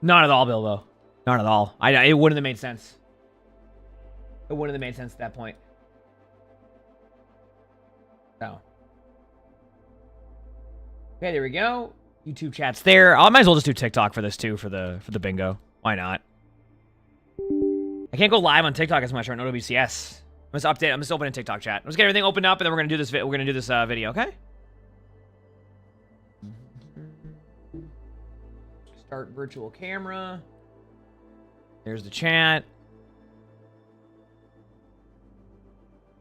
Not at all, Bilbo. Not at all. It wouldn't have made sense. It wouldn't have made sense at that point. So. Okay, there we go. YouTube chat's there. I might as well just do TikTok for this too, for the bingo. Why not? I can't go live on TikTok as much on OWCS. I'm just opening TikTok chat. Let's get everything opened up, and then we're gonna do this. We're gonna do this video, okay? Start virtual camera. There's the chat.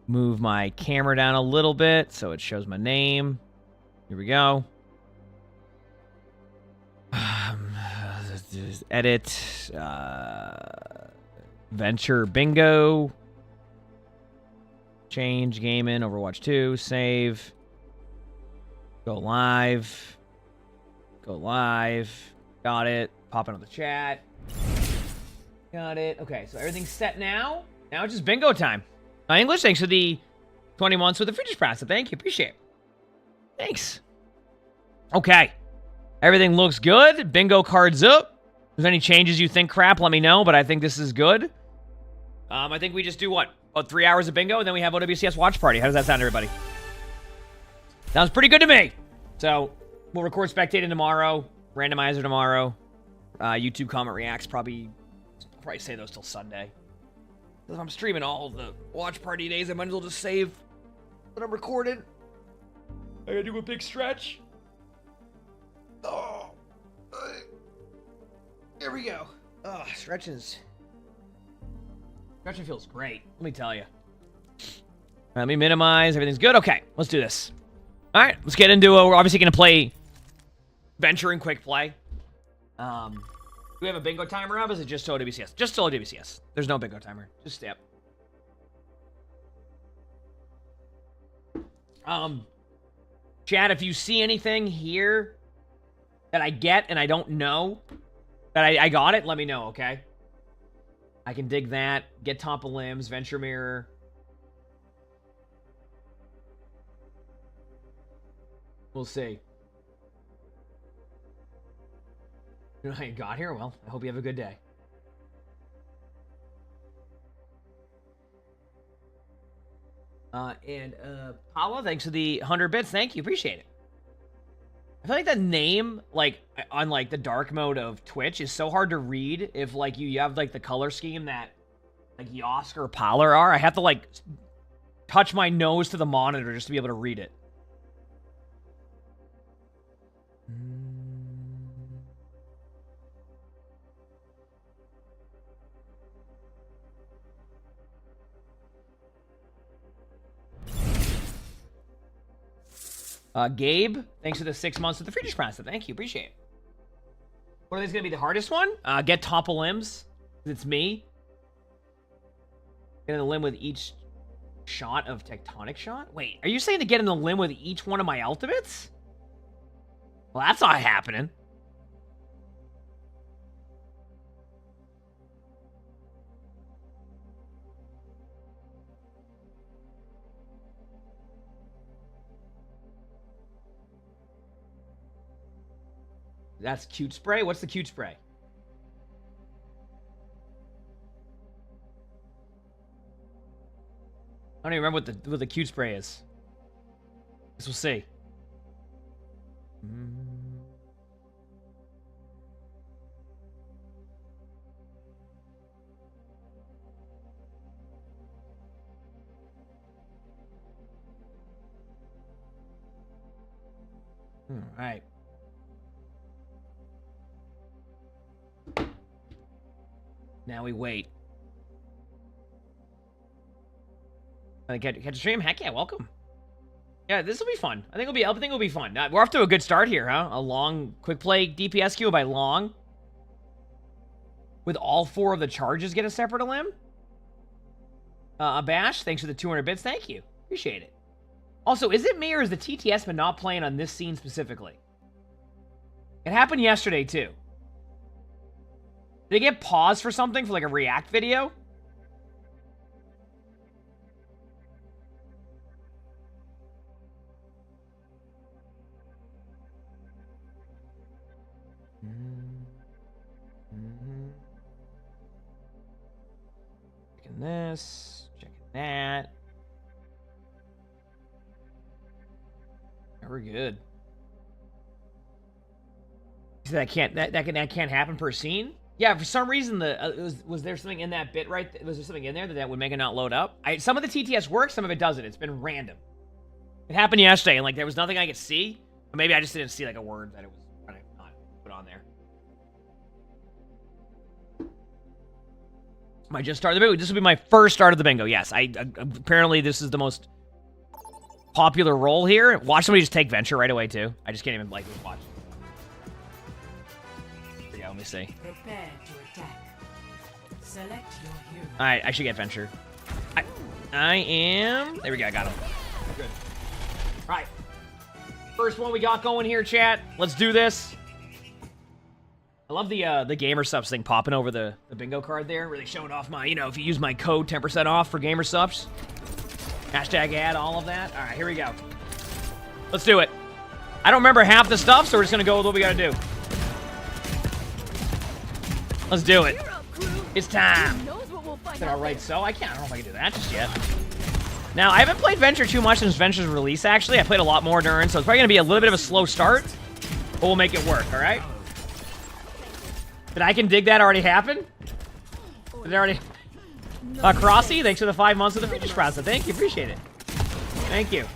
Move my camera down a little bit so it shows my name. Here we go. Edit. Venture bingo. Change game in Overwatch 2. Save. Go live. Go live. Got it. Pop into the chat. Got it. Okay, so everything's set now. Now it's just bingo time. English, thanks for the 20 months with the Fridge Press. Thank you. Appreciate it. Thanks. Okay. Everything looks good. Bingo cards up. If there's any changes you think crap, let me know, but I think this is good. I think we just do what? About 3 hours of bingo, and then we have OWCS watch party. How does that sound, everybody? Sounds pretty good to me. So, we'll record spectating tomorrow. Randomizer tomorrow. YouTube comment reacts probably say those till Sunday. If I'm streaming all of the watch party days, I might as well just save what I'm recording. I gotta do a big stretch. Oh. There we go. Oh, stretching feels great. Let me tell you. Let me minimize. Everything's good. Okay, let's do this. All right, let's get into it. We're obviously going to play Venture and Quick Play. Do we have a bingo timer up? Is it just OWCS? Just OWCS. There's no bingo timer. Just step. Chat, if you see anything here that I get and I don't know that I got it, let me know, okay? I can dig that. Get top of limbs, Venture Mirror. We'll see. You know how you got here? Well, I hope you have a good day. Paula, thanks for the 100 bits. Thank you. Appreciate it. I feel like the name, like, on, like, the dark mode of Twitch is so hard to read if, like, you have, like, the color scheme that, like, Yosk or Polar are. I have to, like, touch my nose to the monitor just to be able to read it. Gabe, thanks for the 6 months of the Friedrich Press. Thank you. Appreciate it. What are these going to be the hardest one? Get top of limbs. It's me. Get in the limb with each shot of Tectonic Shot? Wait, are you saying to get in the limb with each one of my ultimates? Well, that's not happening. That's cute spray. What's the cute spray? I don't even remember what the cute spray is. Guess we'll see. All right. Now we wait. Catch a stream? Heck yeah, welcome. Yeah, this will be fun. I think it'll be fun. We're off to a good start here, huh? A long quick play DPS queue by long. With all 4 of the charges get a separate limb. Bash, thanks for the 200 bits. Thank you. Appreciate it. Also, is it me or is the TTS been not playing on this scene specifically? It happened yesterday too. Did it get paused for something for like a react video? this. Checking that. We're good. So that can't happen per scene. Yeah, for some reason was there something in that bit right? Was there something in there that would make it not load up? Some of the TTS works, some of it doesn't. It's been random. It happened yesterday, and like there was nothing I could see. Or maybe I just didn't see like a word that it was trying to not put on there. I just started the bingo. This will be my first start of the bingo. Yes, apparently this is the most popular role here. Watch somebody just take Venture right away too. I just can't even like watch. Here we go. Let me see. Prepare to attack. Select your hero. All right, I should get Venture. I am. There we go. I got him. Good. All right. First one we got going here, chat. Let's do this. I love the gamersupps thing popping over the bingo card there. Really showing off my, if you use my code 10% off for gamersupps. Hashtag ad, all of that. All right, here we go. Let's do it. I don't remember half the stuff, so we're just going to go with what we got to do. Let's do it. It's time. Is it all right, so? I don't know if I can do that just yet. Now, I haven't played Venture too much since Venture's release, actually. I played a lot more during, so it's probably going to be a little bit of a slow start, but we'll make it work, all right? Did I Can Dig that already happen? Did it already... Crossy, thanks for the 5 months of the Future Sprouts. Thank you, appreciate it. Thank you.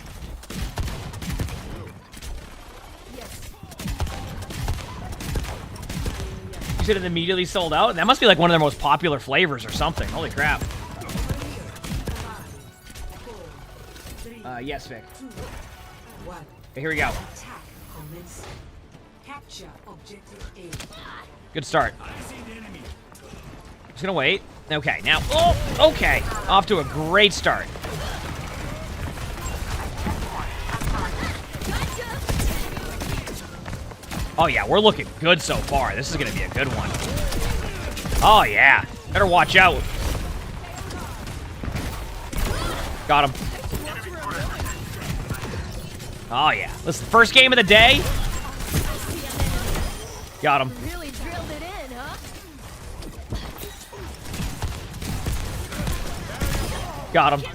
You said it immediately sold out? That must be like one of their most popular flavors or something. Holy crap. Yes, Vic. Okay, here we go. Good start. Just gonna wait. Okay, now, okay. Off to a great start. Oh yeah, we're looking good so far. This is gonna be a good one. Oh yeah, better watch out. Got him. Oh yeah, listen, first game of the day. Got him. Got him.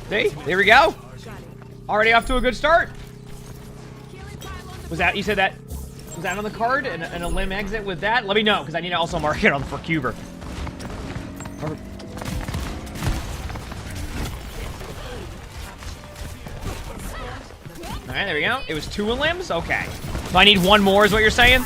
See? There we go. Already off to a good start. Was that, you said that, was that on the card? And a limb exit with that? Let me know, because I need to also mark it on for Cuber. Alright, there we go. It was 2 limbs? Okay. So I need 1 more is what you're saying?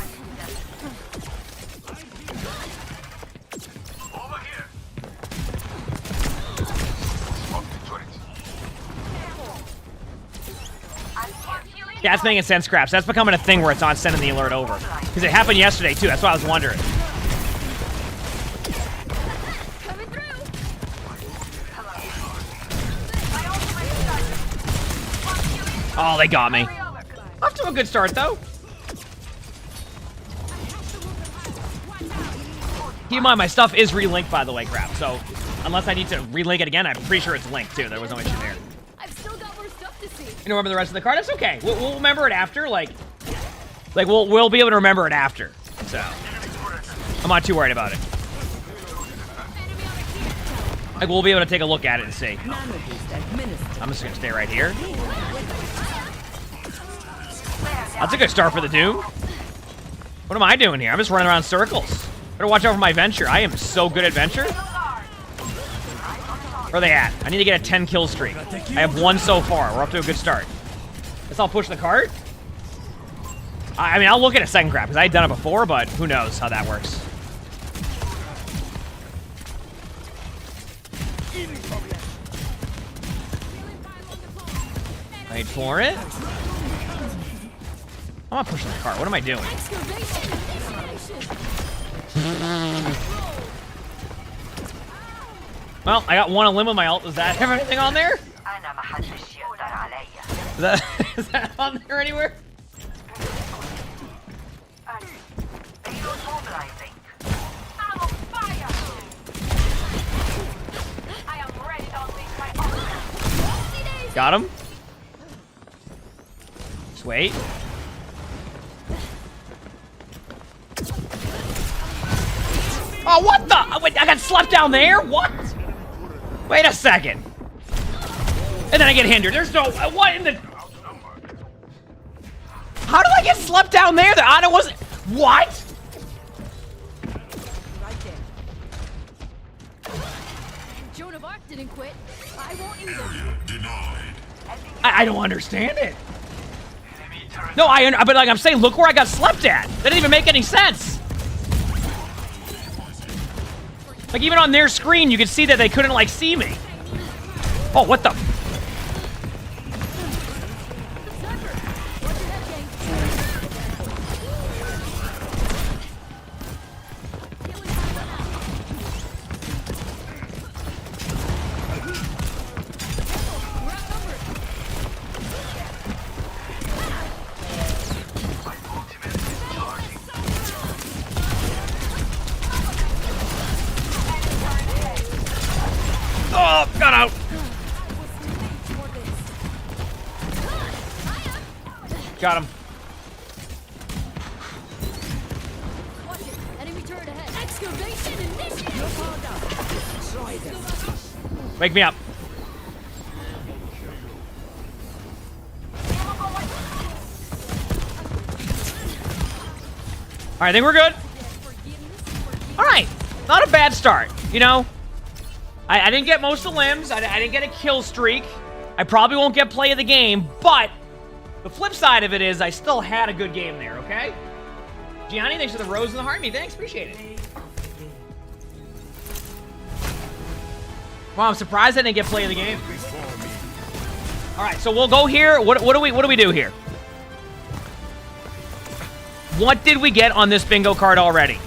Yeah, that's making sense, Craps. That's becoming a thing where it's on sending the alert over. Because it happened yesterday, too. That's why I was wondering. Oh, they got me. Off to a good start, though. Keep in mind, my stuff is relinked, by the way, Crap. So, unless I need to relink it again, I'm pretty sure it's linked, too. There was no issue there. You don't remember the rest of the card? That's okay. We'll remember it after. Like we'll be able to remember it after. So I'm not too worried about it. Like we'll be able to take a look at it and see. I'm just gonna stay right here. That's a good start for the Doom. What am I doing here? I'm just running around circles. Better watch out for my Venture. I am so good at Venture. Where are they at? I need to get a 10 kill streak. I have 1 so far. We're up to a good start. Guess I'll push the cart. I mean, I'll look at a second Crap, because I had done it before, but who knows how that works. Wait for it. I'm not pushing the cart. What am I doing? Well, I got 1 on limb with my ult. Does that have anything on there? Is that on there anywhere? Got him. Just wait. Oh, what the? Wait, I got slapped down there? What? Wait a second. And then I get hindered. There's no... What in the... How did I get slept down there? The Ana wasn't... What? Right there. Joan of Arc didn't quit. I won't either. Denied. I don't understand it. No, but like I'm saying, look where I got slept at. That didn't even make any sense. Like even on their screen, you could see that they couldn't like see me. Oh, what the? Oh, got out. Got him. Watch it. Enemy turret ahead. Excavation initiative. Wake me up. All right, I think we're good. All right, not a bad start, you know? I didn't get most of the limbs. I didn't get a kill streak. I probably won't get play of the game, but the flip side of it is I still had a good game there, okay? Gianni, thanks for the rose and the heart me. Thanks, appreciate it. Wow, I'm surprised I didn't get play of the game. All right, so we'll go here. What do we do here? What did we get on this bingo card already?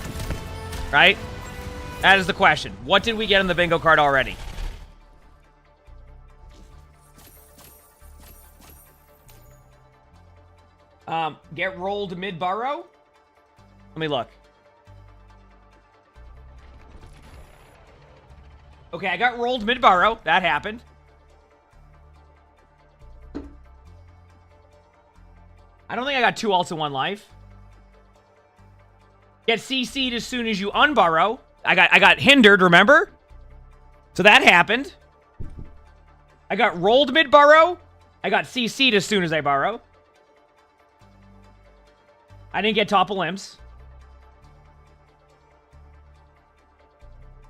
Right? That is the question. What did we get on the bingo card already? Get rolled mid-burrow? Let me look. Okay, I got rolled mid-burrow. That happened. I don't think I got 2 ults in 1 life. Get CC'd as soon as you unburrow. I got hindered, remember? So that happened. I got rolled mid-burrow. I got CC'd as soon as I burrow. I didn't get top of limbs.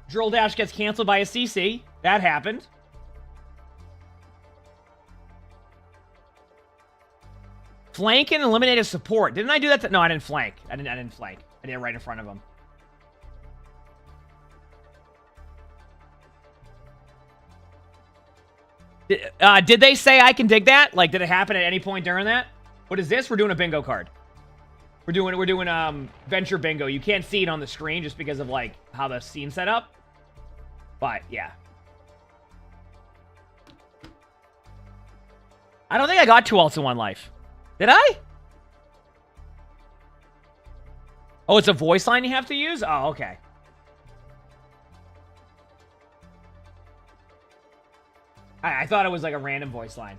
Drill dash gets canceled by a CC. That happened. Flank and eliminate a support. Didn't I do that? No, I didn't flank. I didn't flank. I did it right in front of him. Did they say I can dig that? Like, did it happen at any point during that? What is this? We're doing a bingo card. We're doing venture bingo. You can't see it on the screen just because of like how the scene's set up. But yeah. I don't think I got 2 ults in 1 life. Did I? Oh, it's a voice line you have to use? Oh, okay. I thought it was like a random voice line.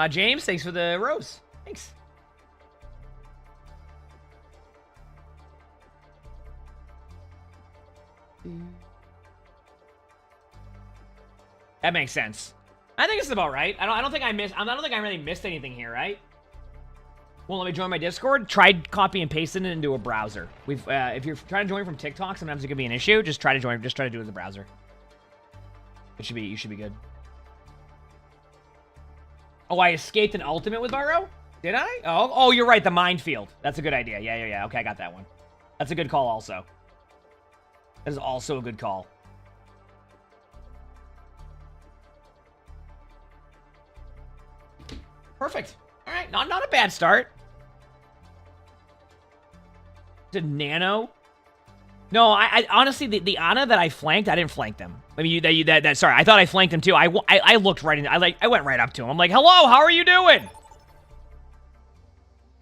James, thanks for the rose. Thanks. That makes sense. I think it's about right. I don't think I don't think I really missed anything here, right? Well, let me join my Discord. Try copy and pasting it into a browser. If you're trying to join from TikTok, sometimes it could be an issue. Just try to join. Just try to do it in the browser. You should be good. Oh, I escaped an ultimate with Burrow? Did I? Oh, you're right. The minefield. That's a good idea. Yeah. Okay, I got that one. That's a good call also. That is also a good call. Perfect. All right, not a bad start. Did Nano? No, I honestly, the Ana that I flanked, I didn't flank them. I mean, sorry, I thought I flanked them too. I looked right in. I went right up to him. I'm like, hello, how are you doing?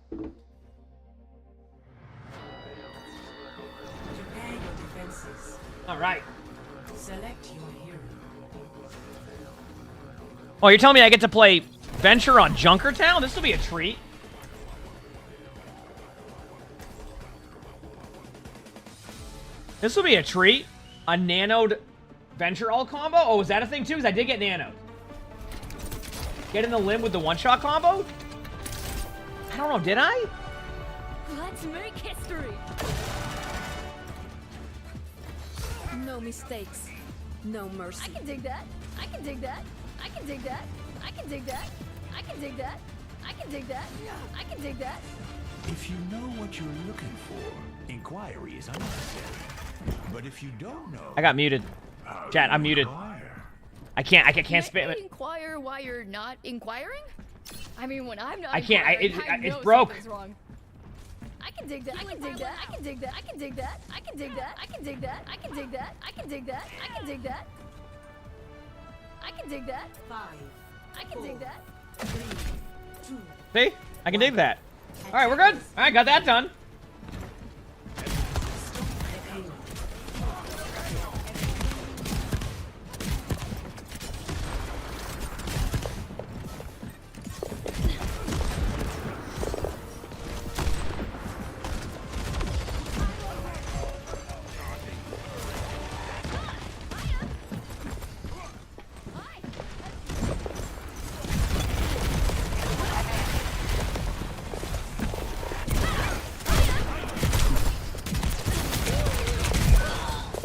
Prepare your defenses. All right. Select your hero. Oh, you're telling me I get to play Venture on Junkertown? This will be a treat. This will be a treat. A nanoed Venture all combo? Oh, is that a thing too? Because I did get nanoed. Get in the limb with the one-shot combo? I don't know, did I? Let's make history. No mistakes. No mercy. I can dig that. I can dig that. I can dig that. I can dig that. I can dig that. I can dig that. I can dig that. If you know what you're looking for, inquiry is unnecessary. But if you don't know, I got muted. Chat, I'm muted. inquire. I can't spam Maybe it. inquire why you're not inquiring? I mean, when I'm not I can't, inquiring, it's know broke. something's wrong. I can dig that. I can dig that. I can dig that. I can dig that. I can dig that. I can dig that. I can dig that. I can dig that. I can dig that. I can dig that. 5, I can dig that. 3, 2. See? I can dig that. Alright, we're good. Alright, got that done.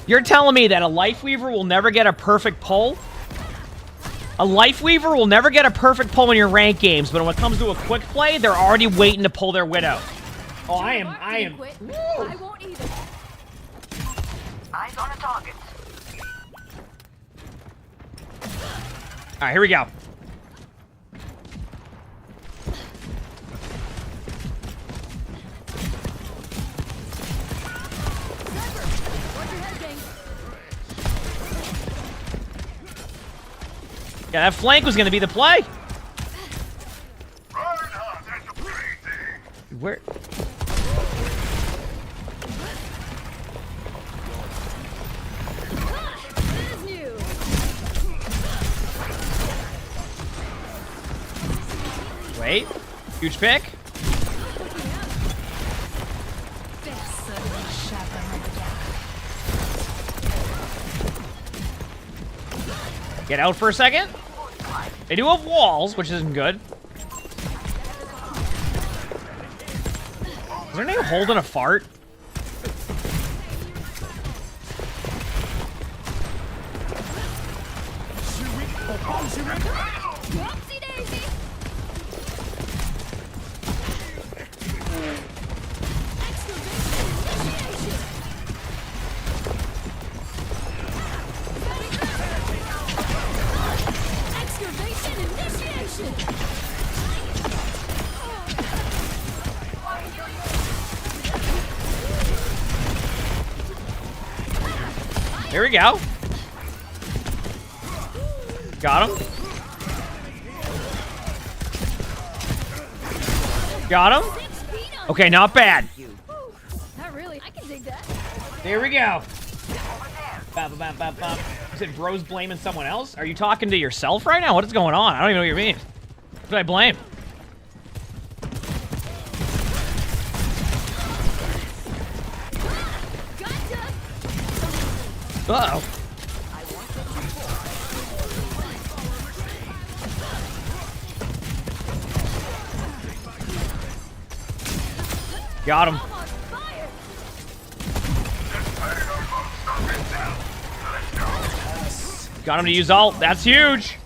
You're telling me that a Life Weaver will never get a perfect pull? A Life Weaver will never get a perfect pull in your rank games, but when it comes to a quick play, they're already waiting to pull their Widow. Oh, I am. I won't either. Eyes on a target. Alright, here we go. Yeah, that flank was gonna be the play. Where? Wait. Huge pick. Get out for a second. They do have walls, which isn't good. Is their name holding a fart? Whoopsie daisy. Excavation initiation. Here we go. Got him. Got him. Okay, not bad. Not really. I can dig that. There we go. Bop, bop, bop, bop. You said bro's blaming someone else? Are you talking to yourself right now? What is going on? I don't even know what you mean. Who did I blame? Gotcha. Uh-oh. Got him. I'm on fire. Got him to use ult. That's huge.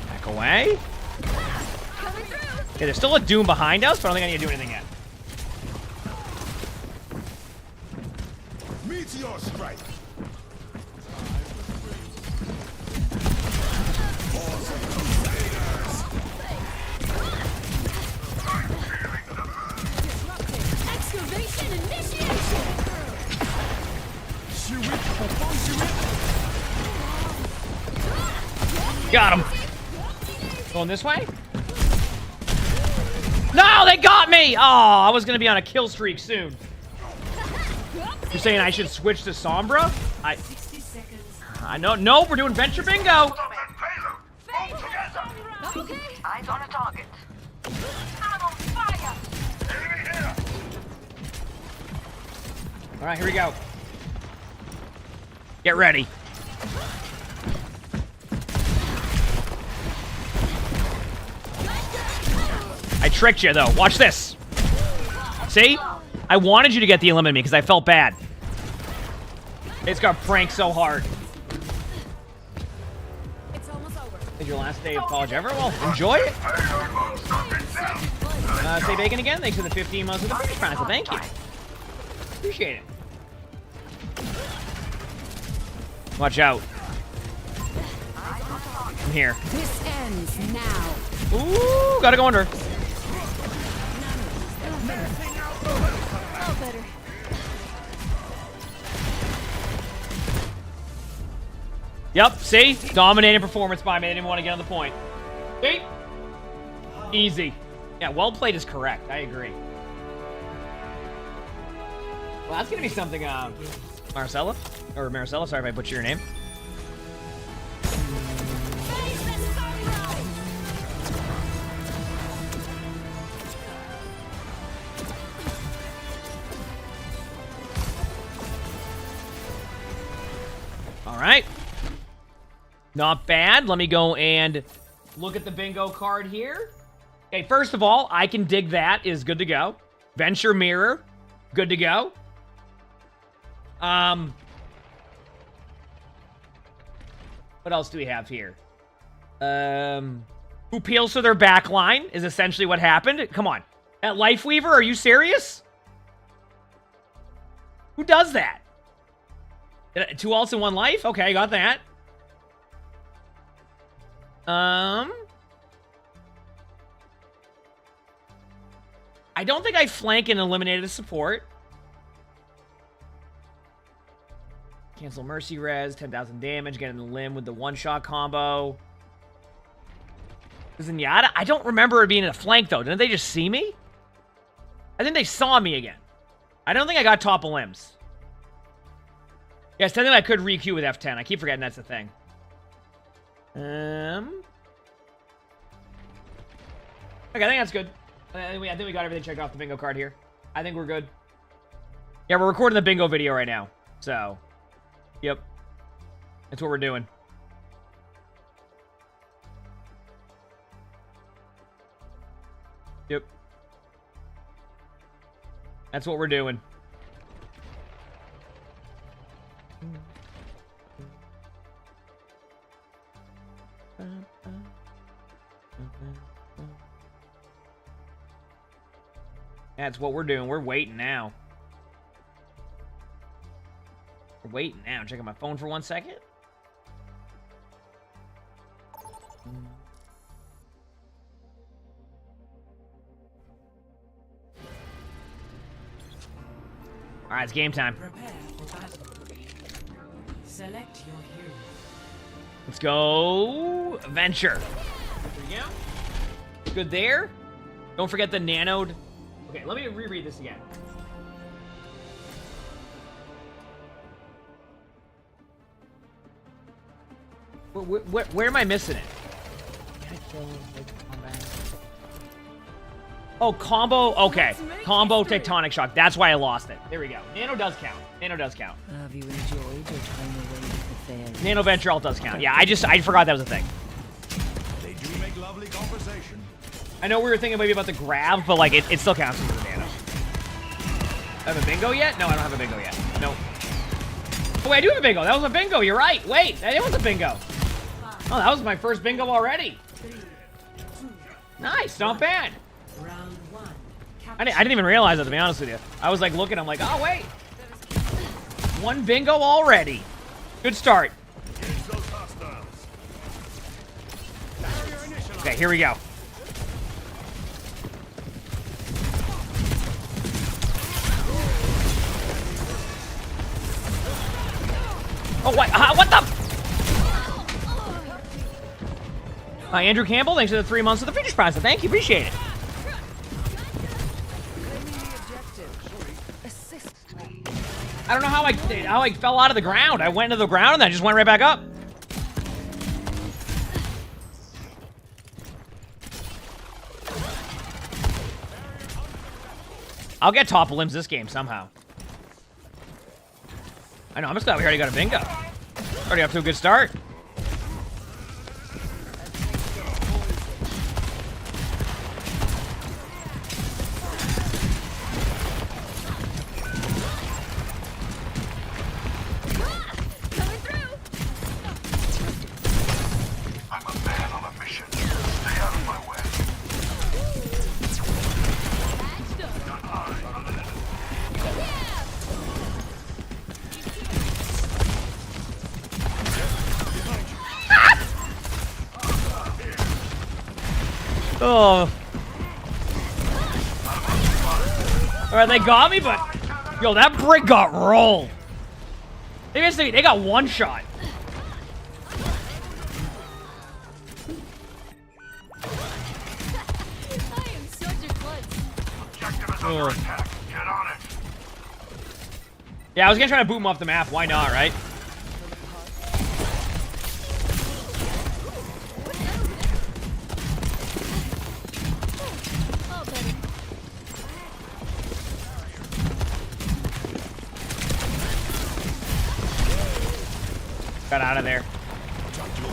Back away. Coming through. Okay, there's still a Doom behind us, but I don't think I need to do anything yet. Meteor strike. Excavation initiation. Got him. Going this way? No, they got me! Oh, I was gonna be on a kill streak soon. You're saying I should switch to Sombra? 60 seconds. I know. No, we're doing Venture Bingo. Okay. Eyes on a target. All right, here we go. Get ready. I tricked you, though. Watch this. See? I wanted you to get the eliminate me because I felt bad. It's got pranked so hard. It's almost over. Is your last day of college ever? Well, enjoy it. Say bacon again. Thanks for the 15 months of the British Prize. Thank you. Appreciate it. Watch out. I'm here. This ends now. Ooh, gotta go under. Oh, better. Yep, see? Dominating performance by me. They didn't want to get on the point. See? Easy. Yeah, well played is correct. I agree. Well, that's gonna be something, Marcella? Or Maricela, sorry if I butchered your name. Alright. Not bad. Let me go and look at the bingo card here. Okay, first of all, I can dig that is good to go. Venture mirror, good to go. What else do we have here? Who peels to their back line is essentially what happened. Come on. At Lifeweaver, are you serious? Who does that? 2 ults in 1 life? Okay, got that. I don't think I flank and eliminated a support. Cancel Mercy Res, 10,000 damage, getting the limb with the one-shot combo. Zenyatta? I don't remember it being a flank, though. Didn't they just see me? I think they saw me again. I don't think I got topple limbs. Yes, technically I could re-queue with F10. I keep forgetting that's the thing. Okay, I think that's good. I think we got everything checked off the bingo card here. I think we're good. Yeah, we're recording the bingo video right now. So, yep. That's what we're doing. Yep. That's what we're doing. That's what we're doing. We're waiting now. We're waiting now. Checking my phone for 1 second. All right, it's game time. Prepare for battle. Select your hero. Let's go. Venture. There we go. Good there. Don't forget the nanoed. Okay, let me reread this again. Where am I missing it? Oh, combo. Okay. Combo tectonic shock. That's why I lost it. There we go. Nano does count. Nano does count. Have you enjoyed your time away with the fairies? Nano venture alt does count. Yeah, I forgot that was a thing. They do make lovely conversation. I know we were thinking maybe about the grab, but like it still counts as a nano. I have a bingo yet? No, I don't have a bingo yet. Nope. Oh, wait, I do have a bingo. That was a bingo. You're right. Wait, that was a bingo. Oh, that was my first bingo already. Nice, not bad. Round 1. I didn't even realize that, to be honest with you. I was like looking, I'm like, oh wait. 1 bingo already. Good start. Okay, here we go. Oh, what? What the? Hi, Andrew Campbell. Thanks for the 3 months of the British Prize. Thank you. Appreciate it. I don't know how I fell out of the ground. I went into the ground and then I just went right back up. I'll get topple limbs this game somehow. I know, I'm just glad we already got a bingo. Already off to a good start. Coming through. I'm a man on a mission. Stay out of my way. Oh. Alright, they got me, but yo, that brick got rolled. They got one shot. I am such a klutz. Objective is under attack. Get on it. Yeah, I was gonna try to boot him off the map. Why not, right? Oh, buddy. Got out of there. Got you.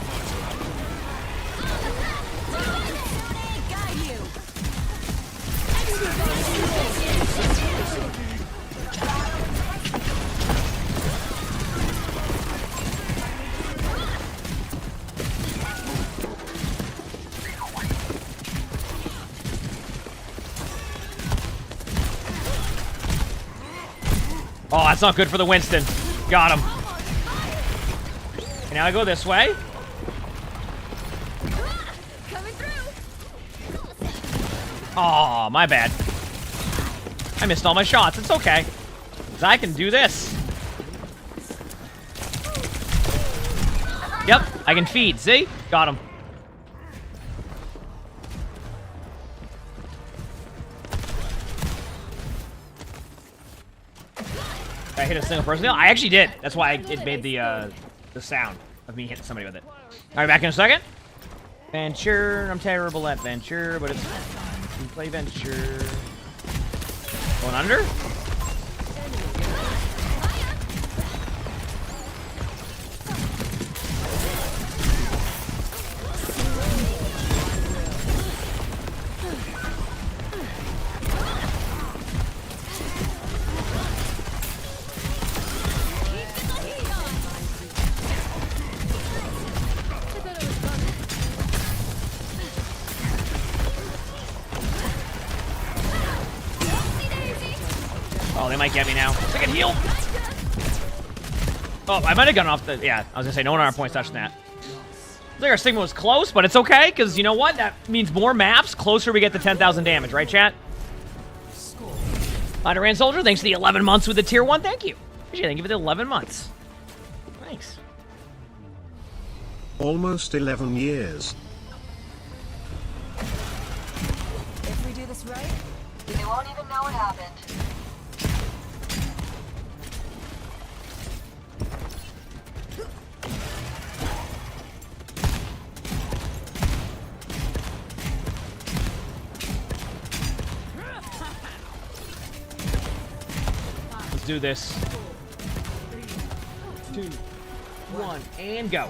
Oh, that's not good for the Winston. Got him. And now I go this way. Coming through. Oh, my bad. I missed all my shots. It's okay. 'Cause I can do this. Yep, I can feed. See? Got him. Did I hit a single person? I actually did. That's why it made the sound of me hitting somebody with it. All right, back in a second. Venture. I'm terrible at Venture, but it's we play Venture. Going under? Oh, they might get me now. I can heal. Oh, I might have gotten off the... Yeah, I was going to say, no one on our points touched that. I think our Sigma was close, but it's okay, because you know what? That means more maps, closer we get to 10,000 damage, right, chat? Iron Soldier, thanks for the 11 months with the tier 1. Thank you. Appreciate it. Thank you for the 11 months. Thanks. Almost 11 years. If we do this right, They won't even know what happened. Let's do this. 2, 1, and go.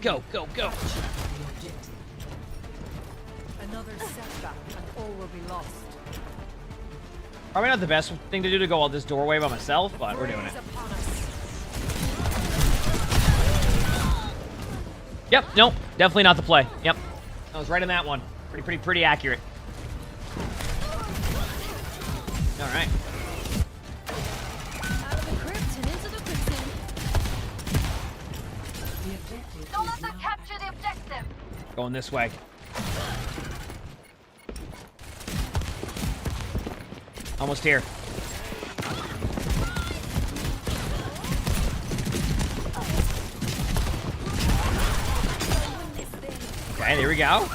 Go, go, go. another setback and all will be lost. Probably not the best thing to do to go out this doorway by myself, but we're doing it. Upon us. Yep, nope, definitely not the play. Yep, I was right in that one. Pretty accurate. All right. Out of the crypt and into the quicksand. Don't let them capture the objective. Going this way. Almost here. Okay, there we go.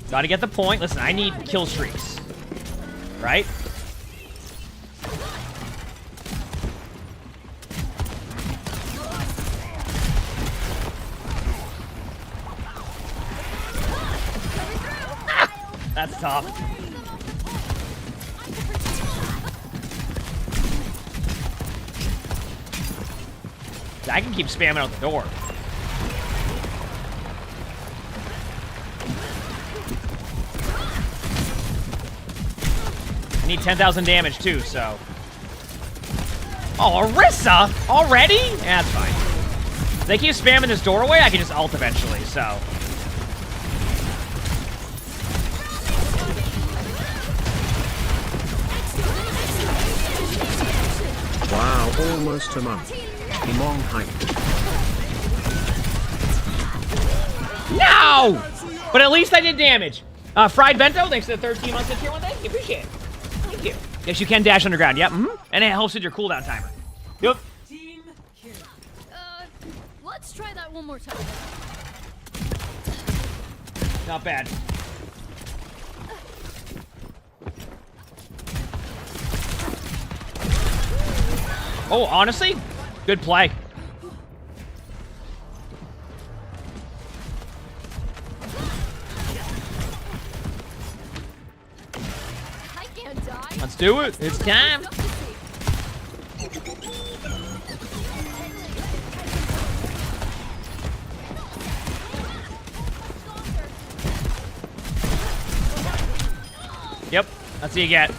Gotta get the point. Listen, I need kill streaks. Right? That's tough. I can keep spamming out the door. I need 10,000 damage too, so. Oh, Orisa! Already? Yeah, that's fine. If they keep spamming this doorway, I can just ult eventually, so. Wow, almost a month. Emongg hyped. No! But at least I did damage. Fried Bento, thanks to the 13 months of tier 1. Thank you, appreciate it. Thank you. Yes, you can dash underground. Yep. And it helps with your cooldown timer. Yep. Team kill. Let's try that one more time. Not bad. Oh, honestly, good play. I can't die. Let's do it. It's time. Yep, that's what you get.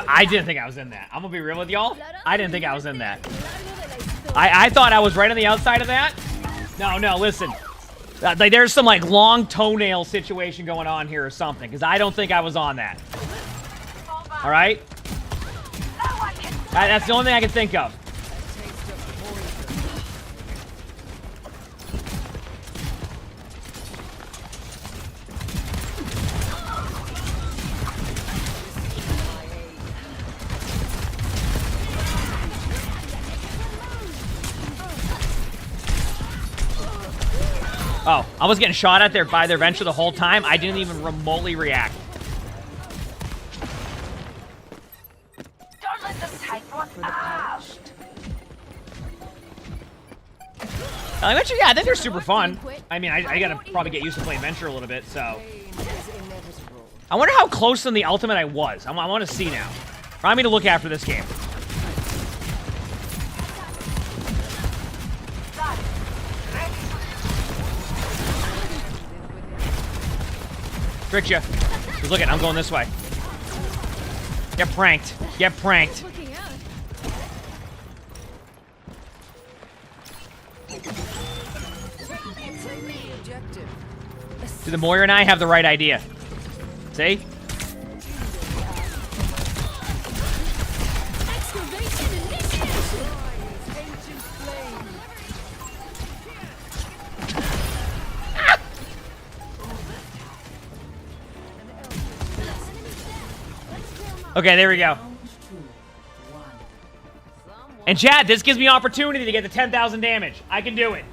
I didn't think I was in that. I'm gonna be real with y'all. I didn't think I was in that. I thought I was right on the outside of that. No, listen. Like there's some like long toenail situation going on here or something, because I don't think I was on that. All right. That's the only thing I can think of. Oh, I was getting shot at there by their venture the whole time. I didn't even remotely react. Don't let them take one out. Venture, yeah, I think they're super fun. I mean, I gotta probably get used to playing Venture a little bit, so. I wonder how close on the ultimate I was. I want to see now. Remind me to look after this game. Tricked you. Just look at, I'm going this way. Get pranked. Get pranked. Looking out. See, the Moira and I have the right idea. See? Excavation initiation. Okay, there we go. And Chad, this gives me opportunity to get the 10,000 damage. I can do it.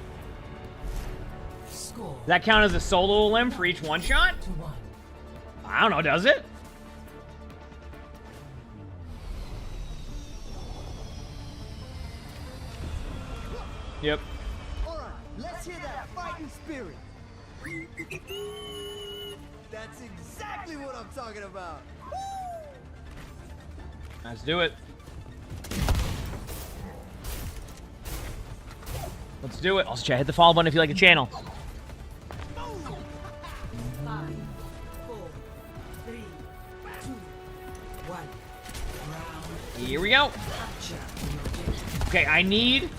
Does that count as a solo limb for each one shot? I don't know, does it? Yep. Alright, let's hear that fighting spirit. That's exactly what I'm talking about. Let's do it. Let's do it. Also, Chad, hit the follow button if you like the channel. 5, 4, 3, 2, 1. Round Here we go. capture. Okay, I need...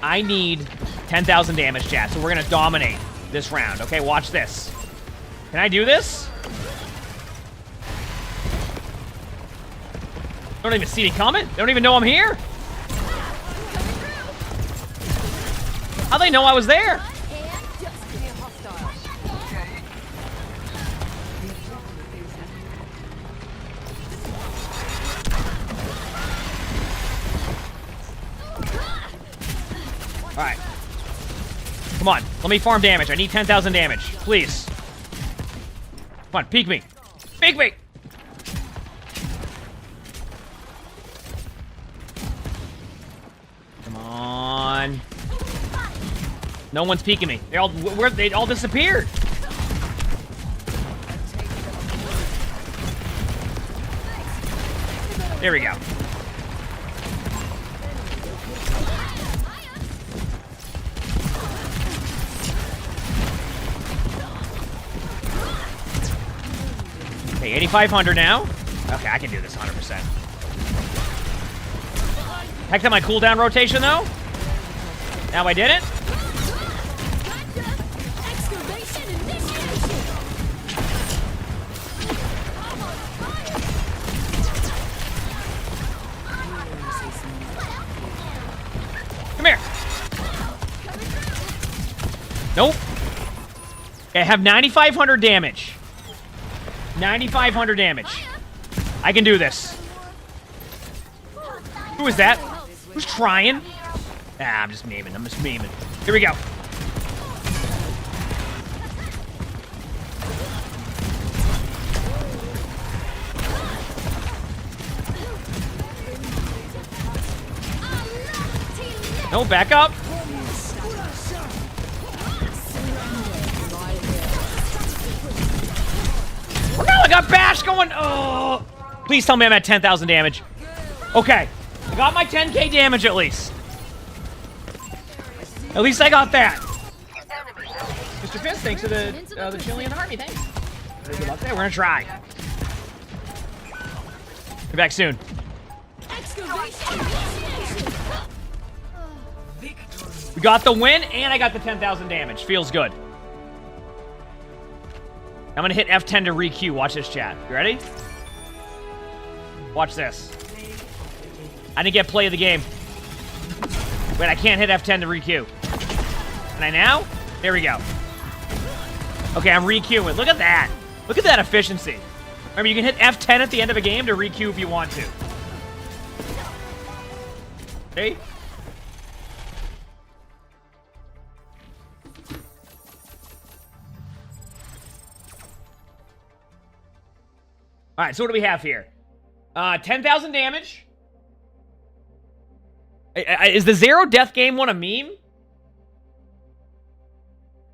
I need 10,000 damage, chat, so we're gonna dominate this round. Okay, watch this. Can I do this? Don't even see me coming. They don't even know I'm here. How'd they know I was there? All right, Come on, let me farm damage. I need 10,000 damage, please. Come on, peek me. Peek me! Come on. No one's peeking me. They all disappeared. There we go. Okay, 8,500 now. Okay, I can do this 100%. Heck to my cooldown rotation, though. Now I did it. Come here. Nope. Okay, I have 9,500 damage. 9,500 damage. I can do this. Who is that? Who's trying? Ah, I'm just memeing. I'm just memeing. Here we go. No, back up. Oh no, I got bash going. Oh, please tell me I'm at 10,000 damage. Okay, I got my 10k damage at least. At least I got that. Mr. Fist, thanks for the Chilean army. Thanks. Good luck there. We're gonna try. Be back soon. We got the win, and I got the 10,000 damage. Feels good. I'm gonna hit F10 to re-queue. Watch this, chat. You ready? Watch this. I didn't get play of the game. Wait, I can't hit F10 to re-queue. Can I now? There we go. Okay, I'm re-queuing. Look at that. Look at that efficiency. Remember, you can hit F10 at the end of a game to re-queue if you want to. See? All right, so what do we have here? 10,000 damage. Is the zero death game one a meme?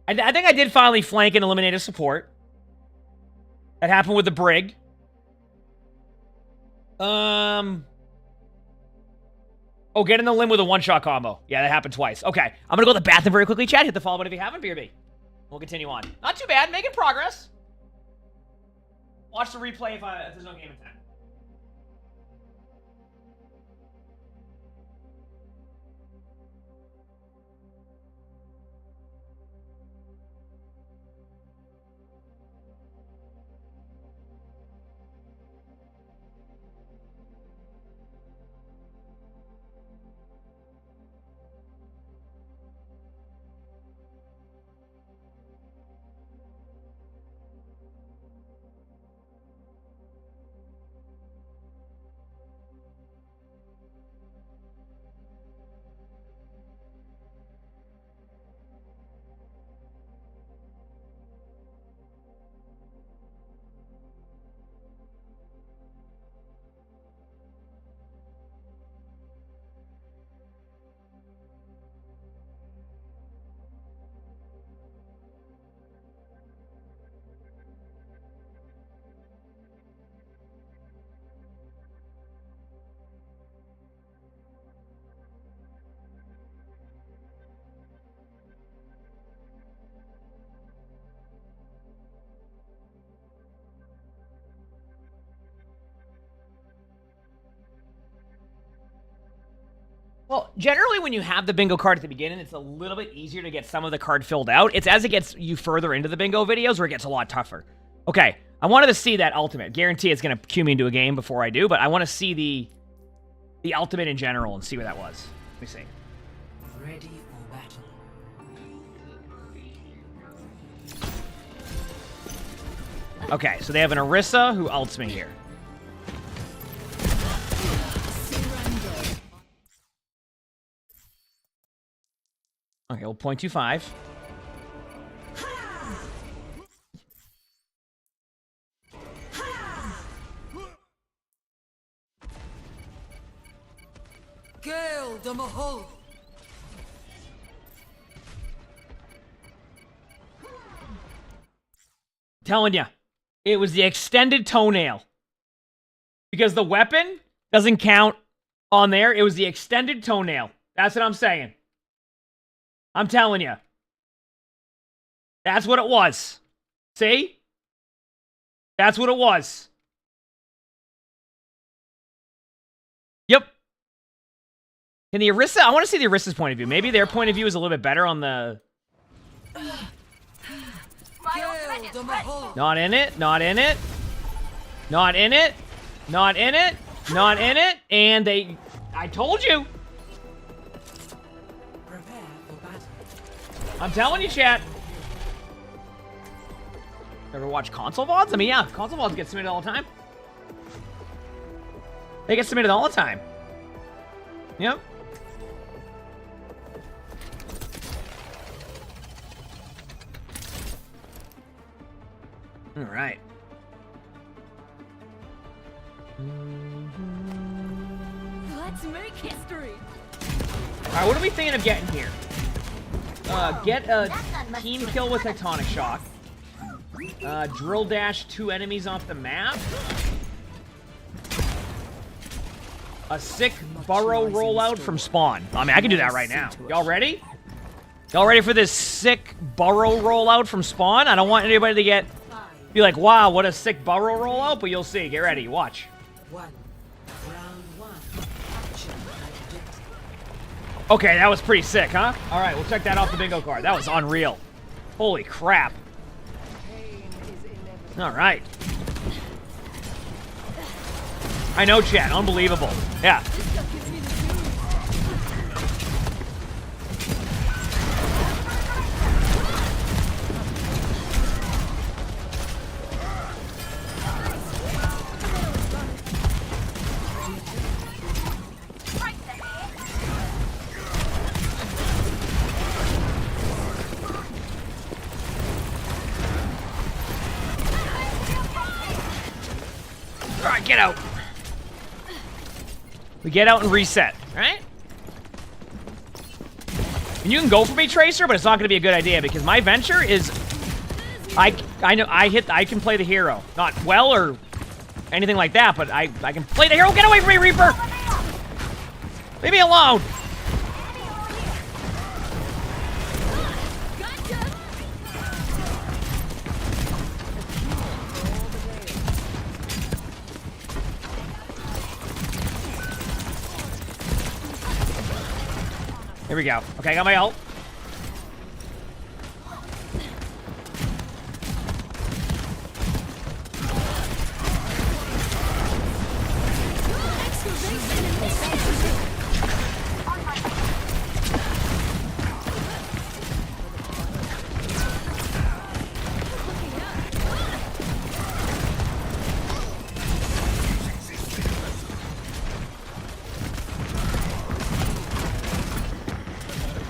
I think I did finally flank and eliminate a support. That happened with the Brig. Oh, get in the limb with a one-shot combo. Yeah, that happened twice. Okay, I'm gonna go to the bathroom very quickly, chat. Hit the follow button if you haven't, BRB. We'll continue on. Not too bad, making progress. Watch the replay if there's no game in time. Well, generally when you have the bingo card at the beginning, it's a little bit easier to get some of the card filled out. It's as it gets you further into the bingo videos where it gets a lot tougher. Okay, I wanted to see that ultimate. Guarantee it's going to cue me into a game before I do, but I want to see the ultimate in general and see what that was. Let me see. Ready for battle. Okay, so they have an Orisa who ults me here. Okay, well, 0.25. Gale the Mahol. Telling you, it was the extended toenail. Because the weapon doesn't count on there. It was the extended toenail. That's what I'm saying. I'm telling you. That's what it was. See? That's what it was. Yep. And the Orisa, I want to see the Orisa's point of view. Maybe their point of view is a little bit better on the... Gale the Mahol. Not in it. Not in it. Not in it. Not in it. Not in it. And they... I told you. Prepare for battle. I'm telling you, chat. Ever watch console VODs? I mean, yeah, console VODs get submitted all the time. They get submitted all the time. Yep. All right. Let's make history. All right, what are we thinking of getting here? Get a team kill with Tectonic Shock. Drill dash 2 enemies off the map. A sick burrow rollout from spawn. I mean, I can do that right now. Y'all ready? Y'all ready for this sick burrow rollout from spawn? I don't want anybody to be like, wow, what a sick burrow rollout, but you'll see. Get ready. Watch. 1. Round 1. Action objective. Okay, that was pretty sick, huh? All right, we'll check that off the bingo card. That was unreal. Holy crap. All right. I know, chat. Unbelievable. Yeah. All right, get out. We get out and reset, right? And you can go for me, Tracer, but it's not going to be a good idea because my venture is, I know I can play the hero, not well or anything like that, but I can play the hero. Get away from me, Reaper! Leave me alone. Here we go. Okay, I got my ult.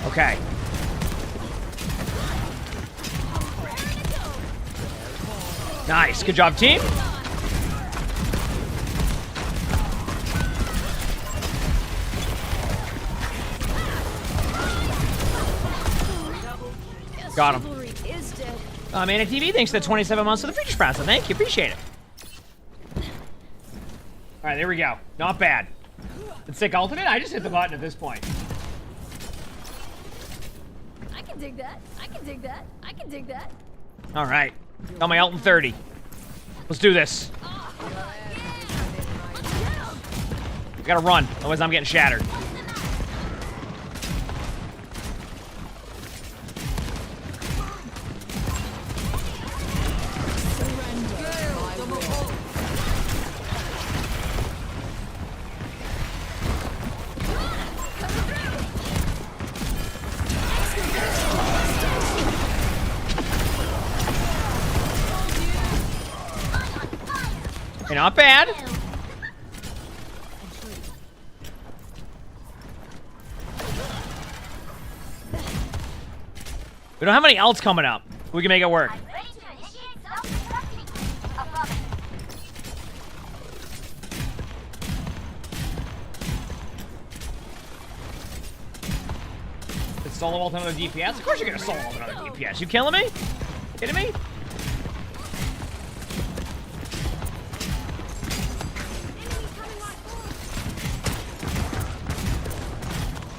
Okay. Nice. Good job, team. Got him. Manic TV, thanks for the 27 months for the feature sponsor. Thank you. Appreciate it. All right, there we go. Not bad. It's sick ultimate. I just hit the button at this point. I can dig that. I can dig that. I can dig that. All right. Got my ult in 30. Let's do this. I gotta run, otherwise I'm getting shattered. Okay, not bad. We don't have any ults coming up. We can make it work. Ready to initiate self-destruct. Above it. It's solo ult another DPS? Of course you're gonna solo ult another DPS. You killing me? Kidding me?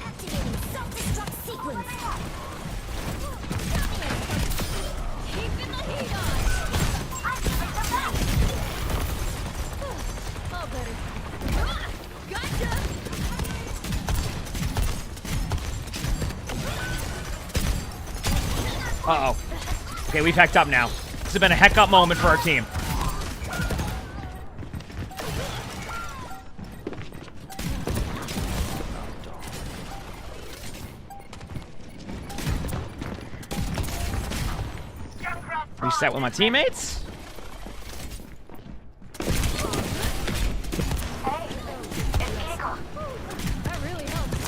Activating self-destruct sequence. Keeping the heat on. I'm giving them back. All better. Gotcha. Uh-oh. Okay, we've hecked up now. This has been a heck up moment for our team. Reset with my teammates. That really helps.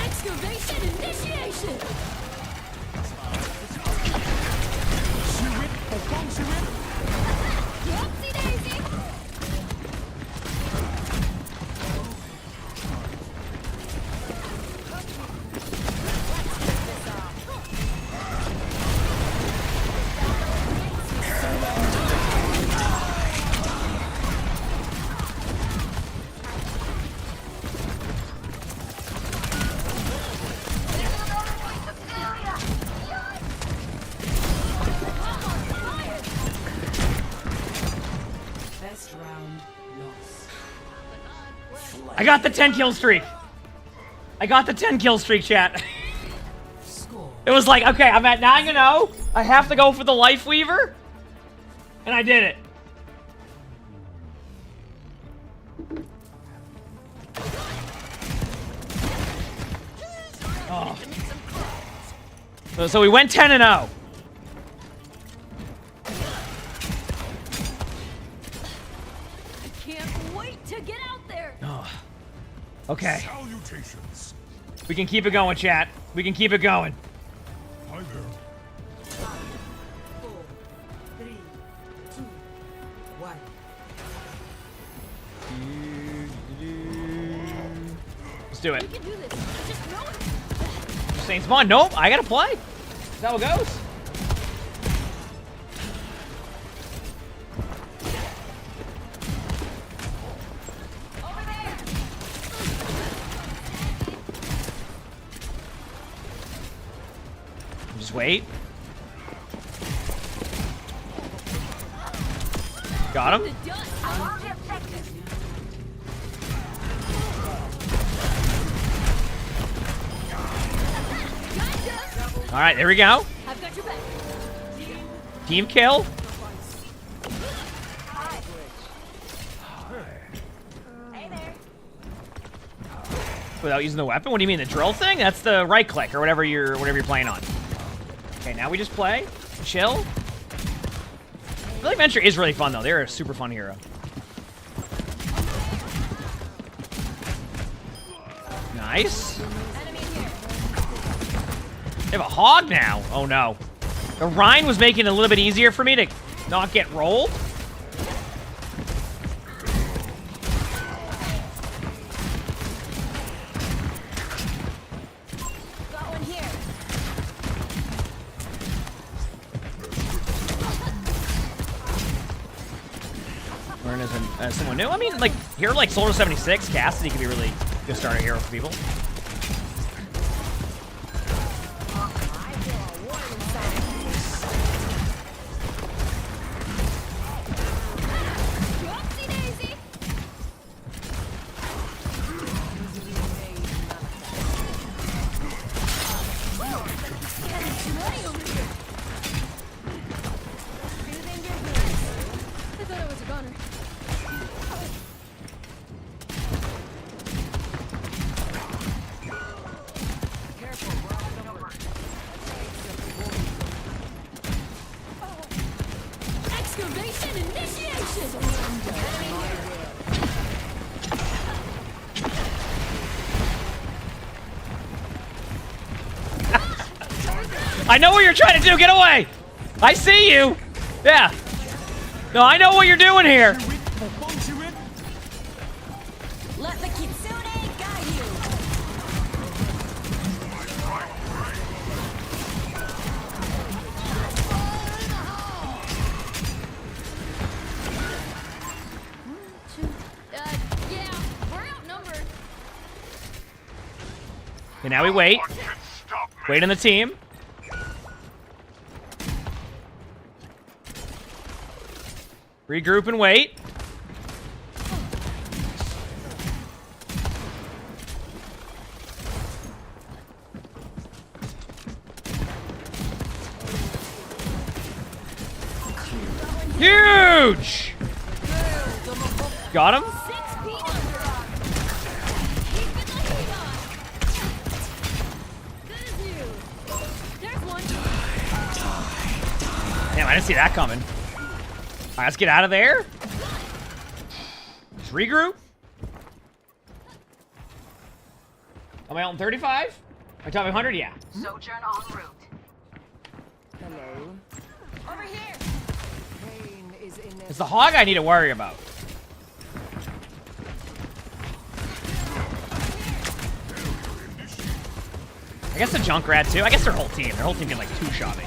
Excavation initiation. Whoopsie daisy. Best round lost. I got the 10 kill streak. I got the 10 kill streak, chat. Score. It was like, okay, I'm at 9-0. I have to go for the Life Weaver. And I did it. Oh. So we went 10-0. Can't wait to get out there. Oh. Okay. Salutations. We can keep it going, chat. We can keep it going. Hi there. 5, 4, 3, 2, 1. Let's do it. You can do this. Just know it. Saints Spawn. Nope, I gotta play. That's how it goes. Just wait. Got him. The dust. I want the objective. Gotcha. All right, there we go. I've got your back. Team kill. Hey there. Without using the weapon? What do you mean, the drill thing? That's the right click or whatever you're playing on. Okay, now we just play, chill. I feel like Banter is really fun though. They're a super fun hero. Nice. Enemy here. They have a hog now. Oh no. The Rhine was making it a little bit easier for me to not get rolled. Got one here. Learn as someone new. I mean, like, hero like Soldier 76, Cassidy could be really good starter hero for people. Whoopsie daisy. Getting too many over here. Breathing your wings. I thought I was a goner. I know what you're trying to do. Get away. I see you. Yeah. No, I know what you're doing here. Let the kitsune guide you. Yeah, we're outnumbered. Okay, now we wait. Wait on the team. Regroup and wait. Huge! Got him? 6 feet under us. Keeping the heat on. Good as new. There's one. Damn, I didn't see that coming. All right, let's get out of there. Just regroup. Am I on 35? Am I top 100? Yeah. Sojourn en route. Hello. Over here. Pain is in It's the hog I need to worry about. I guess the Junkrat too. I guess their whole team. Their whole team can like two-shot me.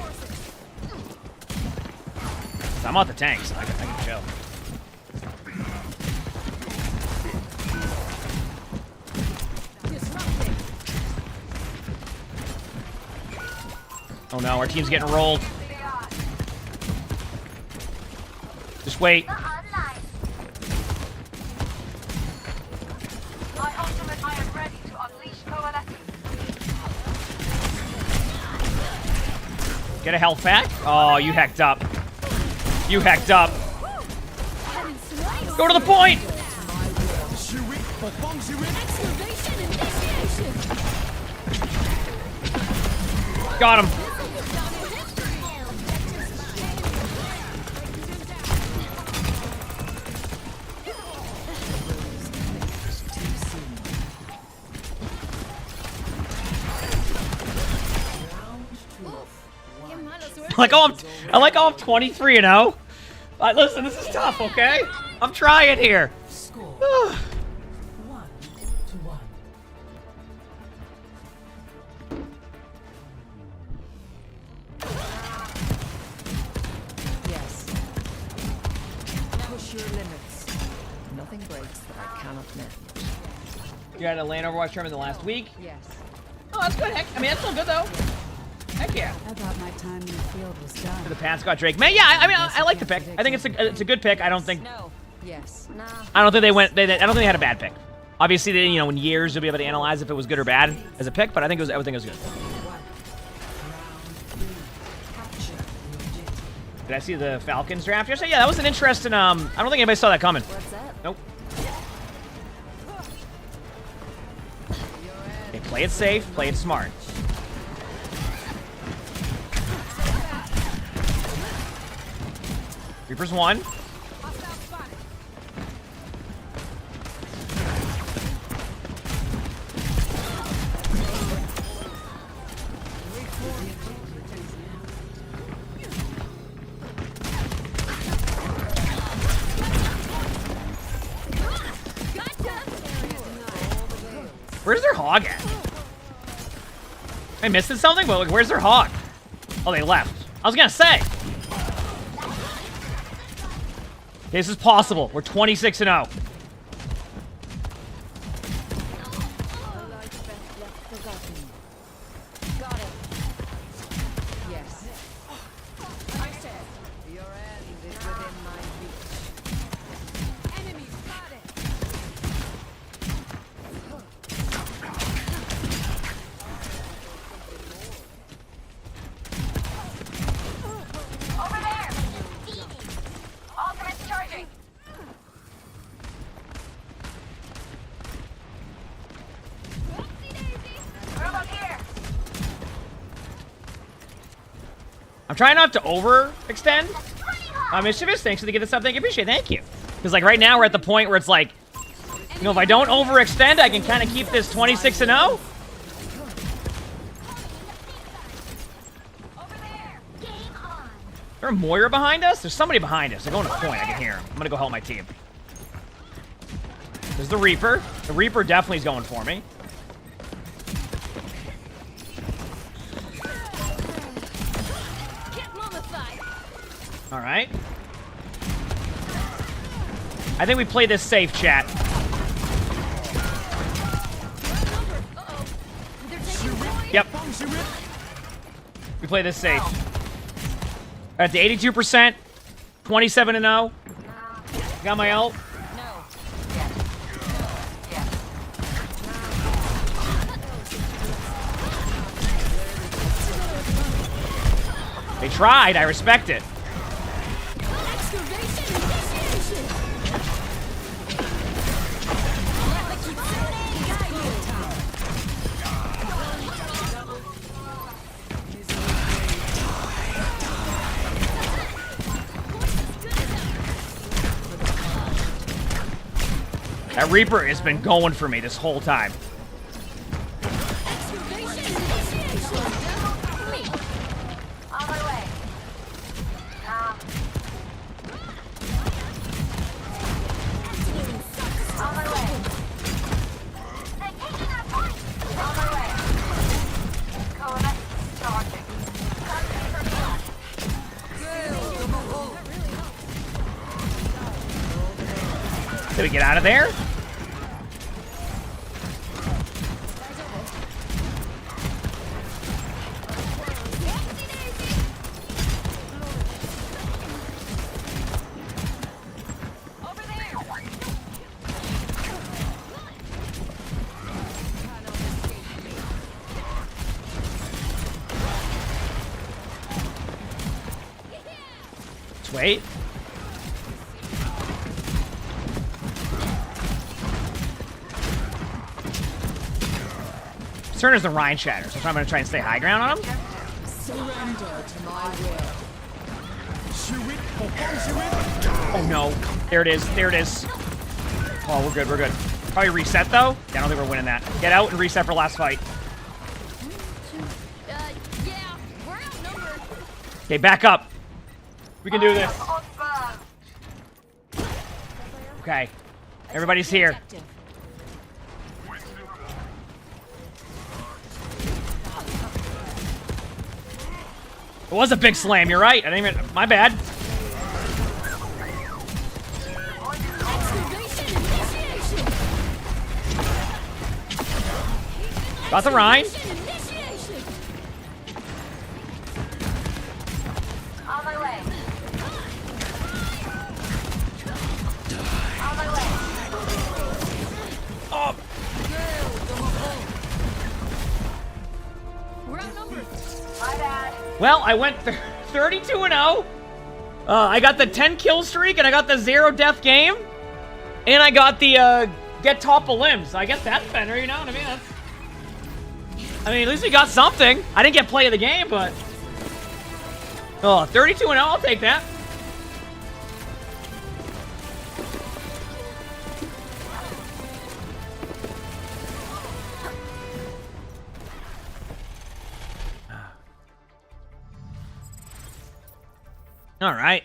So I'm out the tank, so I can chill. disrupting. Oh no, our team's getting rolled. Just wait. My ultimate, I am ready to unleash coalescence. Get a health pack. Oh, you hecked up. You hecked up. Go to the point. Excavation initiation. Got him. I like how I'm 23 and 0. Listen, this is tough, okay? I'm trying here. Score 1-1. Yes. Push your limits. Nothing breaks that I cannot mend. You had a lane Overwatch tournament in the last week. Yes. Oh, that's good. Heck, I mean, that's still good though. Heck yeah. I thought my time in the field was done. The pants got Drake. Man, yeah. I mean, I like the pick. I think it's a good pick. I don't think No. Yes. Nah. I don't think they went. I don't think they had a bad pick. Obviously, they, in years you'll be able to analyze if it was good or bad as a pick. But I think everything was good. Did I see the Falcons draft yesterday? Yeah, that was an interesting. I don't think anybody saw that coming. What's up? Nope. Okay, play it safe. Play it smart. Reaper's 1. Where's their hog at? Am I missing something? Well, where's their hog? Oh, they left. I was gonna say. This is possible. We're 26 and 0. Got it. Yes. Your end is within my reach. Enemy spotted. Over there! Ultimate's charging! Move up here! I'm trying not to overextend. Mischievous, thanks for the gift of sub. Thank you, appreciate it. Thank you. Because like right now we're at the point where it's like, if I don't overextend, I can kind of keep this 26 and 0. there a Moira behind us? There's somebody behind us. They're going to point. I can hear him. I'm gonna go help my team. There's the Reaper. The Reaper definitely is going for me. All right. I think we play this safe, chat. Yep. We play this safe. At the 82%, 27-0. Got my ult. They tried. I respect it. That Reaper has been going for me this whole time. On my way. On my way. They're taking that point. On my way. Coalescence charging. Country for me. Did we get out of there? Let's wait. Turner's the Ryan Shatter, so I'm going to try and stay high ground on him. Surrender to my will. Oh no. There it is. There it is. Oh, we're good. We're good. Probably reset though. Yeah, I don't think we're winning that. Get out and reset for last fight. Yeah, we're outnumbered. Okay, back up. We can do this. Okay. Everybody's here. It was a big slam, you're right. I didn't even. My bad. Got the Rhine. On my way. On my way. Oh. We're outnumbered. My bad. Well, I went 32-0. I got the 10 kill streak, and I got the 0 death game, and I got the get top of limbs. I guess that's better, you know what I mean? I mean, at least we got something. I didn't get play of the game, but 32-0. I'll take that. All right.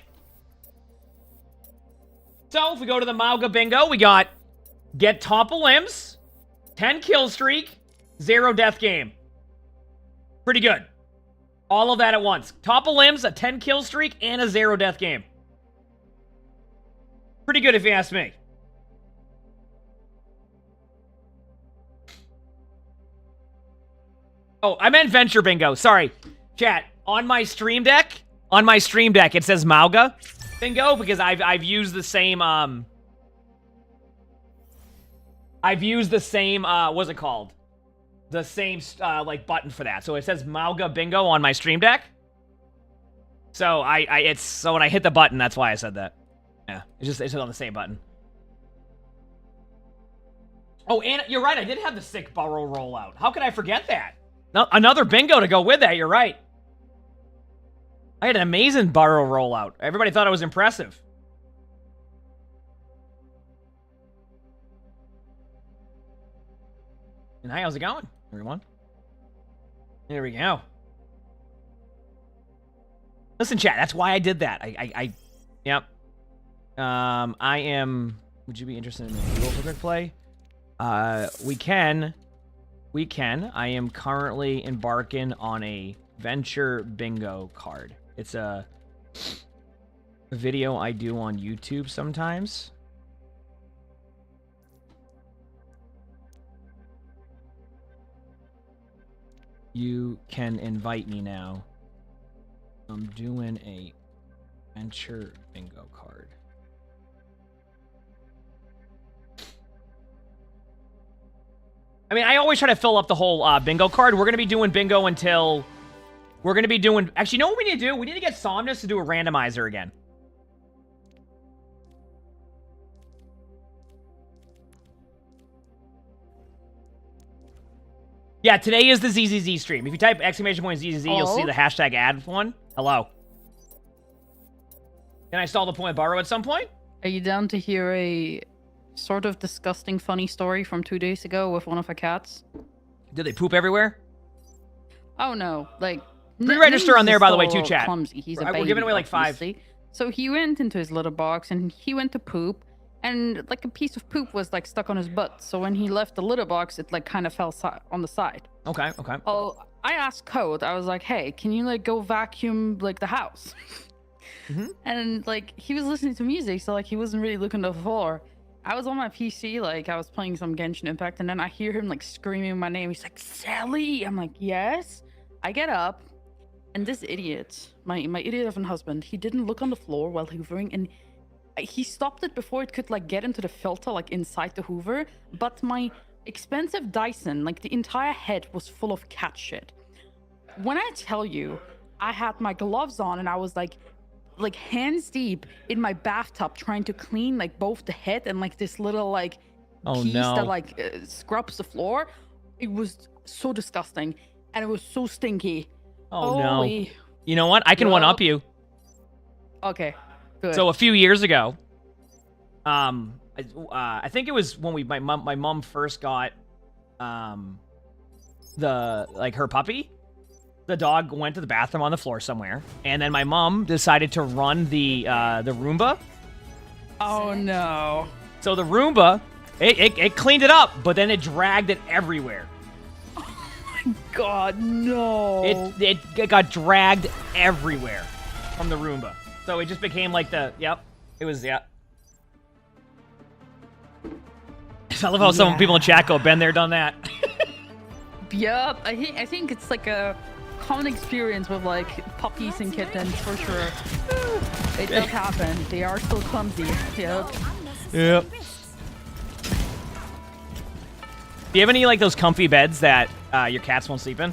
So if we go to the Mauga bingo, we got get top of limbs, 10 kill streak, 0 death game. Pretty good. All of that at once. Top of limbs, a 10 kill streak, and a 0 death game. Pretty good if you ask me. Oh, I meant Venture bingo. Sorry. Chat, on my stream deck, it says Mauga bingo because I've used the same what's it called? The same like button for that. So it says Mauga bingo on my stream deck. So so when I hit the button, that's why I said that. Yeah, it's on the same button. Oh, and you're right, I did have the sick burrow rollout. How could I forget that? No, another bingo to go with that, you're right. I had an amazing burrow rollout. Everybody thought it was impressive. And hi, how's it going, everyone? Here we go. Listen, chat. That's why I did that. Yep. I am. Would you be interested in a duo for quick play? We can. I am currently embarking on a Venture bingo card. It's a video I do on YouTube sometimes. You can invite me now. I'm doing a Venture bingo card. I mean, I always try to fill up the whole bingo card. We're going to be doing bingo until... We're going to be doing... Actually, you know what we need to do? We need to get Somnus to do a randomizer again. Yeah, today is the ZZZ stream. If you type !ZZZ, you'll see the hashtag ad one. Hello. Can I stall the point Burrow at some point? Are you down to hear a sort of disgusting funny story from 2 days ago with one of our cats? Did they poop everywhere? Oh no, like... Pre-register on there, by the way, too, chat. Clumsy. He's a baby, we're giving away like 5. obviously. So he went into his litter box and he went to poop, and like a piece of poop was like stuck on his butt. So when he left the litter box, it like kind of fell on the side. Okay, okay. Oh, I asked Code. I was like, "Hey, can you like go vacuum like the house?" And like he was listening to music, so like he wasn't really looking at the floor. I was on my PC, like I was playing some Genshin Impact, and then I hear him like screaming my name. He's like, "Sally!" I'm like, "Yes." I get up. And this idiot, my idiot of a husband, he didn't look on the floor while hoovering, and he stopped it before it could like get into the filter, like inside the Hoover. But my expensive Dyson, like the entire head was full of cat shit. When I tell you, I had my gloves on and I was like hands deep in my bathtub trying to clean like both the head and like this little like piece that like scrubs the floor. It was so disgusting and it was so stinky. Oh no. You know what? I can one-up you. Okay, good. So a few years ago, I think it was when my mom first got her puppy. The dog went to the bathroom on the floor somewhere, and then my mom decided to run the Roomba. Oh no. So the Roomba, it cleaned it up, but then it dragged it everywhere. God, no. It got dragged everywhere from the Roomba. So it just became like I love how some people in chat go, "Been there, done that." Yep, I think it's like a common experience with like puppies and kittens for sure. It does happen. They are still clumsy. Yep. Yep. Do you have any like those comfy beds that your cats won't sleep in?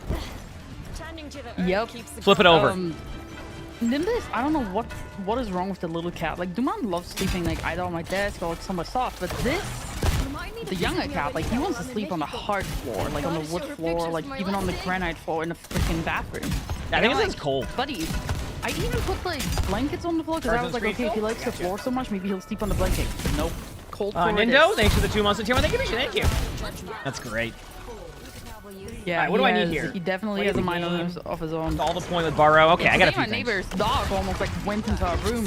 Yep. Flip it over. Nimbus, I don't know what is wrong with the little cat. Like, Duman loves sleeping like either on my desk or like somewhere soft, but the younger cat, like he wants to sleep on the hard floor, like on the wood floor, like even on the granite floor in the freaking bathroom. I think it's cold. Buddy, I even put like blankets on the floor because I was like, okay, if he likes the floor so much, maybe he'll sleep on the blanket. Nope. Cold floor. Nindo, thanks for the 2 months of tier 1. Thank you. That's great. Yeah, right, what do I need here? He definitely has a mind of his own. All the point with Burrow. Okay, I got a few my neighbor's dog almost like went into our room.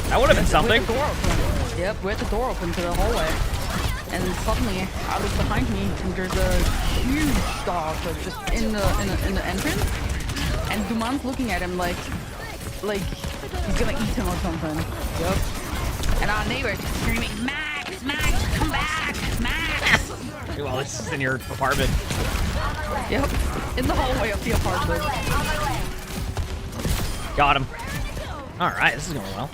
That would have been something. We had the door open to the hallway. And suddenly, I look behind me, and there's a huge dog just in the entrance. And Duman's looking at him like he's gonna eat him or something. Yep. And our neighbor's screaming, Max, come back, Max! Well, this is in your apartment. Yep, in the hallway of the apartment. Got him. All right, this is going well.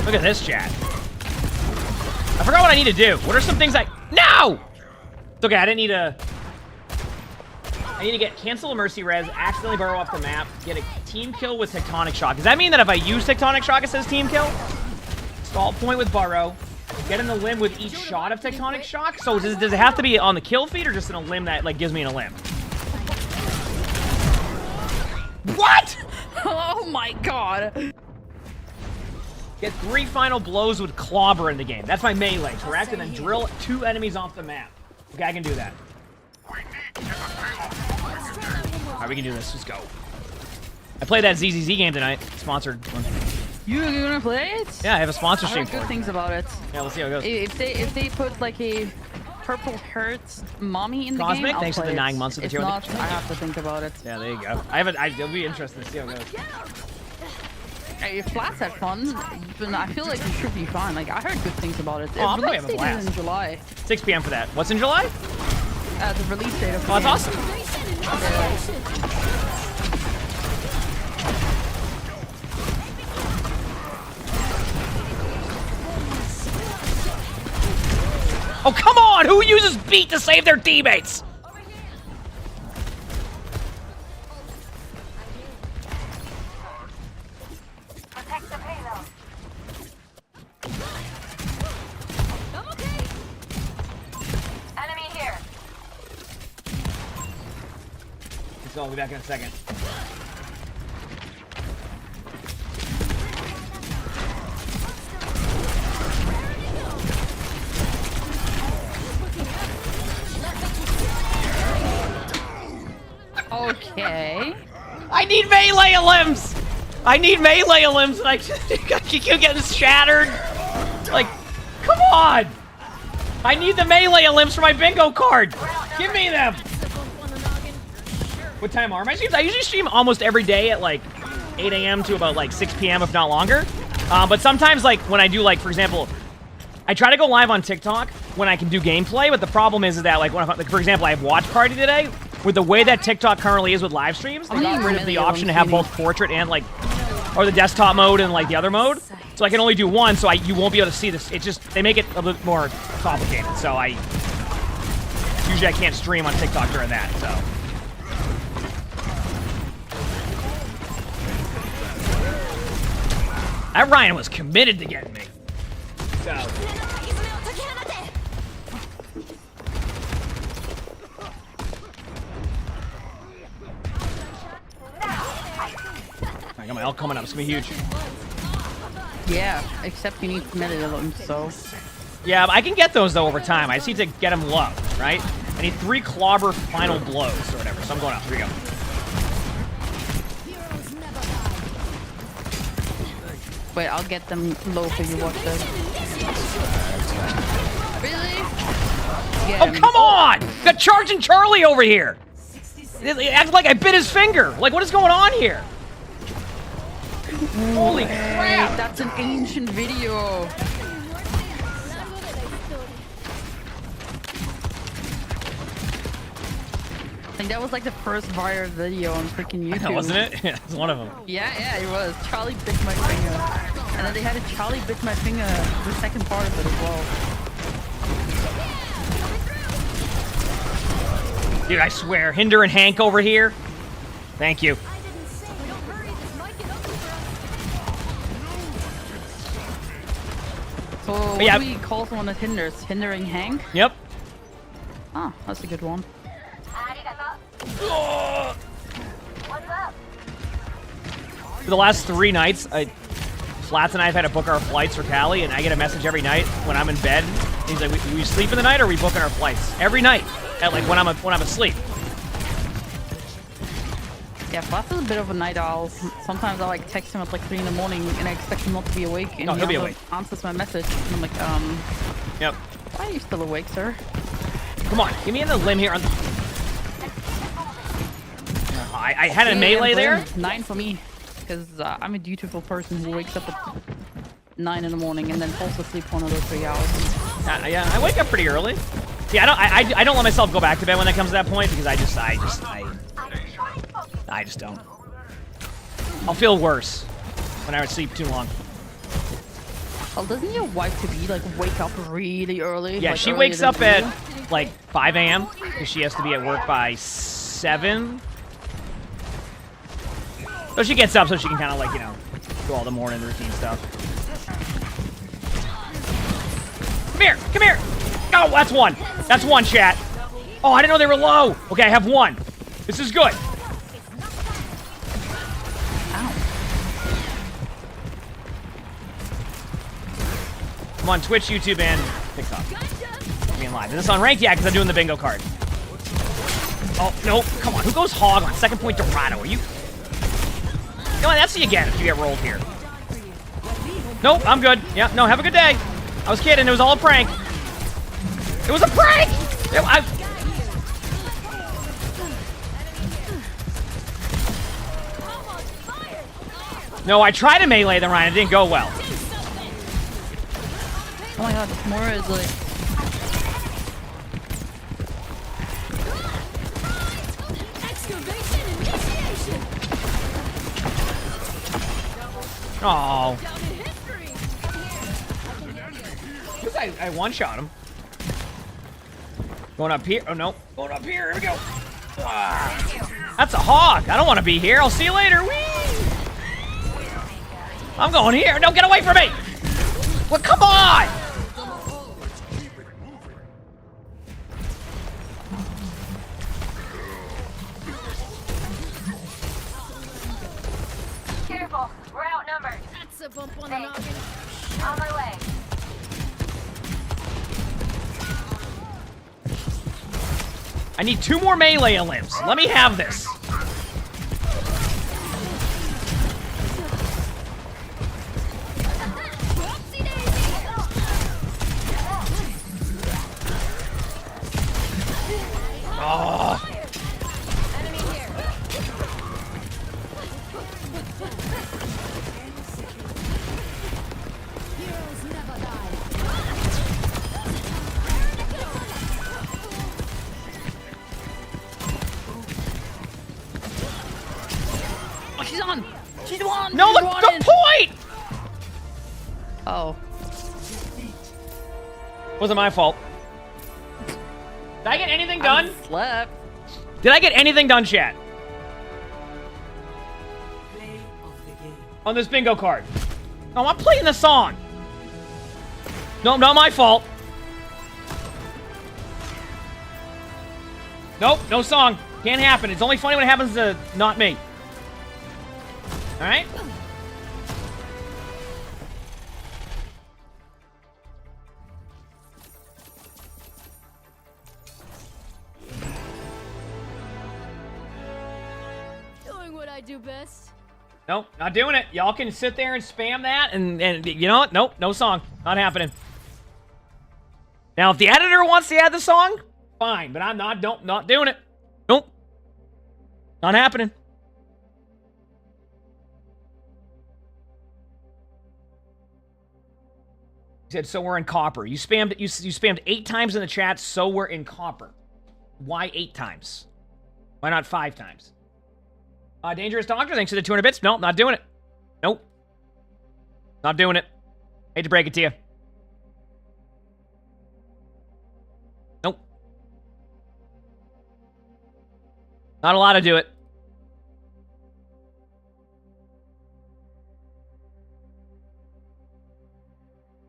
Look at this chat. I forgot what I need to do. What are some things No! It's okay, I need to get cancel a mercy res, accidentally burrow off the map, get a team kill with tectonic shock. Does that mean that if I use tectonic shock it says team kill? Stall point with burrow, get in the limb with each shot of tectonic shock? So does it have to be on the kill feed or just in a limb that like gives me a limb? What? Oh my god. Get 3 final blows with clobber in the game. That's my melee, correct? And then drill 2 enemies off the map. Okay, I can do that. All right, we can do this. Let's go. I played that ZZZ game tonight. Sponsored one. You gonna play it? Yeah, I have a I sponsorship heard for good it. things about it. Yeah, let's see how it goes. If they put like a purple hurts mommy in the Cosmic, game, I'll thanks for play the 9 it. months of the If tier. not, I have to think about it. Yeah, there you go. It'll be interesting to see how it goes. Hey, Flats had fun, but I feel like it should be fine. Like I heard good things about it. Oh, I'm The probably release having a date is blast. in July. 6 p.m. for that. What's in July? The release date of the Oh, that's game. awesome. Oh, come on! Who uses beat to save their teammates? Protect the payload. I'm okay. Enemy here. So I'll be back in a second. Okay. I need melee limbs! I need melee limbs, and I keep getting shattered. Like, come on! I need the melee limbs for my bingo card. Give me them. What time are my streams? I usually stream almost every day at like 8 a.m. to about like 6 p.m. if not longer. But sometimes, like when I do, like for example, I try to go live on TikTok when I can do gameplay. But the problem is that like, when like for example, I have watch party today. With the way that TikTok currently is with live streams, they got rid of the option to have both portrait and like, or the desktop mode and like the other mode. So I can only do one, so you won't be able to see this. It just, they make it a bit more complicated. So usually I can't stream on TikTok during that, so. That Ryan was committed to getting me. So. I got my L coming up. It's gonna be huge. Yeah, except you need melee limbs, so. Yeah, but I can get those though over time. I just need to get them low, right? I need 3 clobber final blows or whatever. So I'm going up. Here we go. Wait, I'll get them low for you. Watch this. Really? Oh, come on! Got Charging Charlie over here. It acted like I bit his finger. Like, what is going on here? Holy crap! That's an ancient video. I think that was like the first viral video on freaking YouTube. Wasn't it? Yeah, it's one of them. Yeah, it was. Charlie bit my finger. And then they had a Charlie bit my finger, the second part of it as well. Dude, I swear, Hinder and Hank over here. Thank you. So what yeah. do we call someone that hinders? Hindering Hank? Yep. Ah, that's a good one. Oh. What's up? For the last 3 nights, Flats and I have had to book our flights for Cali, and I get a message every night when I'm in bed. He's like, "We sleep in the night, or are we booking our flights?" Every night, at like when I'm asleep. Yeah, Flats is a bit of a night owl. Sometimes I like text him at like 3 in the morning and I expect him not to be awake. And No, he'll be awake. Answers my message. And I'm like, Yep. why are you still awake, sir? Come on, give me in the limb here. I had a melee there. 9 for me. Because I'm a dutiful person who wakes up at 9 in the morning and then falls asleep for another 3 hours. Yeah, I wake up pretty early. Yeah, I don't let myself go back to bed when it comes to that point because I just don't. I'll feel worse when I would sleep too long. Well, doesn't your wife to be like wake up really early? Yeah, like, she earlier wakes than up you? at like 5 a.m. because she has to be at work by 7. So she gets up so she can kind of like, you know, do all the morning routine stuff. Come here, come here. Oh, that's one. That's one, chat. Oh, I didn't know they were low. Okay, I have 1. This is good. I'm on Twitch, YouTube, and TikTok. Being live. Is this on ranked? Yeah, because I'm doing the bingo card. Oh, no. Come on. Who goes hog on second point Dorado? Are you... Come on, that's what you get if you get rolled here. Nope, I'm good. Yeah, no, have a good day. I was kidding. It was all a prank. It was a prank! No, I tried to melee the Ryan. It didn't go well. Oh my god, Mora is like... Oh. I one-shot him. Going up here. Oh, no. Going up here. Here we go. Ah. That's a hog. I don't want to be here. I'll see you later. Whee! I'm going here. No, get away from me. Well, come on. Careful, we're outnumbered. That's a bump on the noggin. On my way. I need 2 more melee limbs. Let me have this. Oh. Oh, she's on! She's on! No, She's the on point! Oh. Wasn't my fault. Did I get anything done? I slept. Did I get anything done, chat? On this bingo card. No, I'm playing the song. No, not my fault. Nope, no song. Can't happen. It's only funny when it happens to not me. Alright? Doing what I do best. Nope, not doing it. Y'all can sit there and spam that, and you know what? Nope, no song. Not happening. Now, if the editor wants to add the song, fine, but I'm not doing it. Nope. Not happening. He said, so we're in copper. You spammed 8 times in the chat, so we're in copper. Why 8 times? Why not 5 times? Dangerous Doctor, thanks for the 200 bits. Nope, not doing it. Nope. Not doing it. Hate to break it to you. Nope. Not allowed to do it.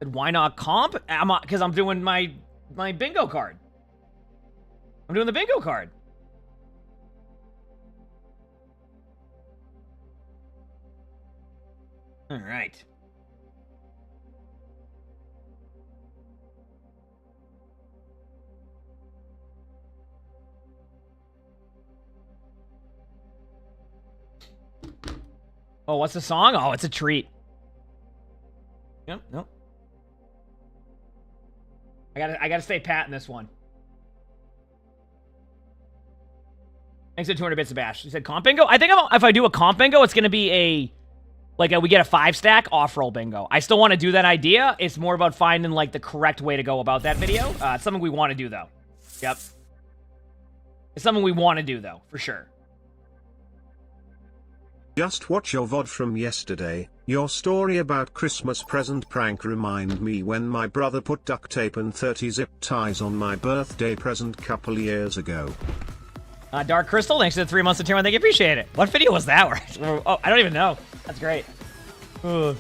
And why not comp? Because I'm doing my bingo card. I'm doing the bingo card. All right. Oh, what's the song? Oh, it's a treat. Yep, nope. I gotta stay pat in this one. Thanks for 200 bits of bash. You said comp bingo? I think if I do a comp bingo, it's gonna be we get a 5-stack off-roll bingo. I still want to do that idea. It's more about finding, like, the correct way to go about that video. It's something we want to do, though. Yep. It's something we want to do, though, for sure. Just watch your VOD from yesterday. Your story about Christmas present prank reminded me when my brother put duct tape and 30 zip ties on my birthday present couple years ago. Dark Crystal, thanks for the 3 months of tier 1. Thank you, appreciate it. What video was that? Oh, I don't even know. That's great. Ugh.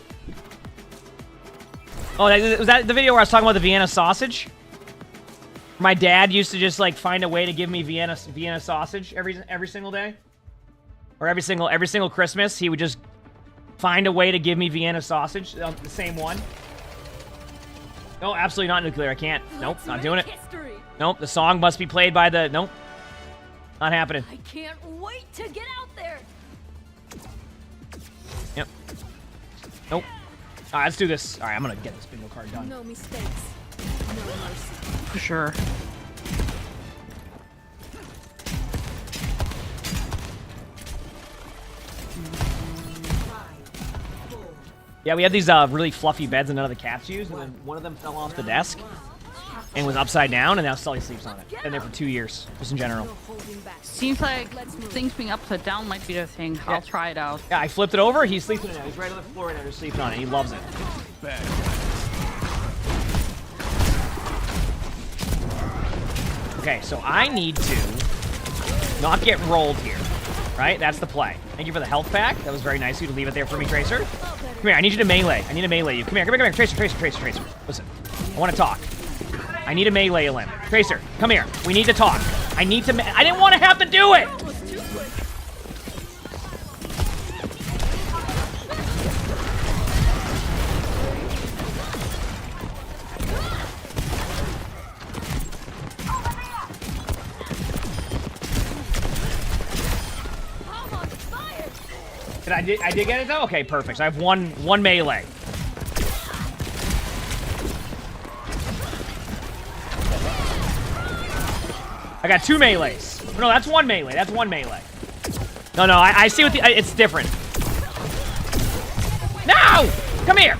Oh, was that the video where I was talking about the Vienna sausage? My dad used to just, like, find a way to give me Vienna sausage every single day. Or every single Christmas, he would just find a way to give me Vienna sausage, the same one. No, absolutely not nuclear. I can't. Nope, not doing it. Nope, the song must be played by the... Nope. Not happening. I can't wait to get out there. Yep. Nope. All right, let's do this. All right, I'm gonna get this bingo card done. No mistakes. No mercy. For sure. Yeah, we had these really fluffy beds that none of the cats used, and then one of them fell off the desk and was upside down, and now Sully sleeps on it. Been there for 2 years, just in general. No holding back. Seems like things being upside down might be the thing. I'll try it out. Yeah, I flipped it over. He's sleeping on it now. He's right on the floor right now, just sleeping on it. He loves it. Okay, so I need to not get rolled here, right? That's the play. Thank you for the health pack. That was very nice of you to leave it there for me, Tracer. Come here, I need you to melee. I need to melee you. Come here, come here, come here. Tracer, Tracer, Tracer, Tracer. Listen, I want to talk. I need to melee him. Tracer, come here. We need to talk. I need to I didn't want to have to do it! I did get it though? Okay, perfect. So I have one melee. I got 2 melees. No, that's 1 melee. That's 1 melee. No, I see what it's different. No! Come here!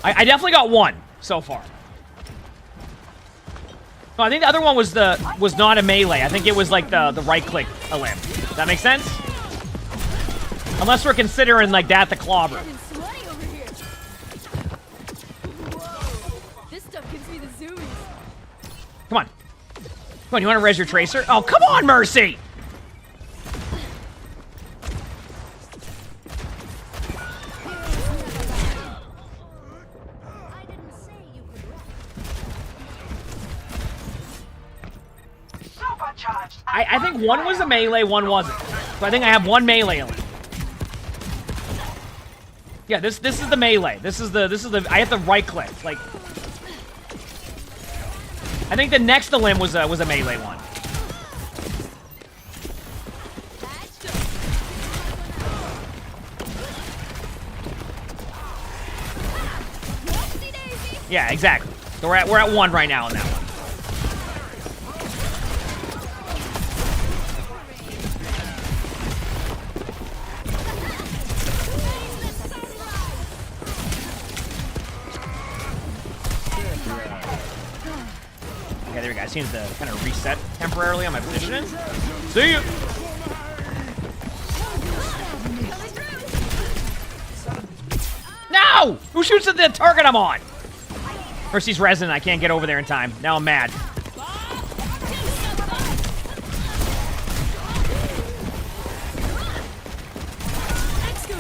I definitely got 1 so far. No, I think the other one was not a melee. I think it was like the right click limb. Does that make sense? Unless we're considering like that the clobber. This stuff gives me the zoomies. Come on. Come on, you want to res your Tracer? Oh, come on, Mercy! I think 1 was a melee, 1 wasn't. So I think I have 1 melee in it. Yeah, this is the melee. This is the I have to right click. Like I think the next limb was a melee one. Yeah, exactly. So we're at 1 right now on that one. Okay, there we go. I seem to kind of reset temporarily on my positioning. See you. No! Who shoots at the target I'm on? Mercy's resin. I can't get over there in time. Now I'm mad.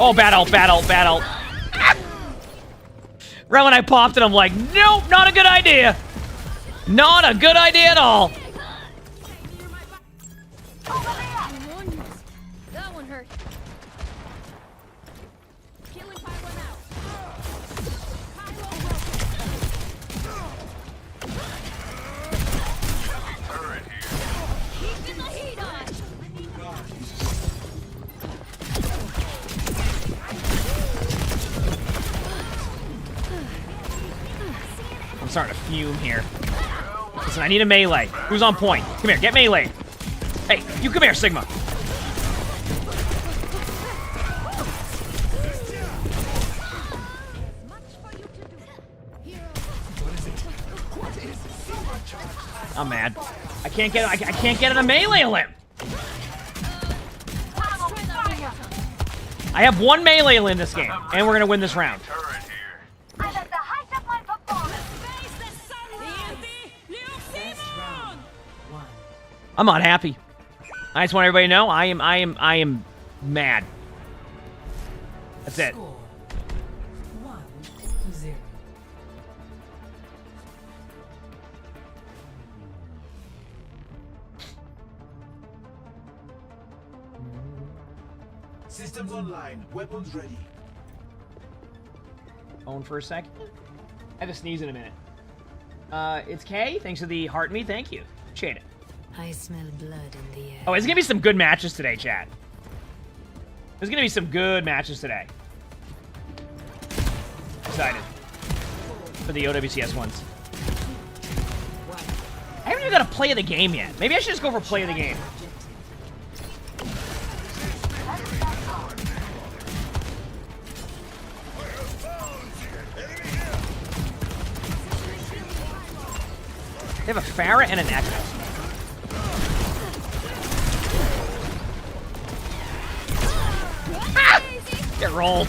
Oh, bad ult, bad ult, bad ult. Right when I popped it, I'm like, nope, not a good idea. Not a good idea at all. That one hurt. Killing fire one out. Keeping the heat on. I'm starting to fume here. Listen, I need a melee. Who's on point? Come here, get melee. Hey, you come here, Sigma. I'm mad. I can't get a melee limb. I have 1 melee in this game, and we're gonna win this round. I'm at the height of my performance. I'm not happy. I just want everybody to know I am mad. That's it. 1-0. Systems online. Weapons ready. phone for a second. I have to sneeze in a minute. It's Kay. Thanks for the heart me. Thank you. Appreciate it. I smell blood in the air. Oh, it's gonna be some good matches today, chat. There's gonna be some good matches today. Excited for the OWCS ones. I haven't even got a play of the game yet. Maybe I should just go for play of the game. They have a Pharah and an Echo. Ah! Get rolled.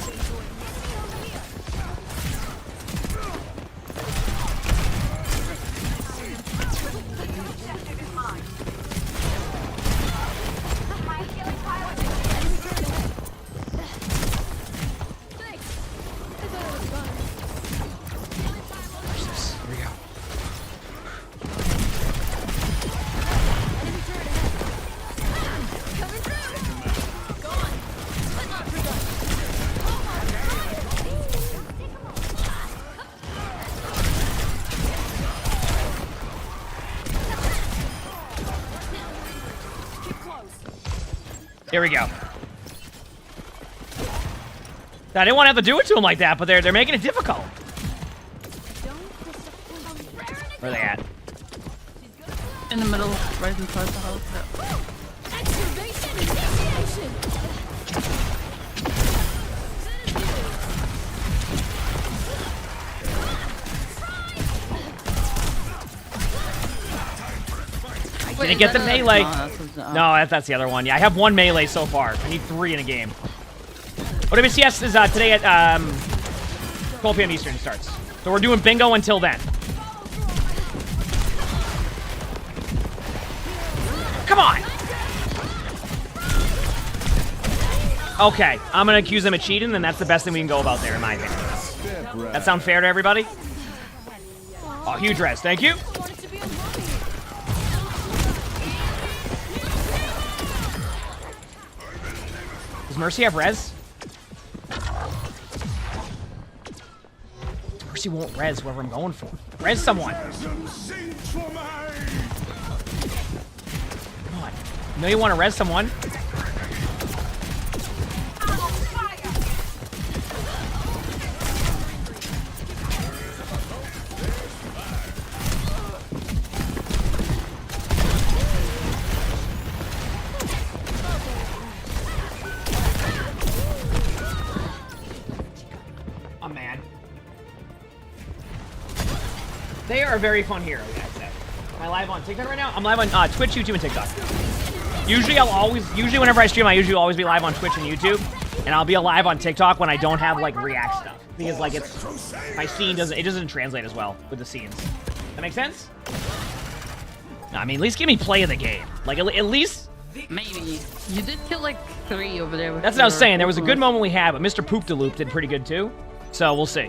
Here we go. I didn't want to have to do it to him like that, but they're making it difficult. Where are they at? In the middle, right inside the house. Yeah. Excavation initiation! Wait, Didn't get the melee. No, That's the other one. Yeah, I have 1 melee so far. I need 3 in a game. OWCS is today at 12 p.m. Eastern starts. So we're doing bingo until then. Come on! Okay, I'm gonna accuse them of cheating, and that's the best thing we can go about there, in my opinion. That sound fair to everybody? Oh, huge res. Thank you. Does Mercy have res? Mercy won't res whoever I'm going for. Res someone. Come on. You know you want to res someone. I'm mad. They are a very fun hero, guys. Am I live on TikTok right now? I'm live on Twitch, YouTube, and TikTok. Usually whenever I stream, I usually always be live on Twitch and YouTube, and I'll be alive on TikTok when I don't have like React stuff, because like my scene doesn't translate as well with the scenes. That make sense? No, I mean, at least give me play of the game. Like at least. Maybe. You did kill like 3 over there. That's what I was saying. There was a good moment we had, but Mr. Poop de Loop did pretty good too. So we'll see.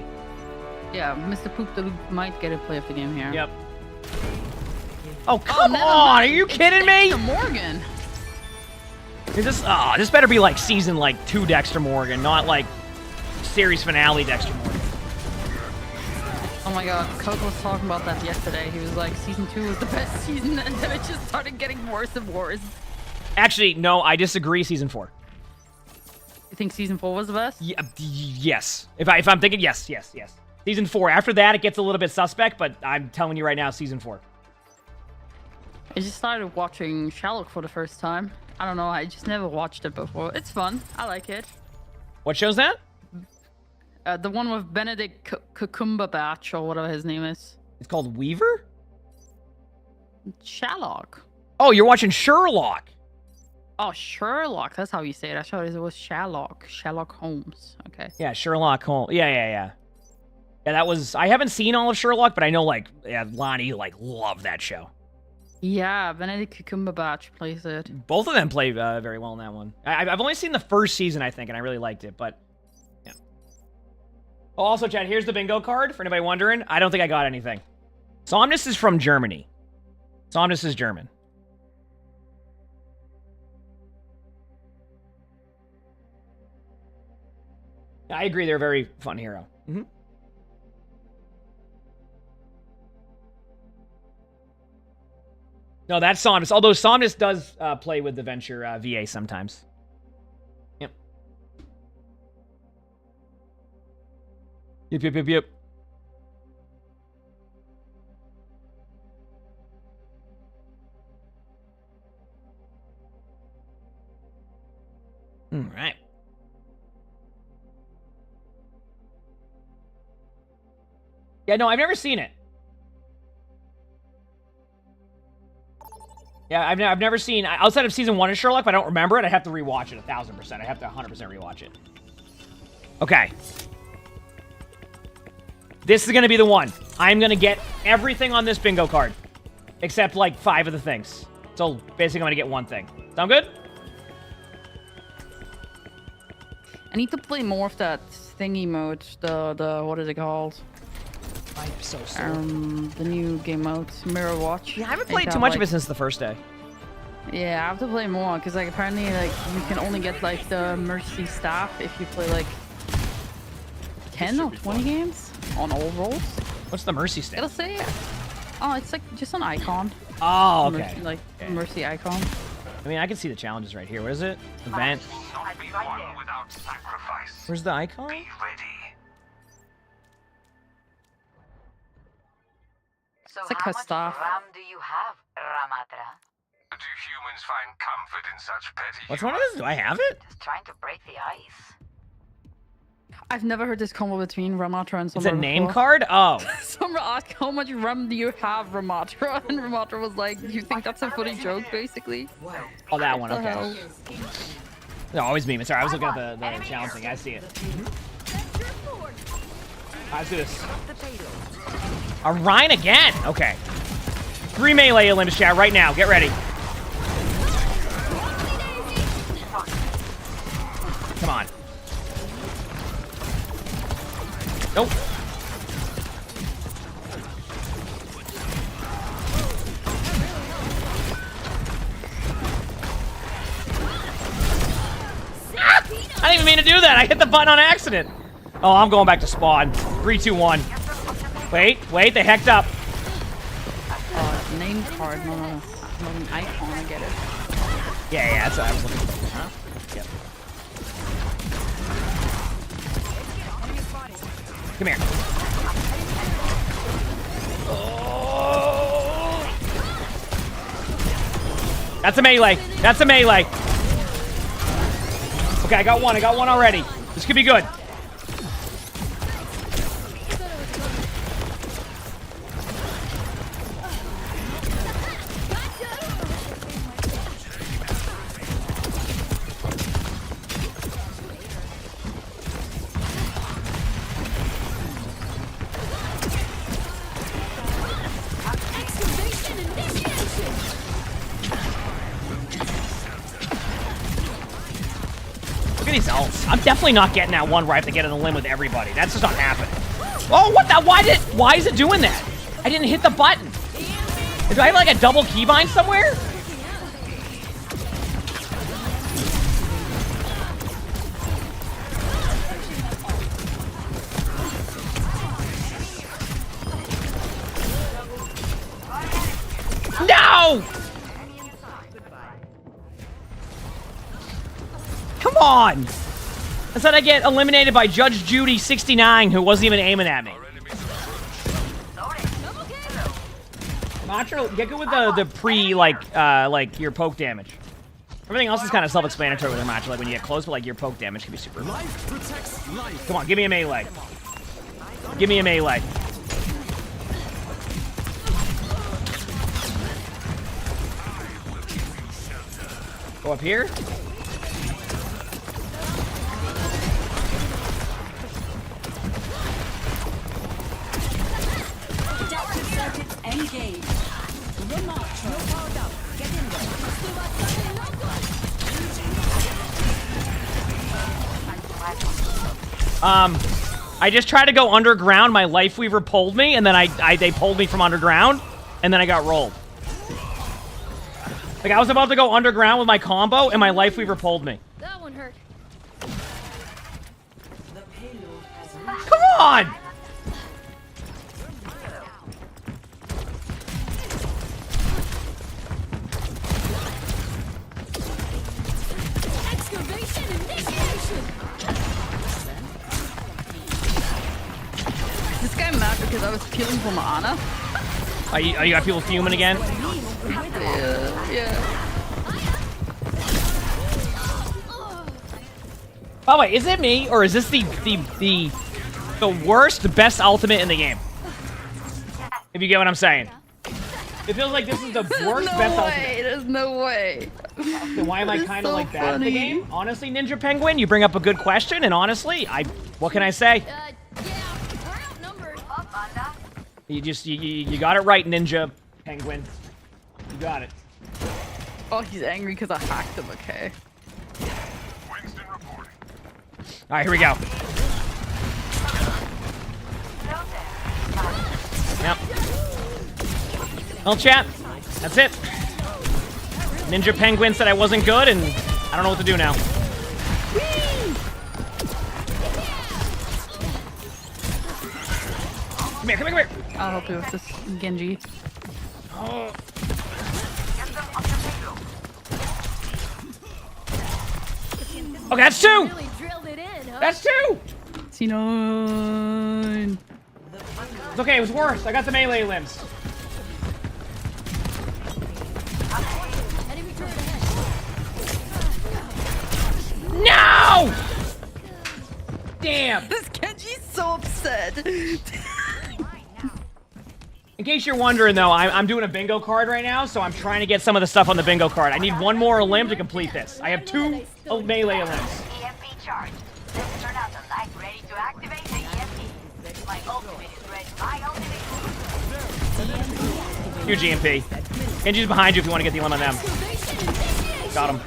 Yeah, Mr. Poop the Loop might get a play of the game here. Yep. Oh, come on! Are you kidding me? Morgan. Is this? Oh, this better be like season 2 Dexter Morgan, not like series finale Dexter Morgan. Oh my god, Coke was talking about that yesterday. He was like, season 2 was the best season, and then it just started getting worse and worse. Actually, no, I disagree. Season 4. You think season 4 was the best? Yeah, yes. If I'm thinking, yes. Season 4. After that, it gets a little bit suspect, but I'm telling you right now, season 4. I just started watching Sherlock for the first time. I don't know, I just never watched it before. It's fun. I like it. What show's that? The one with Benedict Cumberbatch or whatever his name is. It's called Weaver? Sherlock. Oh, you're watching Sherlock. Oh, Sherlock. That's how you say it. I thought it was Sherlock. Sherlock Holmes. Okay. Yeah, Sherlock Holmes. Yeah. Yeah, that was... I haven't seen all of Sherlock, but I know, Lonnie, loved that show. Yeah, Benedict Cumberbatch plays it. Both of them play very well in that one. I've only seen the first season, I think, and I really liked it, but... Yeah. Oh, also, Chad, here's the bingo card, for anybody wondering. I don't think I got anything. Somnus is from Germany. Somnus is German. I agree, they're a very fun hero. No, that's Somnus. Although Somnus does play with the Venture VA sometimes. Yep. Yep. All right. Yeah, no, I've never seen it. Yeah, I've never seen, outside of season 1 of Sherlock, if I don't remember it, I have to rewatch it 1000%. I have to 100% rewatch it. Okay. This is going to be the one. I'm going to get everything on this bingo card. Except, like, 5 of the things. So, basically, I'm going to get one thing. Sound good? I need to play more of that thingy mode. The what is it called? I'm so slow. The new game mode, Mirror Watch. Yeah, I haven't played too much of it since the first day. Yeah, I have to play more because like apparently like you can only get like the Mercy staff if you play like 10 or 20 games on all rolls. What's the Mercy staff? It'll say, oh, it's like just an icon. Oh, okay. Mercy, like Mercy icon. I mean, I can see the challenges right here. What is it? Event. Where's the icon? Be ready. So It's like how her much staff. RAM do you have, Ramatra? Do humans find comfort in such petty Which one is it? Do I have it? Just trying to break the ice. I've never heard this combo between Ramatra and Sombra. It's a name before. card? Oh. Sombra asked how much RAM do you have, Ramatra? And Ramatra was like, you think that's a funny joke, basically? Oh, that one. What the Okay. hell? No, always me. Sorry, I was looking at the challenge thing. I see it. Let's do this. A Rhine again. Okay. 3 melee Olympus chat right now. Get ready. Come on. Nope. Ah! I didn't even mean to do that. I hit the button on accident. Oh, I'm going back to spawn. 3, 2, 1. Wait, they hecked up. Name card, not an icon, I get it. Yeah, that's what I was looking for. Huh? Yep. Come here. Oh. That's a melee. That's a melee. Okay, I got one already. This could be good. Look at these ults. I'm definitely not getting that one where I have to get in the limb with everybody. That's just not happening. Oh, what the? Why is it doing that? I didn't hit the button. Do I have like a double keybind somewhere? No! Come on! I said I get eliminated by Judge Judy 69, who wasn't even aiming at me. Mantra, get good with the pre, like your poke damage. Everything else is kind of self-explanatory with the Mantra, like when you get close, but like your poke damage can be super. Life protects life. Come on, give me a melee. Give me a melee. Go up here. Adaptive circuits engaged. Remote powered up. Get in there. I just tried to go underground. My Life Weaver pulled me, and then they pulled me from underground, and then I got rolled. Like, I was about to go underground with my combo, and my Life Weaver pulled me. That one hurt. Come on! because I was peeling for Mana. Are you got people fuming again? Yeah. By the way, is it me or is this the worst, best ultimate in the game? If you get what I'm saying. It feels like this is the worst, best ultimate. There's no way. Then why am I kind of so like bad at the funny. game? Honestly, Ninja Penguin, you bring up a good question, and honestly, what can I say? Yeah, we're outnumbered. You got it right, Ninja Penguin. You got it. Oh, he's angry because I hacked him. Okay. All right, here we go. Yep. Well, chat, that's it. Ninja Penguin said I wasn't good, and I don't know what to do now. Come here, come here, come here. I'll help you with this, Genji. Oh. Okay, that's two. Really drilled it in, huh? That's two. C9. It's okay, it was worse. I got the melee limbs. Enemy turret ahead. No! Damn. This Genji's so upset. In case you're wondering, though, I'm doing a bingo card right now, so I'm trying to get some of the stuff on the bingo card. I need one more limb to complete this. I have 2 melee limbs. EMP charge. Let's turn out the light. Ready to activate the EMP. My ultimate is ready. My ultimate. Huge EMP. Genji's behind you if you want to get the limb on them. Got him.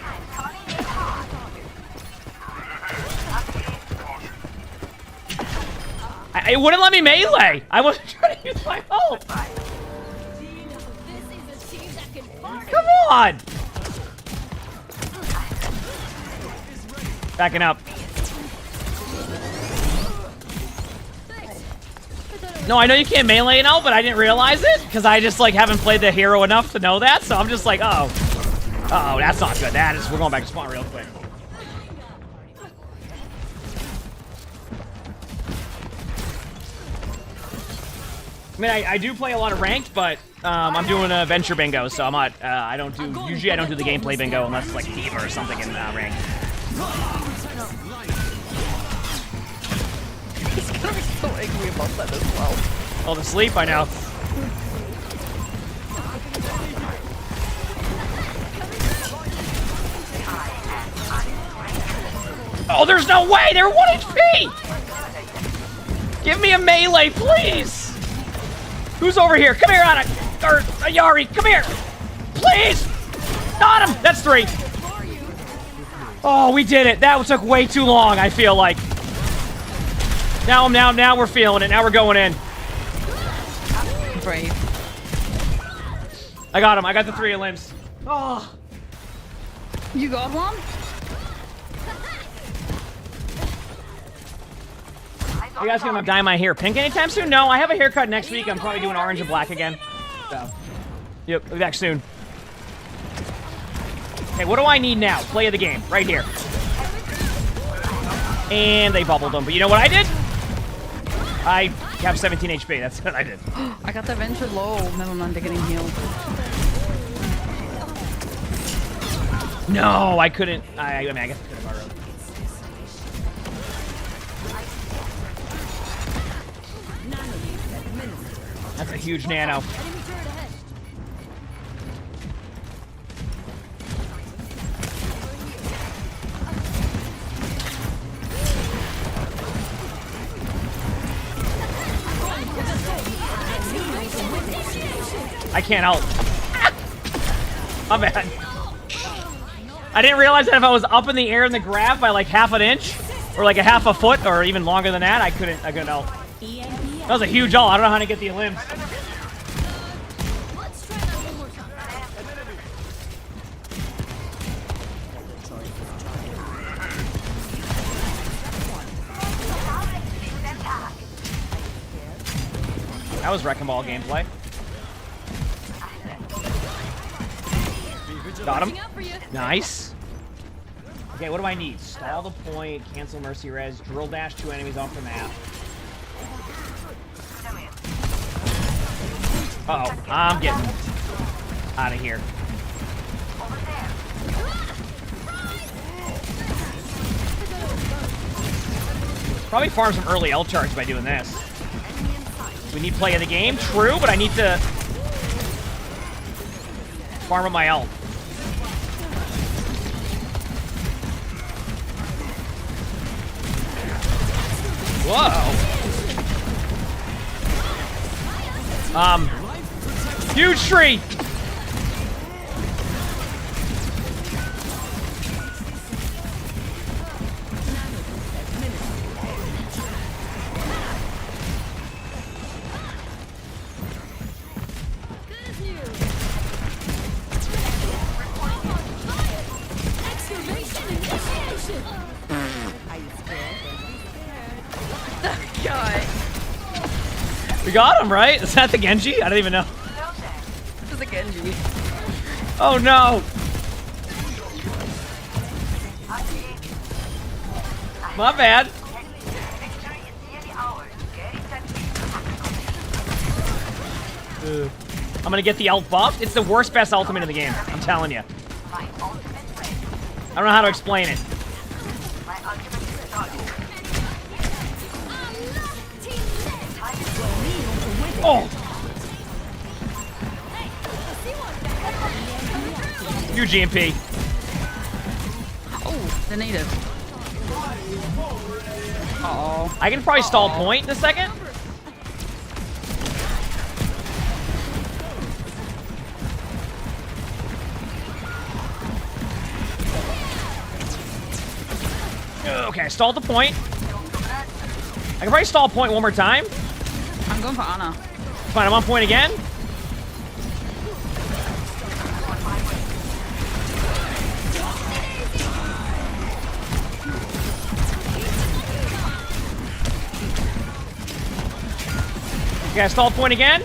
It wouldn't let me melee. I wasn't trying to use my ult. Come on. Backing up. No, I know you can't melee now, but I didn't realize it because I just like haven't played the hero enough to know that. So I'm just like, oh, that's not good. We're going back to spawn real quick. I mean, I do play a lot of ranked, but I'm doing a venture bingo, so I'm not. Usually I don't do the gameplay bingo unless it's like Diva or something in ranked. He's gonna be so angry about that as well. Oh, the sleep, I know. Oh, there's no way! They're 1 HP! Give me a melee, please! Who's over here? Come here, Ana! Or Yari, come here! Please! Got him! That's 3. Oh, we did it. That took way too long, I feel like. Now we're feeling it. Now we're going in. Brave. I got him. I got the 3 limbs. Oh. You got one? You guys gonna dye my hair pink anytime soon? No, I have a haircut next week. I'm probably doing orange and black again. So, yep, we'll be back soon. Okay, what do I need now? Play of the game, right here. And they bubbled them. But you know what I did? I have 17 HP. That's what I did. I got the venture low. Never mind, they're getting healed. No, I couldn't. I mean, I guess I could have borrowed. That's a huge nano. I can't ult. My bad. I didn't realize that if I was up in the air in the grab by like half an inch, or like a half a foot, or even longer than that, I couldn't ult. That was a huge ult. I don't know how to get the limbs. That was Wrecking Ball gameplay. Got him. Nice. Okay, what do I need? Stall the point, cancel mercy res, drill dash 2 enemies off the map. Uh-oh, I'm getting out of here. Probably farm some early L charge by doing this. We need play of the game, true, but I need to farm up my ult. Whoa. Huge tree. We got him, right? Is that the Genji? I don't even know. It's a Genji. Oh no! My bad. I'm gonna get the ult buffed. It's the worst best ultimate in the game. I'm telling you. I don't know how to explain it. Oh! You GMP. Oh, the native. Uh-oh. I can probably stall point in a second. Okay, I stalled the point. I can probably stall point one more time. I'm going for Ana. Fine, I'm on point again. Okay, I stalled point again.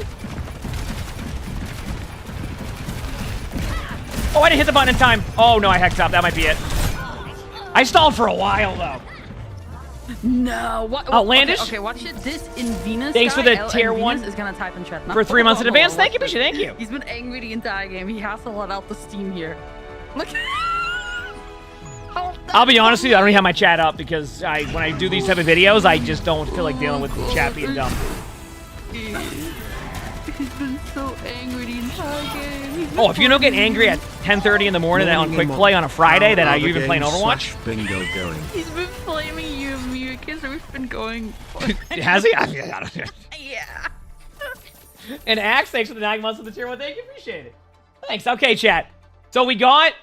Oh, I didn't hit the button in time. Oh, no, I hecked up. That might be it. I stalled for a while, though. No. What? Outlandish? Okay, watch it. This in Venus. Thanks for the tier 1 is gonna type in chat now. for 3 months in advance. Thank you, Misha. Thank you. He's been angry the entire game. He has to let out the steam here. Look. I'll be honest with you, I don't even have my chat up because when I do these type of videos, I just don't feel like dealing with chat being dumb. He's been so angry the entire game. Oh, if you don't get angry at 10:30 in the morning on quick play on a Friday, then are you even playing Overwatch? Bingo going. He's been flaming you and me because we've been going. Has he? I don't know. Yeah. And Axe, thanks for the 9 months of the tier 1. Thank you, appreciate it. Thanks. Okay, chat. So we got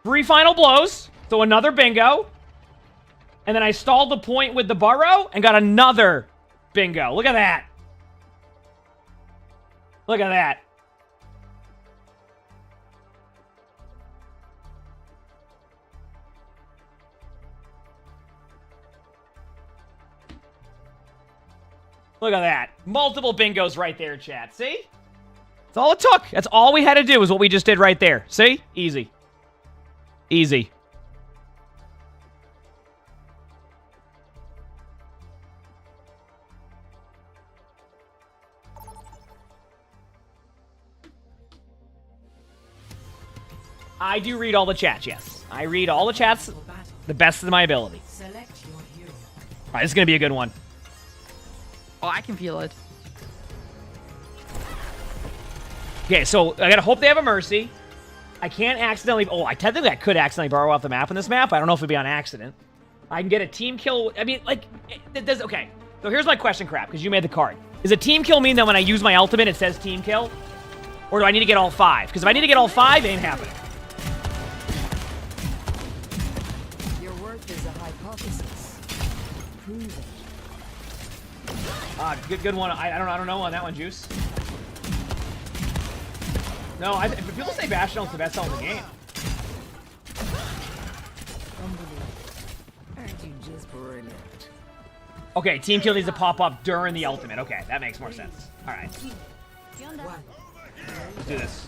3 final blows. So another bingo. And then I stalled the point with the burrow and got another bingo. Look at that. Look at that. Look at that. Multiple bingos right there, chat. See? That's all it took. That's all we had to do is what we just did right there. See? Easy. Easy. I do read all the chats, yes. I read all the chats the best of my ability. Alright, this is going to be a good one. Oh, I can feel it. Okay, so I gotta hope they have a Mercy. I can't accidentally... Oh, I could accidentally borrow off the map in this map. I don't know if it'd be on accident. I can get a team kill... I mean, like... Okay, so here's my question, Crap, because you made the card. Does a team kill mean that when I use my ultimate, it says team kill? Or do I need to get all 5? Because if I need to get all 5, it ain't happening. Your work is a hypothesis. Prove it. Good one. I don't know on that one, Juice. No, people say Bastion's the best ult in the game. Aren't you just brilliant? Okay, team kill needs to pop up during the ultimate. Okay, that makes more sense. All right. Let's do this.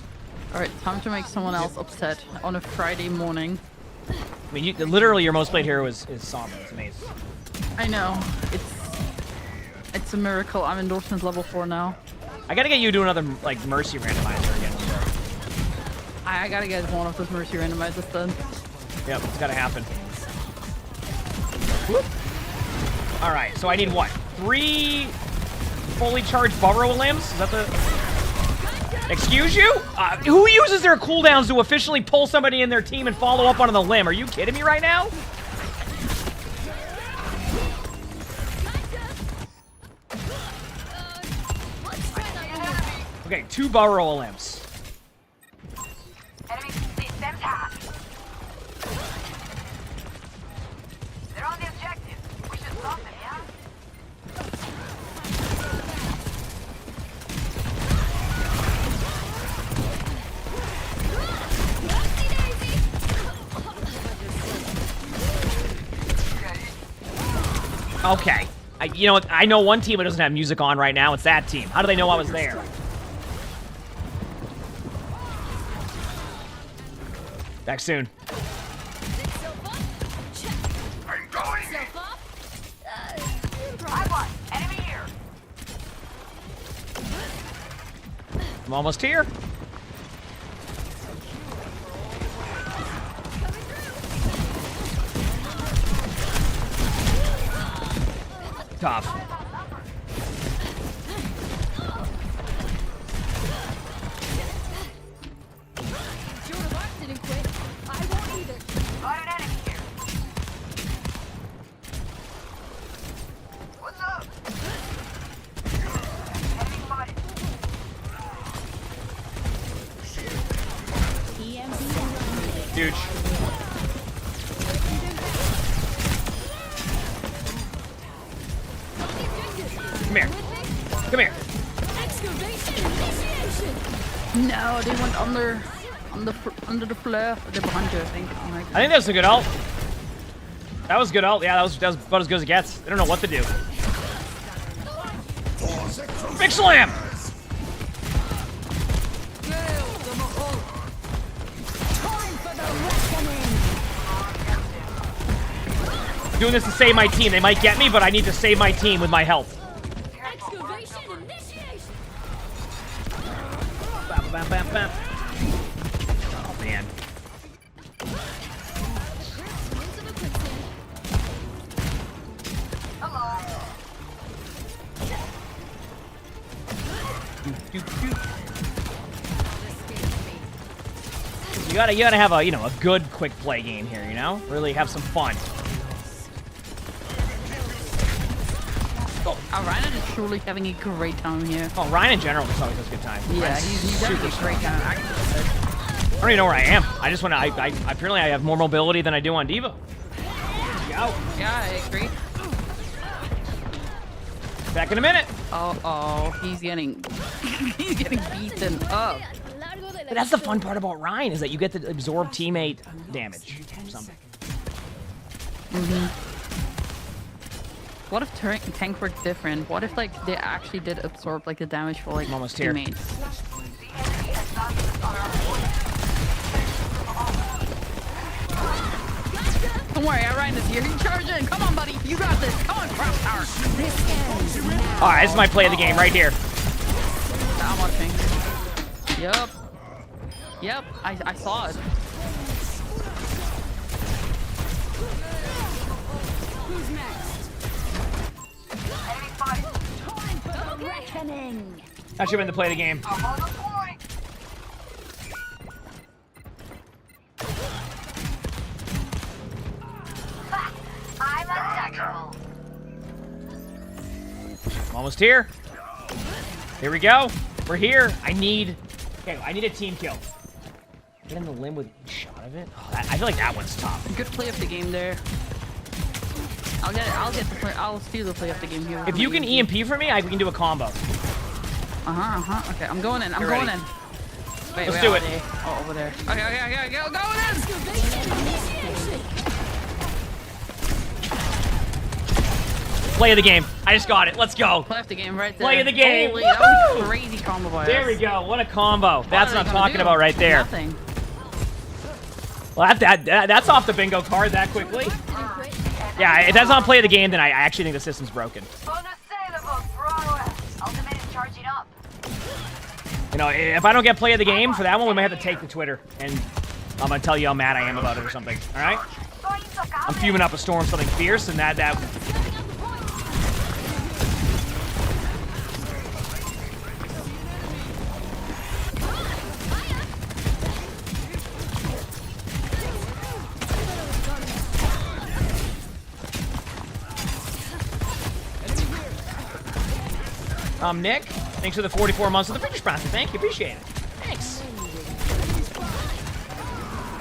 Alright, time to make someone else upset on a Friday morning. I mean, literally your most played hero is Sombra. It's amazing. I know. It's It's a miracle. I'm endorsement level 4 now. I gotta get you to do another, like, Mercy randomizer again. I gotta get one of those Mercy randomizers done. Yep, it's gotta happen. Whoop. All right, so I need what? 3 fully charged burrow limbs? Is that the... Excuse you? Who uses their cooldowns to officially pull somebody in their team and follow up on the limb? Are you kidding me right now? Okay, 2 burrow limbs. Enemy systems hacked. They're on the objective. We should stop them, yeah? Okay. You know what? I know one team that doesn't have music on right now. It's that team. How do they know I was there? Back soon. I'm going. I won. Enemy here. I'm almost here. Tough. Didn't quit. I won't either. Got an enemy here. What's up? Enemy spotted. Huge. Come here. Come here. Excavation initiation. No, they went under the flare. They're behind you, I think. Oh my God. I think that was a good ult. That was good ult. Yeah, that was about as good as it gets. They don't know what to do. Big slam! Doing this to save my team. They might get me, but I need to save my team with my health. Excavation initiation. Bam, bam, bam, bam. Oh, man. You gotta have a, a good quick play game here, Really have some fun. Ryan is truly having a great time here. Oh, Ryan in general just always has a good time. Yeah, Ryan's he's having a great time. I don't even know where I am. I just want to. Apparently I have more mobility than I do on Diva. Out. Yeah, I agree. Back in a minute. Oh, he's getting beaten up. But that's the fun part about Ryan is that you get to absorb teammate damage. Or something. What if tank worked different? What if they actually did absorb the damage for I'm almost here. teammates? Don't worry, Ryan is here. You charge in. Come on, buddy. You got this. Come on, Cross Tower. All right, this is my play of the game right here. I'm watching. Yep. I saw it. Who's next? Enemy spotted. Reckoning. That should have been the play of the game. I'm on the point. I'm untouchable. I'm almost here. Here we go. We're here. I need a team kill. Get in the limb with a shot of it. Oh, I feel like that one's tough. Good play of the game there. I'll steal the play of the game here. If you can EMP for me, we can do a combo. Okay, I'm going in. I'm You're going ready. in. Wait, Let's where do are it. they? Oh, over there. Okay, go in! Excavation initiation. Play of the game. I just got it. Let's go. Play of the game right there. Play of the game. Holy, that was a Woohoo! crazy combo by There us. we go. What a combo. That's are what they I'm gonna talking do? about right there. Nothing. Well, that's off the bingo card that quickly. Yeah, if that's not play of the game, then I actually think the system's broken. Unassailable You know, if I don't get play of the game for that one, we might have to take to Twitter, and I'm gonna tell you how mad I am about it or something. All right? I'm fuming up a storm, something fierce, and that. Nick, thanks for the 44 months of the British sponsor. Thank you, appreciate it. Thanks.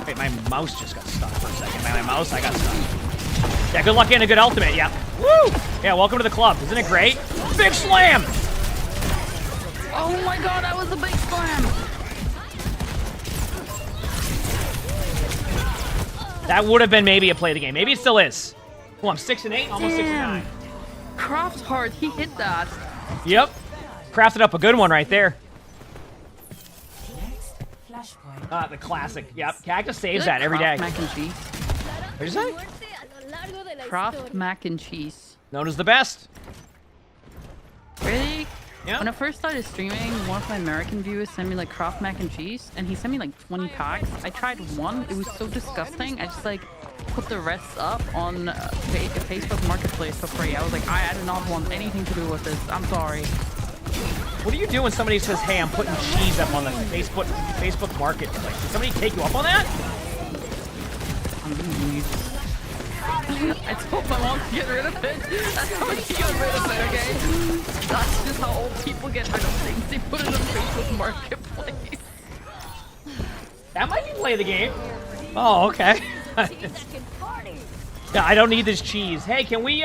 Wait, my mouse just got stuck for a second. My mouse, I got stuck. Yeah, good luck getting a good ultimate, yeah. Woo! Yeah, welcome to the club. Isn't it great? Big slam! Oh my god, that was a big slam! That would have been maybe a play of the game. Maybe it still is. Well, I'm 6 and 8, almost 6 and 9. Craft hard, he hit that. Yep. Crafted up a good one right there. The classic. Yep. Cactus saves that every day. Mac and cheese. What'd you say? Kraft mac and cheese. Known as the best. Really? Yeah. When I first started streaming, one of my American viewers sent me like Kraft mac and cheese, and he sent me like 20 packs. I tried one. It was so disgusting. I just like put the rest up on Facebook Marketplace for free. I was like, I do not want anything to do with this. I'm sorry. What do you do when somebody says, hey, I'm putting cheese up on the Facebook Marketplace? Did somebody take you up on that? I told my mom to get rid of it. That's how she got rid of it, okay? That's just how old people get rid of things. They put it on Facebook Marketplace. That might be play of the game. Oh, okay. Yeah, I don't need this cheese. Hey, can we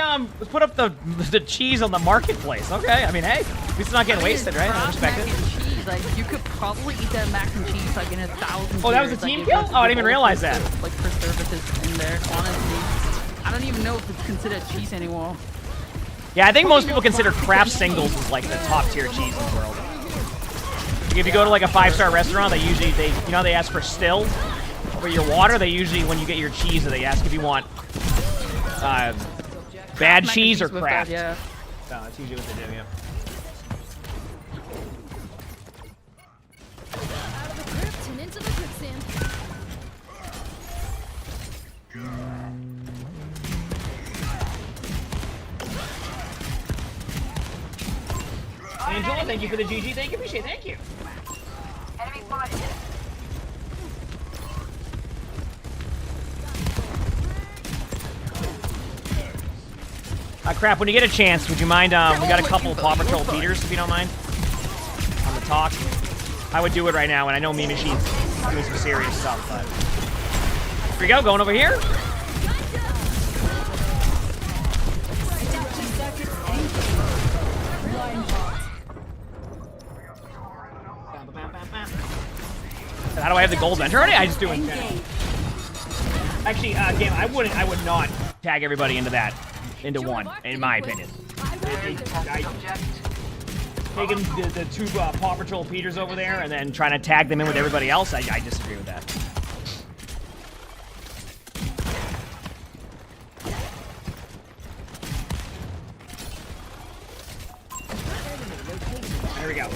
put up the cheese on the marketplace? Okay, I mean, hey, at least it's not getting wasted, right? I respect it. Cheese. Like, you could probably eat that mac and cheese like in 1,000 Oh, that was a team kill? Oh, I didn't even realize that. Like preservatives in there, honestly. I don't even know if it's considered cheese anymore. Yeah, I think most people consider Kraft singles as like the top tier cheese in the world. Like if you go to like a 5-star restaurant, they usually they ask for still over your water. They usually, when you get your cheese, they ask if you want bad cheese or Kraft. Yeah. No, that's usually what they do. Yeah. Out of the crypt and into the quicksand. Angela, thank you for the GG. Thank you, appreciate it. Thank you. Enemy spotted. Crap, when you get a chance, would you mind, we got a couple Paw Patrol Peters, if you don't mind, on the talk. I would do it right now, and I know Me Machine's doing some serious stuff, but... Here we go, going over here. How do I have the gold Banter already? I just do it. Actually, game, I would not tag everybody into one, in my opinion. Taking the two Paw Patrol Peters over there and then trying to tag them in with everybody else, I disagree with that. There we go.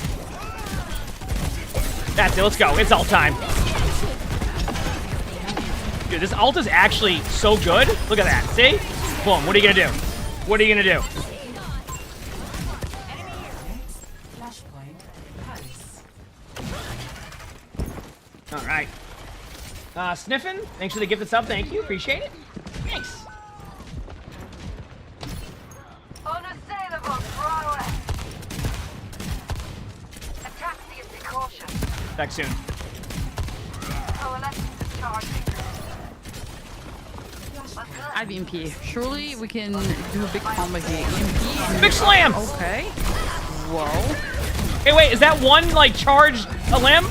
That's it, let's go. It's ult time. Dude, this ult is actually so good. Look at that. See? Boom. What are you gonna do? What are you gonna do? Alright. Sniffin, thanks for the gifted sub. Thank you. Appreciate it. Thanks. Unassailable, Broadway. Attack the precaution. Back soon. Coalescence is charging. I have EMP. Surely we can do a big combo here. EMP. Big slam! Okay. Whoa. Hey, wait, is that one, like, charged a limb?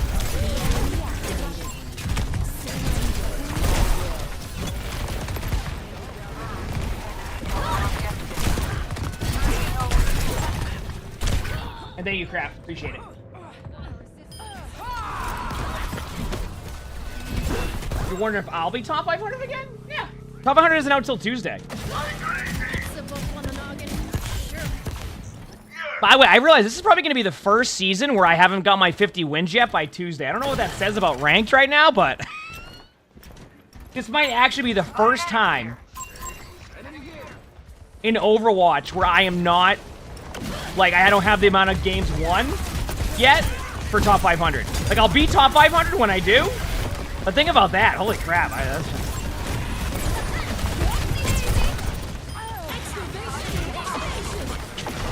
And thank you, Craft. Appreciate it. You're wondering if I'll be top 500 again? Yeah. Top 500 isn't out till Tuesday. By the way, I realize this is probably going to be the first season where I haven't got my 50 wins yet by Tuesday. I don't know what that says about ranked right now, but this might actually be the first time in Overwatch where I am not, like, I don't have the amount of games won yet for top 500. Like, I'll be top 500 when I do, but think about that. Holy crap.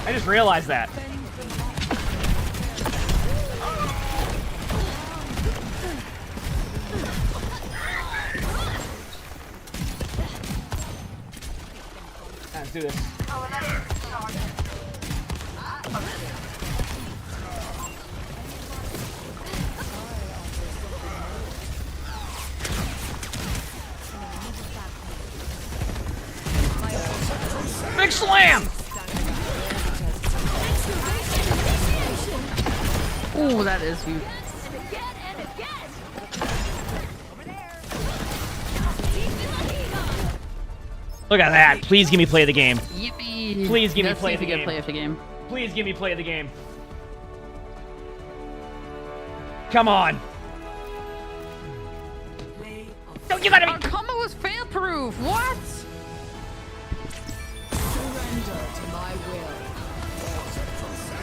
I just realized that. Let's do this. Big slam! Oh, that is huge. Look at that. Please give me play of the game. Yippee. Please give me Let's play see of the if we game. get play of the game. Please give me play of the game. Come on. No, you gotta Our be. combo was fail-proof. What? Surrender to my will.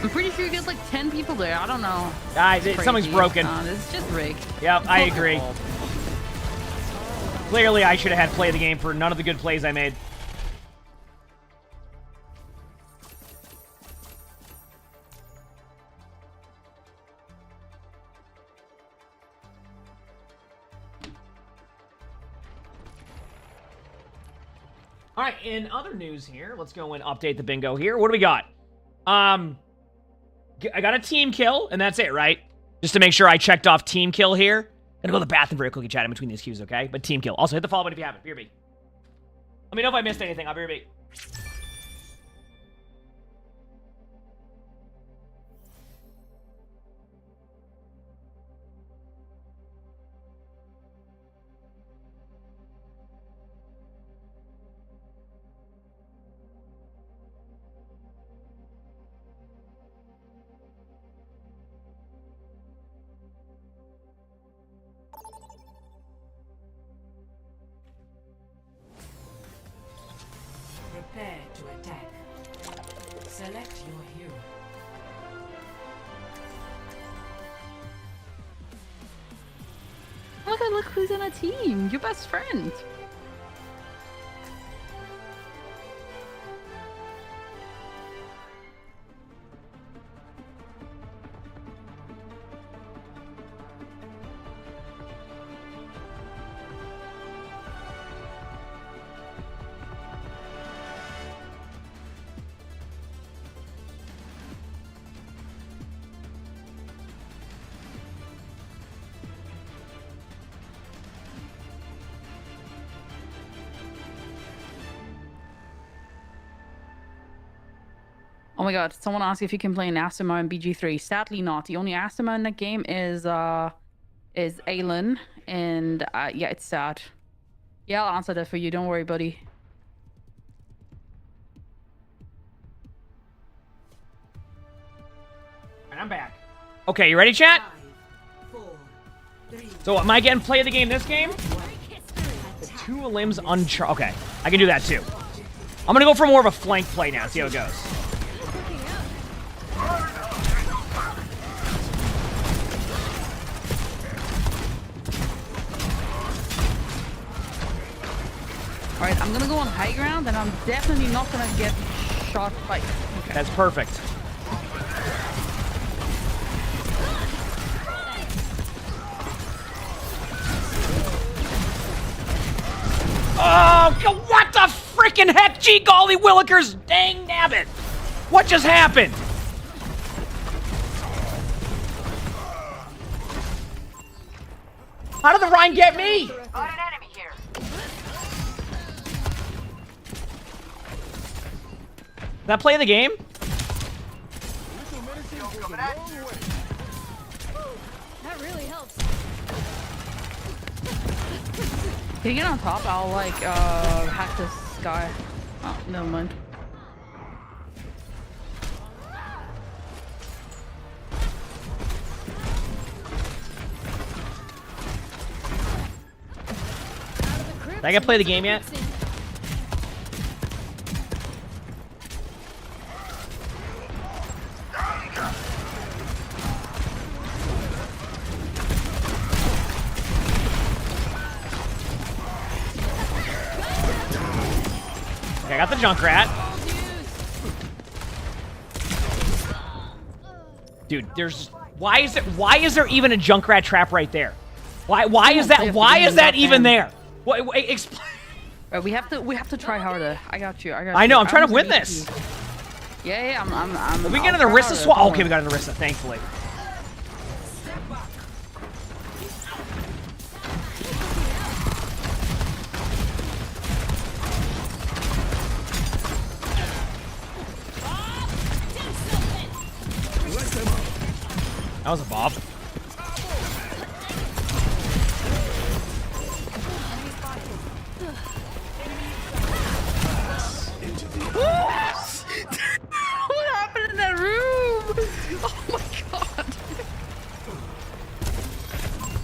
I'm pretty sure you get like 10 people there. I don't know. Guys, It's something's crazy. broken. It's just rigged. Yep, I agree. Clearly, I should have had play of the game for none of the good plays I made. All right, in other news here, let's go and update the bingo here. What do we got? I got a team kill, and that's it, right? Just to make sure I checked off team kill here. Gonna go to the bathroom very quickly, chat in between these queues, okay? But team kill. Also, hit the follow button if you haven't. BRB. Let me know if I missed anything. I'll BRB. Prepare to attack. Select your hero. Oh my god, look who's in a team. Your best friend. Oh my god, someone asked if you can play an Asimo in BG3. Sadly not. The only Asimo in that game is Aelin, and yeah, it's sad. Yeah, I'll answer that for you. Don't worry, buddy. And I'm back. Okay, you ready, chat? 5, 4, 3, So am I getting play of the game this game? The two limbs uncharged. Okay, I can do that too. I'm gonna go for more of a flank play now. See how it goes. Alright, I'm gonna go on high ground, and I'm definitely not gonna get shot by... Okay. That's perfect. Oh, what the freaking heck? Gee golly willikers, dang nabbit. What just happened? How did the Rhine get me? Got an enemy here. That play the game? That really helps. Can you get on top? I'll like hack this guy. Oh, never mind. Did I get to play the game yet? Okay, I got the Junkrat. Dude, there's why is there even a Junkrat trap right there? Why is that even there? Explain. We have to try harder. I got you. I know. I'm trying to win this. Yeah, I'm. Did we get another Rissa swap? Okay, we got another Rissa, thankfully. That was a Bob. What happened in that room? Oh my god.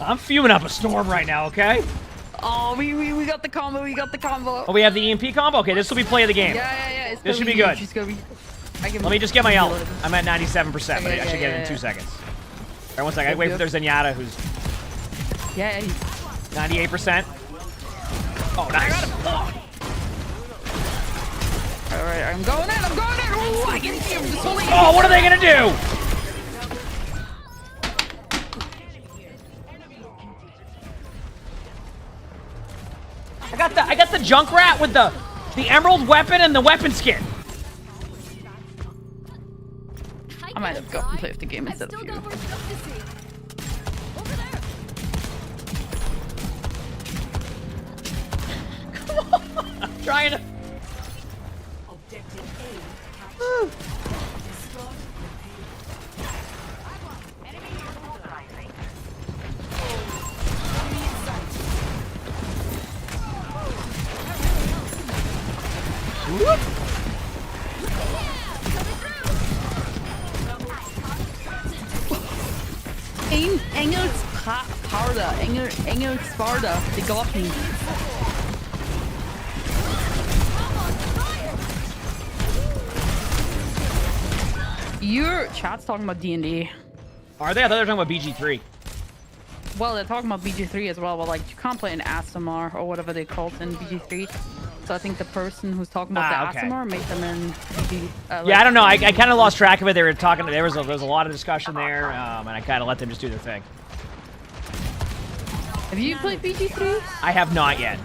I'm fuming up a storm right now, okay? Oh, we got the combo. We got the combo. Oh, we have the EMP combo? Okay, this will be play of the game. Yeah. This should be good. Let me just get my health. I'm at 97%, but I should get it in 2 seconds. All right, 1 second. I wait for their Zenyatta, who's 98%. Oh, nice. All right, I'm going in. Ooh, I can see him. Oh, what are they gonna do? I got the Junkrat with the emerald weapon and the weapon skin. I might have gotten to play with the game instead of you. Come on, I'm trying to. Whoop. Engel Sparta, they got me. Your chat's talking about D&D. Are they? I thought they were talking about BG3. Well, they're talking about BG3 as well, but like you can't play an ASMR or whatever they call it in BG3. So I think the person who's talking about the ASMR made them in BG. Yeah, I don't know. I kind of lost track of it. They were talking. There was a lot of discussion there, and I kind of let them just do their thing. Have you played BG3? I have not yet.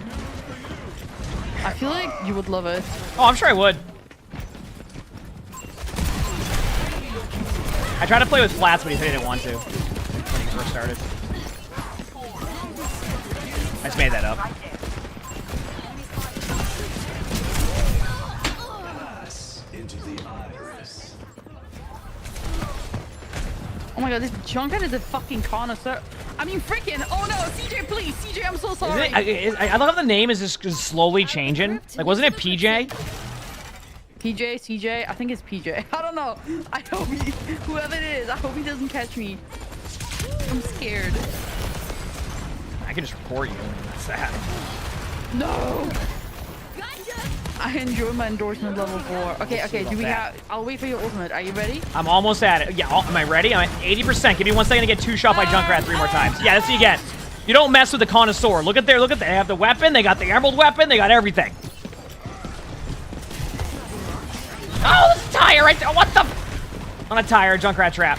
I feel like you would love it. Oh, I'm sure I would. I tried to play with flats, but he said he didn't want to when he first started. I just made that up. Oh my god, this Junkrat is a fucking connoisseur. I mean, freaking! Oh no, CJ, please, CJ, I'm so sorry. I love how the name is just slowly changing. Like, wasn't it PJ? PJ, CJ, I think it's PJ. I don't know. I hope whoever it is, I hope he doesn't catch me. I'm scared. I can just report you. What's that? No. I enjoy my endorsement level 4. Okay, do we have... I'll wait for your ultimate. Are you ready? I'm almost at it. Yeah, am I ready? I'm at 80%. Give me 1 second to get 2 shot by Junkrat 3 more times. Yeah, that's what you get. You don't mess with the connoisseur. Look at there. They have the weapon. They got the emerald weapon. They got everything. Oh, this tire right there. What the? On a tire, Junkrat trap.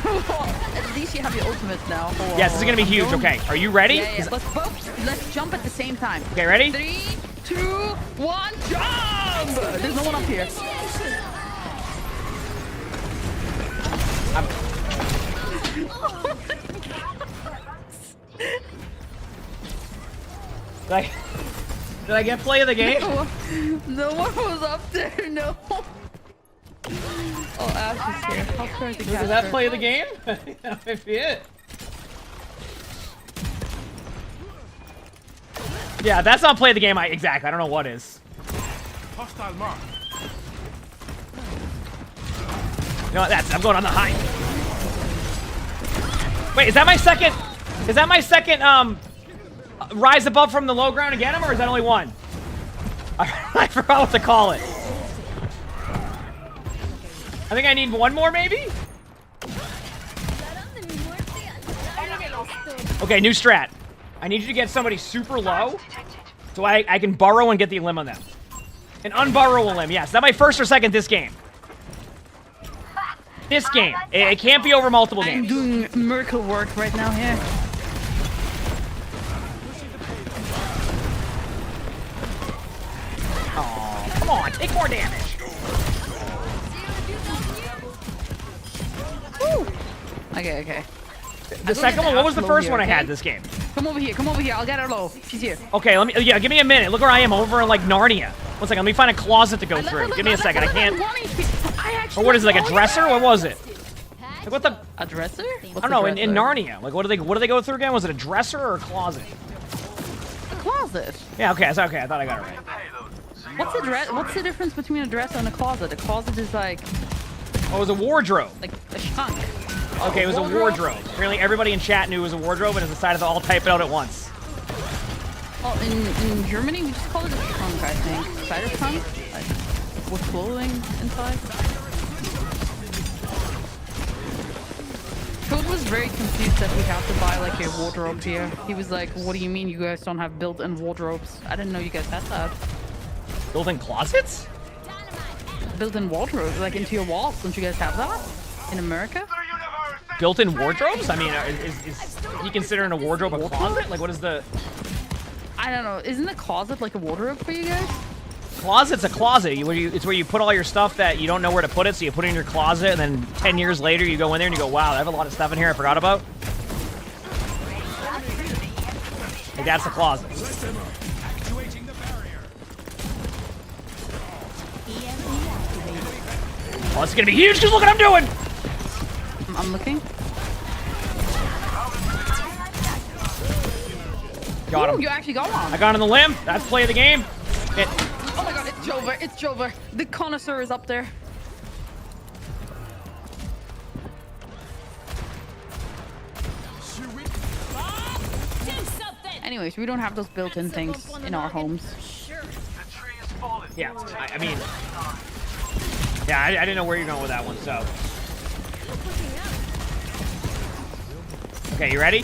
At least you have your ultimate now. Yes, this is gonna be huge. Okay, are you ready? Yeah. Let's jump at the same time. Okay, ready? 3, 2, 1, jump! There's no one up here. Did I get play of the game? No one was up there, no. Oh, Ash is here. I'll try to catch Is that play of the game? That might be it. Yeah, that's not play of the game. Exactly. I don't know what is. Hostile mark. You know what? I'm going on the high. Wait, is that my second? Is that my second? rise above from the low ground and get him, or is that only one? I forgot what to call it. I think I need one more, maybe? Okay, new strat. I need you to get somebody super low so I can burrow and get the limb on them. An unburrow limb, yes. Is that my first or second this game? This game. It can't be over multiple I'm games. doing miracle work right now here. Oh, come on, take more damage. Woo. Okay. The second one, what was the first one I okay? had this game? Come over here. I'll get her low. She's here. Okay, yeah, give me a minute. Look where I am, over in, like, Narnia. One second, let me find a closet to go through. Give me a second, I can't... Or what is it, like a dresser? What was it? Like, what the... A dresser? I don't know, in Narnia. Like, what do they go through again? Was it a dresser or a closet? A closet. Yeah, okay, I thought I got it right. What's the difference between a dresser and a closet? A closet is like... Oh, it was a wardrobe. Like a trunk. Okay, it was a wardrobe. Apparently everybody in chat knew it was a wardrobe and decided to all type it out at once. Well, in Germany, we just call it a trunk, I think. Cider trunk? Like, with clothing inside. Code was very confused that we have to buy, like, a wardrobe here. He was like, what do you mean you guys don't have built-in wardrobes? I didn't know you guys had that. Built-in closets? Built-in wardrobes, like, into your walls. Don't you guys have that? In America? Built-in wardrobes? I mean, is he considering a wardrobe a closet? Like, what is the... I don't know. Isn't a closet like a wardrobe for you guys? Closet's a closet. It's where you put all your stuff that you don't know where to put it, so you put it in your closet, and then 10 years later you go in there and you go, wow, I have a lot of stuff in here I forgot about. Like, that's the closet. Oh, it's gonna be huge, because look what I'm doing! I'm looking. Got him. Ooh, you actually got one. I got on the limb. That's play of the game. Oh my god, it's Jover. It's Jover. The connoisseur is up there. Anyways, we don't have those built-in things in our homes. Yeah, I mean... Yeah, I didn't know where you're going with that one, so... Okay, you ready?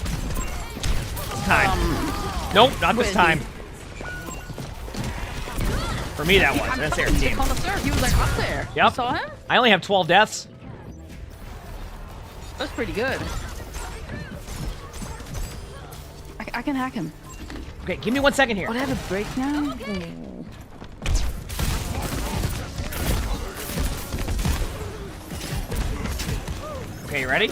Time. Nope, not this time. For me, that was. That's their team. He was like up there. Yep. You saw him? I only have 12 deaths. That's pretty good. I can hack him. Okay, give me 1 second here. Oh, they have a break now? Okay, you ready?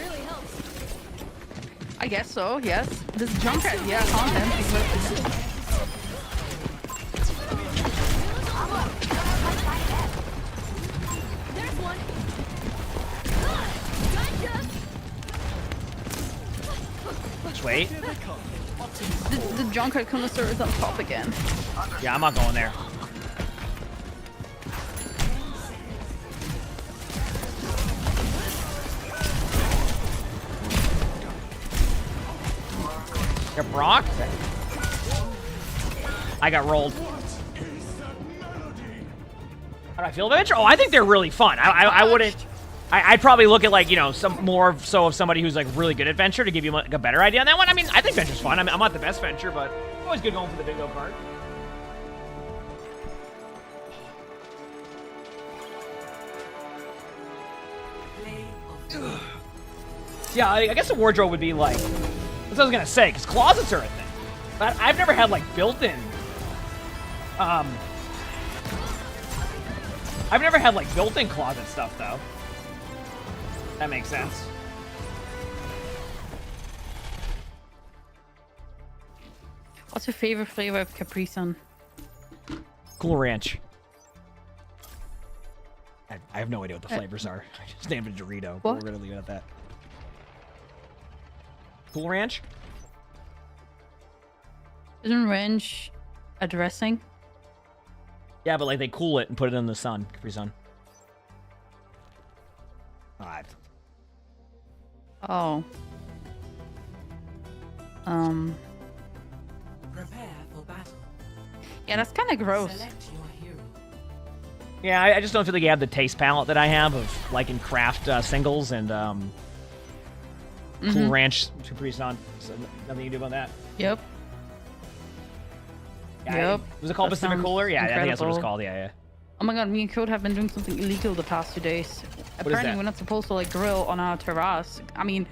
I guess so, yes. This Junkrat, yeah, content. There's one. Just wait. The Junkrat connoisseur is up top again. Yeah, I'm not going there. You're Brock? I got rolled. How do I feel about Adventure? Oh, I think they're really fun. I wouldn't... I'd probably look at, like, you know, some more so of somebody who's, like, really good at Venture to give you, like, a better idea on that one. I mean, I think Venture's fun. I mean, I'm not the best Venture, but it's always good going for the bingo card. Yeah, I guess a wardrobe would be, like... That's what I was gonna say, because closets are a thing. But I've never had, like, built-in... I've never had, like, built-in closet stuff, though. That makes sense. What's your favorite flavor of Capri Sun? Cool Ranch. I have no idea what the flavors are. I just named it a Dorito. What? We're gonna leave it at that. Cool Ranch? Isn't ranch a dressing? Yeah, but like they cool it and put it in the sun. Capri Sun. Alright. Oh. Yeah, that's kind of gross. Yeah, I just don't feel like you have the taste palette that I have of liking craft singles and Cool Ranch Capri Sun. So nothing you can do about that. Yep. Yeah, Yep. Was it called That Pacific sounds Cooler? Yeah, I think that's what it's incredible. called. Yeah, yeah. Oh my god, me and Code have been doing something illegal the past 2 days. Apparently, that? we're not supposed to like grill on our terrace. I mean,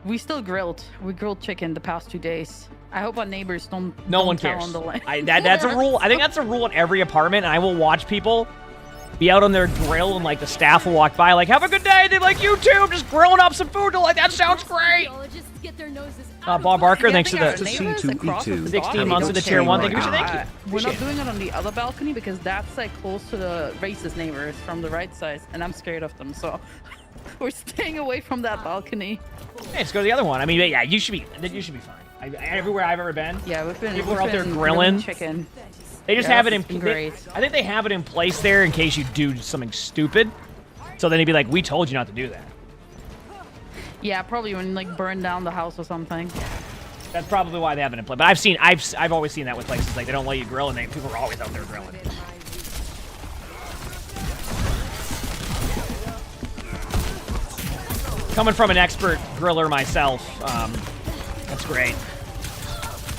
we still grilled. We grilled chicken the past 2 days. I hope our neighbors don't. No don't one tell cares. On the line. That's a rule. I think that's a rule in every apartment, and I will watch people be out on their grill, and like the staff will walk by, like, "Have a good day." They're like, "You too." I'm just grilling up some food. They're like, "That sounds great." Get their noses Bob Barker, thanks for I the think our neighbors across C2E2. the 16 dock, months they of the don't tier care 1. about Thank you. Thank you. that. We're not doing it on the other balcony because that's like close to the racist neighbors from the right side, and I'm scared of them. So we're staying away from that balcony. Hey, let's go to the other one. I mean, yeah, you should be fine. Everywhere I've ever been, Yeah, we've been. People we've are out there been grilling. chicken. they just Yeah, have it in. it's been they- great. I think they have it in place there in case you do something stupid. So then he'd be like, "We told you not to do that." Yeah, probably when like burn down the house or something. That's probably why they have it in place. But I've always seen that with places like they don't let you grill, and people are always out there grilling. Coming from an expert griller myself, that's great.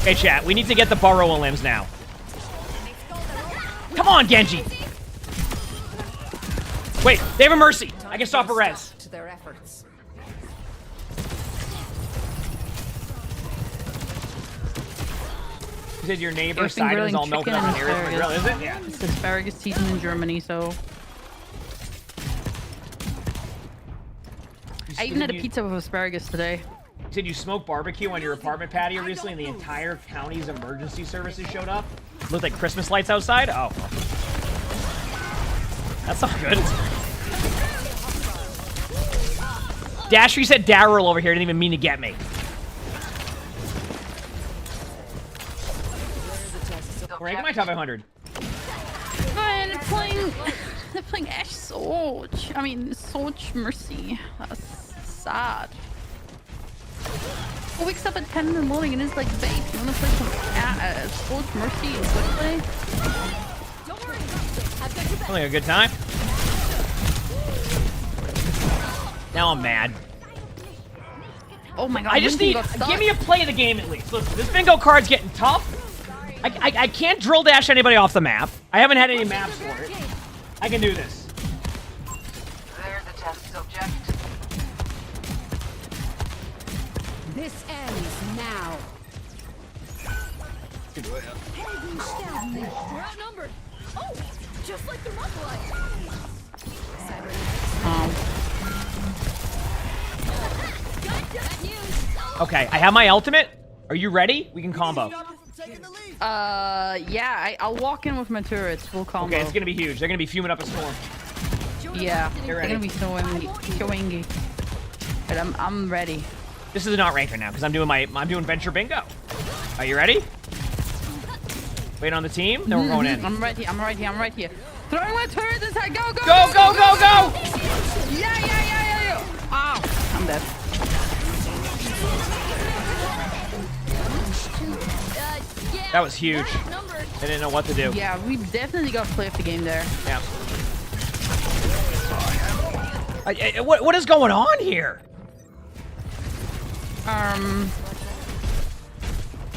Hey, chat, we need to get the burrow limbs now. Come on, Genji. Wait, they have a mercy. I can stop a res. To their efforts. You said your neighbor We've been side is grilling all melted chicken up in and here. Is it? Grill, is it? Yeah. It's asparagus season in Germany, so I even had a pizza with asparagus today. You said you smoked barbecue on your apartment patio recently and the entire county's emergency services showed up? Looked like Christmas lights outside? Oh. That's not good. Dasher said Daryl over here didn't even mean to get me. Rank my top 500. Man, they're playing Ash Sorge. I mean, Sorge Mercy. That's sad. He wakes up at 10 in the morning and is like, babe, you wanna play some Sorge Mercy and play? Don't worry, I've got your back. Having a good time. Now I'm mad. Oh my god, I just Winston need, got stuck. give me a play of the game at least. Listen, this bingo card's getting tough. I can't drill dash anybody off the map. I haven't had any maps for it. I can do this. There's a test subject. This ends now. We're outnumbered. Oh, just like the Muffalite. Got news. Okay, I have my ultimate. Are you ready? We can combo. Yeah, I'll walk in with my turrets. We'll combo. Okay, it's gonna be huge. They're gonna be fuming up a storm. Yeah, Get they're ready. gonna be showing. But I'm ready. This is not ranked right now because I'm doing Venture Bingo. Are you ready? Wait on the team. Then we're going in. I'm right here. I'm right here. I'm right here. Throwing my turrets inside. Go, go, Go, go, go, go! Yeah. Ow, I'm dead. Yeah, That was huge. we're outnumbered. I didn't know what to do. Yeah, we definitely got to play off the game there. Yeah. What is going on here?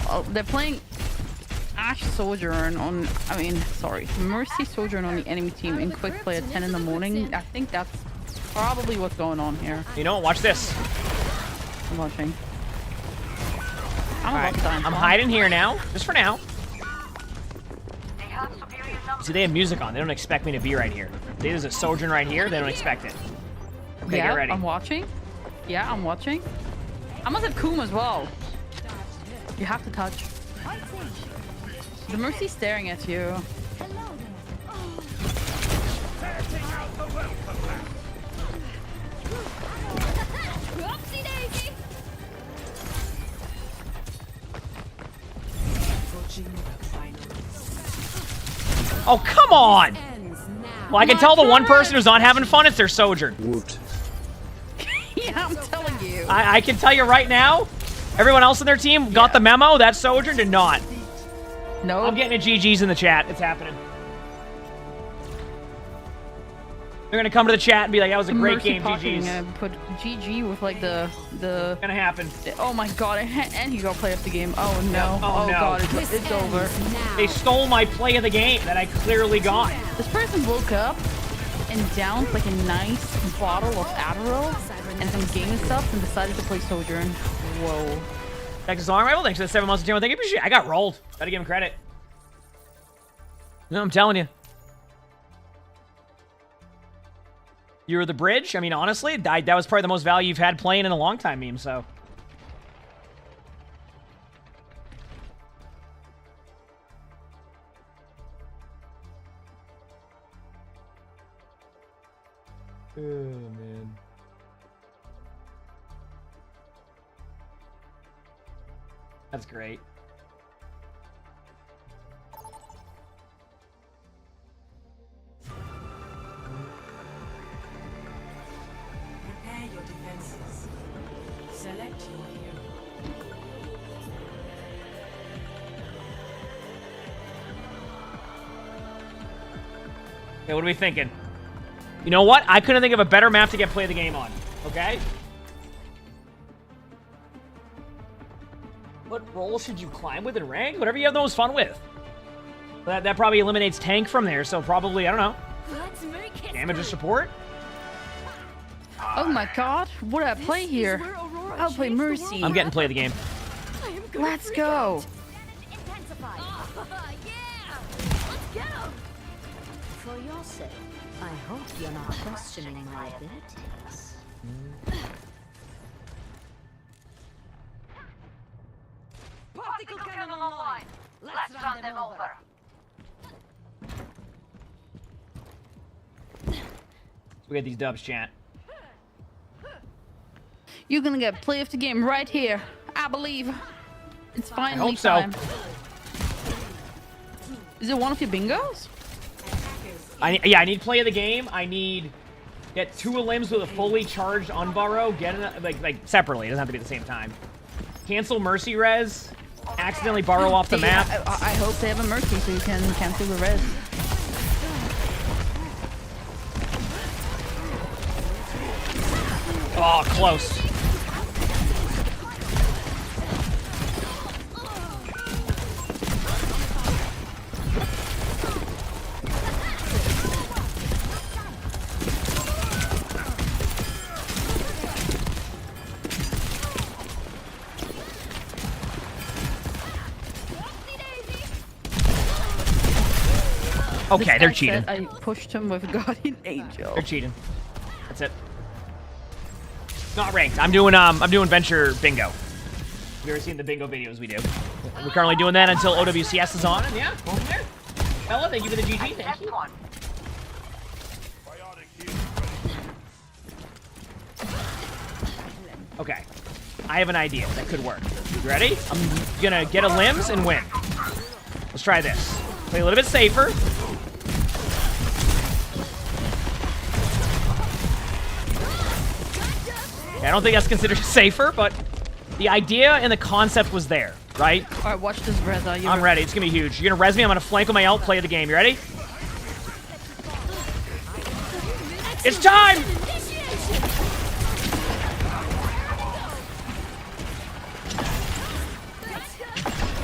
Well, they're playing Ash Sojourn on, Mercy Sojourn on the enemy team in quick play at 10 in the morning. I think that's probably what's going on here. You know what? Watch this. I'm watching. All right, I'm hiding here now, just for now. They have superior numbers. See, they have music on. They don't expect me to be right here. There's a Sojourn right here. They don't expect it. Okay, Yeah, get ready. I'm watching. Yeah, I'm watching. I must have Koom as well. You have to touch. The Mercy's staring at you. Whoopsie daisy. Oh, come on! Ends now. Well, I can tell the one person who's not having fun is their Sojourn. Woot. Yeah, I'm telling you. I can tell you right now, everyone else on their team got the memo. That Sojourn did not. No. I'm getting a GG's in the chat. It's happening. They're gonna come to the chat and be like, "That was a great game, GG's." Put GG with like the. Gonna happen. Oh my god! And he got play of the game. Oh no! Yeah. Oh, no. God! It's over. They stole my play of the game that I clearly got. This person woke up and downed like a nice bottle of Adderall and some gamersupps and decided to play Sojourn. Whoa. Texas Long Rifle, thanks for the 7 months of channel. Thank you. Appreciate it. I got rolled. Gotta give him credit. No, I'm telling you. You were the bridge? I mean, honestly, that was probably the most value you've had playing in a long time, meme, so. Oh, man. That's great. Prepare your defenses. Select your hero. Okay, what are we thinking? You know what? I couldn't think of a better map to get play the game on. Okay? What role should you climb with in rank? Whatever you have the most fun with. That probably eliminates tank from there, so probably, I don't know. Let's make history. Damage or support? Oh my god! What did I play here? I'll play Mercy. I'm getting play of the game. Let's go. Intensify. Yeah. Let's get him. For your sake, I hope you're not questioning my abilities. Particle cannon online. Let's run them over. We got these dubs, chat. You're gonna get play of the game right here. I believe. It's finally hope so. time. Is it one of your bingos? Yeah, I need play of the game. I need get 2 limbs with a fully charged unburrow. Get it like separately. It doesn't have to be at the same time. Cancel mercy res. Accidentally burrow off the map. I hope they have a mercy so you can cancel the res. Oh, close. Okay, they're cheating. I pushed him with Guardian Angel. They're cheating. That's it. Not ranked. I'm doing Venture Bingo. Have you ever seen the bingo videos we do? We're currently doing that until OWCS is on, and yeah, go from there. Bella, thank you for the GG. Thank you. Okay. I have an idea that could work. You ready? I'm gonna get a limbs and win. Let's try this. Play a little bit safer. I don't think that's considered safer, but the idea and the concept was there, right? All right, watch this res. I'm ready. It's gonna be huge. You're gonna res me. I'm gonna flank with my ult. Play the game. You ready? It's time!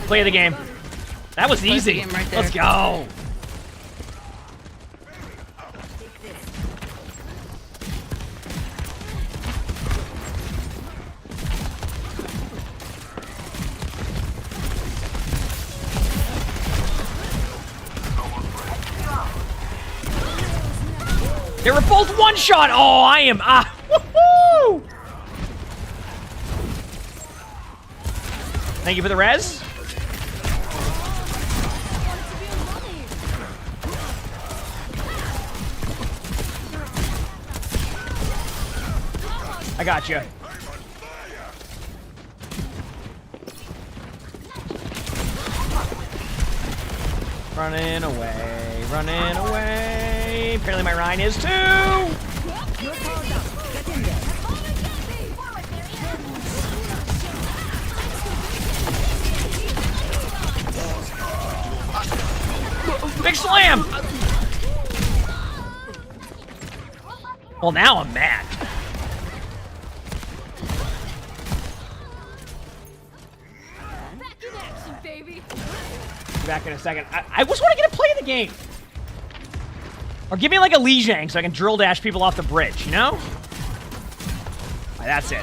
Play the game. That was easy. Right there. Let's go. They were both one shot. Oh, I am. Woohoo! Thank you for the res. I got you. Running away, running away. Apparently my Rhine is too. You're powered up. Get in there. Big slam! Well, now I'm mad. Back in action, baby. Be back in a second. I just want to get a play in the game. Or give me like a Lijiang so I can drill dash people off the bridge, you know? All right, that's it.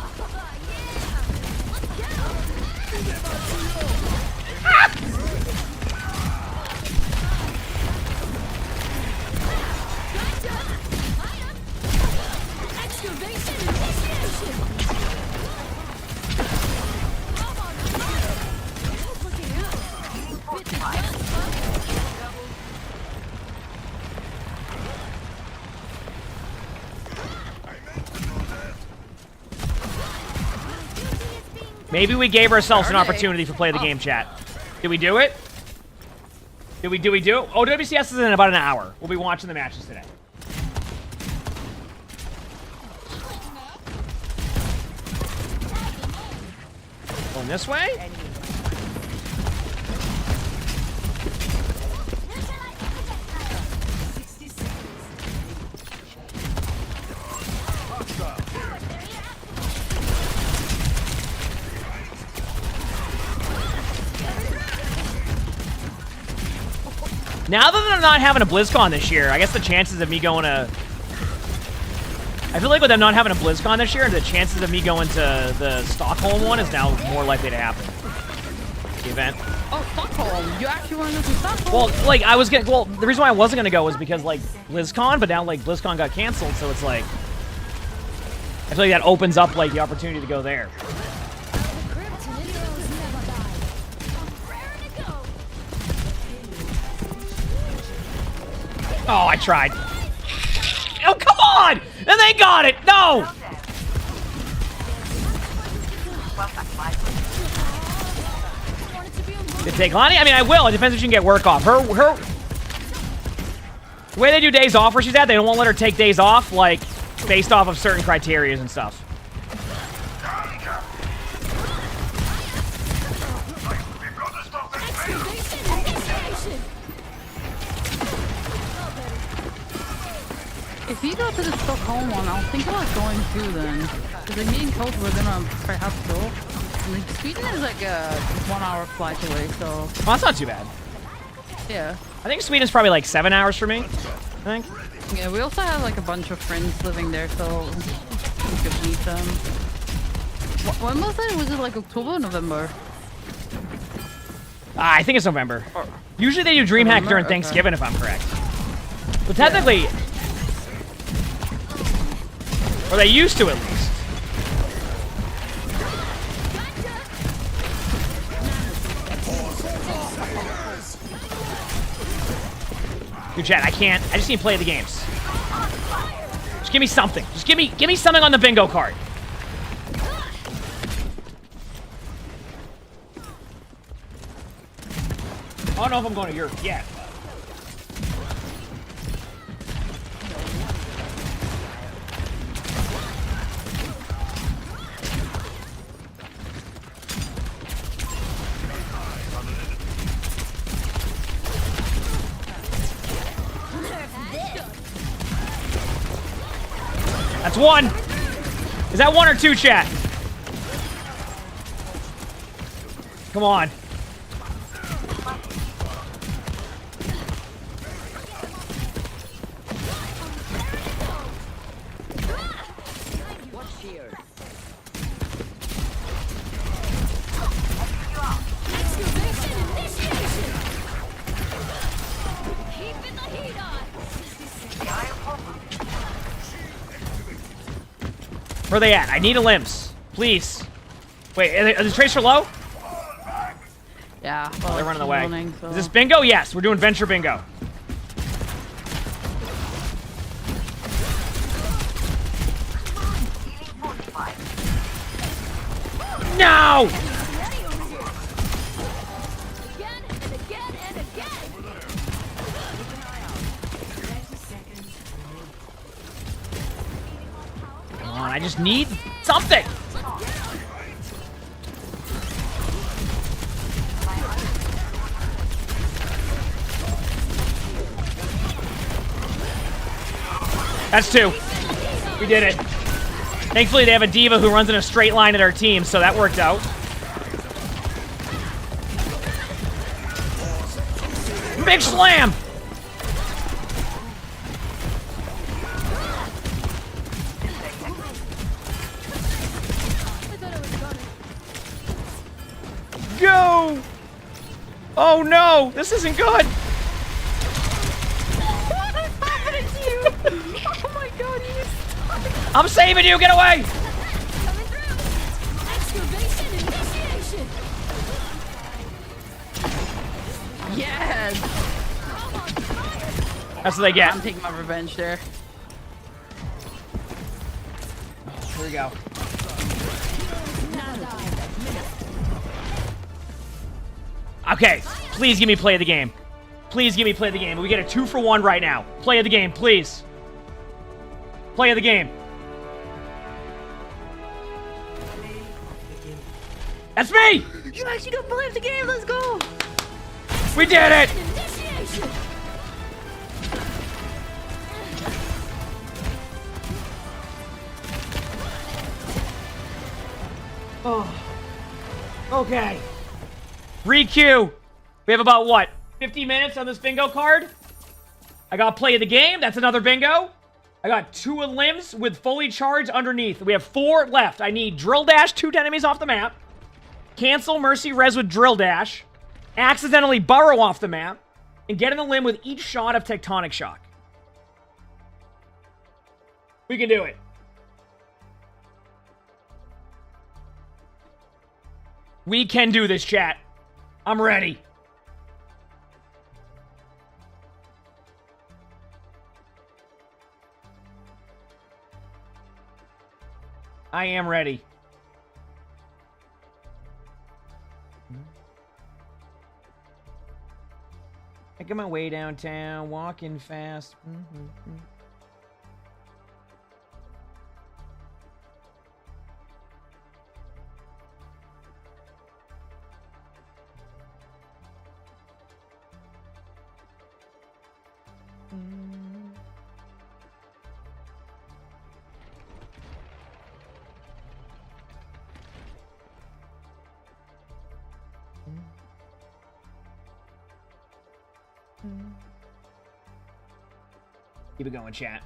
Maybe we gave ourselves an opportunity for play the game, chat. Did we do it? Did we do it? OWCS is in about an hour. We'll be watching the matches today. Going this way? Now that they're not having a BlizzCon this year, I guess the chances of me going to... I feel like with them not having a BlizzCon this year, the chances of me going to the Stockholm one is now more likely to happen. The event. Oh, Stockholm. You actually want to go to Stockholm? Well, like, I was gonna... Well, the reason why I wasn't gonna go was because, like, BlizzCon, but now, like, BlizzCon got canceled, so it's like... I feel like that opens up, like, the opportunity to go there. Oh, I tried. Oh, come on! And they got it! No! Did take Lonnie? I mean, I will. It depends if she can get work off. The way they do days off where she's at, they don't want to let her take days off, like, based off of certain criteria and stuff. If you go to the Stockholm one, I'll think about going too then. Because like me and Coach were gonna perhaps go. And like, Sweden is like a 1 hour flight away, so... Well, that's not too bad. Yeah. I think Sweden's probably like 7 hours for me, I think. Yeah, we also have like a bunch of friends living there, so we could meet them. When was it? Was it like October or November? I think it's November. Usually they do DreamHack during Thanksgiving, if I'm correct. But technically... Or they used to, at least. Dude, chat, I can't. I just need to play the games. Just give me something. Just give me something on the bingo card. I don't know if I'm going to Europe yet. That's one. Is that one or two, chat? Come on. Where are they at? I need a limbs. Please. Wait, are the tracer low? Yeah. Well, they're running away. Running, so. Is this bingo? Yes, we're doing venture bingo. No! Come on, I just need something. That's 2. We did it. Thankfully, they have a diva who runs in a straight line at our team, so that worked out. Big slam! Go! Oh no, this isn't good. What is happening to you? Oh my god, you just... I'm saving you, get away! Coming through. Excavation initiation. Yes! That's what they get. I'm taking my revenge there. Here we go. Okay, please give me play of the game. Please give me play of the game. We get a 2-for-1 right now. Play of the game, please. Play of the game. That's me! You actually don't believe the game, let's go! We did it! Initiation. Oh. Okay. Re-queue. We have about, what, 50 minutes on this bingo card? I got play of the game. That's another bingo. I got 2 limbs with fully charged underneath. We have 4 left. I need drill dash 2 enemies off the map. Cancel mercy res with drill dash. Accidentally burrow off the map. And get in the limb with each shot of tectonic shock. We can do it. We can do this, chat. I'm ready. I am ready. Making my way downtown, walking fast. Keep it going, chat.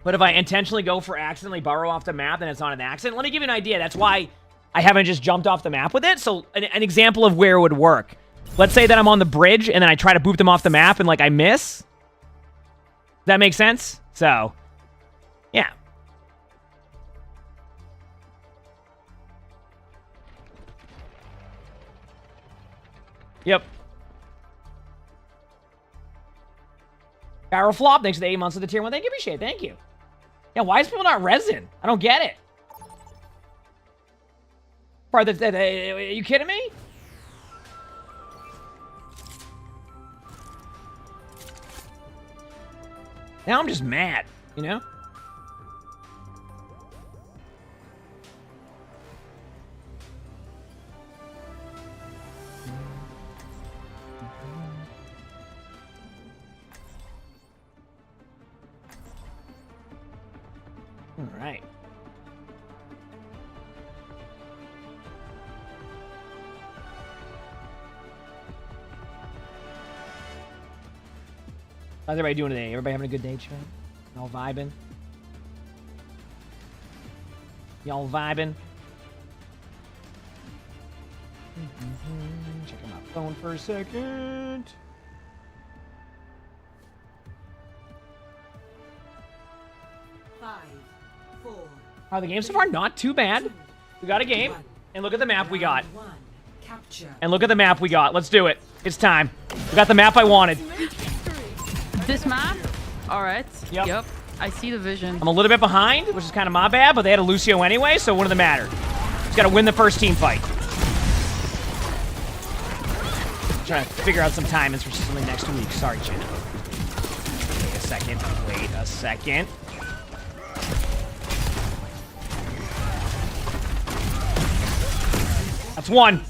But if I intentionally go for accidentally burrow off the map, then it's not an accident. Let me give you an idea. That's why I haven't just jumped off the map with it. So an example of where it would work. Let's say that I'm on the bridge and then I try to boop them off the map and like I miss. Does that make sense? So, yeah. Yep. Barrel Flop, thanks for the 8 months of the tier 1. Thank you, appreciate it. Thank you. Yeah, why is people not resin? I don't get it. Are you kidding me? Now I'm just mad, you know? All right. How's everybody doing today? Everybody having a good day, chat? Y'all vibing? Y'all vibing? Checking my phone for a second. How are the games so far? Not too bad. We got a game. And look at the map we got. And look at the map we got. Let's do it. It's time. We got the map I wanted. This map? Alright. Yep. I see the vision. I'm a little bit behind, which is kind of my bad, but they had a Lucio anyway, so what does it matter? Just got to win the first team fight. I'm trying to figure out some timings for something next week. Sorry, chat. Wait a second. Wait a second. That's one.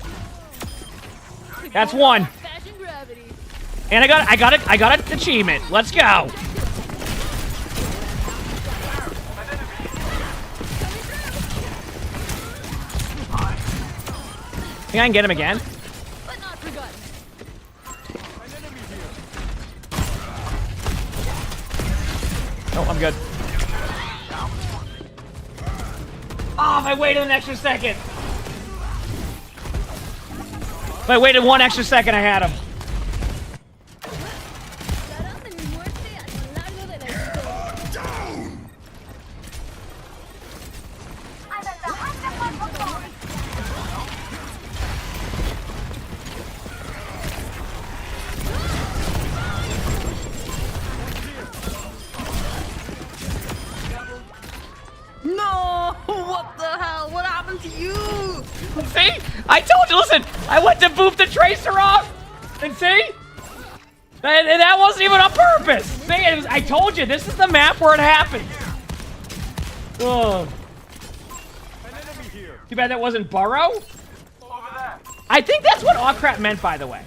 That's one. And I got an achievement. Let's go. Think I can get him again? But not forgotten. Oh, I'm good. Oh, if I waited an extra second. If I waited 1 extra second, I had him. No! What the hell? What happened to you? See? I told you, listen, I went to boop the tracer off. And see? And that wasn't even on purpose. See, I told you, this is the map where it happens. Oh. Too bad that wasn't Burrow. I think that's what Aw Crap meant, by the way.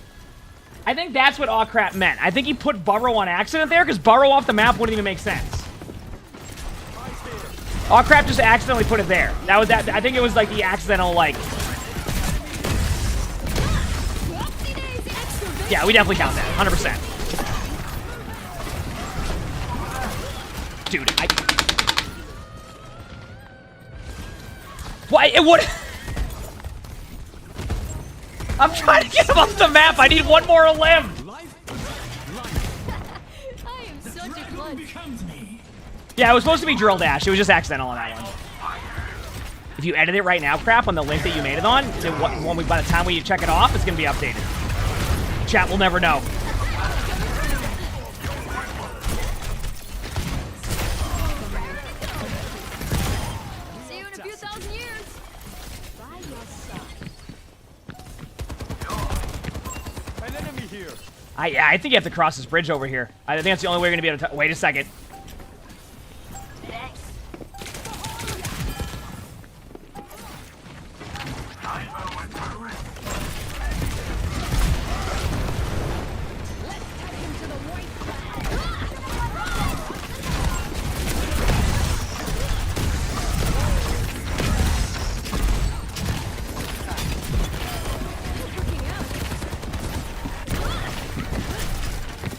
I think that's what Aw Crap meant. I think he put Burrow on accident there, because Burrow off the map wouldn't even make sense. Aw Crap just accidentally put it there. That was that. I think it was like the accidental, like... Yeah, we definitely count that. 100%. Dude, Why? It would... I'm trying to get him off the map. I need one more limb. I am such a klutz. Yeah, it was supposed to be drill dash. It was just accidental on that one. If you edit it right now, Crap, on the link that you made it on, then by the time we check it off, it's going to be updated. Chat will never know. See you in a few thousand years. I think you have to cross this bridge over here. I think that's the only way we're going to be able to... Wait a second.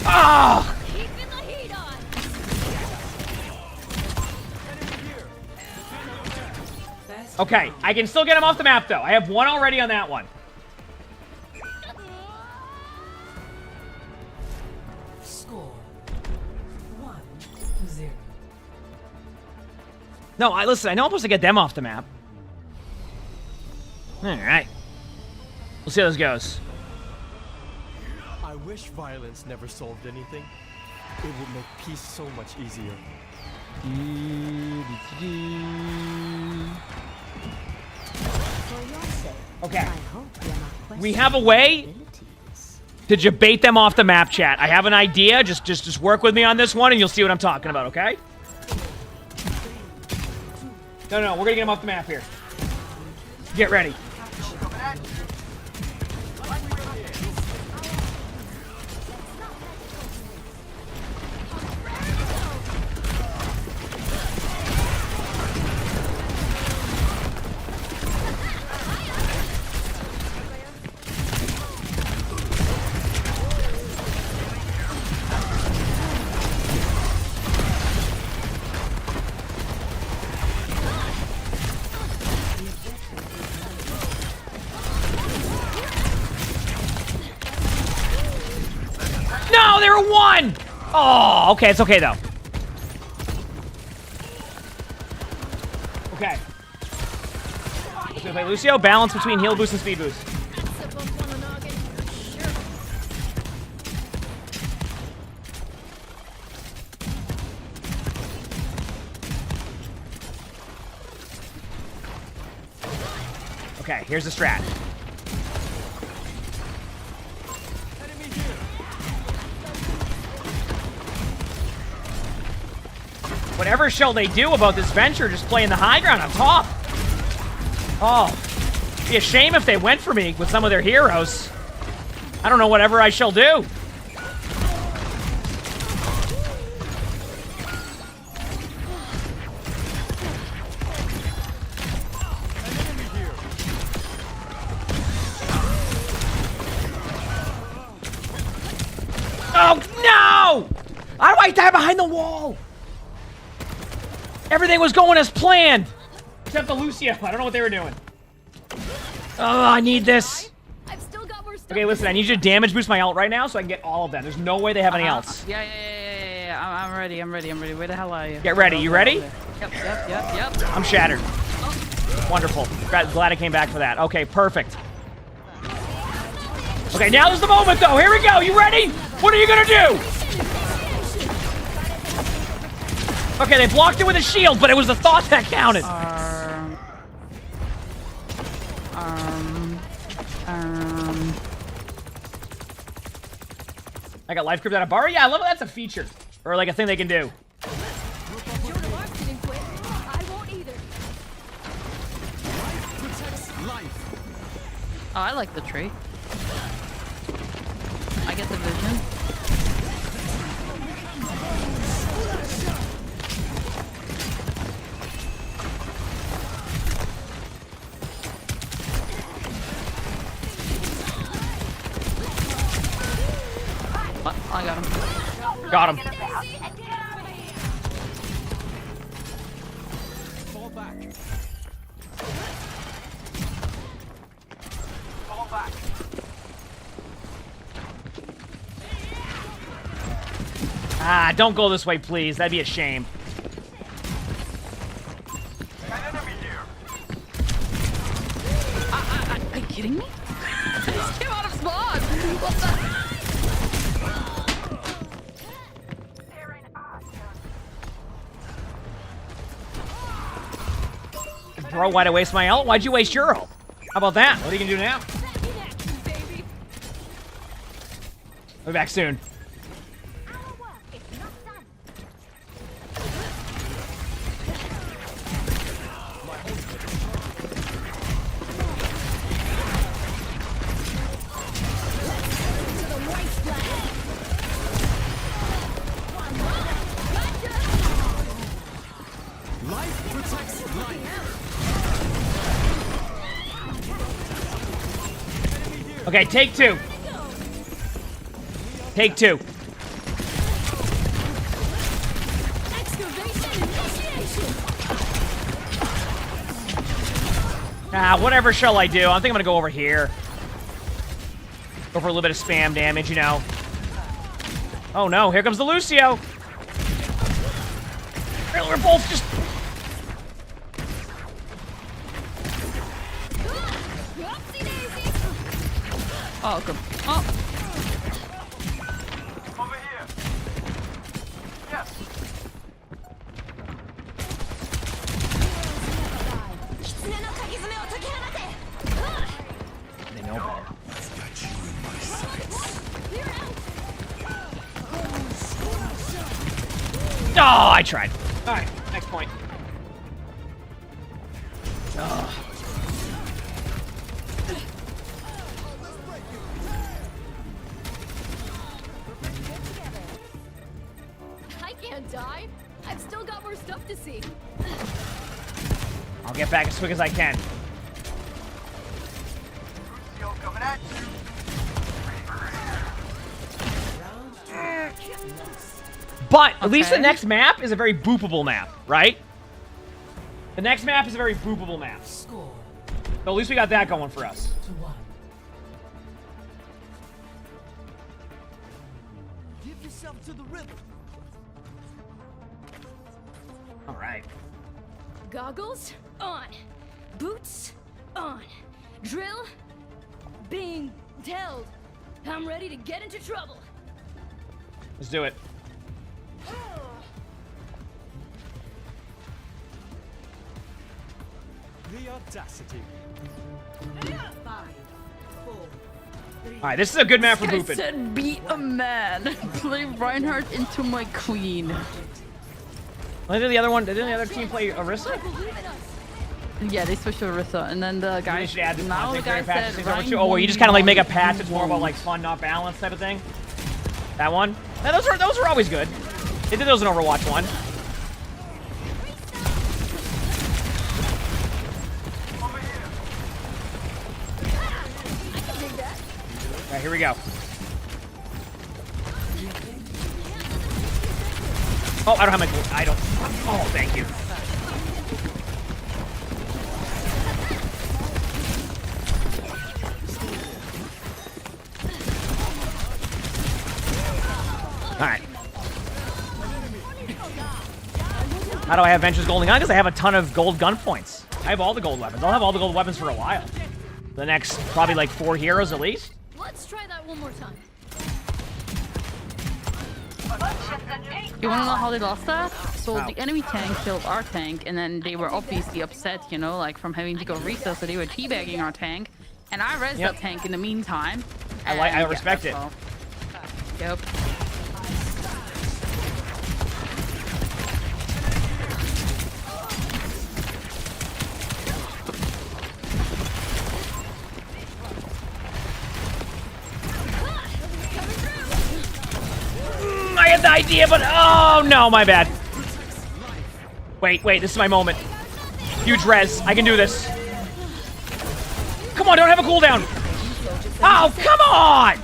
Oh! Keeping the heat on. Okay, I can still get him off the map, though. I have one already on that one. Score 1-0. No, listen, I know I'm supposed to get them off the map. Alright. We'll see how this goes. I wish violence never solved anything. It would make peace so much easier. Okay. We have a way to debate them off the map, chat. I have an idea. Just work with me on this one, and you'll see what I'm talking about, okay? No, we're gonna get them off the map here. Get ready. No, they were one! Oh, okay, it's okay, though. Okay. Let's go play Lucio. Balance between heal boost and speed boost. Okay, here's the strat. Whatever shall they do about this venture, just playing the high ground on top. Oh, it'd be a shame if they went for me with some of their heroes. I don't know whatever I shall do. I died behind the wall. Everything was going as planned. Except the Lucio. I don't know what they were doing. Oh, I need this. I've still got more stuff. Okay, listen, I need you to damage boost my ult right now so I can get all of them. There's no way they have any else. Yeah. I'm ready. Where the hell are you? Get ready. You ready? Yep. I'm shattered. Wonderful. Glad I came back for that. Okay, perfect. Okay, now there's the moment, though. Here we go. You ready? What are you going to do? Okay, they blocked it with a shield, but it was the thought that counted. I got life crypt out of bar. Yeah, I love it. That's a feature. Or like a thing they can do. Oh, I like the tree. I get the vision. What? I got him. Got him. Fall back. Ah, don't go this way, please. That'd be a shame. Are you kidding me? I just came out of spawn. What the? Bro, why'd I waste my ult? Why'd you waste your ult? How about that? What are you gonna do now? I'll be back soon. Life protects life. Okay, take two. Take two. Ah, whatever shall I do? I think I'm gonna go over here. Go for a little bit of spam damage, you know. Oh no, here comes the Lucio. We're both just... Oh, good. Oh. Over here. Yes. They know better. Oh, I tried. All right, next point. Oh. I can't die. I've still got more stuff to see. I'll get back as quick as I can. Coming at you. But at least the next map is a very boopable map, right? The next map is a very boopable map. So at least we got that going for us. Give yourself to the rhythm. All right. Goggles on. Boots on. Drill being held. I'm ready to get into trouble. Let's do it. The audacity. All right, this is a good map for I booping. said be a man. Play Reinhardt into my queen. Did the other one? Did the other team play Orisa? Yeah, they switched to Orisa, and then the guy. You should add this Now the content guy patch said. 6 over 2. Oh, well, you just kind of like make a patch. It's more about like fun, not balance type of thing. That one. Yeah, those were always good. They did those in Overwatch 1. All right, here we go. Oh, I don't have my gold. I don't. Oh, thank you. Alright. How do I have Venture's Golden Gun? Because I have a ton of gold gun points. I have all the gold weapons. I'll have all the gold weapons for a while. The next, probably like 4 heroes at least. Let's try that one more time. You wanna know how they lost that? So the enemy tank killed our tank, and then they were obviously upset, you know, like from having to go reset, so they were teabagging our tank. And I rezzed that tank in the meantime. I respect it. Well. Yep. I had the idea, but oh no, my bad. Wait, this is my moment. Huge res. I can do this. Come on, don't have a cooldown. Oh, come on!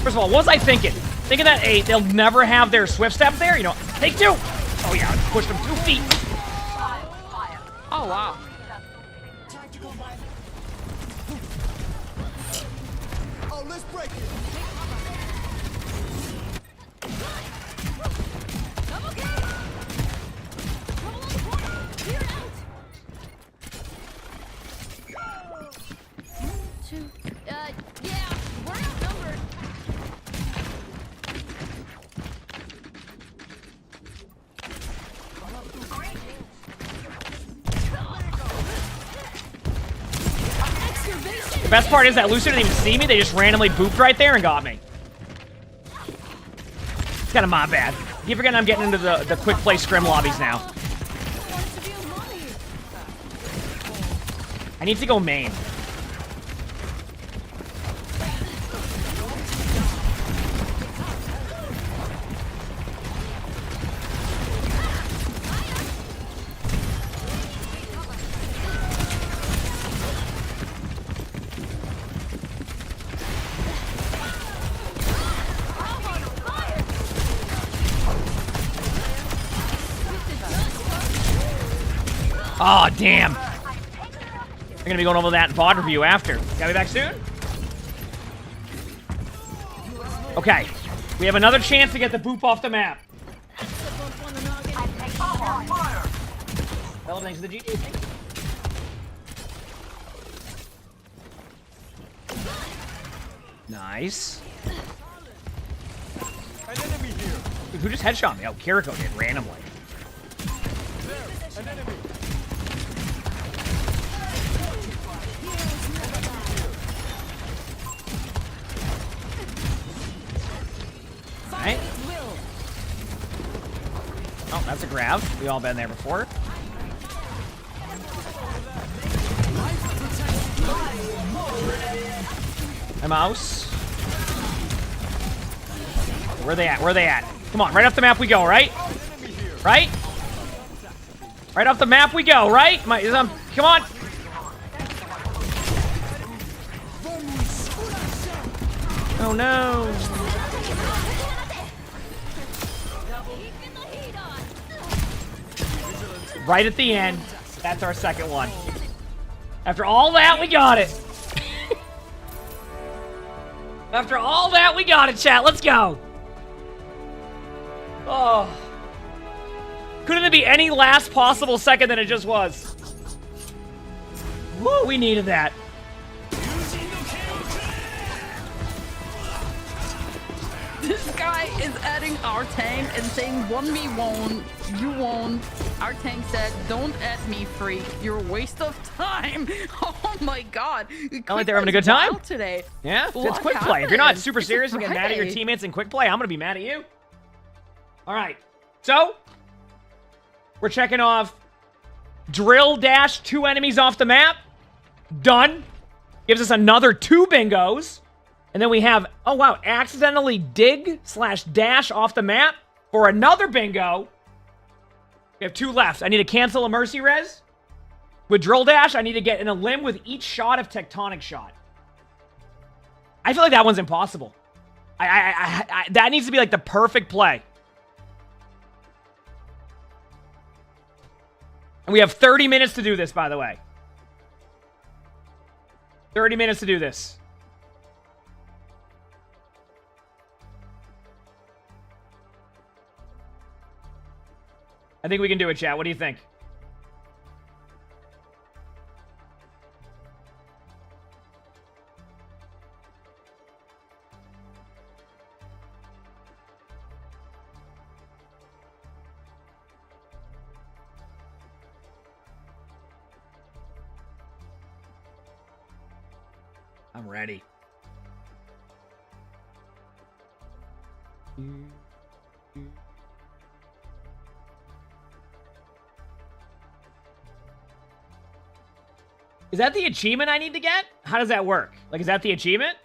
First of all, what was I thinking? Thinking that they'll never have their swift step there? You know, take 2. Oh yeah, pushed them 2 feet. Oh wow. Oh, let's break it. I'm okay. Trouble on the corner. Clear out. 2. Yeah, we're outnumbered. The best part is that Lucy didn't even see me. They just randomly booped right there and got me. It's kind of my bad. Keep forgetting I'm getting into the quick play scrim lobbies now. I need to go main. Oh, damn. I'm gonna be going over that in VOD review after. Got me back soon? Okay. We have another chance to get the boop off the map. Well, thanks to the GG. Nice. An enemy here. Dude, who just headshot me? Oh, Kiriko did randomly. An enemy. Right. Oh, that's a grab. We all been there before. My mouse. Where they at? Where they at? Come on, right off the map we go, right? Right? Right off the map we go, right? Come on. Oh no. Right at the end. That's our second one. After all that, we got it. After all that, we got it, chat. Let's go. Oh. Couldn't it be any last possible second than it just was? Woo, we needed that. This guy is adding our tank and saying 1v1, you won't. Our tank said, don't add me, freak. You're a waste of time. Oh my god. I like they're having a good time today. Yeah, it's What quick play. If you're not happened? super It's serious a and get mad at your Friday. teammates in quick play, I'm gonna be mad at you. All right, so we're checking off drill dash 2 enemies off the map. Done. Gives us another 2 bingos. And then we have, oh wow, accidentally dig/dash off the map for another bingo. We have 2 left. I need to cancel a mercy res. With drill dash, I need to get in a limb with each shot of tectonic shot. I feel like that one's impossible. That needs to be like the perfect play. And we have 30 minutes to do this, by the way. 30 minutes to do this. I think we can do it, chat. What do you think? I'm ready. Is that the achievement I need to get? How does that work? Like, is that the achievement?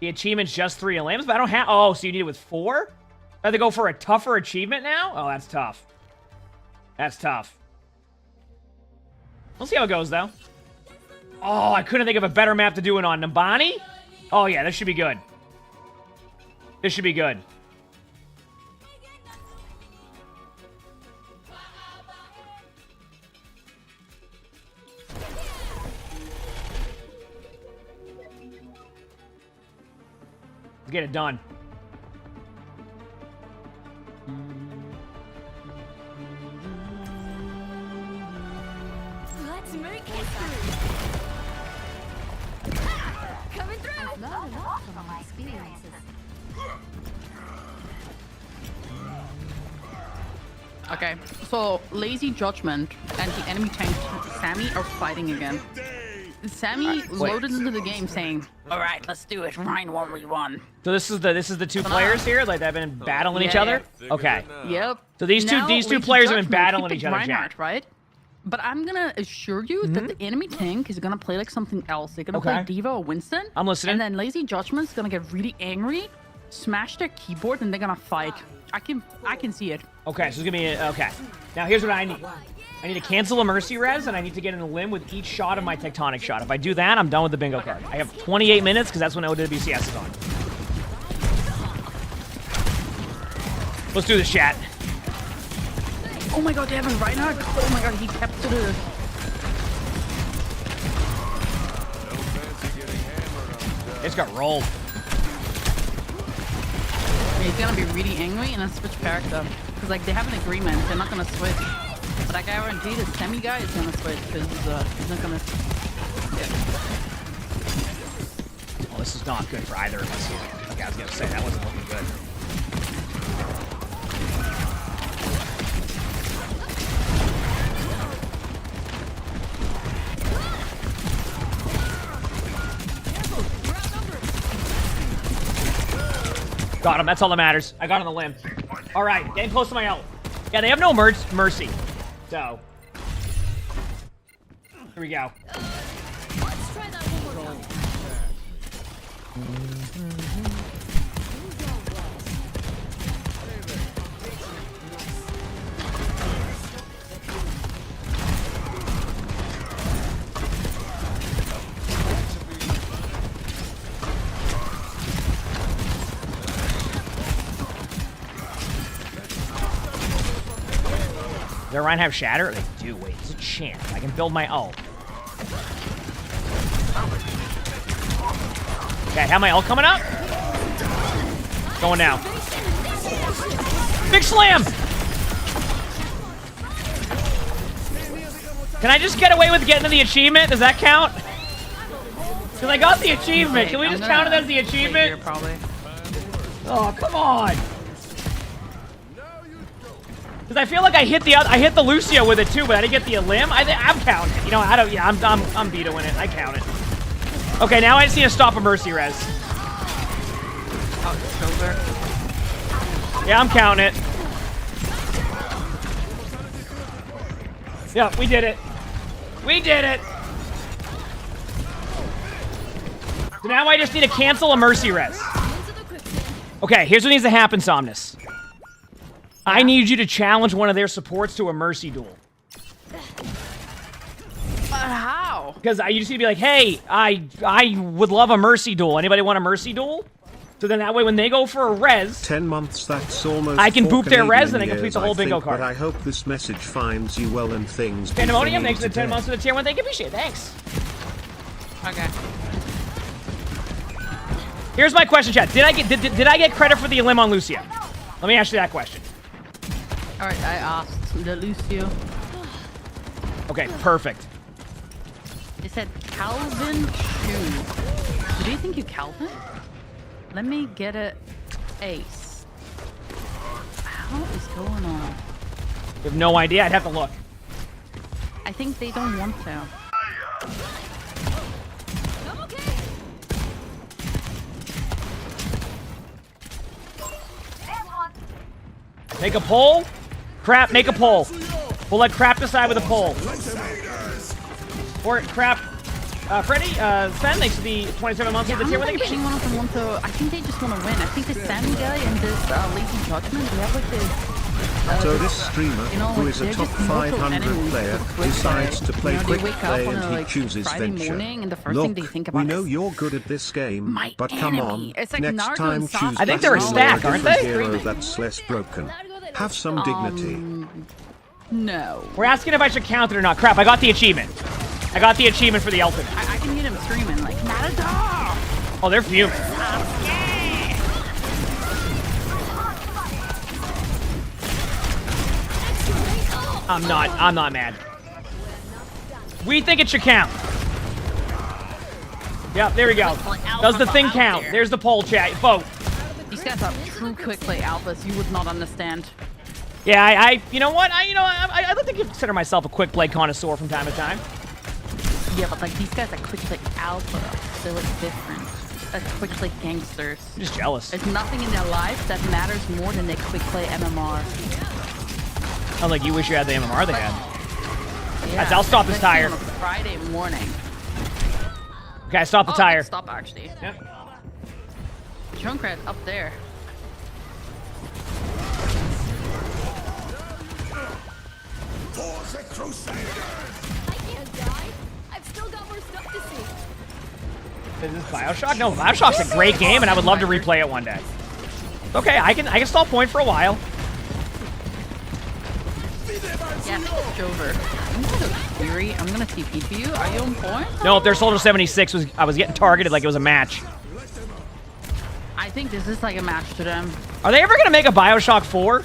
The achievement's just 3 limbs, but I don't have... Oh, so you need it with 4? I have to go for a tougher achievement now? Oh, that's tough. That's tough. We'll see how it goes, though. Oh, I couldn't think of a better map to do it on. Nambani? Oh, yeah, this should be good. This should be good. Let's get it done. Let's make history. Coming through. I've learned a lot from my experiences. Okay, so Lazy Judgment and the enemy tank Sammy are fighting again. Sammy loaded into the game saying, "All right, let's do it. Ryan 1v1." So this is the two players here, like they've been battling each other. Okay. Yep. So these two Lazy players have been Judgment, battling he each picked other. Jack. Reinhardt, right? But I'm gonna assure you that the enemy tank is gonna play like something else. They're gonna play Diva or Winston. I'm listening. And then Lazy Judgment's gonna get really angry, smash their keyboard, and they're gonna fight. I can see it. Okay, so it's gonna be okay. Now here's what I need. I need to cancel a Mercy Res, and I need to get in a limb with each shot of my Tectonic shot. If I do that, I'm done with the bingo card. I have 28 minutes, because that's when OWCS is on. Let's do this, chat. Oh my god, they have a Reinhardt. Oh my god, he kept to the... It's got rolled. He's gonna be really angry and then switch character. Because like they have an agreement, they're not gonna switch. But I guarantee the Semi guy is gonna switch because he's not gonna... Oh, this is not good for either of us. Okay, I was gonna say, that wasn't looking good. Got him. That's all that matters. I got on the limb. All right, getting close to my ult. Yeah, they have no mercy. So, here we go. Let's try that one more time. Does Ryan have Shatter? They do. Wait, there's a chance. I can build my ult. Okay, I have my ult coming up. Going now. Big slam! Can I just get away with getting to the achievement? Does that count? Because I got the achievement. Can we just count it as the achievement? Here, probably. Oh, come on! Because I feel like I hit the Lucio with it too, but I didn't get the limb. I'm counting it. You know, I don't. Yeah, I'm vetoing it. I count it. Okay, now I just need to stop a Mercy Res. Oh, shoulder. Yeah, I'm counting it. Yeah, we did it. We did it. So now I just need to cancel a mercy res. Okay, here's what needs to happen, Somnus. I need you to challenge one of their supports to a mercy duel. But how? Because you just need to be like, hey, I would love a mercy duel. Anybody want a mercy duel? So then that way when they go for a res... 10 months, that's almost I can 4 boop their res Canadian and I complete the years, whole I bingo think, card. But I hope this message finds you well and things be Pandemonium, thingy thanks for the 10 today. months for the tier 1. Thank you, appreciate it. Thanks. Okay. Here's my question, chat. Did I get credit for the limb on Lucio? Let me ask you that question. All right, I asked the Lucio. Okay, perfect. They said Calvin Shoe. Do you think you Calvin? Let me get a ace. What is going on? You have no idea. I'd have to look. I think they don't want to. I'm okay. Make a poll. Crap, make a poll. We'll let Crap decide with a poll. Or Crap. Freddy, Sven, thanks for the 27 months of the I'm tier not 1. getting one of them want to. I think they just want to win. I think this Sammy guy and this Lazy Judgment, they have like this. So this streamer, you know, who like, is a they're top just mortal 500 enemies player, with quick decides play. to play You know, they quick wake up play on and a, he like, chooses Friday venture. morning, and the first thing they think we about know is you're good at this game, my but come on, enemy. It's like next Naruto time and choose Sasuke. I think they're a Bastion or stack, aren't different they? hero that's less broken. Have some dignity. No. We're asking if I should count it or not. Crap, I got the achievement. I got the achievement for the ultimate. I can hear them screaming like Naruto. Oh, they're fuming. I'm not mad. We think it should count. Yep, there we go. Does the thing count? There's the poll, chat. Vote. These guys are true quick play alphas. You would not understand. Yeah, you know what? I like to consider myself a quick play connoisseur from time to time. Yeah, but like these guys are quick play alpha. They're like different. Like quick play gangsters. I'm just jealous. There's nothing in their life that matters more than their quick play MMR. Oh, like you wish you had the MMR they had. Yeah, I'll stop this especially tire. on a Friday morning. Okay, stop the Oh, tire. stop actually. Yep. Junkrat up there. I can't die. I've still got more stuff to see. Is this Bioshock? No, Bioshock's a great game, and I would love to replay it one day. Okay, I can stall point for a while. Yeah, it's over. I'm gonna Fury. I'm gonna TP to you. Are you on point? No, if their Soldier 76 I was getting targeted like it was a match. I think this is like a match to them. Are they ever gonna make a Bioshock 4?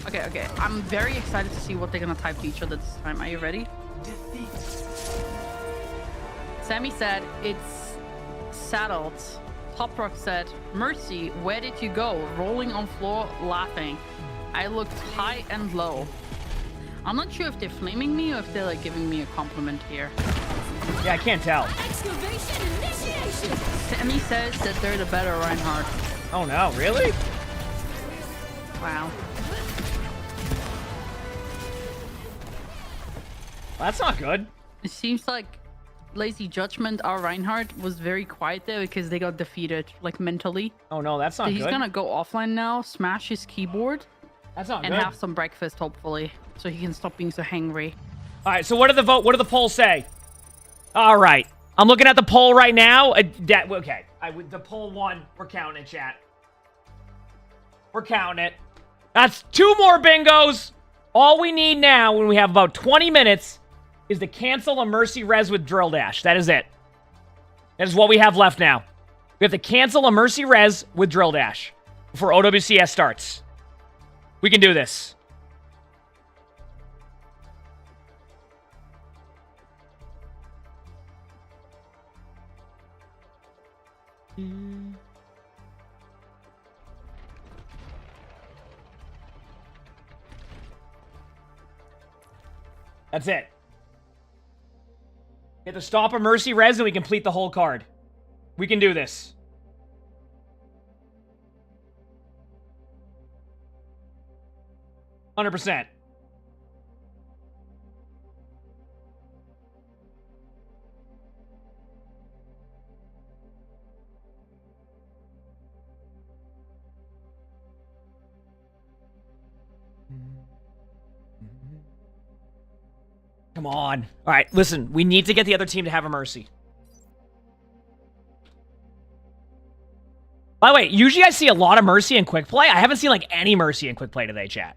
Okay. I'm very excited to see what they're gonna type to each other this time. Are you ready? Sammy said it's saddled. Top Rock said, Mercy, where did you go? Rolling on floor, laughing. I looked high and low. I'm not sure if they're flaming me or if they're like giving me a compliment here. Yeah, I can't tell. Excavation initiation. Sammy says that they're the better Reinhardt. Oh no, really? Wow. Well, that's not good. It seems like Lazy Judgment, our Reinhardt, was very quiet there because they got defeated, like mentally. Oh no, that's not So he's good. gonna go offline now, smash his keyboard, That's not and good. have some breakfast, hopefully, so he can stop being so hangry. All right, so what did the polls say? All right, I'm looking at the poll right now. Okay, the poll won. We're counting it, chat. We're counting it. That's 2 more bingos. All we need now, when we have about 20 minutes, is to cancel a Mercy Res with Drill Dash. That is it. That is what we have left now. We have to cancel a Mercy Res with Drill Dash before OWCS starts. We can do this. That's it. We have to stop a Mercy Res and we complete the whole card. We can do this. %. Come on. All right, listen. We need to get the other team to have a mercy. By the way, usually I see a lot of mercy in quick play. I haven't seen like any mercy in quick play today, chat.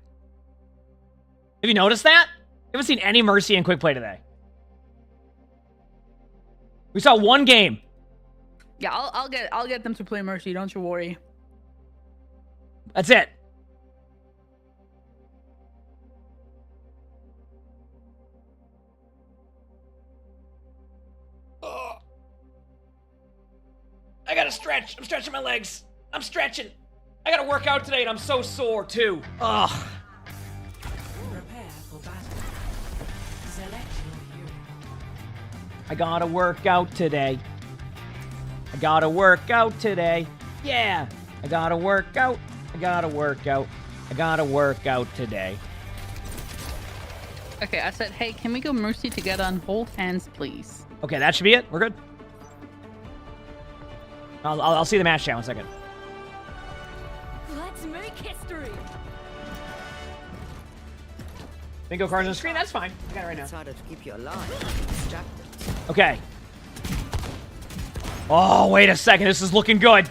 Have you noticed that? I haven't seen any mercy in quick play today. We saw one game. Yeah, I'll get them to play mercy. Don't you worry. That's it. I gotta stretch. I'm stretching my legs. I'm stretching. I gotta work out today, and I'm so sore too. Ugh. Prepare for battle. Select your hero. I gotta work out today. I gotta work out today. Yeah. I gotta work out. I gotta work out. I gotta work out today. Okay, I said, hey, can we go mercy together and hold hands, please? Okay, that should be it. We're good. I'll see the match chat 1 second. Let's make history. Bingo cards on the screen. That's fine. I got it right now. It's harder to keep you alive. Distracted. Okay. Oh, wait a second. This is looking good.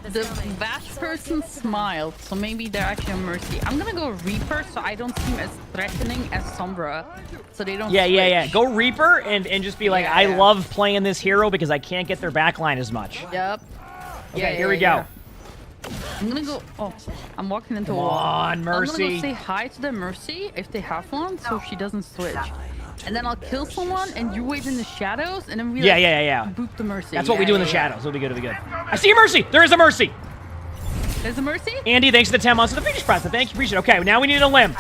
The that person smiled, so maybe they're actually on mercy. I'm gonna go Reaper so I don't seem as threatening as Sombra. So they don't switch. Go Reaper and just be like, I love playing this hero because I can't get their backline as much. Yep. Okay, here we go. I'm gonna go. Oh, I'm walking into a Come wall. on, Mercy. I'm gonna go say hi to the Mercy if they have one, so she doesn't switch. And then I'll kill someone, and you wait in the shadows, and then we boop the Mercy. That's what we do in the shadows. It'll be good. It'll be good. I see a Mercy. There is a Mercy. There's a Mercy. Andy, thanks for the 10 months of the Phoenix Prize. Thank you. Appreciate it. Okay, now we need a limb.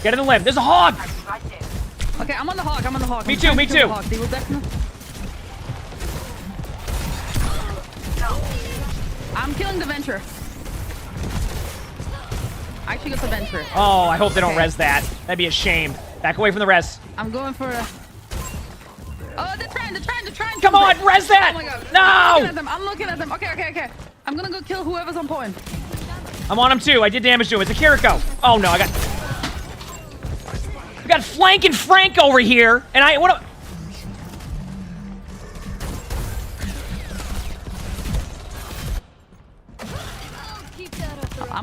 Get in the limb. There's a hog. Okay, I'm on the hog. I'm on the hog. Me too. Me too. They will definitely. I'm killing the Venture. I actually got the Venture. Oh, I hope they don't res that. That'd be a shame. Back away from the res. I'm going for a... Oh, they're trying. Come on, res that! Oh my god. No! I'm looking at them. Okay. I'm gonna go kill whoever's on point. I'm on him too. I did damage to him. It's a Kiriko. Oh no, we got Flank and Frank over here, and I'm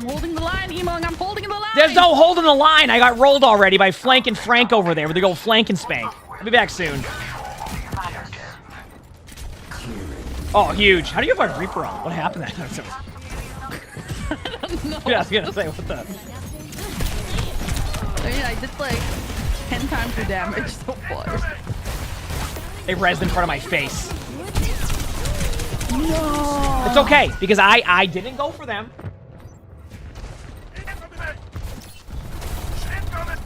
holding the line, Emongg. I'm holding the line. There's no holding the line. I got rolled already by Flank and Frank over there with the old Flank and Spank. I'll be back soon. Oh, huge. How do you have a Reaper on? What happened there? I don't know. Yeah, I was gonna say, what the? I mean, I did like 10 times the damage so far. They rezzed in front of my face. No. It's okay, because I didn't go for them.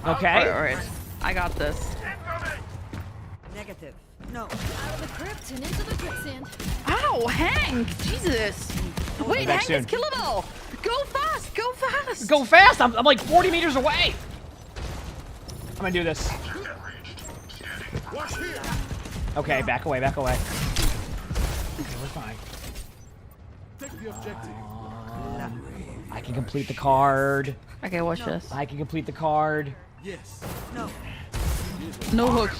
Okay. All right. I got this. Negative. No. Out of the crypt and into the quicksand. Ow, Hank! Jesus! Wait, Hank is killable! Go fast! Go fast! Go fast! I'm like 40 meters away! I'm gonna do this. Okay, back away. Okay, we're fine. I can complete the card. Okay, watch this. I can complete the card. Yes. No. No hook.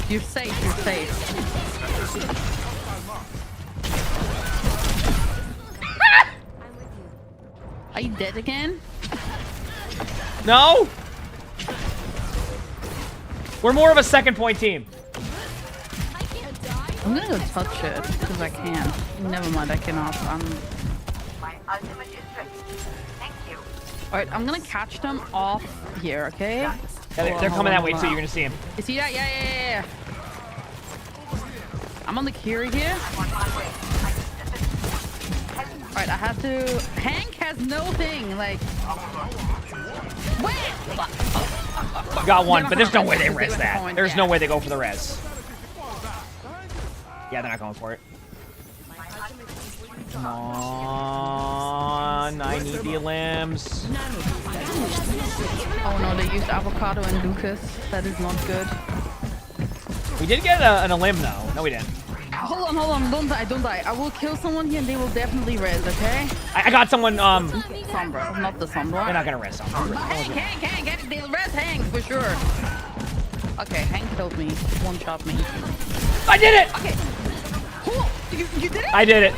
You're safe. Are you dead again? No! We're more of a second point team. I can't die. I'm gonna go touch it because I can. Never mind, I cannot. My ultimate is ready. Thank you. Alright, I'm gonna catch them off here, okay? Yeah, they're coming that way too. You're gonna see him. You see that? Yeah. I'm on the Kiri here. Alright, I have to... Hank has no thing, like... Wait! Got one, but there's no way they res that. There's no way they go for the res. Yeah, they're not going for it. Come on, I need the limbs. Oh no, they used avocado and Lucas. That is not good. We did get an limb though. No, we didn't. Hold on. Don't die. I will kill someone here and they will definitely res, okay? I got someone, Sombra, not the Sombra. They're not gonna res someone. Hank, get it. They'll res Hank for sure. Okay, Hank killed me. One shot me. I did it! Okay. You did it? I did it.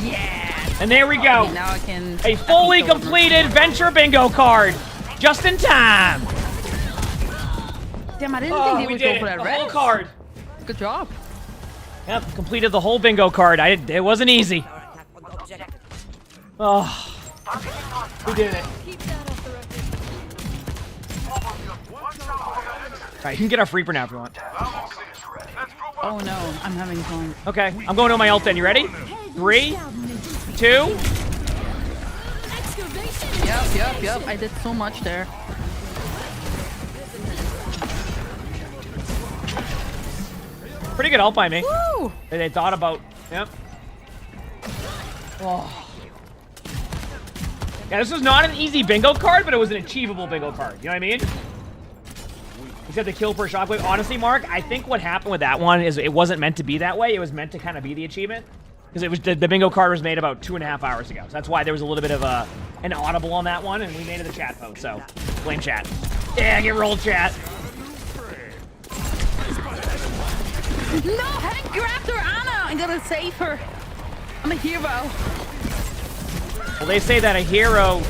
Yeah. And there we go. Okay, now I can. A fully completed Venture bingo card. Just in time. Damn, I didn't Oh, think they we would did go it. for that The red. whole card. Good job. Yep, completed the whole bingo card. It wasn't easy. Oh, we did it. Keep that off the record. All right, you can get our Reaper now if you want. Oh no, I'm having fun. Okay, I'm going to my ult then. You ready? 3, 2. Yep. I did so much there. Pretty good ult by me. Woo! They thought about. Yep. Oh. Yeah, this was not an easy bingo card, but it was an achievable bingo card. You know what I mean? Except the kill per shockwave. Honestly, Mark, I think what happened with that one is it wasn't meant to be that way. It was meant to kind of be the achievement. Because it was the bingo card was made about 2.5 hours ago. So that's why there was a little bit of an audible on that one, and we made it a chat vote. So, blame chat. Yeah, get rolled, chat. No, Hank grabbed her, Anna! I'm gonna save her. I'm a hero. Well, they say that a hero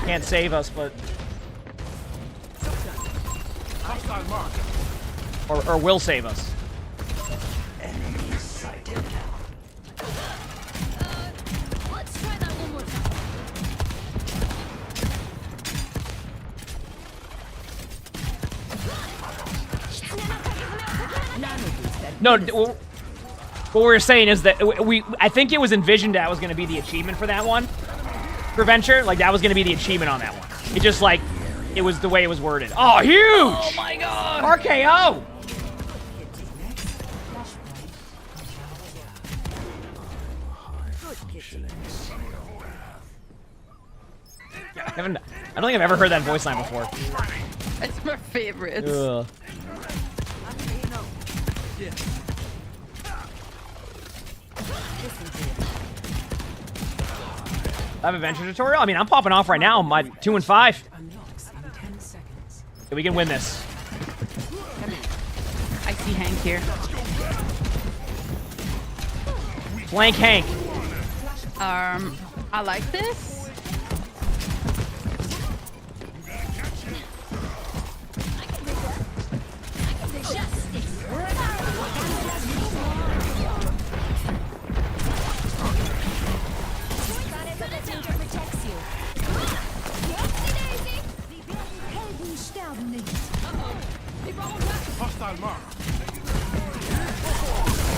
can't save us, but or will save us. Let's try that one more time. No, what we were saying is that I think it was envisioned that was going to be the achievement for that one. For Venture, like that was going to be the achievement on that one. It just like, it was the way it was worded. Oh, huge! Oh my god! RKO! I don't think I've ever heard that voice line before. It's my favorite. Ugh. I have a Venture tutorial? I mean, I'm popping off right now. My 2 and 5. Yeah, we can win this. I see Hank here. Flank Hank. I like this.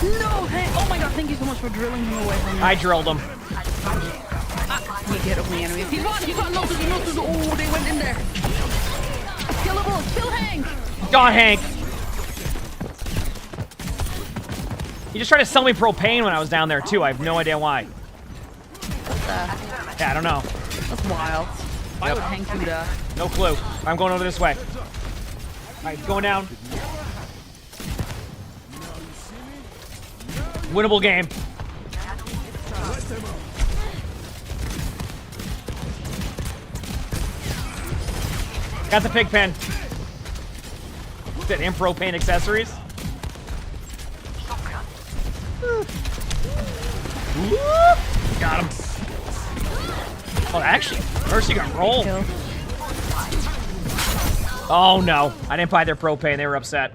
No, Hank! Oh my god, thank you so much for drilling him away from me. I drilled him. You get up me enemy. He's got no. Oh, they went in there. Killable. Kill Hank. Got Hank. He just tried to sell me propane when I was down there too. I have no idea why. What's that? Yeah, I don't know. That's wild. Why would Hank do that? No clue. I'm going over this way. Alright, going down. Winnable game. Got the pig pen. That and propane accessories. Got him. Oh, actually, Mercy got rolled. Oh no, I didn't buy their propane. They were upset.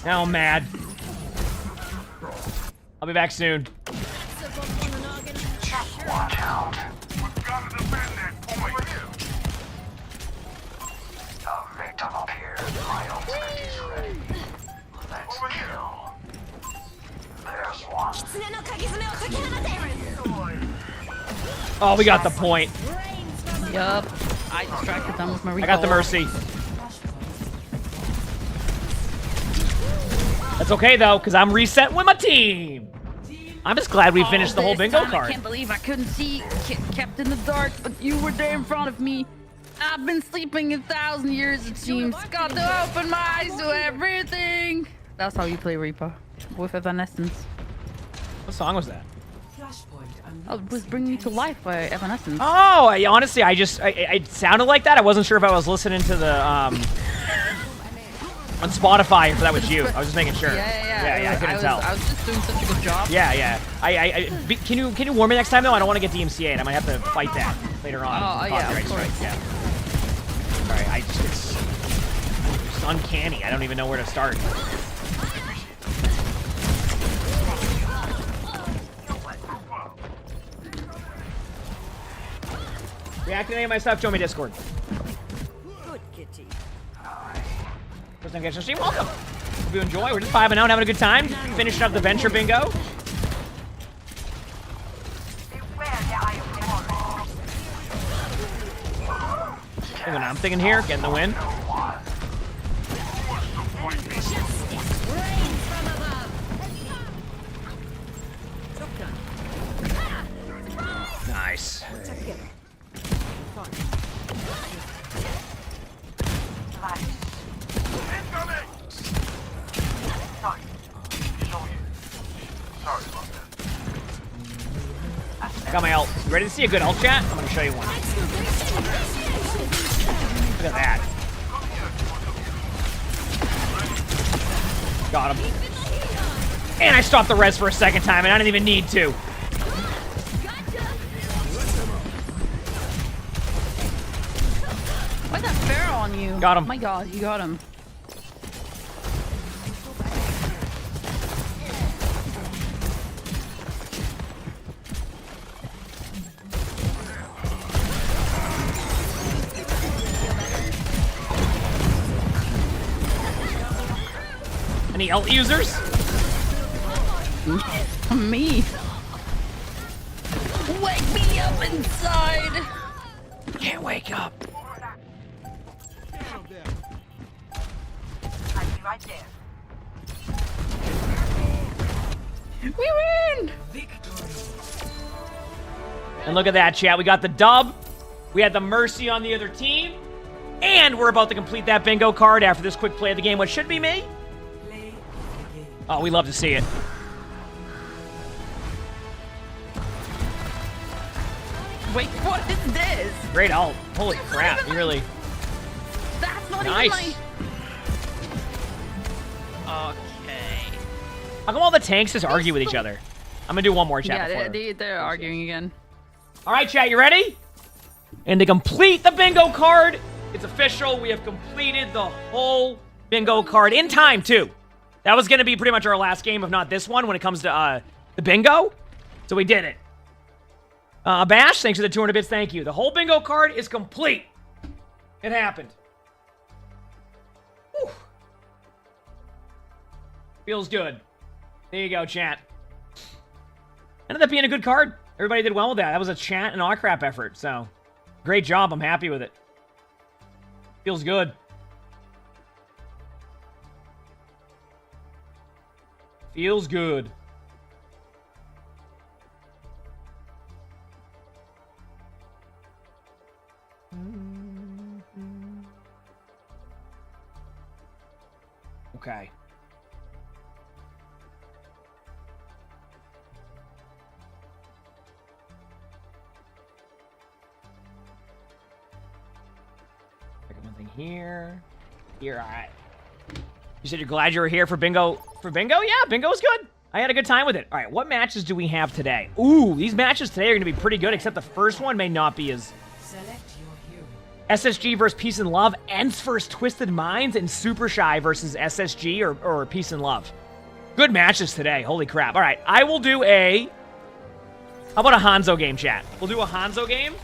Now I'm mad. I'll be back soon. Watch out. We've got to defend that point. A victim appeared. My ultimate is ready. Let's kill. There's one. Oh, we got the point. Yup. I distracted them with my recall. I got the Mercy. That's okay though, because I'm reset with my team. I'm just glad we finished the whole bingo I card. can't believe I couldn't see, kept in the dark, but you were there in front of me. I've been sleeping 1,000 years, it seems. Got to open my eyes to everything. That's how you play Reaper, with Evanescence. What song was that? I was bringing you to life by Evanescence. Oh, honestly, I sounded like that. I wasn't sure if I was listening to the on Spotify if that was you. I was just making sure. Yeah. I couldn't tell. I was just doing such a good job. Yeah. Can you warn me next time though? I don't want to get DMCA'd. I might have to fight that later on. Oh yeah, of course. Yeah. All right, it's uncanny. I don't even know where to start. Reactivate my stuff. Join me Discord. Good kitty. First time catching the stream. Welcome. Hope you enjoy. We're just vibing out, having a good time. Finishing up the Venture bingo. What I'm thinking here, getting the win. Nice. I got my ult. You ready to see a good ult chat? I'm gonna show you one. Look at that. Got him. And I stopped the res for a second time, and I didn't even need to. Why's that Pharaoh on you? Got him. Oh my god, you got him. Any ult users? Me. Wake me up inside. Can't wake up. Right there. We win! And look at that, chat. We got the dub. We had the mercy on the other team. And we're about to complete that bingo card after this quick play of the game. What should be me? Oh, we love to see it. Wait, what is this? Great ult. Holy crap. You really... That's not Nice. even my... Okay. How come all the tanks just argue with each other? I'm gonna do one more chat Yeah, before. they're arguing again. All right, chat, you ready? And to complete the bingo card, it's official. We have completed the whole bingo card in time, too. That was going to be pretty much our last game, if not this one, when it comes to the bingo. So we did it. Bash, thanks for the 200 bits. Thank you. The whole bingo card is complete. It happened. Whew. Feels good. There you go, chat. Ended up being a good card. Everybody did well with that. That was a chat and all crap effort. So, great job. I'm happy with it. Feels good. Feels good. Okay. One thing here. Here, all right. You said you're glad you were here for bingo. For bingo? Yeah, bingo was good. I had a good time with it. All right, what matches do we have today? Ooh, these matches today are going to be pretty good, except the first one may not be as... SSG versus Peace and Love, Ents versus Twisted Minds, and Super Shy versus SSG or Peace and Love. Good matches today. Holy crap. All right, I will do a... How about a Hanzo game, chat? We'll do a Hanzo game.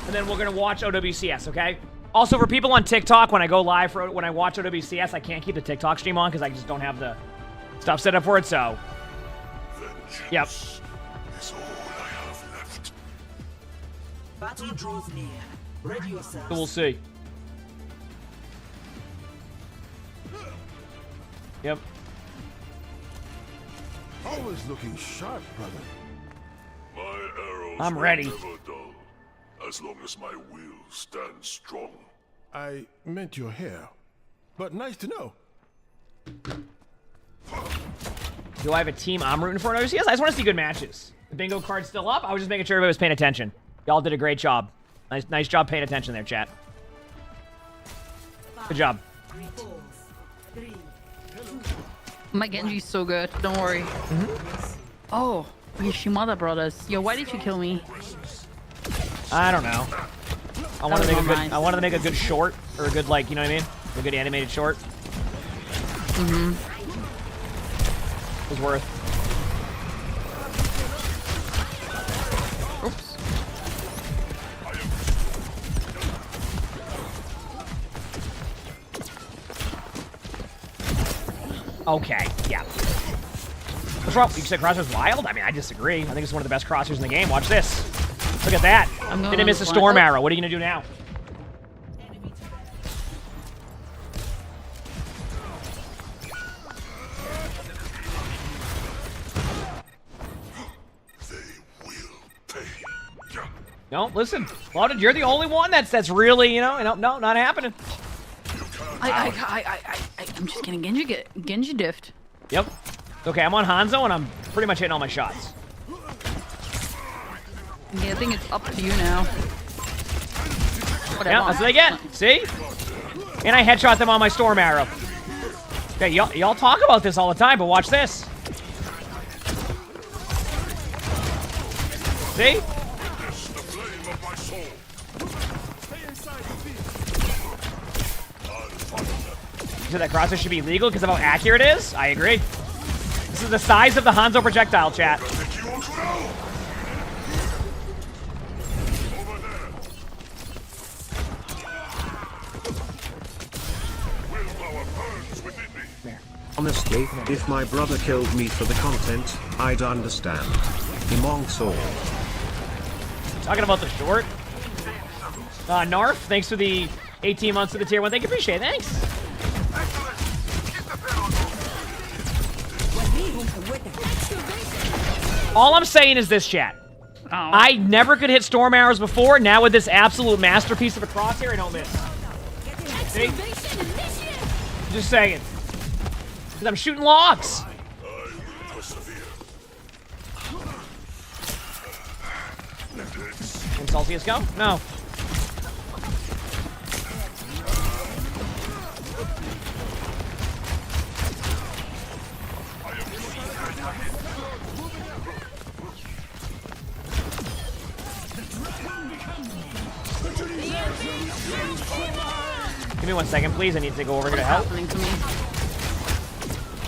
And then we're going to watch OWCS, okay? Also, for people on TikTok, when I go live, when I watch OWCS, I can't keep the TikTok stream on because I just don't have the stuff set up for it, so... Yep. Is all I have left. Battle draws near. Ready yourself. So we'll see. Yep. Always looking sharp, brother. My arrows I'm will ready. never dull, as long as my will stands strong. I meant your hair, but nice to know. Do I have a team I'm rooting for in OWCS? I just want to see good matches. The bingo card's still up. I was just making sure everybody was paying attention. Y'all did a great job. Nice job paying attention there, chat. Good job. My Genji's so good. Don't worry. Oh, Shimada brought us. Yo, why did you kill me? I don't know. I wanted to make a good short, or a good, like, you know what I mean? A good animated short. It was worth. Oops. Okay, yeah. What's wrong? You said Crosshair's wild? I mean, I disagree. I think it's one of the best crosshairs in the game. Watch this. Look at that. Didn't miss a storm arrow. What are you going to do now? No, listen, Claudid, you're the only one that's really, you know, no, not happening. I'm just getting Genji diffed. Yep. Okay, I'm on Hanzo and I'm pretty much hitting all my shots. Yeah, I think it's up to you now. Whatever. Yeah, that's what they get. See? And I headshot them on my storm arrow. Okay, y'all talk about this all the time, but watch this. See? You said that crosshair should be legal because of how accurate it is? I agree. This is the size of the Hanzo projectile, chat. Honestly, if my brother killed me for the content, I'd understand. Emongg sword. Talking about the short. Narf, thanks for the 18 months of the tier 1. Thank you, appreciate it. Thanks. All I'm saying is this, chat. Oh. I never could hit storm arrows before. Now with this absolute masterpiece of a crosshair, I don't miss. See? Just saying. Because I'm shooting logs. Can Celsius go? No. Give me 1 second, please. I need to go over here to help. Happening to me.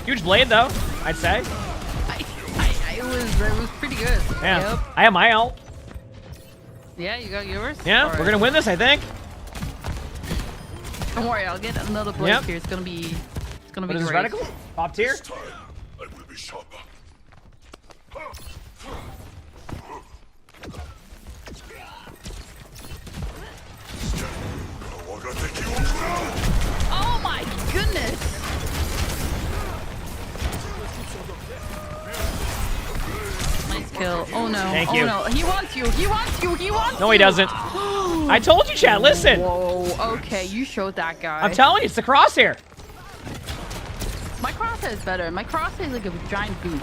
Huge blade, though, I'd say. It was pretty good. Yeah. Yep. I have my ult. Yeah, you got yours? Yeah, All we're right. gonna win this, I think. Don't worry, I'll get another blade here. It's gonna be What is this, great. reticle? Top tier? This time, I will be sharper. Oh my goodness! Nice kill. Oh no. Thank oh you. no. He wants you. He wants you. He wants you. No, he doesn't. I told you, chat. Listen. Whoa. Okay, you showed that guy. I'm telling you, it's the crosshair. My crosshair is better. My crosshair is like a giant boot.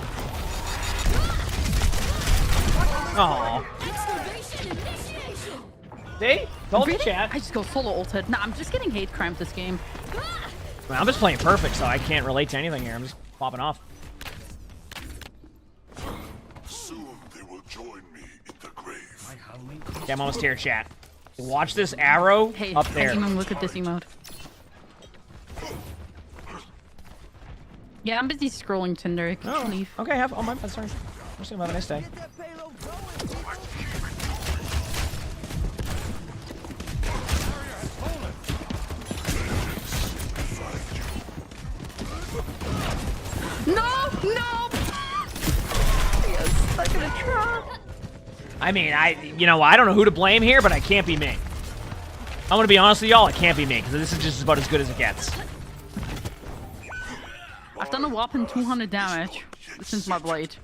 Aww. See? Told you, Really? chat. I just go solo ulted. Nah, I'm just getting hate crimes this game. Well, I'm just playing perfect, so I can't relate to anything here. I'm just popping off. Soon they will join me in the grave. Okay, I'm almost here, chat. Watch this arrow Hey, up there. Emote, look at this emote. Yeah, I'm busy scrolling Tinder. I can leave. Okay, oh my bad, sorry. Just have a nice day. No! No! Yes, I'm gonna try. I mean, I don't know who to blame here, but I can't be me. I'm gonna be honest with y'all, it can't be me, because this is just about as good as it gets. I've done a whopping 200 damage since my blade.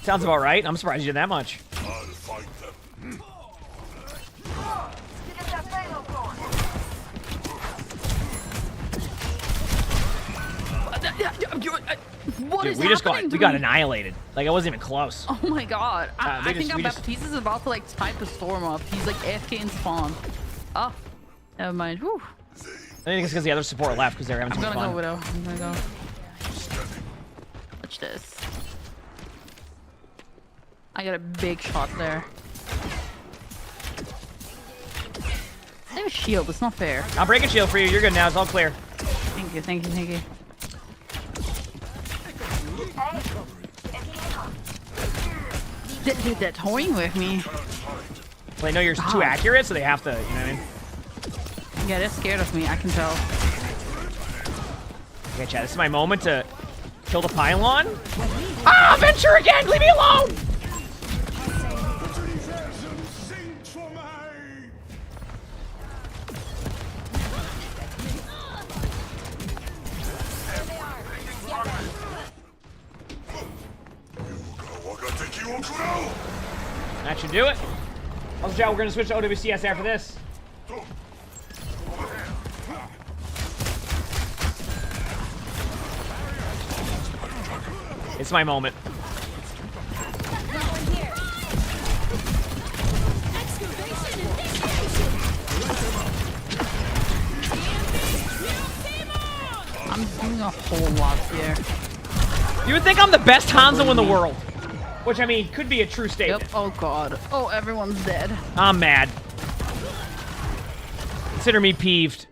Sounds about right. I'm surprised you did that much. I'll fight them. What Dude, is we just got happening to we got me? annihilated. Like I wasn't even close. Oh my god. I we think just- we just- Baptiste is about to like type a storm up. He's like AFK in spawn. Oh, never mind. Whew. I think it's because the other support left because they were having I'm too much gonna fun. go, Widow. I'm gonna go. Watch this. I got a big shot there. I have a shield. It's not fair. I'm breaking shield for you. You're good now. It's all clear. Thank you, thank you, thank you. They're toying with me. Well, they know you're too accurate, so they have to, you know what I mean? Yeah, they're scared of me. I can tell. Okay, chat, this is my moment to kill the pylon. Ah, Venture again! Leave me alone! That should do it. Also, chat, we're gonna switch to OWCS after this. It's my moment. I'm doing a whole lot here. You would think I'm the best Hanzo in the world. Which, I mean, could be a true statement. Yep. Oh god. Oh, everyone's dead. I'm mad. Consider me peeved.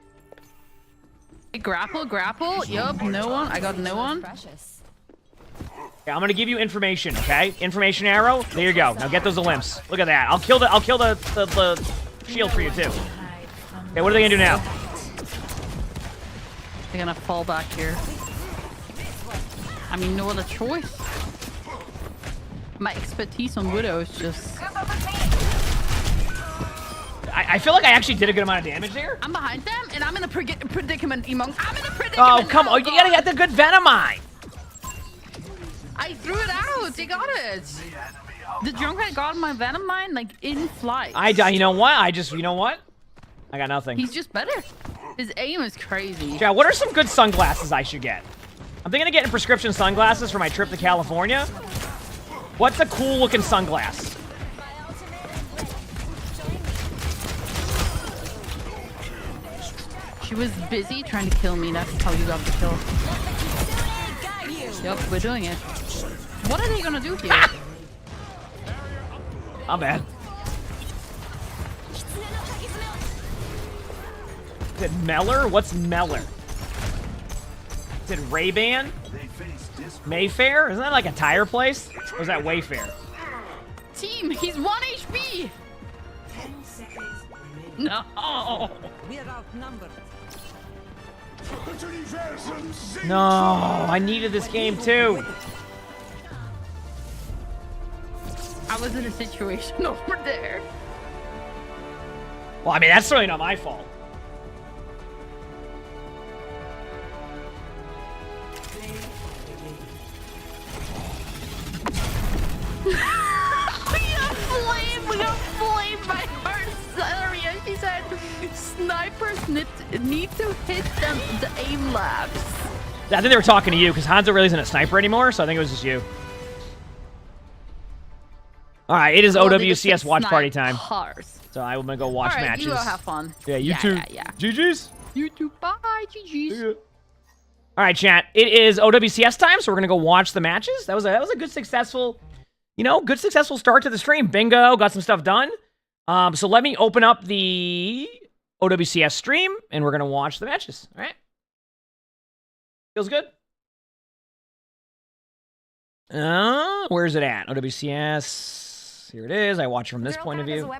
Grapple, grapple. Yup, no one. I got no one. Precious. Okay, I'm gonna give you information, okay? Information arrow. There you go. Now get those Olymps. Look at that. I'll kill the shield for you too. Okay, what are they gonna do now? They're gonna fall back here. I mean, no other choice. My expertise on Widow is just... I feel like I actually did a good amount of damage there. I'm behind them, and I'm in a predicament, Emongg. I'm in a predicament. Oh, come now, on. You gotta get the good Venomine. I threw it out. They got it. The Junkrat got my Venom Mine, like, in flight. You know what? You know what? I got nothing. He's just better. His aim is crazy. Yeah, what are some good sunglasses I should get? I'm thinking of getting prescription sunglasses for my trip to California. What's a cool looking sunglass? She was busy trying to kill me. That's how you got the kill. Yep, we're doing it. What are they gonna do here? I'm bad. Is it Meller? What's Meller? Is it Ray-Ban? Mayfair? Isn't that like a tire place? Or is that Wayfair? Team, he's 1 HP! No! We are outnumbered. No, I needed this game too. I was in a situation over there. Well, I mean, that's certainly not my fault. We got flamed by Artilleria. She said snipers need to hit them the aim labs. I think they were talking to you because Hanzo really isn't a sniper anymore, so I think it was just you. All right, it is OWCS watch party time. So I'm gonna go watch matches. You go have fun. Yeah, you too. Yeah. GG's. You too. Bye. GG's. All right, chat. It is OWCS time, so we're gonna go watch the matches. That was a good successful, good successful start to the stream. Bingo, got some stuff done. So let me open up the OWCS stream, and we're gonna watch the matches. All right. Feels good. Where's it at? OWCS. Here it is. I watch from this point of view.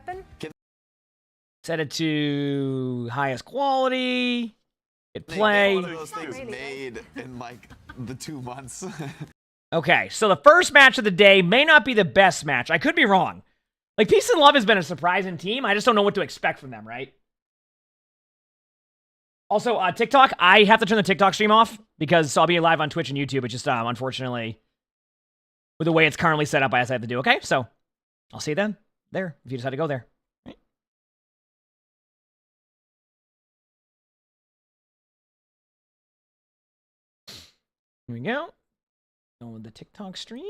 Set it to highest quality. Hit play. One of those things made in like the 2 months. Okay, so the first match of the day may not be the best match. I could be wrong. Like, Peace and Love has been a surprising team. I just don't know what to expect from them, right? Also, TikTok, I have to turn the TikTok stream off because I'll be live on Twitch and YouTube. It's just, unfortunately, with the way it's currently set up, I have to do. Okay, so I'll see you then. There, if you decide to go there. Right. Here we go. Going the TikTok stream.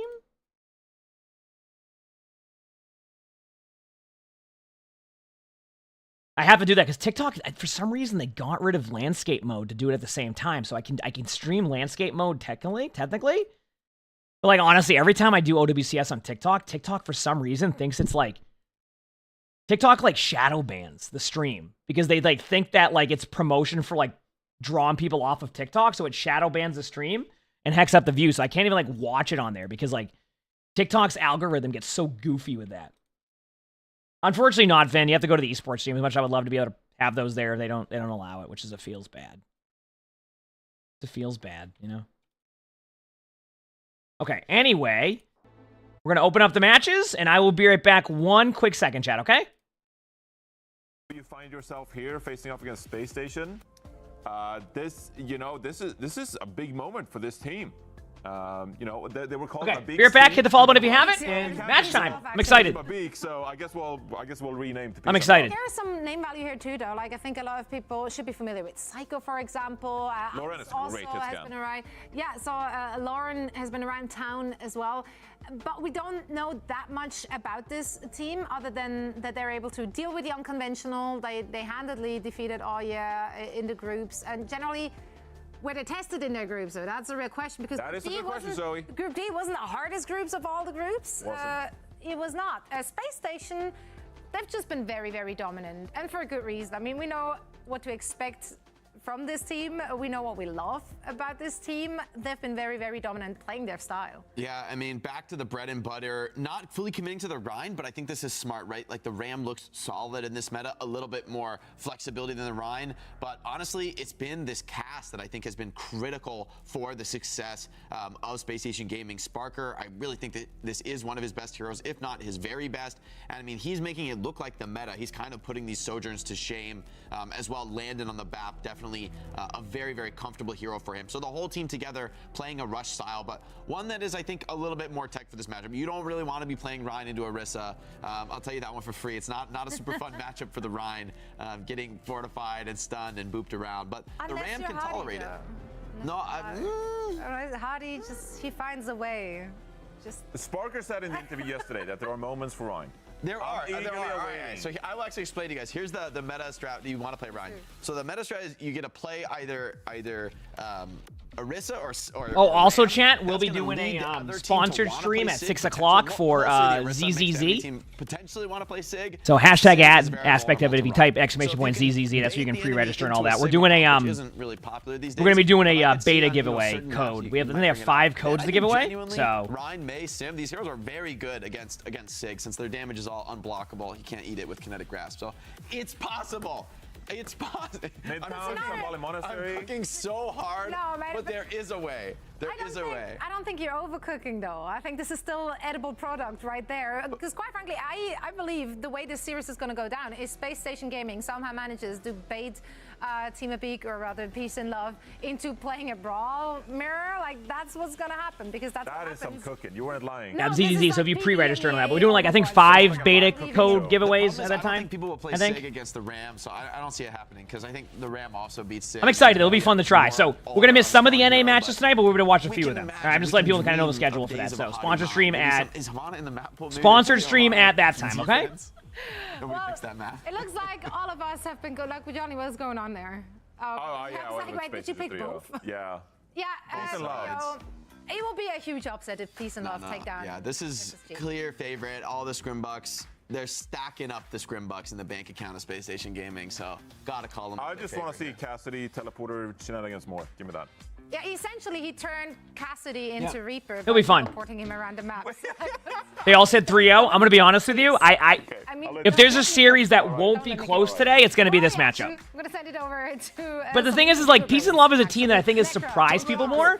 I have to do that because TikTok, for some reason, they got rid of landscape mode to do it at the same time. So I can stream landscape mode technically. But like honestly, every time I do OWCS on TikTok, TikTok for some reason thinks it's like TikTok like shadow bans the stream because they like think that like it's promotion for like drawing people off of TikTok, so it shadow bans the stream and hacks up the view. So I can't even like watch it on there because like TikTok's algorithm gets so goofy with that. Unfortunately not, Vin. You have to go to the esports stream. As much as I would love to be able to have those there, they don't allow it, which is feels bad. It feels bad, you know? Okay, anyway, we're going to open up the matches, and I will be right back 1 quick second, chat, okay? You find yourself here facing off against Space Station. This is a big moment for this team. They were called a big be right back. team. Hit the follow button if you haven't, and match time. I'm excited. So I guess we'll rename the I'm excited. There is some name value here too, though. Like I think a lot of people should be familiar with Psycho, for example. Lauren is also great. has been around. Yeah, so Lauren has been around town as well. But we don't know that much about this team other than that they're able to deal with the unconventional. They handedly defeated Aya in the groups, and generally were they tested in their groups? So that's a real question because that is a good question, Zoe. Group D wasn't the hardest groups of all the groups. It was not. Space Station, they've just been very, very dominant, and for a good reason. I mean, we know what to expect from this team. We know what we love about this team. They've been very, very dominant playing their style. Yeah, I mean, back to the bread and butter, not fully committing to the Rhine, but I think this is smart, right? Like the Ram looks solid in this meta, a little bit more flexibility than the Rhine. But honestly, it's been this cast that I think has been critical for the success of Space Station Gaming. Sparker, I really think that this is one of his best heroes, if not his very best. And I mean, he's making it look like the meta. He's kind of putting these Sojourns to shame as well. Landon on the BAP, definitely a very, very comfortable hero for him. So the whole team together playing a rush style, but one that is, I think, a little bit more tech for this matchup. You don't really want to be playing Rhine into Orisa. I'll tell you that one for free. It's not a super fun matchup for the Rhine, getting fortified and stunned and booped around, but the Ram can tolerate it. No, Hardy he finds a way. Sparker said in the interview yesterday that there are moments for Rhine. There are. So I will actually explain to you guys. Here's the meta strat that you want to play Rhine. So the meta strat is you get to play either Orisa or also Ram. chat, we'll be That's gonna doing lead a the other team sponsored to wanna stream play at Sig, 6 o'clock for potentially the Orisa makes the enemy ZZZ. team potentially want to play Sig. So hashtag Sig is ad very aspect of it. If you vulnerable type exclamation point ZZZ, that's where you can bait the pre-register and enemy all that. into We're doing a which isn't really popular these days. we're gonna be doing But I a can see beta on, giveaway certain maps code. you We have can they have bring it 5 up. codes I to think give away. genuinely, So Rhine, May, Sim, these heroes are very good against Sig since their damage is all unblockable. You can't eat it with kinetic grasp. So it's possible. It's possible. I'm cooking so hard, but there is a way. There is a way. I don't think you're overcooking, though. I think this is still edible product right there. Because quite frankly, I believe the way this series is going to go down is Space Station Gaming somehow manages to bait Team Epic, or rather Peace and Love, into playing a brawl mirror. Like, that's what's going to happen, because that's That is some cooking. You weren't lying. yeah, ZZZ. So if you pre-register on that, but we're doing like I think 5 beta code giveaways at a I don't time. think people will play Sig against the Ram, so I don't see it happening because I think the Ram also beats Sig. I'm excited. It'll be fun to try. So we're gonna miss some of the NA matches tonight, but we're gonna watch a few of them. I'm just letting people kind of know the schedule for that. So sponsor stream at sponsored stream at that time. Okay. Nobody fixed that math. It looks like all of us have been good. Like, Johnny, what's going on there? Yeah, did you pick both? Yeah. Yeah, Peace and Love. it will be a huge upset if Peace and Love take down. Yeah, this is clear favorite. All the Scrimbucks, they're stacking up the Scrimbucks in the bank account of Space Station Gaming, so gotta call them. I just want to see Cassidy teleporter shenanigans more. Give me that. Yeah, essentially he turned Cassidy into Reaper. It'll be fun. Teleporting him around the map. They all said 3-0. I'm gonna be honest with you. If there's a series that won't be close today, it's gonna be this matchup. I'm gonna send it over to. But the thing is like Peace and Love is a team that I think has surprised people more.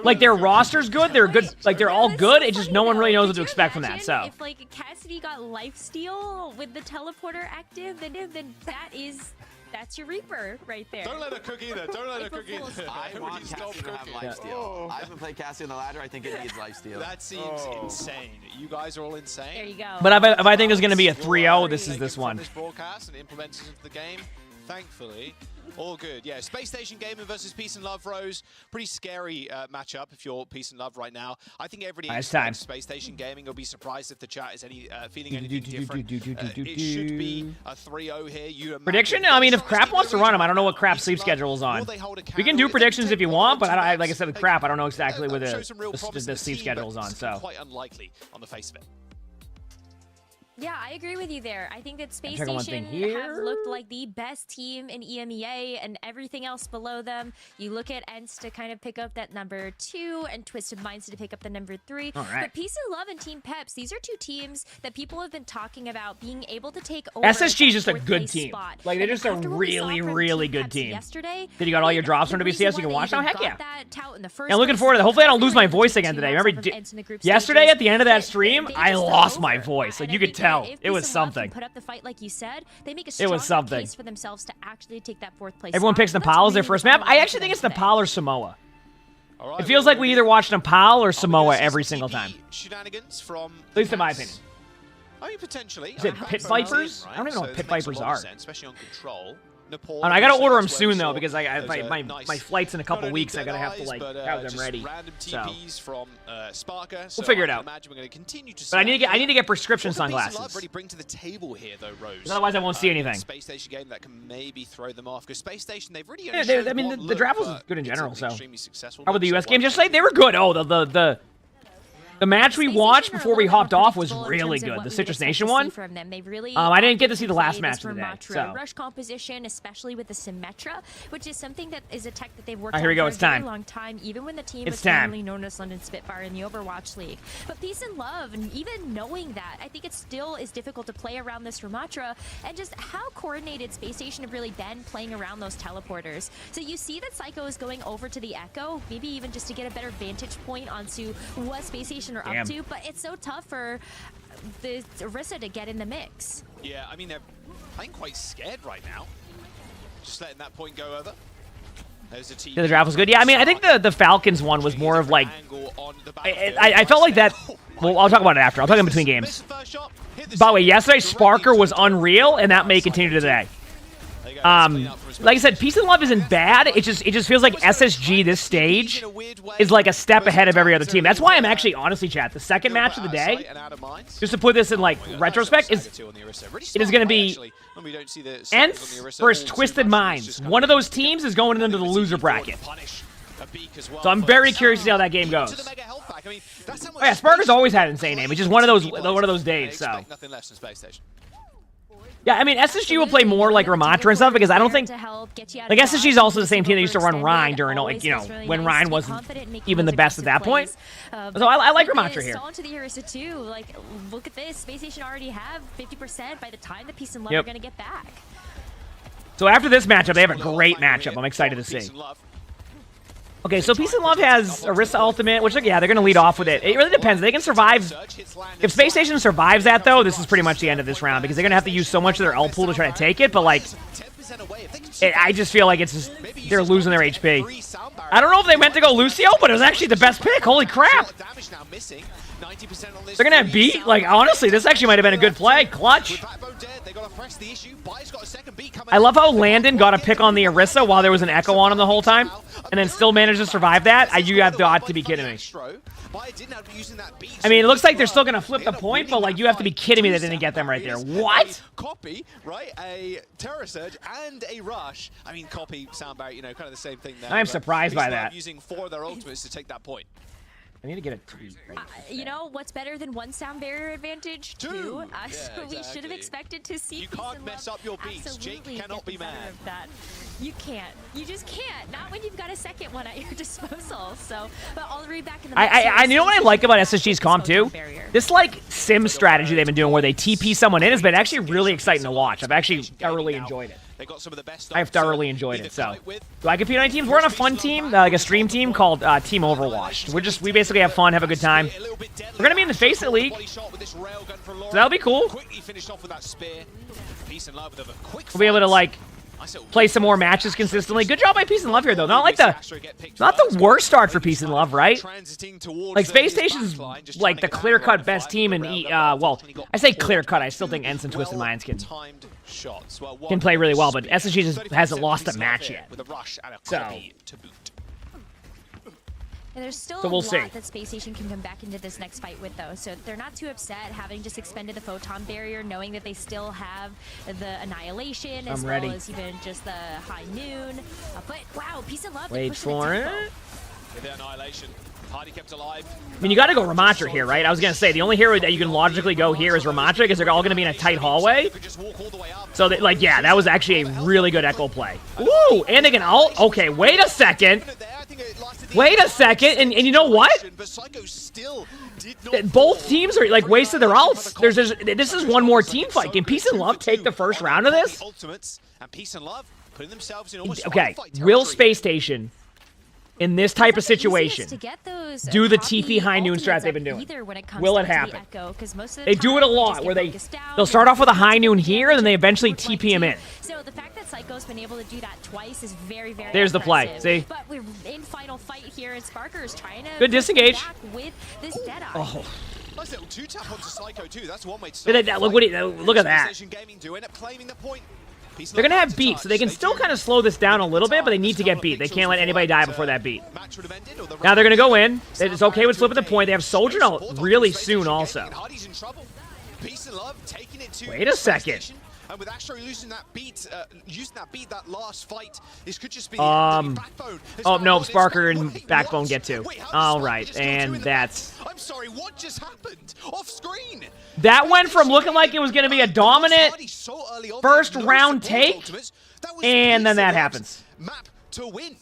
Like their roster's good, they're good, like they're all good. It's just no one really knows what to expect from that. So if like Cassidy got lifesteal with the teleporter active, then that's your Reaper right there. Don't let her cook either. Don't let her cook either. I want Cassidy to have lifesteal. I haven't played Cassidy on the ladder. I think it needs lifesteal. That seems insane. You guys are all insane. There you go. But if I think there's gonna be a 3-0, this is this one. This broadcast and implement it into the game. thankfully, all good. Yeah, Space Station Gaming versus Peace and Love, Rose. Pretty scary matchup if you're Peace and Love right now. I think everybody expects Space Station Gaming. Will be surprised if the chat is feeling anything different. It should be a 3-0 here. Prediction? I mean, if Crap wants to run him, I don't know what Crap's sleep schedule is on. We can do predictions if you want, but like I said with Crap, I don't know exactly what the sleep schedule is on. So quite unlikely on the face of it. Yeah, I agree with you there. I think that Space Station have looked like the best team in EMEA and everything else below them. You look at ENCE to kind of pick up that number 2 and Twisted Minds to pick up the number 3. But Peace and Love and Team Peps, these are two teams that people have been talking about being able to take over. SSG is just a good team. Like, they're just a really, really good team. Yesterday, did you got all your drops from WCS you can watch now? Heck yeah. And looking forward to it. Hopefully I don't lose my voice again today. Remember, yesterday at the end of that stream, I lost my voice. Like, you could tell. It was something. Put up the fight like you said. They make a strong case for themselves to actually take that 4th place. Everyone picks Nepal as their first map. I actually think it's Nepal or Samoa. It feels like we either watch Nepal or Samoa every single time. Shenanigans from at least in my opinion. I mean, potentially. Is it Pit Vipers? I don't even know what Pit Vipers are. Especially on Control. I gotta order them soon though, because my flight's in a couple weeks. I gotta have to like have them ready. So we'll figure it out. But I need to get prescription sunglasses. Otherwise, I won't see anything. Space Station game that can maybe throw them off because Space Station they've really. I mean, the draft was good in general. So how about the US game? Just like they were good. Oh, the match we watched before we hopped off was really good. The Citrus Nation one. I didn't get to see the last match of the day. So. Rush composition, especially with the Symmetra, which is something that is a tech that they've worked on for a very long time, even when the team was formerly known as London Spitfire in the Overwatch League. But Peace and Love, and even knowing that, I think it still is difficult to play around this Symmetra, and just how coordinated Space Station have really been playing around those teleporters. So you see that Psycho is going over to the Echo, maybe even just to get a better vantage point onto what Space Station are up to, but it's so tough for the Orisa to get in the mix. Yeah, I mean, they're playing quite scared right now. Just letting that point go over. The draft was good. Yeah, I mean, I think the Falcons one was more of like... I felt like that... Well, I'll talk about it after. I'll talk in between games. By the way, yesterday, Sparker was unreal, and that may continue today. Like I said, Peace and Love isn't bad. It just feels like SSG this stage is like a step ahead of every other team. That's why I'm actually, honestly, chat, the second match of the day, just to put this in like retrospect, it is going to be ENCE versus Twisted Minds. One of those teams is going into the loser bracket. So I'm very curious to see how that game goes. Oh yeah, Sparker's always had an insane name. It's just one of those days. So. Yeah, I mean, SSG will play more like Ramatra and stuff because I don't think... Like, SSG is also the same team that used to run Rhine during, like, you know, when Rhine wasn't even the best at that point. So I like Ramatra here. To the Orisa too. Like, look at this. Space Station already have 50% by the time the Peace and Love are going to get back. So after this matchup, they have a great matchup. I'm excited to see. Okay, so Peace and Love has Orisa Ultimate, which, yeah, they're going to lead off with it. It really depends. They can survive. If Space Station survives that, though, this is pretty much the end of this round because they're going to have to use so much of their L pool to try to take it, but, like, I just feel like it's just, they're losing their HP. I don't know if they meant to go Lucio, but it was actually the best pick. Holy crap. They're going to have beat. Like, honestly, this actually might have been a good play. Clutch. I love how Landon got a pick on the Orisa while there was an Echo on him the whole time, and then still managed to survive that. You have got to be kidding me. I mean, it looks like they're still going to flip the point, but, like, you have to be kidding me that didn't get them right there. What? Copy, right? A Terror Surge and a Rush. I mean, Copy, Soundbarrier, you know, kind of the same thing there. I am surprised by that. Using 4 of their ultimates to take that point. I need to get a tweet. You know, what's better than 1 sound barrier advantage? 2. So we should have expected to see. You can't mess up your beats. Jake cannot be mad. You can't. You just can't. Not when you've got a second one at your disposal. So, but I'll read back in the you know what I like about SSG's comp too? This like sim strategy they've been doing where they TP someone in has been actually really exciting to watch. I've actually thoroughly enjoyed it. They got some of the best. I've thoroughly enjoyed it. So, do I compete on any teams? We're on a fun team, like a stream team called Team Overwatched. We basically have fun, have a good time. We're gonna be in the Face It League, so that'll be cool. We'll be able to like play some more matches consistently. Good job by Peace and Love here, though. Not the worst start for Peace and Love, right? Like Space Station's like the clear-cut best team in well, I say clear-cut. I still think ENCE and Twisted Minds can shots. Well, can play really well, but SSG just hasn't lost a match yet. With a rush and a So. copy to boot. And there's still So we'll a lot see. that Space Station can come back into this next fight with, though. So they're not too upset having just expended the photon barrier, knowing that they still have the annihilation as ready. well as even just the high noon. But wow, Peace and Love. Wait for it. With the annihilation, Hardy kept alive. I mean, you got to go Ramatra here, right? I was going to say, the only hero that you can logically go here is Ramatra because they're all going to be in a tight hallway. So, like, yeah, that was actually a really good Echo play. Ooh, and they can ult. Okay, wait a second. Wait a second, and you know what? Both teams are, like, wasted their ults. This is one more team fight. Can Peace and Love take the first round of this? Okay, will Space Station, in this type of situation, do the TP high noon strat they've been doing? Will it happen? They do it a lot, where they'll start off with a high noon here, and then they eventually TP him in. So the fact that Psycho's been able to do that twice is very, very There's the play, impressive. see? But we're in final fight here, and Sparker's trying to Good disengage. back with this Deadeye. Oh. Nice little two-tap onto Psycho too. That's one way to Look at that. Space Station Gaming do end up claiming the point. They're going to have beat, so they can still kind of slow this down a little bit, but they need to get beat. They can't let anybody die before that beat. Now they're going to go in. It's okay with flipping the point. They have Soldier out really soon also. Wait a second. And with Astro losing that beat, that last fight, this could just be Backbone. Oh, no, Sparker and Backbone get two. All right, and that's... I'm sorry, what just happened? Off screen. That went from looking like it was going to be a dominant first round take, and then that happens. Map to win.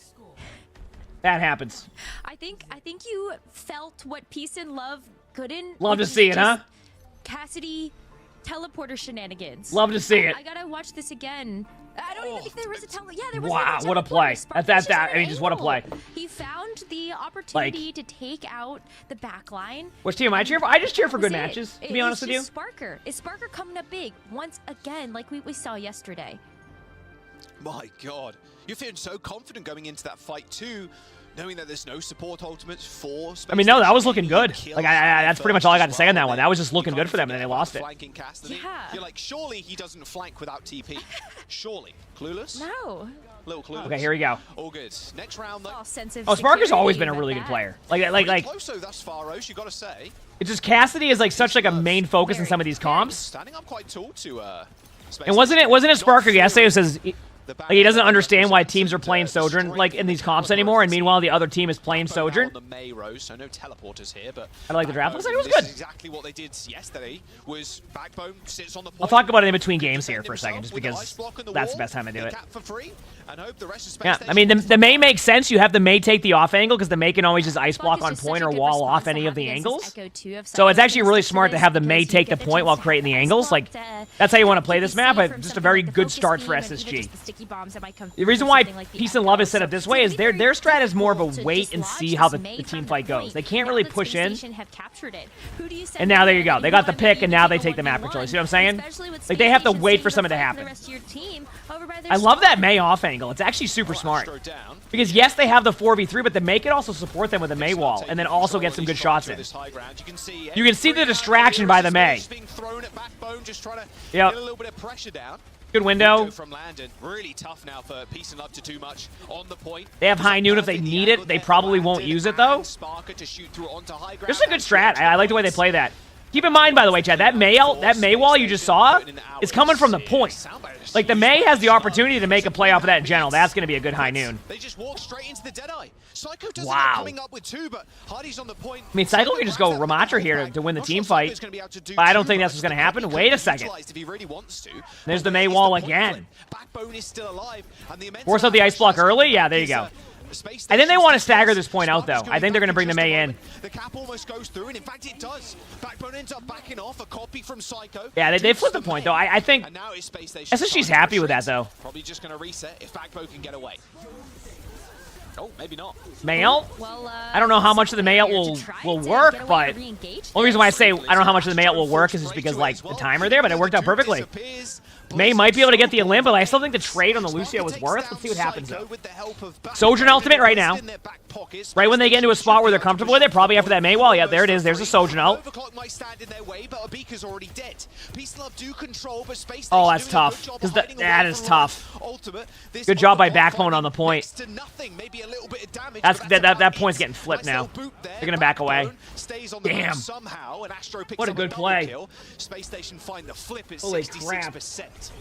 That happens. I think you felt what Peace and Love couldn't. Love to see it, huh? Cassidy teleporter shenanigans. Love to see it. I gotta watch this again. I don't even think there was a yeah, there was Wow, a what a play. That's that. I mean, just what a play. He found the opportunity to take out the back line. Which team am I cheering for? I just cheer for good matches, to be honest with you. Sparker. Is Sparker coming up big once again, like we saw yesterday? My God. You're feeling so confident going into that fight too, knowing that there's no support ultimates for Space I mean, no, that was looking good. Like, that's pretty much all I got to say on that one. That was just looking good for them, and then they lost it. Yeah. You're like, surely he doesn't flank without TP. Surely. Clueless? No. Little clueless. Okay, here we go. All good. Next round, though. Oh, Sparker's always been a really good player. Like. Close though thus far, Roche, you gotta say. It's just Cassidy is like such like a main focus in some of these comps. Standing up quite tall to And wasn't it Sparker yesterday who says like he doesn't understand why teams are playing Sojourn like in these comps anymore, and meanwall the other team is playing Sojourn. The May Rose, so no teleporters here, but I like the draft. Looks like it was good. Exactly what they did yesterday was Backbone sits on the point. I'll talk about it in between games here for a second, just because that's the best time to do it. Yeah, I mean the May makes sense. You have the May take the off angle because the May can always just ice block on point or wall off any of the angles. So it's actually really smart to have the May take the point while creating the angles. Like that's how you want to play this map. But just a very good start for SSG. The reason why Peace and Love is set up this way is their strat is more of a wait and see how the team fight goes. They can't really push in. And now there you go. They got the pick, and now they take the map control. You see what I'm saying? Like they have to wait for something to happen. I love that May off angle. It's actually super smart. Because yes, they have the 4v3, but the May can also support them with a May wall, and then also get some good shots in. You can see the distraction by the May. Yep. Good window. From Landon. Really tough now for Peace and Love to do much on the point. They have high noon if they need it. They probably won't use it though. Just a good strat. I like the way they play that. Keep in mind, by the way, Chad, that May wall you just saw is coming from the point. Like the May has the opportunity to make a play off of that in general. That's going to be a good high noon. They just walk straight into the Deadeye. Psycho doesn't wow. coming up with two, but Hardy's on the point. I mean, Psycho can just go Ramatra here to win the team fight, but I don't think that's what's going to happen. Wait a second. There's the May wall again. Force out the ice block early? Yeah, there you go. I think they want to stagger this point out, though. I think they're going to bring the May in. The cap almost goes through, and in fact it does. Backbone ends up backing off, a copy from Psycho. Yeah, they flipped the point, though. I think SSG's happy with that, though. Probably just going to reset if Backbone can get away. Oh, maybe not. May ult? I don't know how much of the May ult will work, but the only reason why I say I don't know how much of the May ult will work is just because, like, the timer there, but it worked out perfectly. May might be able to get the Olymp, but I still think the trade on the Lucio was worth. Let's see what happens, though. Sojourn ultimate right now. pockets. Right when they get into a spot where they're comfortable with it, probably after that May wall. Yeah, there it is. There's a Sojourner. Overclock might stand in their way, but Abika's already dead. Peace and Love do control, but Space Oh, Station that's doing a tough. good job Because of hiding that away is from tough. Ultimate. This Good job by overclock Backbone on the point. next to nothing, maybe a little bit of damage, That's but that point's getting flipped now. They're gonna back away. Stays on the Damn. move somehow, and Astro picks What a up good double play. Kill. Space Station find the flip at Holy 66%.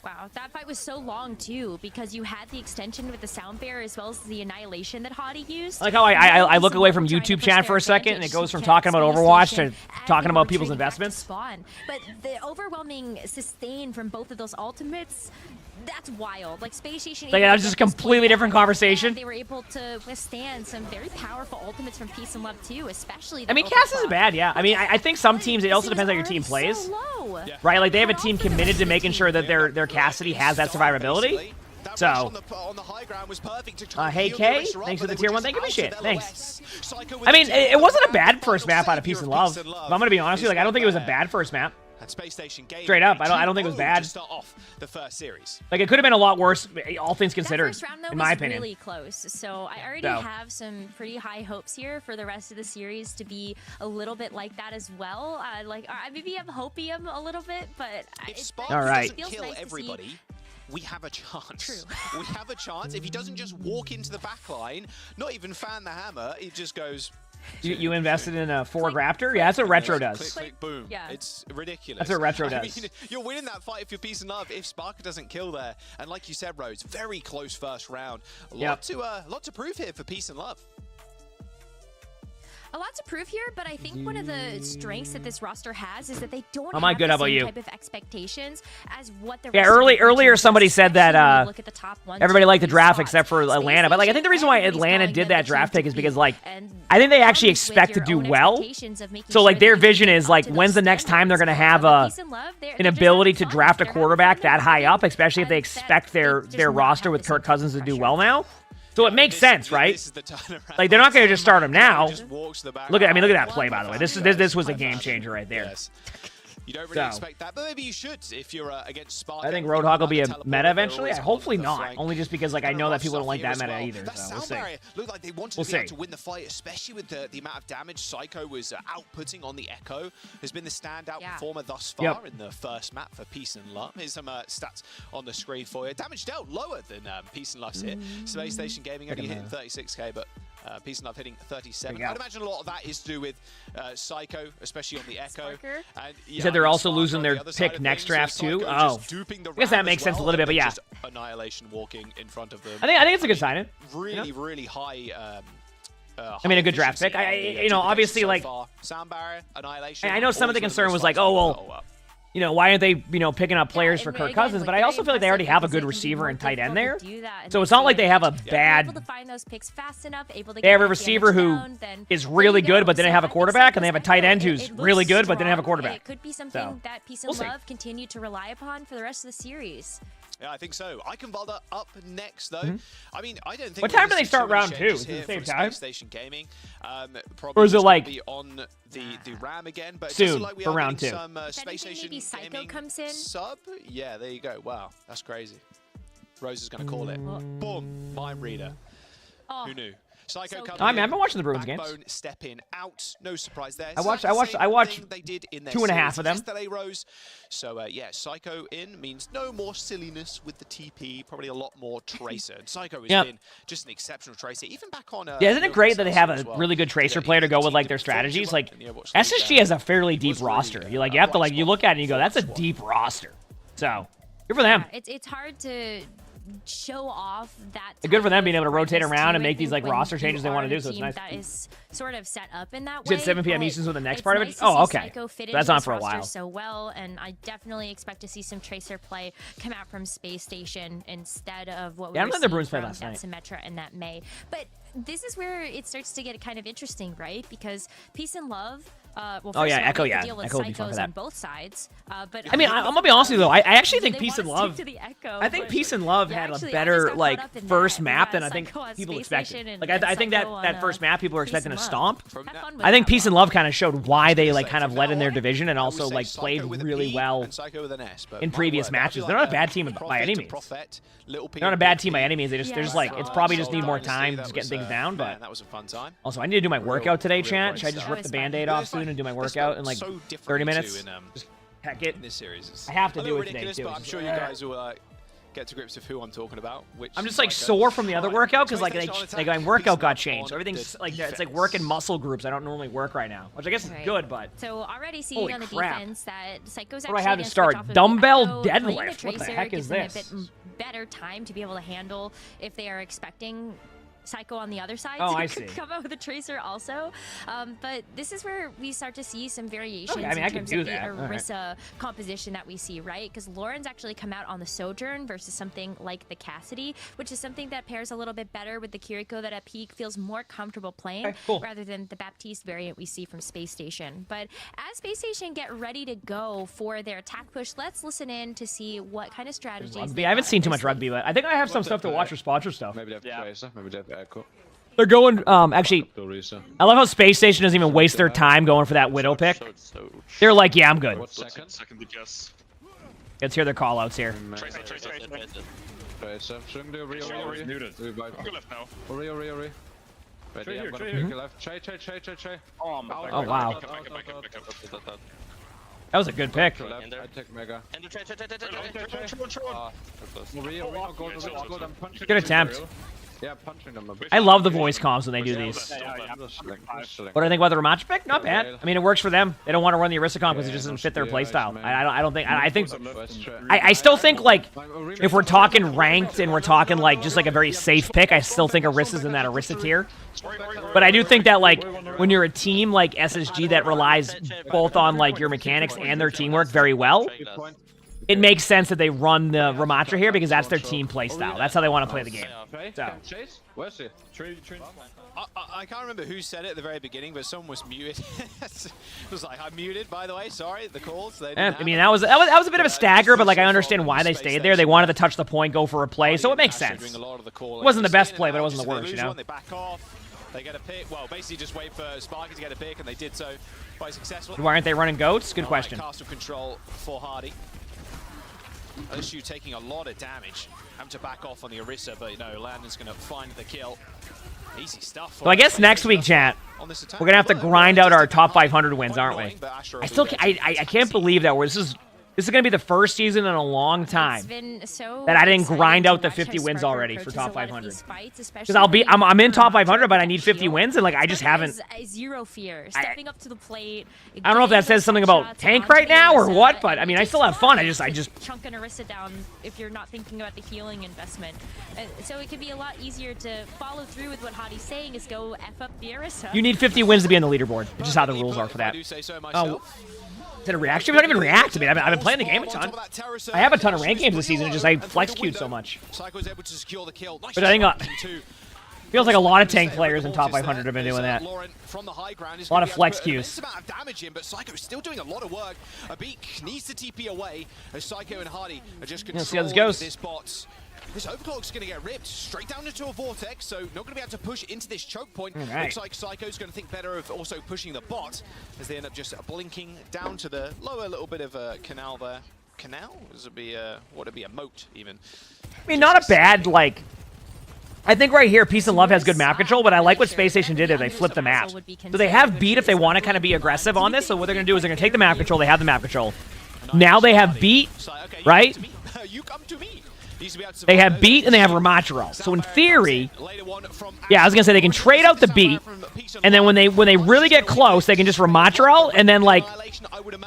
Wow, that fight was so long too, because you had the extension with the sound barrier as well as the annihilation that Hadi used. I like how I look away from YouTube chat for a second, and it goes from talking about Overwatch to talking about people's investments. Spawn. But the overwhelming sustain from both of those ultimates, that's wild. Like Space Station. Like, that was just a completely different conversation. They were able to withstand some very powerful ultimates from Peace and Love too, especially. I mean, Cass isn't bad, yeah. I mean, I think some teams, it also depends how your team plays. Right? Like, they have a team committed to making sure that their Cassidy has that survivability. So, hey Kay, thanks for the tier 1. Thank you, shit. Thanks. I mean, it wasn't a bad first map out of Peace and Love. If I'm gonna be honest with you, like, I don't think it was a bad first map. And Space Station Gaming, straight up, I don't think it was bad. To start off the first series. Like, it could have been a lot worse, all things considered, That first round, though, in my was opinion. really close. So I already have some pretty high hopes here for the rest of the series to be a little bit like that as well. Maybe I'm hopium a little bit, but if Spark All right. doesn't kill everybody, we have a chance. True. We have a chance. If he doesn't just walk into the back line, not even fan the hammer, he just goes. You invested in a Ford Raptor? Yeah, that's what Retro does. Click, click, boom. Yeah. It's ridiculous. That's what Retro does. I mean, you're winning that fight if you're Peace and Love if Sparker doesn't kill there. And like you said, Rose, very close first round. A lot to prove here for Peace and Love. A lot to prove here, but I think one of the strengths that this roster has is that they don't Am I have good? the How about same you? type of expectations as what the Yeah, rest of the earlier region somebody does, said that especially when you look at the top 1, everybody 2, liked the 3 draft spots. except for Atlanta. But like, I think the reason why Everybody's Atlanta calling did them that the draft pick is because, like, and I think they actually comes with expect to your do own well. expectations of making So sure like, that their you vision live is up like, to those when's the next time they're gonna have But Peace and Love, they're an just ability to having draft a fun. quarterback They're that high having up, fun. especially if they And expect that their they just not roster have with the Kirk same Cousins to do pressure. well now. So it makes sense, right? This is the turnaround. Like, they're not gonna just start him now. Just walks to the back Look at line. that play, by the way. This was a game changer right there. Yes. You don't really expect that, but maybe you should if you're against Spark. I think Roadhog will be a meta eventually. Hopefully not. Only just because, like, I know that people don't like that meta either. That So we'll sound see. barrier looked like they wanted to be able to win the fight, especially with the amount of damage Psycho was outputting on the Echo. Has been the standout performer thus far in the first map for Peace and Love. Here's some stats on the screen for you. Damage dealt lower than Peace and Love's hit. Space Station Gaming only hitting 36k, but Peace and Love hitting 37. I'd imagine a lot of that is to do with Psycho, especially on the Echo. And, You said they're also losing their pick next draft too. Oh, I guess that makes sense a little bit, but yeah. Annihilation walking in front of them. I think it's a good signing. Really high. I mean, a good draft pick. Obviously, like, sound barrier, annihilation. I know some of the concern was like, oh well, why aren't they, picking up players for Kirk Cousins? But I also feel like they already have a good receiver and tight end there. So it's not like they have a bad. Able to find those picks fast enough, able to they have a receiver who is really good, but didn't have a quarterback, and they have a tight end who's really good, but didn't have a quarterback. It could be something that Peace and Love continue to rely upon for the rest of the series. Yeah, I think so. Iconvalda up next, though. I mean, I don't think. What time do they start round 2? Is it the same time? Space Station Gaming. Or is it like be on the RAM again? But soon like we for are round 2? Some Space Station maybe Psycho Gaming comes in. Sub. Yeah, there you go. Wow, that's crazy. Rose is going to call it. Boom, mind reader. Oh. Who knew? Psycho coming I've been watching the Bruins Backbone games. stepping out. No surprise there. I watched they did in their 2.5 of them. yesterday, Rose. So yeah, Psycho in means no more silliness with the TP. Probably a lot more Tracer. And Psycho has been just an exceptional Tracer, even back on. Yeah, isn't it great that they have a really good Tracer player to go with like their strategies? Like SSG has a fairly deep roster. You have to you look at it and you go, that's a deep roster. So good for them. Yeah, it's hard to show off that. It's good for them being able to rotate around and make these like roster changes they want to do. So it's nice. That is sort of set up in that Is way. it 7 p.m. Eastern with the next it's part of it? nice to Oh, see okay. Psycho fit That's into on this for a roster while. so well, and I definitely expect to see some Tracer play come out from Space Station instead of what we I were don't think the seeing Bruins played from last that night. Symmetra and that May. But this is where it starts to get kind of interesting, right? Because Peace and Love Well, Oh, yeah, first of all, Echo, they have yeah. to deal with Echo would be fun for psychos that. on both sides. But I mean, I'm gonna be honest with you though. I actually think they Peace and wanna Love. stick to the Echo, I think but- Peace and Love Yeah, had actually, a I just better got like caught up in first that. map Yeah, than I think Psycho on people Space expected. Station and- Like and I think that Psycho on, that first map people were Peace expecting and a Love. stomp. Have fun with I think that Peace and Love kind of showed why they like kind of led in their now division and I would also say like Psycho played with a really P well and Psycho with an S, but in might previous work. I matches. feel They're like not a bad team by Prophet any to means. Prophet, little P They're not a and bad P. team by any means. They're just like it's probably just need more time That just getting was, things down. man, But that was a fun time. also, I need to do my workout today, real chat. bright Should I just stuff. rip the Band-Aid off soon and do my workout in like so 30 minutes? in, Just heck it. in this series. It's I have to a do little it today ridiculous, too. but I'm Just- sure you guys will get to grips with who I'm talking about. Which I'm just like Psycho. sore from the other workout because like PlayStation my attack, workout Peace got and changed. So Love everything's on like it's like defense. working muscle groups I don't normally work right now, which I guess is Right. good. But So already seeing Holy on the crap. defense that Psycho's What do I actually have to gonna start? switch off of the Dumbbell Echo, playing deadlift? What the Tracer heck is gives them this? A bit better time to be able to handle if they are expecting Psycho on the other side Oh, to I see. come out with a Tracer also. But this is where we start to see some variations Okay, I mean, I in can terms do of the that. All right. Orisa composition that we see, right? Because Lauren's actually come out on the Sojourn versus something like the Cassidy, which is something that pairs a little bit better with the Kiriko that at peak feels more comfortable playing Okay, cool. rather than the Baptiste variant we see from Space Station. But as Space Station get ready to go for their attack push, let's listen in to see what kind of strategies. rugby. I haven't seen too much rugby, but I think I have some stuff to watch for sponsor stuff. Maybe they have Tracer, maybe they have Echo. They're going. Actually, Orisa. I love how Space Station doesn't even waste their time going for that Widow pick. They're like, yeah, I'm good. What second did guess? Let's hear their call-outs here. Tracer. Swing the Ori. Muted. Do we buy? I'll go left now. Ori. Ready, Trey I'm here, gonna Trey pick here. a left. Trey. Oh, I'm back. Oh, wow. Back up. That was a good pick. To left, I take Mega. Ori, go, I'm punching. Good attempt. Yeah, punching them a bit. I love the voice comms when they do these. What do I think about the Ramacha pick? Not bad. I mean, it works for them. They don't want to run the Orisa comp because it just doesn't fit their playstyle. I don't think. I still think like if we're talking ranked and we're talking like just like a very safe pick, I still think Orisa's in that Orisa tier. But I do think that like when you're a team like SSG that relies both on like your mechanics and their teamwork very well, it makes sense that they run the Ramacha here because that's their team playstyle. That's how they want to play the game. So. Chase? Where's he? I can't remember who said it at the very beginning, but someone was muted. It was like, I'm muted, by the way. Sorry, the calls. They didn't I mean, that was a bit of a stagger, but like I understand why they stayed there. They wanted to touch the point, go for a play, so it makes sense. It wasn't the best play, but it wasn't the worst, you know. They back off. They get a pick. Well, basically just wait for Sparky to get a pick, and they did so quite successfully. Why aren't they running goats? Good question. Castle control for Hardy. LSU taking a lot of damage. Having to back off on the Orisa, but you know, Landon's going to find the kill. Easy stuff. So I guess next week, chat, we're gonna have to grind out our top 500 wins, aren't we? I can't believe that this is gonna be the first season in a long time that I didn't grind out the 50 wins already for top 500. Because I'm in top 500, but I need 50 wins, and like I just haven't. Zero fear, stepping up to the plate. I don't know if that says something about tank right now or what, but I mean I still have fun. I just chunking Orisa down if you're not thinking about the healing investment. So it can be a lot easier to follow through with what Hadi's saying is go F up the Orisa. You need 50 wins to be on the leaderboard, which is how the rules are for that. Oh. Is it a reaction? We don't even react to me. I've been playing the game a ton. I have a ton of ranked games this season. It's just I flex queued so much. But I think feels like a lot of tank players in top 500 have been doing that. A lot of flex queues. But Psycho is still doing a lot of work. A beak needs to TP away as Psycho and Hardy are just controlling this bot. This overclock's going to get ripped straight down into a vortex, so not going to be able to push into this choke point. Right. Looks like Psycho's going to think better of also pushing the bot as they end up just blinking down to the lower little bit of a canal there. Canal? This would be would it be a moat even? I mean, not a bad like. I think right here, Peace and Love has good map control, but I like what Space Station did is they flipped the map. So they have beat if they want to kind of be aggressive on this. So what they're going to do is they're going to take the map control. They have the map control. Now they have beat, right? You come to me. They have beat and they have Ramacha. So in theory, yeah, I was gonna say they can trade out the beat, and then when they really get close, they can just Ramacha, and then like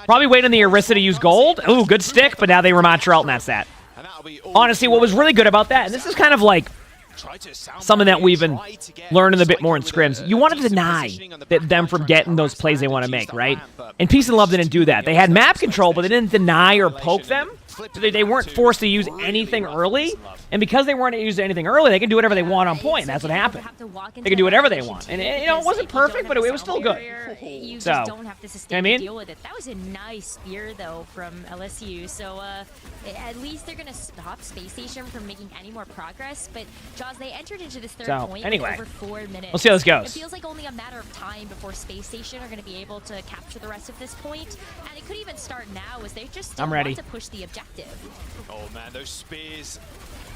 probably wait on the Orisa to use gold. Ooh, good stick, but now they Ramacha, and that's that. Honestly, what was really good about that, and this is kind of like something that we've been learning a bit more in scrims. You want to deny them from getting those plays they want to make, right? And Peace and Love didn't do that. They had map control, but they didn't deny or poke them. They weren't forced to use anything early, and because they weren't using anything early, they can do whatever they want on point. That's what happened. They can do whatever they want, and you know, it wasn't perfect, but it was still good. You So, just don't have to sustain you know what I mean? deal with it. That was a nice spear though from LSU. So at least they're gonna stop Space Station from making any more progress. But Jaws, they entered into this third point with over 4 minutes. We'll see how this goes. It feels like only a matter of time before Space Station are gonna be able to capture the rest of this point, and it could even start now as they just still want to push the objective. Oh man, those spears.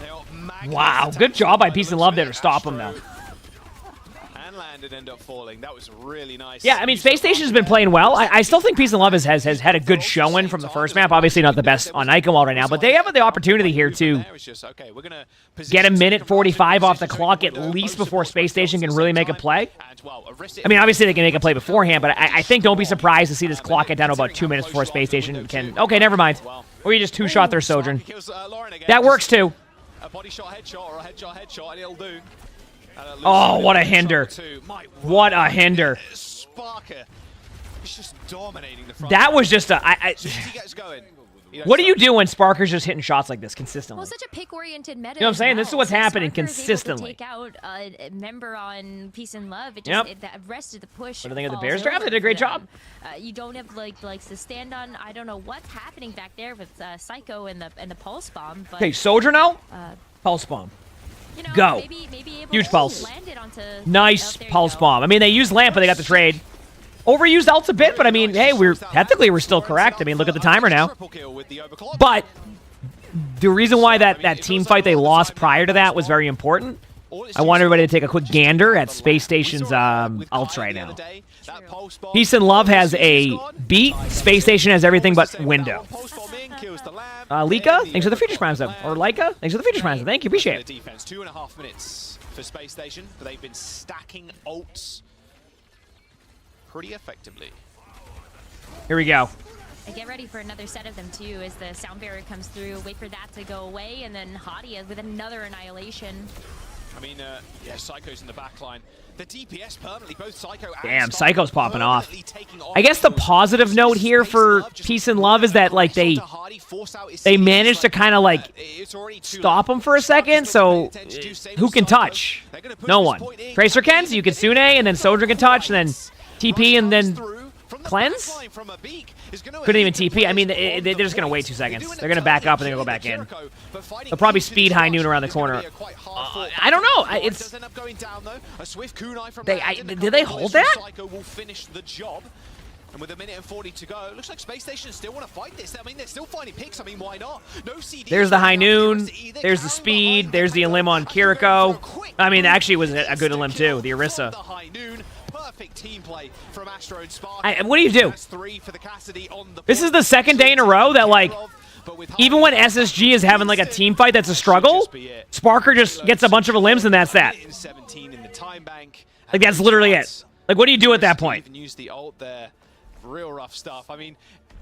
They are Wow, good job by Peace and Love there to stop him though. And landed end up falling. That was really nice. Yeah, I mean, Space Station's been playing well. I still think Peace and Love has had a good showing from the first map. Obviously not the best on Iconwall right now, but they have the opportunity here to get a minute 45 off the clock at least before Space Station can really make a play. I mean, obviously they can make a play beforehand, but I think don't be surprised to see this clock get down to about 2 minutes before Space Station can... Okay, never mind. Or you just two-shot their Sojourn. That works too. A body shot headshot or a headshot, and it'll do. Oh, what a hinder. What a hinder. Sparker is just dominating the front. That was just a... What do you do when Sparker's just hitting shots like this consistently? Well, such a pick-oriented meta. You know what I'm saying? This is what's happening Sparker is able to consistently. take out a member on Peace and Love. It just, the rest of the push. What do you think of the falls Bears draft? over They did a great for job. them. You don't have like to stand on. I don't know what's happening back there with Psycho and the pulse bomb. But, Okay, Soldier now? Pulse bomb. You know, Go. maybe able Huge to pulse. land it onto, Nice pulse bomb. I mean, they used Lamp, but they got the trade. Overused ults a bit, but I mean, hey, we're still correct. I mean, look at the timer now. But the reason why that team fight they lost prior to that was very important. I want everybody to take a quick gander at Space Station's ults right now. Peace and Love has a beat. Space Station has everything but window. Lika, thanks for the feature primes though. Or Leica, thanks for the feature primes. Thank you, appreciate it. Defense 2.5 minutes for Space Station, but they've been stacking ults pretty effectively. Here we go. And get ready for another set of them too as the sound barrier comes through. Wait for that to go away, and then Hadi with another annihilation. I mean, yeah, Psycho's in the back line. The DPS permanently, both Psycho and Damn, Spark Psycho's popping off. I guess the positive note here for Peace and Love is that like they managed to kind of like stop him for a second. So who can touch? No one. Tracer can, so you can Sune, and then Soldier can touch, and then TP, and then cleanse. Couldn't even TP. I mean, they're just gonna wait 2 seconds. They're gonna back up and they're gonna go back in. They'll probably speed High Noon around the corner. I don't know. It's did they hold that? Will finish the job. And with 1 minute and 40 to go, it looks like Space Station still want to fight this. I mean, they're still finding picks. I mean, why not? No CD. There's the High Noon. There's the speed. There's the elim on Kiriko. I mean, actually, it was a good elim too. The Orisa. Perfect team play from Astro and Spark. What do you do? This is the second day in a row that, like, even when SSG is having, like, a team fight that's a struggle, Sparker just gets a bunch of elims and that's that. Like, that's literally it. Like, what do you do at that point? Even use the ult there. Real rough stuff. I mean,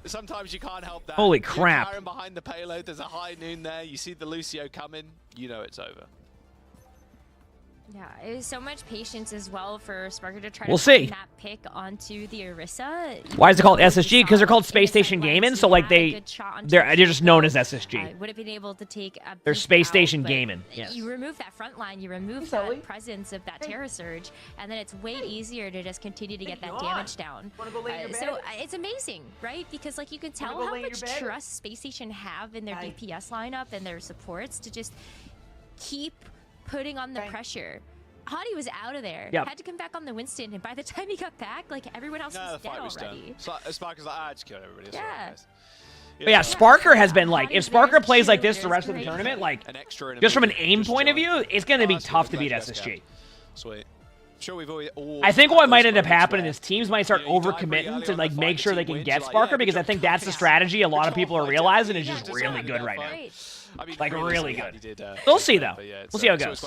sometimes you can't help that. Holy crap. You're behind the payload. There's a High Noon there. You see the Lucio coming. You know it's over. Yeah, it was so much patience as well for Sparker to try We'll to see. find that pick onto the Orisa. Why is it called SSG? Because they're called Space Station Gaming, so like they're just known as SSG. Would have been able to take a They're peek Space out, Station but Gaming. Yes. You remove that front line, you remove that presence of that Terra Surge, and then it's way easier to just continue to get that damage down. So it's amazing, right? Because like you can tell how much trust Space Station have in their DPS lineup and their supports to just keep putting on the pressure. Hadi was out of there. Yep. Had to come back on the Winston, and by the time he got back, like everyone else was dead already. Sparker's like, I just killed everybody. Yeah. But yeah, Sparker has been like, if Sparker plays like this the rest of the tournament, like, just from an aim point of view, it's going to be tough to beat SSG. Sweet. Sure, we've all I think what might end up happening is teams might start overcommitting to like make sure they can get Sparker, because I think that's the strategy a lot of people are realizing is just really good right now. Like really good. We'll see though. We'll see how it goes.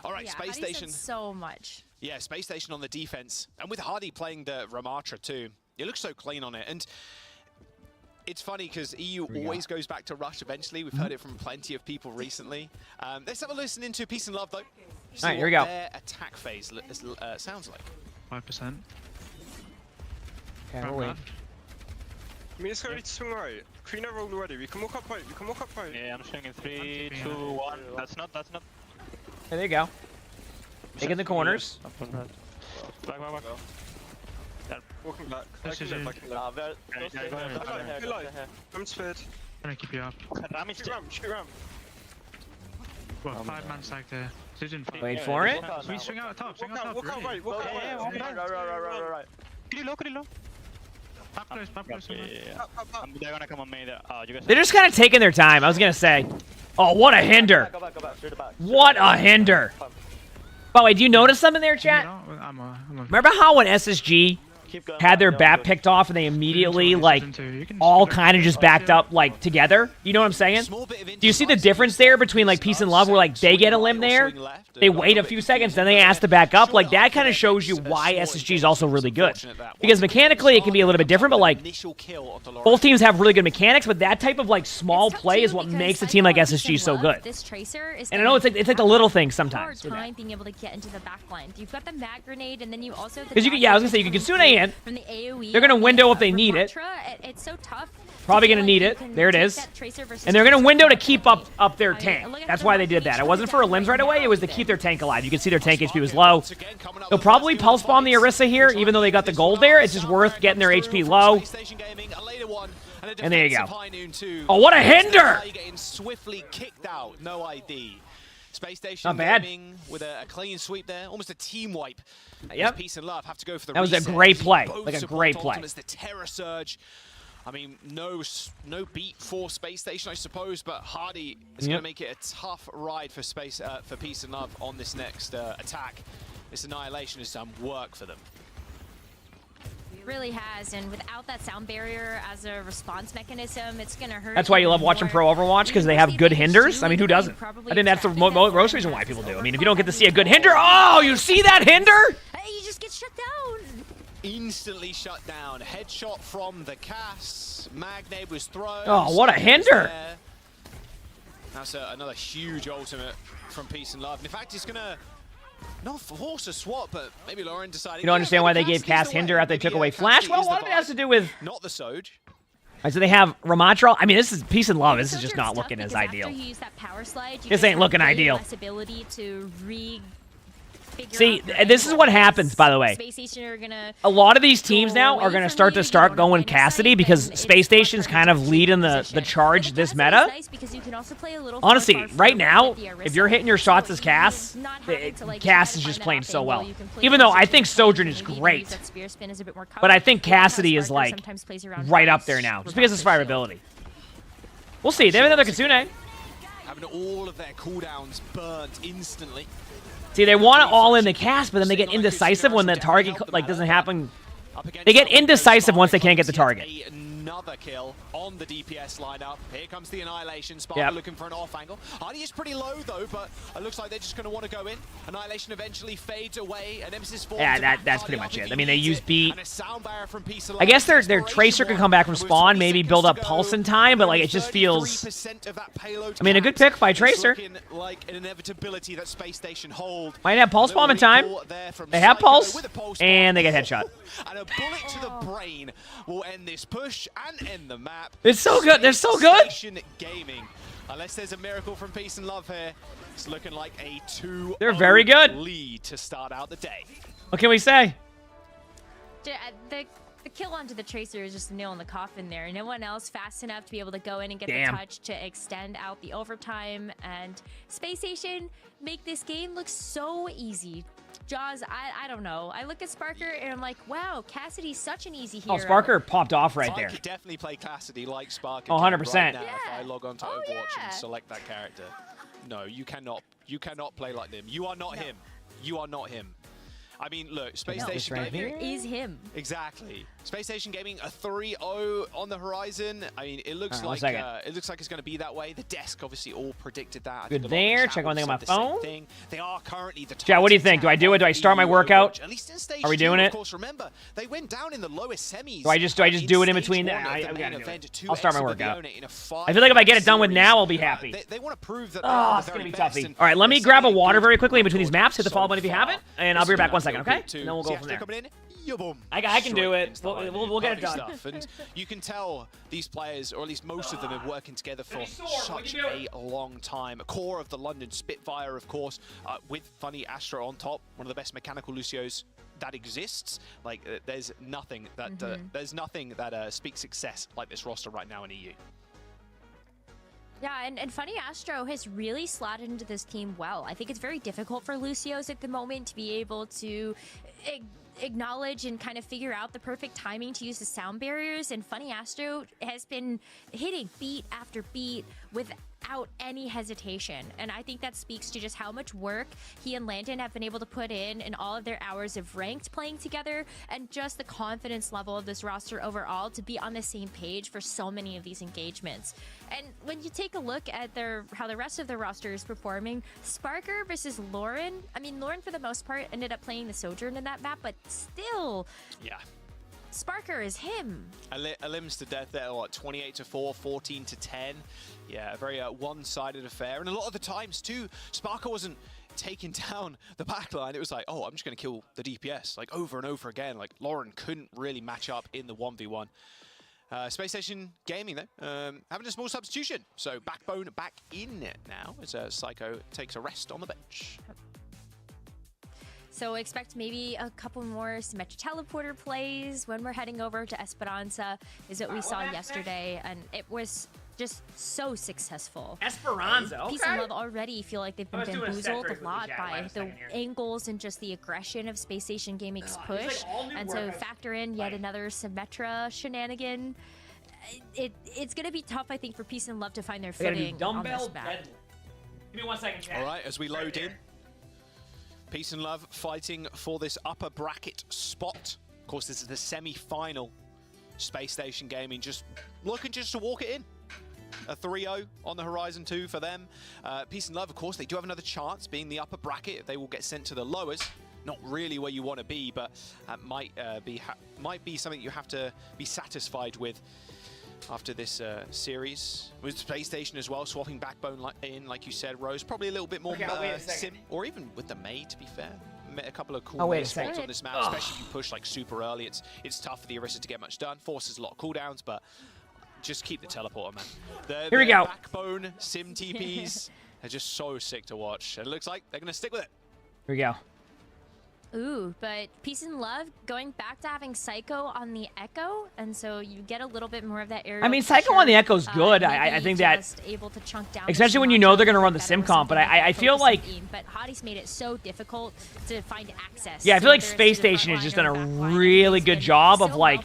All right, Space Station. So much. Yeah, Space Station on the defense, and with Hadi playing the Ramatra too, it looks so clean on it. And it's funny because EU always goes back to Rush eventually. We've heard it from plenty of people recently. Let's have a listen into Peace and Love though. All right, here we go. Their attack phase sounds like 5%. Okay, we'll wait. Me's ready to swing right. Queen are rolled ready. We can walk up right. We can walk up right. Yeah, I'm swinging 3, 2, 1. That's not. Hey, there you go. Taking the corners. Back. Walking back. This is back. I'm spared. Gonna keep you up. Shoot ram. Well, 5-man side there. Wait for it. We swing out top. Walk out right. Walk out right. Pretty low. Pop close. They're gonna come on me. You guys. They're just kind of taking their time. I was gonna say. Oh, what a hinder! What a hinder! By the way, do you notice something there, chat? Remember how when SSG had their bat picked off and they immediately, like, all kind of just backed up, like, together? You know what I'm saying? Do you see the difference there between, like, Peace and Love where, like, they get a limb there, they wait a few seconds, then they ask to back up? Like, that kind of shows you why SSG is also really good. Because mechanically, it can be a little bit different, but, like, both teams have really good mechanics, but that type of, like, small play is what makes a team like SSG so good. And I know it's like the little things sometimes. Time being able to get into the back line. You've got the mag grenade, and then you also have the because I was gonna say you can Kitsune in. From the AoE, they're gonna window if they need it. It's so tough. Probably gonna need it. There it is. And they're gonna window to keep up their tank. That's why they did that. It wasn't for limbs right away. It was to keep their tank alive. You can see their tank HP was low. They'll probably pulse bomb the Orisa here, even though they got the gold there. It's just worth getting their HP low. And there you go. Oh, what a hinder! Swiftly kicked out. No ID. Space Station Not bad. Gaming with a clean sweep there, almost a team wipe. Yep. Peace and Love have to go for the That was a reset. great play. Both Like a support great play. ultimates, the Terror Surge. I mean, no beat for Space Station, I suppose, but Hardy is going to make it a tough ride for for Peace and Love on this next attack. This Annihilation has done work for them. It really has, and without that sound barrier as a response mechanism, it's gonna hurt. That's why you love watching Pro Overwatch, because they have good hinders. I mean, who doesn't? I think that's the most reason why people do. I mean, if you don't get to see a good hinder, oh, you see that hinder? Hey, you just get shut down. Instantly shut down. Headshot from the Cass. Magnade was thrown. Oh, what a hinder! That's another huge ultimate from Peace and Love. And in fact, he's gonna not force a swap, but maybe Lauren decided. You don't understand why they gave Cass hinder after they took away Flash? Well, a lot of it has to do with... Not the Soj. So they have Ramatra. I mean, this is Peace and Love. This is just not looking as ideal. This ain't looking ideal. See, this is what happens, by the way. A lot of these teams now are going to start going Cassidy because Space Station's kind of leading the charge this meta. Honestly, right now, if you're hitting your shots as Cass, Cass is just playing so well. Even though I think Sojourn is great. But I think Cassidy is like right up there now, just because of survivability. We'll see. They have another Kitsune. Having all of their cooldowns burnt instantly. See, they want to all in the cast, but then they get indecisive when the target like doesn't happen. They get indecisive once they can't get the target. Another kill on the DPS lineup. Here comes the Annihilation. Sparker looking for an off angle. Hardy is pretty low though, but it looks like they're just going to want to go in. Annihilation eventually fades away. An Nemesis forms. Yeah, that's pretty much it. I mean, they use beat. I guess their Tracer could come back from spawn, maybe build up pulse in time, but like it just feels. I mean, a good pick by Tracer. Like an inevitability that Space Station hold. Might have pulse bomb in time. They have pulse, and they get headshot. And a bullet to the brain will end this push and end the map. It's so good. They're so good. Gaming. Unless there's a miracle from Peace and Love here, it's looking like a 2-0 They're very good. lead to start out the day. What can we say? The kill onto the Tracer is just a nail in the coffin there. No one else fast enough to be able to go in and get the touch to extend out the overtime. And Space Station make this game look so easy. Jaws, I don't know. I look at Sparker and I'm like, wow, Cassidy's such an easy hero. Oh, Sparker popped off right there. I could definitely play Cassidy like Sparker. Oh, 100%. Right now if I log on to Overwatch and select that character. No, you cannot. You cannot play like them. You are not him. You are not him. I mean, look, Space Station Gaming is him. Exactly. Space Station Gaming, a 3-0 on the horizon. I mean, it looks like it's going to be that way. The desk obviously all predicted that. Good there. Check one thing on my phone. They are currently the Chad, what do you think? Do I do it? Do I start my workout? Are we doing it? Of course, remember they went down in the lowest semis. Do I just do it in between? I'll start my workout. I feel like if I get it done with now, I'll be happy. They want to prove that. Oh, it's gonna be toughy. All right, let me grab a water very quickly in between these maps. Hit the follow button if you haven't, and I'll be right back 1 second, okay? And then we'll go from there. boom. I can do it. We'll get it done. Stuff. And you can tell these players, or at least most of them, have been working together for such a long time. A core of the London Spitfire, of course, with Funny Astro on top, one of the best mechanical Lucios that exists. Like, there's nothing that speaks success like this roster right now in EU. Yeah, and Funny Astro has really slotted into this team well. I think it's very difficult for Lucios at the moment to be able to acknowledge and kind of figure out the perfect timing to use the sound barriers, and Funny Astro has been hitting beat after beat without any hesitation, and I think that speaks to just how much work he and Landon have been able to put in all of their hours of ranked playing together, and just the confidence level of this roster overall to be on the same page for so many of these engagements. And when you take a look at how the rest of the roster is performing, Sparker versus Lauren, I mean, Lauren for the most part ended up playing the Sojourn in that map, but still, yeah, Sparker is him. Elims to death there, what, 28-4, 14-10. Yeah, a very one-sided affair. And a lot of the times, too, Sparker wasn't taking down the backline. It was like, oh, I'm just going to kill the DPS, like, over and over again. Like, Lauren couldn't really match up in the 1v1. Space Station Gaming, though, having a small substitution. So, Backbone back in it now as Psycho takes a rest on the bench. So expect maybe a couple more Symmetra Teleporter plays when we're heading over to Esperanza, is what we saw yesterday, and it was just so successful. Esperanza, okay. Peace and Love already feel like they've been bamboozled a lot by the angles and just the aggression of Space Station Gaming's push, and so factor in yet another Symmetra shenanigan. It's going to be tough, I think, for Peace and Love to find their footing on this map. Give me 1 second, chat. All right, as we load in. Peace and Love fighting for this upper bracket spot. Of course, this is the semi-final. Space Station Gaming just looking just to walk it in. A 3-0 on the horizon too for them. Peace and Love, of course, they do have another chance being the upper bracket. They will get sent to the lowers. Not really where you want to be, but might be something you have to be satisfied with after this series. With Space Station as well, swapping Backbone like you said, Rose. Probably a little bit more sim, or even with the May, to be fair. Met a couple of cool spots on this map, especially if you push like super early. It's tough for the Orisa to get much done. Forces a lot of cooldowns, but just keep the teleporter, man. Here we go. Backbone sim TPs are just so sick to watch. And it looks like they're going to stick with it. Here we go. Ooh, but Peace and Love going back to having Psycho on the Echo, and so you get a little bit more of that area. I mean, Psycho on the Echo's good. I think that, able to chunk down especially when you know they're going to run the sim comp, but I feel like... But Hottie's made it so difficult to find access. Yeah, I feel like Space Station has just done a really good job of, like,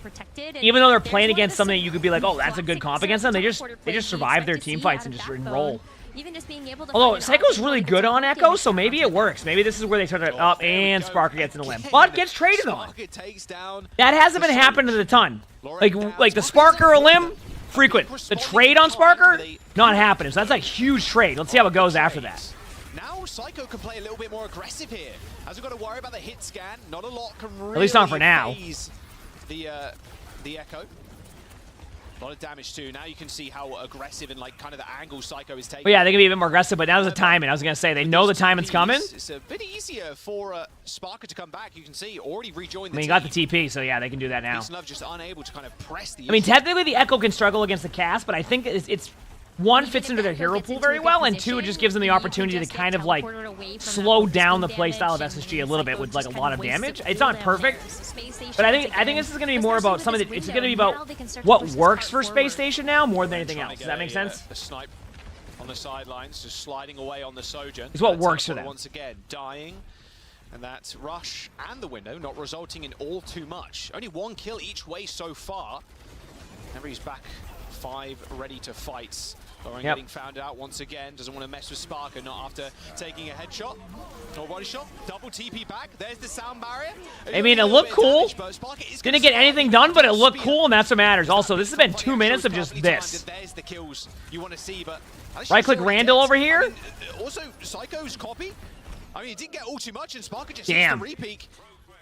even though they're playing against something that you could be like, oh, that's a good comp against them, they just survive their team fights and just roll. Even just being able to although Psycho's really good on Echo, so maybe it works. Maybe this is where they start it up, and Sparker gets in the limb, but gets traded on. That hasn't been happening a ton. Like the Sparker limb, frequent. The trade on Sparker, not happening. So that's like a huge trade. Let's see how it goes after that. Now Psycho can play a little bit more aggressive here. Hasn't got to worry about the hit scan. Not a lot can really at least not for now. The Echo. A lot of damage too. Now you can see how aggressive and like kind of the angle Psycho is taking. But yeah, they can be a bit more aggressive, but now there's the timing. I was going to say, they know the timing's coming. It's a bit easier for Sparker to come back. You can see already rejoined the team. Got the TP, so yeah, they can do that now. Peace and Love just unable to kind of press the... I mean, technically the Echo can struggle against the cast, but I think it's one, fits into their hero pool very well, and two, it just gives them the opportunity to kind of like slow down the playstyle of SSG a little bit with like a lot of damage. It's not perfect, but I think this is going to be more about something that it's going to be about what works for Space Station now more than anything else. Does that make sense? A snipe on the sidelines, just sliding away on the Sojourn. It's what works for them. Once again, dying. And that rush and the window not resulting in all too much. Only one kill each way so far. Everybody's back 5 ready to fight. Lauren getting found out once again. Doesn't want to mess with Sparker, not after taking a headshot or body shot. Double TP back. There's the sound barrier. I mean, it looked cool. Didn't get anything done, but it looked cool, and that's what matters. Also, this has been 2 minutes of just this. There's the kills you want to see, but right-click Randall over here. I mean, also, Psycho's copy. I mean, he didn't get all too much, and Sparker just hits the re-peek.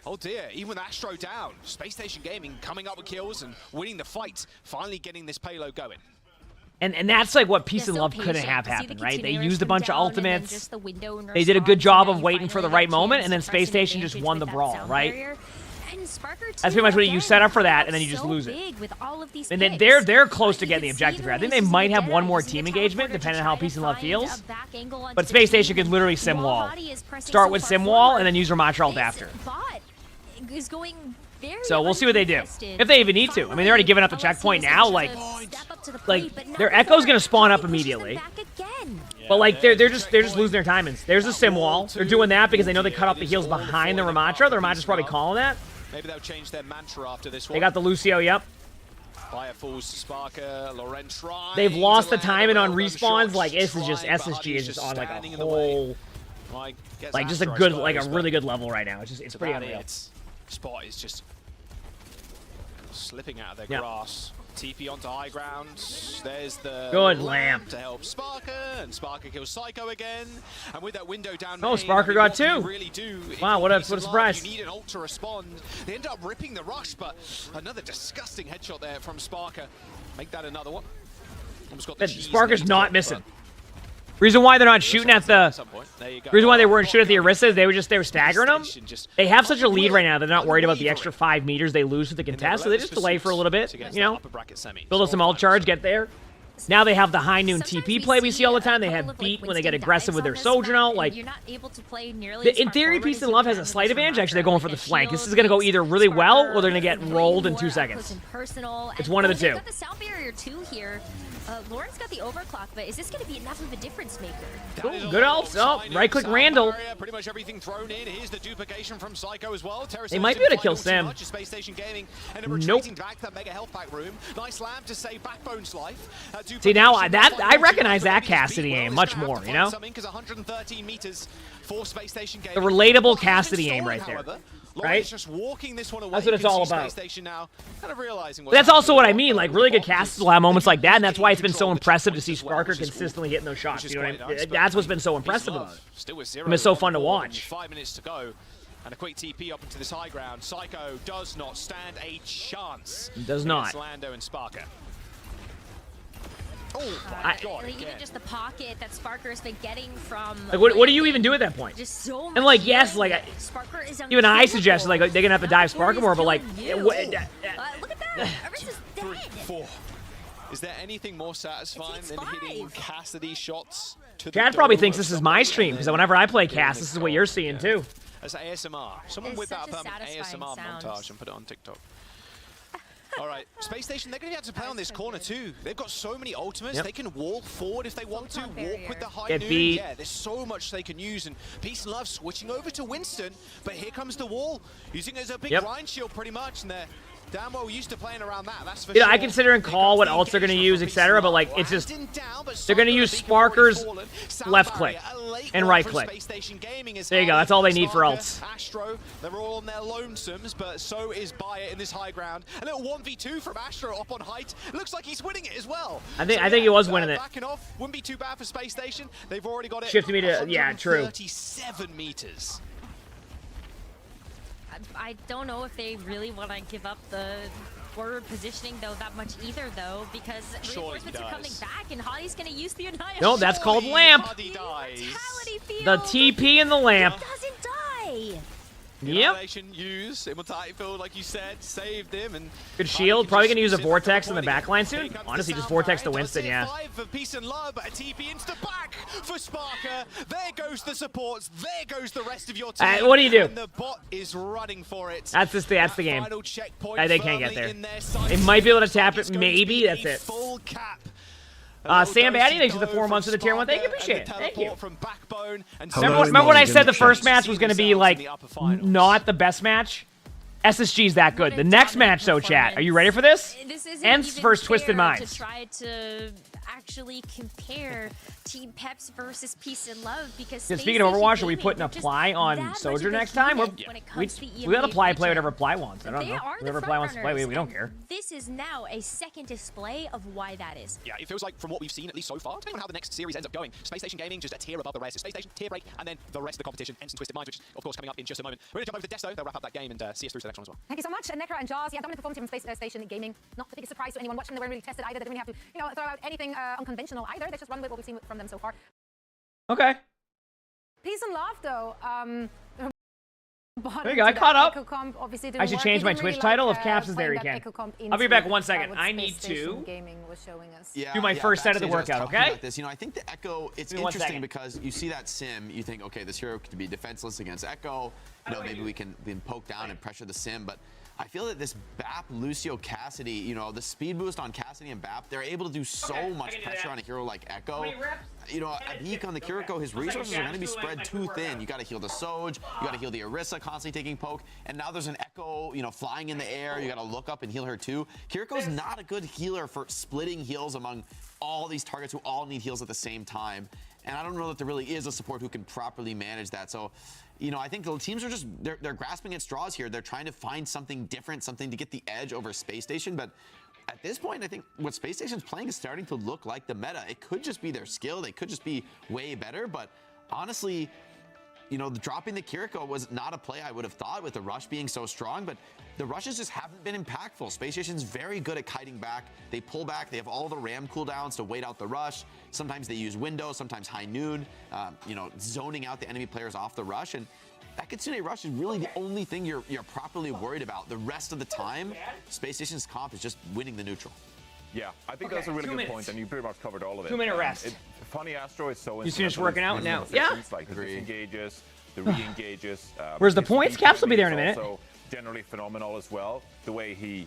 Oh dear, even with Astro down, Space Station Gaming coming up with kills and winning the fight, finally getting this payload going. And that's like what Peace and Love couldn't have happened, right? They used a bunch of ultimates. They did a good job of waiting for the right moment, and then Space Station just won the brawl, right? And Sparker That's pretty much what you set up for that, and then you just lose it. With all of these and then they're close to getting the objective here. I think they might have one more team engagement, depending on how Peace and Love feels. But Space Station can literally sim wall. Start with sim wall, and then use Ramatra ult after. Is going so we'll see what they do. If they even need to. I mean, they're already giving up the checkpoint now. Like their Echo's going to spawn up immediately. But like they're just losing their timings. There's a sim wall. They're doing that because they know they cut off the heals behind the Ramatra. The Ramatra's probably calling that. Maybe they'll change their mantra after this one. They got the Lucio, yep. Fire falls to Sparker, Loren tries. They've lost the timing on respawns. Like this is just SSG is just on like a whole, like just a good, like a really good level right now. It's pretty unreal. Spot is just slipping out of their grasp. TP onto high ground. There's the good lamp to help Sparker, and Sparker kills Psycho again. And with that window down, oh, Sparker got two. Really do. Wow, what a surprise! You need an ult to respond. They end up ripping the rush, but another disgusting headshot there from Sparker. Make that another one. Almost got the Sparker's not missing. Reason why they're not shooting at the reason why they weren't shooting at the Orisas, they were staggering them. They have such a lead right now, they're not worried about the extra 5 meters they lose with the contest, so they just delay for a little bit, you know, build up some ult charge, get there. Now they have the high noon TP play we see all the time. They have beat when they get aggressive with their Sojourner. Like, in theory, Peace and Love has a slight advantage. Actually, they're going for the flank. This is going to go either really well or they're going to get rolled in 2 seconds. It's one of the two. Got the sound barrier 2 here. Lauren's got the overclock, but is this going to be enough of a difference maker? Cool. Good ult. Oh, right-click Randall. Pretty much everything thrown in. Here's the duplication from Psycho as well. They might be able to kill Sam. Nope. Back that mega health pack room. Nice lamp to save Backbone's life. See, now I recognize that Cassidy aim much more, you know? The relatable Cassidy aim right there. Right? Just walking this one away. That's what it's all about. Now, kind of realizing that's also what I mean. Like, really good casts will have moments like that, and that's why it's been so impressive to see Sparker consistently hitting those shots. You know what I mean? That's what's been so impressive about it. It's so fun to watch. 5 minutes to go. And a quick TP up into this high ground. Psycho does not stand a chance. It does not. Lando and Sparker. Even just the pocket that Sparker's been getting from. Like, what do you even do at that point? Just so much and like, yes, like Sparker is even I suggested like they're gonna have to dive Sparker more, but like, look at that, Arisa's dead. 4. Is there anything more satisfying than hitting Cassidy shots? Chad probably thinks this is my stream because whenever I play Cass, this is what you're seeing too. As ASMR, someone with that ASMR montage and put it on TikTok. All right, Space Station, they're going to have to play on this corner too. They've got so many ultimates. They can wall forward if they want to, walk with the high noon. Yeah, there's so much they can use. And Peace and Love switching over to Winston, but here comes the wall, using it as a big grind shield pretty much. And they're damn well used to playing around that, that's for sure. I consider and call what ults they're going to use, etc. But like, it's just they're going to use Sparker's left click and right click. There you go. That's all they need for ults. Astro, they're all on their lonesomes, but so is Bayer in this high ground. A little 1v2 from Astro up on height. Looks like he's winning it as well. I think he was winning it. Backing off wouldn't be too bad for Space Station. They've already got it. 50 meters. Yeah, true. 37 meters. I don't know if they really want to give up the forward positioning though that much either though, because reinforcements are coming back and Hadi's going to use the Annihilation. No, that's called lamp. The TP and the lamp. He doesn't die. Yep. Use Immortality Field, like you said, saved him. And good shield. Probably gonna use a vortex in the backline soon. Honestly, just vortex to Winston. Yeah. 5 for Peace and Love, but a TP into the back for Sparker. There goes the supports. There goes the rest of your team. What do you do? And the bot is running for it. That's the game. They can't get there. They might be able to tap it. Maybe that's it. Full cap. Sam Batty, thanks for the 4 months of the tier 1. Thank you, appreciate it. Thank you. Remember when I said the first match was going to be, like, not the best match? SSG's that good. The next match, though, chat. Are you ready for this? Ents versus Twisted Minds. To try to actually compare Team Peps versus Peace and Love, because speaking of Overwatch, are we putting Apply on Soldier next time? We got Apply play whatever Apply wants. I don't know. Whatever Apply wants to play, we don't care. This is now a second display of why that is. Yeah, it feels like from what we've seen, at least so far, depending on how the next series ends up going, Space Station Gaming just a tier above the rest. So Space Station, tier break, and then the rest of the competition, Ents and Twisted Minds, which of course coming up in just a moment. We're going to jump over to Desto. They'll wrap up that game and see us through to the next one as well. Thank you so much, Necro and Jaws. Yeah, dominant performance from Space Station Gaming. Not the biggest surprise to anyone watching. They weren't really tested either. They didn't really have to, throw out anything unconventional either. They just run with what we've seen from them so far. Okay. Peace and Love, though. There you go. I caught up. Obviously I should change my Twitch title. If Caps is there, you can. I'll be back 1 second. I need to do my first set of the workout, okay? This. You know, I think the Echo, it's interesting because you see that sim, you think, okay, this hero could be defenseless against Echo. You know, maybe we can poke down and pressure the sim, but I feel that this BAP, Lucio, Cassidy, you know, the speed boost on Cassidy and BAP, they're able to do so much pressure on a hero like Echo. You know, a Beak on the Kiriko, his resources are going to be spread too thin. You got to heal the Soj, you got to heal the Orisa, constantly taking poke, and now there's an Echo, you know, flying in the air. You got to look up and heal her too. Kiriko's not a good healer for splitting heals among all these targets who all need heals at the same time. And I don't know that there really is a support who can properly manage that. So, you know, I think the teams are just, they're grasping at straws here. They're trying to find something different, something to get the edge over Space Station. But at this point, I think what Space Station's playing is starting to look like the meta. It could just be their skill. They could just be way better. But honestly, you know, dropping the Kiriko was not a play I would have thought with the rush being so strong, but the rushes just haven't been impactful. Space Station's very good at kiting back. They pull back. They have all the ram cooldowns to wait out the rush. Sometimes they use window, sometimes high noon, you know, zoning out the enemy players off the rush. And that Kitsune rush is really the only thing you're properly worried about. The rest of the time, Space Station's comp is just winning the neutral. Yeah, I think that's a really good point, and you pretty much covered all of it. 2-minute rest. Funny Astro is so. You finished working out now? Yeah. Like the disengages, the re-engages. Where's the points? Caps will be there in a minute. Also generally phenomenal as well. The way he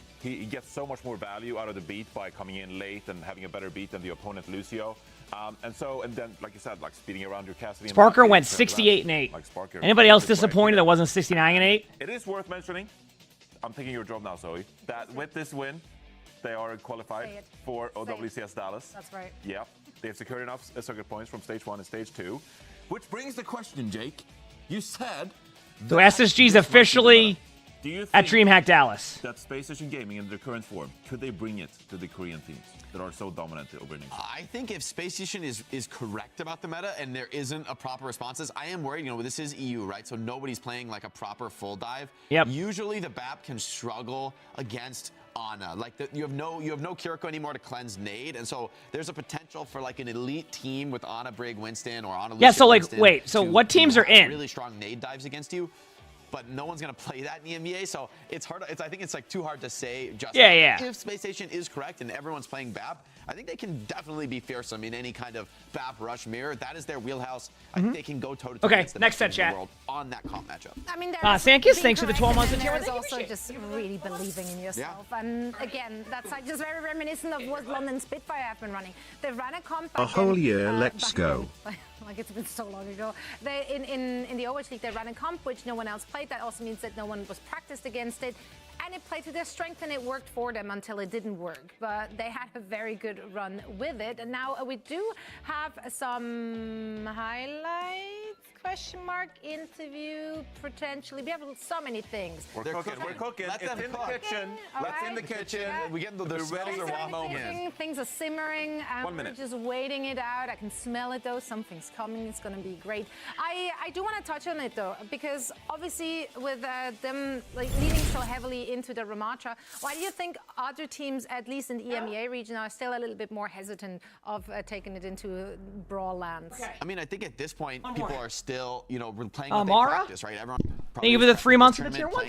gets so much more value out of the beat by coming in late and having a better beat than the opponent Lucio. And then, like you said, like speeding around your Cassidy. Sparker went 68-8. Like Sparker. Anybody else disappointed that wasn't 69-8? It is worth mentioning. I'm taking your job now, Zoe. That with this win, they are qualified for OWCS Dallas. That's right. Yeah, they've secured enough circuit points from stage 1 and stage 2. Which brings the question, Jake. You said. So SSG's officially at DreamHack Dallas. That Space Station Gaming in their current form, could they bring it to the Korean teams that are so dominant over in Asia? I think if Space Station is correct about the meta and there isn't a proper response, I am worried. You know, this is EU, right? So nobody's playing like a proper full dive. Yep. Usually the BAP can struggle against Ana. Like you have no Kiriko anymore to cleanse nade, and so there's a potential for like an elite team with Ana, Brig, Winston, or Ana. Yeah. So like, Winston wait. So what teams are in? Really strong nade dives against you. But no one's gonna play that in the EMEA, so it's hard. I think it's like too hard to say. Just if Space Station is correct and everyone's playing BAP, I think they can definitely be fearsome in any kind of BAP rush mirror. That is their wheelhouse. I think they can go toe to toe against the best teams in the world on that comp matchup. I mean, Sankiss, thanks for the 12 months. And there's also just really believing in yourself. Yeah. And again, that's like just very reminiscent of what London Spitfire have been running. They ran a comp. A whole year, let's go. Like it's been so long ago. They in the Overwatch League they ran a comp which no one else played. That also means that no one was practiced against it. And it played to their strength and it worked for them until it didn't work. But they had a very good run with it. And now we do have some highlights, question mark, interview, potentially. We have so many things. We're cooking. Let it's them in cook. the kitchen. Let's in the kitchen. We get the smells are one moment. Things are simmering. 1 minute. We're just waiting it out. I can smell it though. Something's coming. It's going to be great. I do want to touch on it though, because obviously with them like leaning so heavily into the Ramatra, why do you think other teams, at least in the EMEA region, are still a little bit more hesitant of taking it into brawl lands? I mean, I think at this point, people are still, you know, playing what they practice, right? Everyone. Thank you for the 3 months of the tier 1.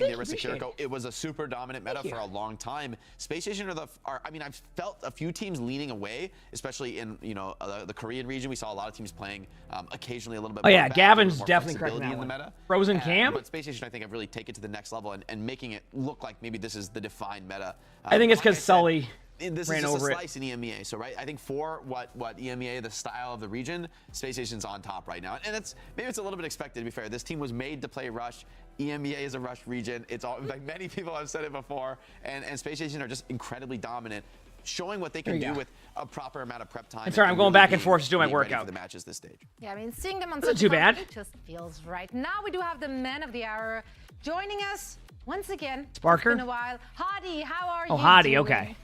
It was a super dominant meta for a long time. Space Station I mean, I've felt a few teams leaning away, especially in, you know, the Korean region. We saw a lot of teams playing occasionally a little bit. Oh yeah, more Gavin's more definitely correct flexibility in the that meta. Frozen Cam. But Space Station, I think, have really taken it to the next level and making it look like maybe this is the defined meta. I think it's because Sully this ran is just over a slice in EMEA. So right, I think for what EMEA, the style of the region, Space Station's on top right now, and maybe it's a little bit expected. To be fair, this team was made to play Rush. EMEA is a Rush region. It's all like many people have said it before, and Space Station are just incredibly dominant, showing what they can do with a proper amount of prep time. I'm sorry, I'm going back and forth to do my workout. For the matches this stage. Yeah, I mean, seeing them on such too bad. It just feels right. Now we do have the man of the hour joining us once again. Sparker. It's been a while. Hadi, how are you? Oh, Hadi, doing? okay.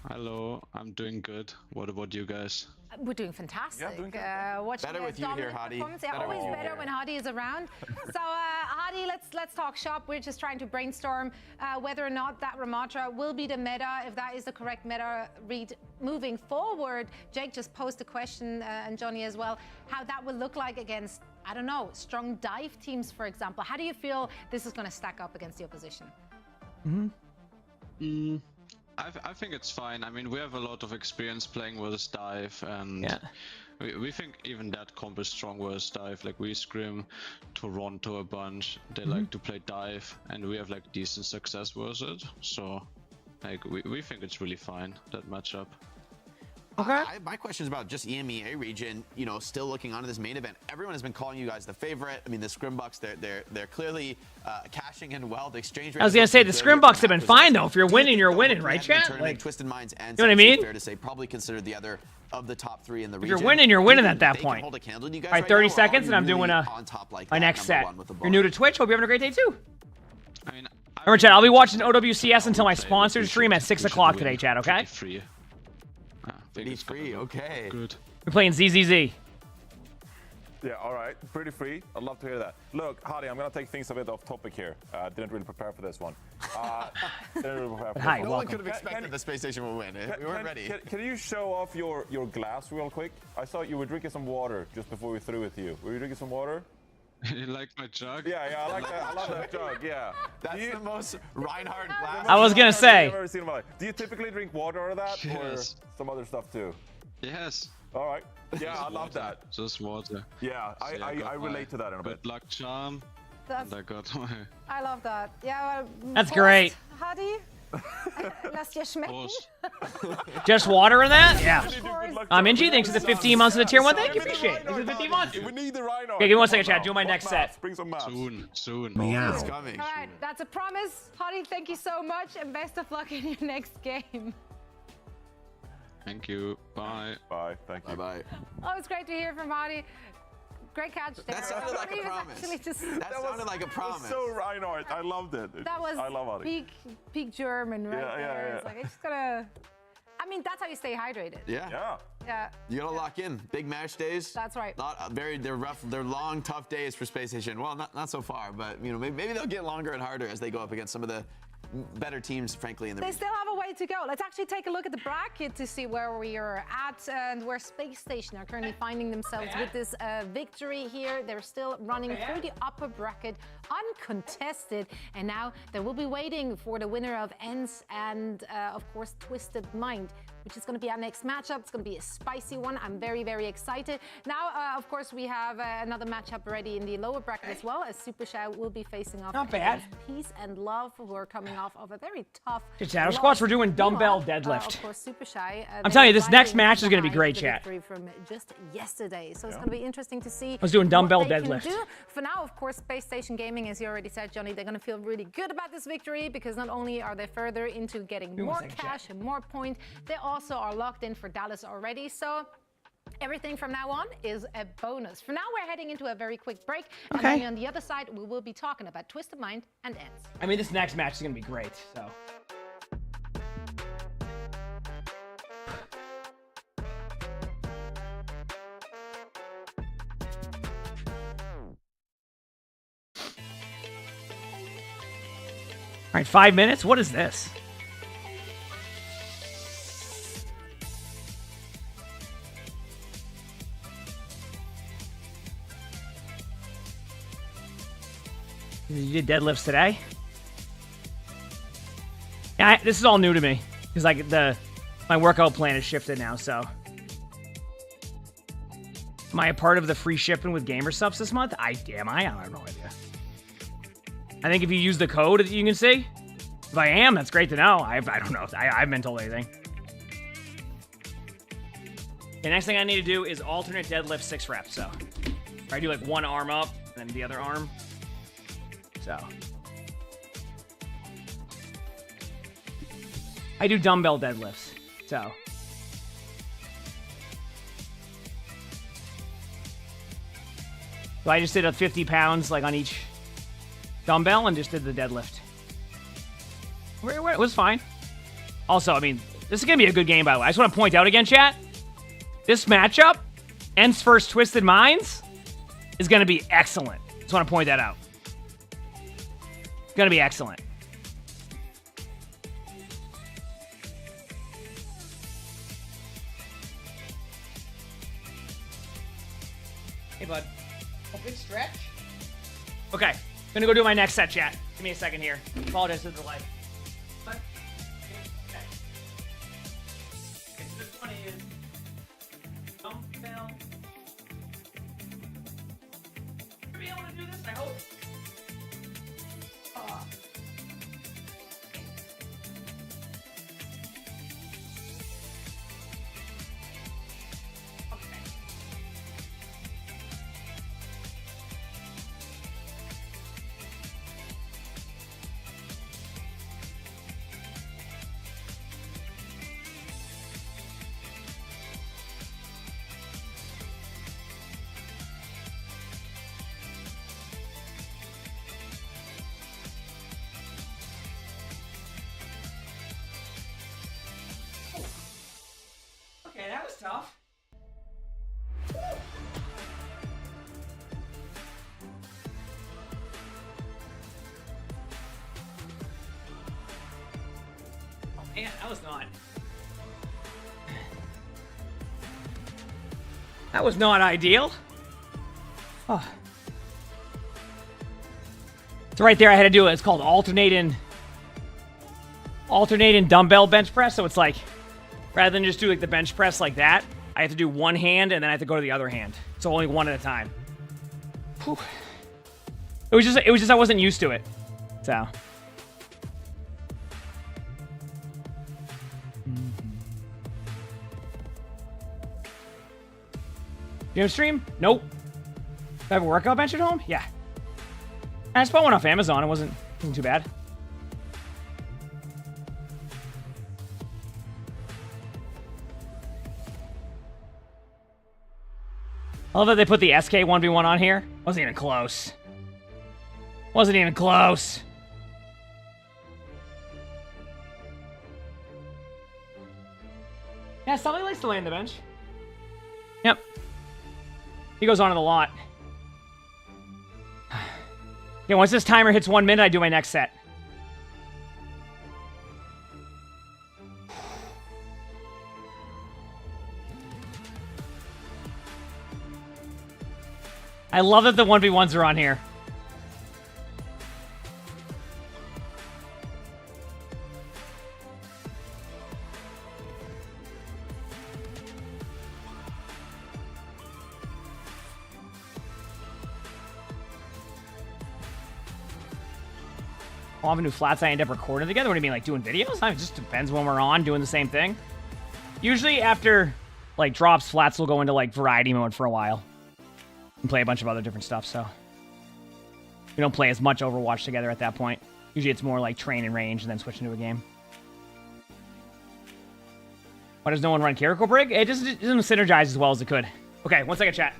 Hello, I'm doing good. What about you guys? We're doing fantastic. Yeah, doing good. Better with you here, Hadi. Yeah, always better when Hadi is around. So, Hadi, let's talk shop. We're just trying to brainstorm whether or not that Ramatra will be the meta, if that is the correct meta read moving forward. Jake just posed a question, and Johnny as well, how that will look like against I don't know, strong dive teams, for example. How do you feel this is going to stack up against the opposition? I think it's fine. I mean, we have a lot of experience playing with dive, and we think even that comp is strong with dive. Like, we scrim Toronto a bunch. They like to play dive, and we have like decent success with it. So, like, we think it's really fine, that matchup. Okay. My question is about just EMEA region, you know, still looking onto this main event. Everyone has been calling you guys the favorite. I mean, the Scrimbucks, they're clearly cashing in well. The exchange rate. I was gonna say the Scrimbucks have been fine though. If you're winning, you're winning, right, chat? Like, Twisted Minds and you know what I mean? Fair to say, probably considered the other of the top 3 in the if region. you're winning, you're winning at that point. Hold a candle to you guys All right, 30 seconds, and I'm doing my next set. You're new to Twitch. Hope you're having a great day too. I mean, remember, chat, I'll be watching OWCS until my sponsored stream at 6 o'clock today, chat. Okay? Free. Pretty free. Okay. Good. We're playing ZZZ. Yeah, all right. Pretty free. I'd love to hear that. Look, Hadi, I'm going to take things a bit off topic here. Didn't really prepare for this one. No one could have expected the space station will win. We weren't ready. Can you show off your glass real quick? I saw you were drinking some water just before we threw with you. Were you drinking some water? You like my jug? Yeah, I like that. I love that jug. Yeah. That's the most Reinhardt glass. I was gonna say. I've ever seen in my life. Do you typically drink water out of that, or some other stuff too? Yes. All right. Yeah, I love that. Just water. Yeah, I relate to that in a bit. Good luck charm. That's, and I got my. I love that. Yeah. Well, that's great. Hadi, lass dir schmecken. Just water in that? Yeah. Ingy, thanks for the 15 months of the tier 1. Thank you, appreciate it. Thanks for the 15 months. We need the Rhino. Okay, give me 1 second, chat. Do my next set. Bring some maps. Soon. Meow. It's coming. All right, that's a promise. Hadi, thank you so much, and best of luck in your next game. Thank you. Bye. Bye. Thank you. Bye. Oh, it's great to hear from Hadi. Great catch there. That sounded like a promise. That sounded like a promise. So Reinhardt. I loved it. That was I love Hadi. peak German right there. Yeah. It's like, I just gotta... I mean, that's how you stay hydrated. Yeah. You gotta lock in. Big match days. That's right. They're rough. They're long, tough days for Space Station. Well, not so far, but you know, maybe they'll get longer and harder as they go up against some of the better teams, frankly, in the They region. still have a way to go. Let's actually take a look at the bracket to see where we are at and where Space Station are currently finding themselves with this victory here. They're still running through the upper bracket, uncontested, and now they will be waiting for the winner of Ents and, of course, Twisted Mind, which is going to be our next matchup. It's going to be a spicy one. I'm very, very excited. Now, of course, we have another matchup already in the lower bracket as well, as Super Shy will be facing off against Peace and Love, who are coming off of a very tough Chat, squats, we're doing dumbbell deadlift. Of course, Super Shy. I'm telling you, this next match is going to be great, chat. From just yesterday, so it's going to be interesting to see. I was doing dumbbell what they deadlift. Can do. For now, of course, Space Station Gaming, as you already said, Johnny, they're going to feel really good about this victory because not only are they further into getting more cash and more points, they also are locked in for Dallas already. So everything from now on is a bonus. For now, we're heading into a very quick break. And then on the other side, we will be talking about Twisted Mind and Ents. I mean, this next match is going to be great, so. All right, 5 minutes. What is this? You did deadlifts today? Yeah, this is all new to me because like my workout plan is shifted now. So, am I a part of the free shipping with gamersupps this month? Am I? I have no idea. I think if you use the code, you can see. If I am, that's great to know. I don't know. I haven't been told anything. The next thing I need to do is alternate deadlift 6 reps. So, I do like one arm up and then the other arm. So, I do dumbbell deadlifts. So, I just did a 50 pounds like on each dumbbell and just did the deadlift. It was fine. Also, I mean, this is going to be a good game, by the way. I just want to point out again, chat. This matchup, Ents vs. Twisted Minds, is going to be excellent. Just want to point that out. It's going to be excellent. Hey, bud. A big stretch. Okay, gonna go do my next set, chat. Give me a second here. Apologize for the delay. Okay, so this one is dumbbell. Should be able to do this, I hope. Okay, that was tough. Oh man, that was not. That was not ideal. Oh. So right there I had to do it. It's called alternating dumbbell bench press. So it's like, rather than just do like the bench press like that, I have to do one hand and then I have to go to the other hand. So only one at a time. Whew. It was just I wasn't used to it. So. You have a stream? Nope. Do I have a workout bench at home? Yeah. I just bought one off Amazon. It wasn't too bad. I love that they put the SK 1v1 on here. Wasn't even close. Wasn't even close. Yeah, Sully likes to lay on the bench. Yep. He goes on it a lot. Okay, once this timer hits 1 minute, I do my next set. I love that the 1v1s are on here. Often do flats I end up recording together. What do you mean, like doing videos? It just depends when we're on doing the same thing. Usually after like drops, flats will go into like variety mode for a while. And play a bunch of other different stuff, so we don't play as much Overwatch together at that point. Usually it's more like train and range and then switch into a game. Why does no one run Kiriko Brig? It doesn't synergize as well as it could. Okay, 1 second, chat.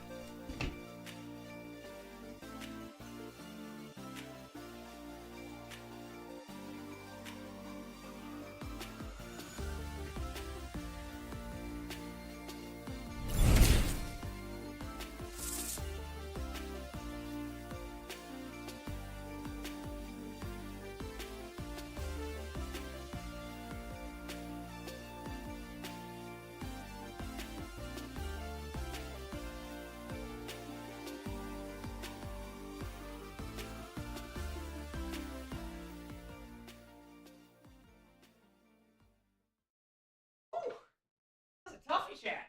Toughie chat.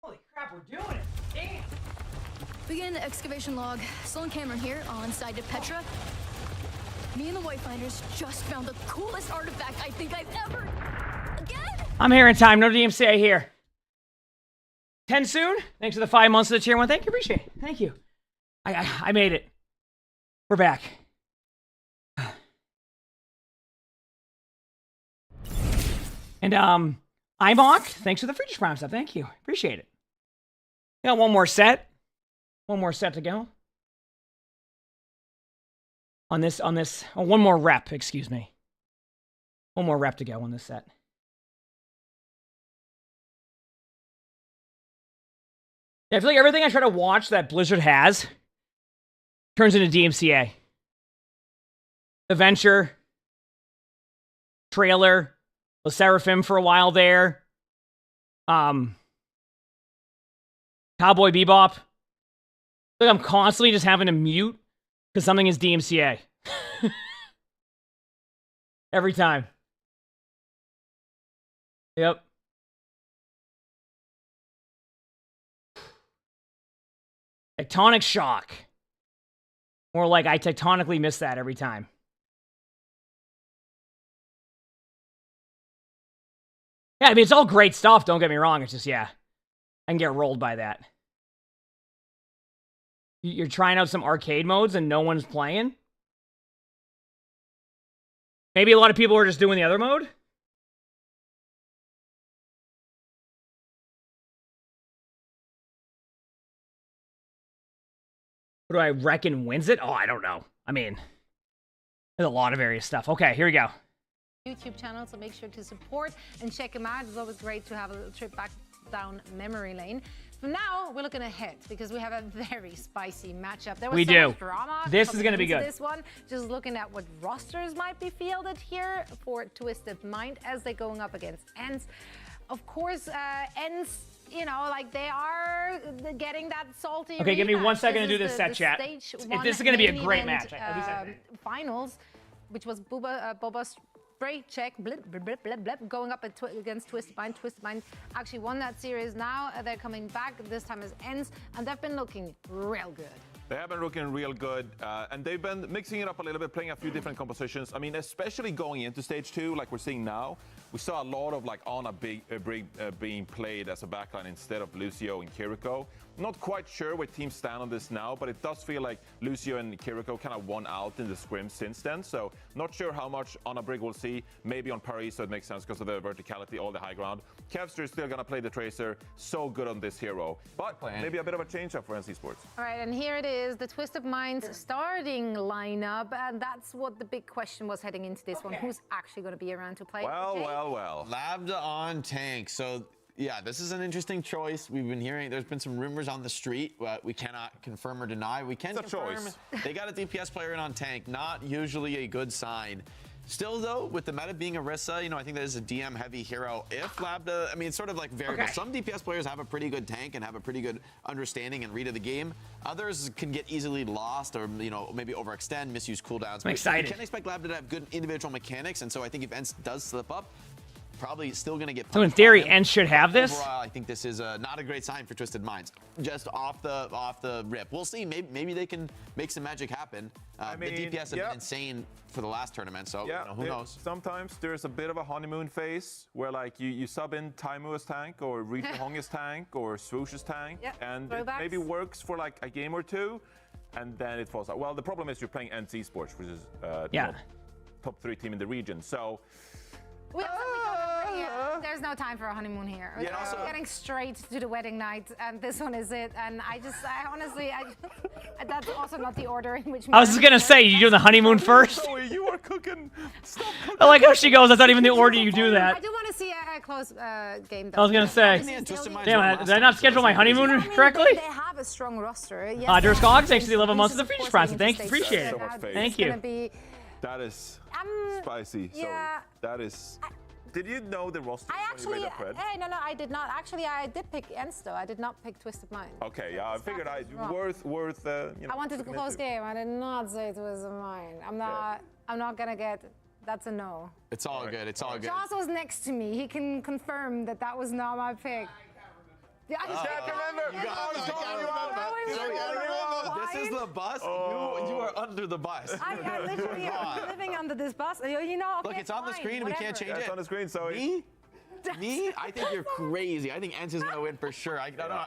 Holy crap, we're doing it. Damn. Begin excavation log. Sloan Cameron here on side to Petra. Me and the Whitefinders just found the coolest artifact I think I've ever... Again? I'm here in time. No DMCA here. 10 soon? Thanks for the 5 months of the tier 1. Thank you. Appreciate it. Thank you. I made it. We're back. And, emongg, thanks for the Friedrich Prime stuff. Thank you. Appreciate it. Got one more set. One more set to go. On this, oh, one more rep, excuse me. One more rep to go on this set. Yeah, I feel like everything I try to watch that Blizzard has turns into DMCA. The Venture, trailer, the Seraphim for a while there. Cowboy Bebop. Like I'm constantly just having to mute because something is DMCA. Every time. Yep. Tectonic shock. More like I tectonically miss that every time. Yeah, I mean, it's all great stuff, don't get me wrong. It's just, yeah, I can get rolled by that. You're trying out some arcade modes and no one's playing? Maybe a lot of people are just doing the other mode? Who do I reckon wins it? Oh, I don't know. I mean, there's a lot of various stuff. Okay, here we go. YouTube channel, so make sure to support and check them out. It's always great to have a little trip back down memory lane. For now, we're looking ahead because we have a very spicy matchup. There was so much drama. This is going to be good. This one, just looking at what rosters might be fielded here for Twisted Mind as they're going up against Ents. Of course, Ents, you know, like they are getting that salty. Okay, give me 1 second to do this set, chat. This is going to be a great match. Finals, which was Boba's Spray check, blip, blip, blip, blip, blip, going up against Twisted Mind. Twisted Mind actually won that series. Now they're coming back. This time as Ents, and they've been looking real good. They have been looking real good, and they've been mixing it up a little bit, playing a few different compositions. I mean, especially going into stage 2, like we're seeing now, we saw a lot of like Ana being played as a backline instead of Lucio and Kiriko. Not quite sure where teams stand on this now, but it does feel like Lucio and Kiriko kind of won out in the scrim since then. So not sure how much Ana Brig will see. Maybe on Paris, so it makes sense because of the verticality, all the high ground. Kevster is still going to play the Tracer. So good on this hero. But maybe a bit of a change up for NC Sports. All right, and here it is, the Twisted Minds starting lineup. And that's what the big question was heading into this one. Who's actually going to be around to play? Well. Lambda on tank. So yeah, this is an interesting choice. We've been hearing, there's been some rumors on the street, but we cannot confirm or deny. We can confirm they got a DPS player in on tank. Not usually a good sign. Still though, with the meta being Orisa, you know, I think that is a DM heavy hero. If Lambda, I mean, it's sort of like variable. Some DPS players have a pretty good tank and have a pretty good understanding and read of the game. Others can get easily lost or, you know, maybe overextend, misuse cooldowns. I'm excited. You can't expect Lambda to have good individual mechanics, and so I think if Ents does slip up, probably still going to get. So in theory, Ents should have this. Overall, I think this is not a great sign for Twisted Minds. Just off the rip, we'll see. Maybe they can make some magic happen. I mean, the DPS have been insane for the last tournament, so you know, who knows? Sometimes there's a bit of a honeymoon phase where like you sub in Taimu as tank or Rita Hong as tank or Swoosh as tank, and it maybe works for like a game or two, and then it falls out. Well, the problem is you're playing NC Sports, which is top 3 team in the region, so. There's no time for a honeymoon here. Yeah, also, getting straight to the wedding night, and this one is it. And I honestly, that's also not the order in which. I was just gonna say, you do the honeymoon first. Zoe, you are cooking. Stop cooking. I like how she goes. That's not even the order you do that. I do want to see a close game. Though. I was gonna say. Damn, did I not schedule my honeymoon correctly? They have a strong roster. Yes, Cogs, thanks for the 11 months of the Features Prize. Thank you, appreciate it. Thank you. That is spicy. Yeah. So that is. Did you know the roster? Hey, no, I did not. Actually, I did pick Ents though. I did not pick Twisted Mind. Okay, yeah, I figured worth. You know, I wanted a close game. I did not say Twisted Mind. I'm not gonna get. That's a no. It's all good. It's all good. Joss was next to me. He can confirm that that was not my pick. Yeah, I can't remember. This is the bus. You are under the bus. I literally am living under this bus. You know, okay, look, it's on the screen. We can't change it. It's on the screen. So me? I think you're crazy. I think Ents is gonna win for sure.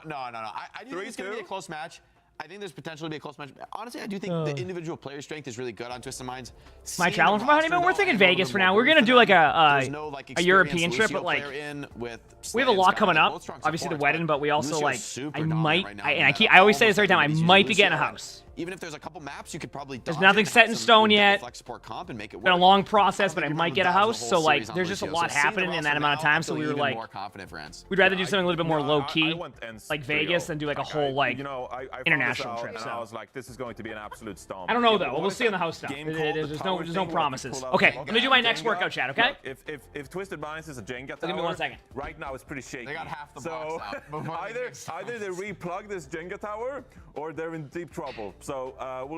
No. I do think it's gonna be a close match. I think there's potential to be a close match. Honestly, I do think the individual player strength is really good on Twisted Minds. My challenge for my honeymoon? We're thinking Vegas for now. We're gonna do like a European trip, but like we have a lot coming up. Obviously the wedding, but we also like I always say this every time. I might be getting a house. even if there's a couple maps, you could probably There's nothing set in stone yet. Flex support comp and make it work. Been a long process, but I might get a house. So like, there's just a lot happening in that amount of time. So we were like, we'd rather do something a little bit more low key, like Vegas, than do like a whole like international trip. So I was like, this is going to be an absolute stomp. I don't know though. We'll see on the house stuff. There's no promises. Okay, let me do my next workout chat. Okay. Look, if Twisted Minds is a Jenga tower, give me 1 second. Right now it's pretty shaky. They got half the box out. Either they replug this Jenga tower or they're in deep trouble. So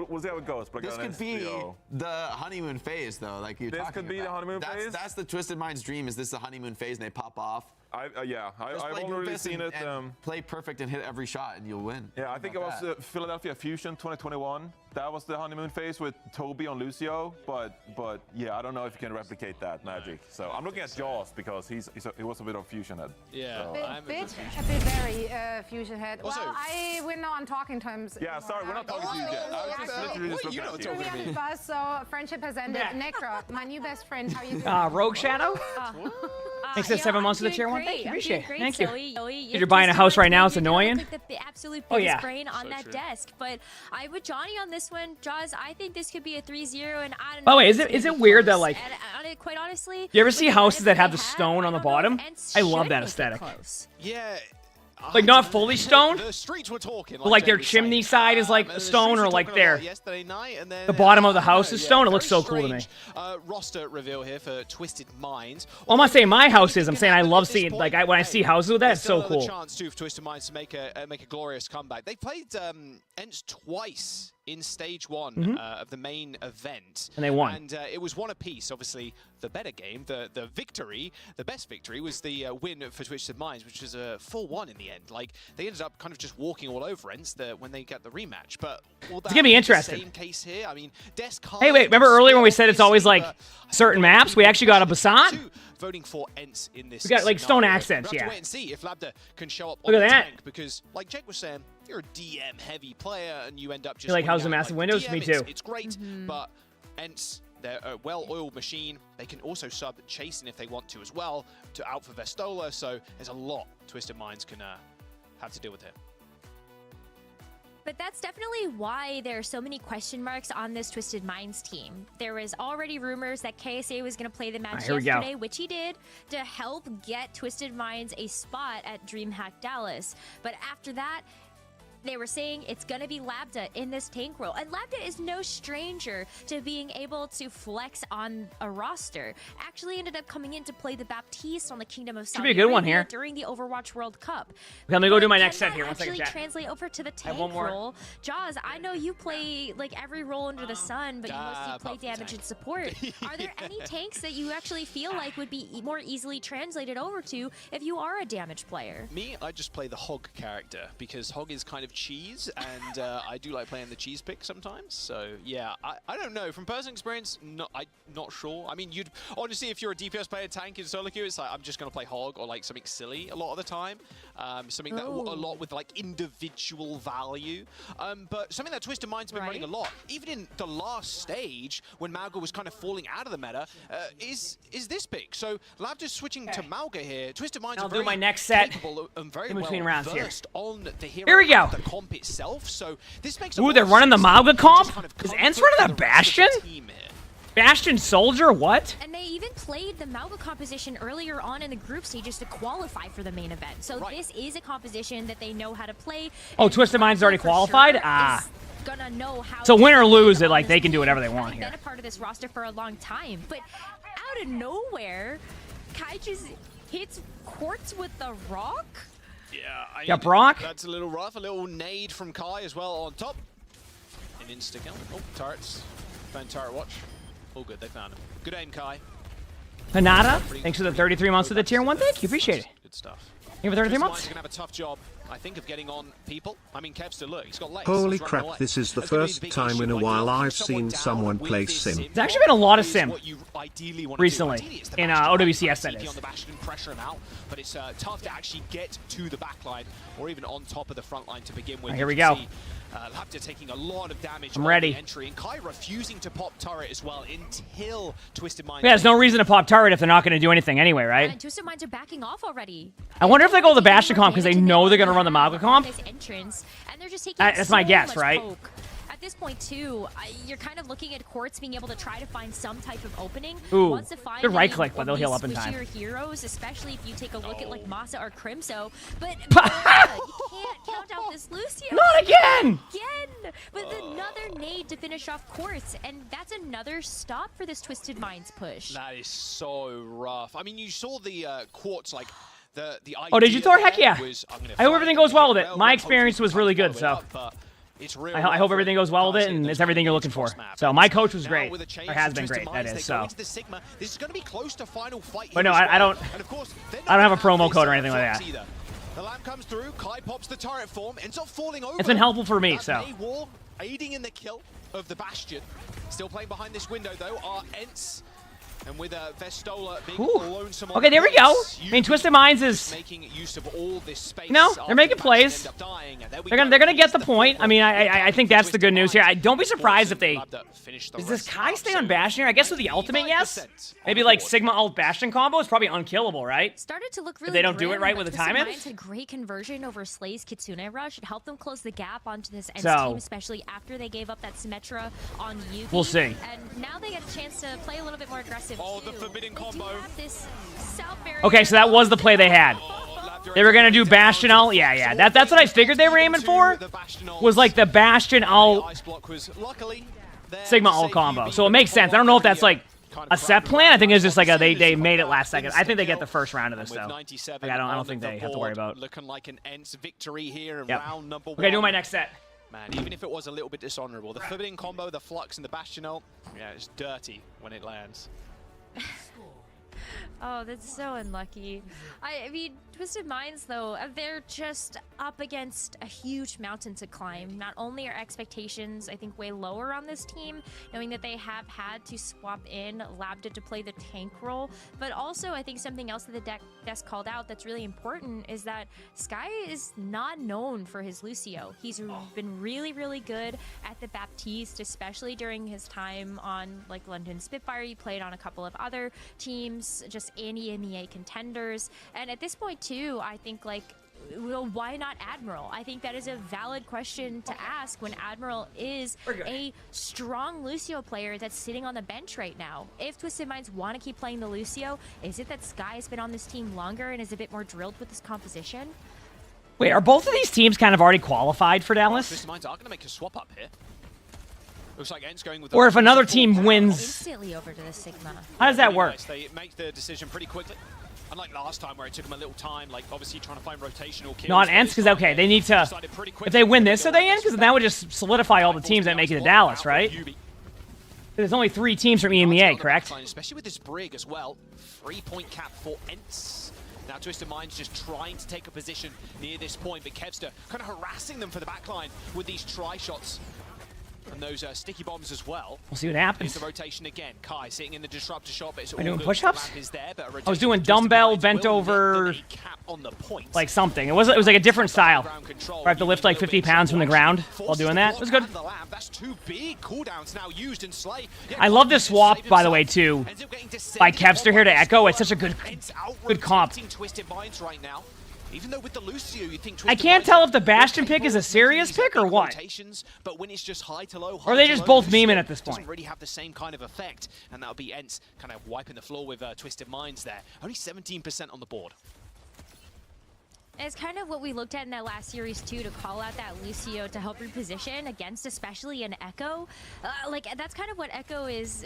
we'll see how it goes. This could be the honeymoon phase, though. Like you're talking about. This could be the honeymoon phase. That's the Twisted Minds dream. Is this the honeymoon phase and they pop off? I've already seen it. Play perfect and hit every shot and you'll win. Yeah, I think it was Philadelphia Fusion 2021. That was the honeymoon phase with Toby on Lucio, but yeah, I don't know if you can replicate that magic. So I'm looking at Jaws because he was a bit of Fusion head. Yeah, so. a bit very Fusion head. Also, well, we're not on talking terms. Yeah, sorry, we're not talking to you yet. I was just literally just looking at you. Buzz, so friendship has ended. Necro, my new best friend, how you doing? Rogue Shadow. Thanks for 7 months to the tier 1. Thank you, appreciate it. Thank you. Zoe, You're buying a house right now. It's annoying. Like the absolute biggest brain on that desk, but I'm with Johnny on this one. Jaws, I think this could be a 3-0, and I don't know. By the way, is it weird that like? And quite honestly, You ever see houses that have the stone on the bottom? I love that aesthetic. Yeah. Like not fully stone, the streets were talking, but like their chimney side is like stone, or like their the bottom of the house is stone. It looks so cool to me. Roster reveal here for Twisted Minds. Well, I'm not saying my house is. I'm saying I love seeing when I see houses with that. It's so cool. Chance too for Twisted Minds to make a glorious comeback. They played Ents twice in stage 1 of the main event, and they won. And it was one apiece. Obviously, the better game, the victory, the best victory was the win for Twisted Minds, which was a 4-1 in the end. Like they ended up kind of just walking all over Ents when they get the rematch. But it's gonna be interesting. Same case here. I mean, hey, wait! Remember earlier when we said it's always like certain maps? We actually got a Basan. Voting for Ents in this. We got like stone accents. We'll yeah. have to wait and see if Labda can show up. Look at that. Tank because, like Jake was saying, you're a DM heavy player and you end up just. You like how's the massive windows? DM, Me too. It's great, but Ents, they're a well-oiled machine. They can also sub Chasing if they want to as well to out for Vestola. So there's a lot Twisted Minds can have to deal with here. But that's definitely why there are so many question marks on this Twisted Minds team. There was already rumors that KSA was going to play the match yesterday, which he did, to help get Twisted Minds a spot at DreamHack Dallas. But after that, they were saying it's going to be Labda in this tank role. And Labda is no stranger to being able to flex on a roster. Actually ended up coming in to play the Baptiste on the Kingdom of Saudi Arabia during the Overwatch World Cup. Okay, let me go do my next set here. 1 second, chat. Translate over to the tank role. Jaws, I know you play like every role under the sun, but you mostly play damage and support. Are there any tanks that you actually feel like would be more easily translated over to if you are a damage player? Me, I just play the Hog character because Hog is kind of cheese, and I do like playing the cheese pick sometimes. So yeah, I don't know. From personal experience, I'm not sure. I mean, you'd honestly, if you're a DPS player tank in solo queue, it's like I'm just gonna play Hog or like something silly a lot of the time. Something that a lot with like individual value. But something that Twisted Minds have been running a lot, even in the last stage when Mauga was kind of falling out of the meta, is this pick. So Labda's switching to Mauga here. Twisted Minds I'll do my next set and very in between well rounds here. On the hero Here we go. The comp itself. So this makes they're running the Mauga comp? Is Ents running the Bastion? Bastion Soldier? What? And they even played the Mauga composition earlier on in the group stages to qualify for the main event. So this is a composition that they know how to play. Oh, Twisted Minds already qualified? Gonna know how so win or lose it, like they can do whatever they want here. Been a part of this roster for a long time, but out of nowhere, Kai just hits Quartz with the rock. Yeah, Brock? That's a little rough. A little nade from Kai as well on top. An insta-kill. Oh, turrets. Found turret watch. All good, they found him. Good aim, Kai. Hanada, thanks for the 33 months of the tier 1. Thank you, appreciate it. Good stuff. Thank you for 33 months. He's going to have a tough job, I think, of getting on people. I mean, Kev still, look, he's got legs. Holy crap, this is the first time in a while I've seen someone play Sim. There's actually been a lot of Sim recently, in OWCS that is. On the Bastion, pressure him out, but it's tough to actually get to the back line or even on top of the front line to begin with. Here we go. Labda taking a lot of damage. I'm ready. Entry, and Kai refusing to pop turret as well until Twisted Minds. Yeah, there's no reason to pop turret if they're not going to do anything anyway, right? And Twisted Minds are backing off already. I wonder if they go with the Bastion comp because they know they're going to run the Mauga comp. And they're just taking That's my guess, right? at this point too, you're kind of looking at Quartz being able to try to find some type of opening. Ooh, Wants to find good right click, but they'll heal up in time. Your heroes, especially if you take a look at like Masa or Crimso. But you can't count out this Lucio. Not again! Again! With another nade to finish off Quartz, and that's another stop for this Twisted Minds push. That is so rough. I mean, you saw the Quartz like. Oh, did you, Thor? Heck yeah. I hope everything goes well with it. My experience was really good, so I hope everything goes well with it, and it's everything you're looking for. So my coach was great, or has been great, that is. So, but no, I don't have a promo code or anything like that. The lamp comes through. Kai pops the turret form, ends up falling over. It's been helpful for me, so. Wall aiding in the kill of the Bastion. Still playing behind this window though are Ents. And with Vestola being lonesome. Okay, there we go. I mean, Twisted Minds is making use of all this space. No, they're making plays. They're gonna get the point. I mean, I think that's the good news here. Don't be surprised if they. Does this Kai stay on Bastion here? I guess with the ultimate, yes. Maybe like Sigma ult Bastion combo is probably unkillable, right? Started to look really. If they don't do it right with the timing. Minds had great conversion over Slay's Kitsune Rush. It helped them close the gap onto this Ents team, especially after they gave up that Symmetra on Yugi. We'll see. And now they get a chance to play a little bit more aggressive. Oh, the forbidden combo. Okay, so that was the play they had. They were gonna do Bastion ult. Yeah. That's what I figured they were aiming for. Was like the Bastion ult Sigma ult combo. So it makes sense. I don't know if that's like a set plan. I think it's just like they made it last second. I think they get the first round of this though. Like, I don't think they have to worry about. Looking like an Ents victory here in round number 1. Okay, doing my next set. Man, even if it was a little bit dishonorable, the forbidden combo, the Flux, and the Bastion ult, yeah, it's dirty when it lands. Oh, that's so unlucky. I mean, Twisted Minds, though, they're just up against a huge mountain to climb. Not only are expectations, I think, way lower on this team, knowing that they have had to swap in Labda to play the tank role, but also I think something else that the desk called out that's really important is that Sky is not known for his Lucio. He's been really, really good at the Baptiste, especially during his time on like London Spitfire. He played on a couple of other teams, just EMEA contenders, and at this point too, I think like, well, why not Admiral? I think that is a valid question to ask when Admiral is a strong Lucio player that's sitting on the bench right now. If Twisted Minds want to keep playing the Lucio, is it that Sky's been on this team longer and is a bit more drilled with this composition? Wait, are both of these teams kind of already qualified for Dallas? Twisted Minds are going to make a swap up here. Looks like Ents going with or if another team wins instantly over to the Sigma. How does that work? They make the decision pretty quickly. Unlike last time where it took them a little time, like obviously trying to find rotational kills. Not Ents, because okay, they need to. If they win this, are they in? Because that would just solidify all the teams that make it to Dallas, right? There's only 3 teams from EMEA, correct? Especially with this Brig as well. 3-point cap for Ents. Now Twisted Minds just trying to take a position near this point, but Kevster kind of harassing them for the backline with these tri-shots. And those sticky bombs as well. We'll see what happens. Here's the rotation again. Kai sitting in the disruptor shot, but it's all doing good. push-ups? There, I was doing dumbbell bent over, like something. It was like a different style. Where I have to lift like 50 pounds from the ground while doing that. It was good. That's 2 big cooldowns now used in Slay. I love this swap, by the way, too. By Kevster here to Echo. It's such a good comp. Twisted Minds right now. Even though with the Lucio, you think I can't tell if the Bastion pick is a serious pick or what. But when it's just high to low, or are they just both memeing at this point? Doesn't really have the same kind of effect, and that'll be Ents kind of wiping the floor with Twisted Minds there. Only 17% on the board. It's kind of what we looked at in that last series too, to call out that Lucio to help reposition against especially an Echo. Like that's kind of what Echo is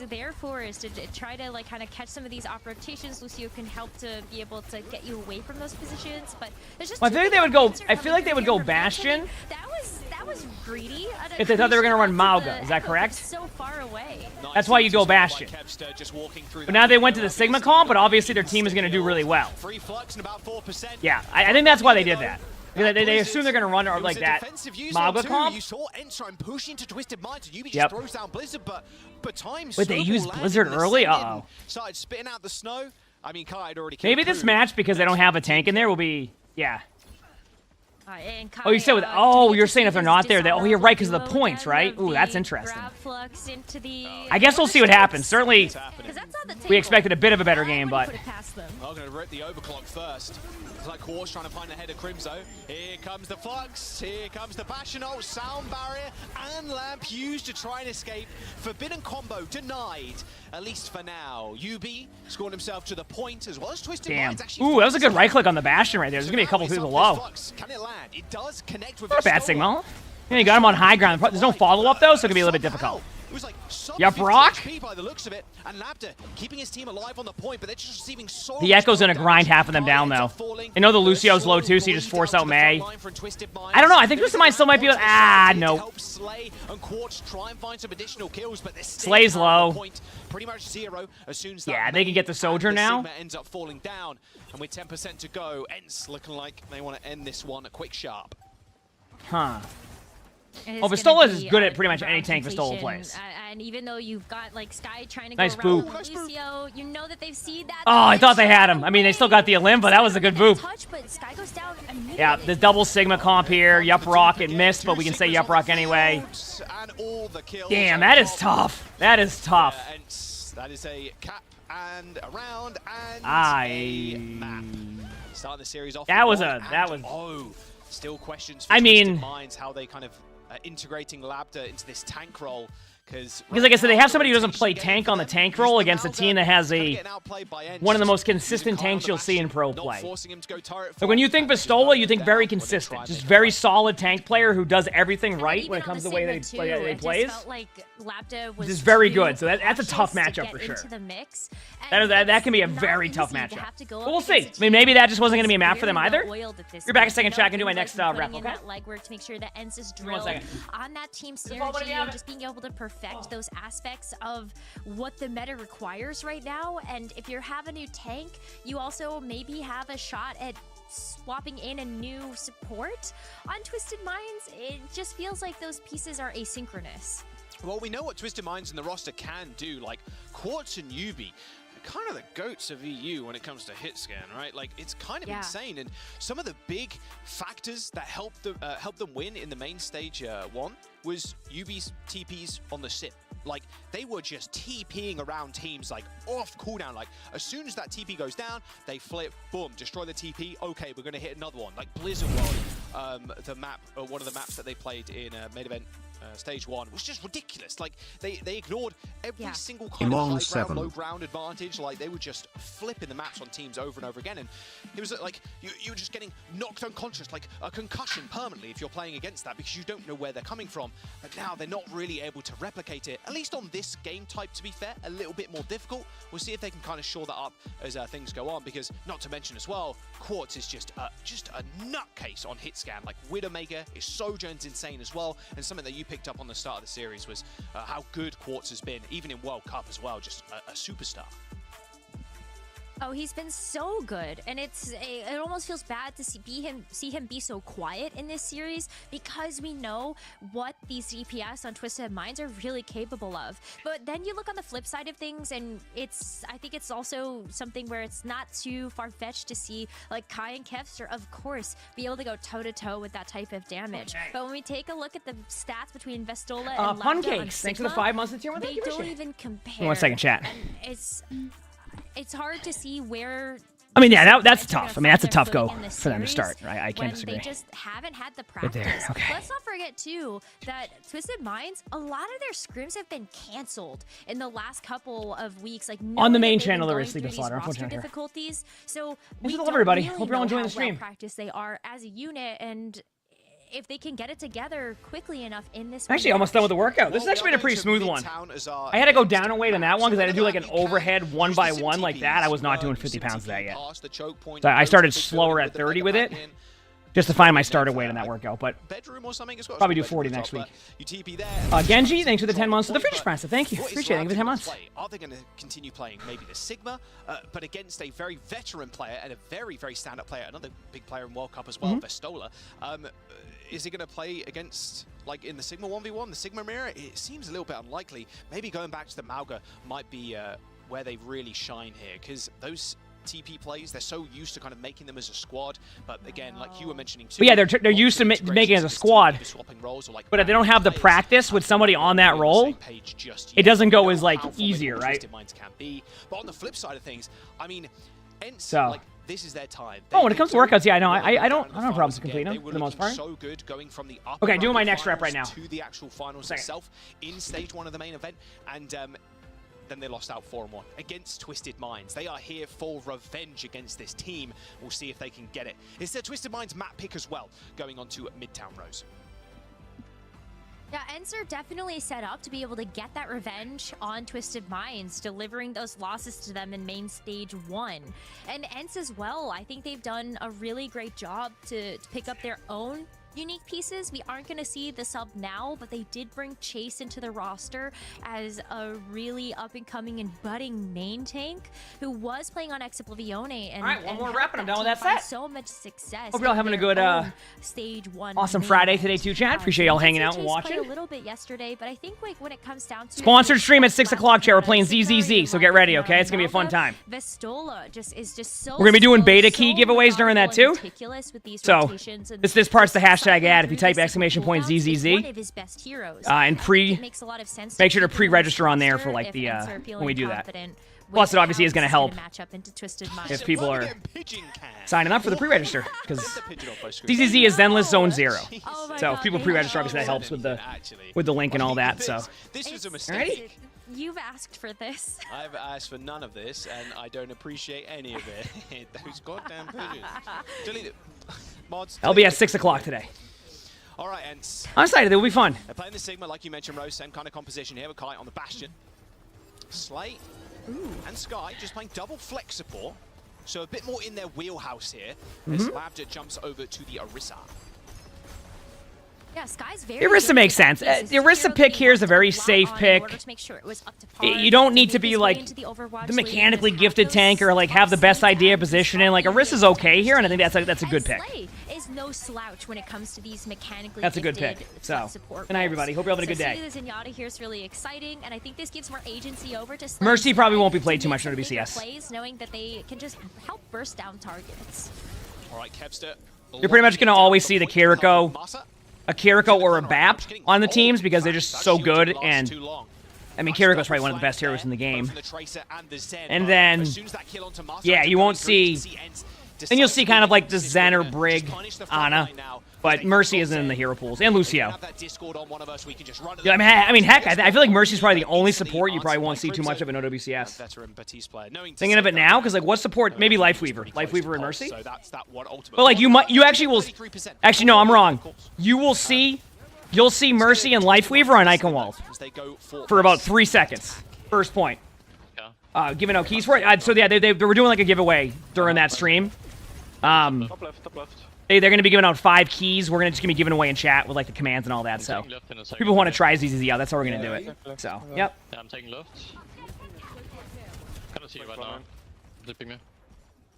there for, is to try to like kind of catch some of these off rotations. Lucio can help to be able to get you away from those positions, but there's just. Well, I think they would go. I feel like they would go Bastion. That was greedy. If they thought they were gonna run Mauga, is that correct? So far away. That's why you go Bastion. But now they went to the Sigma comp, but obviously their team is gonna do really well. Yeah. I think that's why they did that. They assume they're going to run or like that Mauga comp. You saw Ents pushing to Twisted Minds, and Yubi just throws down Blizzard, but time. But they used Blizzard early? Uh-oh. Started spitting out the snow. I mean, Kai had already. Maybe this match, because they don't have a tank in there, will be, yeah. Oh, you said with. Oh, you're saying if they're not there, oh, you're right because of the points, right? Ooh, that's interesting. I guess we'll see what happens. Certainly, we expected a bit of a better game, but. I'm going to rip the overclock first. It's like Quartz trying to find the head of Crimzo. Here comes the Flux. Here comes the Passional. Sound barrier and lamp used to try and escape. Forbidden combo denied, at least for now. UB scoring himself to the point as well as Twisted Minds. Ooh, that was a good right click on the Bastion right there. There's going to be a couple people low. Can it land? It does connect with Not a bad signal. You got him on high ground. There's no follow-up, though, so it can be a little bit difficult. It was like Yup, Rock. by the looks of it, and Labda keeping his team alive on the point, but they're just receiving so The Echo's going to grind half of them down, though. I know the Lucio's low, too, so you just force out May. I don't know. I think Twisted Mind still might be... no. Slay's low. Pretty much zero as soon as yeah, they can get the Sojourn now. Ends up falling down, and with 10% to go, Ents looking like they want to end this one quick sharp. Huh. Oh, Vistola is good at pretty much any tank Vistola plays. And even though you've got like Sky trying to nice go around boop. Lucio, you know that they've seen that. Oh, I thought they had him. I mean, they still got the Elim, but that was a good boop. Touch, but Sky goes down immediately. Yeah, the double Sigma comp here. Yup Rock, it missed, but we can say Yup Rock anyway. Damn, that is tough. That is tough. That is a cap and a round and a map. Starting the series off. That was still questions. I mean, minds how they kind of integrating Labda into this tank role. Because like I said, they have somebody who doesn't play tank on the tank role against a team that has one of the most consistent tanks you'll see in pro play. So when you think Vistola, you think very consistent, just very solid tank player who does everything right when it comes to the way that he plays. This is very good, so that's a tough matchup for sure. That can be a very tough matchup. But we'll see. I mean, maybe that just wasn't going to be a map for them either. You're back a second, chat. I can do my next rep, okay? To make sure that Ents is drilled on that team synergy and just being able to perfect those aspects of what the meta requires right now. And if you have a new tank, you also maybe have a shot at swapping in a new support on Twisted Minds. It just feels like those pieces are asynchronous. Well, we know what Twisted Minds in the roster can do, like Quartz and Yubi. Kind of the goats of EU when it comes to hit scan, right? Like, it's kind of insane, and some of the big factors that helped them win in the main stage one was UB's TPs on the SIP. Like, they were just TPing around teams, like, off cooldown. Like, as soon as that TP goes down, they flip, boom, destroy the TP. Okay, we're going to hit another one. Like, Blizzard World, the map, one of the maps that they played in main event stage one was just ridiculous. Like, they ignored every single kind of high ground, low ground advantage. Like, they were just flipping the maps on teams over and over again. And it was like, you were just getting knocked unconscious, like a concussion permanently if you're playing against that because you don't know where they're coming from. But now they're not really able to replicate it, at least on this game type, to be fair, a little bit more difficult. We'll see if they can kind of shore that up as things go on, because not to mention as well, Quartz is just a nutcase on hit scan. Like, Widowmaker is Sojourn's insane as well, and something that you picked up on the start of the series was how good Quartz has been, even in World Cup as well, just a superstar. Oh, he's been so good, and it almost feels bad to see him be so quiet in this series, because we know what these DPS on Twisted Minds are really capable of. But then you look on the flip side of things, and I think it's also something where it's not too far-fetched to see like Kai and Kevster, of course, be able to go toe-to-toe with that type of damage. But when we take a look at the stats between Vistola and Pancakes, thanks for the 5 months of tier 1. They don't even compare. 1 second, chat. It's hard to see where. I mean, yeah, that's tough. I mean, that's a tough go for them to start. I can't disagree. They just haven't had the practice. There, okay. Let's not forget too that Twisted Minds, a lot of their scrims have been canceled in the last couple of weeks. Like on the main channel, there is Sleep and Slaughter. Unfortunately, difficulties. So we love everybody. Hope you're all enjoying the stream. Practice they are as a unit, and if they can get it together quickly enough in this I'm actually almost done with the workout. This has actually been a pretty smooth one. I had to go down and weight on that one because I had to do like an overhead 1x1 like that. I was not doing 50 pounds of that yet. So I started slower at 30 with it just to find my starter weight on that workout, but probably do 40 next week. Genji, thanks for the 10 months to the British Press. Thank you. Appreciate it. Thank you for the 10 months. Are they going to continue playing maybe the Sigma, but against a very veteran player and a very, very stand-up player, another big player in World Cup as well, Vistola? Is he going to play against, like, in the Sigma 1v1, the Sigma mirror? It seems a little bit unlikely. Maybe going back to the Mauga might be where they really shine here, because those TP plays. They're so used to kind of making them as a squad. But again, like you were mentioning too. But yeah, they're used to making it as a squad. But if they don't have the practice with somebody on that role, it doesn't go as like easier, right? But on the flip side of things, I mean, so. Like, this is their time. When it comes to workouts, yeah, I know. I don't have problems completing them for the most part. So good going from the okay, doing my next rep right now. To the actual finals itself in stage 1 of the main event, and then they lost out 4-1 against Twisted Minds. They are here for revenge against this team. We'll see if they can get it. It's their Twisted Minds map pick as well, going on to Midtown Rose. Yeah, ENCE are definitely set up to be able to get that revenge on Twisted Minds, delivering those losses to them in main stage 1. And ENCE as well, I think they've done a really great job to pick up their own unique pieces. We aren't going to see the sub now, but they did bring Chase into the roster as a really up-and-coming and budding main tank who was playing on Exoblivione. And, all right, one more rep and I'm done with that set. So much success. Hope you're all having a good stage 1 awesome Friday today too, chat. Appreciate y'all hanging out and watching. A little bit yesterday, but I think like when it comes down to sponsored stream at 6 o'clock, chat. We're playing ZZZ, so get ready, okay? It's gonna be a fun time. Vestola is just so. We're gonna be doing beta key giveaways during that too. So this part's the hashtag ad. If you type !ZZZ and make sure to pre-register on there for like the when we do that. Plus, it obviously is going to help if people are signing up for the pre-register, because ZZZ is Zenless Zone 0. So if people pre-register, obviously that helps with the link and all that. So this is a mistake. You've asked for this. I've asked for none of this, and I don't appreciate any of it. Those goddamn pigeons. Delete it. Mods. I'll be at 6 o'clock today. All right, ENCE. I'm excited. It will be fun. They're playing the Sigma, like you mentioned, Rose. Same kind of composition here with Kai on the Bastion. Slate and Sky just playing double flex support. So a bit more in their wheelhouse here. As Labda jumps over to the Orisa. Yeah, Sky's very Orisa makes sense. The Orisa pick here is a very safe pick. You don't need to be like the mechanically gifted tank or like have the best idea positioning. Like Orisa's okay here, and I think that's a good pick. Is no slouch when it comes to these mechanically. That's a good pick. So, good night, everybody. Hope you're having a good day. The Zenyatta here is really exciting, and I think this gives more agency over to Mercy probably won't be played too much in OWCS. Plays, knowing that they can just help burst down targets. All right, Kevster. You're pretty much gonna always see the Kiriko, a Kiriko or a BAP on the teams because they're just so good. And I mean, Kiriko's probably one of the best heroes in the game. And then, yeah, you won't see. Then you'll see kind of like the Zen or Brig, Ana, but Mercy isn't in the hero pools, and Lucio. Yeah, I mean, heck, I feel like Mercy's probably the only support you probably won't see too much of in OWCS. Thinking of it now, because like what support? Maybe Lifeweaver and Mercy. But like you actually will. Actually, no, I'm wrong. You'll see Mercy and Lifeweaver on Eichenwald for about 3 seconds. First point. Giving out keys for it. So yeah, they were doing like a giveaway during that stream. Top left. They're going to be giving out 5 keys. We're just going to be giving away in chat with like the commands and all that. So people who want to try ZZZ out, that's how we're going to do it. So yep. Yeah, I'm taking left. Can I see you right now? Zipping me.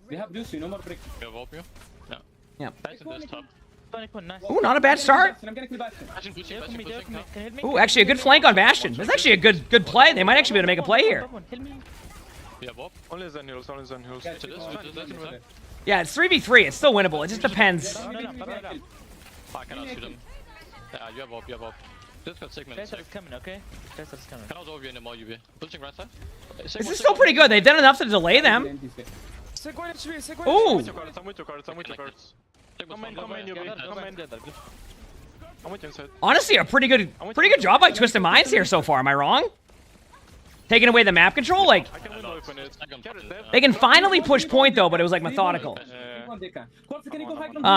We have Lucy, no more brick. You have you? Yeah. Yeah. Back to this top. Ooh, not a bad start. Ooh, actually a good flank on Bastion. That's actually a good play. They might actually be able to make a play here. Only Zen heals, only Zen heals. Yeah, it's 3v3. It's still winnable. It just depends. I cannot shoot him. Yeah, you have up, you have up. Just got Sigma. Tracer is coming, okay? Tracer is coming. Cannot over you anymore, UV. Pushing right side. This is still pretty good. They've done enough to delay them. Ooh. I'm with your cards. Come in, UV. I'm with you inside. Honestly, a pretty good job by Twisted Minds here so far. Am I wrong? Taking away the map control, like they can finally push point though, but it was like methodical.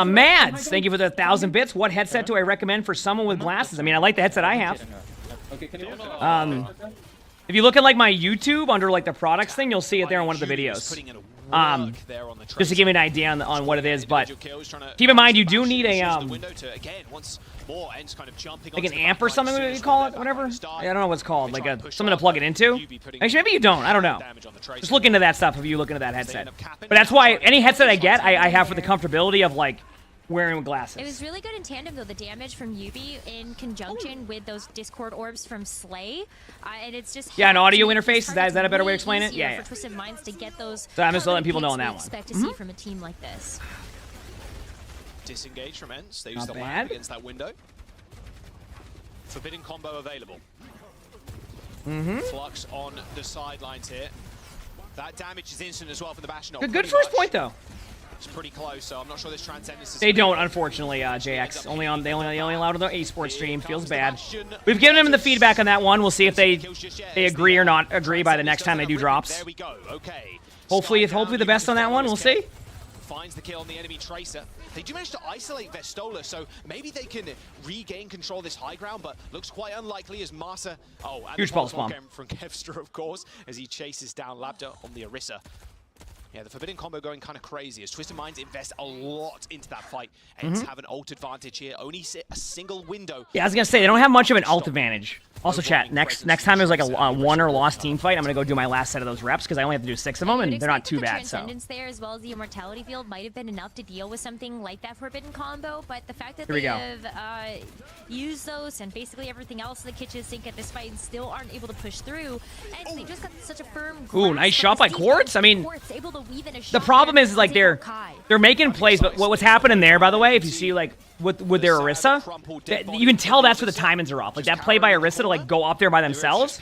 Mads, thank you for the 1,000 bits. What headset do I recommend for someone with glasses? I mean, I like the headset I have. If you look at like my YouTube under like the products thing, you'll see it there on one of the videos. Just to give you an idea on what it is, but keep in mind you do need a like an amp or something you call it, whatever. I don't know what it's called, like something to plug it into. Actually, maybe you don't. I don't know. Just look into that stuff if you look into that headset. But that's why any headset I get, I have for the comfortability of like wearing glasses. It was really good in tandem, though, the damage from Yubi in conjunction with those Discord orbs from Slay. And it's just... Yeah, an audio interface. Is that a better way to explain it? Yeah, for Twisted Minds to get those... So I'm just letting people know on that one. Expect to see from a team like this. Disengage from Ents. They use the lamp against that window. Forbidden combo available. Flux on the sidelines here. That damage is instant as well for the Bastion. Good first point, though. It's pretty close, so I'm not sure this transcendence is... They don't, unfortunately, JX. They only allowed it on the esports stream. Feels bad. We've given them the feedback on that one. We'll see if they agree or not agree by the next time they do drops. There we go. Okay. Hopefully the best on that one. We'll see. Finds the kill on the enemy Tracer. They do manage to isolate Vestola, so maybe they can regain control of this high ground, but looks quite unlikely as Masa... Oh, and huge pulse bomb from Kevster, of course, as he chases down Labda on the Orisa. Yeah, the Forbidden combo going kind of crazy as Twisted Minds invest a lot into that fight. Ents have an ult advantage here, only a single window. Yeah, I was going to say, they don't have much of an ult advantage. Also, chat, next time there's like a won or lost team fight, I'm going to go do my last set of those reps because I only have to do 6 of them, and they're not too bad. So Transcendence there, as well as the Immortality field, might have been enough to deal with something like that Forbidden combo, but the fact that they have used those and basically everything else in the kitchen sink at this fight and still aren't able to push through, and they just got such a firm ooh, nice shot by Quartz. I mean, the problem is like they're making plays, but what's happening there, by the way, if you see like with their Orisa, you can tell that's where the timings are off. Like that play by Orisa to like go up there by themselves.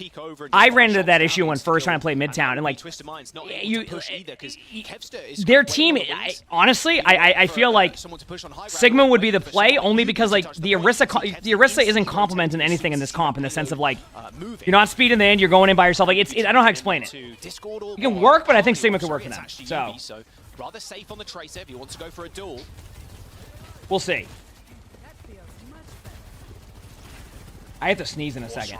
I ran into that issue when first trying to play Midtown, and like their team. Honestly, I feel like Sigma would be the play only because like the Orisa isn't complementing anything in this comp in the sense of like you're not speeding in, you're going in by yourself. Like I don't know how to explain it. You can work, but I think Sigma could work for them. So rather safe on the Tracer if he wants to go for a duel. We'll see. I have to sneeze in a second.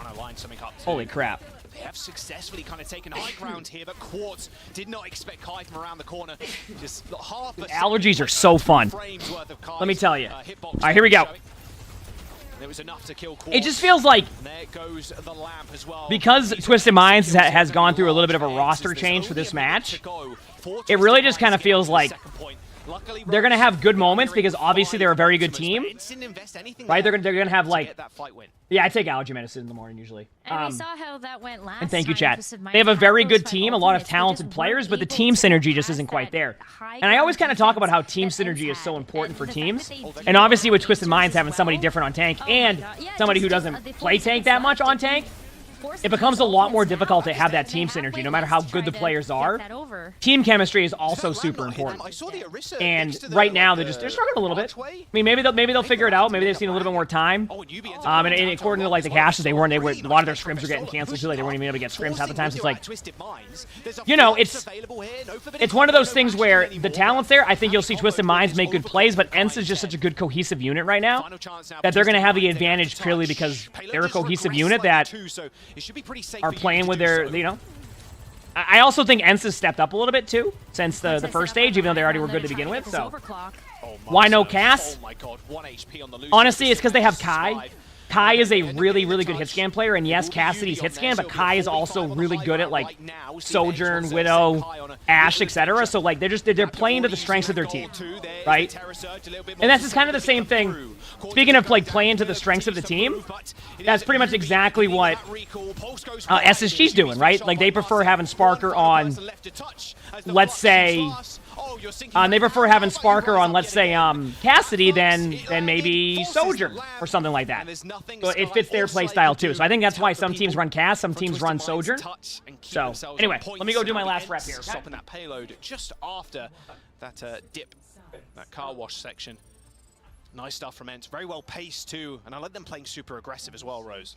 Holy crap. They have successfully kind of taken high ground here, but Quartz did not expect Kai from around the corner. Just half the allergies are so fun. Let me tell you. All right, here we go. There was enough to kill Quartz. It just feels like there goes the lamp as well. Because Twisted Minds has gone through a little bit of a roster change for this match, it really just kind of feels like they're going to have good moments because obviously they're a very good team, right? They're gonna have like, yeah, I take allergy medicine in the morning usually. And we saw how that went last and thank you, time. chat. They have a very good team, a lot of talented players, but the team synergy just isn't quite there. And I always kind of talk about how team synergy is so important for teams. And obviously with Twisted Minds having somebody different on tank and somebody who doesn't play tank that much on tank, it becomes a lot more difficult to have that team synergy, no matter how good the players are. Team chemistry is also super important. And right now, they're struggling a little bit. I mean, maybe they'll figure it out. Maybe they've seen a little bit more time. And according to like the caches, a lot of their scrims are getting canceled too. Like they weren't even able to get scrims half the time. So it's like, you know, it's one of those things where the talent's there. I think you'll see Twisted Minds make good plays, but Ents is just such a good cohesive unit right now that they're going to have the advantage purely because they're a cohesive unit that are playing with their, you know. I also think Ents has stepped up a little bit too since the first stage, even though they already were good to begin with. So why no Cass? Honestly, it's because they have Kai. Kai is a really, really good hit scan player, and yes, Cassidy's hit scan, but Kai is also really good at like Sojourn, Widow, Ashe, etc. So like they're playing to the strengths of their team, right? And that's just kind of the same thing. Speaking of like playing to the strengths of the team, that's pretty much exactly what SSG's doing, right? Like they prefer having Sparker on, let's say. They prefer having Sparker on, let's say, Cassidy than maybe Sojourn or something like that. So it fits their play style too. So I think that's why some teams run Cass, some teams run Sojourn. So anyway, let me go do my last rep here. Stopping that payload just after that dip, that car wash section. Nice stuff from Ents. Very well paced too, and I like them playing super aggressive as well, Rose.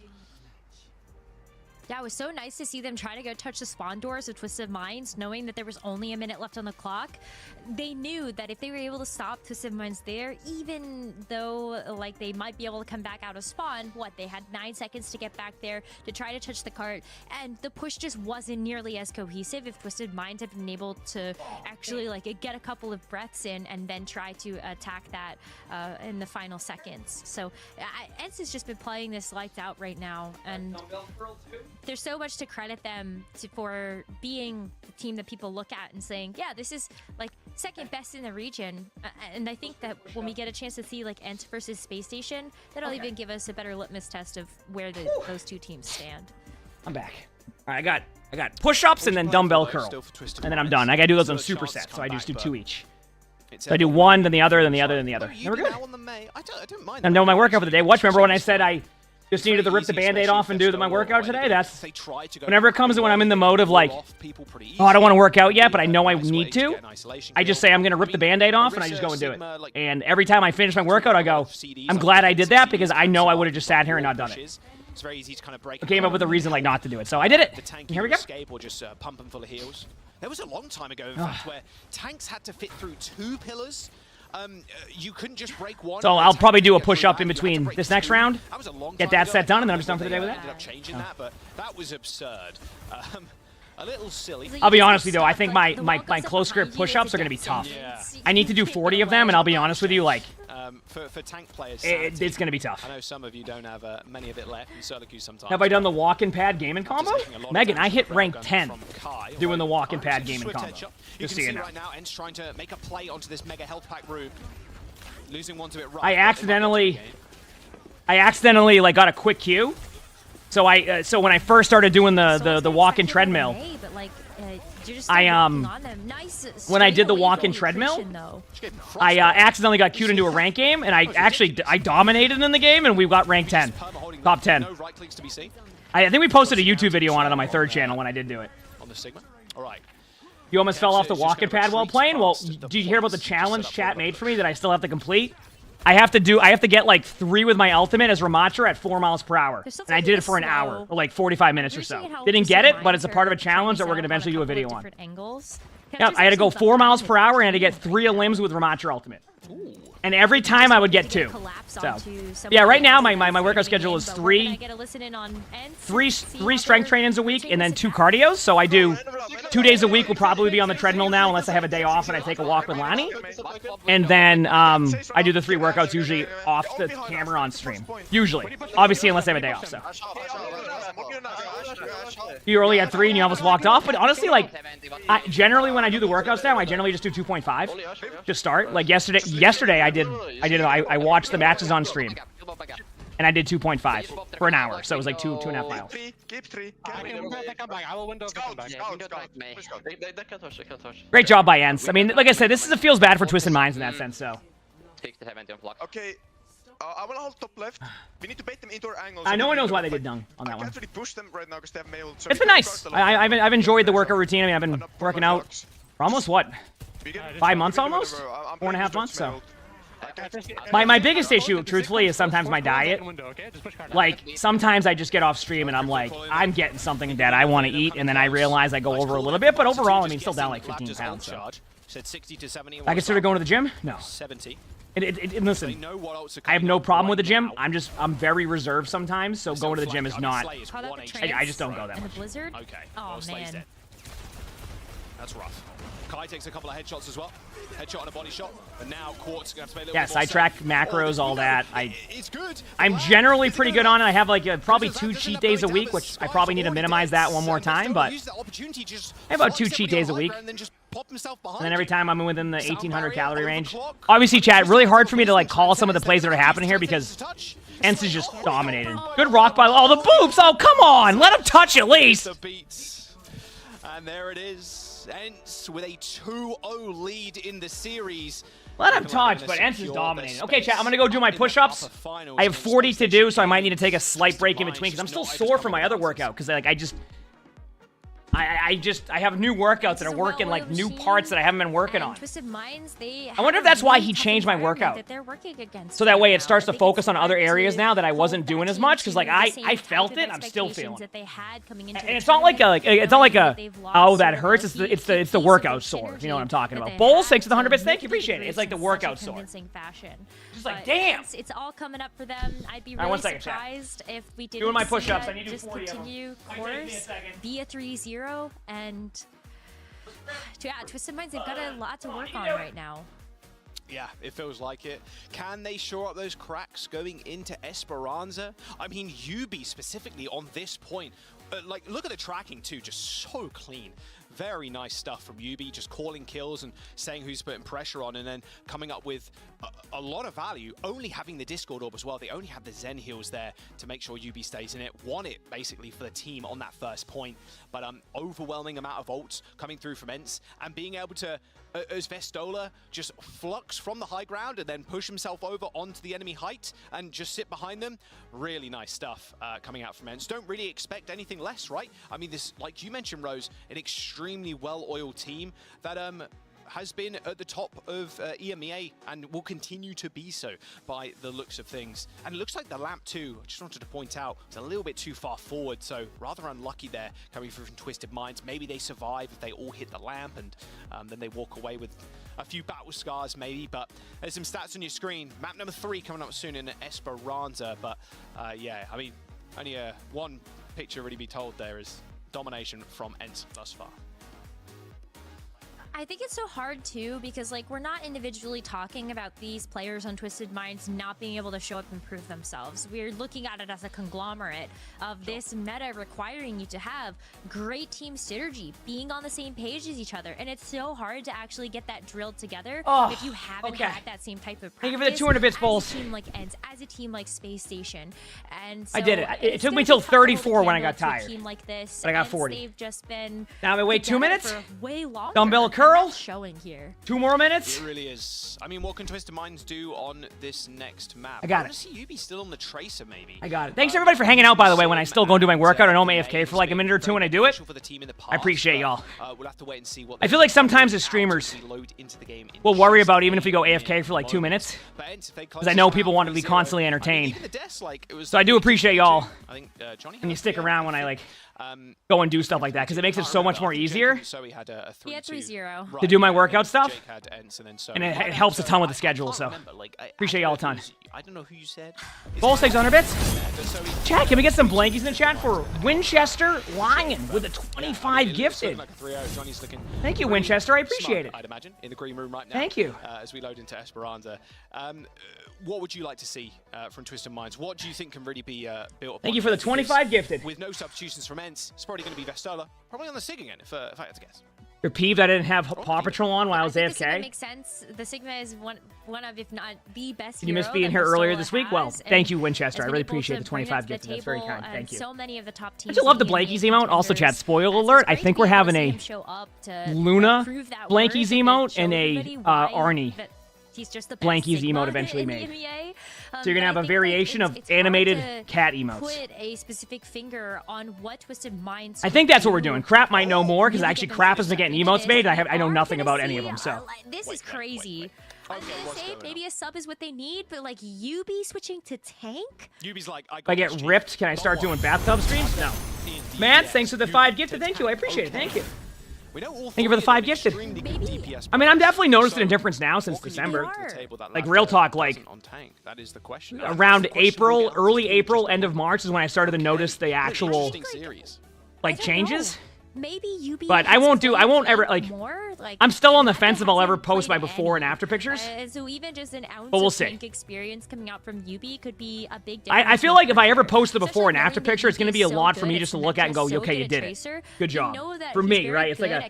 Yeah, it was so nice to see them try to go touch the spawn doors with Twisted Minds, knowing that there was only a minute left on the clock. They knew that if they were able to stop Twisted Minds there, even though like they might be able to come back out of spawn, they had 9 seconds to get back there to try to touch the cart, and the push just wasn't nearly as cohesive if Twisted Minds had been able to actually like get a couple of breaths in and then try to attack that in the final seconds. So Ents has just been playing this lights out right now, and there's so much to credit them for being the team that people look at and saying, yeah, this is like second best in the region. And I think that when we get a chance to see like Ent versus Space Station, that'll even give us a better litmus test of where those two teams stand. I'm back. All right, I got push-ups and then dumbbell curl, and then I'm done. I gotta do those on supersets, so I just do 2 each. So I do one, then the other, then the other, then the other. And we're good. I'm done with my workout for the day. Watch, remember when I said I just needed to rip the Band-Aid off and do my workout today? That's whenever it comes to when I'm in the mode of like, oh, I don't want to work out yet, but I know I need to. I just say I'm going to rip the Band-Aid off, and I just go and do it. And every time I finish my workout, I go, I'm glad I did that, because I know I would have just sat here and not done it. It's very easy to kind of break. I came up with a reason like not to do it, so I did it. Here we go. Escape or just pump them full of heals. There was a long time ago, in fact, where tanks had to fit through 2 pillars. You couldn't just break one. So I'll probably do a push-up in between this next round. Get that set done, and then I'm just done for the day with that. Ended up changing that, but that was absurd. A little silly. I'll be honest with you, though. I think my close grip push-ups are going to be tough. Yeah. I need to do 40 of them, and I'll be honest with you, like, for tank players, it's going to be tough. I know some of you don't have many of it left. You certainly do sometimes. Have I done the walk-in pad gaming combo? Megan, I hit rank 10 doing the walk-in pad gaming combo. Just so you know. Right now, Ent's trying to make a play onto this mega health pack room. Losing one to it rough. I accidentally like got a quick Q. So when I first started doing the walk-in treadmill, when I did the walk-in treadmill, I accidentally got queued into a rank game, and I dominated in the game, and we got rank 10, top 10. I think we posted a YouTube video on it on my 3rd channel when I did do it. On the Sigma. All right. You almost fell off the walk-in pad while playing? Well, did you hear about the challenge chat made for me that I still have to complete? I have to get like 3 with my ultimate as Ramatra at 4 miles per hour. And I did it for an hour, or like 45 minutes or so. Didn't get it, but it's a part of a challenge that we're going to eventually do a video on. Yeah, I had to go 4 miles per hour and I had to get 3 limbs with Ramatra ultimate. And every time I would get 2. So, yeah, right now my workout schedule is 3 strength trainings a week and then 2 cardios. So I do 2 days a week will probably be on the treadmill now unless I have a day off and I take a walk with Lani. And then I do the 3 workouts usually off the camera on stream. Usually. Obviously unless I have a day off, so. You only had 3 and you almost walked off, but honestly, like, generally when I do the workouts now, I generally just do 2.5 to start. Like yesterday I watched the matches on stream, and I did 2.5 for an hour, so it was like 2.5 miles. Great job by Ents. I mean, like I said, this feels bad for Twisted Minds in that sense, so. Okay. I want to hold top left. We need to bait them into our angles. No one knows why they did dung on that one. I can't really push them right now because they have mailed. So it's been nice. I've enjoyed the workout routine. I mean, I've been working out for almost, what, 5 months almost? 4.5 months, so. My biggest issue, truthfully, is sometimes my diet. Like, sometimes I just get off stream and I'm like, I'm getting something that I want to eat, and then I realize I go over a little bit, but overall, I mean, still down like 15 pounds, so. I consider going to the gym? No. 70. Listen, I have no problem with the gym. I'm very reserved sometimes, so going to the gym is not. I just don't go that much. Blizzard? Okay. Oh, man. That's rough. Kai takes a couple of headshots as well. Headshot and a body shot. And now Quartz going to play a little yes, bit more I track macros, all that. It's good. I'm generally pretty good on it. I have like probably 2 cheat days a week, which I probably need to minimize that one more time, but I have about 2 cheat days a week. And then every time I'm within the 1,800 calorie range. Obviously, chat, really hard for me to like call some of the plays that are happening here because Ents is just dominating. Good rock by the boobs. Oh, come on. Let him touch at least. And there it is. Ents with a 2-0 lead in the series. Let him touch, but Ents is dominating. Okay, chat, I'm going to go do my push-ups. I have 40 to do, so I might need to take a slight break in between because I'm still sore from my other workout because like I have new workouts that are working like new parts that I haven't been working on. I wonder if that's why he changed my workout. So that way it starts to focus on other areas now that I wasn't doing as much because like I felt it, I'm still feeling it. And it's not like a oh that hurts. It's the workout sore. You know what I'm talking about. Bowls, thanks for the 100 bits. Thank you, appreciate it. It's like the workout sore. Just like damn. It's all coming up for them. I'd be really surprised if we didn't. Doing my push-ups. I need to do just 40 continue course, be a 3-0. And yeah, Twisted Minds, they've got a lot to work on right now. Yeah, it feels like it. Can they shore up those cracks going into Esperanza? I mean, UB specifically on this point, like, look at the tracking too, just so clean. very nice stuff from Yubi, just calling kills and saying who's putting pressure on, and then coming up with a lot of value, only having the Discord Orb as well. They only have the Zen heals there to make sure Yubi stays in it. Won it, basically, for the team on that first point. But overwhelming amount of ults coming through from Ents, and being able to, as Vestola just flux from the high ground and then push himself over onto the enemy height and just sit behind them. Really nice stuff coming out from Ents. Don't really expect anything less, right? I mean, this, like you mentioned, Rose, an extremely well-oiled team that has been at the top of EMEA and will continue to be so by the looks of things. And it looks like the lamp too, I just wanted to point out, it's a little bit too far forward, so rather unlucky there coming through from Twisted Minds. Maybe they survive if they all hit the lamp, and then they walk away with a few battle scars maybe. But there's some stats on your screen. Map number 3 coming up soon in Esperanza. But yeah, I mean, only one picture really be told there is domination from Ents thus far. I think it's so hard too, because like we're not individually talking about these players on Twisted Minds not being able to show up and prove themselves. We're looking at it as a conglomerate of this meta requiring you to have great team synergy, being on the same page as each other, and it's so hard to actually get that drilled together if you haven't had that same type of practice. Thank you for the 200 bits, Bulls. As a team like Ents, as a team like Space Station, and so I did it. It took me till 34 when I got tired. Team like this, but I got 40. They've just been now I wait 2 minutes. Way longer. Dumbbell curl. Showing here. 2 more minutes. It really is. I mean, what can Twisted Minds do on this next map? I got it. I want to see Yubi still on the Tracer, maybe. I got it. Thanks everybody for hanging out, by the way, when I still go and do my workout. I know I'm AFK for like a minute or two when I do it. I appreciate y'all. We'll have to wait and see what I feel like sometimes as streamers, we'll worry about even if we go AFK for like 2 minutes, because I know people want to be constantly entertained. So I do appreciate y'all when you stick around when I like go and do stuff like that, because it makes it so much more easier He had 3-0. to do my workout stuff, and it helps a ton with the schedule. So appreciate y'all a ton. I don't know who you said. Ball 600 bits. Chat, can we get some blankies in the chat for Winchester Lion with a 25 gifted? Thank you, Winchester. I appreciate it. I'd imagine in the green room right now. Thank you. As we load into Esperanza, what would you like to see from Twisted Minds? What do you think can really be built upon? Thank you for the 25 gifted. With no substitutions from Ents, it's probably going to be Vestola, probably on the Sig again, if I had to guess. You're peeved I didn't have Paw Patrol on while I was AFK? AFK? The Sigma makes sense. The Sigma is one of, if not the best. Did you miss being here earlier this week? Well, thank you, Winchester. I really appreciate the 25 gifted. That's very kind. Thank you. So many of the top teams. Don't you love the Blankies emote? Also, chat, spoiler alert, I think we're having a Luna Blankies emote and a Arnie Blankies emote eventually made. So you're going to have a variation of animated cat emotes. Put a specific finger on what Twisted Minds. I think that's what we're doing. Crap might know more, because actually Crap has been getting emotes made, and I know nothing about any of them, so. This is crazy. I'm gonna say maybe a sub is what they need, but like Yubi switching to tank? Yubi's like, if I get ripped, can I start doing bathtub streams? No. Man, thanks for the 5 gifted. Thank you. I appreciate it. Thank you. Thank you for the 5 gifted. I mean, I'm definitely noticing a difference now since December. Like, real talk, like, around April, early April, end of March is when I started to notice the actual, like, changes. Maybe Yubi. But I won't ever, like, I'm still on the fence if I'll ever post my before and after pictures. So even just an ounce but we'll of see. tank experience coming out from Yubi could be a big difference. I feel like if I ever post the before and after picture, it's going to be a lot for me just to look at and go, okay, you did it. Good job. For me, right? It's like a,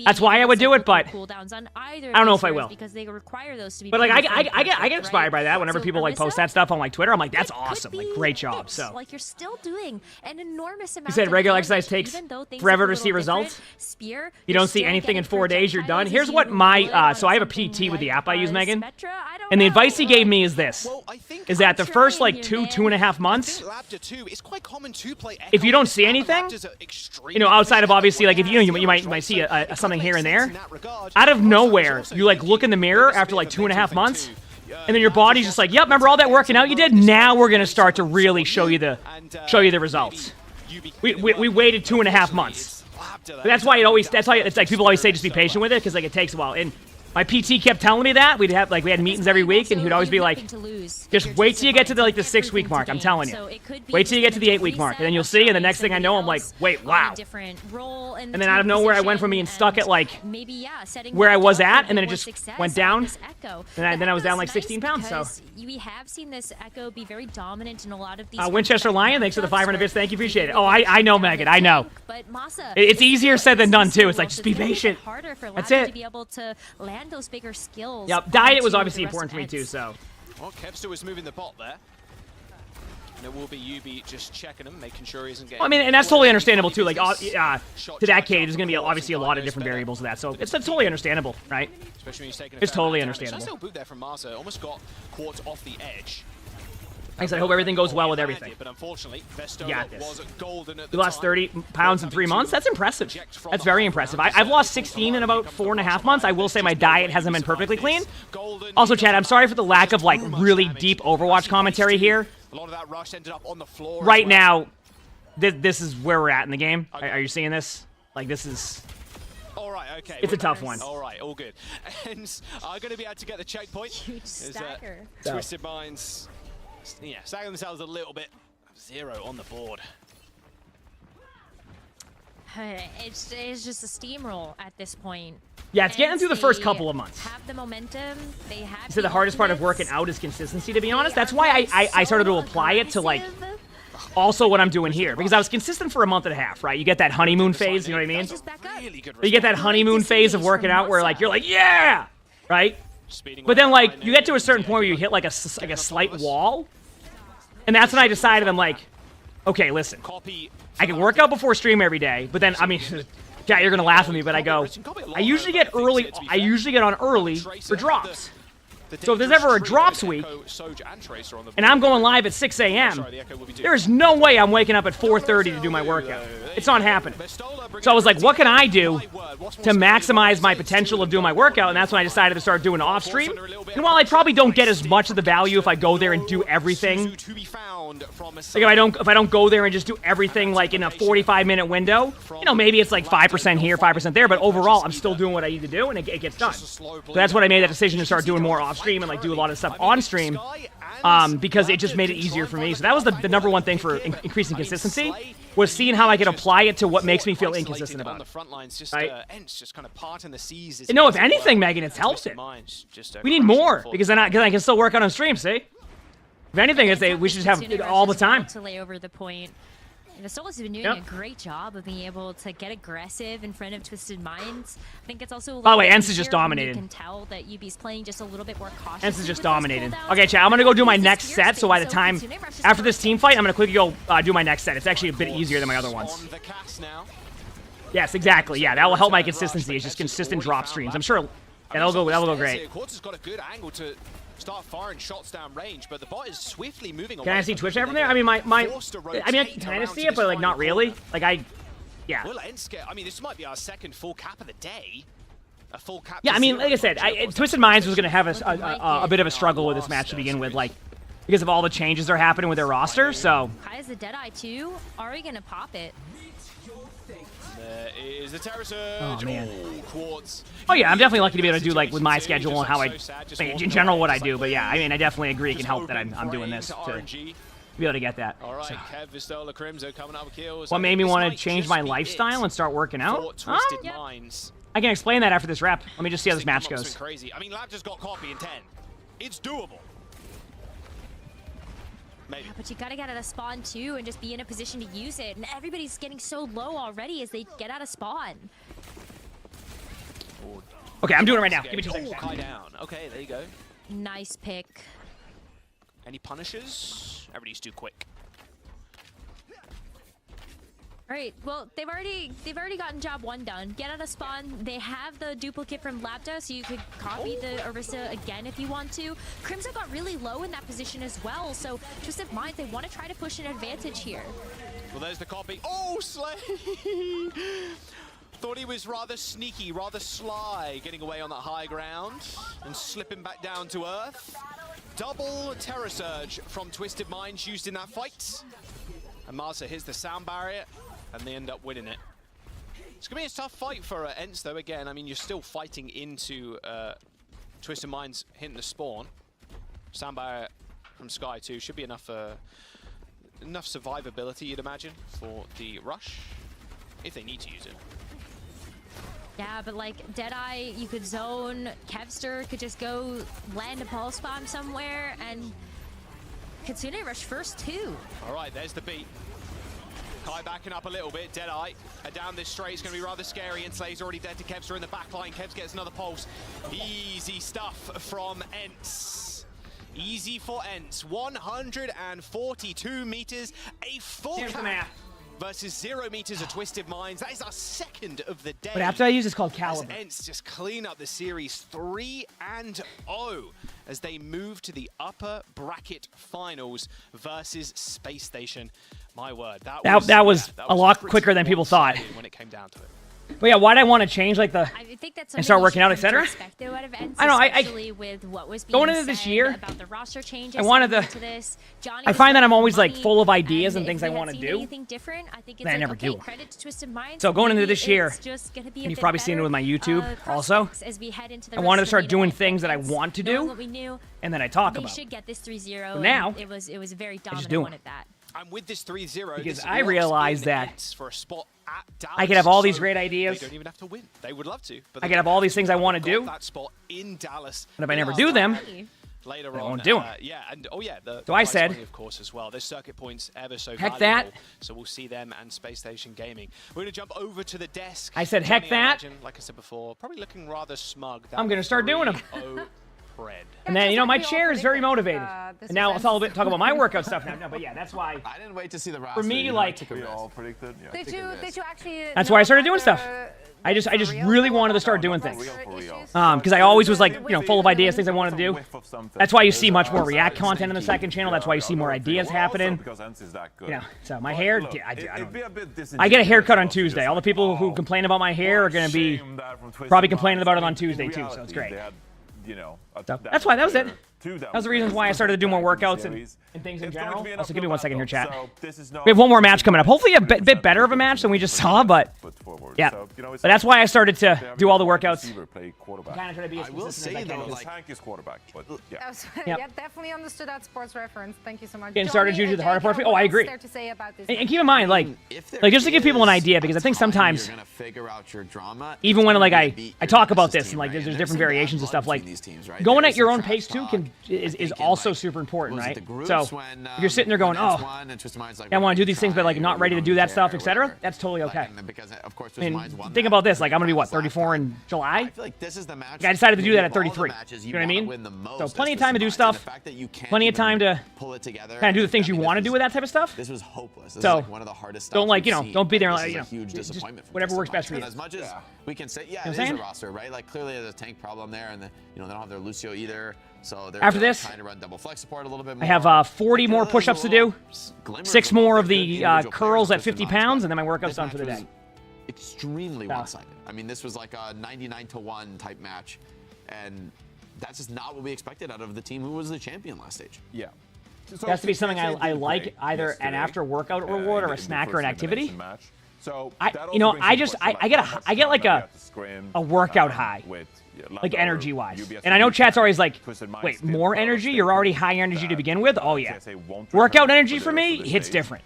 that's why I would do it, but I don't know if I will. Because they require those to be. But like, I get inspired by that whenever people like post that stuff on like Twitter. I'm like, that's awesome. Like, great job. So. Like, you're still doing an enormous amount. You said regular exercise takes forever to see results. Spear, you don't see anything in 4 days, you're done. Here's what my, so I have a PT with the app I use, Megan. And the advice he gave me is this, is that the first like 2.5 months, if you don't see anything, you know, outside of obviously like if you might see something here and there, out of nowhere, you like look in the mirror after like 2.5 months, and then your body's just like, yep, remember all that working out you did? Now we're gonna start to really show you the results. We waited 2.5 months. But that's why it's like people always say just be patient with it, because like it takes a while. And My PT kept telling me that. We had meetings every week, and he'd always be like, just wait till you get to the 6-week mark, I'm telling you. Wait till you get to the 8-week mark, and then you'll see, and the next thing I know, I'm like, wait, wow. And then out of nowhere, I went from being stuck at, like, where I was at, and then it just went down, and then I was down like 16 pounds, so. We have seen this Echo be very dominant in a lot of these. Winchester Lion, thanks for the 500 bits, thank you, appreciate it. Oh, I know, Megan, I know. It's easier said than done, too. It's like, just be patient. That's it. To be able to land those bigger skills. Yep, diet was obviously important for me too, so. Well, Kevster was moving the bot there. And it will be UB just checking him, making sure he isn't getting... Well, I mean, and that's totally understandable too. Like, to that cage, there's going to be obviously a lot of different variables to that, so it's totally understandable, right? Especially when he's taking it's totally understandable. Nice little boot there from Marsa. Almost got Quartz off the edge. Like I said, I hope everything goes well with everything. But unfortunately, You got this. was golden at You lost 30 pounds in 3 months? That's impressive. That's very impressive. I've lost 16 in about 4.5 months. I will say my diet hasn't been perfectly clean. Also, Chad, I'm sorry for the lack of, like, really deep Overwatch commentary here. A lot of that rush ended up on the floor. Right now, this is where we're at in the game. Are you seeing this? Like, this is... All right, okay. It's a tough one. All right, all good. And I'm going to be able to get the checkpoint. Huge stacker. Twisted Minds... Yeah, sagging themselves a little bit. 0 on the board. It's just a steamroll at this point. Yeah, it's getting through the first couple of months. Have the momentum. They have. So the hardest part of working out is consistency, to be honest. That's why I started to apply it to, like, also what I'm doing here. Because I was consistent for a month and a half, right? You get that honeymoon phase, you know what I mean? You get that honeymoon phase of working out where, like, you're like, yeah! Right? But then, like, you get to a certain point where you hit, like, a slight wall. And that's when I decided, I'm like, okay, listen. I can work out before stream every day, but then, I mean, yeah, you're going to laugh at me, but I go, I usually get on early for drops. So if there's ever a drops week, and I'm going live at 6 a.m., there's no way I'm waking up at 4:30 to do my workout. It's not happening. So I was like, what can I do to maximize my potential of doing my workout? And that's when I decided to start doing off stream. And while I probably don't get as much of the value if I go there and do everything, like if I don't go there and just do everything like in a 45-minute window, you know, maybe it's like 5% here, 5% there, but overall I'm still doing what I need to do and it gets done. So that's when I made that decision to start doing more off stream and like do a lot of stuff on stream, because it just made it easier for me. So that was the number one thing for increasing consistency, was seeing how I could apply it to what makes me feel inconsistent about it. Right? And no, if anything, Megan, it's helped it. We need more, because then I can still work out on stream, see? If anything, we should have it all the time. To lay over the point. Vistola has been doing a great job of being able to get aggressive in front of Twisted Minds. I think it's also. By the way, Ents is just dominated. You can tell that UB's playing just a little bit more cautious. Ents is just dominated. Okay, chat, I'm gonna go do my next set. So by the time after this team fight, I'm gonna quickly go do my next set. It's actually a bit easier than my other ones. Yes, exactly. Yeah, that will help my consistency. It's just consistent drop streams. I'm sure that'll go great. Quartz has got a good angle to start firing shots down range, but the bot is swiftly moving away. Can I see Twitch chat from there? I mean, I can kind of see it, but like not really. Like yeah. Will Ents get? I mean, this might be our second full cap of the day. A full cap. Yeah, I mean, like I said, Twisted Minds was gonna have a bit of a struggle with this match to begin with, like because of all the changes that are happening with their roster. So. Kai is the Deadeye too. Are we gonna pop it? There is the Terror Surge. Oh man. Quartz. Oh yeah, I'm definitely lucky to be able to do like with my schedule and how I, in general, what I do. But yeah, I mean, I definitely agree it can help that I'm doing this to be able to get that. All right, Kev, Vistola, Crimzo coming up with kills. What made me want to change my lifestyle and start working out? I can explain that after this rep. Let me just see how this match goes. Crazy. I mean, Lab just got copy in 10. It's doable. Maybe. Yeah, but you gotta get out of spawn too and just be in a position to use it. And everybody's getting so low already as they get out of spawn. Okay, I'm doing it right now. Give me 2 seconds. Kai down. Okay, there you go. Nice pick. Any punishes? Everybody's too quick. All right, well, they've already gotten job 1 done. Get out of spawn. They have the duplicate from Labda, so you could copy the Orisa again if you want to. Crimson got really low in that position as well, so Twisted Minds, they want to try to push an advantage here. Well, there's the copy. Oh, Slay! Thought he was rather sneaky, rather sly, getting away on that high ground and slipping back down to earth. Double Terror Surge from Twisted Minds used in that fight. And Marsa hits the sound barrier, and they end up winning it. It's going to be a tough fight for Ents, though. Again, I mean, you're still fighting into Twisted Mind's hitting the spawn. Soundbar from Sky, too. Should be enough enough survivability, you'd imagine, for the rush, if they need to use it. Yeah, but like Deadeye, you could zone. Kevster could just go land a pulse bomb somewhere, and Kitsune rush first too. All right, there's the beat. Kai backing up a little bit. Deadeye down this straight is going to be rather scary. And Slay's already dead to Kevster in the back line. Kevs gets another pulse. Easy stuff from Ents. Easy for Ents. 142 meters, a full cap. Versus 0 meters of Twisted Minds. That is our second of the day. But after I use it's called Caliber. As Ents just clean up the series 3-0 as they move to the upper bracket finals versus Space Station. My word, that was a lot quicker than people thought. When it came down to it. But yeah, why'd I want to change like the I think that's and start working out, etc.? I know. I with what was going into this year about the roster changes. I wanted to. I find that I'm always like full of ideas and things I want to do. Anything different, I think it's I like, never okay, do. credit to Twisted Minds. So going into this year, just gonna be and you've probably seen it with my YouTube also. As we head into the I wanted to start doing things that I want to do, and then I talk about. They should get this 3-0. Now it was a very dominant do one at that. And with this 3-0, because I realized that for a spot at Dallas, I could have all these great ideas. They don't even have to win. They would love to, but I could have all these things I want to do. That spot in Dallas. And if I never do them, later I on, won't do them. Yeah, and So I said, of course, as well. There's circuit points ever so heck valuable, that. So we'll see them and Space Station Gaming. We're gonna jump over to the desk. I said, heck that. Like I said before, probably looking rather smug. I'm gonna start doing them. Fred. And then, you know, my chair is very motivated. And now it's all a bit talk about my workout stuff now. No, but yeah, that's why. I didn't wait to see the roster. For me, like, we all predicted. Yeah. Did you actually? That's why I started doing stuff. I just really wanted to start doing things. Because I always was like, you know, full of ideas, things I wanted to do. That's why you see much more React content in the second channel. That's why you see more ideas happening. You know, so my hair, I get a haircut on Tuesday. All the people who complain about my hair are going to be probably complaining about it on Tuesday too. So it's great. You know, so that's why that was it. That was the reason why I started to do more workouts and things in general. Also, give me 1 second here, chat. We have one more match coming up. Hopefully a bit better of a match than we just saw, but yeah. But that's why I started to do all the workouts. Kind of try to be as consistent as I can. Tank is quarterback, but yeah. Yeah, definitely understood that sports reference. Thank you so much. Getting started is usually the harder part. Oh, I agree. To say about this and keep in mind, like just to give people an idea, because I think sometimes, even when like I talk about this and like there's different variations of stuff, like going at your own pace too is also super important, right? So if you're sitting there going, oh, I want to do these things, but like not ready to do that stuff, etc., that's totally okay. I mean, think about this. Like I'm gonna be what 34 in July. I feel like this is the match. I decided to do that at 33. You know what I mean? So plenty of time to do stuff. Plenty of time to kind of do the things you want to do with that type of stuff. This was hopeless. This so is like one of the hardest don't like don't be there and like you know huge disappointment. Whatever works best for you. As much as we can say, yeah, it is a roster, right? Like clearly there's a tank problem there, and they don't have their Lucio either. So they're after this, trying to run double flex support a little bit more. I have 40 more push-ups to do, 6 more of the curls at 50 pounds, and then my workout's done for the day. Extremely one-sided. I mean, this was like a 99-1 type match, and that's just not what we expected out of the team who was the champion last stage. Yeah. So it has to be something I like, either an after-workout reward or a snack or an activity. So I get like a workout high. Like energy-wise. And I know chat's always like, wait, more energy? You're already high energy to begin with? Oh, yeah. Workout energy for me hits different.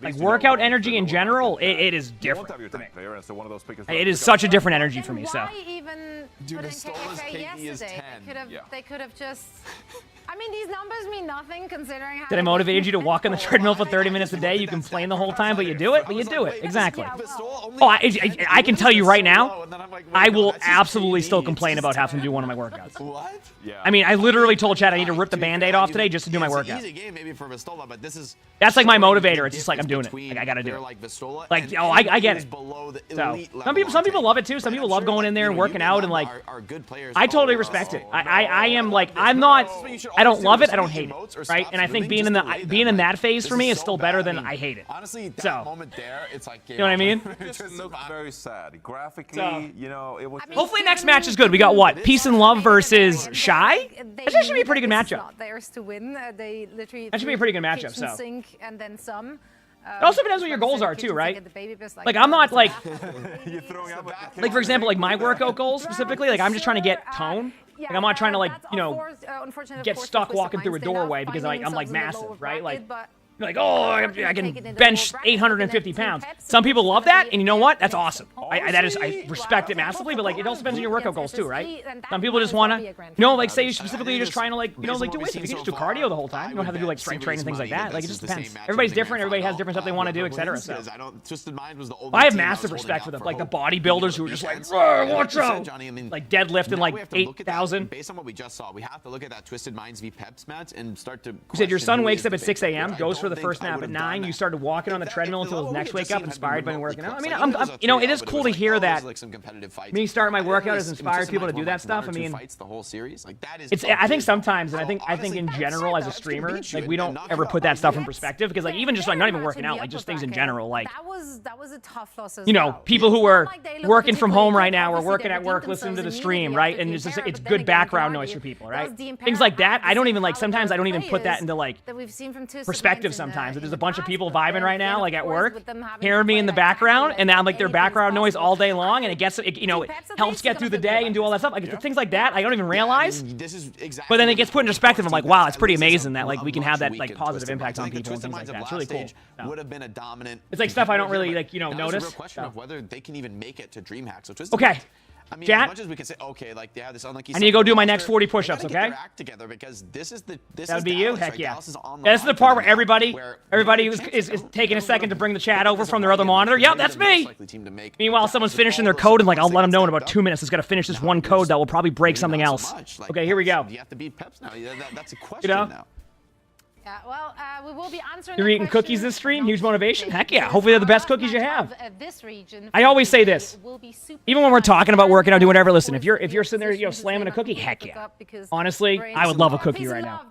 Like workout energy in general, it is different for me. It is such a different energy for me, so. Why even put in KK yesterday? They could have just... I mean, these numbers mean nothing considering how... Did I motivate you to walk on the treadmill for 30 minutes a day? You complain the whole time, but you do it? But you do it. Exactly. Oh, I can tell you right now, I will absolutely still complain about having to do one of my workouts. What? Yeah. I mean, I literally told Chad I need to rip the Band-Aid off today just to do my workout. Easy game maybe for Vistola, but this is... That's like my motivator. It's just like, I'm doing it. Like, I gotta do it. Like, oh, I get it. So, some people love it too. Some people love going in there and working out and like... I totally respect it. I am like, I don't love it. I don't hate it, right? And I think being in that phase for me is still better than I hate it. Honestly, that moment there, it's like... You know what I mean? It just looked very sad. Graphically, you know, it was... Hopefully next match is good. We got what? Peace and Love versus Shy? That should be a pretty good matchup. Theirs to win. They literally... That should be a pretty good matchup, so... Sync and then some. It also depends what your goals are too, right? Like I'm not like, like for example, like my workout goals specifically, like I'm just trying to get tone. Like I'm not trying to like, you know, get stuck walking through a doorway because like I'm like massive, right? Like, you're like, oh, I can bench 850 pounds. Some people love that, and you know what? That's awesome. I respect it massively, but like it also depends on your workout goals too, right? Some people just want to, you know, like say specifically you're just trying to like, you know, like do weights. You can just do cardio the whole time. You don't have to do like strength training, things like that. Like it just depends. Everybody's different. Everybody has different stuff they want to do, etc. So I have massive respect for them, like the bodybuilders who are just like, watch out, like deadlifting like 8,000. Based on what we just saw, we have to look at that Twisted Minds v Peps match and start to. You said your son wakes up at 6 a.m., goes for the first nap at 9. You started walking on the treadmill until his next wake up, inspired by working out. I mean, I'm you know, it is cool to hear that. Me starting my workout has inspired people to do that stuff. I mean, it's. I think sometimes, and I think in general as a streamer, like we don't ever put that stuff in perspective because like even just like not even working out, like just things in general, like that was a tough loss as you know, well. people who are working from home right now or working at work listening to the stream, right? And it's just it's good background noise for people, right? Things like that. I don't even like. Sometimes I don't even put that into like perspective. Sometimes there's a bunch of people vibing right now, like at work, hearing me in the background, and I'm like their background noise all day long, and it gets, you know, it helps get through the day and do all that stuff. Like things like that, I don't even realize. But then it gets put in perspective. I'm like, wow, it's pretty amazing that like we can have that like positive impact on people and things like that. It's really cool. Would have been a dominant. It's like stuff I don't really like, you know, notice. It's a real question of whether they can even make it to DreamHack. So okay. I mean, Chat, as much as we can say, okay, like they have this unlucky. I need to go do my next 40 push-ups, okay? Together because this is the that would be you. Heck yeah. This is the part where everybody is taking a second to bring the chat over from their other monitor. Yep, that's me. Meanwhile, someone's finishing their code and like I'll let them know in about 2 minutes. It's got to finish this one code that will probably break something else. Okay, here we go. You have to beat Peps now. That's a question now. Yeah, well, we will be answering. You're eating cookies this stream? Huge motivation? Heck yeah. Hopefully they're the best cookies you have. I always say this. Even when we're talking about working out, doing whatever, listen, if you're sitting there, you know, slamming a cookie, heck yeah. Honestly, I would love a cookie right now.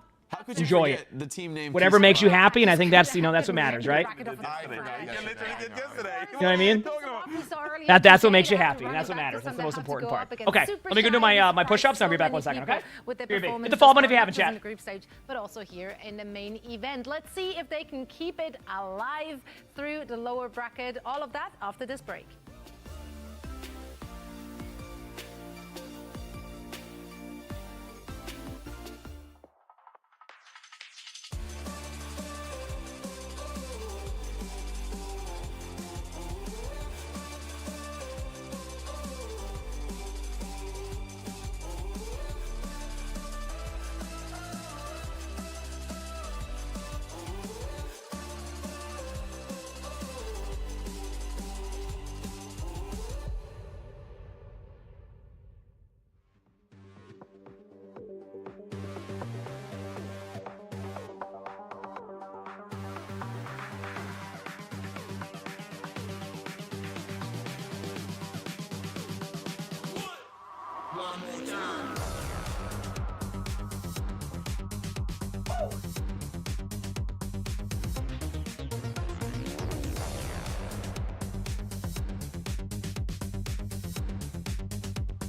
Enjoy it. The team name whatever makes you happy, and I think that's, you know, that's what matters, right? You know what I mean? That's what makes you happy, and that's what matters. That's the most important part. Okay, let me go do my my push-ups, and I'll be back 1 second, okay? Hit the follow button if you haven't, chat. In the group stage, but also here in the main event. Let's see if they can keep it alive through the lower bracket. All of that after this break.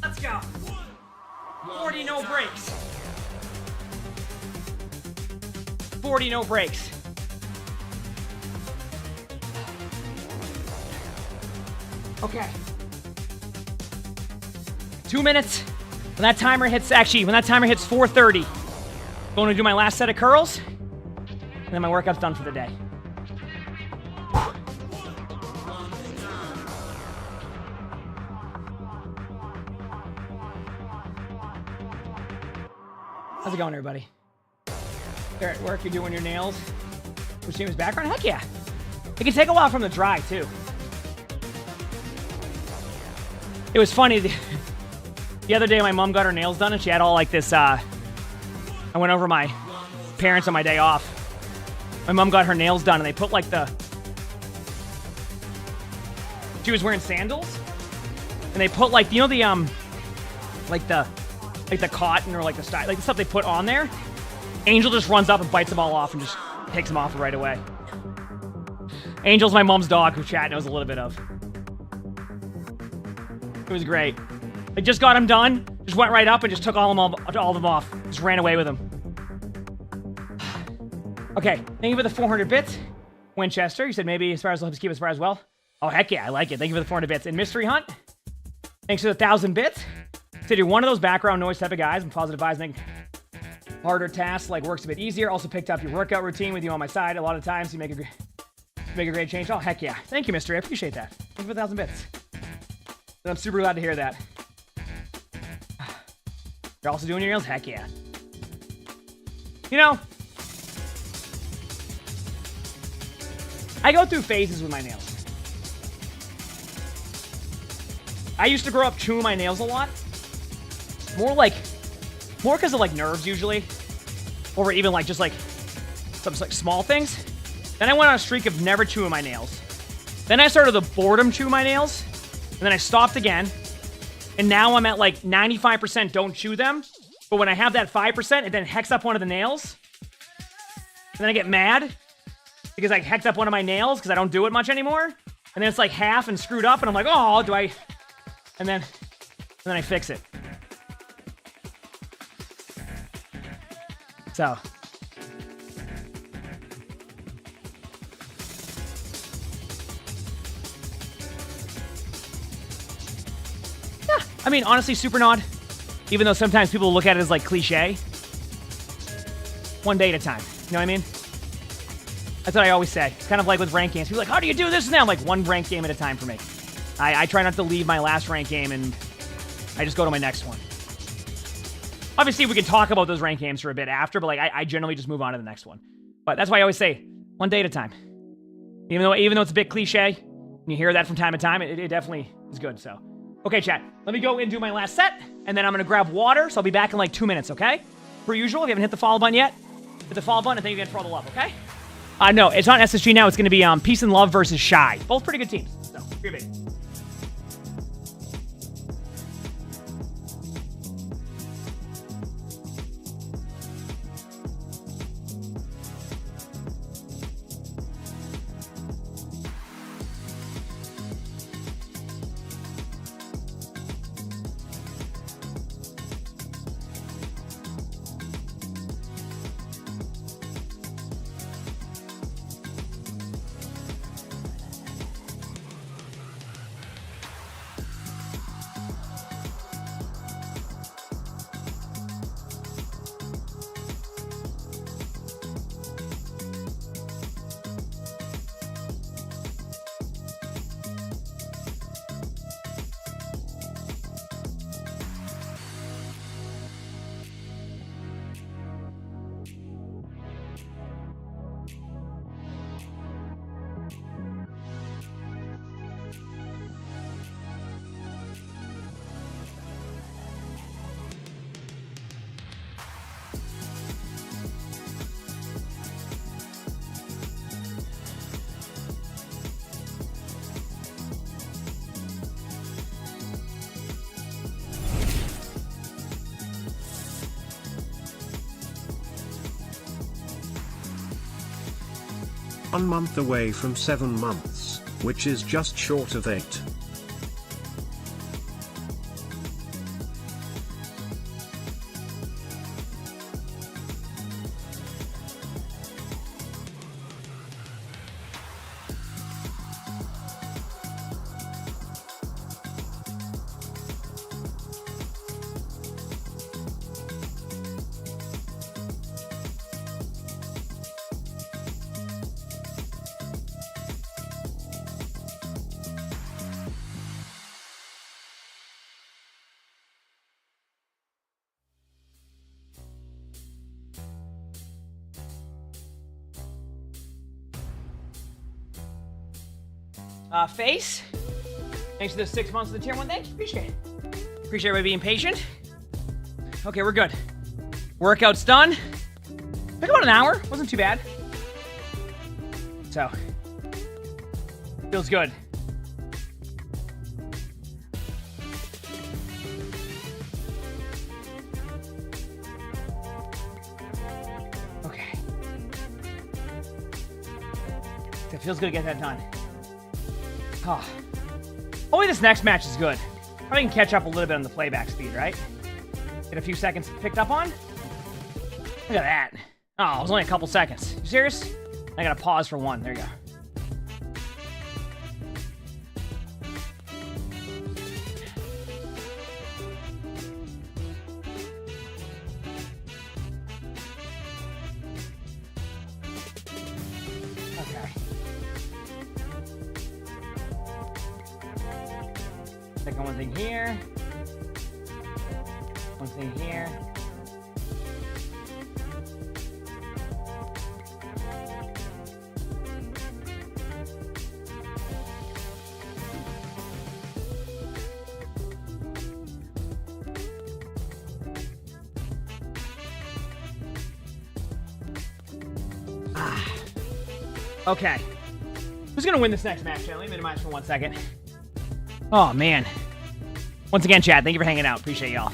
Let's go. 40 no breaks. 40 no breaks. Okay. 2 minutes. When that timer hits 4:30, I'm going to do my last set of curls, and then my workout's done for the day. How's it going, everybody? You're at work, you're doing your nails. Which team's background? Heck yeah. It can take a while from the dry, too. It was funny. The other day, my mom got her nails done, and she had all like this, I went over my parents on my day off. My mom got her nails done, and they put like she was wearing sandals, and they put like, you know, the cotton or like the style, like the stuff they put on there. Angel just runs up and bites them all off and just takes them off right away. Angel's my mom's dog who chat knows a little bit of. It was great. I just got him done, just went right up and just took all of them off. Just ran away with them. Okay, thank you for the 400 bits. Winchester, you said maybe Aspires will help us keep Aspires well. Oh, heck yeah, I like it. Thank you for the 400 bits. And Mystery Hunt, thanks for the 1,000 bits. Said you're one of those background noise type of guys, and positive vibes make harder tasks like works a bit easier. Also picked up your workout routine with you on my side. A lot of times you make a great change. Oh, heck yeah. Thank you, Mystery. I appreciate that. Thank you for the 1,000 bits. And I'm super glad to hear that. You're also doing your nails? Heck yeah. You know, I go through phases with my nails. I used to grow up chewing my nails a lot. More because of like nerves usually. Or even like just like some like small things. Then I went on a streak of never chewing my nails. Then I started the boredom chew my nails. And then I stopped again. And now I'm at like 95% don't chew them. But when I have that 5%, it then hecks up one of the nails. And then I get mad. Because I hecked up one of my nails because I don't do it much anymore. And then it's like half and screwed up. And I'm like, oh, do I... And then I fix it. So... I mean, honestly, super nod. Even though sometimes people look at it as like cliche. One day at a time. You know what I mean? That's what I always say. It's kind of like with rank games. People are like, how do you do this now? I'm like, one rank game at a time for me. I try not to leave my last rank game and I just go to my next one. Obviously, we can talk about those rank games for a bit after, but like I generally just move on to the next one. But that's why I always say, one day at a time. Even though it's a bit cliche, and you hear that from time to time, it definitely is good, so. Okay, chat. Let me go and do my last set, and then I'm going to grab water, so I'll be back in like 2 minutes, okay? Per usual, if you haven't hit the follow button yet, hit the follow button, and thank you again for all the love, okay? No, it's not SSG now. It's going to be Peace and Love versus Shy. Both pretty good teams, so, here it is. One month away from 7 months, which is just short of 8. Face, thanks for the 6 months of the tier 1. Thanks, appreciate it. Appreciate everybody being patient. Okay, we're good. Workout's done. Took about an hour. Wasn't too bad. So, feels good. Okay. It feels good to get that done. Oh. Only this next match is good. Probably can catch up a little bit on the playback speed, right? Get a few seconds picked up on. Look at that. Oh, it was only a couple seconds. You serious? I gotta pause for one. There you go. Second one thing here. One thing here. Okay. Who's gonna win this next match, chat? Let me minimize for 1 second. Oh, man. Once again, chat, thank you for hanging out. Appreciate y'all.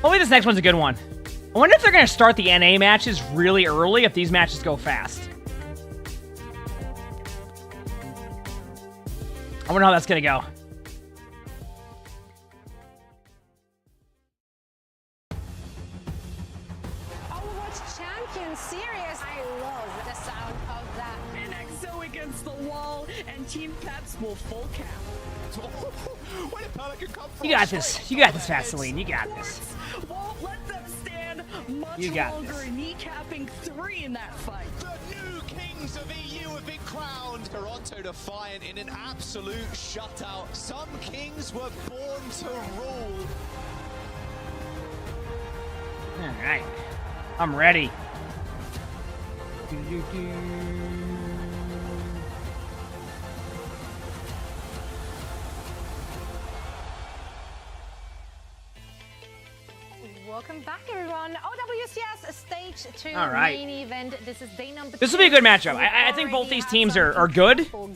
Hopefully this next one's a good one. I wonder if they're gonna start the NA matches really early if these matches go fast. I wonder how that's gonna go. OWCS Champion Series. I love the sound of that. And EXO against the wall, and Team Peps will full cap. Where did Pelican come from? You got this. You got this, Vaseline. You got this. Won't let them stand much You got longer, this. kneecapping 3 in that fight. The new kings of EU have been crowned. Toronto defiant in an absolute shutout. Some kings were born to rule. All right. I'm ready. Welcome back, everyone. OWCS Stage 2 All right. main event. This is day number 2. This will be a good matchup. I think both these teams are good. So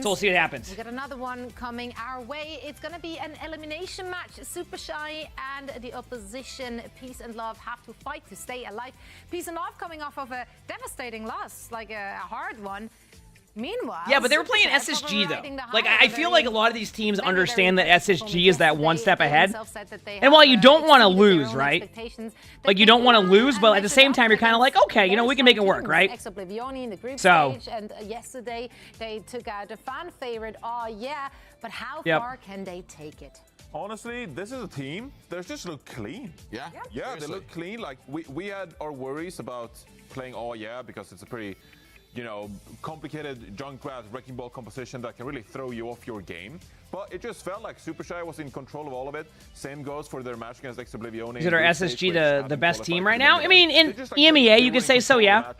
we'll see what happens. We got another one coming our way. It's going to be an elimination match. Super Shy and the opposition, Peace and Love, have to fight to stay alive. Peace and Love coming off of a devastating loss, like a hard one. Meanwhile, Yeah, but they were playing SSG, though. Like, I feel like a lot of these teams understand that SSG is that one step ahead. And while you don't want to lose, right? Like, you don't want to lose, but at the same time, you're kind of like, okay, you know, we can make it work, right? In the group So. stage, and yesterday they took out a fan favorite. Oh, yeah, but how Yep. far can they take it? Honestly, this is a team that just look clean. Yeah? Yeah, they look clean. Like, we had our worries about playing Oh Yeah because it's a pretty, you know, complicated Junkrat wrecking ball composition that can really throw you off your game. But it just felt like Super Shy was in control of all of it. Same goes for their match against Oblivion. Is it our SSG the best team right now? I mean, in EMEA, you could say so, yeah.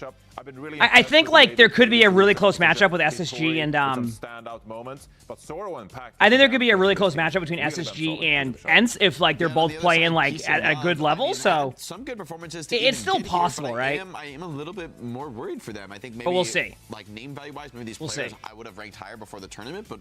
I think, like, there could be a really close matchup with SSG and, standout moments, but Zoro and Pac. I think there could be a really close matchup between SSG and ENCE if, like, they're both playing, like, at a good level, so. Some good performances. It's still possible, right? I am a little bit more worried for them. I think maybe. But we'll see. Like, name value-wise, maybe these players I would have ranked higher before the tournament, but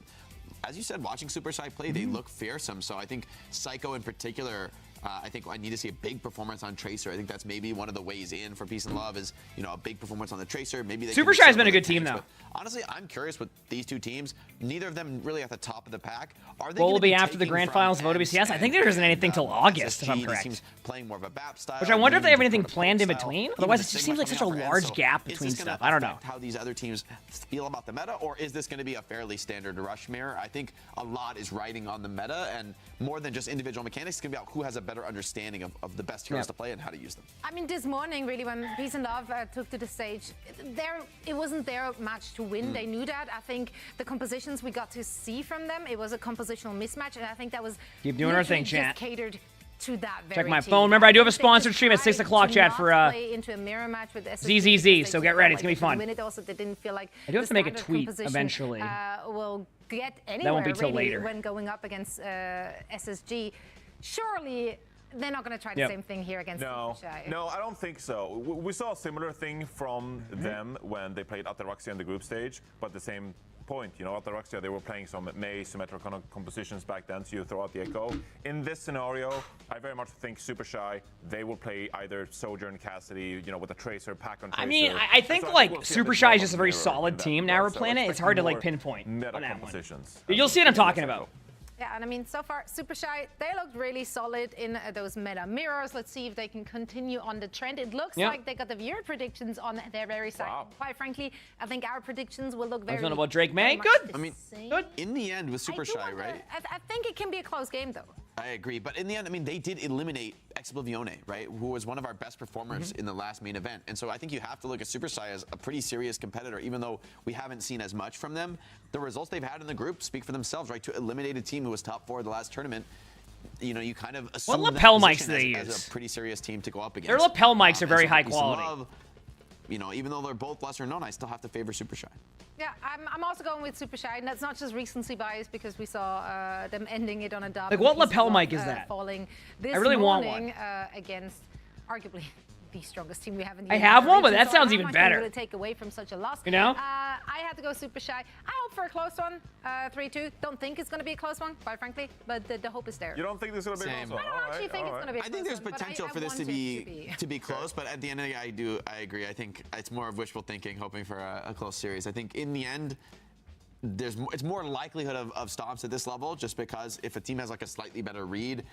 as you said, watching Super Shy play, they look fearsome. So I think Psycho in particular, I think I need to see a big performance on Tracer. I think that's maybe one of the ways in for Peace and Love is, you know, a big performance on the Tracer. Maybe they Super Shy's been a good team, though. Honestly, I'm curious with these two teams. Neither of them really at the top of the pack. Are they What will gonna be after the grand finals of OWCS? I think there isn't anything till August, if I'm correct. Seems playing more of a BAP style. Which I wonder if they have anything planned in style. between. Even Otherwise, the it just Sigma seems like such a coming out for large Enzo. gap Is between this gonna stuff. I don't know. affect how these other teams feel about the meta, or is this going to be a fairly standard rush mirror? I think a lot is riding on the meta, and more than just individual mechanics, it's going to be about who has a better understanding of the best heroes to play and how to use them. I mean, this morning, really, when Peace and Love took to the stage, it wasn't their match to win. They knew that. I think the compositions we got to see from them, it was a compositional mismatch, and I think that was Keep doing our thing, just chat. catered to that very Check my team. phone. Remember, I do have a think they sponsored stream at 6 tried o'clock, to chat, not for play into a mirror match with SSG ZZZ, because so they get felt ready. like It's going to be they fun. win it. Also, they didn't feel like I do have the to make a standard tweet composition, eventually. will get anywhere. That won't be till really later. when going up against SSG. Surely they're not going to try the same thing here against Super Shy. No, I don't think so. We saw a similar thing from them when they played Ataraxia in the group stage, but the same point, you know, Ataraxia, they were playing some May symmetrical compositions back then, so you throw out the Echo. In this scenario, I very much think Super Shy, they will play either Sojourn, Cassidy, you know, with a Tracer, Pack on Tracer. I mean, I think, like, Super Shy is just a very solid team now we're playing it. It's hard to, like, pinpoint on that one. You'll see what I'm talking about. Yeah, and I mean, so far, Super Shy, they looked really solid in those meta mirrors. Let's see if they can continue on the trend. It looks like they got the viewer predictions on their very side. Wow. Quite frankly, I think our predictions will look very I don't know about Drake May. much Good. the I mean, same. in the end with Super Shy, right? I think it can be a close game, though. I agree, but in the end, I mean, they did eliminate Explosione, right? Who was one of our best performers in the last main event. And so I think you have to look at Super Shy as a pretty serious competitor, even though we haven't seen as much from them. The results they've had in the group speak for themselves, right? To eliminate a team who was top 4 of the last tournament, you know, you kind of assume what lapel mics do that they use as a pretty serious team to go up against. Their lapel mics are very and so high Peace and quality. Love, you know, even though they're both lesser known, I still have to favor Super Shy. Yeah, I'm also going with Super Shy, and that's not just recency bias because we saw them ending it on a dub. Like, what lapel mic is that? Falling this I really want morning, one. Against arguably the strongest team we have in the I have one, but region, that so sounds how even much better. can really take away from such a loss. You know? I had to go Super Shy. I hope for a close one, 3-2. Don't think it's going to be a close one, quite frankly, but the hope is there. You don't think there's going to be a close one? I don't actually think it's going to be a I close think there's one, but potential for this want to it be close, but at the end of the day, I agree. I think it's more of wishful thinking, hoping for a close series. I think in the end, it's more likelihood of stomps at this level, just because if a team has like a slightly better read,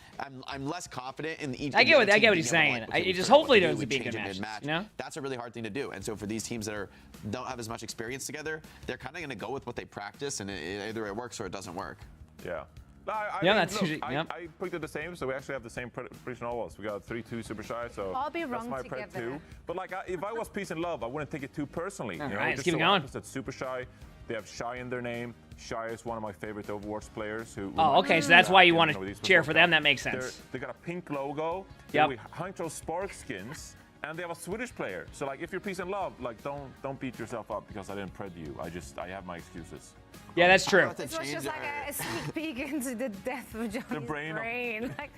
I'm less confident in each. I get what you're saying. It just hopefully doesn't be a good match. You know, that's a really hard thing to do. And so for these teams that don't have as much experience together, they're kind of going to go with what they practice, and either it works or it doesn't work. Yeah. That's look, usually, I picked it the same, so we actually have the same prediction almost. We got 3-2 Super Shy, so I'll be wrong that's my pred together. too. But like, if I was Peace and Love, I wouldn't take it too personally. All you know, right, let's just keep it so going. happens that Super Shy, they have Shy in their name. Shy is one of my favorite Overwatch players. Oh, okay, so that's why you want to cheer for them. That makes sense. They got a pink logo. Yep. They Hydro Spark skins. And they have a Swedish player. So like, if you're Peace and Love, like, don't beat yourself up because I didn't pred you. I have my excuses. Yeah, that's true. It was just like a sneak peek into the death of Johnny's brain. Like,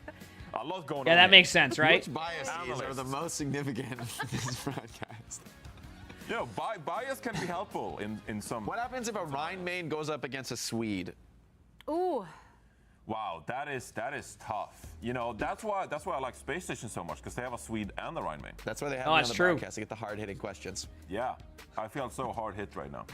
a lot going on. Yeah, that makes sense, right? Which biases are the most significant in this broadcast? Yo, bias can be helpful in some. What happens if a Rhine main goes up against a Swede? ooh. Wow, that is tough. You know, that's why I like Space Station so much, because they have a Swede and the Rhine main. That's why they have me on the broadcast to get the hard-hitting questions. Yeah, I feel so hard hit right now.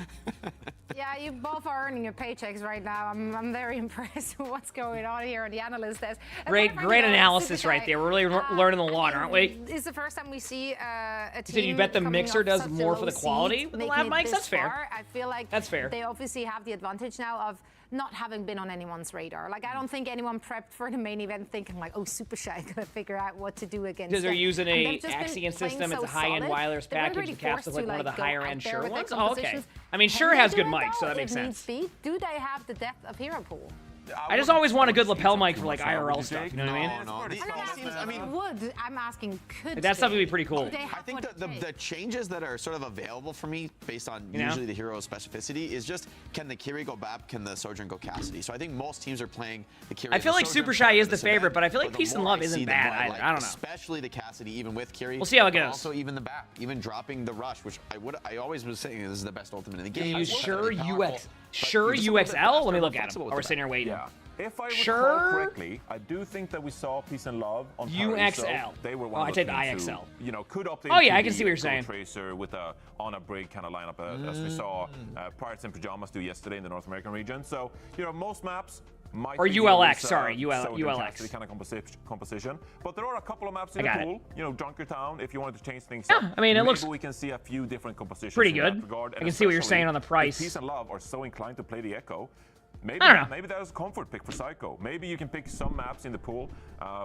Yeah, you both are earning your paychecks right now. I'm very impressed with what's going on here on the analyst desk. Great analysis right there. We're really learning a lot, aren't we? It's the first time we see a team. Did you bet the mixer does more for the quality with the lab mics? That's fair. Far. I feel like that's fair. They obviously have the advantage now of not having been on anyone's radar. Like, I don't think anyone prepped for the main event thinking like, oh, Super Shy gonna figure out what to do against. Because they're using a Axion system. It's a high-end wireless package. Really the caps of like one of the higher-end Shure ones. Oh, okay. Compositions. I mean, Shure has good mics, so that makes sense. Do they have the depth of hero pool? I just always want a good lapel mic for like IRL stuff. You know what I mean? No. I mean, would I'm asking could that stuff would be pretty cool. I think the changes that are sort of available for me based on usually the hero specificity is just, can the Kiri go BAP, can the Sojourn go Cassidy? So I think most teams are playing the Kiri. I feel like Super Shy is the favorite, but I feel like Peace and Love isn't bad either. I don't know. Especially the Cassidy, even with Kiri. We'll see how it goes. Also, even the BAP, even dropping the Rush, which I always was saying this is the best ultimate in the game. Can you use Shure UXL? Let me look at him. We're sitting here waiting. Yeah. If I recall correctly, I do think that we saw Peace and Love on UXL. They were one of I those said teams IXL. Who, could update. Oh yeah, I can see what you're saying. Tracer with a on a break kind of lineup as we saw Pirates in Pajamas do yesterday in the North American region. So most maps might or be ULX, those, sorry, ULX kind of composition. But there are a couple of maps in the pool. Junkertown. If you wanted to change things up, I mean, it looks. We can see a few different compositions. Pretty good. I can see what you're saying on the price. Peace and Love are so inclined to play the Echo. Maybe that is a comfort pick for Psycho. Maybe you can pick some maps in the pool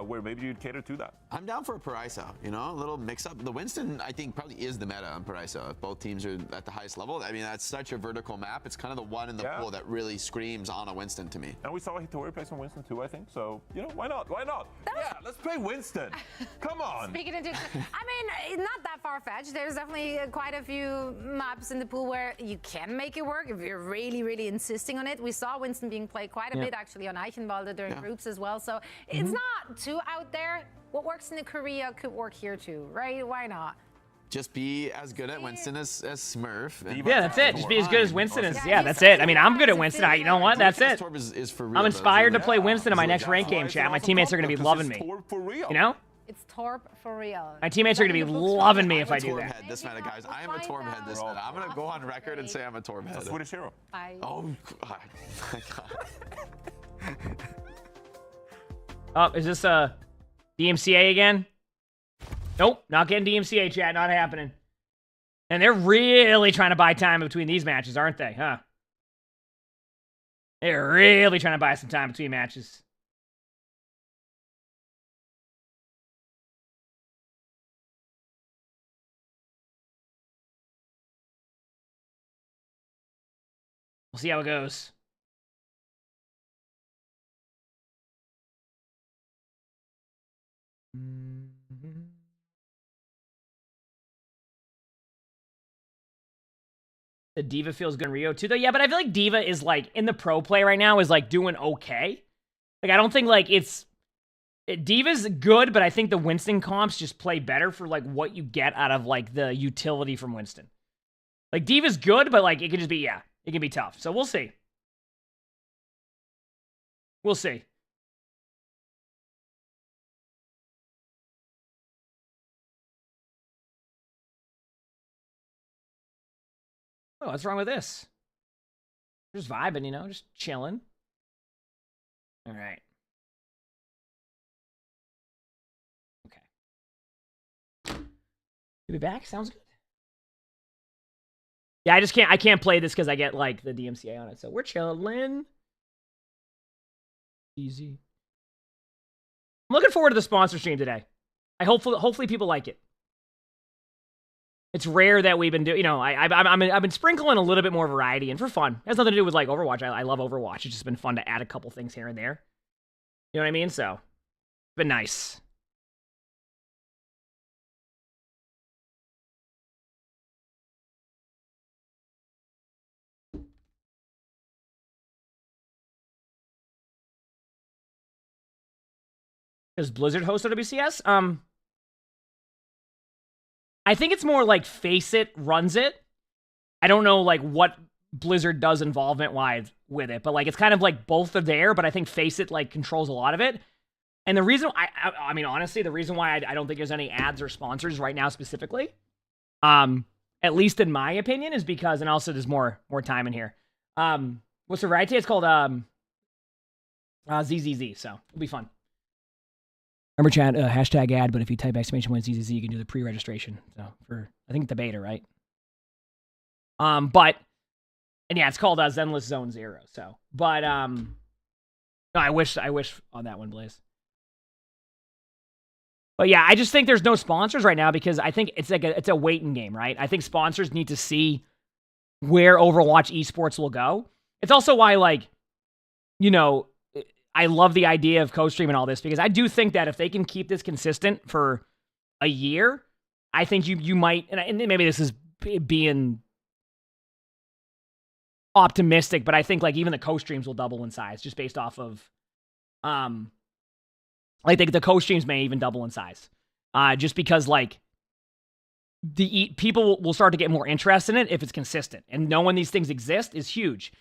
where maybe you'd cater to that. I'm down for a Paraiso, a little mix-up. The Winston, I think, probably is the meta on Paraiso. If both teams are at the highest level, I mean, that's such a vertical map. It's kind of the one in the pool that really screams on a Winston to me. And we saw Hitori play some Winston too, I think. So, why not? Why not? Yeah, let's play Winston. Come on. Speaking into, I mean, not that far-fetched. There's definitely quite a few maps in the pool where you can make it work if you're really, really insisting on it. We saw Winston being played quite a bit actually on Eichenwalde during groups as well. So it's not too out there. What works in Korea could work here too, right? Why not? Just be as good at Winston as Smurf. Yeah, that's it. Just be as good as Winston as. Yeah, that's it. I mean, I'm good at Winston. You know what? That's it. I'm inspired to play Winston in my next rank game, chat. My teammates are going to be loving me. It's Torb for real. My teammates are going to be loving me if I do that. This meta, guys. I am a Torb head this meta. I'm going to go on record and say I'm a Torb head. It's a Swedish hero. Oh, God. Oh, is this DMCA again? Nope, not getting DMCA, chat. Not happening. And they're really trying to buy time between these matches, aren't they? Huh? They're really trying to buy some time between matches. We'll see how it goes. The Diva feels good in Rio too, though. Yeah, but I feel like Diva is like in the pro play right now is like doing okay. Like I don't think like Diva's good, but I think the Winston comps just play better for like what you get out of like the utility from Winston. Like Diva's good, but like it can just be it can be tough. So we'll see. We'll see. Oh, what's wrong with this? Just vibing, you know, just chilling. All right. Okay. You'll be back? Sounds good. Yeah, I can't play this because I get like the DMCA on it. So we're chilling. Easy. I'm looking forward to the sponsor stream today. Hopefully people like it. It's rare that we've been doing, you know, I've been sprinkling a little bit more variety and for fun. It has nothing to do with like Overwatch. I love Overwatch. It's just been fun to add a couple things here and there. You know what I mean? So, it's been nice. Does Blizzard host OWCS? I think it's more like Faceit runs it. I don't know like what Blizzard does involvement-wise with it, but like it's kind of like both are there, but I think Faceit like controls a lot of it. And the reason I mean honestly, the reason why I don't think there's any ads or sponsors right now specifically, at least in my opinion, is because, and also there's more time in here. What's the variety? It's called ZZZ, so it'll be fun. Remember, chat, hashtag ad, but if you type exclamation ZZZ, you can do the pre-registration. So for, I think the beta, right? And yeah, it's called Zenless Zone Zero. So, but no, I wish on that one, Blaze. But yeah, I just think there's no sponsors right now because I think it's like it's a waiting game, right? I think sponsors need to see where Overwatch esports will go. It's also why, like, you know, I love the idea of co-stream and all this because I do think that if they can keep this consistent for a year, I think you might, and maybe this is being optimistic, but I think like even the co-streams will double in size just based off of, like the co-streams may even double in size, just because like people will start to get more interest in it if it's consistent, and knowing these things exist is huge.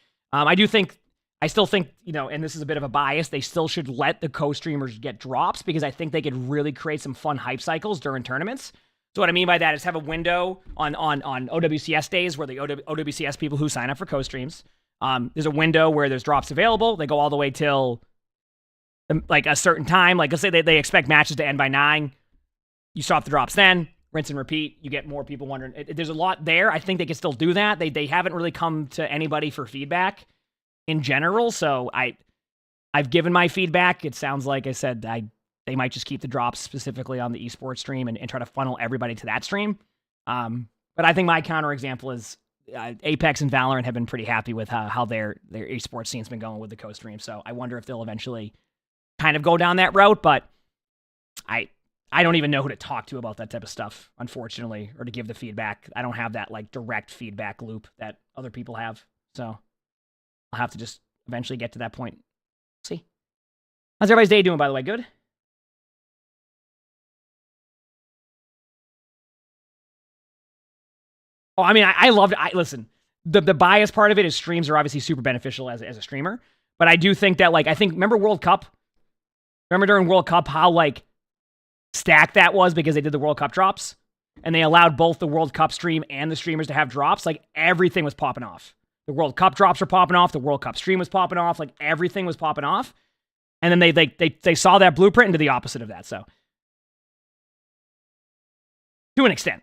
I still think, you know, and this is a bit of a bias, they still should let the co-streamers get drops because I think they could really create some fun hype cycles during tournaments. So what I mean by that is have a window on OWCS days where the OWCS people who sign up for co-streams, there's a window where there's drops available. They go all the way till like a certain time. Like let's say they expect matches to end by 9. You stop the drops then, rinse and repeat. You get more people wondering. There's a lot there. I think they can still do that. They haven't really come to anybody for feedback in general, so I've given my feedback. It sounds like I said they might just keep the drops specifically on the esports stream and try to funnel everybody to that stream. But I think my counterexample is Apex and Valorant have been pretty happy with how their esports scene's been going with the co-stream. So I wonder if they'll eventually kind of go down that route. But I don't even know who to talk to about that type of stuff, unfortunately, or to give the feedback. I don't have that like direct feedback loop that other people have. So I'll have to just eventually get to that point. See. How's everybody's day doing, by the way? Good? Oh, I mean, I loved it. Listen, the bias part of it is streams are obviously super beneficial as a streamer. But I do think that, like, remember World Cup? Remember during World Cup how, like, stacked that was because they did the World Cup drops? And they allowed both the World Cup stream and the streamers to have drops? Like, everything was popping off. The World Cup drops were popping off. The World Cup stream was popping off. Like, everything was popping off. And then they saw that blueprint and did the opposite of that. So, to an extent.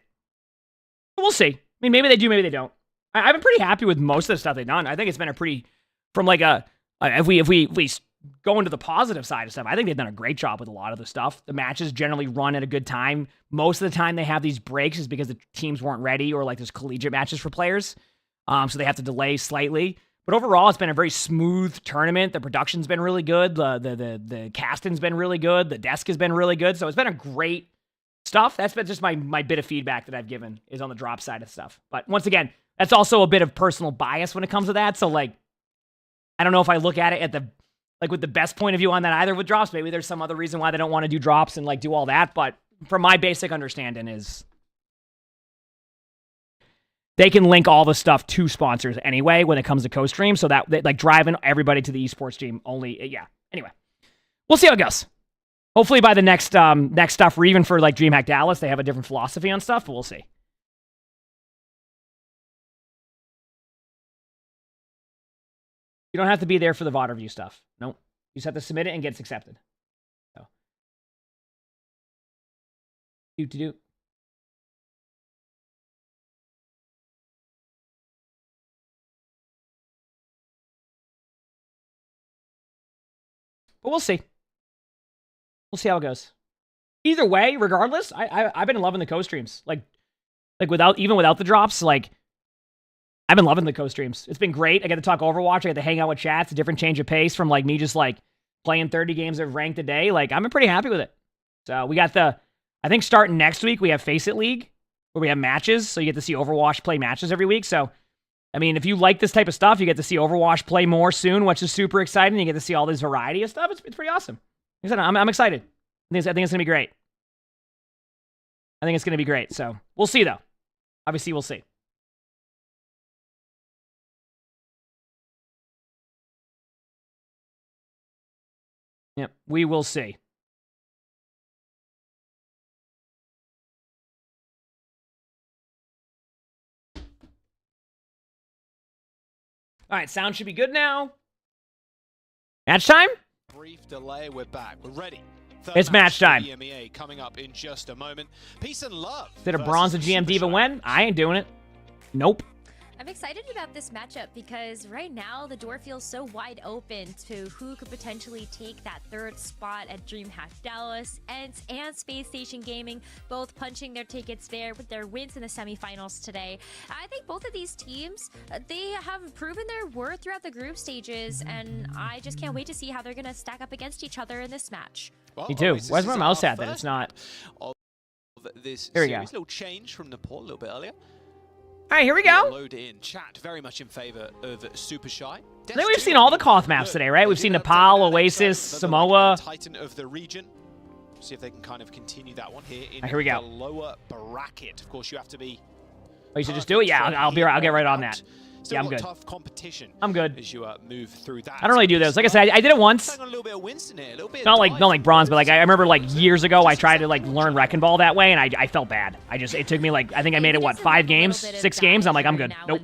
But we'll see. I mean, maybe they do, maybe they don't. I've been pretty happy with most of the stuff they've done. I think it's been a pretty, from like if we go into the positive side of stuff, I think they've done a great job with a lot of the stuff. The matches generally run at a good time. Most of the time they have these breaks is because the teams weren't ready or like there's collegiate matches for players. So they have to delay slightly. But overall, it's been a very smooth tournament. The production's been really good. The casting's been really good. The desk has been really good. So it's been a great stuff. That's been just my bit of feedback that I've given is on the drop side of stuff. But once again, that's also a bit of personal bias when it comes to that. So like, I don't know if I look at it at the with the best point of view on that either with drops. Maybe there's some other reason why they don't want to do drops and like do all that. But from my basic understanding is they can link all the stuff to sponsors anyway when it comes to co-stream. So that like driving everybody to the esports stream only. Yeah. Anyway, we'll see how it goes. Hopefully by the next stuff, or even for like DreamHack Dallas, they have a different philosophy on stuff, but we'll see. You don't have to be there for the VOD review stuff. Nope. You just have to submit it and get it accepted. So. Do. But we'll see. We'll see how it goes. Either way, regardless, I've been loving the co-streams. Like without the drops, like I've been loving the co-streams. It's been great. I get to talk Overwatch. I get to hang out with chats. A different change of pace from like me just like playing 30 games of ranked a day. Like I'm pretty happy with it. So we got I think starting next week we have Face It League where we have matches. So you get to see Overwatch play matches every week. So I mean, if you like this type of stuff, you get to see Overwatch play more soon, which is super exciting. You get to see all this variety of stuff. It's pretty awesome. Like I said, I'm excited. I think it's gonna be great. I think it's gonna be great. So we'll see though. Obviously, we'll see. Yep, we will see. All right, sound should be good now. Match time? Brief delay, we're back. We're ready. It's match time. EMEA coming up in just a moment. Peace and love. Did a bronze and GM Diva win? I ain't doing it. Nope. I'm excited about this matchup because right now the door feels so wide open to who could potentially take that third spot at DreamHack Dallas and Space Station Gaming, both punching their tickets there with their wins in the semifinals today. I think both of these teams, they have proven their worth throughout the group stages, and I just can't wait to see how they're going to stack up against each other in this match. Me too. Where's my mouse at that it's not? This here we go. Little change from Nepal a little bit earlier. All right, here we go. Load in chat, very much in favor of Super Shy. I think we've seen all the Koth maps today, right? We've seen Nepal, Oasis, Samoa. Titan of the region. See if they can kind of continue that one here in here we go. The lower bracket. Of course, you have to be. Oh, you should just do it. Yeah, I'll get right on that. Still yeah, I'm good. Tough competition. I'm good. As you move through that. I don't really do those. Like I said, I did it once. Not like bronze, but like I remember like years ago I tried to like learn Wrecking Ball that way, and I felt bad. It took me like I think I made it what 5 games, 6 games. I'm like I'm good. Nope.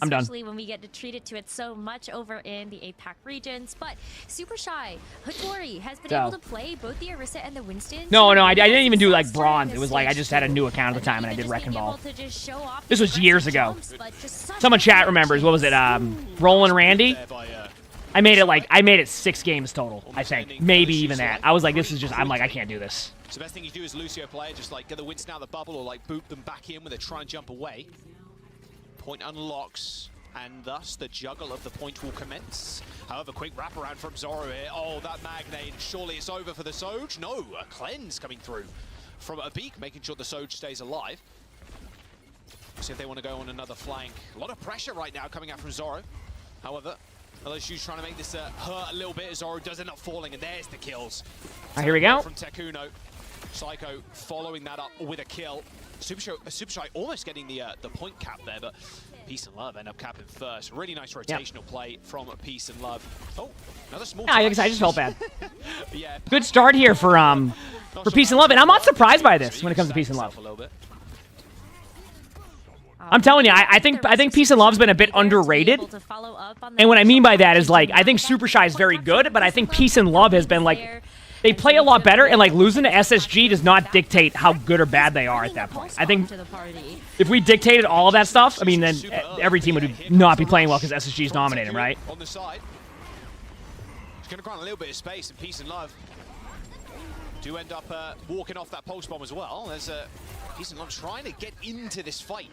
I'm done. Especially when we get to treat it to it so much over in the APAC regions. But Super Shy Hattori has been able to play both the Arissa and the Winston. No, I didn't even do like bronze. It was like I just had a new account at the time and I did Wrecking Ball. This was years ago. Someone chat remembers. What was it? Roland Randy. I made it 6 games total. I think maybe even that. I was like, this is just. I'm like, I can't do this. So the best thing you do as Lucio player, just like get the Winston out of the bubble or like boot them back in when they try and jump away. Point unlocks, and thus the juggle of the point will commence. However, quick wraparound from Zoro here. Oh, that Magnate. Surely it's over for the Soj. No, a cleanse coming through from a beak, making sure the Soj stays alive. See if they want to go on another flank. A lot of pressure right now coming out from Zoro. However, LSU's trying to make this hurt a little bit. Zoro does end up falling, and there's the kills. Here we go. From Tekuno. Psycho following that up with a kill. Super Shy almost getting the point cap there, but Peace and Love end up capping first. Really nice rotational play from Peace and Love. Oh, another small. Yeah, I just felt bad. Yeah. Good start here for Peace and Love, and I'm not surprised by this when it comes to Peace and Love. I'm telling you, I think Peace and Love's been a bit underrated. And what I mean by that is like I think Super Shy is very good, but I think Peace and Love has been like they play a lot better, and like losing to SSG does not dictate how good or bad they are at that point. I think if we dictated all of that stuff, I mean then every team would not be playing well because SSG is dominating, right? On the side, it's going to grant a little bit of space, and Peace and Love do end up walking off that pulse bomb as well. There's Peace and Love trying to get into this fight.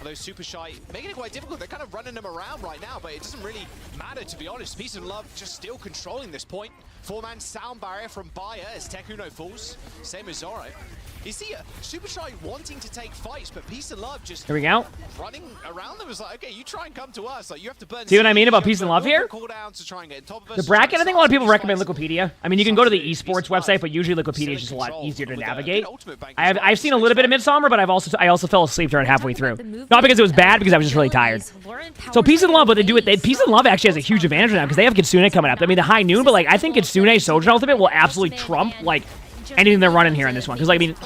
Although Super Shy making it quite difficult. They're kind of running them around right now, but it doesn't really matter, to be honest. Peace and Love just still controlling this point. 4-man sound barrier from Bayer as Tekuno falls. Same as Zorro. You see Super Shy wanting to take fights, but Peace and Love just here we go. Running around them was like, okay, you try and come to us. Like, you have to burn. See what I mean about Peace and Love here? The bracket, I think a lot of people recommend Liquipedia. I mean, you can go to the esports website, but usually Liquipedia is just a lot easier to navigate. I've seen a little bit of Midsummer, but I also fell asleep during halfway through. Not because it was bad, because I was just really tired. So Peace and Love, what they do, Peace and Love actually has a huge advantage now because they have Kitsune coming up. I mean, the high noon, but like I think Kitsune Sojourn Ultimate will absolutely trump like anything they're running here in this one. Because like, I mean,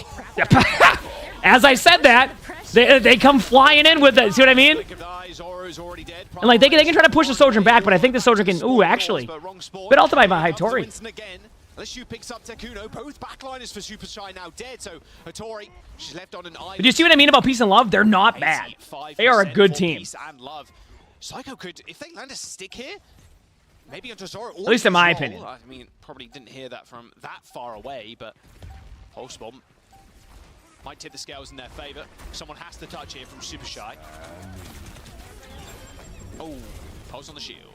as I said that, they come flying in with it. See what I mean? And like they can try to push the Sojourn back, but I think the Sojourn can. Ooh, actually, but ultimate by Hattori. LSU picks up Tekuno. Both backliners for Super Shy now dead. So Hattori, she's left on an island. But you see what I mean about Peace and Love? They're not bad. They are a good team. Peace and Love. Psycho could, if they land a stick here, maybe onto Zoro. At least in my opinion. I mean, probably didn't hear that from that far away, but Pulse Bomb might tip the scales in their favor. Someone has to touch here from Super Shy. Oh, Pulse on the shield.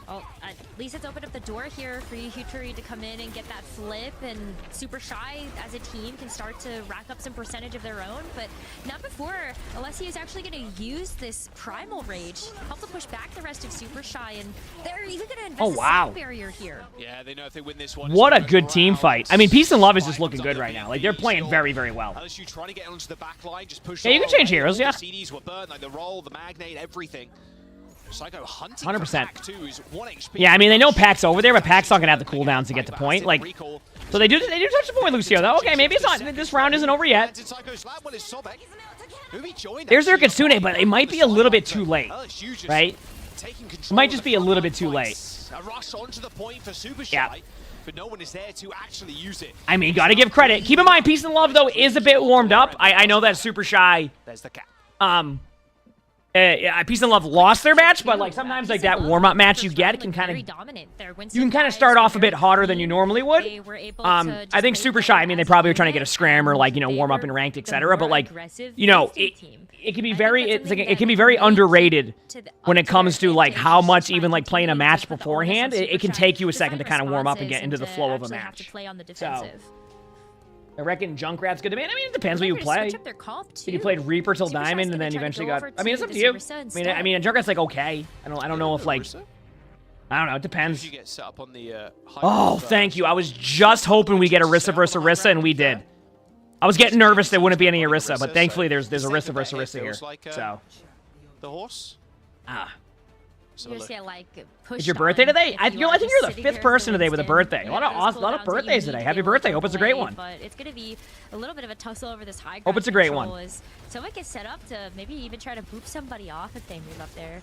Well, at least it's opened up the door here for Hattori to come in and get that flip, and Super Shy as a team can start to rack up some percentage of their own, but not before Alessia is actually going to use this Primal Rage, help to push back the rest of Super Shy, and they're even going to invest a sound barrier here. Yeah, they know if they win this one. What a good team fight. I mean, Peace and Love is just looking good right now. Like, they're playing very, very well. LSU trying to get onto the back line, just push. Yeah, you can change heroes, yeah. The CDs were burned, like the roll, the magnate, everything. Psycho hunting 100%. 1 HP. Yeah, I mean, they know Pac's over there, but Pac's not going to have the cooldowns to get to point. Like, so they do touch the point with Lucio, though. Okay, maybe it's not. This round isn't over yet. There's their Kitsune, but it might be a little bit too late, right? It might just be a little bit too late. A rush onto the point for Super Shy. Yeah. But no one is there to actually use it. I mean, got to give credit. Keep in mind, Peace and Love, though, is a bit warmed up. I know that Super Shy. There's the cap. Peace and Love lost their match, but like sometimes like that warm-up match you get can kind of you can kind of start off a bit hotter than you normally would. I think Super Shy. I mean, they probably were trying to get a scram or like warm up in ranked, etc. But like it can be very it can be very underrated when it comes to like how much even like playing a match beforehand. It can take you a second to kind of warm up and get into the flow of a match. So. I reckon Junkrat's good to man. I mean, it depends what you play. If you played Reaper till Diamond and then eventually got. I mean, it's up to you. I mean, Junkrat's like okay. I don't know if like. I don't know. It depends. Oh, thank you. I was just hoping we get Orisa versus Orisa, and we did. I was getting nervous there wouldn't be any Orisa, but thankfully there's Orisa versus Orisa here. So. The horse. It's your birthday today? I think you're the 5th person today with a birthday. A lot of birthdays today. Happy birthday. Hope it's a great one. But it's going to be a little bit of a tussle over this high ground. Hope it's a great one. Someone gets set up to maybe even try to boop somebody off if they move up there.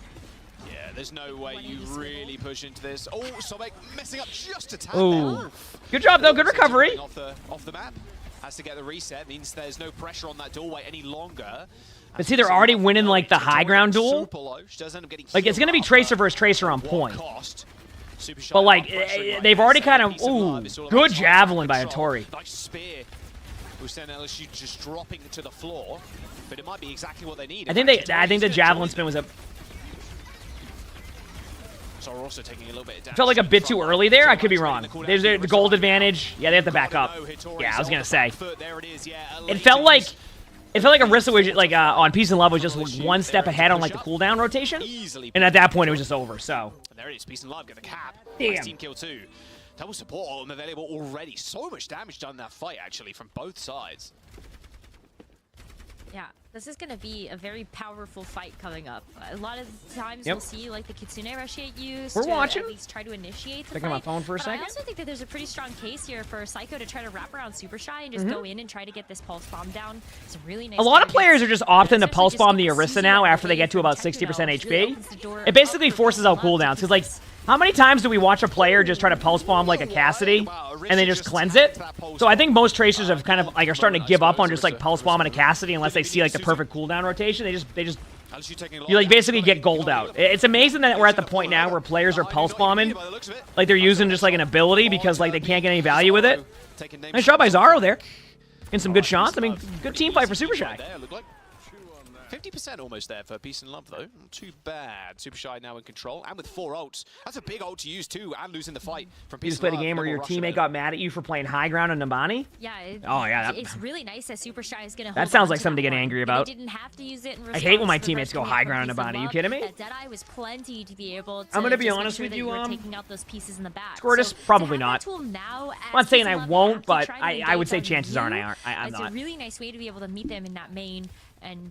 Yeah, there's no way you really push into this. Oh, Sobek messing up just a tad. Ooh. Good job, though. Good recovery. Off the map. Has to get the reset. Means there's no pressure on that doorway any longer. But see, they're already winning, like, the high ground duel. Like, it's going to be Tracer versus Tracer on point. But, like, they've already kind of... Ooh, good javelin by Hattori. Nice spear. Who sent LSU just dropping to the floor. But it might be exactly what they need. I think the javelin spin was a... So we're also taking a little bit of damage. Felt like a bit too early there. I could be wrong. There's the gold advantage. Yeah, they have to back up. Yeah, I was going to say. It felt like... Orisa was like on Peace and Love was just like, one step ahead on like the cooldown rotation, and at that point it was just over. So and there it is, Peace and Love get the cap. Damn. Nice team kill too. Double support ultim available already. So much damage done in that fight actually from both sides. Yeah, this is going to be a very powerful fight coming up. A lot of times you'll see like the Kitsune rush get used to at least try to initiate the fight. My phone for a second. I also think that there's a pretty strong case here for Psycho to try to wrap around Super Shy and just go in and try to get this pulse bomb down. It's really nice. A lot of players are just opting to pulse bomb the Orisa now after they get to about 60% HP. It basically forces out cooldowns because like how many times do we watch a player just try to pulse bomb like a Cassidy and they just cleanse it? So I think most Tracers have kind of like are starting to give up on just like pulse bombing a Cassidy unless they see like the perfect cooldown rotation. They just you like basically get gold out. It's amazing that we're at the point now where players are pulse bombing like they're using just like an ability because like they can't get any value with it. Nice job by Zaro there. in some good shots. I mean, good team fight for Super Shy. 50% almost there for Peace and Love, though. Not too bad. Super Shy now in control, and with 4 ults. That's a big ult to use, too, and losing the fight from Peace You just played a game where your teammate got mad at you for playing high ground on Nabani? Yeah. It's really nice that Super Shy is going to. That sounds like something to get angry about. Didn't have to use it in I hate when my teammates go high ground on Nabani. You kidding me? That Deadeye was plenty to be able to. I'm going to be just honest make with sure you, that you were taking out those pieces in the back. Squirtus, So probably to have not. that tool now, I'm not saying I won't, but I would say chances are I'm not. It's a really nice way to be able to meet them in that main.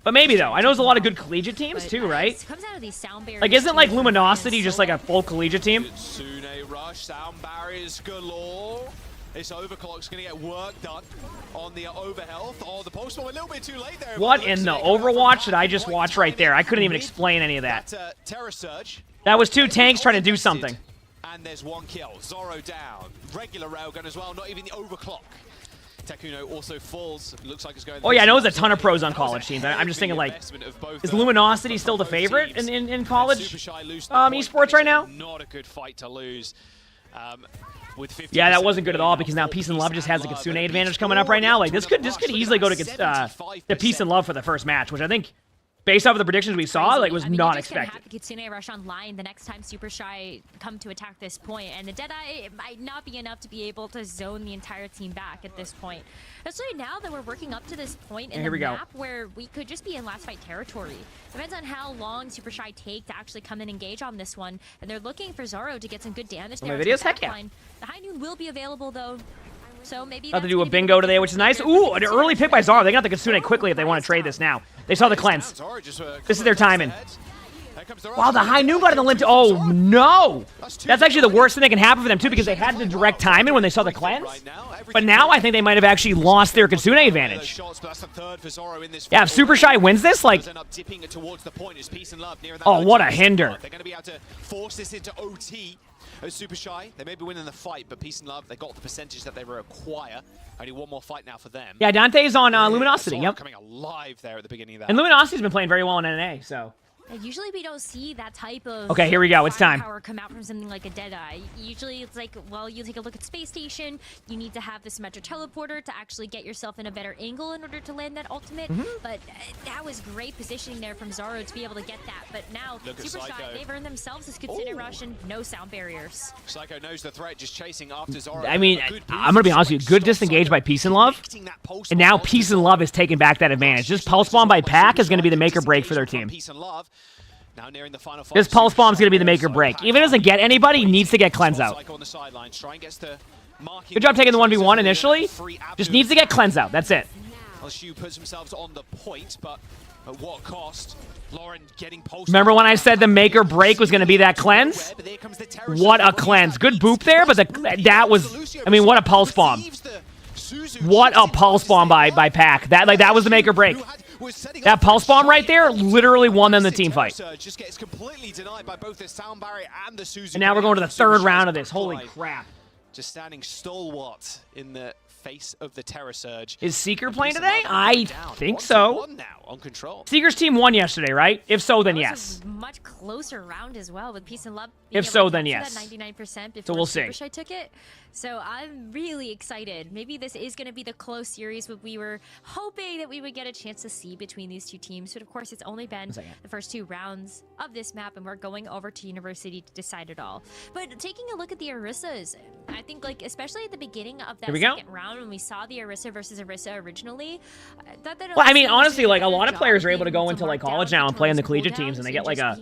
But maybe, though. I know there's a lot of good collegiate teams, too, right? It comes out of these sound barriers. Like, isn't, like, Luminosity just, like, a full collegiate team? Sune rush, sound barriers galore. This overclock's going to get work done on the overhealth. Oh, the post bomb a little bit too late there. What in the Overwatch did I just watch right there? I couldn't even explain any of that. Terror Surge. That was 2 tanks trying to do something. And there's 1 kill. Zorro down. Regular railgun as well, not even the overclock. Tekuno also falls. Looks like it's going. Oh yeah, I know there's a ton of pros on college teams. I'm just thinking, like, is Luminosity still the favorite in college esports right now? Not a good fight to lose. Yeah, that wasn't good at all because now Peace and Love just has a Kitsune advantage coming up right now. Like this could easily go to Peace and Love for the first match, which I think, based off of the predictions we saw, like was not expected. Have the Kitsune rush online the next time Super Shy come to attack this point, and the Deadeye might not be enough to be able to zone the entire team back at this point. Especially now that we're working up to this point in the map where we could just be in last fight territory. Depends on how long Super Shy take to actually come and engage on this one, and they're looking for Zorro to get some good damage there. My videos, heck yeah. The High Noon will be available though. So maybe about to do a bingo today, which is nice. Ooh, an early pick by Zorro. They got the Kitsune quickly if they want to trade this now. They saw the cleanse. This is their timing. Wow, the High Noon got in the limp. Oh, no. That's actually the worst thing that can happen for them, too, because they had the direct timing when they saw the cleanse. But now I think they might have actually lost their Kitsune advantage. Yeah, if Super Shy wins this, like... Oh, what a hinder. They're going to be able to force this into OT. Super Shy, they may be winning the fight, but Peace and Love, they got the percentage that they require. Only 1 more fight now for them. Yeah, Dante's on Luminosity. Yep. Coming alive there at the beginning of that. And Luminosity's been playing very well in NA, so... Usually we don't see that type of okay, here we go. It's time. Power come out from something like a Deadeye. Usually it's like, well, you take a look at Space Station, you need to have the symmetric teleporter to actually get yourself in a better angle in order to land that ultimate. But that was great positioning there from Zorro to be able to get that. But now, Super Shy, they've earned themselves this Kitsune rush and no sound barriers. Psycho knows the threat, just chasing after Zorro. I mean, I'm going to be honest with you. Good disengage by Peace and Love. And now Peace and Love is taking back that advantage. This Pulse Bomb by Pack is going to be the make or break for their team. Now nearing the final this Pulse Bomb is going to be the make or break. Even if it doesn't get anybody, he needs to get cleanse out. Good job taking the 1v1 initially. Just needs to get cleanse out. That's it. LSU puts themselves on the point, but at what cost? Lauren getting pulse. Remember when I said the make or break was going to be that cleanse? What a cleanse. Good boop there, but that was, I mean, what a Pulse Bomb. What a Pulse Bomb by Pack. That was the make or break. That Pulse Bomb right there literally won them the team fight. Just gets completely denied by both the sound barrier and the Suzu. And now we're going to the 3rd round of this. Holy crap. Just standing stalwart in the face of the Terror Surge. Is Seeker playing today? I think so. Now on control. Seeker's team won yesterday, right? If so, then yes. Much closer round as well with Peace and Love. If so, then yes. 99% before so we'll see. Super Shy took it. So I'm really excited. Maybe this is going to be the close series what we were hoping that we would get a chance to see between these 2 teams. But of course, it's only been the first 2 rounds of this map, and we're going over to University to decide it all. But taking a look at the Orissas, I think, like, especially at the beginning of that second round when we saw the Orisa versus Orisa originally, I thought that well, I mean, honestly, like, a lot of players are able to go into, like, college now and play in the collegiate teams, and they get, like, a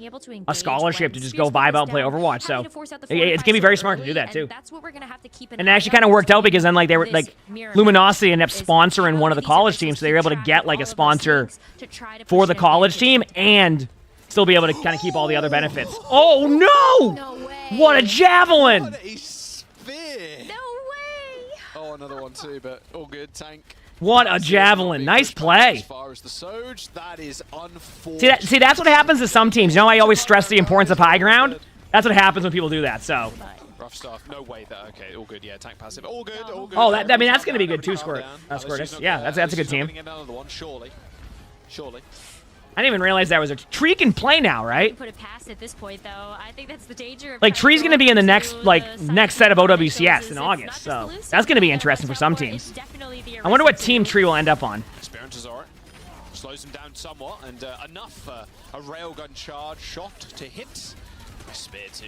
scholarship to just go vibe out and play Overwatch. So it's going to be very smart to do that, too. That's what we're going to have to keep in and it actually kind of worked out because then, like, they were, like, Luminosity ended up sponsoring one of the college teams, so they were able to get, like, a sponsor for the college team and still be able to kind of keep all the other benefits. Oh, no! What a javelin! What a spear! No way! Oh, another one too, but all good. Tank. What a javelin. Nice play. As far as the Soj, that is unfortunate. See, that's what happens to some teams. You know, I always stress the importance of high ground. That's what happens when people do that, so. Rough stuff. No way. Okay, all good. Yeah, tank passive. All good, all good. Oh, I mean, that's going to be good too, Squirtus. Yeah, that's a good team. Another one, surely. I didn't even realize that was a Tree can play now, right? Put it past at this point, though. I think that's the danger of Like Tree's gonna be in the next next set of OWCS in August, so that's gonna be interesting for some teams. I wonder what team Tree will end up on. Slows him down somewhat, and enough a railgun charge shot to hit. A spear too.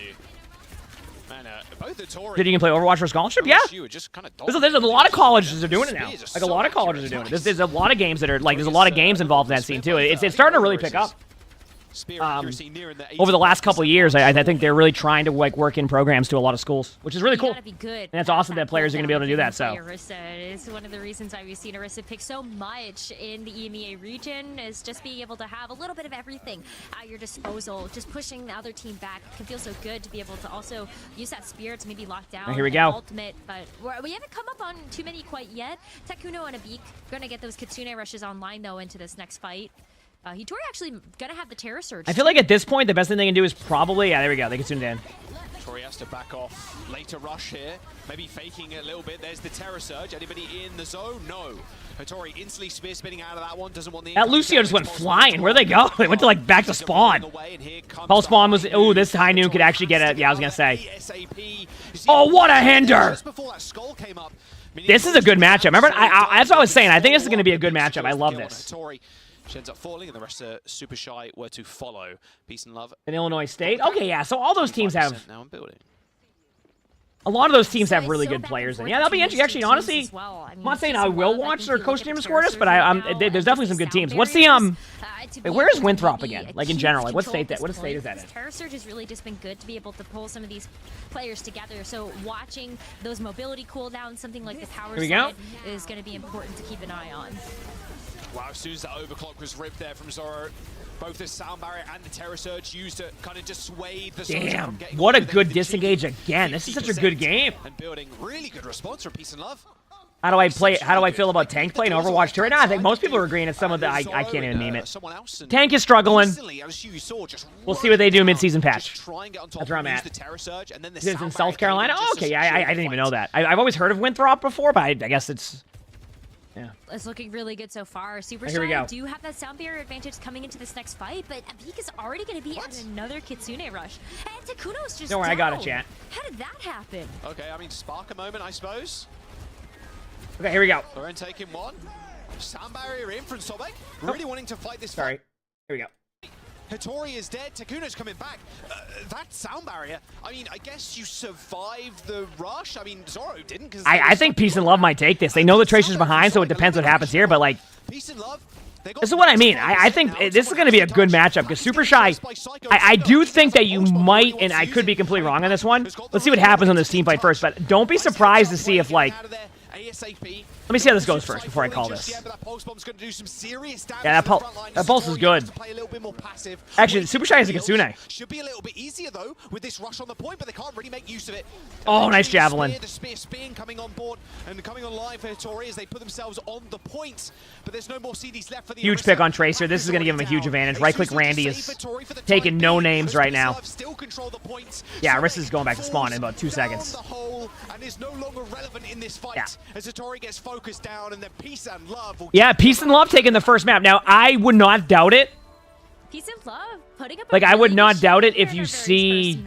Man, both the Tory. Did you can play Overwatch for scholarship? Yeah. There's a lot of colleges that are doing it now. Like a lot of colleges are doing it. There's a lot of games that are like there's a lot of games involved in that scene too. It's starting to really pick up. Over the last couple of years, I think they're really trying to like work in programs to a lot of schools, which is really cool. And that's awesome that players are going to be able to do that. So it's one of the reasons why we've seen Orisa pick so much in the EMEA region is just being able to have a little bit of everything at your disposal. Just pushing the other team back can feel so good to be able to also use that spear to maybe lock down. Here we go. Ultimate, but we haven't come up on too many quite yet. Tekuno and Abik going to get those Kitsune rushes online though into this next fight. Hitori actually gonna have the Terror Surge. I feel like at this point, the best thing they can do is probably... Yeah, there we go. They can tune it in. Hitori has to back off. Later rush here. Maybe faking it a little bit. There's the Terror Surge. Anybody in the zone? No. Hitori instantly spear spinning out of that one. Doesn't want the... That Lucio just went flying. Where'd they go? They went to, like, back to spawn. Pulse spawn was... Oh, this high noon could actually get it. Yeah, I was gonna say. Oh, what a hinder! This is a good matchup. Remember, that's what I was saying. I think this is gonna be a good matchup. I love this. She ends up falling, and the rest are super shy were to follow. Peace and love. In Illinois State? Okay, yeah. So all those teams have... Now I'm building. A lot of those teams have really good players. And yeah, that'll be interesting. Actually, honestly, I'm not saying I will watch their coach team score this, but there's definitely some good teams. What's the... Wait, where is Winthrop again? Like, in general. Like, what state is that in? Terror Surge has really just been good to be able to pull some of these players together. So watching those mobility cooldowns, something like the power side, is going to be important to keep an eye on. Wow, as soon as that overclock was ripped there from Zoro, both the sound barrier and the Terror Surge used to kind of dissuade the Damn, what a good disengage again. This is such a good game. And building really good response from Peace and Love. How do I play? How do I feel about Tank play in Overwatch 2 right now? I think most people are agreeing. It's some of the I can't even name it. Tank is struggling. We'll see what they do mid-season patch. That's where I'm at. This is in South Carolina. Oh, okay, I didn't even know that. I've always heard of Winthrop before, but I guess it's... Yeah. It's looking really good so far. Super Here we go. do have that sound barrier advantage coming into this next fight, but Abik is already going to be at another Kitsune rush. And Takuno's just Don't worry, I got it, chat. How did that happen? Okay, I mean, spark a moment, I suppose. Okay, here we go. Loren taking one. Sound barrier in from Sobek. Really wanting to fight this fight. Here we go. Hitori is dead. Takuno's coming back. That sound barrier, I mean, I guess you survived the rush. I mean, Zoro didn't. I think Peace and Love might take this. They know the Tracer's behind, so it depends what happens here, but, like... Peace and Love, this is what I mean. I think this is going to be a good matchup, because Super Shy... I do think that you might, and I could be completely wrong on this one. Let's see what happens on this team fight first, but don't be surprised to see if, like... Let me see how this goes first before I call this. Yeah, that pulse is good. Actually, Super Shy is a Kitsune. Should be a little bit easier though with this rush on the point, but they can't really make use of it. Oh, nice javelin. The spear spin coming on board and coming online for Hitori as they put themselves on the point, but there's no more CDs left for the huge pick on Tracer. This is going to give him a huge advantage. Right-click Randy is taking no names right now. Yeah, Arista's going back to spawn in about 2 seconds. And is no longer relevant in this fight as Hitori gets focused down, and then Peace and Love. Yeah, Peace and Love taking the first map. Now, I would not doubt it. Peace and Love putting up. Like, I would not doubt it if you see.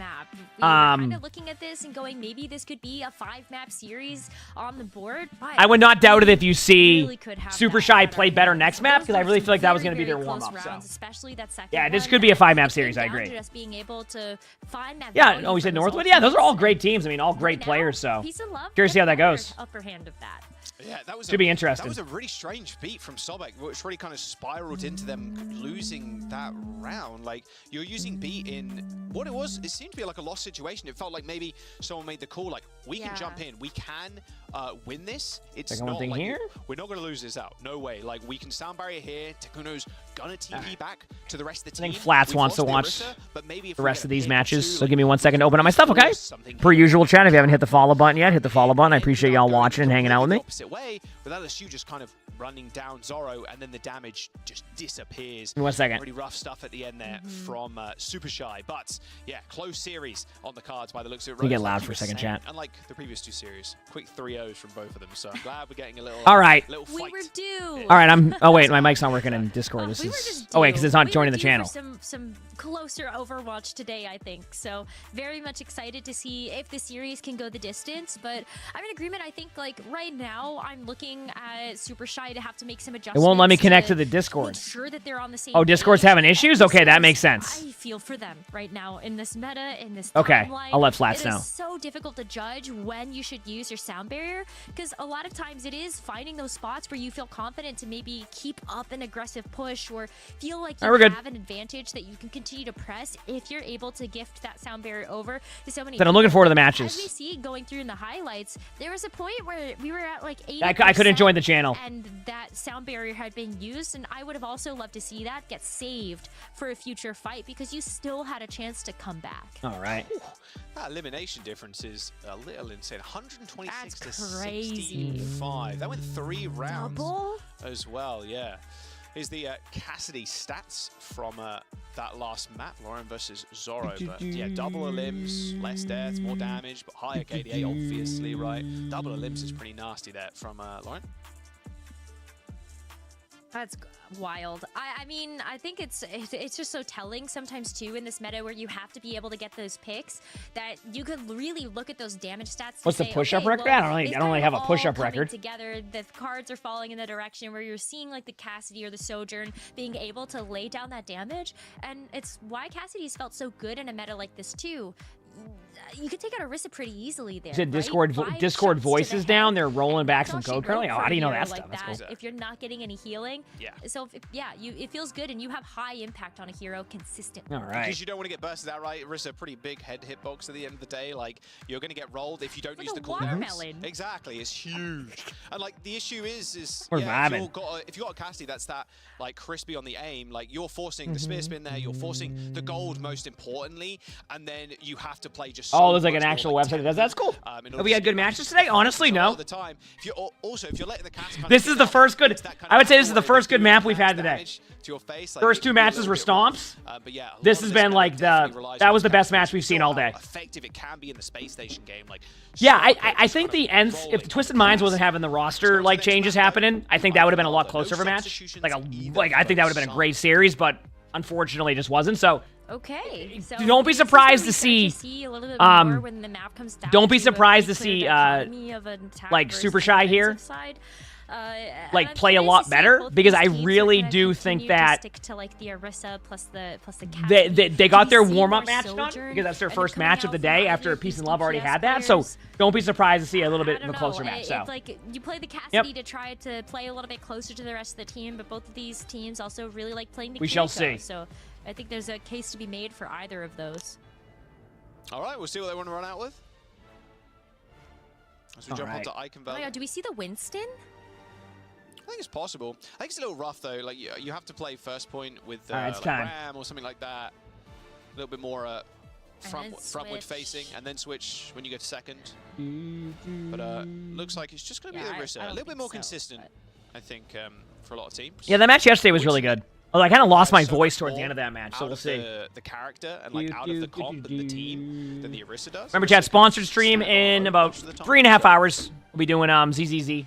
We were kind of looking at this and going, maybe this could be a 5-map series on the board. But I would not doubt it if you see Super Shy play better next map, because I really feel like that was going to be their warm-up. So. Especially that second yeah, this could be a 5-map series. I agree. Just being able to find that yeah. Oh, we said Northwood. Yeah, those are all great teams. I mean, all great players. So curious to see how that goes. Upper hand of that. Yeah, that was should be interesting. That was a really strange beat from Sobek, which really kind of spiraled into them losing that round. Like, you're using beat in what it was. It seemed to be like a lost situation. It felt like maybe someone made the call, like, we can jump in, we can win this. It's not like here? We're not going to lose this out. No way. Like, we can sound barrier here. Takuno's gonna TP back to the rest of the team. I think Flats wants to watch the rest of these matches, so give me 1 second to open up my stuff, okay? Per usual, chat. If you haven't hit the follow button yet, hit the follow button. I appreciate y'all watching and hanging out with me. Way, with LSU just kind of running down Zoro, and then the damage just disappears. 1 second. Pretty rough stuff at the end there from Super Shy, but yeah, close series on the cards by the looks of it. You get loud for a second, chat. Unlike the previous 2 series, quick 3-0s from both of them. So I'm glad we're getting a little. All right. Little fight. We were due. All right, I'm. Oh wait, my mic's not working in Discord. This is... Oh, wait, because it's not joining the channel. Some closer Overwatch today, I think. So very much excited to see if the series can go the distance. But I'm in agreement. I think, like, right now, I'm looking at Super Shy to have to make some adjustments. It won't let me connect to the Discord. Make sure that they're on the same Discord's having issues? Okay, that makes sense. I feel for them right now in this meta, in this Okay, timeline. I'll let Flats know. It is so difficult to judge when you should use your sound barrier, because a lot of times it is finding those spots where you feel confident to maybe keep up an aggressive push or feel like you have an advantage that you can continue to press if you're able to gift that sound barrier over to so many Then I'm looking forward to the matches. As we see going through in the highlights, there was a point where we were at like 80%. I couldn't join the channel. And that sound barrier had been used, and I would have also loved to see that get saved for a future fight because you still had a chance to come back. All right. That elimination difference is a little insane. 126 to crazy. 65. That went 3 rounds Double? as well, yeah. Here's the Cassidy stats from that last map, Lauren versus Zorro. But yeah, double limbs, less deaths, more damage, but higher KDA, obviously, right? Double limbs is pretty nasty there from Lauren. That's wild. I mean, I think it's just so telling sometimes too in this meta where you have to be able to get those picks that you could really look at those damage stats. What's the push-up record? I don't really have a push-up record. Together, the cards are falling in the direction where you're seeing like the Cassidy or the Sojourn being able to lay down that damage, and it's why Cassidy's felt so good in a meta like this too. You could take out Orisa pretty easily there. You said Discord voices down. They're rolling back some code currently. Oh, how do you know that stuff? That's cool. If you're not getting any healing, so it feels good, and you have high impact on a hero consistently. All right. Because you don't want to get bursted out, right? Orisa, pretty big head hitbox at the end of the day. Like, you're going to get rolled if you don't use the cooldowns. Exactly, it's huge. And like the issue is if you got a Cassidy that's that like crispy on the aim, like you're forcing the spear spin there, you're forcing the gold most importantly, and then you have to play just. Oh, there's like an actual website that does that. That's cool. Have we had good matches today? Honestly, no. The time. If you're letting the cast this is the first good. I would say this is the first good map we've had today. To your face, first 2 matches were stomps. But yeah, this has been like that was the best match we've seen all day. Effective it can be in the space station game. Like yeah, I think the ends. If Twisted Minds wasn't having the roster like changes happening, I think that would have been a lot closer of a match. Like I think that would have been a great series, but unfortunately, it just wasn't. So. Okay. So don't be surprised to see. Don't be surprised to see like Super Shy here. Like play a lot better because I really do think that stick to like the Orisa plus the they got their warm-up match done because that's their first match of the day after Peace and Love already had that. So don't be surprised to see a little bit of a closer match. So it's like you play the Cassidy to try to play a little bit closer to the rest of the team, but both of these teams also really like playing the. We shall see. So I think there's a case to be made for either of those. All right, we'll see what they want to run out with. As we jump onto Icon Valley. Oh my God, do we see the Winston? I think it's possible. I think it's a little rough though. Like you have to play first point with like Ram or something like that. A little bit more frontward facing, and then switch when you get to second. But looks like it's just going to be the Orisa. A little bit more consistent, I think, for a lot of teams. Yeah, that match yesterday was really good. Although I kind of lost my voice towards the end of that match, so we'll see. The character and like out of the comp and the team than the Orisa does. Remember, chat, sponsored stream in about 3.5 hours. We'll be doing ZZZ.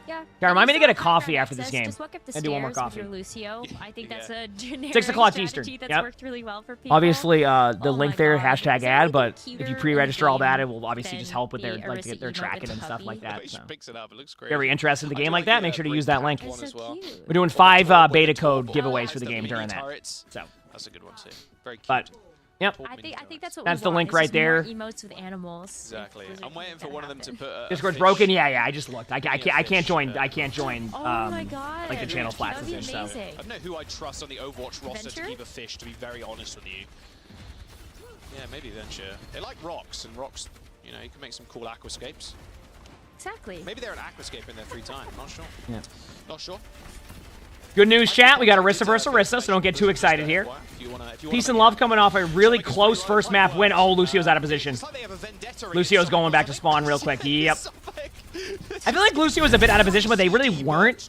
Yeah. Remind me to get a coffee after this game. Just walk up the and do one more coffee. Lucio. I think that's a generic 6 o'clock Eastern. That's worked really well for people. Obviously, the link there, #ad, but if you pre-register all that, it will obviously just help with their tracking and stuff like that. So. Picks it up. It looks great. Very interested in the game like that, make sure to use that link. We're doing 5 beta code giveaways for the game during that. So that's a good one too. Very cute. But yep. I think that's what that's we the want. link right there. Emotes with animals. Exactly. I'm waiting for one of them to put. Discord's broken. Yeah. I just looked. I can't join. Oh my God. Like the channel Flats is in. So. I don't know who I trust on the Overwatch roster to keep a fish. To be very honest with you. Yeah, maybe Venture. They like rocks, and rocks, you know, you can make some cool aquascapes. Exactly. Maybe they're an aquascape in their free time. Not sure. Yeah. Not sure. Good news, chat. We got Orisa versus Orisa, so don't get too excited here. Peace and Love coming off a really close first map win. Oh, Lucio's out of position. Lucio's going back to spawn real quick. Yep. I feel like Lucio was a bit out of position, but they really weren't.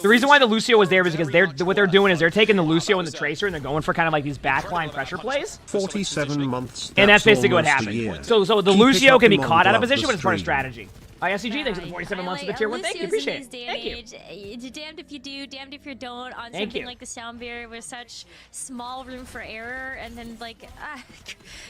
The reason why the Lucio was there was because what they're doing is they're taking the Lucio and the Tracer and they're going for kind of like these backline pressure plays. 47 months. And that's basically what happened. So the Lucio can be caught out of position, but it's part of strategy. ISCG, thanks for the 47 months of the tier 1. Thank you, appreciate it. Thank you. You're damned if you do, damned if you don't on Thank something you. like the sound barrier with such small room for error, and then like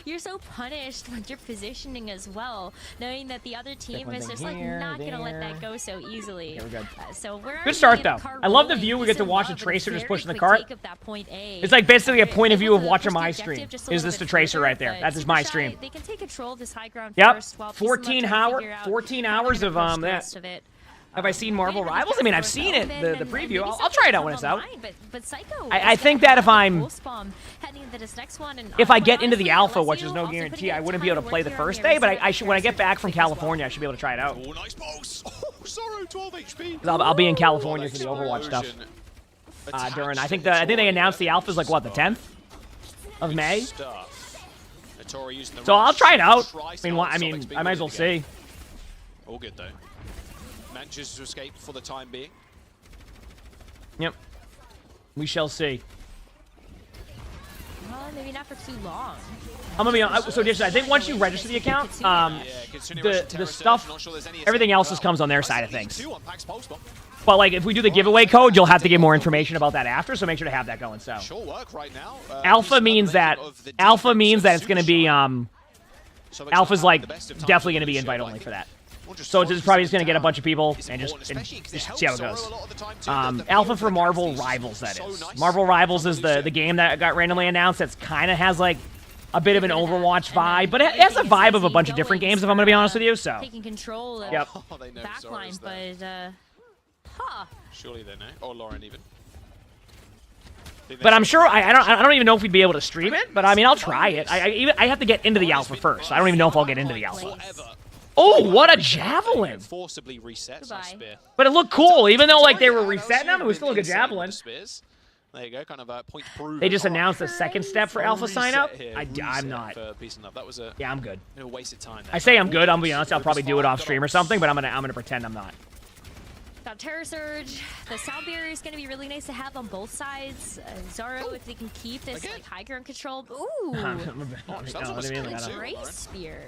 you're so punished when you're positioning as well, knowing that the other team is just like not gonna let that go so easily. Okay, we're good. So we're Good start already in though. cart I love the rolling. view. We get to watch the Peace and Tracer Love just would pushing the very cart. quickly take up that point A. It's like basically a point of view of Able to watching push the my objective stream. just a Is little this the bit Tracer further, right there? but That's just my Supershy, stream. They can take control of this high ground Yep. first, while Peace and Love 14 try to figure hour, out 14 how they're hours gonna of approach the that. rest of it. Have I seen Marvel Rivals? I mean, I've seen it, the preview. I'll try it out when it's out. But Psycho I think that if I'm, heading into this next one, and if I get into the alpha, which is no also guarantee, putting I in wouldn't a be able ton to of play work the here on first the day, but reserve I should, when I get back from as well. California, I should be able to try it out. Oh, nice pulse. Oh, Zoro, 12 HP. I'll be in California for the Overwatch stuff. During, I think they announced the alphas like what, the 10th of May. So I'll try it out. I mean, I might as well see. All good though. Manages to escape for the time being. Yep. We shall see. Well, maybe not for too long. I'm gonna be honest. So I think once you register the account, the stuff, everything else just comes on their side of things. But like, if we do the giveaway code, you'll have to get more information about that after. So make sure to have that going. So alpha means that it's gonna be alpha's like definitely gonna be invite only for that. So it's probably just going to get a bunch of people and just see how it goes. Alpha for Marvel Rivals, that is. Marvel Rivals is the game that got randomly announced. That's kind of has like a bit of an Overwatch vibe, but it has a vibe of a bunch of different games, if I'm going to be honest with you. So taking control of backline, but surely they know, or Lauren even. But I'm sure I don't even know if we'd be able to stream it. But I mean, I'll try it. I have to get into the alpha first. I don't even know if I'll get into the alpha. Oh, what a javelin! Forcibly resets spear. But it looked cool, even though like they were resetting them. It was still a good javelin. There you go, kind of point proven. They just announced a second step for alpha sign up. I'm not. That was a I'm good. Waste of time. I say I'm good. I'm gonna be honest. I'll probably do it off stream or something, but I'm gonna pretend I'm not. Got Terror Surge. The sound barrier is going to be really nice to have on both sides. Zoro, if they can keep this like high ground control. Ooh, great spear.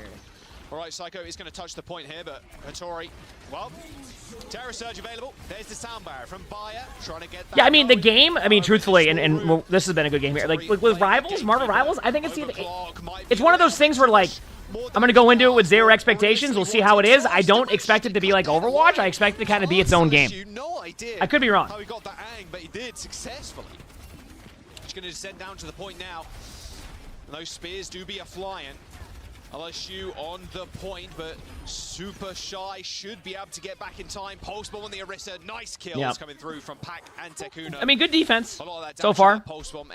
All right, Psycho is going to touch the point here, but Hattori, well, Terror Surge available. There's the sound barrier from Bayer, trying to get that. Yeah, I mean, the game, I mean, truthfully, and well, this has been a good game here. Like, with Rivals, Marvel Rivals, I think it's one of those things where, like, I'm going to go into it with zero expectations. We'll see how it is. I don't expect it to be like Overwatch. I expect it to kind of be its own game. I could be wrong. How he got that ang, but he did successfully. Just going to descend down to the point now. And those spears do be a-flying. LSU on the point, but Super Shy should be able to get back in time. Pulse bomb on the Orisa. Nice kills coming through from Pac and Tekuna. I mean, good defense so far.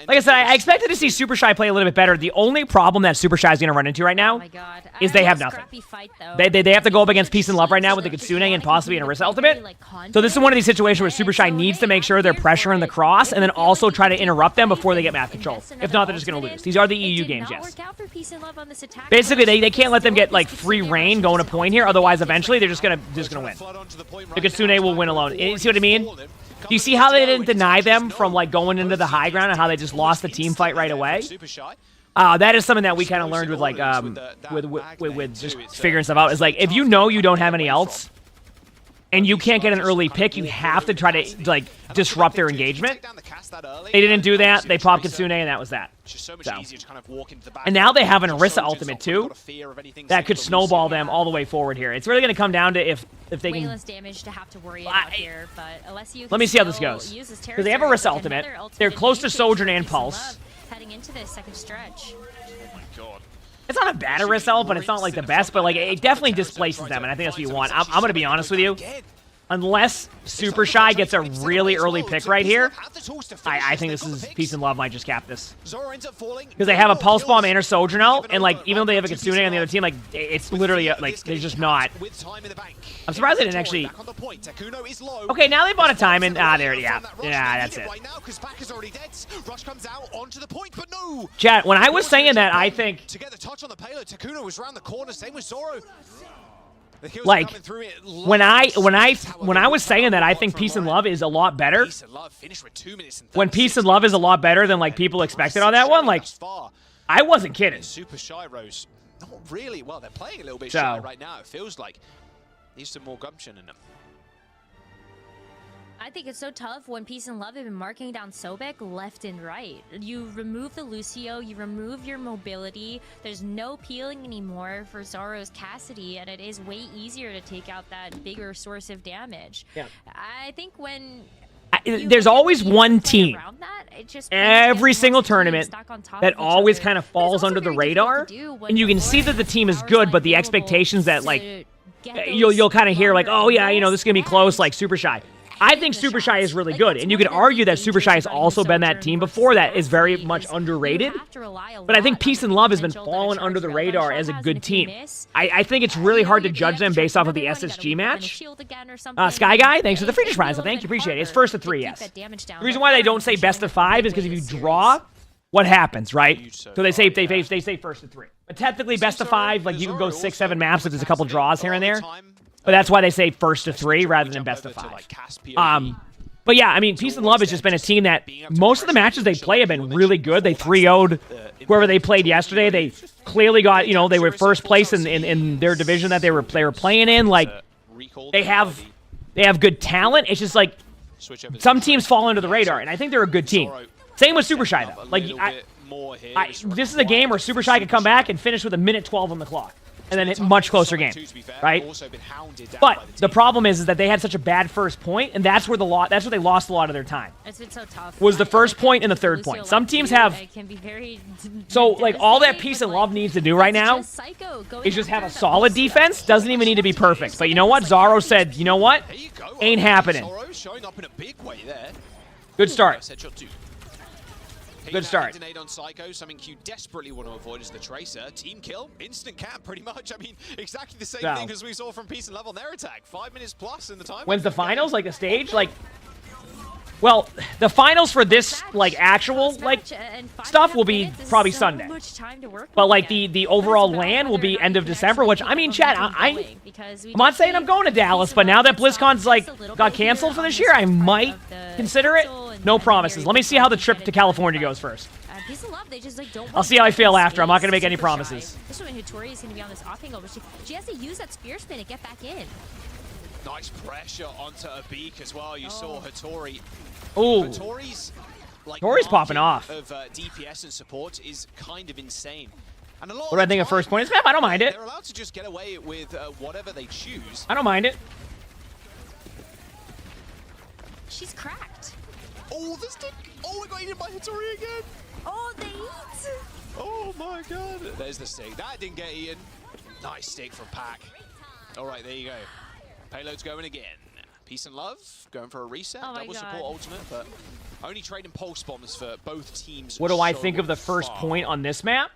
Like I said, I expected to see Super Shy play a little bit better. The only problem that Super Shy is going to run into right now is they have nothing. They have to go up against Peace and Love right now with the Kitsune and possibly an Orisa ultimate. So this is one of these situations where Super Shy needs to make sure they're pressuring the cross and then also try to interrupt them before they get map control. If not, they're just going to lose. These are the EU games, yes. Basically, they can't let them get like free reign going to point here. Otherwise, eventually they're just gonna win. The Kitsune will win alone. You see what I mean? Do you see how they didn't deny them from like going into the high ground and how they just lost the team fight right away? That is something that we kind of learned with like with just figuring stuff out. Is like if you know you don't have any ults and you can't get an early pick, you have to try to like disrupt their engagement. They didn't do that. They popped Kitsune, and that was that. So. And now they have an Orisa ultimate too. That could snowball them all the way forward here. It's really going to come down to if they can. Less damage to have to worry about here, but LSU let me see how this goes. Because they have Orisa ultimate. They're close to Sojourn and Pulse. Heading into this second stretch. It's not a bad Orisa ult, but it's not like the best. But like it definitely displaces them, and I think that's what you want. I'm going to be honest with you. Unless Super Shy gets a really early pick right here, I think this is Peace and Love might just cap this. Because they have a Pulse Bomb and a Sojourn out, and like even though they have a Kitsune on the other team, like it's literally like they're just not. I'm surprised they didn't actually. Okay, now they bought a time and there, yeah, that's it. Chat, when I was saying that, I think. Like when I was saying that I think Peace and Love is a lot better. When Peace and Love is a lot better than like people expected on that one, like I wasn't kidding. Super Shy Rose, not really. Well, they're playing a little bit shy right now. It feels like Needs some more gumption in him. I think it's so tough when Peace and Love have been marking down Sobek left and right. You remove the Lucio, you remove your mobility. There's no peeling anymore for Zoro's Cassidy, and it is way easier to take out that bigger source of damage. Yeah. I think when there's always one team every single tournament that always kind of falls under the radar, and you can see that the team is good, but the expectations that like you'll kind of hear like, oh yeah, you know, this is gonna be close, like Super Shy. I think Super Shy is really good, and you could argue that Super Shy has also been that team before that is very much underrated. But I think Peace and Love has been falling under the radar as a good team. I think it's really hard to judge them based off of the SSG match. Sky Guy, thanks for the free prize. Thank you, appreciate it. It's first of 3, yes. The reason why they don't say best of 5 is because if you draw, what happens, right? So they say first of 3. But technically, best of 5, like you can go 6, 7 maps if there's a couple draws here and there. But that's why they say first to 3 rather than best of 5. But yeah, I mean, Peace and Love has just been a team that most of the matches they play have been really good. They 3-0'd whoever they played yesterday. They clearly got, you know, they were first place in their division that they were playing in. Like, they have good talent. It's just like some teams fall under the radar, and I think they're a good team. Same with Super Shy though. Like, this is a game where Super Shy could come back and finish with a minute 12 on the clock. And then it's a much closer game, right? But the problem is that they had such a bad first point, and that's where they lost a lot of their time. It's been so tough. Was the first point and the third point. Some teams have. So like all that Peace and Love needs to do right now is just have a solid defense. Doesn't even need to be perfect. But you know what? Zoro said, you know what? Ain't happening. Good start. Good start. Detonate on Psycho, something you desperately want to avoid is the Tracer. Team kill, instant cap, pretty much. I mean, exactly the same thing as we saw from Peace and Love on their attack. 5 minutes plus in the time. When's the finals? Like the stage? Like, well, the finals for this like actual like stuff will be probably Sunday. But like the overall LAN will be end of December. Which I mean, chat. I'm not saying I'm going to Dallas, but now that BlizzCon's like got canceled for this year, I might consider it. No promises. Let me see how the trip to California goes first. I'll see how I feel after. I'm not going to make any promises. Especially when Hattori is going to be on this off angle, but she has to use that spear spin to get back in. Nice pressure onto a beak as well. You saw Hattori. Ooh. Hattori's popping off. Of DPS and support is kind of insane. And a lot what do I think of first point? I don't mind it. They're allowed to just get away with whatever they choose. I don't mind it. She's cracked. Oh, this did. Oh, I got eaten by Hattori again. Oh, they eat. Oh my god. There's the stick. That didn't get eaten. Nice stick from Pack. All right, there you go. Payload's going again. Peace and Love going for a reset. Double support ultimate, but only trading pulse bombs for both teams. What do I think of the first point on this map?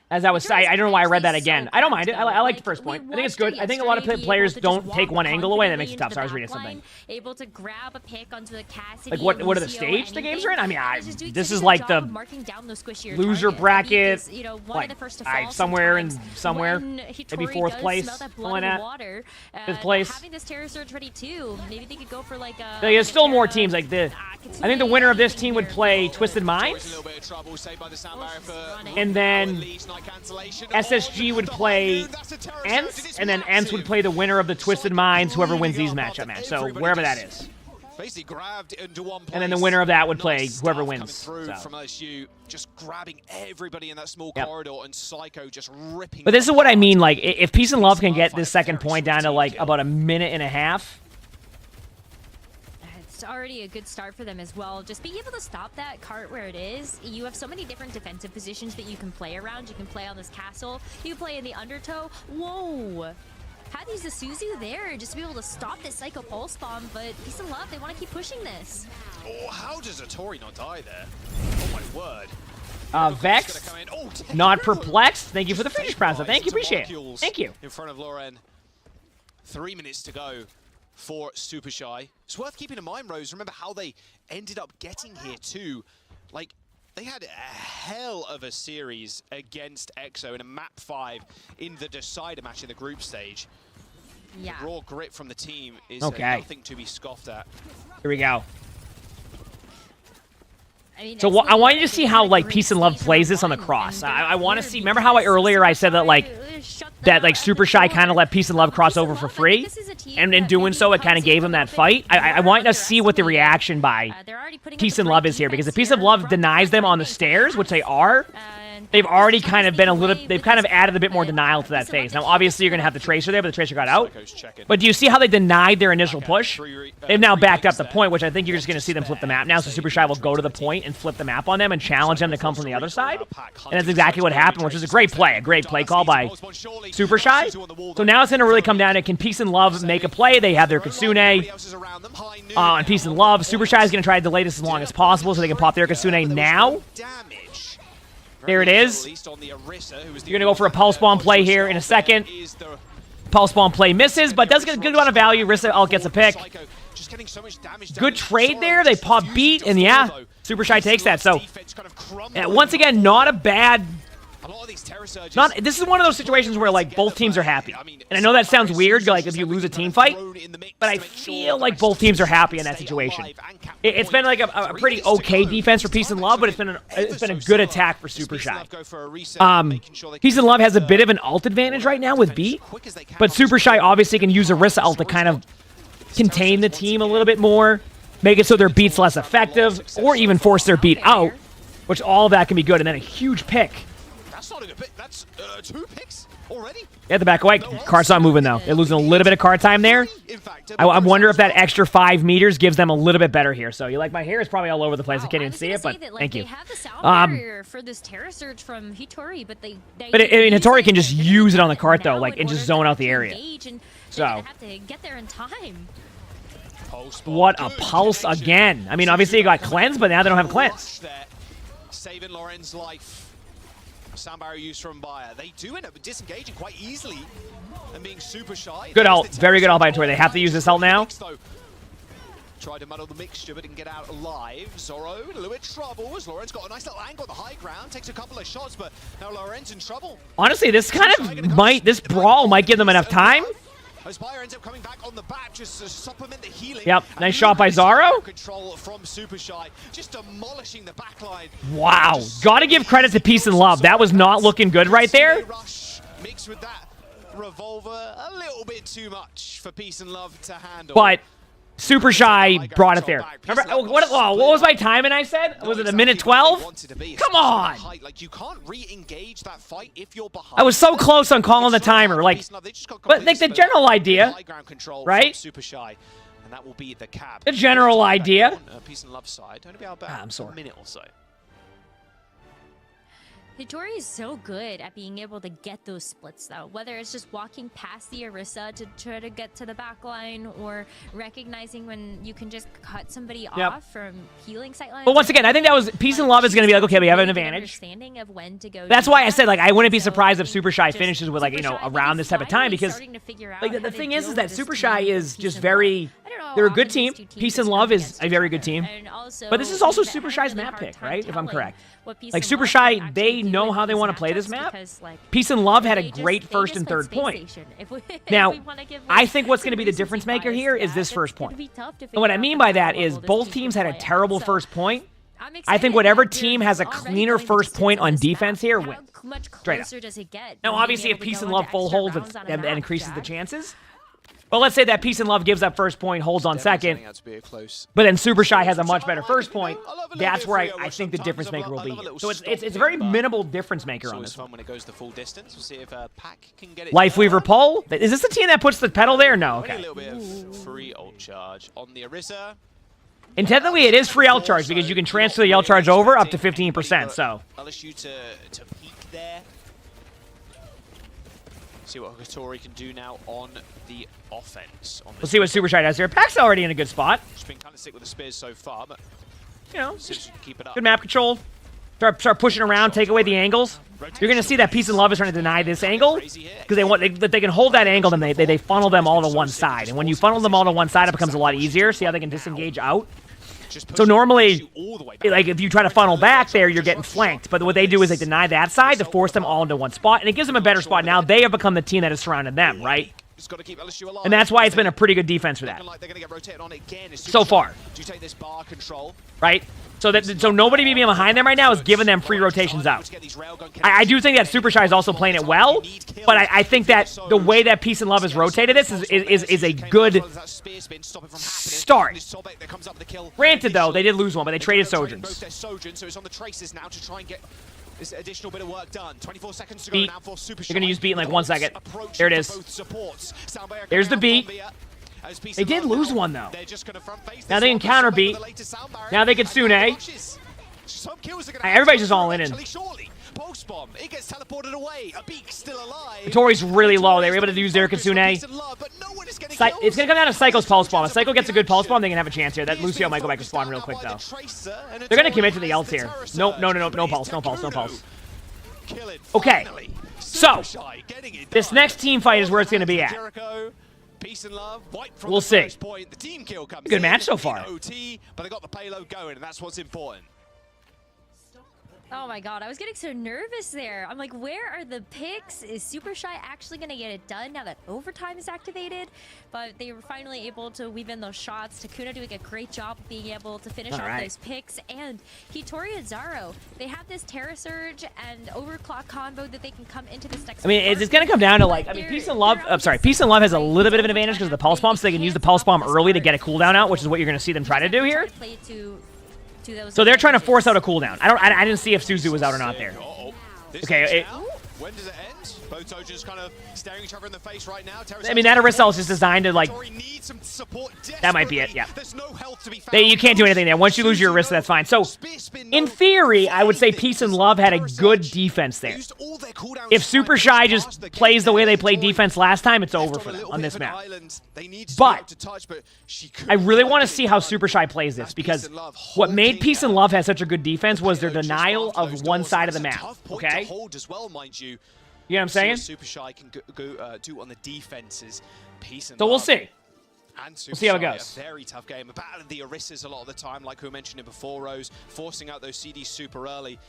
As I was saying, I don't know why I read that again. I don't mind it. I like the first point. I think it's good. I think a lot of players don't take one angle away. That makes it tough. So I was reading something. Able to grab a pick onto the Cassidy. Like what are the stage the games are in? I mean, this is like the loser bracket. Like somewhere, maybe 4th place, something like that. 5th place. Having this terror surge ready too. Maybe they could go for like a. There's still more teams like this. I think the winner of this team would play Twisted Minds, and then SSG would play Ents, and then Ents would play the winner of the Twisted Minds, whoever wins these matchup match. So wherever that is. And then the winner of that would play whoever wins. So. From LSU, just grabbing everybody in that small corridor, and Psycho just ripping. But this is what I mean. Like, if Peace and Love can get this second point down to like about a minute and a half. It's already a good start for them as well. Just being able to stop that cart where it is. You have so many different defensive positions that you can play around. You can play on this castle. You can play in the undertow. Whoa. Had to use the Suzu there just to be able to stop this Psycho Pulse Bomb, but Peace and Love, they want to keep pushing this. Oh, how does Hattori not die there? Oh my word. Vex, not perplexed. Thank you for the finish prize. Thank you, appreciate it. Thank you. In front of Lauren. 3 minutes to go for Super Shy. It's worth keeping in mind, Rose. Remember how they ended up getting here too. Like, they had a hell of a series against EXO in a map 5 in the decider match in the group stage. Yeah. The raw grit from the team is okay. Nothing to be scoffed at. Here we go. So I want you to see how like Peace and Love plays this on the cross. I want to see. Remember how earlier I said that like Super Shy kind of let Peace and Love cross over for free, and in doing so it kind of gave him that fight. I want to see what the reaction by Peace and Love is here, because if Peace and Love denies them on the stairs, which they are, they've already kind of been they've kind of added a bit more denial to that phase. Now, obviously, you're going to have the Tracer there, but the Tracer got out. But do you see how they denied their initial push? They've now backed up the point, which I think you're just going to see them flip the map now. So Super Shy will go to the point and flip the map on them and challenge them to come from the other side. And that's exactly what happened, which is a great play call by Super Shy. So now it's going to really come down to, can Peace and Love make a play? They have their Kitsune on Peace and Love. Super Shy is going to try to delay this as long as possible so they can pop their Kitsune now. There it is. You're going to go for a Pulse Bomb play here in a second. Pulse Bomb play misses, but does get a good amount of value. Rissa alt gets a pick. Good trade there. They pop beat, and yeah, Super Shy takes that. So, once again, not a bad... This is one of those situations where, like, both teams are happy. And I know that sounds weird, like, if you lose a team fight, but I feel like both teams are happy in that situation. It's been, like, a pretty okay defense for Peace and Love, but it's been a good attack for Super Shy. Peace and Love has a bit of an ult advantage right now with beat, but Super Shy obviously can use Orisa ult to kind of contain the team a little bit more, make it so their beat's less effective, or even force their beat out, which all of that can be good. And then a huge pick. That's 2 picks already. Yeah, the back away. Card's not moving, though. They're losing a little bit of card time there. I wonder if that extra 5 meters gives them a little bit better here. So you like my hair? It's probably all over the place. I can't even see it, but thank you. They have the sound barrier for this Terra Surge from Hitori, but I mean, Hitori can just use it on the cart, though, like, and just zone out the area. So have to get there in time. What a pulse again. I mean, obviously you got cleanse, but now they don't have cleanse. Saving Lauren's life. Sound barrier use from Bayer. They do end up disengaging quite easily and being super shy. Good ult. Very good ult by Tori. They have to use this ult now. Tried to muddle the mixture, but didn't get out alive. Zorro, a little bit trouble as Lauren's got a nice little angle on the high ground. Takes a couple of shots, but now Lauren's in trouble. Honestly, this kind of this brawl might give them enough time. As Bayer ends up coming back on the back just to supplement the healing. Yep, nice shot by Zaro. Control from Super Shy, just demolishing the backline. Wow, gotta give credit to Peace and Love. That was not looking good right there. Mixed with that revolver, a little bit too much for Peace and Love to handle. But Super Shy brought it there. Remember, what was my timing I said? Was it a minute 12? Come on! Like, you can't re-engage that fight if you're behind. I was so close on calling the timer. Like, but like the general idea, right? Super Shy, and that will be the cab. The general idea. Peace and Love side. Only about I'm sorry. a minute or so. Hitori is so good at being able to get those splits, though. Whether it's just walking past the Orisa to try to get to the back line, or recognizing when you can just cut somebody off from healing sightlines. But once again, I think that was Peace and Love is going to be like, okay, we have an advantage. That's why I said, like, I wouldn't be surprised if Super Shy finishes with, like, you know, around this type of time, because like the thing is that Super Shy is just very. They're a good team. Peace and Love is a very good team. But this is also Super Shy's map pick, right? If I'm correct. Like, Super Shy, they know how they want to play this map. Peace and Love had a great first and third point. Now, I think what's going to be the difference maker here is this first point. And what I mean by that is both teams had a terrible first point. I think whatever team has a cleaner first point on defense here wins. Straight up. Now, obviously, if Peace and Love full holds, that increases the chances. But let's say that Peace and Love gives up first point, holds on second, but then Super Shy has a much better first point. That's where I think the difference maker will be. So it's a very minimal difference maker on this one. Lifeweaver pull? Is this the team that puts the pedal there? No, okay. A little bit of free ult charge on the Orisa. And technically it is free ult charge because you can transfer the ult charge over up to 15%, so. LSU to peek there. See what Hitori can do now on the offense. We'll see what Super Shy does here. Pack's already in a good spot. Just been kind of sick with the spears so far, but you know, keep it up. Good map control. Start pushing around, take away the angles. You're gonna see that Peace and Love is trying to deny this angle because they can hold that angle, then they funnel them all to one side. And when you funnel them all to one side, it becomes a lot easier. See how they can disengage out. So normally, like if you try to funnel back there, you're getting flanked. But what they do is they deny that side to force them all into one spot, and it gives them a better spot. Now they have become the team that has surrounded them, right? And that's why it's been a pretty good defense for that. So far. Right? So nobody being behind them right now is giving them free rotations out. I do think that Super Shy is also playing it well, but I think that the way that Peace and Love has rotated this is a good start. Granted, though, they did lose one, but they traded Sojourns. This additional bit of work done. 24 seconds to Beat. go now for Super They're going to use beat in like 1 second. Approach There it is. both supports. There's the beat. They did lose one, though. Now they can counter beat. Now they can Tsune. Everybody's just all in. Pulse bomb. It gets teleported away. A beak still alive. Tori's really low. They were able to use their Kitsune. It's going to come down to Psycho's Pulse Bomb. If Psycho gets a good Pulse Bomb, they can have a chance here. That Lucio might go back to spawn real quick, though. They're going to commit to the ults here. No Pulse, no Pulse, no Pulse. Okay. So, this next team fight is where it's going to be at. We'll see. Good match so far. But they got the payload going, and that's what's important. Oh my god, I was getting so nervous there. I'm like, where are the picks? Is Super Shy actually going to get it done now that overtime is activated? But they were finally able to weave in those shots. Takuna doing a great job of being able to finish off those picks. And Hitori and Zaro, they have this Terra Surge and Overclock combo that they can come into this next. I mean, it's going to come down to like, I mean, Peace and Love, Peace and Love has a little bit of an advantage because of the Pulse Bomb, so they can use the Pulse Bomb early to get a cooldown out, which is what you're going to see them try to do here. So they're trying to force out a cooldown. I didn't see if Suzu was out or not there. Okay. When does it end? Both Sojourns kind of staring each other in the face right now. I mean, that Orisa is just designed to like. That might be it. Yeah. You can't do anything there. Once you lose your Orisa, that's fine. So, in theory, I would say Peace and Love had a good defense there. If Super Shy just plays the way they played defense last time, it's over for them on this map. But I really want to see how Super Shy plays this, because what made Peace and Love have such a good defense was their denial of one side of the map. Okay. You know what I'm saying? Super Shy can do on the defenses. Peace and so we'll see. And we'll see how it goes. A very tough game. A battle of the Orisas a lot of the time, like we mentioned it before, Rose, forcing out those CDs super early.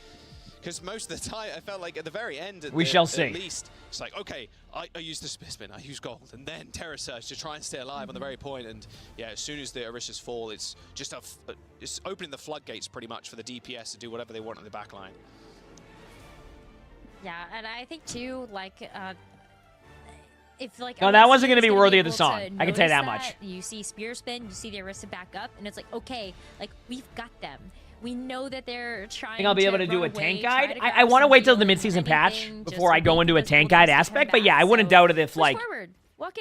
Because most of the time, I felt like at the very end, we shall see. At least, it's like, okay, I use the Spear Spin, I use gold, and then Terra Surge to try and stay alive on the very point. And yeah, as soon as the Orisas fall, it's just it's opening the floodgates pretty much for the DPS to do whatever they want on the back line. Yeah, and I think too, like, if like no, that wasn't going to be worthy of the song. I can tell you that much. You see Spear Spin, you see the Orisa back up, and it's like, okay, like we've got them. We know that they're trying. I think I'll be able to do a tank guide. I want to wait till the mid-season patch before I go into a tank guide aspect. But yeah, I wouldn't doubt it if like.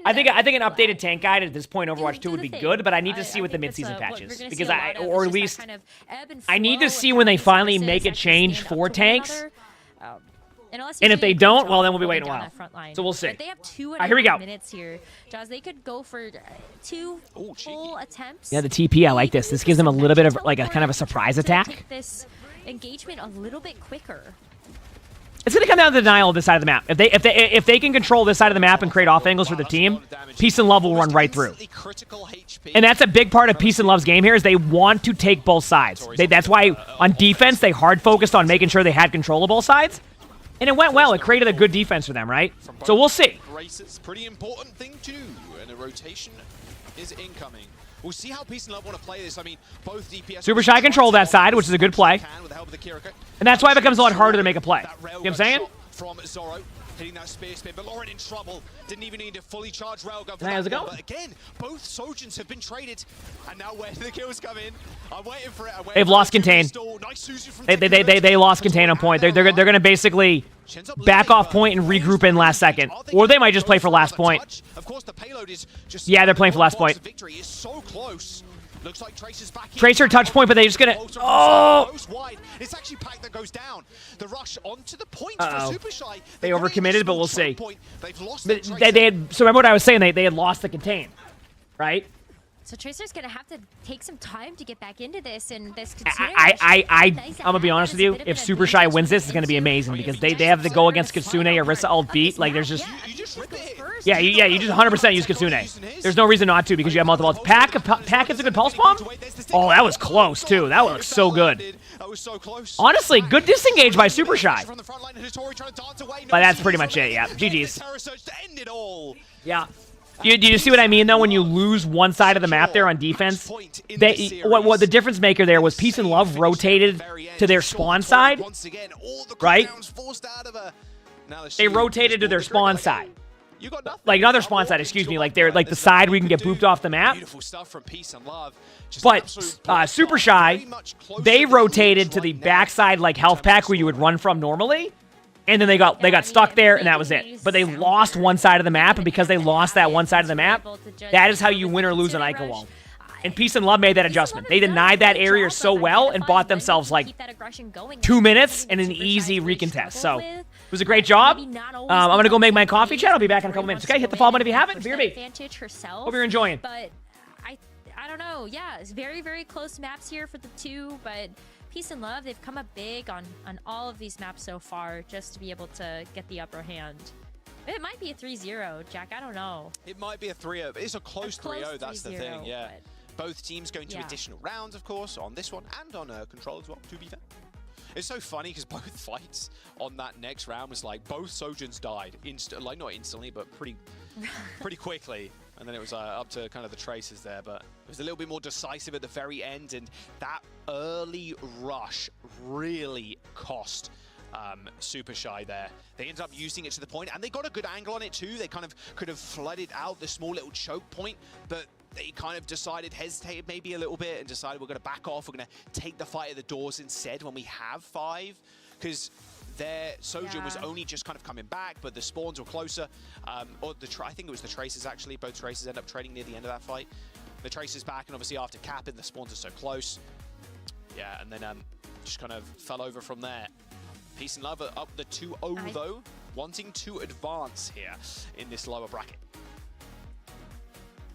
I think an updated tank guide at this point, Overwatch 2 would be good, but I need to see what the mid-season patch is, because or at least I need to see when they finally make a change for tanks. And if they don't, well, then we'll be waiting a while. So we'll see. But they have 2.5 here we go. minutes here. Jaws, they could go for 2 full attempts. Yeah, the TP, I like this. This gives them a little bit of like a kind of a surprise attack. Take this engagement a little bit quicker. It's going to come down to the denial of this side of the map. If they can control this side of the map and create off angles for the team, Peace and Love will run right through. And that's a big part of Peace and Love's game here, is they want to take both sides. That's why on defense they hard focused on making sure they had control of both sides. And it went well. It created a good defense for them, right? So we'll see. Races, pretty important thing too, and a rotation is incoming. We'll see how Peace and Love want to play this. I mean, both DPS. Super Shy controlled that side, which is a good play. And that's why it becomes a lot harder to make a play. You know what I'm saying? From Zoro, hitting that Spear Spin, but Lauren in trouble. Didn't even need to fully charge Railgun. How's it going? But again, both Sojourns have been traded, and now where do the kills come in? I'm waiting for it. They've lost contain. They lost contain on point. They're going to basically back off point and regroup in last second, or they might just play for last point. Of course, the payload is just they're playing for last point. Victory is so close. Looks like Tracer's back in. Tracer touch point, but they're just gonna. Oh! It's actually Pack that goes down. The rush onto the point for Super Shy. They overcommitted, but we'll see. They've lost so remember what I was saying? They had lost the contain, right? So Tracer's gonna have to take some time to get back into this, and this. I'm gonna be honest with you. If Super Shy wins this, it's gonna be amazing, because they have to go against Kitsune, Orisa alt beat. Like there's just. Yeah, you just 100% use Kitsune. There's no reason not to, because you have multiple. Pack is a good pulse bomb. Oh, that was close too. That looks so good. Honestly, good disengage by Super Shy. But that's pretty much it. Yeah, GG's. Yeah. Do you see what I mean, though? When you lose one side of the map there on defense, what the difference maker there was Peace and Love rotated to their spawn side, right? They rotated to their spawn side. Like, not their spawn side, excuse me. Like, they're like the side where you can get booped off the map. But Super Shy, they rotated to the backside, like, health pack where you would run from normally. And then they got stuck there, and that was it. But they lost one side of the map, and because they lost that one side of the map, that is how you win or lose an Ico wall. And Peace and Love made that adjustment. They denied that area so well and bought themselves like 2 minutes and an easy recontest. So it was a great job. I'm going to go make my coffee, chat. I'll be back in a couple minutes. Okay, hit the follow button if you haven't. BRB. Hope you're enjoying. But I don't know. Yeah, it's very, very close maps here for the two, but Peace and Love, they've come up big on all of these maps so far just to be able to get the upper hand. It might be a 3-0, Jack. I don't know. It might be a 3-0. It's a close 3-0. That's the thing. Yeah. Both teams going to additional rounds, of course, on this one and on Control as well, to be fair. It's so funny because both fights on that next round was like both Sojuns died. Like, not instantly, but pretty quickly. And then it was up to kind of the Traces there, but it was a little bit more decisive at the very end, and that early rush really cost Super Shy there. They ended up using it to the point, and they got a good angle on it too. They kind of could have flooded out the small little choke point, but they kind of hesitated maybe a little bit and decided we're going to back off. We're going to take the fight at the doors instead when we have 5, because their Sojun was only just kind of coming back, but the spawns were closer. I think it was the Traces actually. Both Traces end up trading near the end of that fight. The Traces back, and obviously after capping, the spawns are so close. Yeah, and then just kind of fell over from there. Peace and Love up the 2-0 though, wanting to advance here in this lower bracket.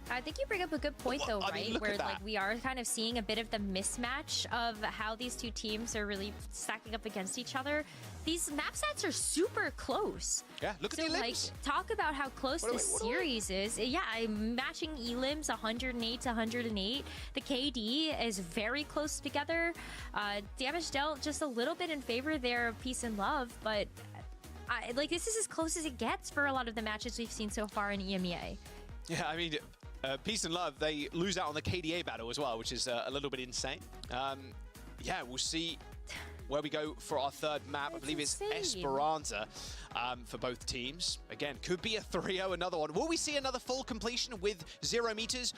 I think you bring up a good point, though, right? Where like we are kind of seeing a bit of the mismatch of how these two teams are really stacking up against each other. These map sets are super close. Yeah, look at the elims. Like, talk about how close this series is. Yeah, I'm matching elims 108 to 108. The KD is very close together. Damage dealt just a little bit in favor there of Peace and Love, but like this is as close as it gets for a lot of the matches we've seen so far in EMEA. Yeah, I mean, Peace and Love, they lose out on the KDA battle as well, which is a little bit insane. Yeah, we'll see where we go for our third map. I believe it's Esperanza for both teams. Again, could be a 3-0, another one. Will we see another full completion with 0 meters?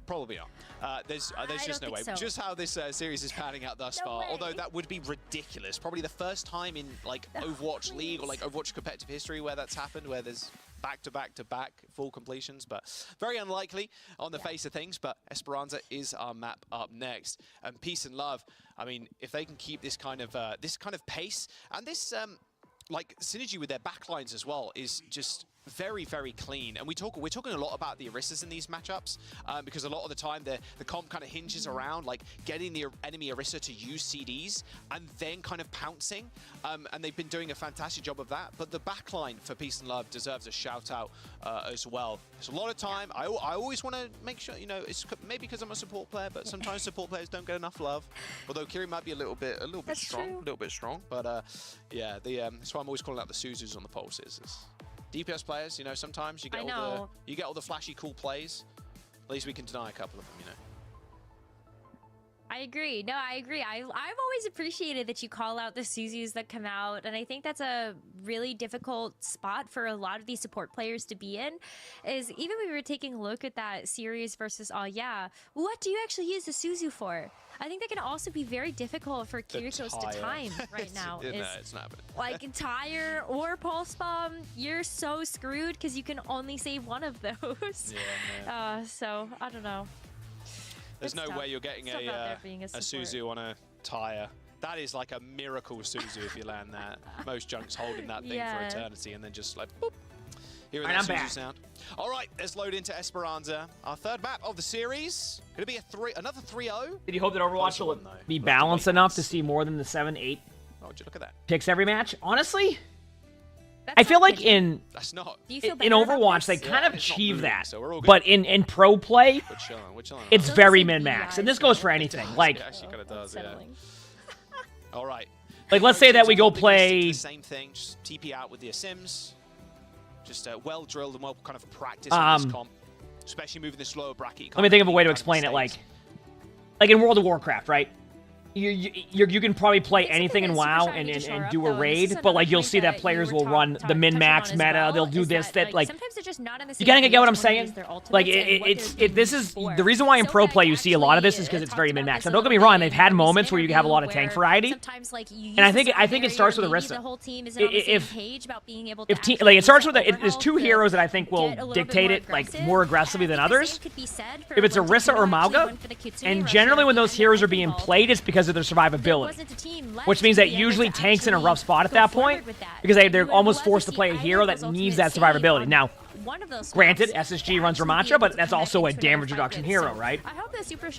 Probably not. There's just no way. So. Just how this series is panning out thus far. Although that would be ridiculous. Probably the first time in like Overwatch League or like Overwatch competitive history where that's happened, where there's back-to-back full completions, but very unlikely on the face of things. But Esperanza is our map up next, and Peace and Love. I mean, if they can keep this kind of pace and this like synergy with their backlines as well is just very, very clean. And we're talking a lot about the Orissas in these matchups because a lot of the time the comp kind of hinges around like getting the enemy Orissa to use CDs and then kind of pouncing. And they've been doing a fantastic job of that. But the backline for Peace and Love deserves a shout out as well. It's a lot of time. I always want to make sure, you know, it's maybe because I'm a support player, but sometimes support players don't get enough love. Although Kiri might be a little bit strong. But yeah, that's why I'm always calling out the Suzus on the pulses. DPS players, you know, sometimes you get all the flashy, cool plays. At least we can deny a couple of them, you know. I agree. No, I agree. I've always appreciated that you call out the Suzus that come out, and I think that's a really difficult spot for a lot of these support players to be in. Is even when we were taking a look at that series versus what do you actually use the Suzu for? I think that can also be very difficult for Kirikos to time right now. It's not happening. Like Tire or Pulse Bomb, you're so screwed because you can only save one of those. Yeah, so I don't know. There's no way you're getting a Suzu on a Tire. That is like a miracle Suzu if you land that. Most junks holding that thing for eternity and then just like boop. Hearing that Suzu sound. All right, let's load into Esperanza. Our third map of the series. Could it be another 3-0? Did you hope that Overwatch will be balanced enough to see more than the 7-8 look at that. picks every match? Honestly, I feel like in Overwatch they kind of achieve that, but in pro play, it's very min-max, and this goes for anything. Like, it actually kind of does, yeah. All right. Like, let's say that we go play the same thing, just TP out with the Sims. Just well drilled and well kind of practiced in this comp, especially moving the slower bracket. Let me think of a way to explain it, like in World of Warcraft, right? You can probably play anything in WoW and do a raid, but like you'll see that players will run the min-max meta. They'll do this, that, like you kind of get what I'm saying. Like this is the reason why in pro play you see a lot of this is because it's very min-max. Now don't get me wrong, they've had moments where you have a lot of tank variety, and I think it starts with Arissa. Like it starts with there's two heroes that I think will dictate it like more aggressively than others. If it's Arissa or Mauga, and generally when those heroes are being played, it's because of their survivability, which means that usually tank's in a rough spot at that point because they're almost forced to play a hero that needs that survivability. Now, granted, SSG runs Ramattra, but that's also a damage reduction hero, right?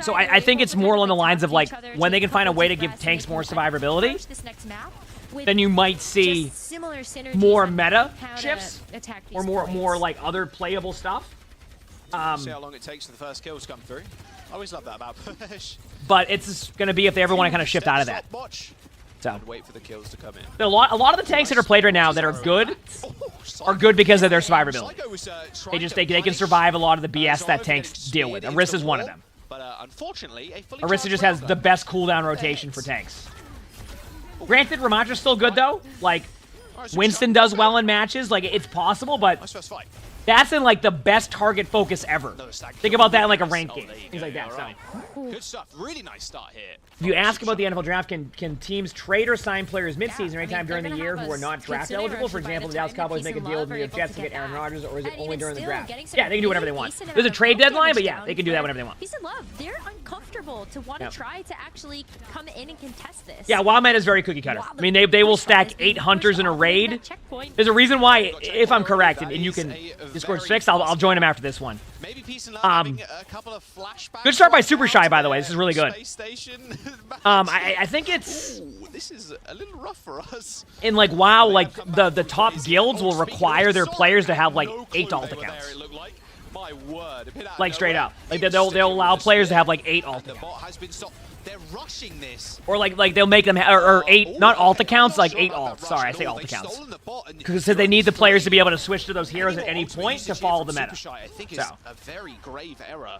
So I think it's more along the lines of like when they can find a way to give tanks more survivability, then you might see more meta shifts or more like other playable stuff. See how long it takes for the first kills to come through. I always love that about push. But it's going to be if they ever want to kind of shift out of that. So wait for the kills to come in. A lot of the tanks that are played right now that are good because of their survivability. They can survive a lot of the BS that tanks deal with. Arissa's one of them. But unfortunately, Orisa just has the best cooldown rotation for tanks. Granted, Ramatra's still good though. Like Winston does well in matches. Like it's possible, but that's in like the best target focus ever. Think about that in like a ranked game, things like that. So. Good stuff. Really nice start here. If you ask about the NFL draft, can teams trade or sign players mid-season or anytime during the year who are not draft eligible? For example, the Dallas Cowboys make a deal with the New York Jets to get Aaron Rodgers, or is it only during the draft? Yeah, they can do whatever they want. There's a trade deadline, but yeah, they can do that whenever they want. Peace and Love, they're uncomfortable to want to try to actually come in and contest this. Yeah, WoW meta is very cookie cutter. I mean, they will stack 8 hunters in a raid. There's a reason why, if I'm correct, and you can Discord fix, I'll join them after this one. Good start by Super Shy, by the way. This is really good. I think it's... This is a little rough for us. In like WoW, like the top guilds will require their players to have like 8 alt accounts. Like straight up. Like they'll allow players to have like 8 alt accounts. They're rushing this. Or like they'll make them or 8 not alt accounts, like 8 alts. Sorry, I say alt accounts. Because they need the players to be able to switch to those heroes at any point to follow the meta. I think it's a very grave error.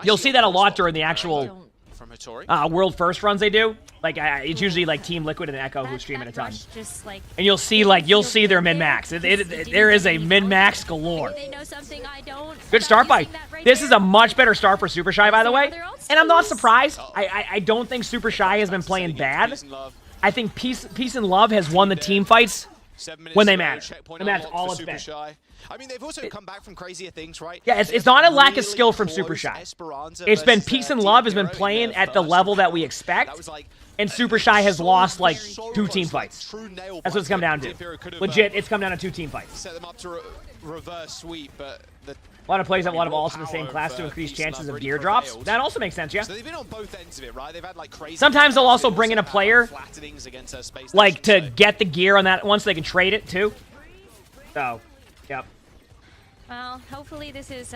You'll see that a lot during the actual world first runs they do. Like it's usually like Team Liquid and Echo who stream it a ton. And you'll see their min max. There is a min max galore. Good start by. This is a much better start for Super Shy, by the way. And I'm not surprised. I don't think Super Shy has been playing bad. I think Peace and Love has won the team fights when they matter. And that's all it's been. I mean, they've also come back from crazier things, right? Yeah, it's not a lack of skill from Super Shy. It's been Peace and Love has been playing at the level that we expect, and Super Shy has lost like 2 team fights. That's what it's come down to. Legit, it's come down to 2 team fights. Set them up to reverse sweep, but a lot of players have a lot of ults in the same class to increase chances of gear drops. That also makes sense, yeah. So they've been on both ends of it, right? They've had like crazy. Sometimes they'll also bring in a player like to get the gear on that one so they can trade it too. So, yep. Well, hopefully this is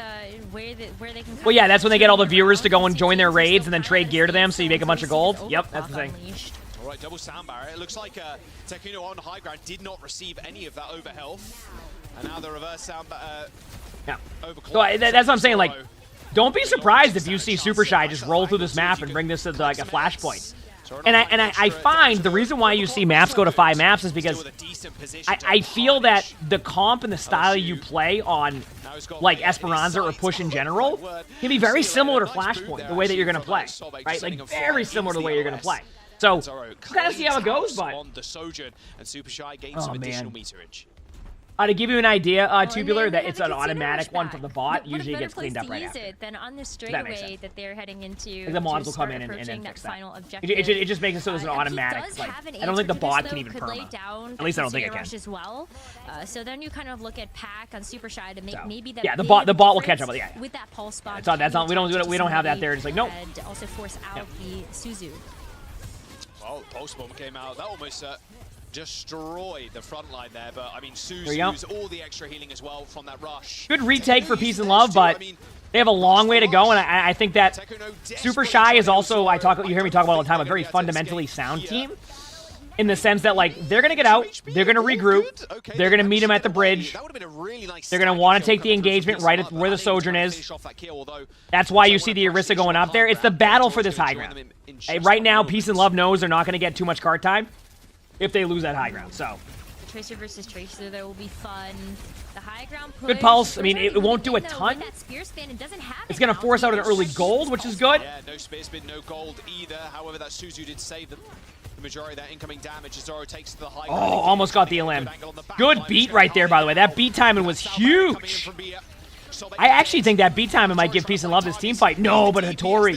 where they can. Well, yeah, that's when they get all the viewers to go and join their raids and then trade gear to them, so you make a bunch of gold. Yep, that's the thing. All right, double sound barrier. It looks like Tekino on high ground did not receive any of that overhealth, and now the reverse sound yeah. So that's what I'm saying. Like, don't be surprised if you see Super Shy just roll through this map and bring this to like a flashpoint. And I find the reason why you see maps go to 5 maps is because I feel that the comp and the style you play on like Esperanza or Push in general can be very similar to Flashpoint, the way that you're going to play, right? Like very similar to the way you're going to play. So we'll kind of see how it goes, but oh man. To give you an idea, Tubular, that it's an automatic one from the bot. Usually it gets cleaned up right after. Then on the straightaway that they're heading into, like the mods will come in and fix that. It just makes it so there's an automatic. Like, I don't think the bot can even perma. At least I don't think it can. As well. So then you kind of look at Pack on Super Shy to make maybe that. Yeah, the bot will catch up with it. Yeah. With that pulse spot. That's not. We don't have that there. It's like nope. And also force out the Suzu. Well, pulse bomb came out. That almost. Destroyed the front line there, but I mean, Suzu's all the extra healing as well from that rush. Good retake for Peace and Love, but they have a long way to go, and I think that Super Shy is also, you hear me talk about all the time, a very fundamentally sound team. in the sense that, like, they're going to get out, they're going to regroup, they're going to meet him at the bridge, they're going to want to take the engagement right at where the Sojourn is. That's why you see the Orisa going up there. It's the battle for this high ground. Right now, Peace and Love knows they're not going to get too much card time if they lose that high ground, so. Tracer versus Tracer, that will be fun. The high ground push. Good pulse. I mean, it won't do a ton. It's going to force out an early gold, which is good. Yeah, no spear spin, no gold either. However, that Suzu did save them. The majority of that incoming damage as Zoro takes to the high ground. Oh, almost got the LM. Good beat right there, by the way. That beat timing was huge. I actually think that beat timing might give Peace and Love this team fight. No, but Hattori.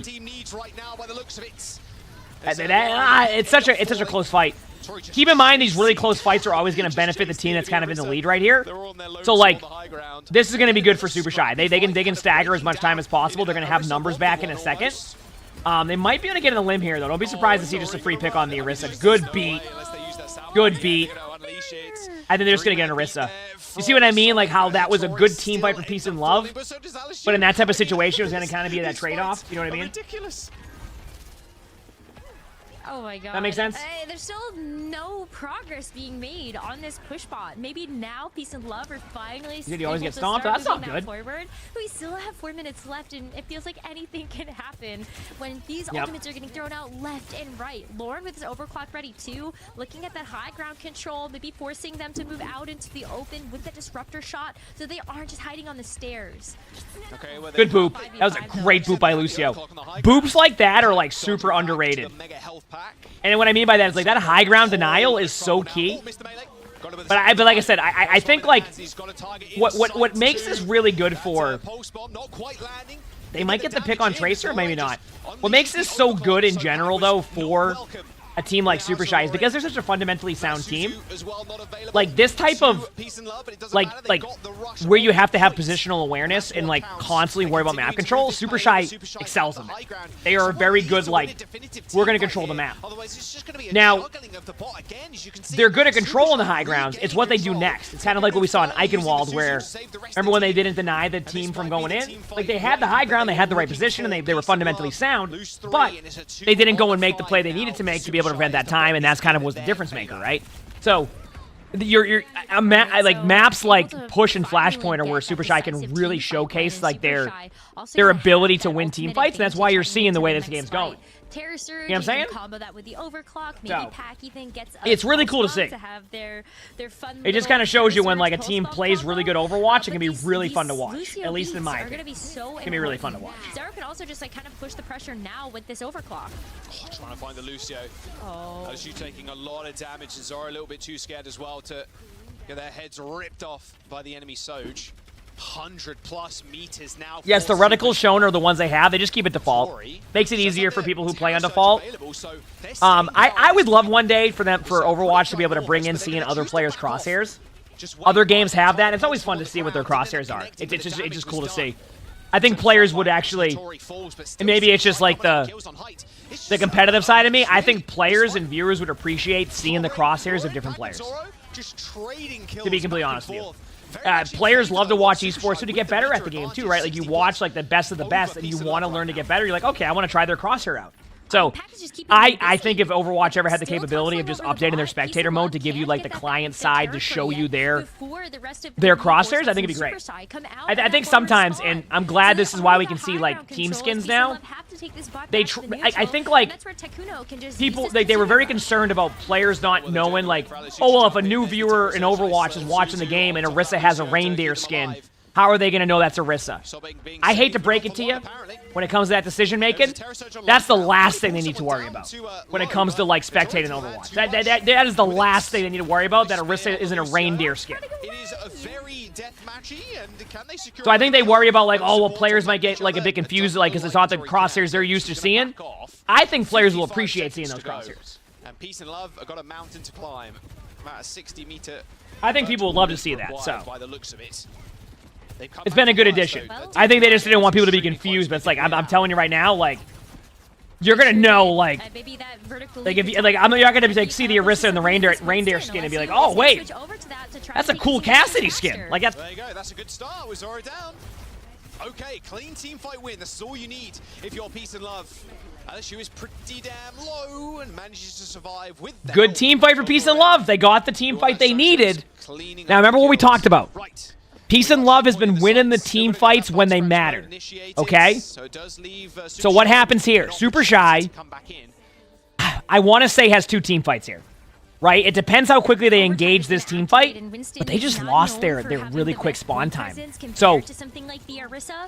It's such a close fight. Keep in mind, these really close fights are always going to benefit the team that's kind of in the lead right here. So, like, this is going to be good for Super Shy. They can stagger as much time as possible. They're going to have numbers back in a second. They might be able to get in a limb here, though. Don't be surprised to see just a free pick on the Orisa. Good beat. Good beat. I think they're just going to get an Orisa. You see what I mean? Like, how that was a good team fight for Peace and Love. But in that type of situation, it was going to kind of be that trade-off. You know what I mean? Oh my god. That makes sense? There's still no progress being made on this push bot. Maybe now Peace and Love are finally Did he always get stomped? That's not good. Forward. We still have 4 minutes left, and it feels like anything can happen when these ultimates are getting thrown out left and right. Lauren with his overclock ready too, looking at that high ground control, maybe forcing them to move out into the open with the disruptor shot so they aren't just hiding on the stairs. Okay, well, good boop. That was a great boop by Lucio. Boops like that are like super underrated. And what I mean by that is like that high ground denial is so key. But like I said, I think like what makes this really good for, they might get the pick on Tracer, maybe not. What makes this so good in general though for a team like Super Shy is because they're such a fundamentally sound team. Like this type of like where you have to have positional awareness and like constantly worry about map control, Super Shy excels in it. They are very good, like, we're going to control the map. Now, they're good at controlling the high grounds. It's what they do next. It's kind of like what we saw in Eichenwald where, remember when they didn't deny the team from going in? Like, they had the high ground, they had the right position, and they were fundamentally sound, but they didn't go and make the play they needed to make to be able to prevent that time, and that's kind of was the difference maker, right? So, maps like Push and Flashpoint are where Super Shy can really showcase like their ability to win team fights, and that's why you're seeing the way this game's going. Terror Surge, you know what I'm saying? Combo that with the overclock, maybe Pack even gets it's really cool to see. Have their fun it just kind of shows you when like a team plays really good Overwatch, it can be really fun to watch. At least in my opinion. It can be really fun to watch. Zara can also just like kind of push the pressure now with this overclock. Oh, trying to find the Lucio. Oh. Lucio taking a lot of damage, and Zara a little bit too scared as well to get their heads ripped off by the enemy Soj. 100+ meters now. Yes, the reticles shown are the ones they have. They just keep it default. Makes it easier for people who play on default. I would love one day for Overwatch to be able to bring in seeing other players' crosshairs. Other games have that. It's always fun to see what their crosshairs are. It's just cool to see. I think players would actually, and maybe it's just like the competitive side of me. I think players and viewers would appreciate seeing the crosshairs of different players. To be completely honest with you. Players love to watch esports to get better at the game too, right? Like you watch like the best of the best and you want to learn to get better. You're like, okay, I want to try their crosshair out. So I think if Overwatch ever had the capability of just updating their spectator mode to give you like the client side to show you their crosshairs, I think it'd be great. I think sometimes, and I'm glad this is why we can see like team skins now. I think like people they were very concerned about players not knowing like, oh well, if a new viewer in Overwatch is watching the game and Orisa has a reindeer skin, how are they going to know that's Orisa? I hate to break it to you when it comes to that decision making. That's the last thing they need to worry about when it comes to like spectating Overwatch. That is the last thing they need to worry about, that Orisa isn't a reindeer skin. So I think they worry about like, oh well, players might get like a bit confused like because it's not the crosshairs they're used to seeing. I think players will appreciate seeing those crosshairs. And Peace and Love have got a mountain to climb, about a 60-meter. I think people would love to see that. So. By the looks of it. It's been a good addition. I think they just didn't want people to be confused, but it's like I'm telling you right now, like you're gonna know, like if you, like you're not gonna like see the Orisa and the reindeer skin and be like, oh wait, that's a cool Cassidy skin. Like that's. There you go. That's a good start. We're Zoro down. Okay, clean team fight win. This is all you need if you're Peace and Love. LSU is pretty damn low and manages to survive with that. Good team fight for Peace and Love. They got the team fight they needed. Now, remember what we talked about. Peace and Love has been winning the team fights when they matter. Okay? So what happens here? Super Shy, I want to say, has 2 team fights here. Right? It depends how quickly they engage this team fight, but they just lost their really quick spawn time. So,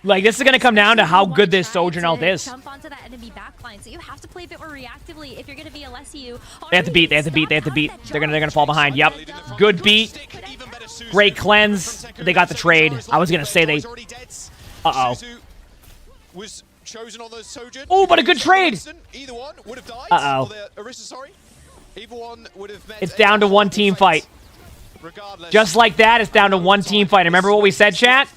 like, this is going to come down to how good this Sojourn ult is. Jump onto that enemy backline, so you have to play a bit more reactively if you're going to be LSU. They have to beat. They have to beat. They have to beat. They're gonna fall behind. Yep. Good beat. Great cleanse. They got the trade. I was gonna say they. Uh-oh. Was chosen on the Sojourn. Oh, but a good trade. Either one would have died. Uh-oh. Orisa, sorry. Either one would have met. It's down to 1 team fight. Just like that, it's down to 1 team fight. Remember what we said, chat?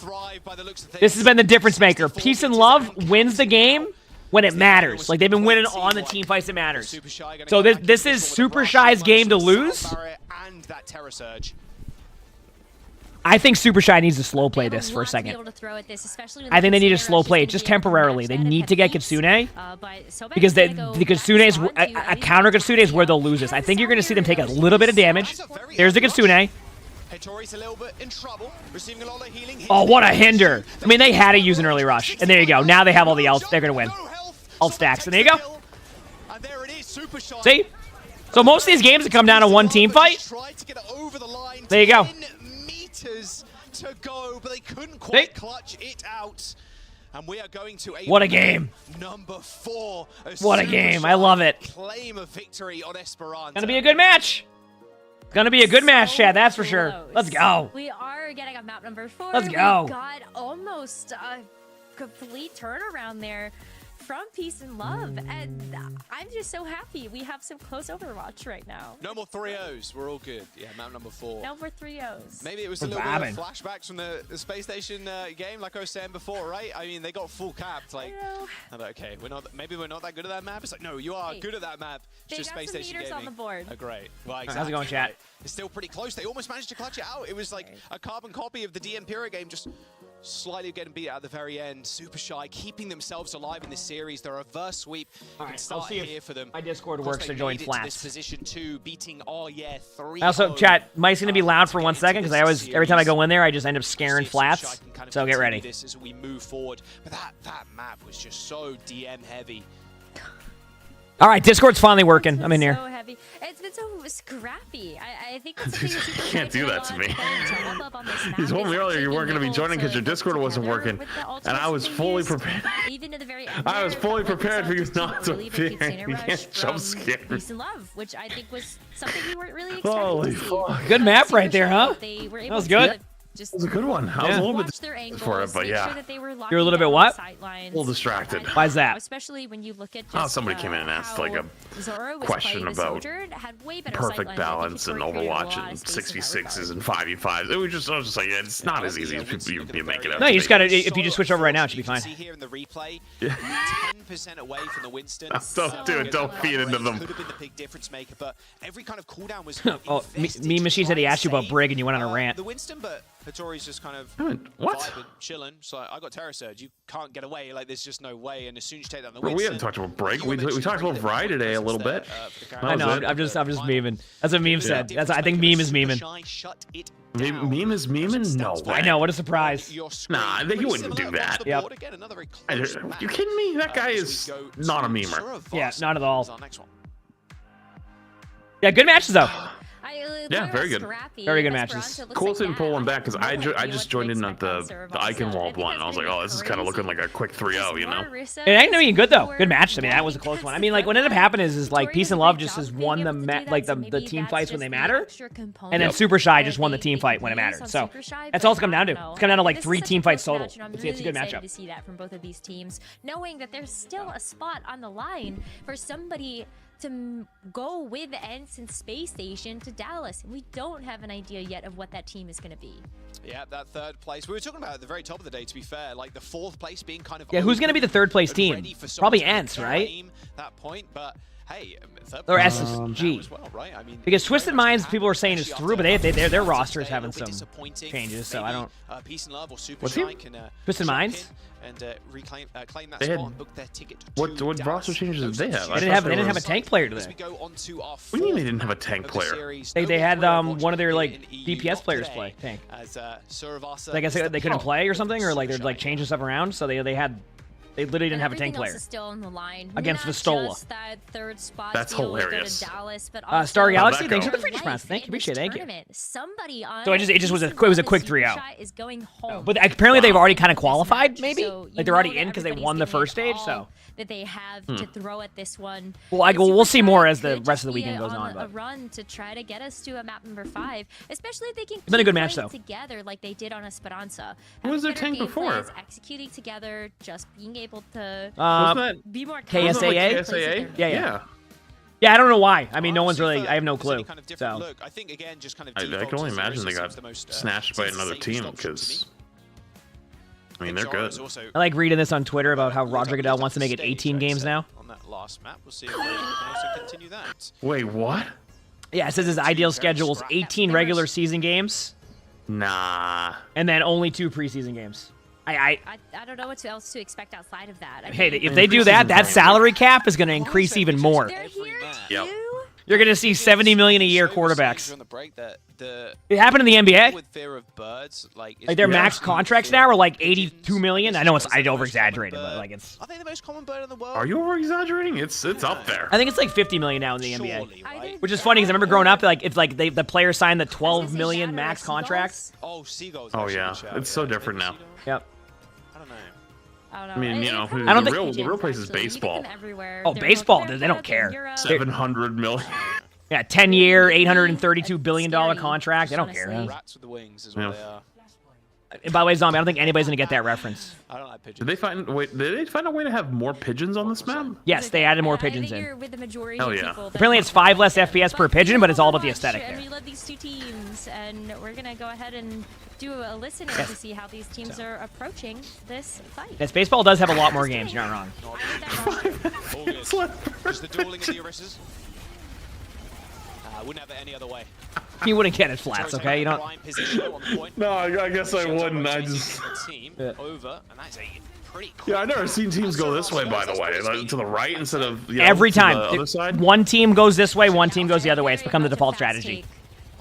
This has been the difference maker. Peace and Love wins the game when it matters. Like, they've been winning on the team fights that matters. So this is Super Shy's game to lose. I think Super Shy needs to slow play this for a second. I think they need to slow play it just temporarily. They need to get Kitsune because the Kitsune is a counter Kitsune is where they'll lose this. I think you're going to see them take a little bit of damage. There's the Kitsune. Oh, what a hinder. I mean, they had to use an early rush. And there you go. Now they have all the ults. They're going to win. Ult stacks. And there you go. See? So most of these games have come down to 1 team fight. There you go. To go, but they couldn't quite clutch it out. And we are going to what a game. Number 4. What a game. I love it. Claim a victory on Esperanza. Gonna be a good match. Gonna be a good match, Chad, that's for sure. Let's go. We are getting a map number 4. Let's go. We got almost a complete turnaround there from Peace and Love, and I'm just so happy we have some close Overwatch right now. No more 3-0s. We're all good. Yeah, map number 4. No more 3-0s. Maybe it was a little bit of flashbacks from the space station game, like I was saying before, right? I mean, they got full capped. Like, okay, maybe we're not that good at that map. It's like, no, you are good at that map. It's just space station gaming. On the board. Oh, great. Well, exactly. How's it going, chat? It's still pretty close. They almost managed to clutch it out. It was like a carbon copy of the DM Pyrrha game, just slightly getting beat at the very end. Super Shy keeping themselves alive in this series. The reverse sweep can start here for them. My Discord works to join flats. This position 2, beating 3. Also, chat, mic's gonna be loud for 1 second because I always, every time I go in there, I just end up scaring flats. So get ready. This as we move forward, but that map was just so DM heavy. All right, Discord's finally working. I'm in here. So heavy. It's been so scrappy. I think that's you can't do that to me. You told me earlier you weren't going to be joining because your Discord wasn't working, and I was fully prepared. Even to the very I was fully prepared for you not to appear. You can't jump scare. Peace and Love, which I think was something we weren't really expecting. Holy fuck! Good map right there, huh? That was good. It was a good one. I was a little bit for it, but yeah. You're a little bit what? A little distracted. Why is that? Especially when you look at somebody came in and asked like a question about perfect balance and Overwatch and 6v6s and 5v5s. I was just like, yeah, it's not as easy as people you make it out. No, you just gotta. If you just switch over right now, it should be fine. See here in the replay, 10% away from the Winston. Don't do it. Don't feed into them. Could have been the big difference maker, but every kind of cooldown was. Oh, Meme Machine said he asked you about Brig and you went on a rant. The Winston, but Hattori's just kind of vibing, chilling. So I got Terror Surge. You can't get away. Like there's just no way. And as soon as you take down the Winston, we haven't talked about Break. We talked about Vry today a little bit. I know. I'm just memeing. That's what Meme said. I think Meme is memeing. Meme is memeing? No way. I know. What a surprise. Nah, he wouldn't do that. Yep. You kidding me? That guy is not a memer. Yeah, not at all. Yeah, good matches though. Yeah, very good. Very good matches. Cool to pull one back because I just joined in at the Eichenwald one. And I was like, oh, this is kind of looking like a quick 3-0, you know? And I know you good though. Good match. I mean, that was a close one. I mean, like what ended up happening is like Peace and Love just has won the team fights when they matter, and then Super Shy just won the team fight when it mattered. So that's all it's come down to. It's come down to like 3 team fights total. It's a good matchup. To see that from both of these teams, knowing that there's still a spot on the line for somebody to go with Ensign Space Station to Dallas. We don't have an idea yet of what that team is going to be. Yeah, that 3rd place. We were talking about at the very top of the day, to be fair, like the 4th place being kind of... Yeah, who's going to be the 3rd place team? Probably Ents, right? That point, but hey, or SSG. as well, right? I mean, Because Twisted Minds, people are saying is through, but their roster is having some changes, so I don't. Peace and Love or Super What's he? can Twisted Minds. And claim that They spot had- and book their ticket to What roster changes did they have? They didn't have a tank player today. What do you mean they didn't have a tank player? They had one of their like DPS players play tank. I guess they couldn't play or something, or like they're like changing stuff around, so they literally didn't have a tank player. Is still on the line. Against Not Vistola. just that third spot That's deal with hilarious. Dallas, but Star also Galaxy, thanks for the their free response. life Thank you, in this appreciate it. Thank you. tournament. Somebody on So it just was a quick 3-0. Is going home. But apparently they've already kind of qualified, maybe. So Like they're already in because they won the first stage. So that they have to throw at this one. well, we'll see more as the rest of the weekend goes on. A But run to try to get us to a map number 5, especially if they can It's been a keep good match, playing though. together like they did on Esperanza. Who was their Having tank better game before? plays, executing together, just being able to be more KSAA? Yeah. Yeah, I don't know why. I mean, no one's really. I have no clue. So Look, I think again, just kind of I can only imagine they got snatched by another team because, I mean, they're good. I like reading this on Twitter about how Roger Goodell wants to make it 18 games now. On that last map, we'll see if they can also continue that. Wait, what? Yeah, it says his ideal schedule is 18 regular season games. Nah. And then only 2 preseason games. I don't know what else to expect outside of that. Hey, if they do that, that salary cap is going to increase even more. Yep. You're going to see 70 million a year quarterbacks. On the break that It happened in the NBA. with fear of birds, like Their max contracts now are like 82 million. I know I over exaggerated, but like it's. Are they the most common bird in the world? Are you over exaggerating? It's up there. I think it's like 50 million now in the NBA, which is funny because I remember growing up, like it's like the players signed the 12 million max contracts. Oh, seagulls. Oh yeah, it's so different now. Yep. I mean, you know, I don't the real place is baseball. Oh, baseball, they don't care. 700 million. Yeah, 10-year, $832 billion contract. They don't care. Rats with the wings is what they are. And by the way, Zombie, I don't think anybody's gonna get that reference. I don't like pigeons. Did they find a way to have more pigeons on this map? Yes, they added more pigeons in. With the majority Hell of yeah. people that Apparently, it's 5 less FPS per pigeon, but it's all about the aesthetic and there. we love these two teams, and we're gonna go ahead and do a listen to see how these teams are approaching this fight. Yes, baseball does have a lot more games. You're not wrong. Just the dueling of the Orisses. Wouldn't have it any other way. You wouldn't get it flats, okay? You don't. No, I guess I wouldn't. I just. Over, and that's a pretty cool. Yeah, I've never seen teams go this way. By the way, like, to the right instead of Every to time, the other side. one team goes this way, one team goes the other way. It's become the default strategy.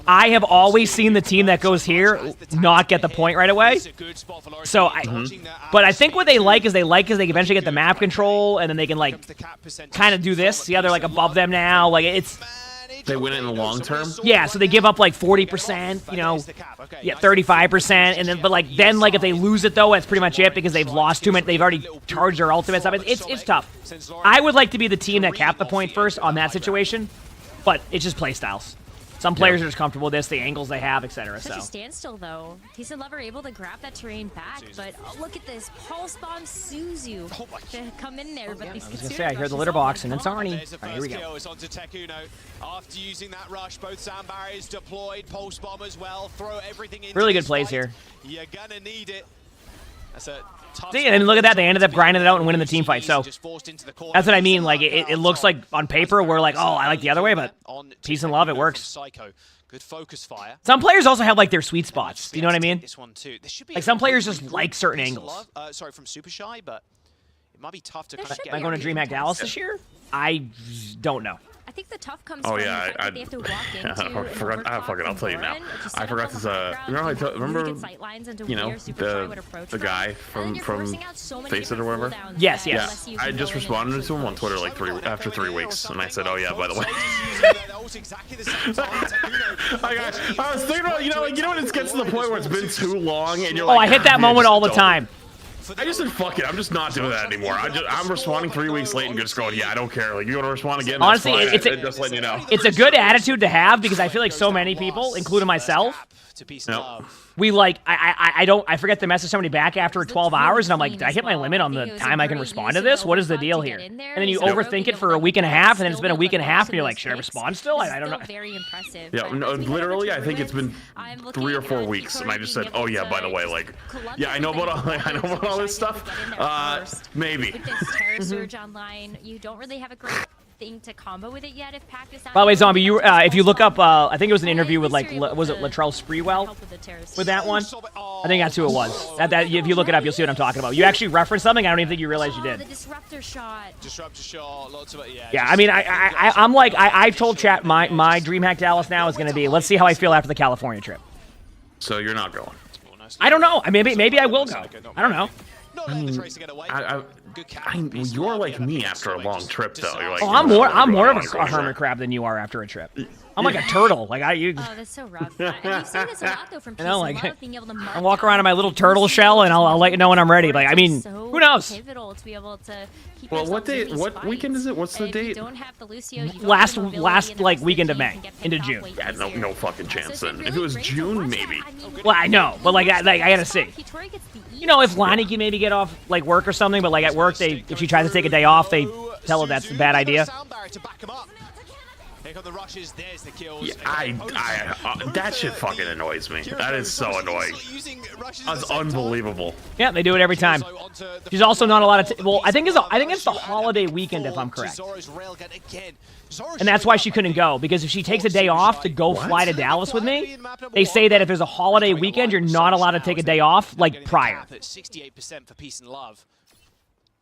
I have always seen the team that goes here not get the point right away. So, but I think what they like is they eventually get the map control, and then they can like kind of do this. See how they're like above them now? Like it's. They win it in the long term. Yeah, so they give up like 40%, you know, 35%, and then but then if they lose it though, that's pretty much it because they've lost too much. They've already charged their ultimate stuff. It's tough. I would like to be the team that capped the point first on that situation, but it's just play styles. Some players are just comfortable with this, the angles they have, etc. Such a So standstill though. Peace and Love are able to grab that terrain back, but look at this pulse bomb Suzu to come in there. But I was gonna say I hear the litter box and it's Arnie. All right, here we go. It's onto Tekuno. After using that rush, both sound barriers deployed, pulse bomb as well. Throw everything into Really good this plays fight. here. You're gonna need it. That's a tough See, and look at that. They ended up grinding it out and winning the team fight. So that's what I mean. Like it looks like on paper we're like, oh, I like the other way, but Peace and Love, it works. Psycho. Good focus fire. Some players also have like their sweet spots. Do you know what I mean? This one too. There should be like some players just like certain angles. Sorry, from Super Shy, but it might be tough to kind of get. Am I going to DreamHack Dallas this year? I don't know. I think the tough comes Oh from yeah, the fact that they have to walk into I forgot. I'll tell you now. I forgot this. Remember, you know, the guy from Face It or whatever. Yes. Yeah, I just responded to him on Twitter like after 3 weeks, and I said, "Oh yeah, by the way." I was thinking about, you know when it gets to the point where it's been too long, and you're like, oh, I hit that moment all the time. I just said, fuck it. I'm just not doing that anymore. I'm responding 3 weeks late and just going, yeah, I don't care. Like, you want to respond again? Honestly, just letting you know. It's a good attitude to have because I feel like so many people, including myself, we like I forget to message somebody back after 12 hours and I'm like, did I hit my limit on the time I can respond to this? What is the deal here? And then you overthink it for a week and a half, and then it's been a week and a half, and you're like, should I respond still? I don't know. Very impressive. Yeah, no, literally, I think it's been 3 or 4 weeks, and I just said, oh yeah, by the way, like, yeah, I know about all this stuff. Maybe. With this terror surge online, you don't really have a great thing to combo with it yet. If Pac is not. By the way, Zombie, you if you look up, I think it was an interview with like was it Latrell Sprewell with that one? I think that's who it was. If you look it up, you'll see what I'm talking about. You actually referenced something. I don't even think you realized you did. The disruptor shot. Disruptor shot. Lots of it. Yeah. Yeah, I mean, I'm like I've told chat my DreamHack Dallas now is going to be let's see how I feel after the California trip. So you're not going. I don't know. Maybe I will go. I don't know. You're like me after a long trip, though. You're like, I'm more of a hermit crab than you are after a trip. I'm like a turtle. Like Oh, that's so rough. And you say this a lot though from Peace and Love, being able to I walk around in my little turtle shell, and I'll let you know when I'm ready. Like, I mean, who knows? Pivotal to be able to keep well, what day? What weekend is it? What's the date? Last like weekend of May into June. Yeah, no fucking chance then. If it was June, maybe. Well, I know, but like I gotta see. You know, if Lonnie can maybe get off like work or something, but like at work, if she tries to take a day off, they tell her that's a bad idea. Here come the rushes. There's the kills. Yeah, that shit fucking annoys me. That is so annoying. That's unbelievable. Yeah, they do it every time. She's also not allowed to. Well, I think it's the holiday weekend if I'm correct. And that's why she couldn't go, because if she takes a day off to go fly to Dallas with me, they say that if there's a holiday weekend, you're not allowed to take a day off like prior. 68% for Peace and Love.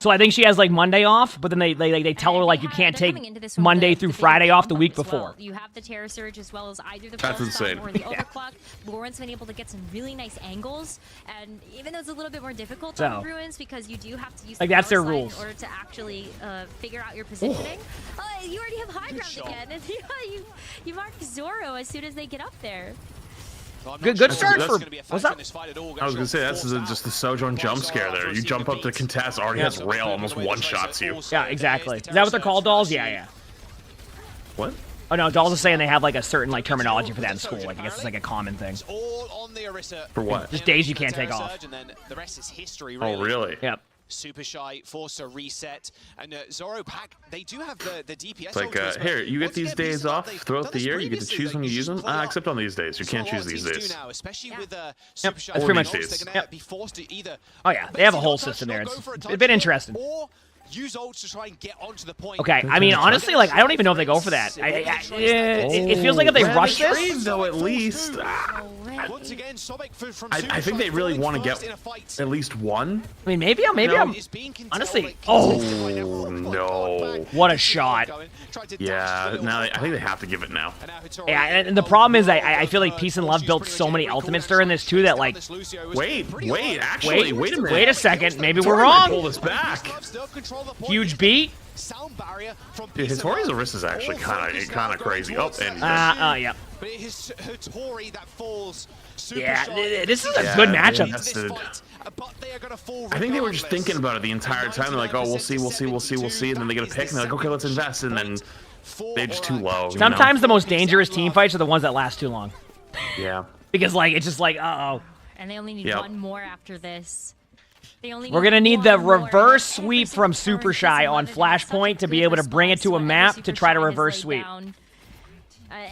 So I think she has like Monday off, but then they tell her like you can't take Monday through Friday off the week before. You have the Terror Surge as well as either the That's insane. or the Overclock. Lauren's been able to get some really nice angles, and even though it's a little bit more difficult on Ruins because you do have to use like the that's their power slide rules in order to actually figure out your positioning. You already have high ground again, and you mark Zoro as soon as they get up there. Good start for. What's up? I was gonna say that's just the Sojourn jump scare there. You jump up to contest, already has rail, almost one shots you. Yeah, exactly. Is that what they're called, dolls? Yeah. What? Oh no, dolls are saying they have like a certain like terminology for that in school. Like I guess it's like a common thing. For what? Just days you can't take off. The rest is history. Oh really? Yep. Super shy, force a reset, and Zoro Pac, they do have the DPS. It's like, here, you get these days off throughout the year. You get to choose when you use them. Except on these days, you can't choose these days. Now, especially with Yep, that's pretty much they're gonna be forced to either. Oh yeah, they have a whole system there. It's a bit interesting. Use ults to try and get onto the point. Okay, I mean honestly, like I don't even know if they go for that. It feels like if they rush this, though, at least. Once again, I think they really want to get at least one. I mean, maybe I'm honestly. Oh no! What a shot! Yeah, now I think they have to give it now. Yeah, and the problem is I feel like Peace and Love built so many ultimates during this too that like. Wait a minute. Wait a second. Maybe we're wrong. Pull this back. Huge beat. Dude, Hattori's wrist is actually kind of crazy. Oh, and yeah. But it is Hattori that falls. Yeah, this is a good matchup. I think they were just thinking about it the entire time. They're like, oh, we'll see, and then they get a pick, and they're like, okay, let's invest, and then they're just too low. Sometimes the most dangerous team fights are the ones that last too long. Yeah. Because like it's just like, uh-oh. And they only need one more after this. We're gonna need the reverse sweep from Super Shy on Flashpoint to be able to bring it to a map to try to reverse sweep.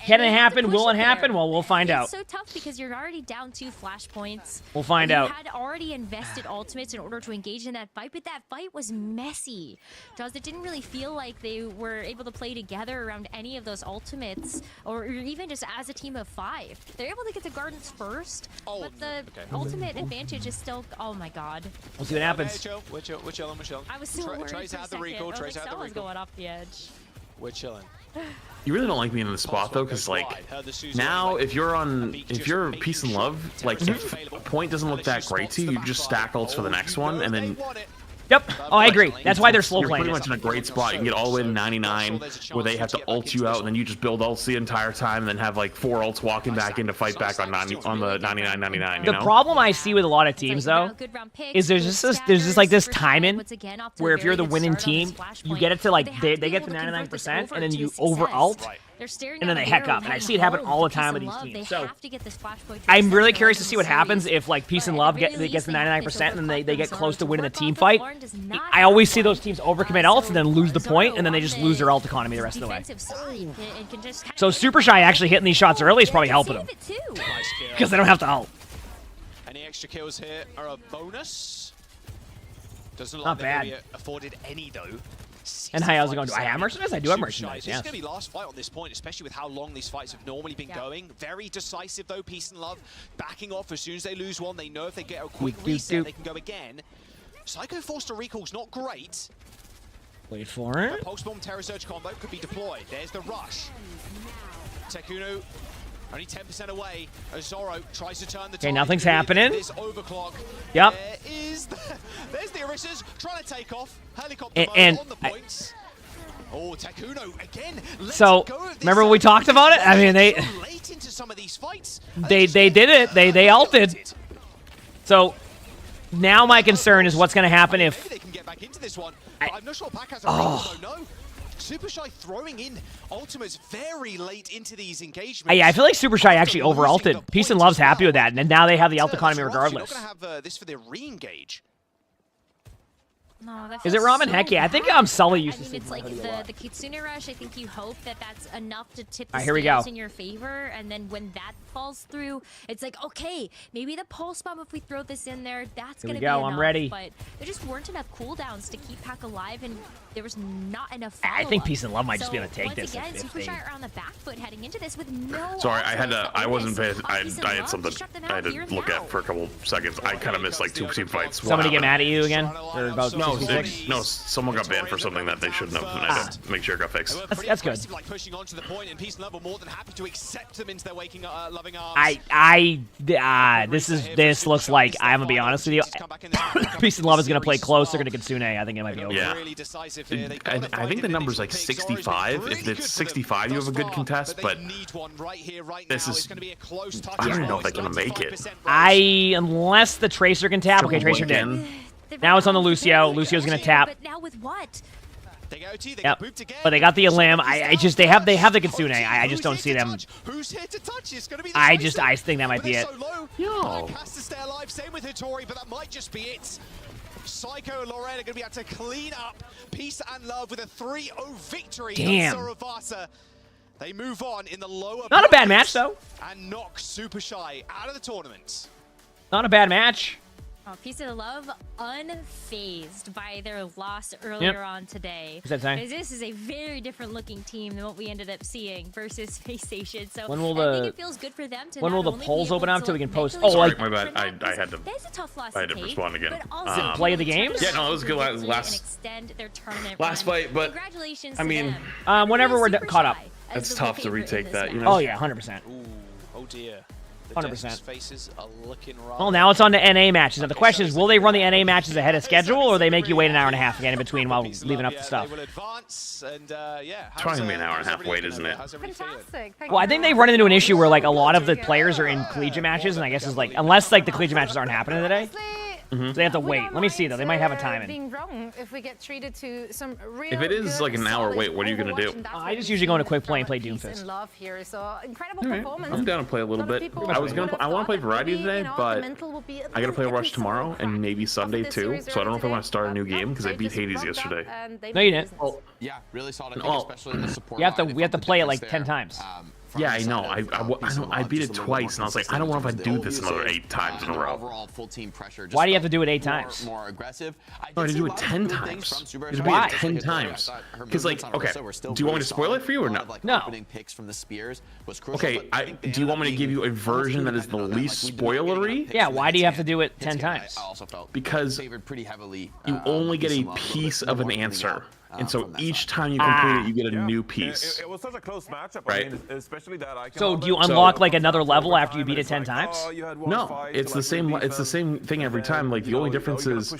Can it happen? Will it happen? Well, we'll find out. It's so tough because you're already down 2 flashpoints. We'll find out. You had already invested ultimates in order to engage in that fight, but that fight was messy. It didn't really feel like they were able to play together around any of those ultimates, or even just as a team of 5. They're able to get to Gardens first, but the ultimate advantage is still. Oh my god. We'll see what happens. We're chilling. I was so worried Trace for a had the second. recall. Trace had the was recall. going off the edge. We're chilling. You really don't like being in the spot though, because like now if you're Peace and Love, like if a point doesn't look that great to you, you just stack ults for the next one, and then. Yep. Oh, I agree. That's why they're slow playing. You're pretty much in a great spot. You can get all the way to 99, where they have to ult you out, and then you just build ults the entire time, and then have like 4 ults walking back in to fight back on the 99-99. The problem I see with a lot of teams though is there's just like this timing where if you're the winning team, you get it to like they get to 99%, and then you over ult. And then they heck up, and I see it happen all the time with these teams. So I'm really curious to see what happens if like Peace and Love gets the 99%, and then they get close to winning the team fight. I always see those teams overcommit ults and then lose the point, and then they just lose their ult economy the rest of the way. So Super Shy actually hitting these shots early is probably helping them because they don't have to ult. Any extra kills here are a bonus. Doesn't look Not like they're bad. gonna be afforded any though. And hi, how's it going? Do I have merchandise? I do have merchandise, This yes. is going to be last fight on this point, especially with how long these fights have normally been going. Very decisive, though. Peace and Love backing off as soon as they lose one. They know if they get a quick reset, they can go again. Psycho forced to recall's not great. Wait for it. A Pulse Bomb Terror Surge combo could be deployed. There's the rush. Tekunu only 10% away as Zoro tries to turn the tide. Okay, nothing's happening. This overclock. Yep. There's the Orishas trying to take off. Helicopter And on the points. Oh, Tekunu again. So remember when we talked about it? I mean, they late into some of these fights. they did it. They ulted. So now my concern is what's going to happen if. Maybe they can get back into this one. I'm not sure Pac has a recall, though. No. Super Shy throwing in ultimates very late into these engagements. Yeah, I feel like Super Shy actually over-ulted. Peace and Love's happy with that, and now they have the ult economy regardless. You're not going to have this for the re-engage. No, that Is it feels Ramen? so Heck yeah. I think Sully used to I mean, it's like the Kitsune Rush. I think you hope that that's enough to tip the here we scales go. in your favor. And then when that falls through, it's like, okay, maybe the Pulse Bomb, if we throw this in there, that's going to be enough. I'm ready. But there just weren't enough cooldowns to keep Pac alive, and there was not enough I think Peace and Love might just be able to take once this. again, Super Shy are on the back foot heading into this with no. Sorry, I had to. I wasn't paying. I Peace and had Love something shut them I had out to here look now. at for a couple seconds. I kind of missed like two team fights. Somebody get mad at you again? Or about No, 66? no, someone got banned for something that they shouldn't have, and I had to make sure it got fixed. That's good. Like pushing onto the point, and Peace and Love are more than happy to accept them into their waking loving arms. This looks like, I'm gonna be honest with you, Peace and Love is gonna play close. They're gonna Kitsune. I think it might be over. Yeah. I think the number's like 65. If it's 65, you have a good contest, but this is. I don't know if they're gonna make it. Unless the Tracer can tap. Okay, Tracer did. Now it's on the Lucio. Lucio's gonna tap. But now with what? Yep. But they got the Elim. They have the Kitsune. I just don't see them. Who's here to touch? It's going to be the I think that might be it. Yo. Has to stay alive. Same with Hitori, but that might just be it. Psycho and Lorraine are going to be able to clean up Peace and Love with a 3-0 victory. Damn. Saravasa. They move on in the lower. Not a bad match though. And knock Super Shy out of the tournament. Not a bad match. Oh, Peace and Love unfazed by their loss earlier on today. What's that saying? Because this is a very different looking team than what we ended up seeing versus Space Station. So When will I the- think it feels good for them to When will not the only polls be able open up to, so we can like, post? mentally Oh, like My bad. I had to. That's a tough loss I had to to take, respond again. but also Play of the really games? turn Yeah, no, it was good quickly last- and extend their tournament last run. fight, but Congratulations I to mean, them. Whenever we're Super caught up. Shy as It's the tough to favorite in retake this that, match. you know? Oh yeah, 100%. Oh dear. 100%. Faces are looking right. Well, now it's on to NA matches. Now the question is, will they run the NA matches ahead of schedule, or they make you wait an hour and a half again in between while leaving up the stuff? They will advance and yeah. It's probably gonna be an hour and a half wait, isn't it? Fantastic. Well, I think they run into an issue where like a lot of the players are in collegiate matches, and I guess it's like unless like the collegiate matches aren't happening today, so they have to wait. Let me see though. They might have a timing. Being wrong if we get treated to some real If it is like an hour wait, what are you gonna do? I just usually go into quick play and play Doomfist. in love here, so incredible Alright, performance. I'm down to play a little bit. I want to play variety today, but I gotta play Rush tomorrow and maybe Sunday too. So I don't know if I want to start a new game because I beat Hades yesterday. No, you didn't. Yeah, really solid. Oh. Especially in the support. We have to play it like 10 times. Yeah, I know. I beat it twice, and I was like, I don't know if I do this another 8 times in a row. Overall, full team pressure. Why do you have to do it 8 times? More aggressive. No, I had to do it 10 times. You have to beat it 10 times. Because, like, okay, do you want me to spoil it for you or no? No. Okay, do you want me to give you a version that is the least spoilery? Yeah, why do you have to do it 10 times? Because you only get a piece of an answer. And so each time you complete it, you get a new piece. It was such a close matchup. Right. I mean, especially that I So do you unlock like another level after you beat it 10 times? No, it's the same. It's the same thing every time. Like the only difference is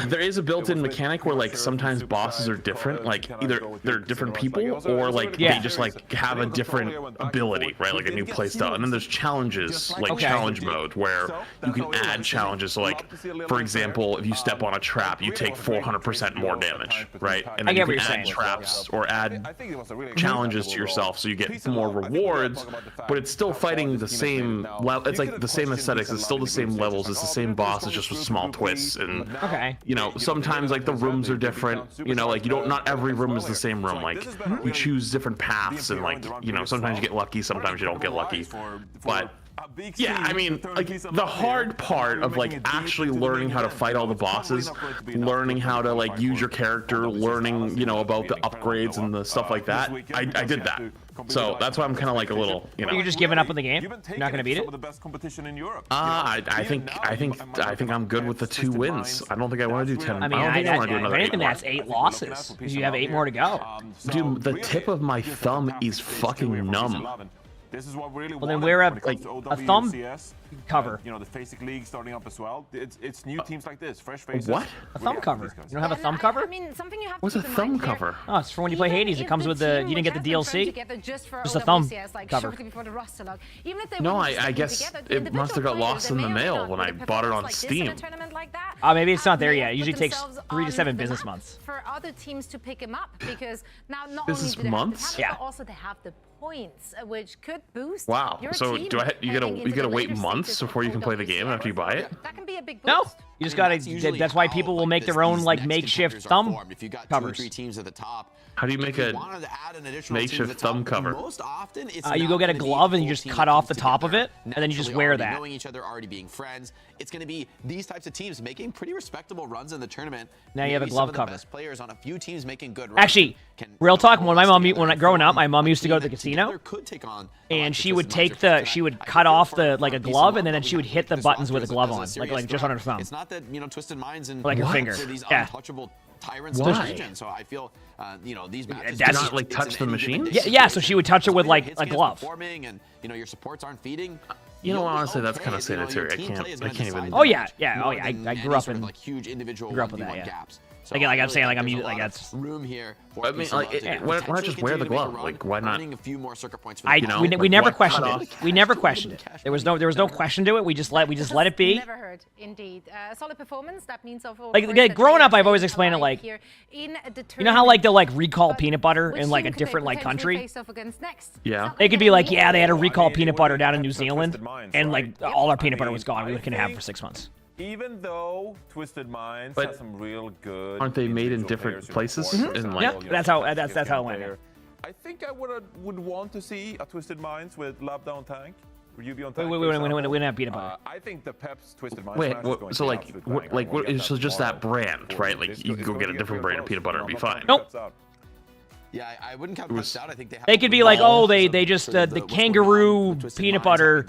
there is a built-in mechanic where like sometimes bosses are different. Like either they're different people or like they just like have a different ability, right? Like a new playstyle. And then there's challenges, like challenge mode, where you can add challenges. So like, for example, if you step on a trap, you take 400% more damage. Right, and then you can add traps or add challenges to yourself, so you get more rewards. But it's still fighting the same level. It's like the same aesthetics. It's still the same levels. It's the same bosses, just with small twists. And you know, sometimes like the rooms are different. You know, like not every room is the same room. Like you choose different paths, and like you know, sometimes you get lucky, sometimes you don't get lucky. But Yeah, I mean, like the hard part of like actually learning how to fight all the bosses, learning how to like use your character, learning, you know, about the upgrades and the stuff like that. I did that. So that's why I'm kind of like a little, you know. You're just giving up on the game. You're not gonna beat it. I think I'm good with the 2 wins. I don't think I want to do 10. I mean, I don't think I want to do another 8 anything, that's 8 losses. You have 8 more to go. Dude, the tip of my thumb is fucking numb. This is what we really well, then wear a thumb cover. You know, the basic league starting up as well. It's new teams like this, fresh faces. What? A thumb cover. You don't have a thumb cover? I mean, something you have What's a thumb cover? Oh, it's for when you play Hades. It comes with the. You didn't get the DLC. Just a thumb cover. No, I guess it must have got lost in the mail when I bought it on Steam. Maybe it's not there yet. It usually takes 3 to 7 business months. For other teams to pick them up, because now not Business only do they months? have the talent, but also they have the points, which could boost. Wow. Your So team you gotta heading into the wait later months stages of before you can play the game after you buy it? That can be a big boost. No, you just gotta. That's why people will make their own like makeshift thumb covers. How do you make a makeshift thumb cover? Most often, it's you go get a glove and you just cut off the top of it, and then you just wear that. Knowing each other, already being friends. It's going to be these types of teams making pretty respectable runs in the tournament. Now you have a glove cover. Best players on a few teams making good runs. Actually, real talk. When growing up, my mom used to go to the casino, and she would cut off like a glove, and then she would hit the buttons with a glove on, like just on her thumb. It's not that Twisted Minds and like her finger. These Yeah. untouchable tyrants in the region. So I feel these matches Does not like touch the machine? Yeah. So she would touch it with like a glove. And your supports aren't feeding. You know, honestly, that's kind of sanitary. I can't even. Oh yeah. I grew up in like huge individual grew up with that. Yeah. gaps. So like I'm saying, like I'm using like that's room here. I mean, like, why not just wear the glove? Like, why not? We never questioned it. We never questioned it. There was no question to it. We just let it be. Never heard, indeed. Solid performance. That means like growing up, I've always explained it like, you know how like they'll like recall peanut butter in like a different like country. Yeah. It could be like, yeah, they had to recall peanut butter down in New Zealand, and like all our peanut butter was gone. We couldn't have it for 6 months. Even though Twisted Minds has some real good, aren't they made in different places? Mm-hmm. Yeah, that's how it went. I think I would want to see a Twisted Minds with Lab Down Tank. Would you be on tank? We don't have peanut butter. I think the Pep's Twisted Minds. Wait, so like, so just that brand, right? Like you can go get a different brand of peanut butter and be fine. Nope. Yeah, I wouldn't count Pups out. I think they could be like, oh, they just the kangaroo peanut butter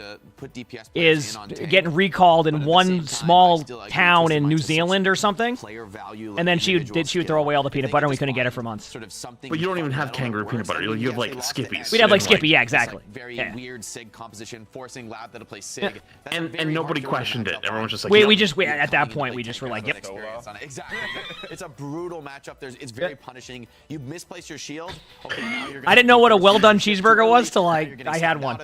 is getting recalled in one small town in New Zealand or something, and then she would throw away all the peanut butter and we couldn't get it for months. But you don't even have kangaroo peanut butter. You have like Skippies. We'd have like Skippy, yeah, exactly. Very weird SIG composition, forcing Lab to play SIG. And nobody questioned it. Everyone was just like, we at that point we just were like, yep. Exactly. It's a brutal matchup. It's very punishing. You misplace your shield. Okay, I didn't know what a well-done cheeseburger was till I had one.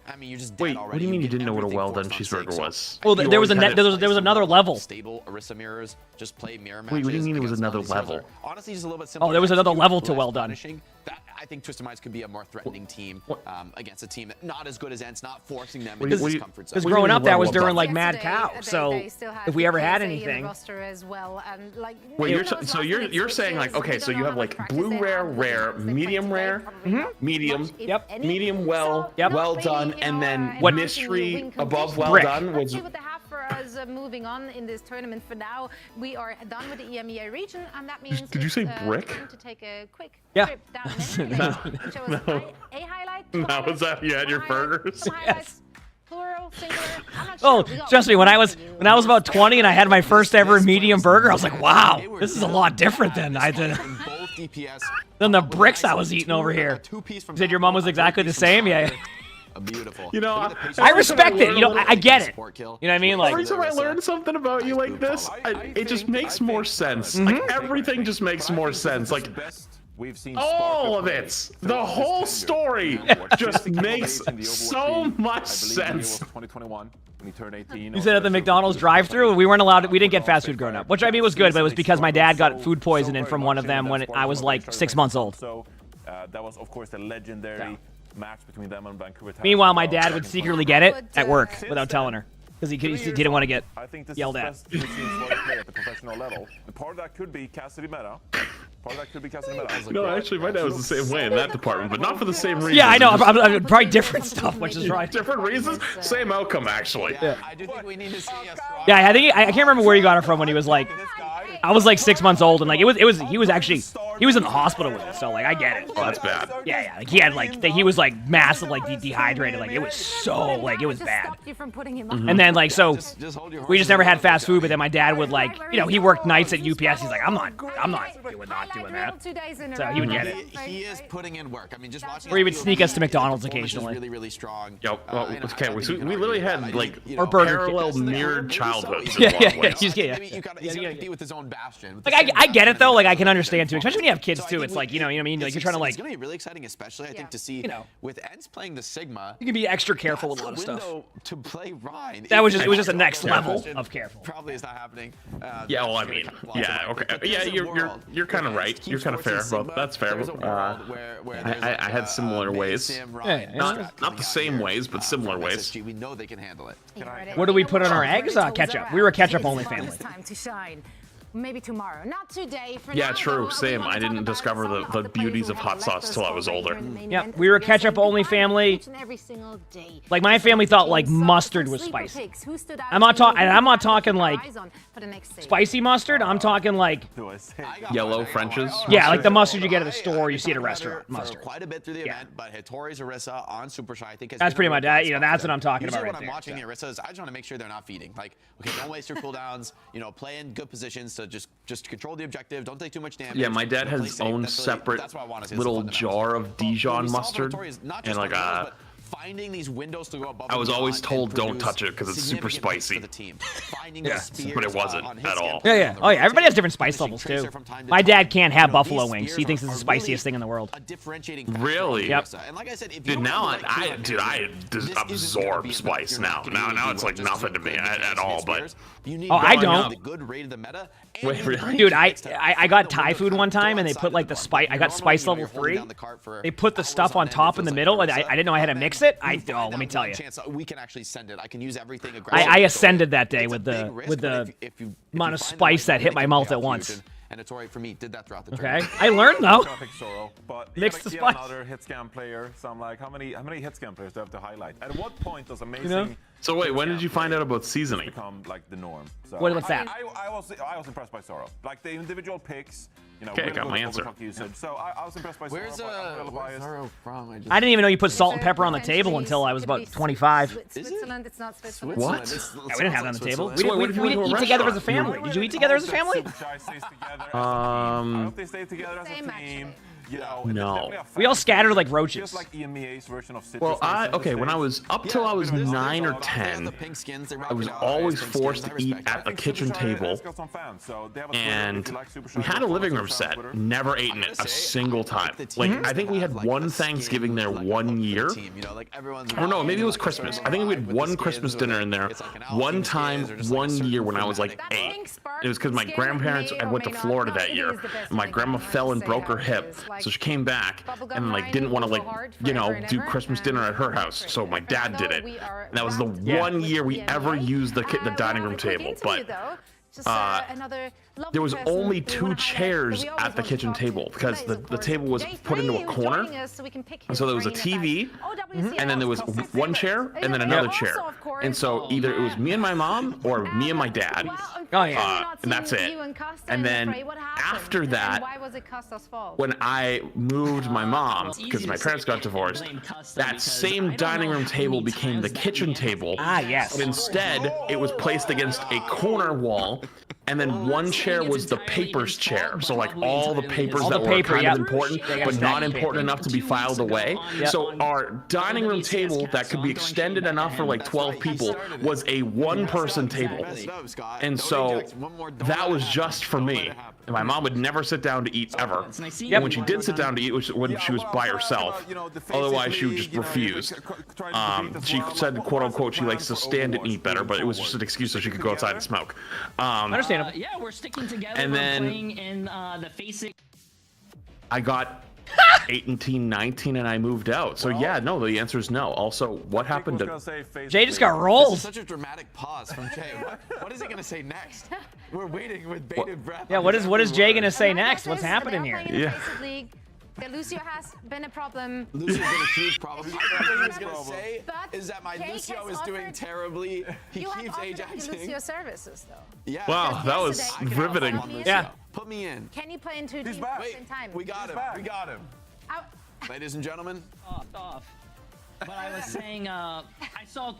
I mean, you're just wait, what do you mean you didn't know what a well-done cheeseburger was? Well, there was another level. Stable Orisa mirrors, just play mirror matches. Wait, what do you mean it was another level? Honestly, just a little bit simpler. Oh, there was another level to well done. I think Twisted Minds could be a more threatening team against a team that not as good as Ents, not forcing them into this comfort zone. Because growing up, that was during like Mad Cow. So if we ever had anything, wait, you're saying like, okay, so you have like blue rare, rare, medium rare, medium, medium well, well done, and then what mystery above well done was. For us moving on in this tournament for now, we are done with the EMEA region, and that means did you say brick? To take a quick trip down memory lane. Show us a highlight. Now was that you had your burgers? Yes. Plural, singular. Oh, trust me, when I was about 20 and I had my first ever medium burger, I was like, wow, this is a lot different than than the bricks I was eating over here. You said your mom was exactly the same? Yeah. Beautiful. You know, I respect it. You know, I get it. You know what I mean? Like every time I learn something about you like this, it just makes more sense. Like everything just makes more sense. Like all of it, the whole story just makes so much sense. 2021 when he turned 18. You said at the McDonald's drive-thru, we weren't allowed. We didn't get fast food growing up, which I mean was good, but it was because my dad got food poisoning from one of them when I was like 6 months old. So that was of course the legendary match between them and Vancouver. Meanwhile, my dad would secretly get it at work without telling her because he didn't want to get yelled at. At the professional level. And part of that could be Cassidy Meta. Part of that could be casting meta. I was like, No, actually, my dad was the same way in that department, but not for the same reason. Yeah, I know. I'm probably different stuff, which is right. Different reasons, same outcome, actually. Yeah, I do think we need to see a strong... Yeah, I can't remember where he got it from when he was like, I was like 6 months old, and like he was he was in the hospital with it, so like I get it. Oh, that's bad. Yeah, like he had like he was like massive like dehydrated, like it was so like it was bad. And then like so we just never had fast food, but then my dad would like he worked nights at UPS. He's like I'm not doing that. So he would get it. He is putting in work. I mean, just watching. Or he would sneak us to McDonald's occasionally. Really strong. Yep. Well, okay, we literally had like or Burger parallel mirrored childhoods. Yeah. You gotta compete with his own bastion. Like I get it though. Like I can understand too, especially when you have kids too. It's like you know what I mean. Like you're trying to like. It's gonna be really exciting, especially I think to see with Ents playing the Sigma. You can be extra careful with a lot of stuff. To play Rhine. It was just a next level of careful. Probably is not happening. Yeah, well, I mean, yeah, okay, yeah, you're kind of right. You're kind of fair. Well, that's fair. I had similar ways. Not the same ways, but similar ways. We know they can handle it. What do we put on our eggs? Ketchup. We were a ketchup only family. Time to shine. Maybe tomorrow, not today. For yeah, now, true. Same. I didn't discover the beauties of hot sauce till I was older. Yeah, we were a ketchup only family. Like my family thought like mustard was spicy. I'm not talking like spicy mustard. I'm talking like yellow French's. Yeah, like the mustard you get at the store, you see at a restaurant. Mustard. Quite a bit through the event, but Hattori's Orisa on Super Shy, I think that's pretty much that. That's what I'm talking about. When I'm watching the Orisas, I just want to make sure they're not feeding. Like, okay, don't waste your cooldowns. Play in good positions. So just control the objective. Don't take too much damage. Yeah, my dad has his own separate little jar of Dijon mustard, and like finding these windows to go above. I was always told don't touch it because it's super spicy. Yeah, but it wasn't at all. Yeah. Oh yeah, everybody has different spice levels too. My dad can't have buffalo wings. He thinks it's the spiciest thing in the world. Really? Yep. And like I said, dude, now I absorb spice now. Now it's like nothing to me at all. But I don't. Wait, really? Dude, I got Thai food one time and they put like the spice. I got spice level 3. They put the stuff on top in the middle, and I didn't know I had to mix it. Let me tell you. We can actually send it. I can use everything. I ascended that day with the amount of spice that hit my mouth at once. And Hattori, for me, did that throughout the tournament. Okay, I learned though. Mix the spice. Another hit scan player. So I'm like, how many hit scan players do I have to highlight? At what point does amazing? So wait, when did you find out about seasoning? Become like the norm. So what's that? I was impressed by Zoro. Like the individual picks. Okay, I got my answer. So I was impressed by Zoro. Where's Zoro from? I didn't even know you put salt and pepper on the table until I was about 25. Switzerland, it's not Switzerland. What? Yeah, we didn't have that on the table. We didn't eat together as a family. Did you eat together as a family? I hope they stay together as a team. No. We all scattered like roaches. Just like EMEA's version of Well, when I was up till I was 9 or 10, I was always forced to eat at the kitchen table, and we had a living room set. Never ate in it a single time. Like I think we had one Thanksgiving there 1 year. Oh no, maybe it was Christmas. I think we had one Christmas dinner in there, one time, 1 year when I was like 8. It was because my grandparents had went to Florida that year, and my grandma fell and broke her hip. So she came back and like didn't want to do Christmas dinner at her house. So my dad did it. And that was the 1 year we ever used the dining room table. But there was only 2 chairs at the kitchen table because the table was put into a corner. And so there was a TV, and then there was one chair, and then another chair. And so either it was me and my mom or me and my dad. Oh yeah. And that's it. And then after that, when I moved my mom, because my parents got divorced, that same dining room table became the kitchen table. Ah, yes. But instead, it was placed against a corner wall, and then one chair was the papers chair. So like all the papers that were kind of important, but not important enough to be filed away. So our dining room table that could be extended enough for like 12 people was a one-person table. And so that was just for me. And my mom would never sit down to eat ever. And when she did sit down to eat, it was when she was by herself. Otherwise, she would just refuse. She said, quote unquote, she likes to stand and eat better, but it was just an excuse so she could go outside and smoke. Understandable. Yeah, we're sticking together. And then we're playing in the facing. I got 18-19 and I moved out. So yeah, no, the answer is no. Also, what happened to Jay just got rolled. This is such a dramatic pause from Jay. What is he gonna say next? We're waiting with bated breath. Yeah, what is Jay gonna say next? What's happening here? Yeah. That Lucio has been a problem. Lucio's been a huge problem. What he was gonna say is that my Lucio is doing terribly. He keeps Ajaxing. Lucio services though. Yeah. Wow, that was riveting. Yeah. Put me in. Can you play in two teams at the same time? We got him. We got him. Ladies and gentlemen. Off. But I was saying, I saw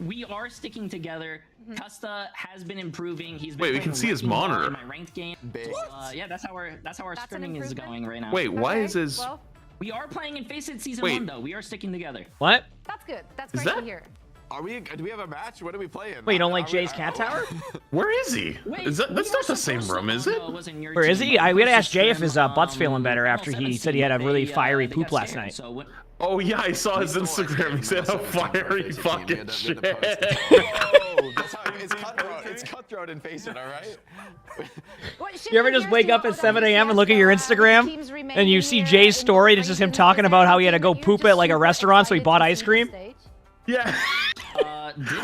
we are sticking together. Custa has been improving. He's been Wait, we can see his monitor. In my ranked game. Yeah, that's how our streaming is going right now. Wait, why is his? Well, we are playing in Face It Season 1 though. We are sticking together. What? That's good. That's Is great that- to hear. Do we have a match? What are we playing? Wait, you don't like Jay's cat tower? Where is he? Wait, That's not the same room, is it? Where is he? We gotta ask Jay if his butt's feeling better after he said he had a really fiery poop last night. Oh yeah, I saw his Instagram. He said a fiery fucking shit. Oh, that's how it's cutthroat. It's cutthroat in Face It, all right? You ever just wake up at 7 a.m. and look at your Instagram and you see Jay's story and it's just him talking about how he had to go poop at like a restaurant so he bought ice cream? Yeah.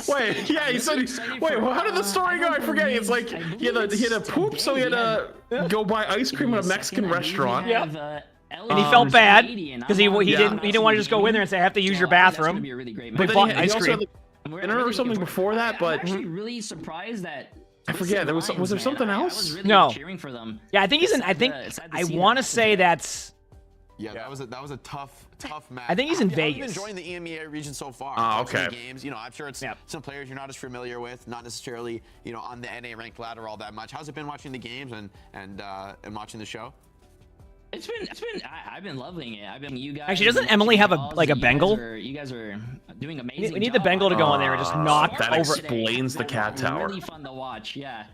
Wait, yeah, he said. Wait, how did the story go? I forget. It's like he had to poop, so he had to go buy ice cream at a Mexican restaurant. Yeah. And he felt bad because he didn't want to just go in there and say I have to use your bathroom. But then he also had dinner or something before that. But I'm actually really surprised that. I forget. Was there something else? No. Cheering for them. Yeah, I think he's in. I think I want to say that's. Yeah, that was a tough match. I think he's in I've Vegas. been enjoying the EMEA region so far. Okay. Games, I'm sure it's some players you're not as familiar with, not necessarily, on the NA ranked ladder all that much. How's it been watching the games and watching the show? It's been. I've been loving it. I've been you guys. Actually, doesn't Emily have a Bengal? You guys are doing amazing. We need the Bengal to go in there and just knock that over. explains the cat tower. Really fun to watch. Yeah.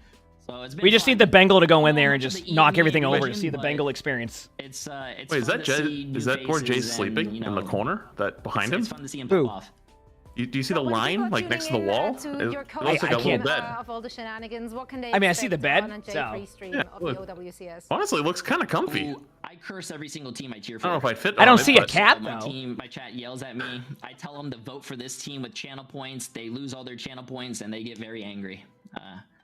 So it's been We just fun. need the Bengal to go in there and just The knock EMEA everything over to region, see the but Bengal experience. It's Wait, is fun that to Jay? see new Is that where Jay's faces sleeping and, in the corner? That behind him? It's fun to see him pop off. Do you see the line like next to the wall? It looks like a little bed. Of all the shenanigans, what can they I mean, I see the expect bed, on a so- J-free stream Yeah, of the look. OWCS? Honestly, it looks kind of comfy. Ooh, I curse every single team I cheer for. I don't know if I'd fit. I don't on it, see a but- cat My though. team, my chat yells at me. I tell them to vote for this team with channel points. They lose all their channel points and they get very angry.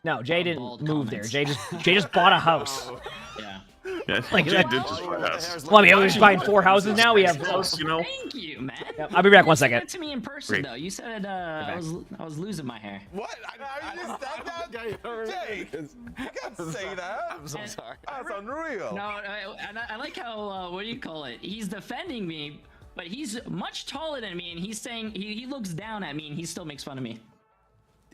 No, Jay didn't bold move there. comments. Jay just bought a house. Yeah. Yeah, Like Jay that- did just buy us. Well, I mean, we're just buying 4 houses now. We have. Close, you know. Thank you, man. Yep, I'll be back one You said second. that to me in person, Great. though. You said I was losing my hair. What? I just said that? Jake, you can't say that. I'm so sorry. That's unreal. No, I like how what do you call it? He's defending me, but he's much taller than me, and he's saying he looks down at me, and he still makes fun of me.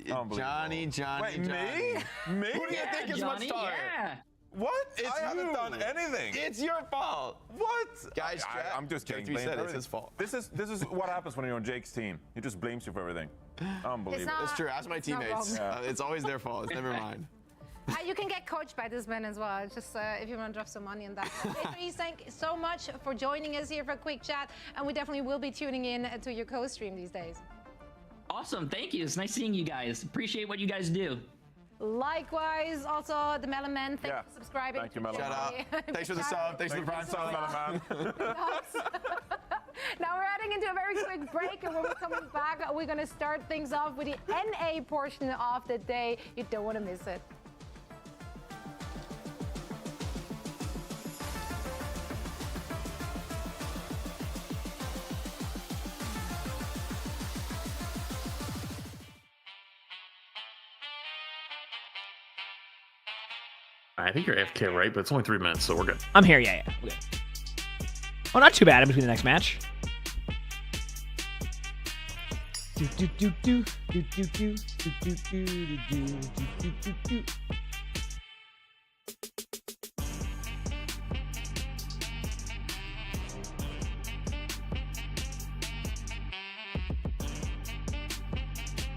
Johnny. Wait, me? Who do you think is much Johnny, taller? yeah. What? It's I haven't you. done anything. It's your fault. What? Guys, I'm just kidding. Jake Blame said it's everything. his fault. This is what happens when you're on Jake's team. He just blames you for everything. Unbelievable. That's true. Ask my not teammates. wrong. It's always their fault. It's never mine. You can get coached by this man as well. Just if you want to drop some money on that. Please, thank you so much for joining us here for a quick chat, and we definitely will be tuning in to your co-stream these days. Awesome, thank you. It's nice seeing you guys. Appreciate what you guys do. Likewise, also the Melon Man. Thank you for subscribing. Thank you, Melon. Shut up. Thanks for the sub. Thanks for the prime sub, Melon Man. Now we're heading into a very quick break, and when we're coming back, we're going to start things off with the NA portion of the day. You don't want to miss it. I think you're AFK, right? But it's only 3 minutes, so we're good. I'm here. Yeah. We're good. Oh, not too bad in between the next match.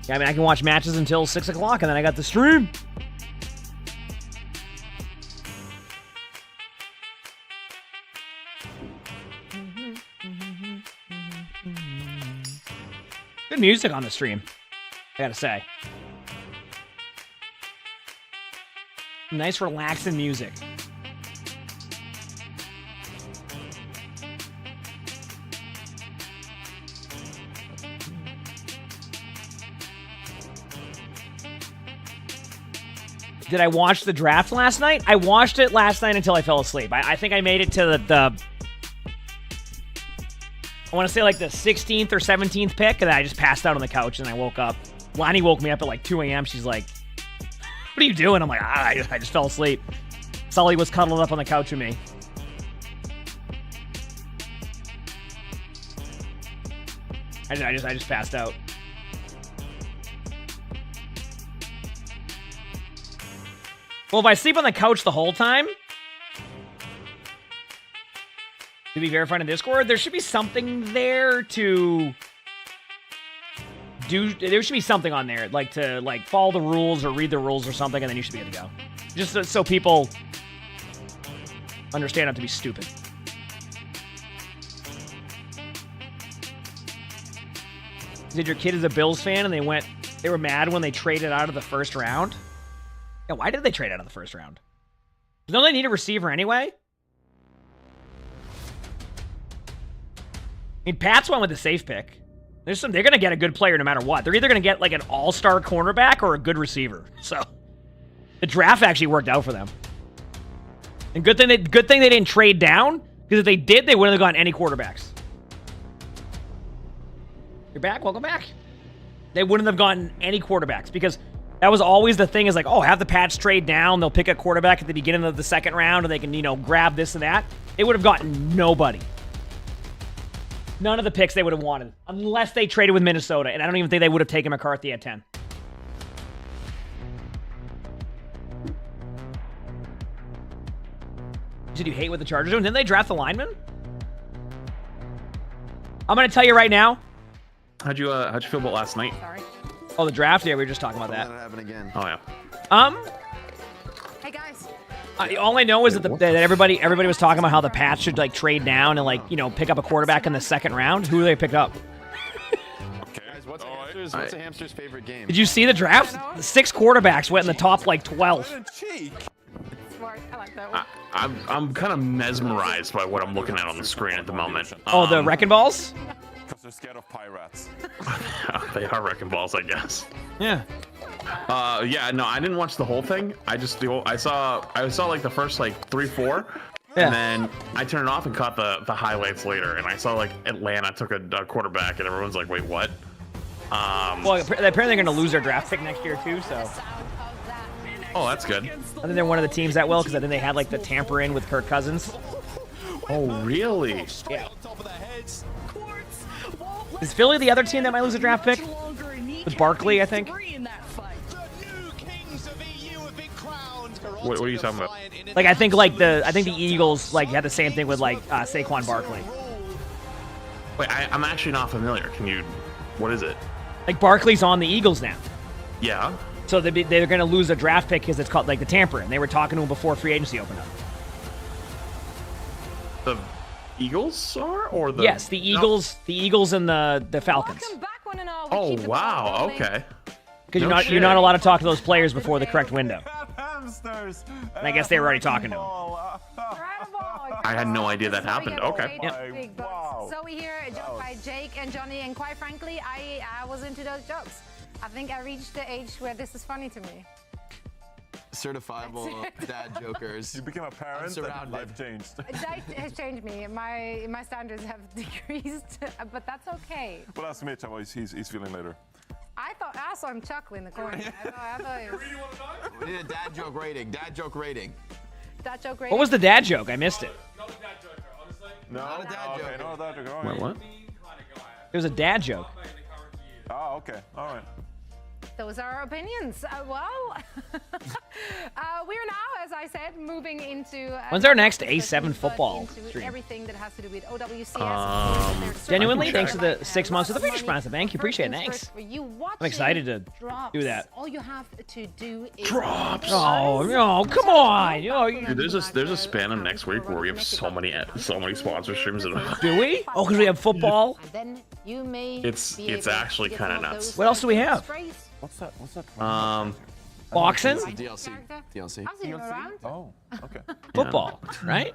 Yeah, I mean, I can watch matches until 6 o'clock, and then I got the stream. Good music on the stream, I gotta say. Nice, relaxing music. Did I watch the draft last night? I watched it last night until I fell asleep. I think I made it to the I want to say like the 16th or 17th pick, and I just passed out on the couch, and I woke up. Lonnie woke me up at like 2 a.m. She's like, what are you doing? I'm like, I just fell asleep. Sully was cuddled up on the couch with me. I just passed out. Well, if I sleep on the couch the whole time, to be verified in Discord, there should be something there to do. There should be something on there, like to follow the rules or read the rules or something, and then you should be good to go. Just so people understand not to be stupid. Did your kid is a Bills fan and they were mad when they traded out of the first round? Yeah, why did they trade out of the first round? Don't they need a receiver anyway? I mean, Pats went with the safe pick. They're going to get a good player no matter what. They're either going to get like an all-star cornerback or a good receiver. So the draft actually worked out for them. And good thing they didn't trade down, because if they did, they wouldn't have gotten any quarterbacks. You're back. Welcome back. They wouldn't have gotten any quarterbacks, because that was always the thing, is like, oh, have the Pats trade down. They'll pick a quarterback at the beginning of the second round, and they can, grab this and that. They would have gotten nobody. None of the picks they would have wanted, unless they traded with Minnesota, and I don't even think they would have taken McCarthy at 10. Did you hate what the Chargers doing? Didn't they draft the lineman? I'm going to tell you right now. How'd you feel about last night? Sorry. Oh, the draft? Yeah, we were just talking about that. Happen again. Oh, yeah. Hey, guys. All I know is that everybody was talking about how the Pats should trade down and pick up a quarterback in the second round. Who do they pick up? Okay. Guys, what's a hamster's favorite game? Did you see the draft? The 6 quarterbacks went in the top 12. Smart. I like that one. I'm kind of mesmerized by what I'm looking at on the screen at the moment. Oh, the wrecking balls? Because they're scared of pirates. They are wrecking balls, I guess. Yeah. Yeah, no, I didn't watch the whole thing. I saw like the first 3-4, yeah. And then I turned it off and caught the highlights later, and I saw Atlanta took a quarterback, and everyone's like, wait, what? Well, apparently they're going to lose their draft pick next year too, so. Oh, that's good. I think they're one of the teams that will, because I think they had the tamper in with Kirk Cousins. Oh, really? Yeah. Is Philly the other team that might lose a draft pick? With Barkley, I think. What are you talking about? I think the Eagles had the same thing with Saquon Barkley. Wait, I'm actually not familiar. What is it? Barkley's on the Eagles now. Yeah. So they're going to lose a draft pick because it's called the tampering. They were talking to him before free agency opened up. The Eagles are, or the yes, the Eagles, the Eagles and the Falcons. Welcome back, one and all. Oh wow, okay. Because you're not allowed to talk to those players before the correct window. And I guess they were already talking to him. I had no idea that happened. Okay. Yep. Wow. So we hear a joke by Jake and Johnny, and quite frankly, I was into those jokes. I think I reached the age where this is funny to me. Certifiable dad jokers. You became a parent and life changed. That has changed me. My standards have decreased, but that's okay. Well, ask Mitch how he's feeling later. I saw him chuckle in the corner. I thought it was... We need a dad joke rating. Dad joke rating. What was the dad joke? I missed it. No, not a dad joke. Okay, no dad joke. Wait, what? It was a dad joke. Oh, okay. All right. Those are our opinions. We're now, as I said, moving into... When's our next A7 football stream? Everything that has to do with OWCS. Genuinely, thanks for the 6 months of the Fisher sponsor. Thank you. Appreciate it. Thanks. I'm excited to do that. All you have to do is... Drops! Oh, no, come on! Dude, there's a span of next week where we have so many sponsor streams. Do we? Oh, because we have football? It's actually kind of nuts. What else do we have? What's that? Boxing? DLC. I've seen him around. Oh, okay. Football, right?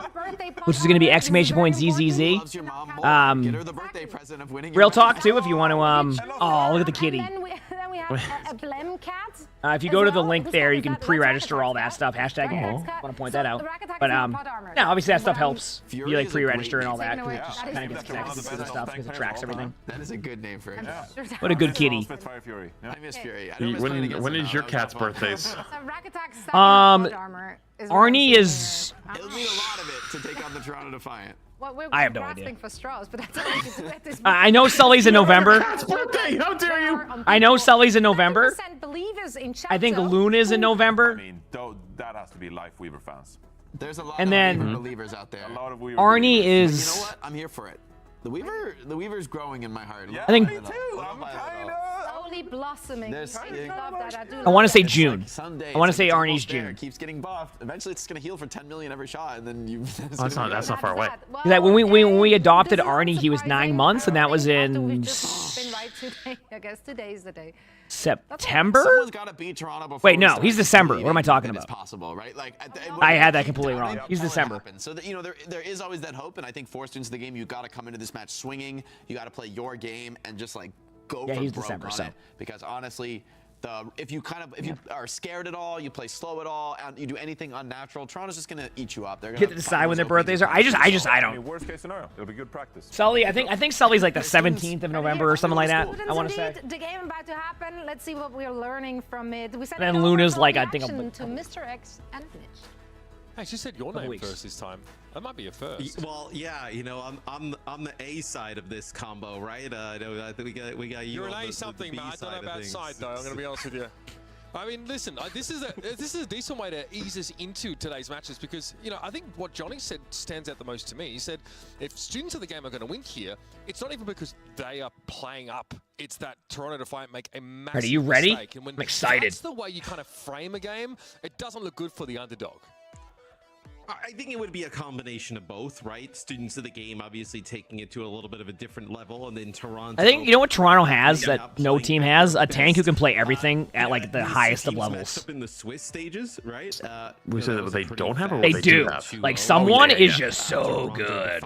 which is going to be exclamation point ZZZ. Real talk too, if you want to. Oh, look at the kitty. a Blem cat. If you go to the link there, you can pre-register all that stuff. Hashtag. Want to point that out. But no, obviously that stuff helps. You like pre-register and all that. It just kind of gets connected to the stuff because it tracks everything. That is a good name for it. What a good kitty. I miss Fury. When is your cat's birthdays? Arnie is. It'll need a lot of it to take on the Toronto Defiant. Well, we're I have no idea. for straws, but that's all we can do at this I know Sully's in November. Birthday, how dare you? I know Sully's in November. Believers in chat, I think Luna's in November. I mean, that has to be Life Weaver fans. There's a lot And of then Weaver believers out there. A lot of Weaver Arnie believers. is. You know what? I'm here for it. The Weaver's growing in my heart. Yeah, I think- me too. I'm kind of. slowly blossoming. There's- I love that. I do. I want to love say that. June. Sunday, I want to say it's Arnie's almost there. June. It keeps getting buffed. Eventually, it's going to heal for 10 million every shot, and then you. That's not far away. That when we adopted Arnie, he was 9 months, and that was in Been right today. I guess today's the day. September. Someone's got to beat Toronto before. Wait, we no, start he's December. believing What am I talking that about? It's possible, right? Like I had that completely wrong. He's All it December. happens. So that, there is always that hope, and I think for students of the game, you got to come into this match swinging. You got to play your game and just like go Yeah, for he's broke December, on so. it. Because honestly, if you are scared at all, you play slow at all, and you do anything unnatural, Toronto's just gonna eat you up. They're gonna Get to decide when their birthdays are. I don't. Worst case scenario, it'll be good practice. Sully, I think Sully's like the 17th of November or something like that. I want to say. The game about to happen. Let's see what we're learning from it. We sent And an Luna's overall like, I think, reaction to Mr. X and Mitch. Actually said your name first this time. That might be a first. Well, yeah, I'm the A side of this combo, right? I think we got you. You're an on A the something, B man. I don't know of about things. side though. I'm going to be honest with you. I mean, listen, this is a decent way to ease us into today's matches because, I think what Johnny said stands out the most to me. He said, if students of the game are going to win here, it's not even because they are playing up. It's that Toronto Defiant make a massive Are you ready? mistake. And when I'm excited. That's the way you kind of frame a game. It doesn't look good for the underdog. I think it would be a combination of both, right? Students of the game obviously taking it to a little bit of a different level, and then Toronto. I think you know what Toronto has that no team has? A tank who can play everything at like the highest of levels. Up in the Swiss stages, right? We said that they don't have, or They do. Like someone is yeah. just so good.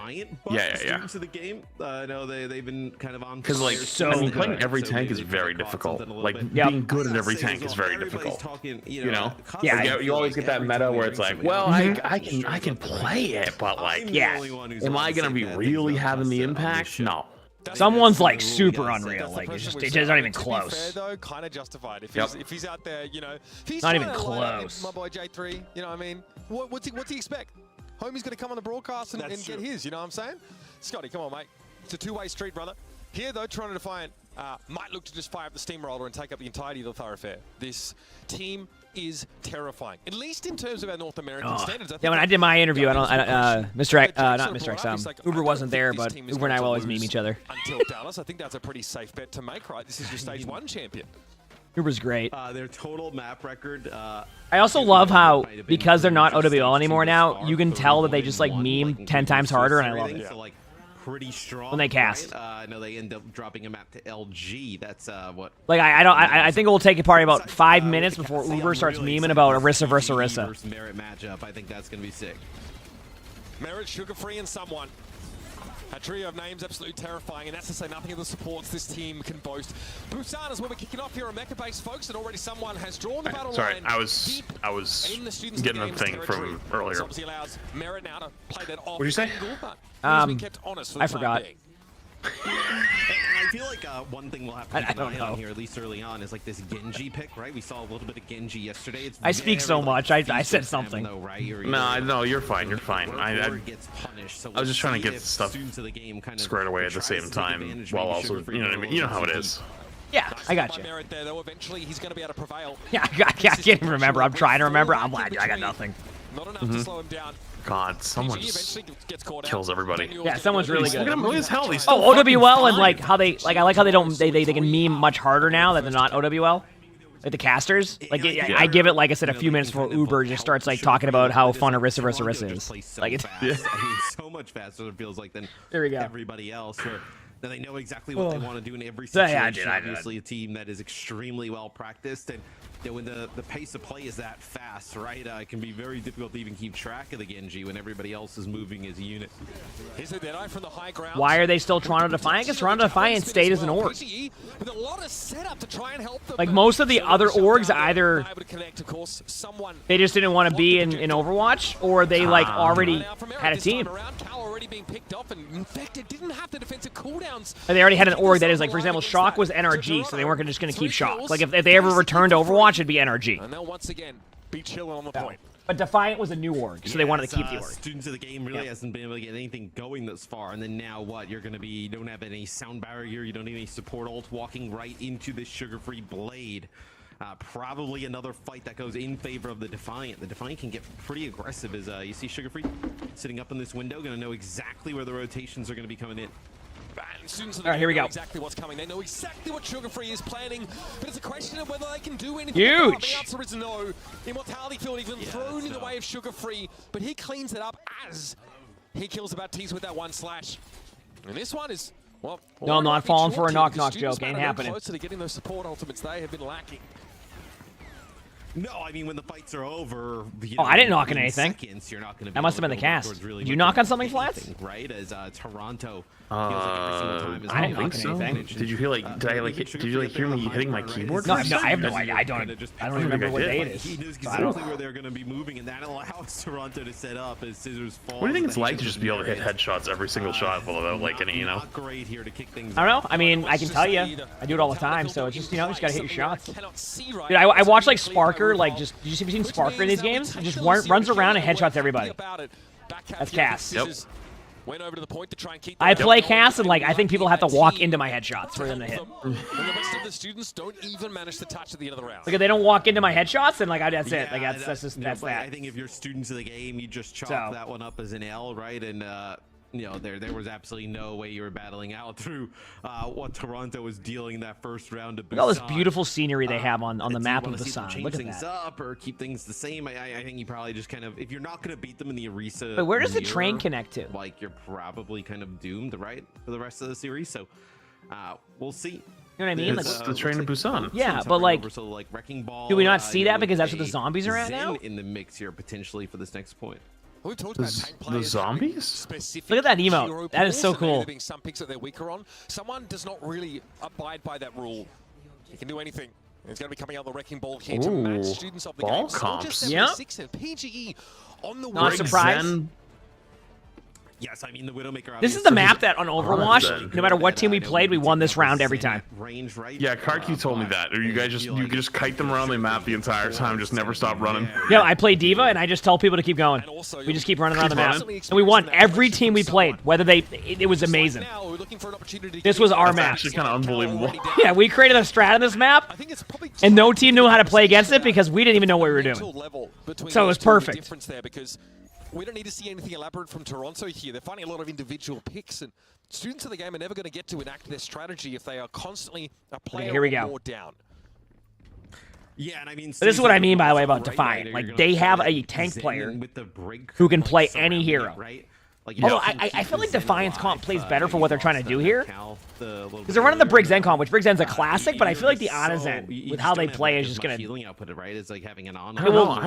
Yeah. Students of the game, no, they've been kind of on. Because like, playing every tank is very difficult. Like being good at every tank is very difficult. You know? Yeah. Like, you always get that meta where it's like, well, I can play it, but like, yeah, am I gonna be really having the impact? No. Someone's like super unreal. Like it's not even close. To be fair, though, kind of justified. If he's out there, if he's Not even trying to line up close. My boy J3, you know what I mean? What's he expect? Homie's gonna come on the broadcast and get his. You know what I'm saying? Scotty, come on, mate. It's a two-way street, brother. Here, though, Toronto Defiant might look to just fire up the steamroller and take up the entirety of the thoroughfare. This team is terrifying, at least in terms of our North American standards. Yeah, when I did my interview, Mr. X, not Mr. X, Uber wasn't there, but Uber and I will always meme each other. Until Dallas, I think that's a pretty safe bet to make, right? This is your stage 1 champion. Uber's great. Their total map record. I also love how, because they're not OWL anymore now, you can tell that they just like meme 10 times harder, and I love it. So, like, pretty strong when they cast. Right? No, they end up dropping a map to LG. That's what. Like I think it will take probably about 5 minutes before Uber starts memeing about Orisa versus Orisa. Merit matchup. I think that's gonna be sick. Merit, Sugar Free, and someone. A trio of names, absolutely terrifying, and that's to say nothing of the supports this team can boast. Busan is where we're kicking off here on Mecha Base, folks, and already someone has drawn the battle Sorry, line. I was getting a thing from earlier. Obviously allows Merit now to play that off. What'd you say? I forgot. I feel like one thing we'll have to keep an eye on here, at least early on, is like this Genji pick, right? We saw a little bit of Genji yesterday. It's I speak so much. I said something. Though, right? No, you're fine. You're fine. I was just trying to get stuff squared away at the same time, while also, you know what I mean? You know how it is. Yeah, I got you. Merit there, though, eventually he's going to be able to prevail. Yeah, I can't even remember. I'm trying to remember. I'm like, I got nothing. Not enough to slow him down. God, someone kills everybody. Yeah, someone's really good. Look at hell. Oh, OWL and like how they I like how they can meme much harder now that they're not OWL. Like the casters. Like I give it, like I said, a few minutes before Uber just starts like talking about how fun Orisa versus Orisa is. Like it's I mean, so much faster it feels like than everybody else. Now they know exactly what they want to do in every situation. Obviously, a team that is extremely well practiced, and when the pace of play is that fast, right, it can be very difficult to even keep track of the Genji when everybody else is moving as a unit. Here's a Deadeye from the high ground. Why are they still Toronto Defiant? Because Toronto Defiant stayed as an org. With a lot of setup to try and help them. Like most of the other orgs, either they just didn't want to be in Overwatch, or they like already had a team. They already had an org that is like, for example, Shock was NRG, so they weren't just going to keep Shock. Like if they ever returned to Overwatch, it'd be NRG. And they'll once again be chilling on the point. But Defiant was a new org, so they wanted to keep the org. Students of the game really hasn't been able to get anything going thus far, and then now what? You're going to be, you don't have any sound barrier, you don't need any support ult, walking right into this sugar-free blade. Probably another fight that goes in favor of the Defiant. The Defiant can get pretty aggressive as you see Sugar-Free sitting up in this window, going to know exactly where the rotations are going to be coming in. All right, here we go. Exactly what's coming. They know exactly what Sugar-Free is planning, but it's a question of whether they can do anything. Huge. The answer is no. Immortality Field even thrown in the way of Sugar-Free, but he cleans it up as he kills the Baptiste with that one slash. And this one is, well, no, I'm not falling for a knock-knock joke. Ain't happening. Closer to getting those support ultimates, they have been lacking. No, I mean, when the fights are over, oh, I didn't knock on anything. Seconds, you're not that must have been the cast. Did you knock on something, Flats? Right, as Toronto. I didn't knock on anything. Did you hear did you hear me hitting my keyboard? No, I have no idea. I don't even remember what day it is. He knows exactly where they're going to be moving, and that allows Toronto to set up as Scissors fall. What do you think it's like to just be able to hit headshots every single shot without like any, you know? Great here to kick things. I don't know. I mean, I can tell you, I do it all the time. So it's just, you know, you just gotta hit your shots. Dude, I watch like Sparker, like just. Have you seen Sparker in these games? He just runs around and headshots everybody. That's Cass. Yep. Went over to the point to try and keep I play Cass, and like I think people have to walk into my headshots for them to hit. And the rest of the students don't even manage to touch at the end of the round. Like if they don't walk into my headshots, then like that's it. Like that's that. I think if you're students of the game, you just chalk that one up as an L, right? And you know, there was absolutely no way you were battling out through what Toronto was dealing that first round of Busan. Look at all this beautiful scenery they have on the map of Busan. Look at things that. Up or keep things the same. I think you probably just kind of, if you're not going to beat them in the Arisa. But where does the train connect to? Like you're probably kind of doomed, right, for the rest of the series. So we'll see. You know what I mean? It's the train to Busan. Yeah, but like, Wrecking Ball, do we not see that because that's what the zombies are at now? In the mix here potentially for this next point. We've talked about tank The players zombies? Look at that emote. That is so cool. Being some picks that they're weaker on. Someone does not really abide by that rule. He can do anything. He's going to be coming out the Wrecking Ball here to match students of the ball game. comps. Yeah. And PGE on the Not surprised. Yes, I mean the Widowmaker. This is the map that on Overwatch, no matter what team we played, we won this round every time. Range, right? Yeah, Karki told me that. Or you guys just kite them around the map the entire time, just never stop running. Yeah, I play D.Va and I just tell people to keep going. We just keep running around the map, and we won every team we played. Whether it was amazing. This was our map. Actually, kind of unbelievable. Yeah, we created a strat on this map, and no team knew how to play against it because we didn't even know what we were doing. So it was perfect. We don't need to see anything elaborate from Toronto here. They're finding a lot of individual picks, and students of the game are never going to get to enact their strategy if they are constantly a player or more down. Yeah, and I mean, this is what I mean, by the way, about Defiant. Like, they have a tank player who can play any hero. Although I feel like Defiant's comp plays better for what they're trying to do here. Because they're running the Briggs Zen comp, which Briggs Zen's a classic, but I feel like the Ana Zen, with how they play, is just going to... I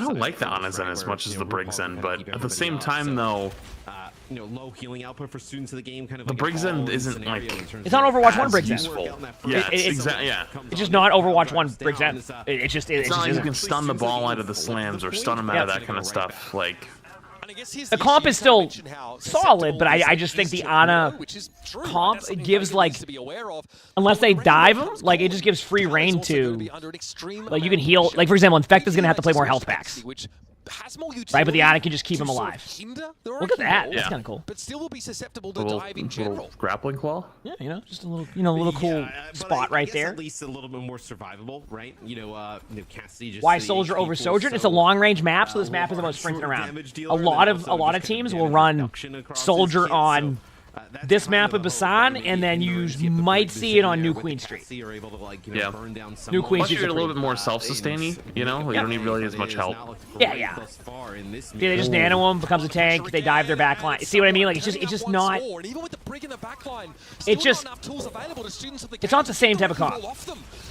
don't like the Ana Zen as much as the Briggs Zen, but at the same time, though... You know, low healing output for students of the game. Kind of the Briggs Zen isn't like... It's not Overwatch 1 Briggs Zen. Yeah, exactly. Yeah. It's just not Overwatch 1 Briggs Zen. It's just not like you can stun the ball out of the slams or stun them out of that kind of stuff. Like... The comp is still solid, but I just think the Ana comp gives, like, unless they dive him, like, it just gives free reign to, like, you can heal. Like, for example, Infecta's going to have to play more health packs. Right, but the Ana can just keep him alive. Look at that. That's kind of cool. But still will be susceptible to dive in general. Grappling claw? Yeah, you know, just a little, little cool spot right there. At least a little bit more survivable, right? You know, Cassidy just... Why Soldier over Sojourn? It's a long-range map, so this map is about sprinting around. A lot of teams will run Soldier on this map of Busan, and then you might see it on New Queen Street. Yeah. New Queen Street. You're a little bit more self-sustaining, you know? You don't need really as much help. Yeah. Yeah, they just nano him, becomes a tank, they dive their backline. See what I mean? Like, it's just not... It's just... It's not the same type of comp.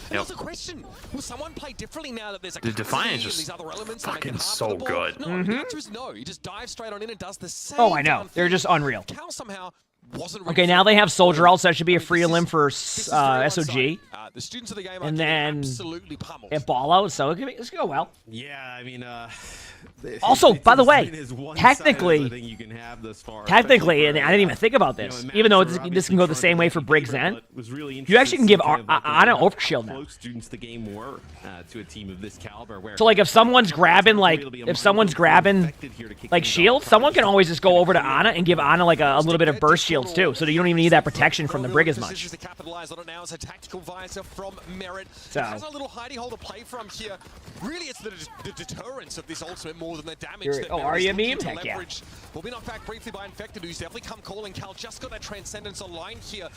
And there's a question: will someone play differently now that there's a The Defiant these is other elements fucking so good. No, the answer is no. He just dives straight on in and does the same. Oh, I know. They're just unreal. Cal somehow wasn't Okay, now they have Soldier out, so that should be a free limb for SOG. The students of the game And then absolutely pummeled. it ball out, so it could go well. Yeah, I mean, Also, by the way, technically, and I didn't even think about this, even though this can go the same way for Briggs Zen, you actually can give Ana overshield now. Students the game were to a team of this caliber. Where So like if someone's grabbing shield, someone can always just go over to Ana and give Ana like a little bit of burst shields too, so that you don't even need that protection from the Brig as much. To capitalize on it now as a tactical visor from Merit. So. Has a little hidey hole to play from here. Really, it's the deterrence of this ultimate more than the damage. That Are you a meme? to Heck yeah. leverage. Will be knocked back briefly by Infected, who's definitely come calling. Cal just got that Transcendence online here.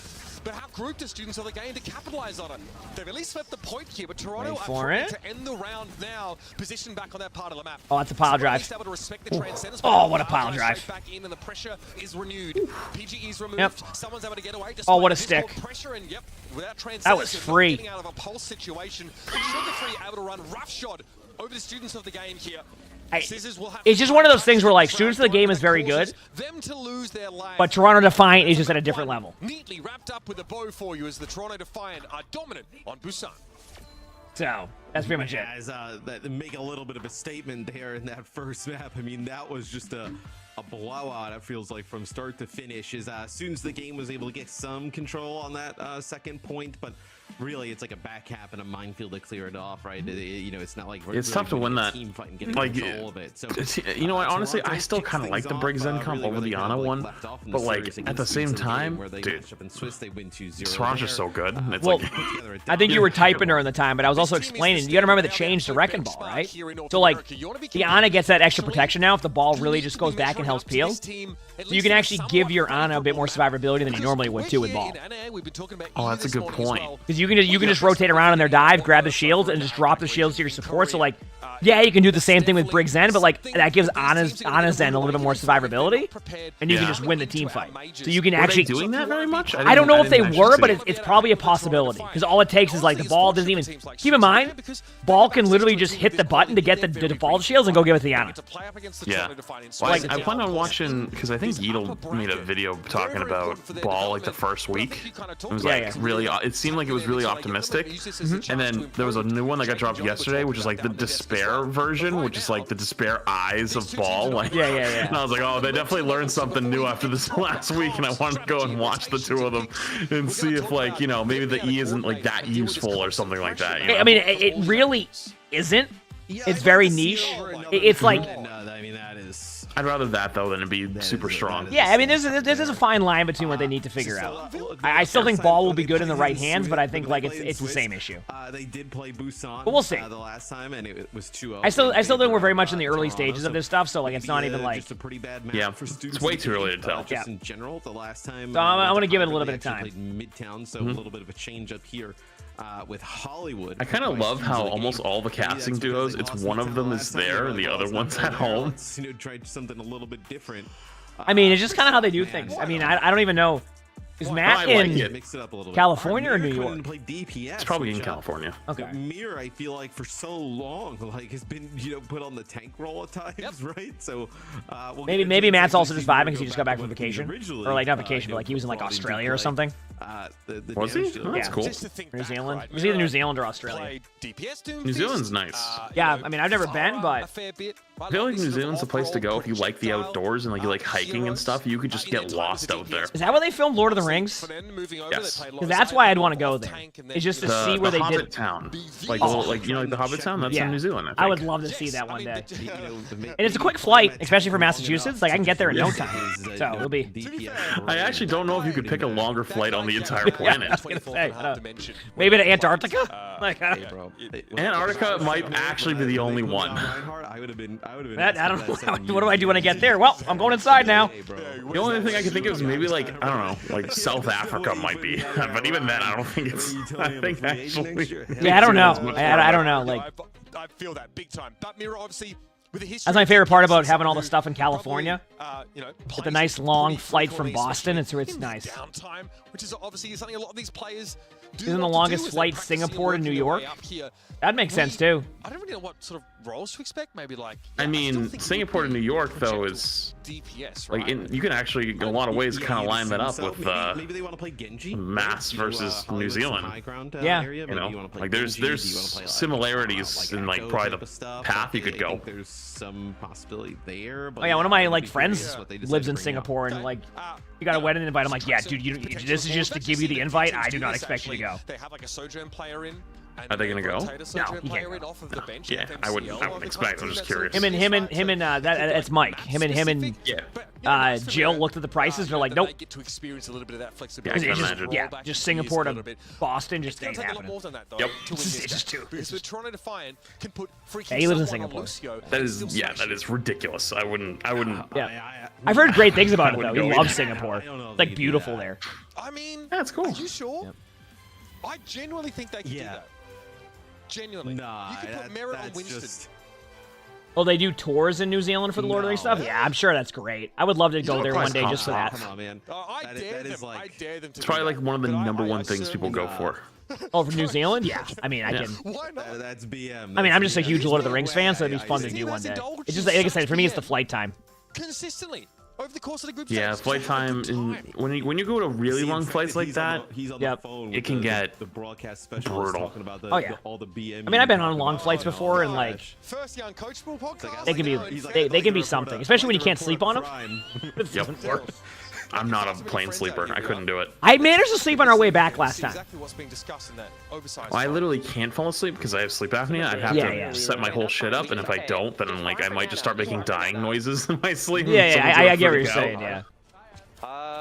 But how grouped are students of the game to capitalize on it? They've at least swept the point here, but Toronto are trying to end the round now, positioned back on that part of the map. Oh, that's a pile drive. Able to respect the Transcendence, oh, what a pile drive. Back in and the pressure is renewed. PGE's removed. Yep. Someone's able to get away. Oh, what a stick. Pressure and, yep, without that was free. getting out of a pulse situation. Sugar Free able to run roughshod over the students of the game here. It's just one of those things where like students of the game is very good, but Toronto Defiant is just at a different level. Neatly wrapped up with a bow for you as the Toronto Defiant are dominant on Busan. So that's pretty much it. Guys, that make a little bit of a statement there in that first map. I mean, that was just a blowout. It feels like from start to finish. As soon as the game was able to get some control on that second point, but really it's like a back cap and a minefield to clear it off, right? You know, it's not like it's tough to win that. Team fight and getting like, control of it. So you know what? Honestly, I still kind of like the Briggs Zen comp over the Ana one, but like at the same time, dude, Toronto's just so good. It's well, like, I think you were typing during the time, but I was also explaining. You got to remember the change to Wrecking Ball, right? So like the Ana gets that extra protection now if the ball really just goes back and helps peel. So you can actually give your Ana a bit more survivability than you normally would too with ball. Oh, that's a good point. Because you can just rotate around in their dive, grab the shields, and just drop the shields to your support. So like, yeah, you can do the same thing with Briggs Zen, but like that gives Ana Zen a little bit more survivality, and you can just win the team fight. So you can actually doing that very much. I don't know if they were, but it's probably a possibility because all it takes is like the ball doesn't even. Keep in mind, ball can literally just hit the button to get the default shields and go give it to the Ana. Yeah. Well, I plan on watching because I think Yeetle made a video talking about ball like the first week. It was like really. It seemed like it was really optimistic. And then there was a new one that got dropped yesterday, which is like the Despair version, which is like the Despair eyes of ball. Like, yeah. And I was like, oh, they definitely learned something new after this last week, and I wanted to go and watch the two of them and see if, like, you know, maybe the E isn't like that useful or something like that. You know? I mean, it really isn't. It's very niche. It's like. I mean, that is. I'd rather that though than to be super strong. Yeah, I mean, there's a fine line between what they need to figure out. I still think ball will be good in the right hands, but I think like it's the same issue. They did play Busan, but we'll see. The last time, and it was 2-0. I still think we're very much in the early stages of this stuff, so like it's not even like. Just a pretty bad match yeah, for students. It's way too early to tell. Just in general, the last time. So I want to give it a little bit of time. Played Midtown, so a little bit of a change up here. With Hollywood. I kind of love how almost all the casting duos, it's one of them is there and the other one's at home. You know, tried something a little bit different. I mean, it's just kind of how they do things. I mean, I don't even know. Is Matt in California or New York? It's probably in California. Okay. Mir, I feel like for so long, like has been put on the tank roll at times, right? So maybe Matt's also just vibing because he just got back from vacation, or like not vacation, but like he was in like Australia or something. Was he? Oh, that's cool. New Zealand. Was either New Zealand or Australia? New Zealand's nice. Yeah, I mean I've never been, but I feel like New Zealand's the place to go if you like the outdoors and like you like hiking and stuff. You could just get lost out there. Is that where they filmed Lord of the Rings? Yes. That's why I'd want to go there. It's just to see where they Hobbit did. Town. Like you know, like the Hobbit Town. That's in New Zealand. I would love to see that one day. And it's a quick flight, especially for Massachusetts. Like I can get there in no time. So it'll be. I actually don't know if you could pick a longer flight on the entire planet. Maybe to Antarctica. Antarctica might actually be the only one. I would have been. I don't know. What do I do when I get there? Well, I'm going inside now. The only thing I can think of is maybe like I don't know, like South Africa might be, but even then I don't think it's. I think actually. Yeah, I don't know. I don't know. Like I feel that big time. But Mira obviously. That's my favorite part about having all the stuff in California. With a nice long flight from Boston, it's nice. Downtime, which is obviously something a lot of these players Isn't the longest flight Singapore to New York? That makes sense too. I don't really know what sort of roles to expect. Maybe like. I mean, Singapore to New York though is DPS, like you can actually in a lot of ways kind of line that up with maybe they want to play Genji. Mass versus New Zealand. Yeah, you know, like there's similarities in like probably the path you could go. There's some possibility there. Oh yeah, one of my like friends lives in Singapore, and like you got a wedding invite. I'm like, yeah, dude, this is just to give you the invite. I do not expect you to go. They have like a Sojourn player in. Are they gonna go? No, he can't go. Yeah, I wouldn't expect. I'm just curious. Him and that's Mike. Him and Jill looked at the prices. They're like, nope. Get to experience a little bit of that flexibility. Just Singapore to Boston just ain't happening. Yep. It's just too. Because we're trying to define can put freaking. Yeah, he lives in Singapore. That is ridiculous. I wouldn't. Yeah. I've heard great things about it though. He loves Singapore. It's like beautiful there. I mean, that's cool. Are you sure? I genuinely think they can do that. Genuinely. Nah, you can put merit on Winston. Oh, they do tours in New Zealand for the Lord of the Rings stuff? Yeah, I'm sure that's great. I would love to go there one day just for that. Come on, man. I dare them to It's probably like one of the #1 things people go for. Oh, for New Zealand? Yeah. I mean, I can. Why not? That's BM. I mean, I'm just a huge Lord of the Rings fan, so it'd be fun to do one day. It's just, like I said, for me, it's the flight time. Consistently. Over the course of the group yeah, flight time. When you go to really long flights like that, it can get brutal. Oh yeah. I mean, I've been on long flights before, and like First Young Coachable podcast. they can be something, especially when you can't sleep on them. It doesn't work. I'm not a plane sleeper. I couldn't do it. I managed to sleep on our way back last time. Exactly what's being discussed in that oversized. Well, I literally can't fall asleep because I have sleep apnea. I'd have to set my whole shit up, and if I don't, then like I might just start making dying noises in my sleep. Yeah, I get what you're saying. Yeah.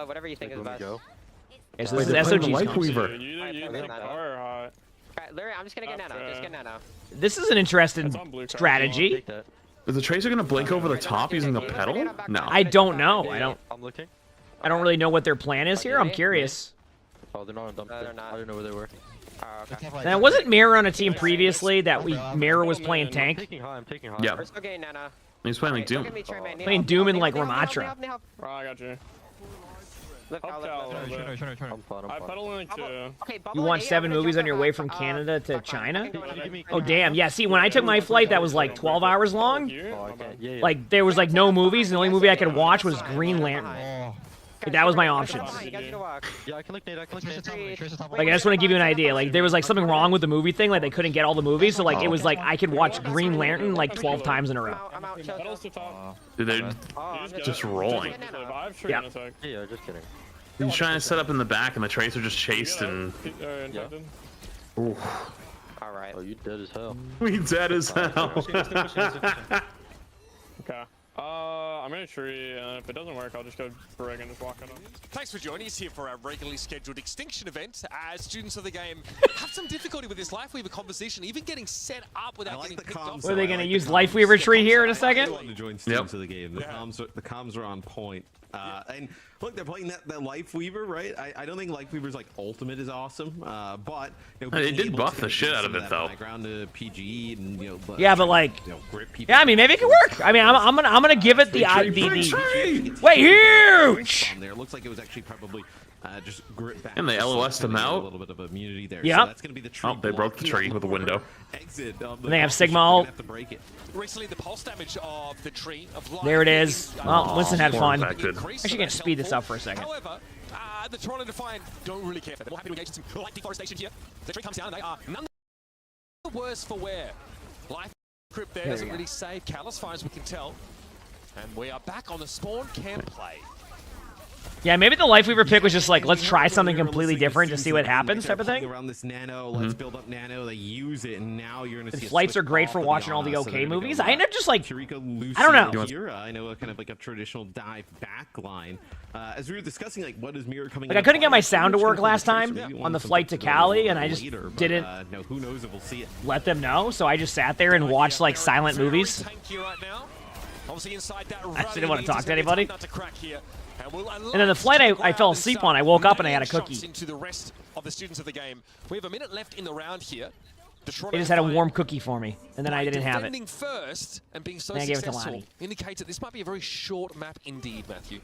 Whatever you think is best. Okay, so this is SOG's Life Weaver. Alright, Larry, I'm just gonna get Nano. This is an interesting strategy. Is the Tracer gonna blink over the top using the pedal? No. I don't know. I'm looking. I don't really know what their plan is here. I'm curious. Oh, they're not on dump. They're not. I didn't know where they were. Okay. Now, wasn't Mirror on a team previously that Mirror was playing tank? I'm taking high. Yeah. We're still getting Nana. He's playing like Doom. Playing Doom and like Ramatra. I got you. You watch 7 movies on your way from Canada to China? Oh, damn. Yeah, see, when I took my flight that was like 12 hours long, like there was like no movies. And the only movie I could watch was Green Lantern. Like, that was my options. Yeah, I can look Nate. I can look Like, I just want to give you an idea. Like, there was like something wrong with the movie thing. Like, they couldn't get all the movies. So like, it was like I could watch Green Lantern like 12 times in a row. Dude, they're just rolling. Yeah. Yeah, just kidding. He's trying to set up in the back, and the Tracer just chased and. Ooh. All right. Oh, you dead as hell. We dead as hell. Okay. I'm in a tree, and if it doesn't work, I'll just go brig and just walk it up. Thanks for joining us here for our regularly scheduled Extinction event. As students of the game have some difficulty with this Lifeweaver composition, even getting set up without getting picked up. Are they going to use Lifeweaver tree here in a second? To join students of the game. The comms are on point. And look, they're playing that Lifeweaver, right? I don't think Lifeweaver's like ultimate is awesome, but you know, it did buff the shit out of it though. To PG and, you know, yeah, but like, yeah, I mean, maybe it could work. I mean, I'm gonna give it the wait, huge. There looks like it was actually probably just grip back. And they LOS'd them out. A little bit of immunity there. Yeah. So that's gonna be the tree. Oh, they broke the tree with a window. Exit. And they have Sigma ult. Recently, the pulse damage of the tree of there it is. Well, Winston had fun. Actually, gonna speed this up for a second. However, the Toronto Defiant don't really care for them. More happy to engage in some light deforestation here. The tree comes down, and they are none the worse for wear. Life crypt there doesn't really save Cal as far as we can tell. And we are back on the spawn camp play. Yeah, maybe the Lifeweaver pick was just like, let's try something completely different to see what happens type of thing. Around this nano, let's build up nano, they use it, and now you're gonna see flights are great for watching all the OK movies. I end up just like, I don't know. I know kind of like a traditional dive back line. As we were discussing, like, what is Mirror coming? Like, I couldn't get my sound to work last time on the flight to Cali, and I just didn't who knows if we'll see it. Let them know, so I just sat there and watched like silent movies. I just didn't want to talk to anybody. And then the flight I fell asleep on, I woke up and I had a cookie. Into the rest of the students of the game. We have a minute left in the round here. They just had a warm cookie for me, and then I didn't have it. First and being so I gave it to successful Lonnie. indicates that this might be a very short map indeed, Matthew.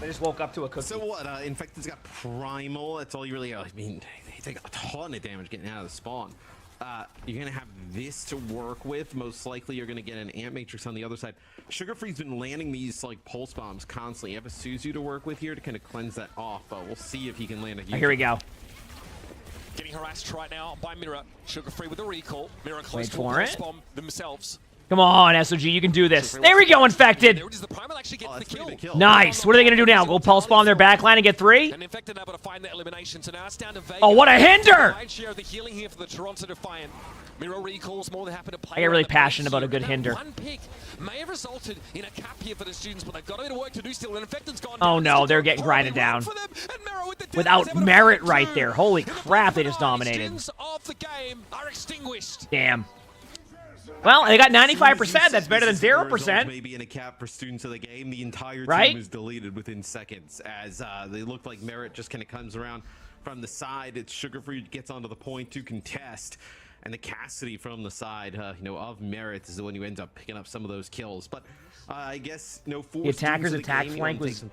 I just woke up to a cookie. So what? Infected's got Primal. That's all you really. I mean, take a ton of damage getting out of the spawn. You're gonna have this to work with. Most likely you're gonna get an Ant Matrix on the other side. Sugar Free's been landing these like pulse bombs constantly. You have a Suzu to work with here to kind of cleanse that off, but we'll see if he can land a huge Here we go. Getting harassed right now by Mirror. Sugar Free with a recall. Mirror close Wait to for a it. pulse bomb themselves. Come on, SOG, you can do this. There we go, Infected. There it is. The Primal actually gets the kill. Nice. What are they going to do now? Go pulse bomb their backline and get 3? And Infected able to find that elimination. So now it's down to Vega. Oh, what a hinder! Wide share of the healing here for the Toronto Defiant. Mirror recalls more than happy to play. I get really passionate about a good hinder. One pick may have resulted in a cap here for the students, but they've got a bit of work to do still. And Infected's gone Oh down. no, they're getting grinded down. Without merit right there. Holy crap, they just dominated. Students of the game are extinguished. Damn. Well, they got 95%. That's better than 0%. Maybe in a cap for students of the game. The entire Right? team is deleted within seconds as they look like Merit just kind of comes around from the side. It's Sugar Free gets onto the point to contest. And the Cassidy from the side, of Merit is the one who ends up picking up some of those kills. But I guess the attacker's attack flank was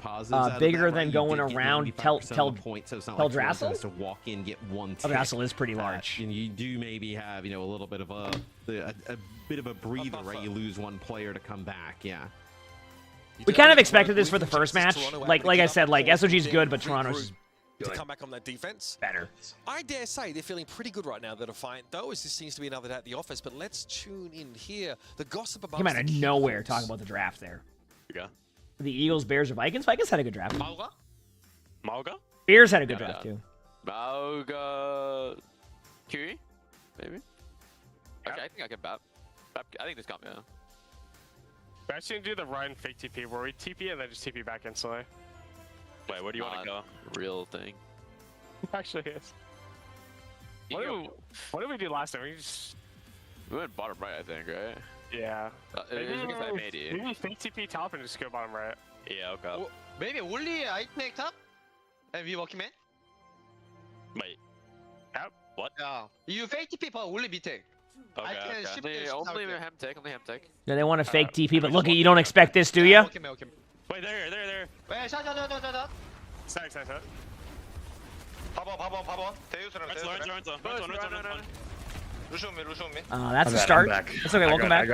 bigger than going around Teldrassil. To walk in, get one. Teldrassil is pretty large. And you do maybe have a little bit of a bit of a breather, right? You lose one player to come back, yeah. We kind of expected this for the first match. Like I said, like SOG's good, but Toronto's to come back on that defense. Better. I dare say they're feeling pretty good right now, the Defiant, though, as this seems to be another day at the office. But let's tune in here. The gossip about came out of nowhere talking about the draft there. Yeah. The Eagles, Bears, or Vikings? Vikings had a good draft. Mauga? Bears had a good draft, too. Mauga... Kiwi? Maybe? Okay, I think I can bat. I think this got me, yeah. We're actually gonna do the run fake TP where we TP and then just TP back instantly. Wait, where do you want to go? Real thing. Actually is. What did we do last time? We went bottom right, I think, right? Yeah. Maybe fake TP top and just go bottom right. Yeah, okay. Oh, maybe only I make top and we walk him in. Wait. What? Yeah. You fake TP for only B take. Okay, only him take, Yeah, they want to fake TP, but look, you don't expect this, do you? Wait, there. Wait, shot. Stack. 봐봐. That's a start. That's okay, welcome back.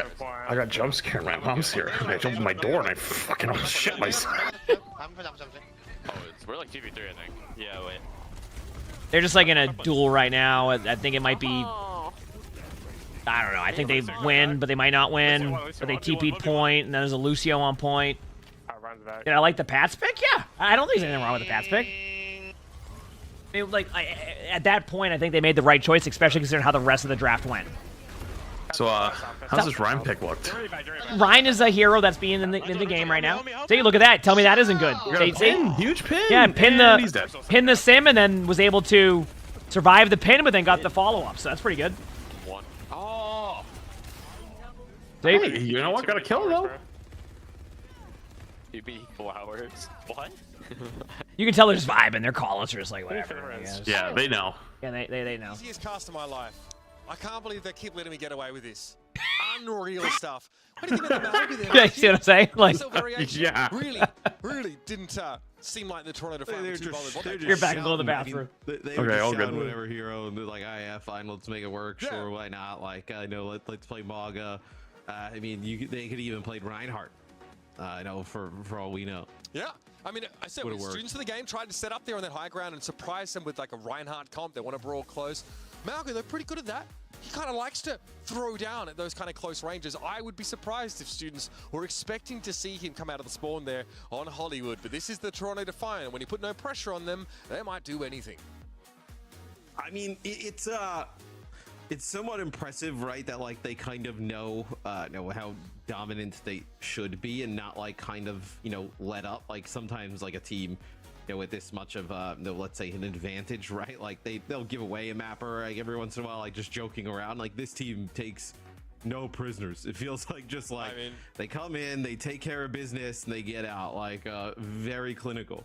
I got jump scared. My mom's here. I jumped in my door and I fucking almost shit myself. We're like 2v3, I think. Yeah, wait. They're just like in a duel right now. I think it might be... I don't know. I think they win, but they might not win. But they TP'd point, and then there's a Lucio on point. Did I like the Pats pick? Yeah. I don't think there's anything wrong with the Pats pick. At that point, I think they made the right choice, especially considering how the rest of the draft went. So, how's this Ryan pick looked? Ryan is a hero that's being in the game right now. See, look at that. Tell me that isn't good. Huge pin. Yeah, pin the sim, and then was able to survive the pin, but then got the follow-up. So that's pretty good. Oh. Hey, you know what? Got a kill, though. You beat flowers. What? You can tell they're just vibing. Their call-outs are just like, whatever. I guess. Yeah, they know. Yeah, they know. Easiest cast of my life. I can't believe they keep letting me get away with this. Unreal stuff. What do you think about the Malby there? Yeah, see what I'm saying? Like, yeah. Really didn't seem like the Toronto Defiant were too bothered. You're back and go to the bathroom. They okay, all good. Whatever hero, and they're like, yeah, fine, let's make it work. Yeah. Sure, why not? Like, I know, let's play Mauga. I mean, they could even played Reinhardt. I know, for all we know. Yeah. I mean, I said, when students of the game tried to set up there on that high ground and surprise them with like a Reinhardt comp. They want to brawl close. Malga, they're pretty good at that. He kind of likes to throw down at those kind of close ranges. I would be surprised if students were expecting to see him come out of the spawn there on Hollywood. But this is the Toronto Defiant. When you put no pressure on them, they might do anything. I mean, it's somewhat impressive, right? That like they kind of know how dominant they should be and not like kind of let up. Like sometimes like a team with this much of let's say an advantage, right? Like they'll give away a mapper like every once in a while, like just joking around. Like this team takes no prisoners. It feels like just like they come in, they take care of business, and they get out. Like very clinical.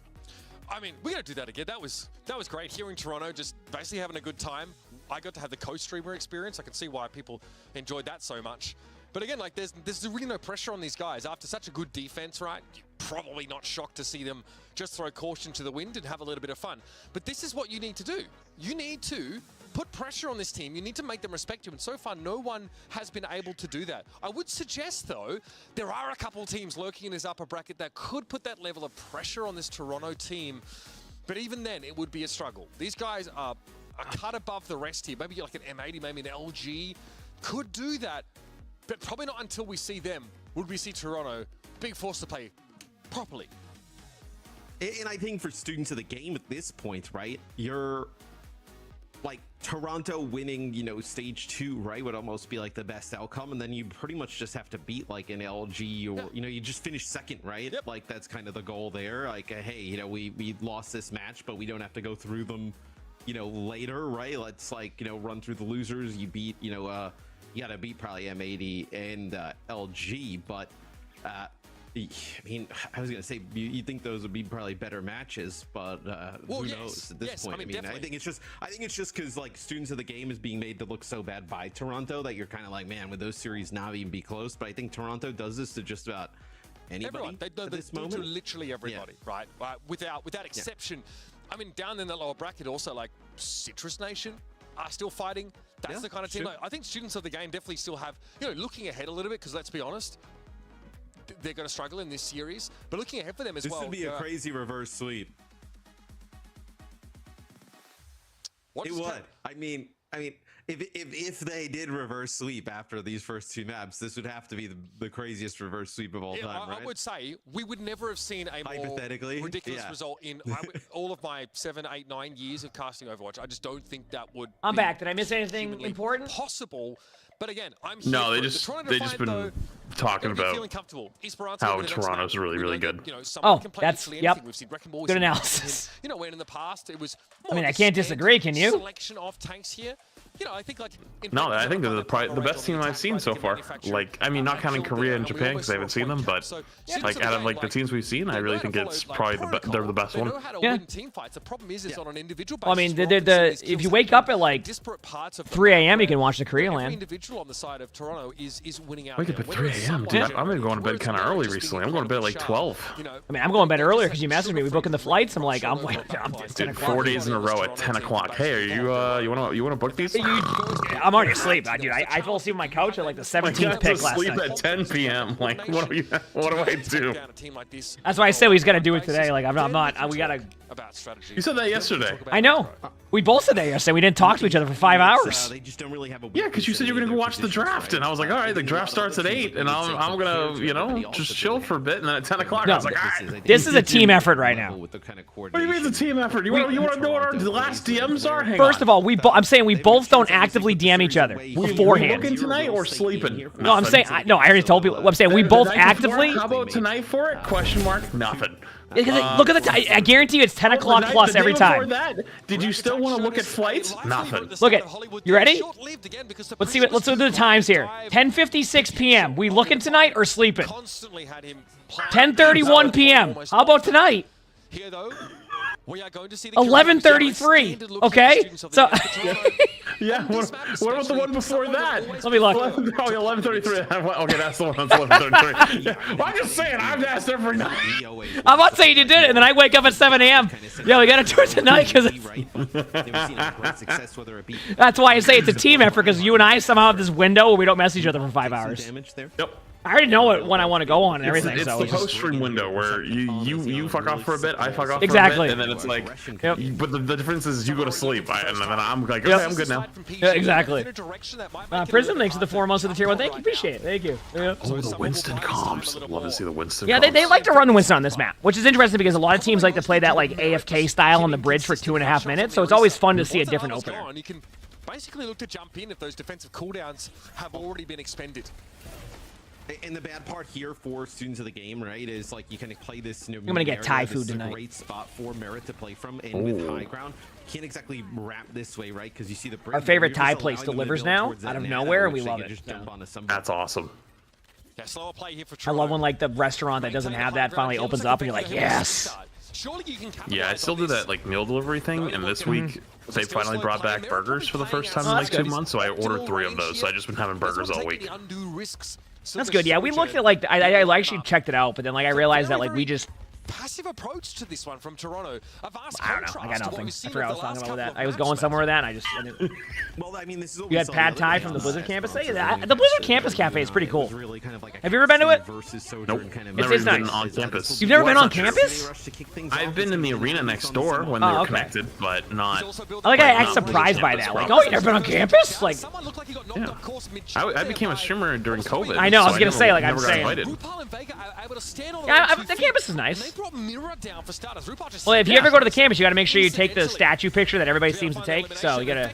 I mean, we got to do that again. That was great. Here in Toronto, just basically having a good time. I got to have the co-streamer experience. I can see why people enjoyed that so much. But again, like there's really no pressure on these guys. After such a good defense, right? You're probably not shocked to see them just throw caution to the wind and have a little bit of fun. But this is what you need to do. You need to put pressure on this team. You need to make them respect you. And so far, no one has been able to do that. I would suggest, though, there are a couple of teams lurking in this upper bracket that could put that level of pressure on this Toronto team. But even then, it would be a struggle. These guys are a cut above the rest here. Maybe like an M80, maybe an LG could do that. But probably not until we see them would we see Toronto being forced to play properly. And I think for students of the game at this point, right, you're like Toronto winning, you know, stage 2, right, would almost be like the best outcome. And then you pretty much just have to beat like an LG or, you know, you just finish second, right? Yep. Like that's kind of the goal there. Like, hey, you know, we lost this match, but we don't have to go through them, you know, later, right? Let's like, you know, run through the losers. You beat, you know, you got to beat probably M80 and LG, but I mean, I was gonna say you think those would be probably better matches, but who knows at this point? I think it's just because like students of the game is being made to look so bad by Toronto that you're kind of like, man, would those series not even be close? But I think Toronto does this to just about anybody. Everyone. They do it to literally everybody, right? Without exception. I mean, down in the lower bracket, also like Citrus Nation are still fighting. That's the kind of team. Like, I think students of the game definitely still have, you know, looking ahead a little bit, because let's be honest, they're going to struggle in this series. But looking ahead for them as well. This would be a crazy reverse sweep. It would. I mean, if they did reverse sweep after these first 2 maps, this would have to be the craziest reverse sweep of all time, right? I would say we would never have seen a more ridiculous result in all of my 7, 8, 9 years of casting Overwatch. I just don't think that would. I'm back. Did I miss anything important? Possible. But again, I'm here. No, they just been talking about how Toronto's really, really good. You know, oh, that's good analysis. You know, when in the past it was. I mean, I can't disagree. Can you? Selection of tanks here. You know, I think like. No, I think they're the best team I've seen so far. Like, I mean, not counting Korea and Japan because I haven't seen them, but like out of like the teams we've seen, I really think it's probably they're the best one. Yeah. The problem is on an individual basis. Well, I mean, if you wake up at like 3 a.m., you can watch the Korea land. Individual on the side of Toronto is winning out. Wake up at 3 a.m. Dude, I've been going to bed kind of early recently. I'm going to bed at like 12. I mean, I'm going to bed earlier because you messaged me. We booking the flights. I'm like, I'm dude, 4 days in a row at 10 o'clock. Hey, are you want to book these? I'm already asleep, dude. I fell asleep on my couch at like the 17th pick last night. Sleep at 10 p.m. Like, what do I do? That's why I said we got to do it today. Like, I'm not. We gotta. You said that yesterday. I know. We both said that yesterday. We didn't talk to each other for 5 hours. They just don't really have a. Yeah, because you said you were gonna go watch the draft, and I was like, all right, the draft starts at 8, and I'm gonna, you know, just chill for a bit, and then at 10 o'clock, I was like, all right. This is a team effort right now. What do you mean it's a team effort? You want to know what our last DMs are? First of all, I'm saying we both don't actively DM each other beforehand. Looking tonight or sleeping? No, I'm saying I already told people. I'm saying we both actively. How about tonight for it? Question mark. Nothing. Look at the time. I guarantee you it's 10 o'clock plus every time. That, did you still want to look at flights? Nothing. Look at. You ready? Let's see. Let's do the times here. 10:56 p.m. We looking tonight or sleeping? 10:31 p.m. How about tonight? 11:33. Okay. So. Yeah. What about the one before that? Let me look. 11:33. Okay, that's the one. That's 11:33. Yeah. Well, I'm just saying. I've asked every night. I'm not saying you did it, and then I wake up at 7 a.m. Yeah, we gotta do it tonight because that's why I say it's a team effort, because you and I somehow have this window where we don't mess each other for 5 hours. Yep. I already know when I want to go on and everything. It's so the post-stream window where you fuck off for a bit, I fuck off exactly. for a bit, and then it's like, but the difference is you go to sleep, and then I'm like, okay, I'm good now. Yeah, exactly. Prism, thanks for the 4 months of the tier 1. Thank you, appreciate it. Thank you. Yeah. Oh, the Winston comps. Love to see the Winston. Yeah, they like to run the Winston on this map, which is interesting because a lot of teams like to play that like AFK style on the bridge for 2.5 minutes. So it's always fun to see a different opener. You can basically look to jump in if those defensive cooldowns have already been expended. And the bad part here for students of the game, right, is like you can play this. You know, I'm gonna get Thai food tonight. tonight. A great spot for Merit to play from, and with high ground, can't exactly wrap this way, right? Because you see the our favorite Thai place delivers now out of nowhere, and we love it. That's awesome. Yeah, slower play here for I love when like the restaurant that doesn't have that finally opens up, and you're like, yes. Surely you can Yeah, I still do that like meal delivery thing, and this week they finally brought back burgers for the first time in like 2 months, so I ordered 3 of those. So I just been having burgers all week. That's good. Yeah, we looked at like I actually checked it out, but then like I realized that like we just passive approach to this one from Toronto. A vast I don't know. I got contrast to what nothing. I we've seen forgot I over was the talking last about couple that. of I was going maps, somewhere with that, and I just didn't. Well, I mean, this is what You we had saw pad the other thai day from on the Blizzard Smash campus. Bros. The Blizzard campus cafe is pretty cool. It was really kind of like a Have you ever been to it? Nope. It's Never been nice. on campus. You've never been on campus? I've been in the arena next door when they were connected, but not. I like I act surprised by that. Like, oh, you never been on campus? Like, yeah. I became a streamer during COVID. I know. I was so gonna say, like, I'm never got saying. invited. Yeah, the campus is nice. Well, if you ever go to the campus, you got to make sure you take the statue picture that everybody seems to take. So you gotta.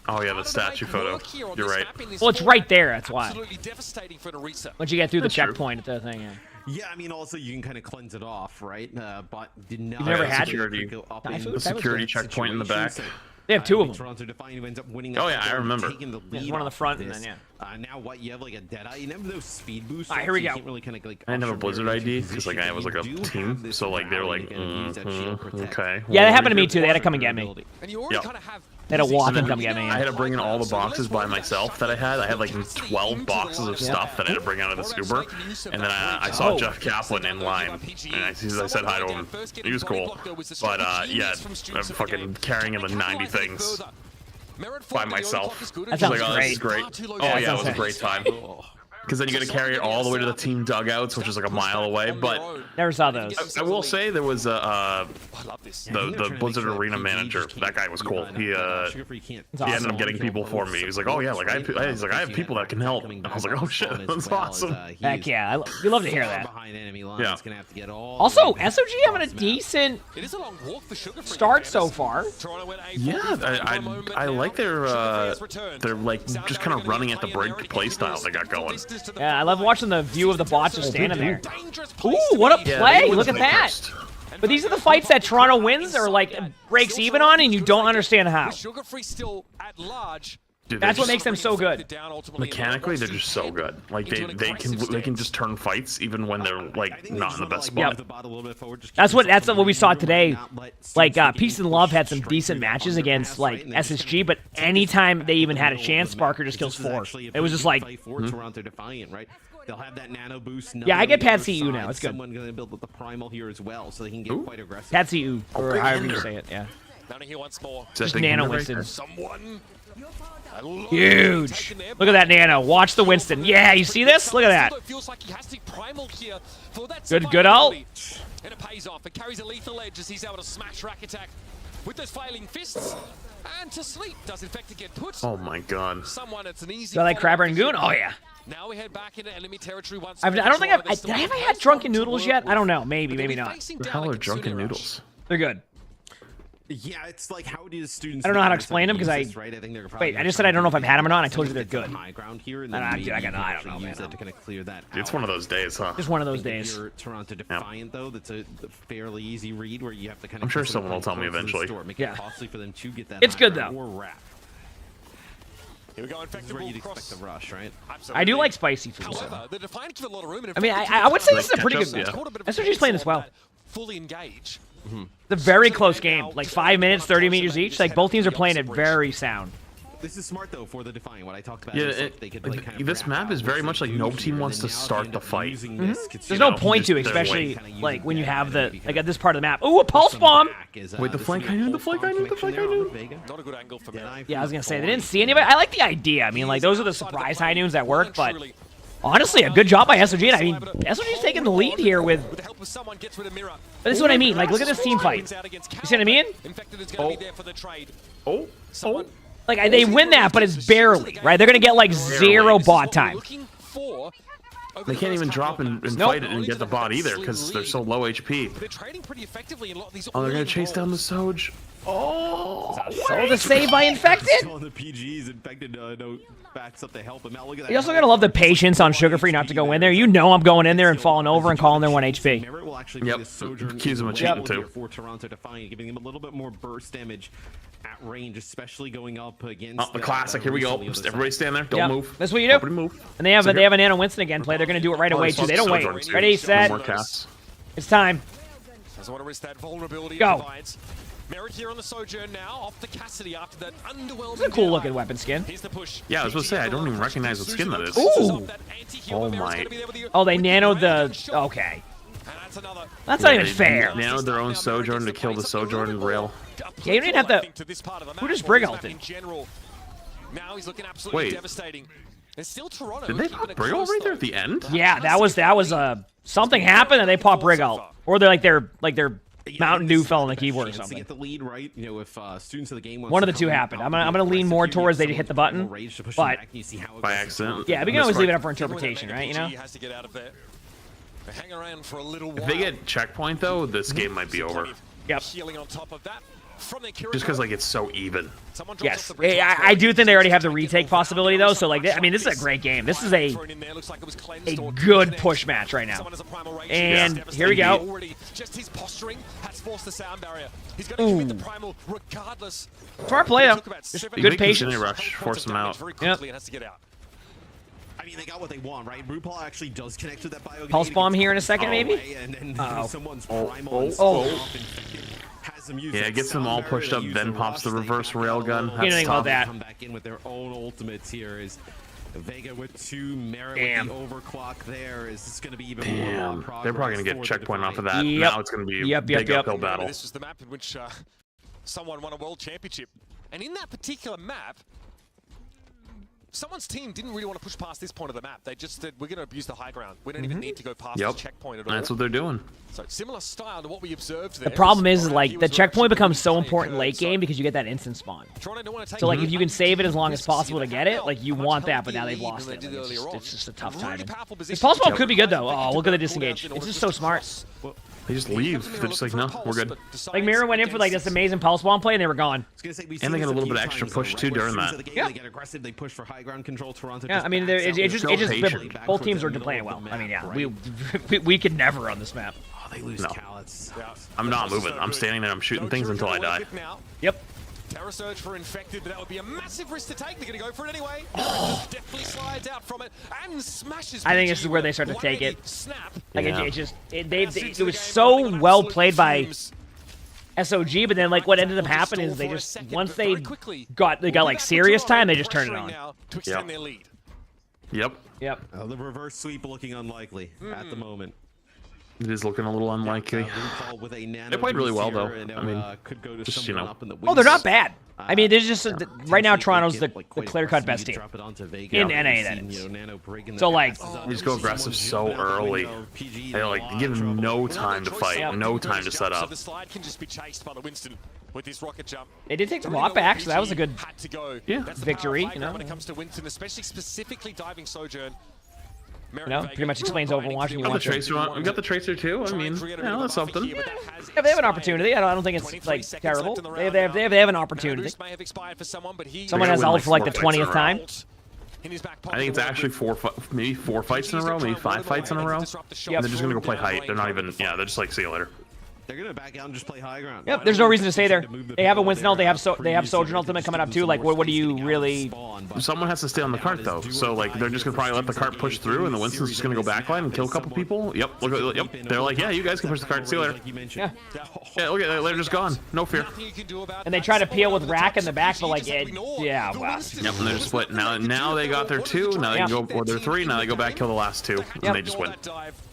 Oh yeah, the statue photo. You're right. Well, it's right there. That's why. Absolutely devastating for Narisa. Once you get through the That's true. checkpoint at the thing. Yeah. Yeah, I mean, also you can kind of cleanse it off, right? But did not. You've never had security. Thai food? The security checkpoint in the back. They have 2 of them. Toronto Defiant who ends up winning. Oh yeah, I remember. There's one on the front, and then now what? You have like a Deadeye. You never those speed boosts. All right, here we go. Really kind of like. I didn't have a Blizzard ID because like I was like a team, so like they were like, okay. Yeah, that happened to me too. They had to come and get me. Yep. They had to walk and come get me. I had to bring in all the boxes by myself that I had. I had like 12 boxes of stuff that I had to bring out of this Uber. And then I saw Jeff Kaplan in line, and I said hi to him. He was cool. But yeah, I'm fucking carrying him the 90 things by myself. That sounds like, oh, great. this is great. Oh yeah, it was a great time. Because then you got to carry it all the way to the team dugouts, which is like a mile away. But never saw those. I will say there was the Blizzard Arena manager. That guy was cool. He ended up getting people for me. He was like, oh yeah, like I have people that can help. And I was like, oh shit, that's awesome. Heck yeah, we love to hear that. Yeah. Also, SOG having a decent start so far. Yeah, I like their like just kind of running at the break play style they got going. Yeah, I love watching the view of the bots just standing there. Ooh, what a play! Look at that. But these are the fights that Toronto wins or like breaks even on, and you don't understand how. Dude, that's what makes them so good. Mechanically, they're just so good. Like they can just turn fights even when they're like not in the best spot. Yep. That's what we saw today. Like Peace and Love had some decent matches against like SSG, but anytime they even had a chance, Sparker just kills 4. It was just like. Toronto Defiant, right? They'll have that nano boost. Yeah, I get Pad CU now. It's good. Someone going to build with the primal here as well, so they can get quite aggressive. Pad CU, or however you say it. Yeah. Just Nano Winston. Huge. Look at that Nano. Watch the Winston. Yeah, you see this? Look at that. Good ult. And it pays off. It carries a lethal edge as he's able to smash Rack Attack with those flailing fists. And to sleep. Does Infected get put? Oh my god. Someone, it's an easy. So like Crabber and Goon? Oh yeah. Now we head back into enemy territory once. I don't think have I had Drunken Noodles yet? I don't know. Maybe not. The hell are Drunken Noodles? They're good. Yeah, it's like how do students? I don't know how to explain them because I just said I don't know if I've had them or not. I told you they're good. High ground here, and I don't know, man. To kind of clear that. It's one of those days, huh? Just one of those days. Toronto Defiant though, that's a fairly easy read where you have to kind of. I'm sure someone will tell me eventually. Yeah. Costly for them to get that. It's good though. Here we go, this is where you'd expect the rush, right? Absolutely. I do like spicy food. However, the Defiant give a lot of room. I mean, I would say this is a pretty good. SOG's playing this well. Fully engage. It's a very close game, like 5 minutes, 30 meters each. Like both teams are playing it very sound. This is smart though for the Defiant. What I talked about. Yeah, is like they could, like, kind of this map is very much like no team wants to start the fight. There's no point to, especially like when you have the like at this part of the map. Ooh, a pulse bomb! Wait, the flank I knew, the flank I knew, the flank I knew. Not a good angle for Mira. Yeah, I was gonna say they didn't see anybody. I like the idea. I mean, like those are the surprise high noons that work, but honestly, a good job by SOG. And I mean, SOG's taking the lead here with. But this is what I mean. Like, look at this team fight. You see what I mean? Oh. Like, they win that, but it's barely, right? They're going to get, like, 0 bot time. They can't even drop and fight it and get the bot either because they're so low HP. Oh, they're going to chase down the Soj. Oh, the save by Infected? The PG's Infected no backs up to help him out. Look at that. You also got to love the patience on Sugar Free not to go in there. You know I'm going in there and falling over and calling their 1 HP. Yep. Accuse him of cheating too. For Toronto Defiant, giving him a little bit more burst damage at range, especially going up against the classic. Here we go. Just everybody stand there. Don't move. That's what you do. Nobody move. And they have a Nano Winston again play. They're going to do it right away too. They don't wait. Ready, set. It's time. Doesn't want to risk that vulnerability. Go. Provides. Merit here on the Sojourn now, off to Cassidy after that underwhelming. It's a cool looking weapon skin. Here's the push. Yeah, I was supposed to say, I don't even recognize what skin that is. Ooh. Oh my. Oh, they nanoed the... Okay. That's not even fair. Nanoed their own Sojourn to kill the Sojourn rail. Yeah, you don't even have to... Who just Brig ulted? Now he's looking absolutely Wait. devastating. It's still Toronto. Did they pop Brig ult right there at the end? Yeah, that was something happened and they popped Brig ult. Or they're like their Mountain Dew fell on the keyboard or something. To get the lead right, you know, if students of the game one of the two happened. I'm gonna lean more towards they hit the button, but by accident. Yeah, we can always leave it up for interpretation, right? You know. Has to get out of there. Hang around for a little while. If they get checkpoint though, this game might be over. Yep. Healing on top of that. Just because like it's so even. Yes, I do think they already have the retake possibility though. So like, I mean, this is a great game. This is a good push match right now. And here we go. Just his posturing has forced the sound barrier. He's going to commit the primal regardless. Smart play though. Just good patience. Rush, force them out. Yep. I mean, they got what they want, right? RuPaul actually does connect to that bio. Pulse bomb here in a second, maybe. And then someone's primal Yeah, it gets them all pushed up, then pops the reverse railgun. You know about that. Come back in with their own ultimates here. Is Vega with 2, Merit with the overclock there. Is this going to be even more progress? They're probably going to get checkpoint off of that. Yep. Now it's going to be a big uphill battle. This was the map in which someone won a world championship. And in that particular map, someone's team didn't really want to push past this point of the map. They just said, we're going to abuse the high ground. We don't even need to go past the checkpoint at all. That's what they're doing. So similar style to what we observed there. The problem is like the checkpoint becomes so important late game because you get that instant spawn. So like if you can save it as long as possible to get it, like you want that, but now they've lost it. Like, it's just a tough timing. This pulse bomb could be good though. Oh, look at the disengage. It's just so smart. They just leave. They're just like, no, we're good. Like Mira went in for like this amazing pulse bomb play and they were gone. And they get a little bit of extra push too during that. Yeah. They get aggressive. They push for high ground control. Toronto. Yeah, I mean, both teams are playing well. I mean, yeah, we could never on this map. Oh, they lose Callets. I'm not moving. I'm standing there. I'm shooting things until I die. Yep. Terror Surge for Infected, but that would be a massive risk to take. They're going to go for it anyway. Definitely slides out from it and smashes. I think this is where they start to take it. Like it was so well played by SOG, but then like what ended up happening is they just once they got like serious time, they just turned it on. Yep. The reverse sweep looking unlikely at the moment. It is looking a little unlikely. They played really well, though. I mean, just, you know. Oh, they're not bad. I mean, there's just right now Toronto's the clear-cut best team in NA. That is. So like, you just go aggressive so early. They like give them no time to fight, no time to set up. The slide can just be chased by the Winston with this rocket jump. They did take the bot back, so that was a good victory. You know, when it comes to Winston, especially specifically diving Sojourn. You know, pretty much explains Overwatch. We got the Tracer too. I mean, yeah, that's something. Yeah, they have an opportunity. I don't think it's like terrible. They have an opportunity. Someone has ult for like the 20th time. I think it's actually maybe 4 fights in a row, maybe 5 fights in a row. And they're just gonna go play height. They're not even. Yeah, they're just like, see you later. They're gonna back out and just play high ground. Yep, there's no reason to stay there. They have a Winston ult. They have Sojourn ultimate coming up too. Like, what do you really? Someone has to stay on the cart though. So like, they're just gonna probably let the cart push through, and the Winston's just gonna go backline and kill a couple people. Yep, yep. They're like, yeah, you guys can push the cart. See you later. Yeah. Yeah, look at that. They're just gone. No fear. And they try to peel with Rack in the back, but like, yeah, wow. Yep, and they're just split. Now they got their 2. Now they can go, or their 3. Now they go back, kill the last 2, and they just win.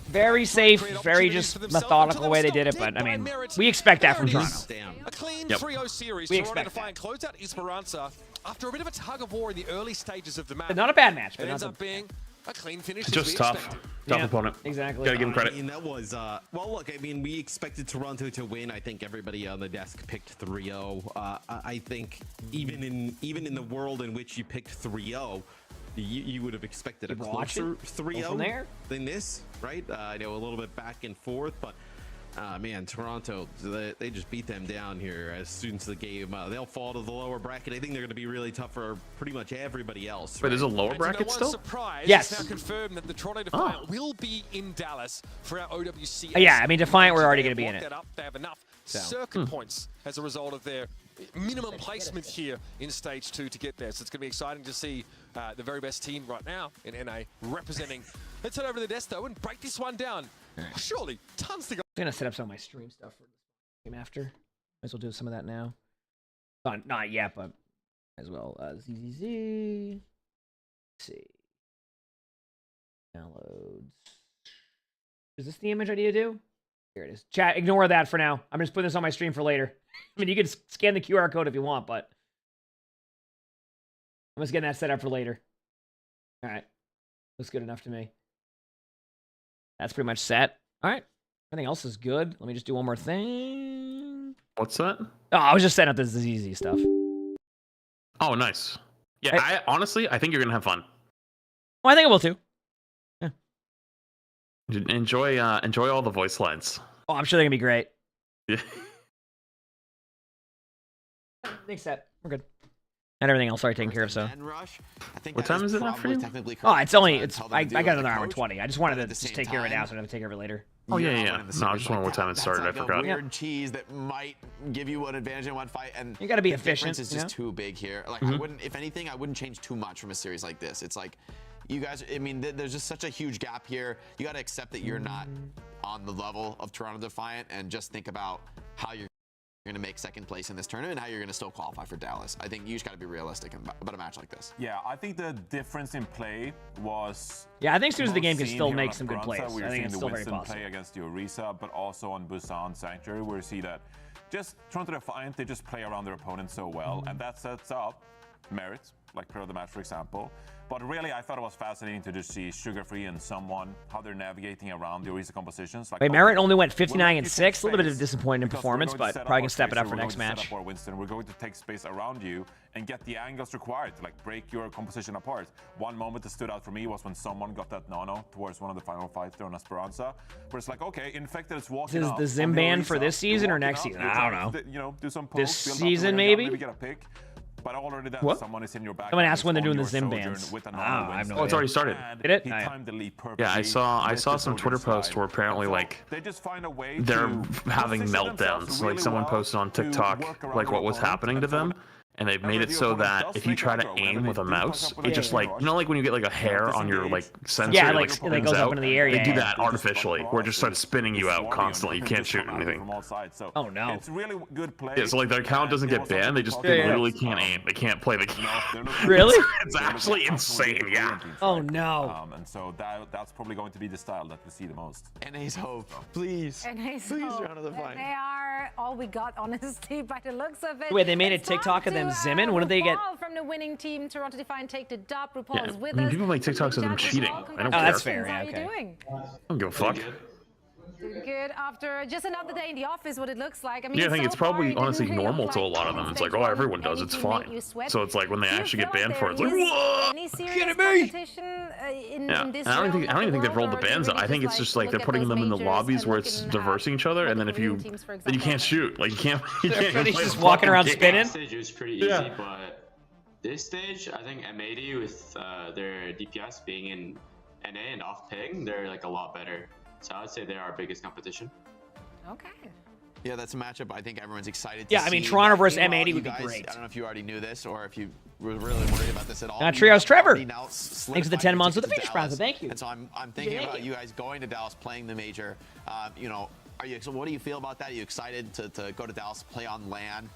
Very safe, very just methodical way they did it, but I mean, we expect that from Toronto. A clean 3-0 series. We expect that. Close out Esperanza after a bit of a tug of war in the early stages of the match. Not a bad match, but it ends up being a clean finish. It's just tough. Tough opponent. Exactly. Gotta give him credit. I mean, that was well, look, I mean, we expected Toronto to win. I think everybody on the desk picked 3-0. I think even in the world in which you picked 3-0, you would have expected a closer 3-0 than this, right? I know a little bit back and forth, but man, Toronto, they just beat them down here as students of the game. They'll fall to the lower bracket. I think they're going to be really tough for pretty much everybody else. Wait, there's a lower bracket still? Yes. It's now confirmed that the Toronto Defiant will be in Dallas for our OWCS. Yeah, I mean, Defiant, we're already going to be in it. They have enough circuit points as a result of their minimum placement here in Stage 2 to get there. So it's going to be exciting to see the very best team right now in NA representing. Let's head over to the desk, though, and break this one down. Surely, tons to go. I'm gonna set up some of my stream stuff for the game after. Might as well do some of that now. Not yet, but as well. ZZZ. Let's see. Downloads. Is this the image I need to do? Here it is. Chat, ignore that for now. I'm just putting this on my stream for later. I mean, you can scan the QR code if you want, but I'm just getting that set up for later. All right. Looks good enough to me. That's pretty much set. All right. Everything else is good. Let me just do one more thing. What's that? Oh, I was just setting up this ZZ stuff. Oh, nice. Yeah, I think you're gonna have fun. Well, I think I will too. Yeah. Enjoy all the voice lines. Oh, I'm sure they're gonna be great. Yeah. Next set. We're good. And everything else already taken care of, so. What time is it now for you? Oh, I got another hour and 20. I just wanted to just take care of it now so I don't have to take care of it later. Oh, yeah. No, I just wonder what time it started. I forgot. Weird cheese that might give you an advantage in one fight, and you got to be efficient. The difference is just too big here. Like I wouldn't, if anything, I wouldn't change too much from a series like this. It's like, you guys, I mean, there's just such a huge gap here. You got to accept that you're not on the level of Toronto Defiant, and just think about how you're going to make second place in this tournament and how you're going to still qualify for Dallas. I think you just got to be realistic about a match like this. Yeah, I think the difference in play was... Yeah, I think as soon as the game can still make some good plays. I think it's still very possible. Play against the Orisa, but also on Busan Sanctuary, where you see that just Toronto Defiant, they just play around their opponent so well, and that sets up merits, like Player of the Match, for example. But really, I thought it was fascinating to just see Sugar Free and someone, how they're navigating around the Orisa compositions. Like, wait, Merritt only went 59 and 6. A little bit of a disappointing performance, but probably can step it up for next match. Winston, we're going to take space around you and get the angles required to like break your composition apart. One moment that stood out for me was when someone got that nano towards one of the final fights there on Esperanza, where it's like, okay, Infected is walking up. Is the Zim ban for this season or next season? I don't know. You know, do some pokes, this season maybe? Maybe get a pick. But already that someone is in your back. Someone asked when they're doing the Zim bans. I have no idea. It's already started. Did it? Yeah, I saw some Twitter posts where apparently like they're having meltdowns. Like someone posted on TikTok like what was happening to them. And they've made it so that if you try to aim with a mouse, it just like, you know, like when you get like a hair on your like sensor, yeah, like it goes up into the air. They do that artificially, where it just starts spinning you out constantly. You can't shoot anything. Oh no! It's really good play. Yeah, so like their account doesn't get banned. They just literally can't aim. They can't play the game. Really? It's actually insane. Yeah. Oh no. And so that's probably going to be the style that we see the most. NA's hope, please. NA's please, hope. Toronto Defiant. They are all we got, honestly, by the looks of it. Wait, they made a TikTok of them zimming? When did they get? From the winning team, Toronto Defiant take the dub. RuPaul is with us. us. People make TikToks of them cheating. I don't care. That's fair. How Yeah, are you doing? I don't give a fuck. Doing good after just another day in the office, what it looks like. I mean, Yeah, I think it's probably honestly really normal to a lot of them. It's like, oh, everyone does. It's fine. So it's like when they actually get banned for it, it's like, whoa! Kidding me? Yeah, and I don't even think they've rolled the bans out. I think it's just like they're putting them in the lobbies where it's diversing each other, and then then you can't shoot. Like you can't. He's just walking around spinning. This stage was pretty easy, but this stage, I think M80 with their DPS being in NA and off ping, they're like a lot better. So I would say they're our biggest competition. Okay. Yeah, that's a matchup I think everyone's excited to see. Yeah, I mean, Toronto versus M80 would be great. I don't know if you already knew this or if you were really worried about this at all. Trios Trevor. Thanks for the 10 months with the Phoenix Browns. Thank you. And so I'm thinking about you guys going to Dallas, playing the major. You know, what do you feel about that? Are you excited to go to Dallas, play on LAN?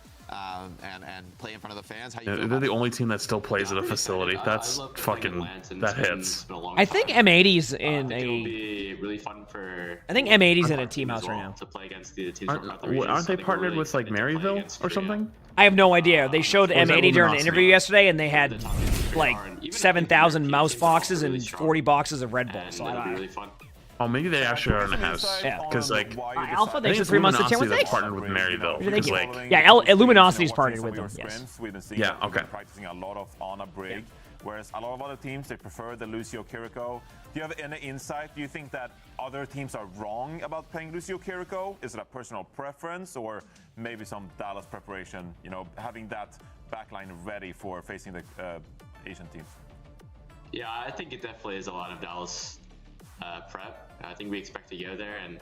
And play in front of the fans. How you feel they're the only team that still plays at a facility. That's fucking, that hits. I think M80's in it'll be really fun for. I think M80's in a team house right now. To play against the teams aren't they partnered with like Maryville or something? I have no idea. They showed M80 during an interview yesterday, and they had like 7,000 mouse boxes and 40 boxes of Red Bull. So I don't know. Oh, maybe they actually are in a house. Yeah. Because like, Alpha, thanks for 3 months to Luminosity Tim. that partnered with Maryville. Thank you. Like, Yeah, Luminosity's partnered with them. Yes. Yeah. Okay. Practicing a lot of on a break, whereas a lot of other teams they prefer the Lucio Kiriko. Do you have any insight? Do you think that other teams are wrong about playing Lucio Kiriko? Is it a personal preference or maybe some Dallas preparation? You know, having that backline ready for facing the Asian teams. Yeah, I think it definitely is a lot of Dallas prep. I think we expect to go there, and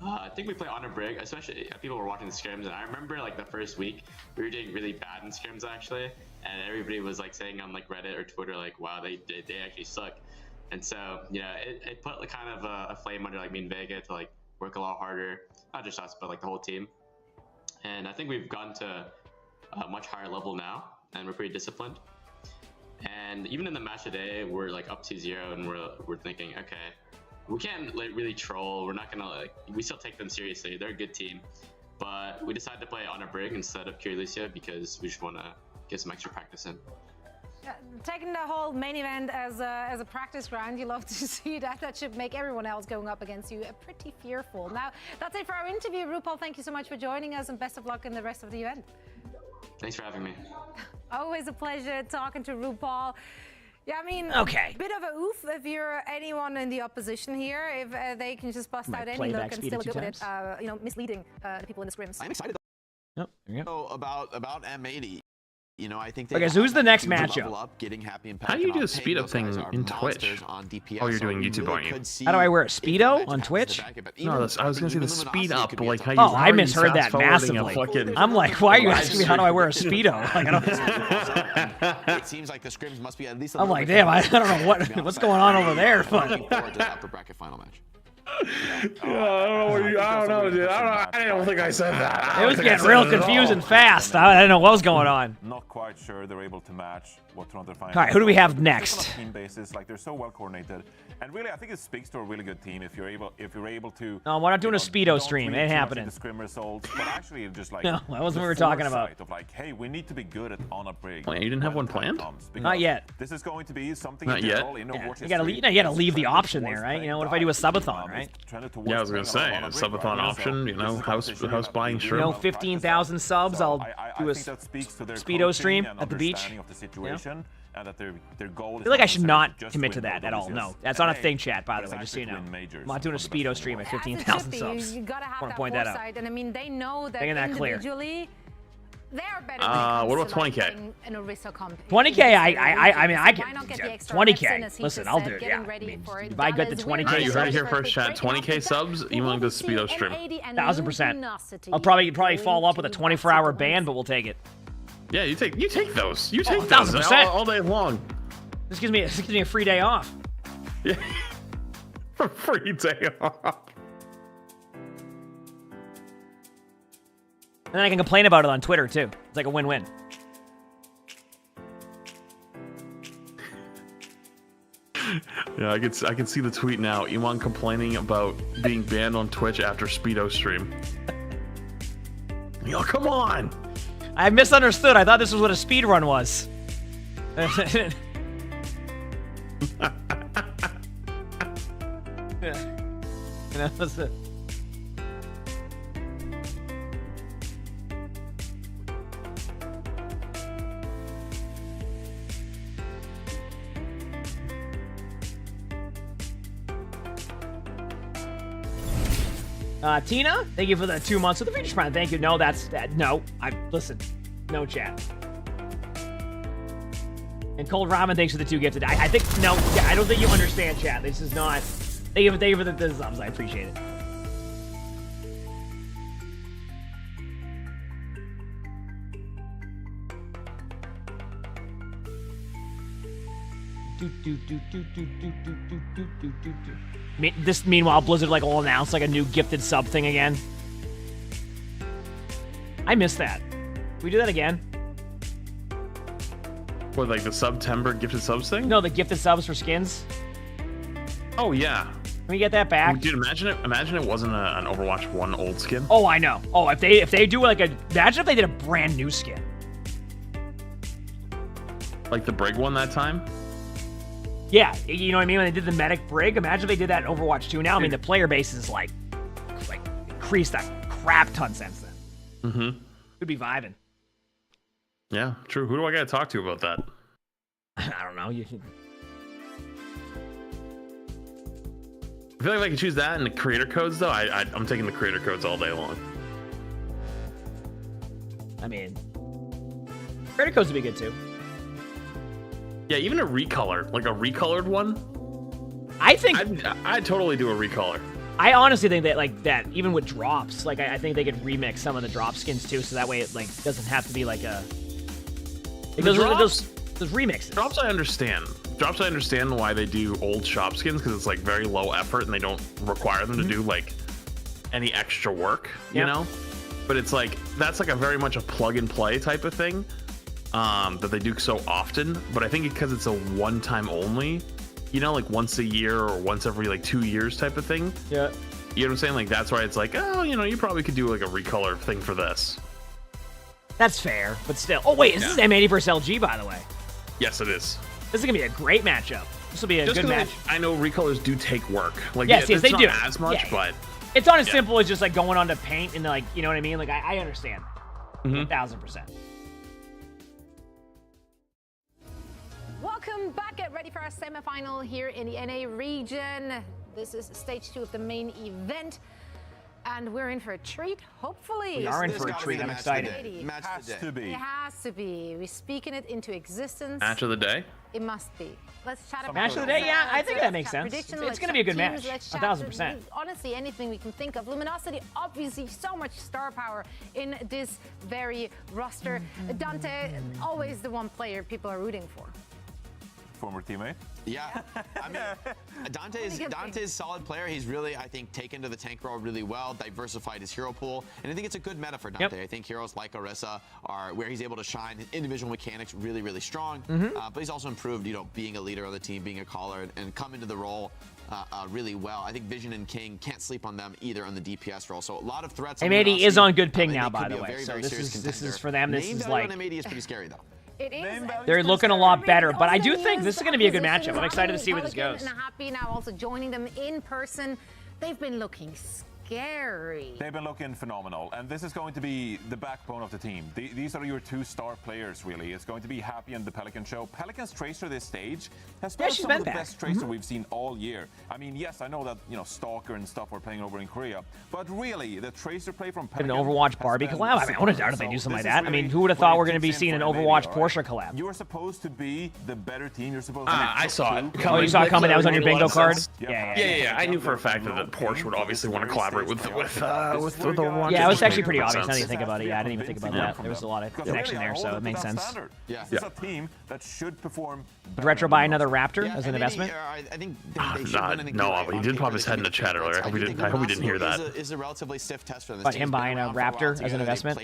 I think we play on a brig, especially people were watching the scrims, and I remember like the first week we were doing really bad in scrims actually, and everybody was like saying on like Reddit or Twitter like, wow, they actually suck. And so, yeah, it put kind of a flame under like me and Vega to like work a lot harder, not just us, but like the whole team. And I think we've gotten to a much higher level now, and we're pretty disciplined. And even in the match today, we're like up 2-0, and we're thinking, okay, we can't like really troll. We're not gonna like, we still take them seriously. They're a good team, but we decided to play on a Brig instead of Curilicia because we just want to get some extra practice in. Taking the whole main event as a practice ground, you love to see that. That should make everyone else going up against you pretty fearful. Now, that's it for our interview. RuPaul, thank you so much for joining us, and best of luck in the rest of the event. Thanks for having me. Always a pleasure talking to RuPaul. Yeah, I mean, okay. Bit of a oof if you're anyone in the opposition here, if they can just bust out any look and still look good with it, you know, misleading the people in the scrims. I'm excited about M80. You know, I think okay, so who's the next matchup? Up, getting happy and how do you do a speed up thing in Twitch? Oh, you're doing YouTube, aren't you? How do I wear a Speedo on Twitch? No, I was gonna say the speed up, but like how you. Oh, I misheard that massively. I'm like, why are you asking me how do I wear a Speedo? Like, I don't. It seems like the scrims must be at least. I'm like, damn, I don't know what's going on over there, but. Looking forward to the upper bracket final match. I don't know, dude. I don't think I said that. It was getting real confusing fast. I didn't know what was going on. Not quite sure they're able to match what Toronto finds. All right, who do we have next? Team basis, like they're so well coordinated, and really, I think it speaks to a really good team if you're able to. No, we're not doing a Speedo stream. It ain't happening. The scrim results, but actually just like no, that wasn't what we were talking about. Of like, hey, we need to be good on a Brig. Wait, you didn't have one planned? Not yet. This is going to be something. Not yet. You gotta leave the option there, right? You know, what if I do a subathon, right? Yeah, I was gonna say a subathon option. You know, house buying shirt. You know, 15,000 subs. I'll do a Speedo stream at the beach. Yeah. And that their goal is I feel like I should not commit to that at all. No, that's not a thing, chat, by the way, just so you know. I'm not doing a Speedo stream at 15,000 subs. You gotta have I want to point that out. And I mean, they know that clear. individually, they're better what about 20K? 20K, I mean, I can. 20K. Listen, I'll do it. Yeah. I mean, if I get the 20K, you heard it here first, chat. 20K subs, emongg the Speedo stream. 1000%. I'll probably follow up with a 24-hour ban, but we'll take it. Yeah, you take those. You take 1000% all day long. This gives me a free day off. Yeah, free day off. And then I can complain about it on Twitter too. It's like a win-win. Yeah, I can see the tweet now. emongg complaining about being banned on Twitch after Speedo stream. Yo, come on! I misunderstood. I thought this was what a speed run was. Yeah. That's it. Tina, thank you for the 2 months of the Regis Prime. Thank you. No, no. Listen, no chat. And Cold Ramen, thanks for the 2 gifted. I think no. Yeah, I don't think you understand, chat. This is not. Thank you for the subs. I appreciate it. Meanwhile, Blizzard will announce a new gifted sub thing again. I missed that. Can we do that again? What, like the September gifted subs thing? No, the gifted subs for skins. Oh yeah. Can we get that back? Dude, imagine it wasn't an Overwatch 1 old skin. Oh, I know. Oh, if they do imagine if they did a brand new skin. Like the Brig one that time? Yeah, you know what I mean? When they did the Medic Brig, imagine if they did that in Overwatch 2 now. I mean, the player base is increased a crap ton since then. Mm-hmm. Could be vibing. Yeah, true. Who do I gotta talk to about that? I don't know. I feel like if I could choose that and the creator codes, though, I'm taking the creator codes all day long. I mean, creator codes would be good too. Yeah, even a recolor, like a recolored one. I think I'd totally do a recolor. I honestly think that that even with drops, I think they could remix some of the drop skins too, so that way it doesn't have to be those remixes. Drops I understand. Drops, I understand why they do old shop skins, because it's like very low effort and they don't require them to do like any extra work, you know? But it's like, that's like a very much a plug and play type of thing that they do so often. But I think because it's a one-time only, you know, like once a year or once every like 2 years type of thing. Yeah. You know what I'm saying? Like that's why it's like, oh, you know, you probably could do like a recolor thing for this. That's fair, but still. Oh wait, this is M80 versus LG, by the way. Yes, it is. This is gonna be a great matchup. This will be a good match. I know recolors do take work. Like yes, it's they not do as much, but it's not as simple as just like going on to paint and like, you know what I mean? Like I understand. 1000%. Welcome back. Get ready for our semifinal here in the NA region. This is stage 2 of the main event. And we're in for a treat, hopefully. We are in for a treat. I'm excited. Match has to be. It has to be. We're speaking it into existence. Match of the day? It must be. Let's chat about Match of the day? Yeah, I think that makes sense. It's going to be a good match. 1000%. Honestly, anything we can think of. Luminosity, obviously, so much star power in this very roster. Dante, always the one player people are rooting for. Former teammate. Yeah, I mean, Dante's a solid player. He's really, I think, taken to the tank role really well, diversified his hero pool, and I think it's a good meta for Dante. I think heroes like Orisa are where he's able to shine. His individual mechanics really, really strong, but he's also improved, you know, being a leader of the team, being a caller, and come into the role really well. I think Vision and King can't sleep on them either on the DPS role. So a lot of threats. M80 is on good ping now, by the way. So this is for them. This is like M80 is pretty scary though. It is. They're looking a lot better, but I do think this is going to be a good matchup. I'm excited to see where this goes. And happy now also joining them in person. They've been looking scary. They've been looking phenomenal, and this is going to be the backbone of the team. These are your 2 star players, really. It's going to be Happy and the Pelican show. Pelican's Tracer this stage has been some of the best Tracer we've seen all year. I mean, yes, I know that, you know, Stalker and stuff are playing over in Korea, but really, the Tracer play from Pelican... An Overwatch Barbie collab? I mean, I wouldn't doubt if they do something like that. I mean, who would have thought we're going to be seeing an Overwatch Porsche collab? You were supposed to be the better team. You're supposed to be I saw it. Oh, you saw it coming? That was on your bingo card? Yeah. I knew for a fact that Porsche would obviously want to collaborate with Overwatch. Yeah, it was actually pretty obvious now that you think about it. Yeah, I didn't even think about that. There was a lot of connection there, so it makes sense. Yeah, this is a team that should perform. Would Retro buy another Raptor as an investment? I think no, but he did pop his head in the chat earlier. I hope we didn't hear that. Is a relatively stiff test for them. But him buying a Raptor as an investment?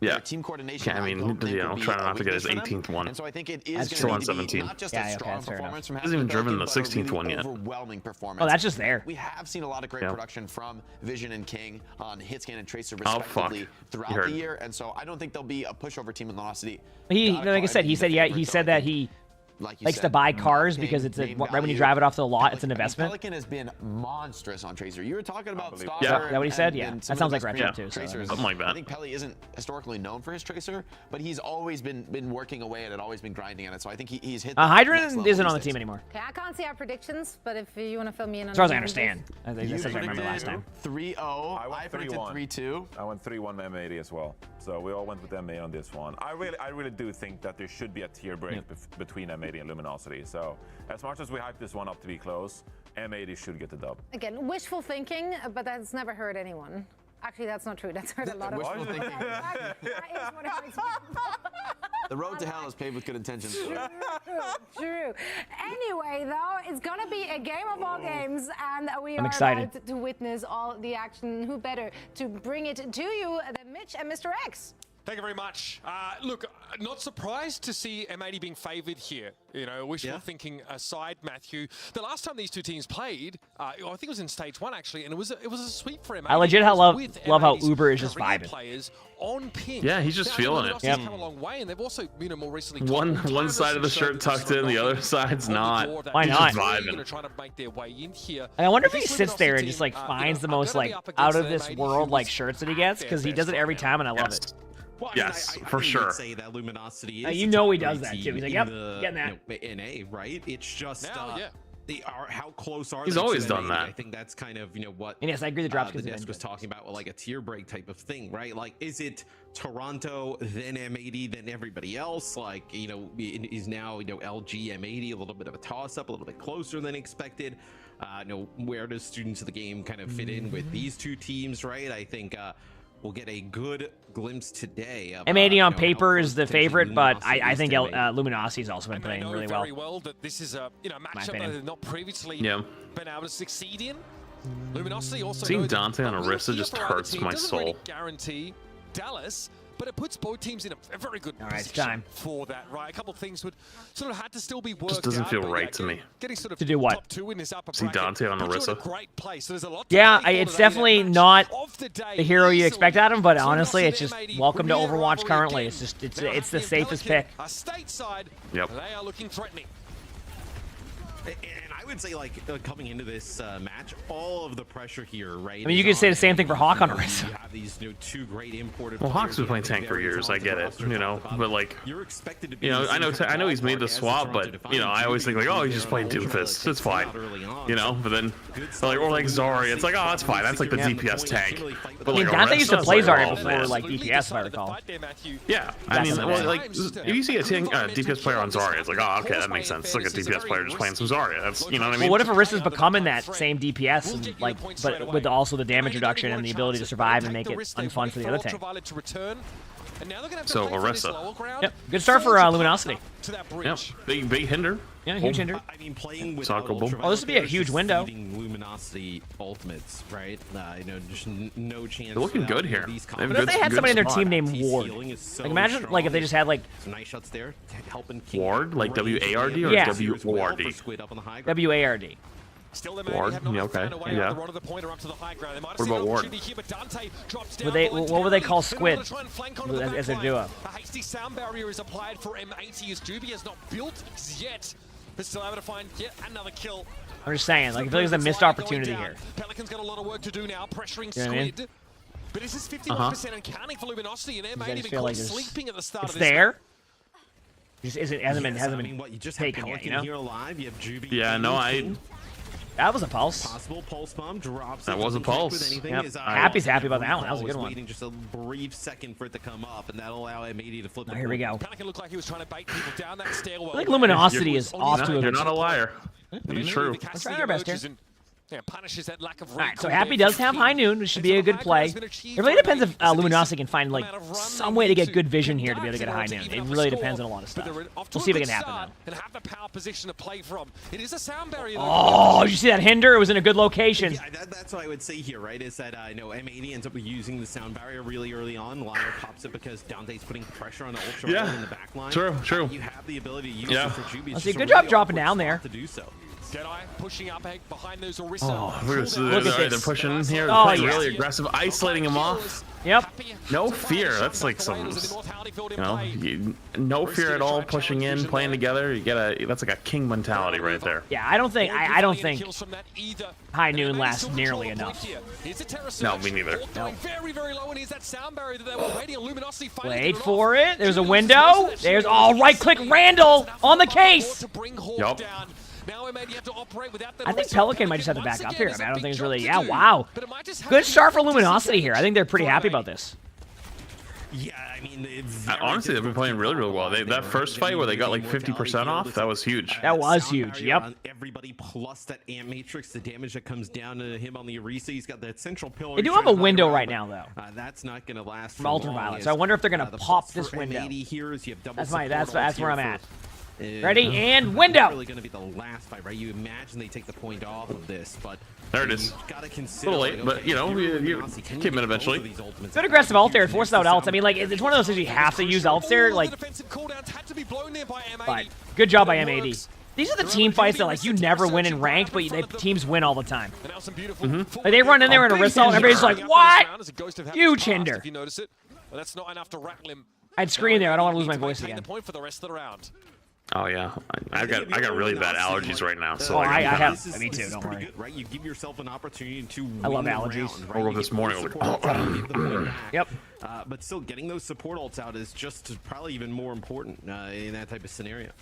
Yeah. Team coordination. I mean, you know, trying not to get his 18th one. And so I think it is still on 17. Not just a strong performance from hasn't even driven the 16th one yet. Overwhelming performance. Oh, that's just there. We have seen a lot of great production from Vision and King on Hitscan and Tracer respectively throughout the year, and so I don't think there'll be a pushover team with Luminosity. Like I said, he said that he likes to buy cars because it's right when you drive it off the lot, it's an investment. Pelican has been monstrous on Tracer. You were talking about Stalker. Yeah, is that what he said? Yeah, that sounds like Retro too. Something like that. I think Peli isn't historically known for his Tracer, but he's always been working away at it, always been grinding at it. So I think he's hit. Hydran isn't on the team anymore. Okay, I can't see our predictions, but if you want to fill me in on. As far as I understand, I think that's what I remember last time. 3-0. I predicted 3-2. I went 3-1 M80 as well. So we all went with M80 on this one. I really do think that there should be a tier break between M80 and Luminosity. So as much as we hype this one up to be close, M80 should get the dub. Again, wishful thinking, but that's never hurt anyone. Actually, that's not true. That's hurt a lot of wishful thinking. That is what hurts people. The road to hell is paved with good intentions. True. Anyway, though, it's going to be a game of all games, and we are excited about to witness all the action. Who better to bring it to you than Mitch and Mr. X? Thank you very much. Look, not surprised to see M80 being favoured here. You know, wishful thinking aside, Matthew. The last time these two teams played, I think it was in stage 1 actually, and it was a sweep for M80. I legit love how Uber is just vibing. Players on ping. Yeah, he's just feeling it. Yep. Come a long way, and they've also, you know, more recently one side of the shirt tucked in, the other side's not. Why not? He's vibing. Trying to make their way in here. I wonder if he sits there and just like finds the most like out of this world like shirts that he gets, because he does it every time, and I love it. Well, yes, I for sure. Would say that Luminosity is you know he does that too. He's like, yep, getting that. You know, NA, right? It's just they are how close are He's they always to done NA? that. I think that's kind of what. And yes, I agree. The drops the desk was talking about, like a tier break type of thing, right? Like, is it Toronto, then M80, then everybody else? Like, you know, is now LG M80 a little bit of a toss up, a little bit closer than expected? You know, where does Students of the Game kind of fit in with these two teams, right? I think. we'll get a good glimpse today. Of, M80 on paper is the favorite, but I think Luminosity's also been playing really well. Very well that this is a matchup that they've not previously been able to succeed in. Luminosity also seeing Dante on Orisa just hurts my soul. Really guarantee Dallas, but it puts both teams in a very good position for that, right? A couple of things would sort of had to still be worked out. Just doesn't feel right to me. Getting sort of to do what? top 2 in this upper see Dante on Orisa. Great place. So there's a lot it's definitely not the hero you expect out of him, but honestly, it's just welcome to Overwatch currently. It's just it's the safest pick. Stateside, yep. They are looking threatening. And I would say, like, coming into this match, all of the pressure here, right? I mean, you could say the same thing for Hawk on Orisa. You have these, two great imported. Well, Hawk's been playing tank for years. I get it, but like, you're expected to be. I know he's made the swap, but I always think like, oh, he's just playing Doomfist. It's fine, But then, or like Zarya, it's like, oh, that's fine. That's like the DPS tank. But I mean, Dante used to play Zarya before, like DPS, if I recall. Yeah, I mean, like if you see a DPS player on Zarya, it's like, oh, okay, that makes sense. It's like a DPS player just playing some Zarya. That's what I mean. Well, what if Orisa's becoming that same DPS, and, like, but with also the damage reduction and the ability to survive and make it unfun for the other tank? So Orisa. Yep, good start for Luminosity. Yep, big hinder. Yeah, huge hinder. I mean, playing with oh, this would be a huge window. Luminosity ultimates, right? Just no chance. They're looking good here. But if they had somebody in their team named Ward, like imagine like if they just had like some nice shots there, helping Ward, like W-A-R-D or W-O-R-D? W-A-R-D. Ward, yeah, okay, yeah. What about Ward? What would they call Squid as their duo? A hasty sound barrier is applied for M80 as Juby has not built yet, but still able to find yet another kill. I'm just saying, like, I feel like there's a missed opportunity here. Pelican's got a lot of work to do now, pressuring Squid. But this is 51% and counting for Luminosity, and M80 been caught sleeping at the start of this. It's there. Just hasn't been taken yet, here alive. You have Juby. Yeah, no, that was a pulse. Possible pulse bomb drops. That was a pulse. Yep. Happy's happy about that one. That was a good one. Waiting just a brief second for it to come up, and that'll allow M80 to flip. Here we go. Pelican looked like he was trying to bait people down that stairwell. I think Luminosity is off to a. You're not a liar. It's true. Let's try our best here. Yeah, punishes that lack of Alright, so Happy does have high noon, which should be a good play. It really depends if Luminosity can find like some way to get good vision here to be able to get a high noon. It really depends on a lot of stuff. We'll see if it can happen though. And have the power position to play from. It is a sound barrier. Oh, did you see that hinder? It was in a good location. Yeah, that's what I would say here, right? Is that M80 ends up using the sound barrier really early on. Liner pops it because Dante's putting pressure on the ultra in the back line. True. You have the ability to use it for Juby. Let's see, good job dropping down there. To do so. Jedi pushing up behind those Orisa. Oh, look at this. They're pushing in here. They're playing really aggressive, isolating him off. Yep. No fear. That's like some, no fear at all. Pushing in, playing together. You get that's like a king mentality right there. Yeah, I don't think high noon lasts nearly enough. No, me neither. No. Wait Wait for it. There's a window. There's right click Randall on the case. Yup. I think Pelican might just have to back up here. I mean, I don't think it's really. Yeah, wow. Good start for Luminosity here. I think they're pretty happy about this. Yeah, I mean, honestly, they've been playing really well. That first fight where they got like 50% off, that was huge. That was huge. Yep. Everybody plus that Amp Matrix, the damage that comes down to him on the Orisa. He's got that central pillar. They do have a window right now, though. That's not going to last from Ultraviolet. So I wonder if they're going to pop this window. That's where I'm at. Ready and window. Really going to be the last fight, right? You imagine they take the point off of this, but there it is. Gotta consider, a little late, but you came in eventually. Good aggressive ult there. It forces out ults. I mean, like it's one of those things you have to use ults there. Like, but good job by M80. These are the team fights that like you never win in ranked, but teams win all the time. Like they run in there in a Orisa and everybody's like, what? Huge hinder. I'd scream there. I don't want to lose my voice again. Oh yeah, I got really bad allergies right now. So I have. Me too. Don't worry. Good, right? You give yourself an opportunity to. I love allergies. Round, right? I woke up this morning. Yep. But still, getting those support ults out is just probably even more important in that type of scenario.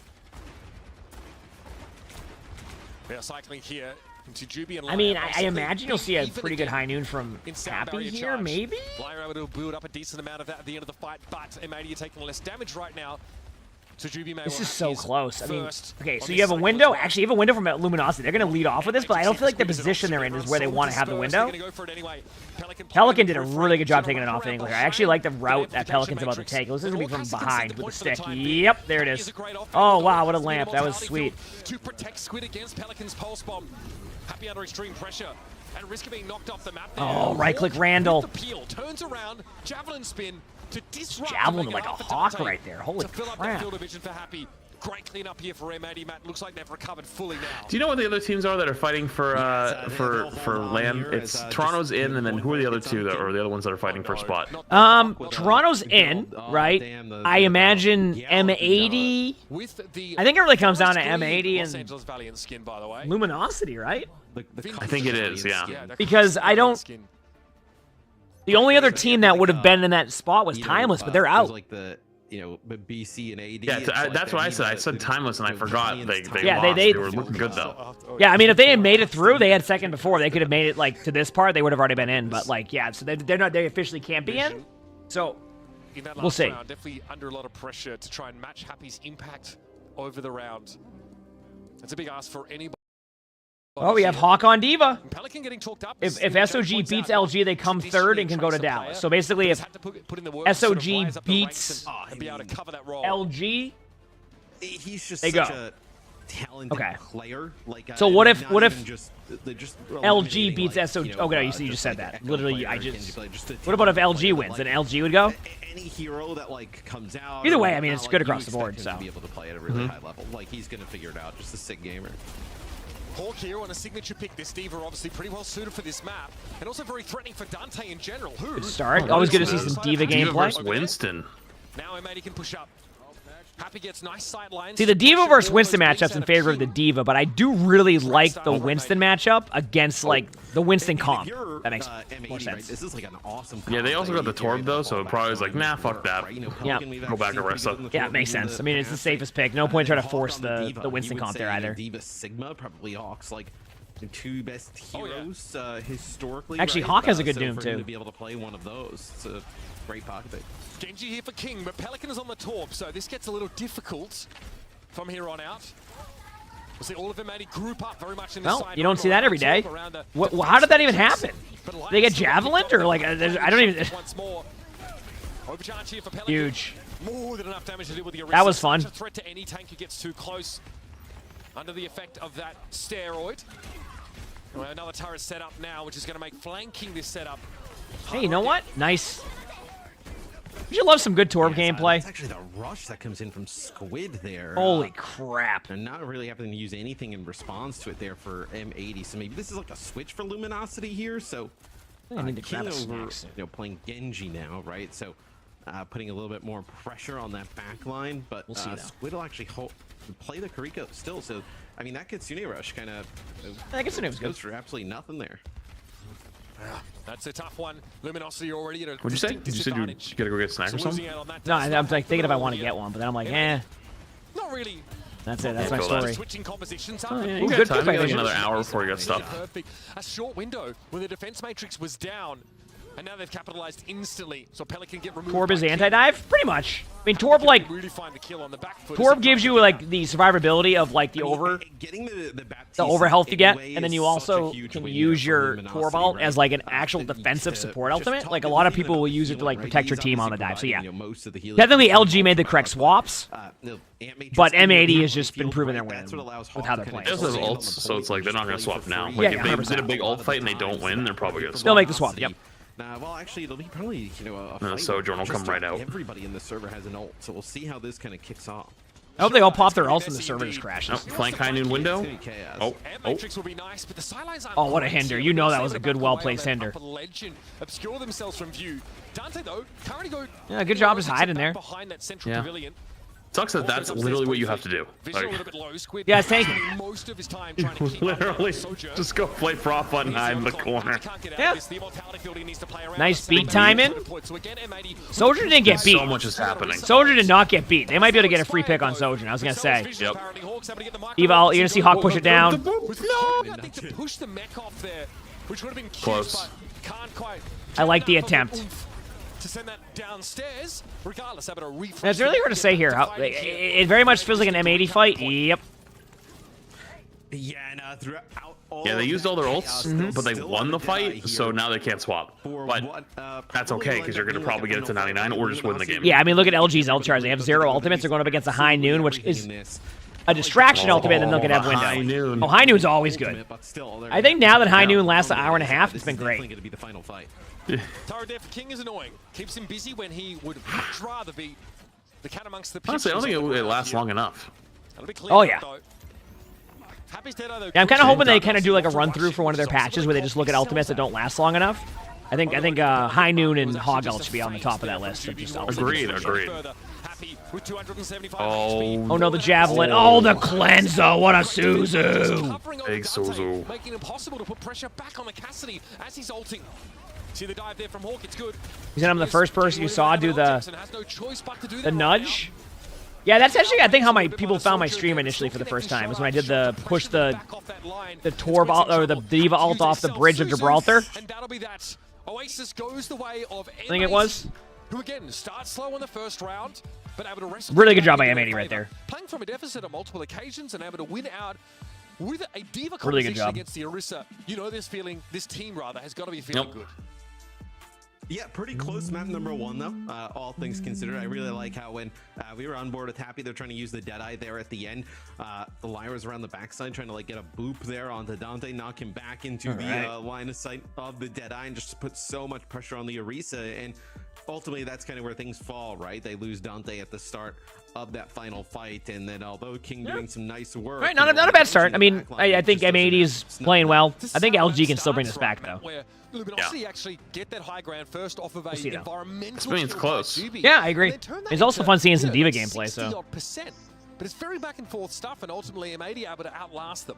They are cycling here into Juby and I mean, I imagine you'll see a pretty good high noon from Happy here, maybe. Liner able to build up a decent amount of that at the end of the fight, but M80 are taking less damage right now. This is so close. I mean, okay, so you have a window. Actually, you have a window from Luminosity. They're going to lead off with this, but I don't feel like the position they're in is where they want to have the window. Pelican did a really good job taking it off angle here. I actually like the route that Pelican's about to take. This is going to be from behind with the stick. Yep, there it is. Oh, wow, what a lamp. That was sweet. To protect Squid against Pelican's pulse bomb. Happy under extreme pressure. And risk of being knocked off the map there. Oh, right-click Randall. Turns around, javelin spin to disrupt. Javelin like a hawk right there. Holy crap. Great cleanup here for M80, Matt. Looks like they've recovered fully now. Do you know what the other teams are that are fighting for land? It's Toronto's in, and then who are the other two that, or the other ones that are fighting for a spot? Toronto's in, right? I imagine M80. I think it really comes down to M80 and Luminosity, right? I think it is, yeah. Because I don't. The only other team that would have been in that spot was Timeless, but they're out. BC and AD. Yeah, that's what I said. I said Timeless, and I forgot they yeah, lost. They were looking good though. Yeah, I mean, if they had made it through, they had second before. They could have made it like to this part. They would have already been in. But like, yeah, so they're not. They officially can't be in. So we'll see. Round, definitely under a lot of pressure to try and match Happy's impact over the round. It's a big ask for anybody. Oh, we have Hawk on Diva. Pelican getting talked up. If SOG beats LG, they come third and can go to Dallas. So basically, if SOG beats LG, he's just they such go. a talented player. Like, so what if LG beats SOG? Oh no, you just said that. Literally, I just. What about if LG wins? Then LG would go. Any hero that like comes out. Either way, I mean, it's good across the board. So be able to play at a really high level. Like he's gonna figure it out. Just a sick gamer. Hawk here on a signature pick. This Diva obviously pretty well suited for this map, and also very threatening for Dante in general. Good start. Always good to see some Diva gameplay. Versus Winston. Now M80 can push up. Happy gets nice sight lines. See, the Diva versus Winston matchup's in favor of the Diva, but I do really like the Winston matchup against like the Winston comp. That makes more sense. This is like an awesome. Yeah, they also got the Torb though, so it probably was like, nah, fuck that. Yeah, go back to Ressa. Yeah, it makes sense. I mean, it's the safest pick. No point trying to force the Winston comp there either. Diva Sigma, probably Hawk's like the two best heroes historically. Actually, Hawk has a good Doom too. To be able to play one of those, it's a great pocket pick. Genji here for King, but Pelican is on the Torb, so this gets a little difficult from here on out. We'll see all of them group up very much in the side. You don't see that every day. How did that even happen? They get javelined or like I don't even. Huge. More than enough damage to deal with the that was fun. Such a threat to any tank who gets too close under the effect of that steroid. Well, another turret set up now, which is going to make flanking this setup. Hey, you know what? Nice. You love some good Torb gameplay. It's actually the rush that comes in from Squid there. Holy crap. And not really having to use anything in response to it there for M80. So maybe this is like a switch for Luminosity here. So I need to King grab a over, snack playing Genji now, right? So putting a little bit more pressure on that back line. But we'll see Squid will actually play the Kariko still. So, I mean, that Kitsune rush kind of was good for absolutely nothing there. That's a tough one. Luminosity already at a What'd you say? Did you say you gotta go get a snack or something? No, I'm like thinking if I want to get one, but then I'm like, eh. Not really. That's it. That's my story. Switching compositions. Oh, yeah, you got time. You got like another hour before you got stuff. Perfect. A short window when the defense matrix was down, and now they've capitalized instantly. So Pelican get removed. Torb is anti-dive, pretty much. I mean, Torb like Torb gives you like the survivability of like the over health you get, and then you also can use your Torb ult as like an actual defensive support ultimate. Like a lot of people will use it to like protect your team on the dive. So yeah, definitely LG made the correct swaps, but M80 has just been proving their win with how they're playing. This is ults, so it's like they're not gonna swap now. Like if they did a big ult fight and they don't win, they're probably gonna swap. They'll make the swap. Yep. Well, actually, it'll be probably, a fight. Sojourn will come right out. Everybody in the server has an ult, so we'll see how this kind of kicks off. I hope they all pop their ults and the server just crashes. Flank high noon window. Oh, what a hinder. You know that was a good, well-placed hinder. Obscure themselves from view. Dante, though, currently go. Yeah, good job just hiding there. Behind that central pavilion. Sucks that that's literally what you have to do. Like, yeah, tank. Literally, just go play prop on behind the corner. Yeah. Nice beat timing. Soldier didn't get beat. So much is happening. Soldier did not get beat. They might be able to get a free pick on Soldier. I was gonna say. Yep. Eval, you're gonna see Hawk push it down. Close. I like the attempt. to send that downstairs. Regardless, having a refresh. It's really hard to say here. It very much feels like an M80 fight. Yep. Yeah, and throughout Yeah, they used all their ults, but they won the fight, so now they can't swap. But that's okay, because you're going to probably get it to 99 or just win the game. Yeah, I mean, look at LG's ult charge. They have 0 ultimates. They're going up against a High Noon, which is a distraction ultimate, and they'll get Window. High Noon. Oh, High Noon's always good. I think now that High Noon lasts an hour and a half, it's been great. Tower there for King is annoying. Keeps him busy when he would much rather be the cat amongst the Honestly, I don't think it lasts long enough. Oh, yeah. Yeah, I'm kind of hoping they kind of do like a run-through for one of their patches where they just look at ultimates that don't last long enough. I think High Noon and Hog Ult should be on the top of that list. Of just Agreed. Oh no, the Javelin. Oh, the Cleanser. What a Suzu. Big Suzu. Making it impossible to put pressure back on the Cassidy as he's ulting. See the dive there from Hawk, it's good. He's I'm the first person you saw do the nudge. Yeah, that's actually I think how my people found my stream initially for the first time was when I did the push the Torb or the Diva ult off the bridge of Gibraltar. And that'll be that. OWCS goes the way of I think it was. Who again starts slow on the first round, but able to wrestle. Really good job by M80 right there. Playing from a deficit on multiple occasions and able to win out with a Diva really good composition job against the Orisa. You know this feeling, this team rather has got to be feeling good. Yeah, pretty close map number 1 though, all things considered. I really like how when we were on board with Happy, they're trying to use the Deadeye there at the end. The Lyra's around the backside trying to like get a boop there onto Dante, knock him back into the line of sight of the Deadeye and just put so much pressure on the Orisa. And ultimately that's kind of where things fall, right? They lose Dante at the start of that final fight, and then although King doing some nice work. Right, not a bad start. I mean, I think M80 is playing well. I think LG can still bring this back though. Luminosity actually get that high ground first off of a environmental. It's close. Yeah, I agree. It's also fun seeing some Diva gameplay. So. But it's very back and forth stuff, and ultimately M80 able to outlast them.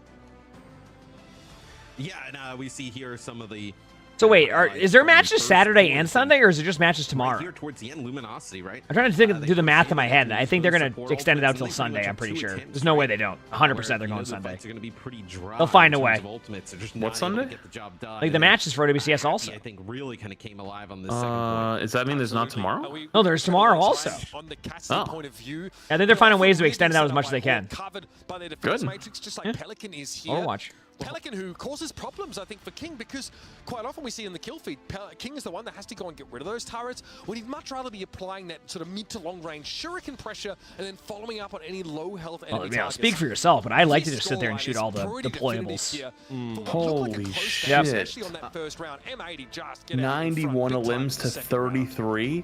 Yeah, and we see here some of the. So wait, is there matches Saturday and Sunday, or is it just matches tomorrow? Right here towards the end, Luminosity, right? I'm trying to do the math in my head. I think they're going to extend it out till Sunday, I'm pretty sure. There's no way they don't. 100% they're going Sunday. They'll find a way. What Sunday? Like the matches for OWCS also. I think really kind of came alive on this second. Does that mean there's not tomorrow? No, there's tomorrow also. Oh. I think they're finding ways to extend it out as much as they can. Good. Overwatch. Pelican, who causes problems, I think, for King, because quite often we see in the kill feed, King is the one that has to go and get rid of those turrets, when he'd much rather be applying that sort of mid to long range shuriken pressure and then following up on any low health enemy targets. Speak for yourself, but I like to just sit there and shoot all the deployables. Holy shit. Especially on that first round. M80 just 91 limbs to 33.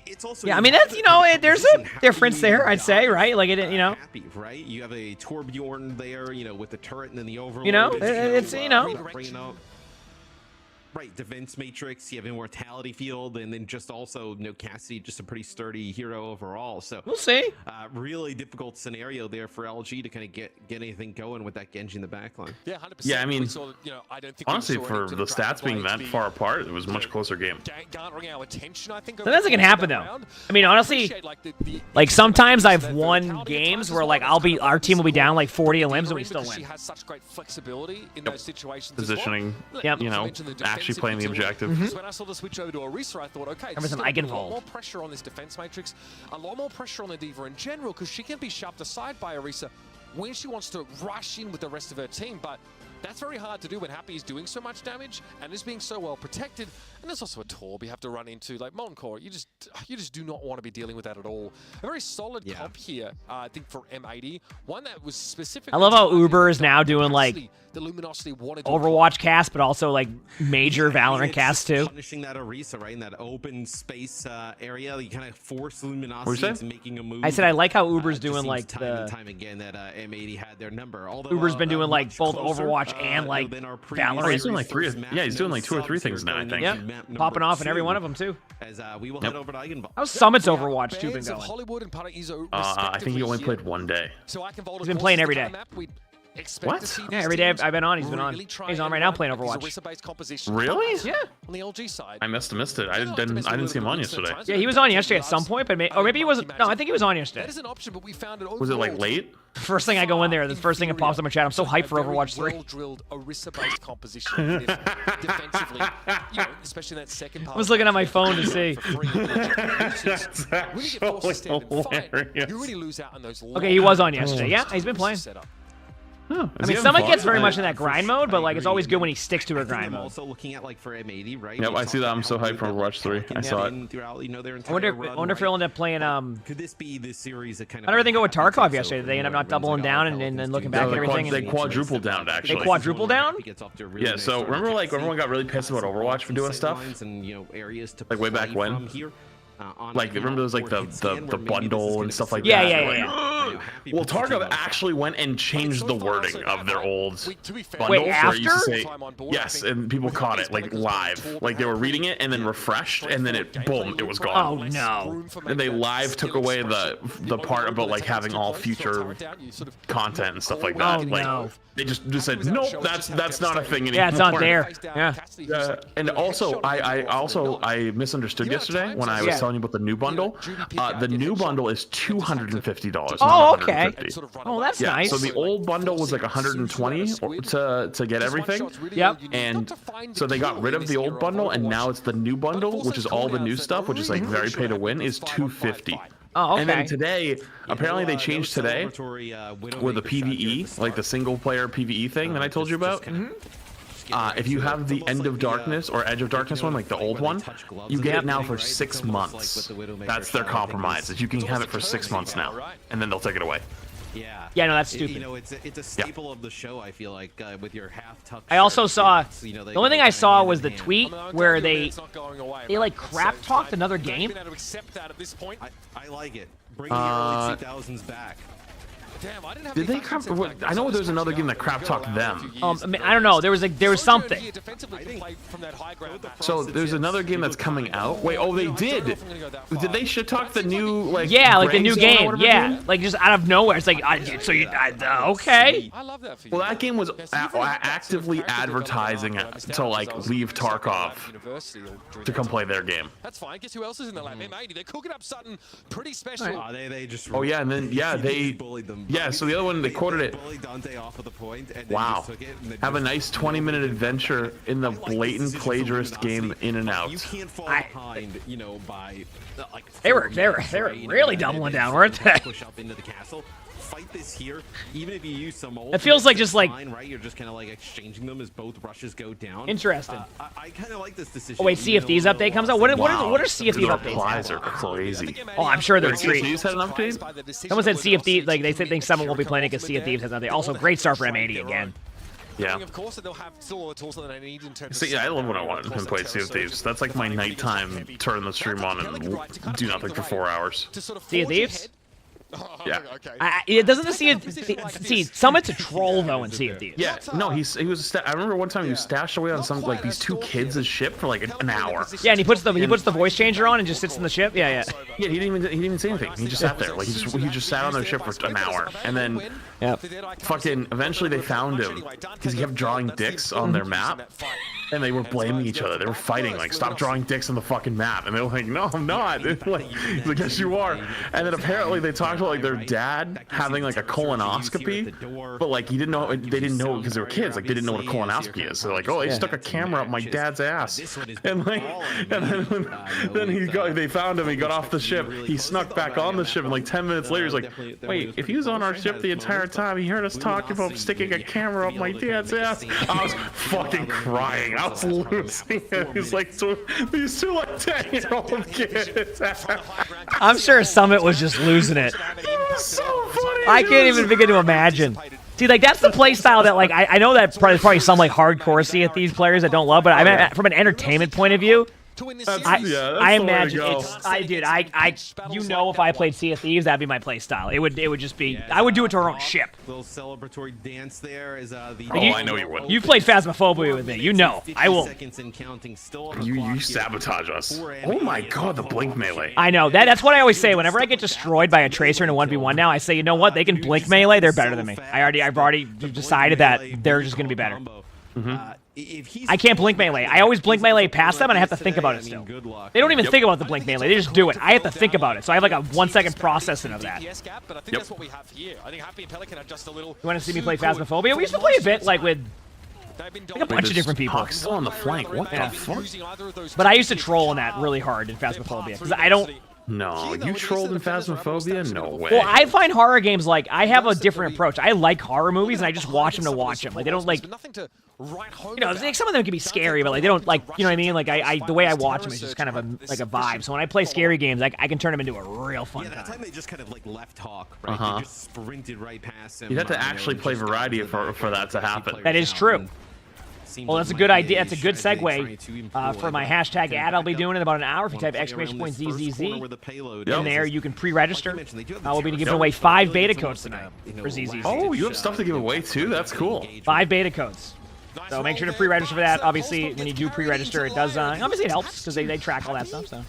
It's also I mean that's there's a difference there, I'd say, right? Like Happy, right? You have a Torbjorn there, with the turret and then the overload. It's Right, defense matrix, you have immortality field, and then just also Cassidy, just a pretty sturdy hero overall. So we'll see. Really difficult scenario there for LG to kind of get anything going with that Genji in the backline. Yeah, 100%. Yeah, I mean, I don't think honestly, for the stats being that far apart, it was a much closer game. Garnering our attention, I think. That can happen though. I mean, honestly, like sometimes I've won games where like our team will be down like 40 limbs and we still win. She has such great flexibility in those situations. Positioning, actually playing the objective. When I saw the switch over to Orisa, I thought, okay, there's a lot more pressure on this defense matrix, a lot more pressure on the Diva in general, because she can be shoved aside by Orisa when she wants to rush in with the rest of her team. But that's very hard to do when Happy is doing so much damage and is being so well protected. And there's also a Torb you have to run into, like Molten Core. You just do not want to be dealing with that at all. A very solid comp here, I think, for M80. One that was specifically. I love how Uber is now doing like the Luminosity wanted Overwatch cast, but also like major Valorant cast too. Punishing that Orisa, right, in that open space area, you kind of force Luminosity into making a move. I said I like how Uber's doing like time and time again that M80 had their number. Although, Uber's been doing like both Overwatch and like Valorant. He's doing like he's doing like 2 or 3 things now, I think. Yep. Popping off in every one of them too. As we will head over to Eigenball. How's Summit's Overwatch 2 been going? I think he only played one day. He's been playing every day. What? Yeah, every day I've been on. He's been on. He's on right now playing Overwatch. Really? Yeah. On the LG side. I missed it. I didn't see him on yesterday. Yeah, he was on yesterday at some point, but maybe he wasn't. No, I think he was on yesterday. That is an option, but we found it. Was it like late? First thing I go in there, the first thing that pops up in my chat. I'm so hyped for Overwatch 3. Well-drilled Orisa-based composition defensively, you know, especially in that second part. I was looking at my phone to see. That's actually hilarious. You really lose out on those. Okay, he was on yesterday. Yeah, he's been playing. Huh, I mean, Summit gets very much in that grind mode, but like it's always good when he sticks to a grind mode. Also looking at like for M80, right? Yep, I see that. I'm so hyped for Overwatch 3. I saw it. I wonder if he'll end up playing. Could this be this series that kind of? How did everything go with Tarkov yesterday? Did they end up not doubling down and then looking back at everything? They quadrupled down actually. They quadrupled down? Yeah. So remember, like everyone got really pissed about Overwatch for doing stuff. Like way back when. Like remember there was like the bundle and stuff like that. Yeah. Well, Tarkov actually went and changed the wording of their old bundles. Wait, after? It used to say, yes, and people caught it like live. Like they were reading it and then refreshed, and then it boom, it was gone. Oh no! And they live took away the part about like having all future content and stuff like that. Oh like, no! They just said nope, that's not a thing anymore. Yeah, it's not there. Yeah. And also, I misunderstood yesterday when I was telling you about the new bundle. The new bundle is $250. Oh, okay. Oh, that's nice. So the old bundle was like $120 to get everything. Yep. And so they got rid of the old bundle, and now it's the new bundle, which is all the new stuff, which is like very pay to win, is $250. Oh, okay. And then today, apparently they changed today, where the PvE, like the single player PvE thing that I told you about. If you have the End of Darkness or Edge of Darkness one, like the old one, you get it now for 6 months. That's their compromise, is you can have it for 6 months now, and then they'll take it away. Yeah, no, that's stupid. You know, it's a staple of the show. I feel like with your half-tuck. I also saw the only thing I saw was the tweet where they like crap talked another game. I like it. Bring the early 2000s back. Damn, I didn't have Did they crap? I know there's another game that crap talked them. I mean, I don't know. There was something. So there's another game that's coming out. Wait, oh they did. Did they shit talk the new like? Yeah, like the new game. Yeah, like just out of nowhere. It's like okay. I love that for you. Well, that game was actively advertising to like leave Tarkov to come play their game. That's fine. Guess who else is in the lab? M80. They're cooking up something pretty special. They just. Oh yeah, and then they bullied them. Yeah, so the other one, they quoted it. Wow. Have a nice 20-minute adventure in the blatant plagiarist game In and Out. You can't fall behind, you know, by like. They were really doubling down, weren't they? Push up into the castle. Fight this here, even if you use some old. It feels like just like. Right, you're just kind of like exchanging them as both rushes go down. Interesting. I kind of like this decision. Oh wait, Sea of Thieves update comes out. What are Sea of Thieves updates? Replies are crazy. Oh, I'm sure they're great. Sea of Thieves had an update. Someone said Sea of Thieves, like they think someone will be playing it because Sea of Thieves has an update. Also, great start for M80 again. Yeah. Of course, they'll have all the tools that they need in terms of. Yeah, I love when I want and play Sea of Thieves. That's like my nighttime turn the stream on and do nothing for 4 hours. Sea of Thieves. Yeah. It doesn't see Summit's a troll though in Sea of Thieves. Yeah. No, he was. I remember one time he was stashed away on some like these 2 kids' ship for like an hour. Yeah, and he puts the voice changer on and just sits in the ship. Yeah. Yeah, he didn't even say anything. He just sat there. Like he just sat on their ship for an hour, and then fucking eventually they found him because he kept drawing dicks on their map, and they were blaming each other. They were fighting like, stop drawing dicks on the fucking map, and they were like, no, I'm not. He's like, yes, you are. And then apparently they talked about like their dad having like a colonoscopy, but like they didn't know because they were kids. Like they didn't know what a colonoscopy is. So they're like, oh, they stuck a camera up my dad's ass, and like, and then they found him. He got off the ship. He snuck back on the ship, and like 10 minutes later, he's like, wait, if he was on our ship the entire time, he heard us talking about sticking a camera up my dad's ass. I was fucking crying. I was losing it. He's like, these 2 like 10-year-old kids. I'm sure Summit was just losing it. So funny. I can't even begin to imagine. See, like that's the play style that like I know that probably some like hardcore Sea of Thieves players that don't love, but I mean from an entertainment point of view, to win this I series. imagine it's, dude, you know, if I played Sea of Thieves, that'd be my play style. It would just be, I would do it to our own ship. Little celebratory dance there is the. I know you would. You've played Phasmophobia with me, you know. I will. You sabotage us. Oh my god, the blink melee. I know that's what I always say. Whenever I get destroyed by a tracer in a 1v1 now, I say, you know what? They can blink melee. They're better than me. I've already decided that they're just gonna be better. I can't blink melee. I always blink melee past them, and I have to think about it still. They don't even think about the blink melee. They just do it. I have to think about it, so I have like a 1 second processing of that. But I think that's what we have here. I think Happy and Pelican are just a little. You want to see me play Phasmophobia? We used to play a bit like with like a bunch of different people. Still on the flank. What the fuck? But I used to troll in that really hard in Phasmophobia because I don't. No, you trolled in Phasmophobia? No way. Well, I find horror games like I have a different approach. I like horror movies, and I just watch them to watch them. Like they don't like. You know, like, some of them can be scary, but like they don't like. You know what I mean? Like the way I watch them is just kind of like a vibe. So when I play scary games, I can turn them into a real fun time. That time they just kind of like left Hawk, right? They just sprinted right past him. You'd have to actually play variety for that to happen. That is true. Well, that's a good idea. That's a good segue for my hashtag ad I'll be doing in about an hour. If you type !ZZZ in there, you can pre-register. We'll be giving away 5 beta codes tonight for ZZZ. Oh, you have stuff to give away too? That's cool. 5 beta codes. So make sure to pre-register for that. Obviously, when you do pre-register, it does. Obviously, it helps because they track all that stuff. So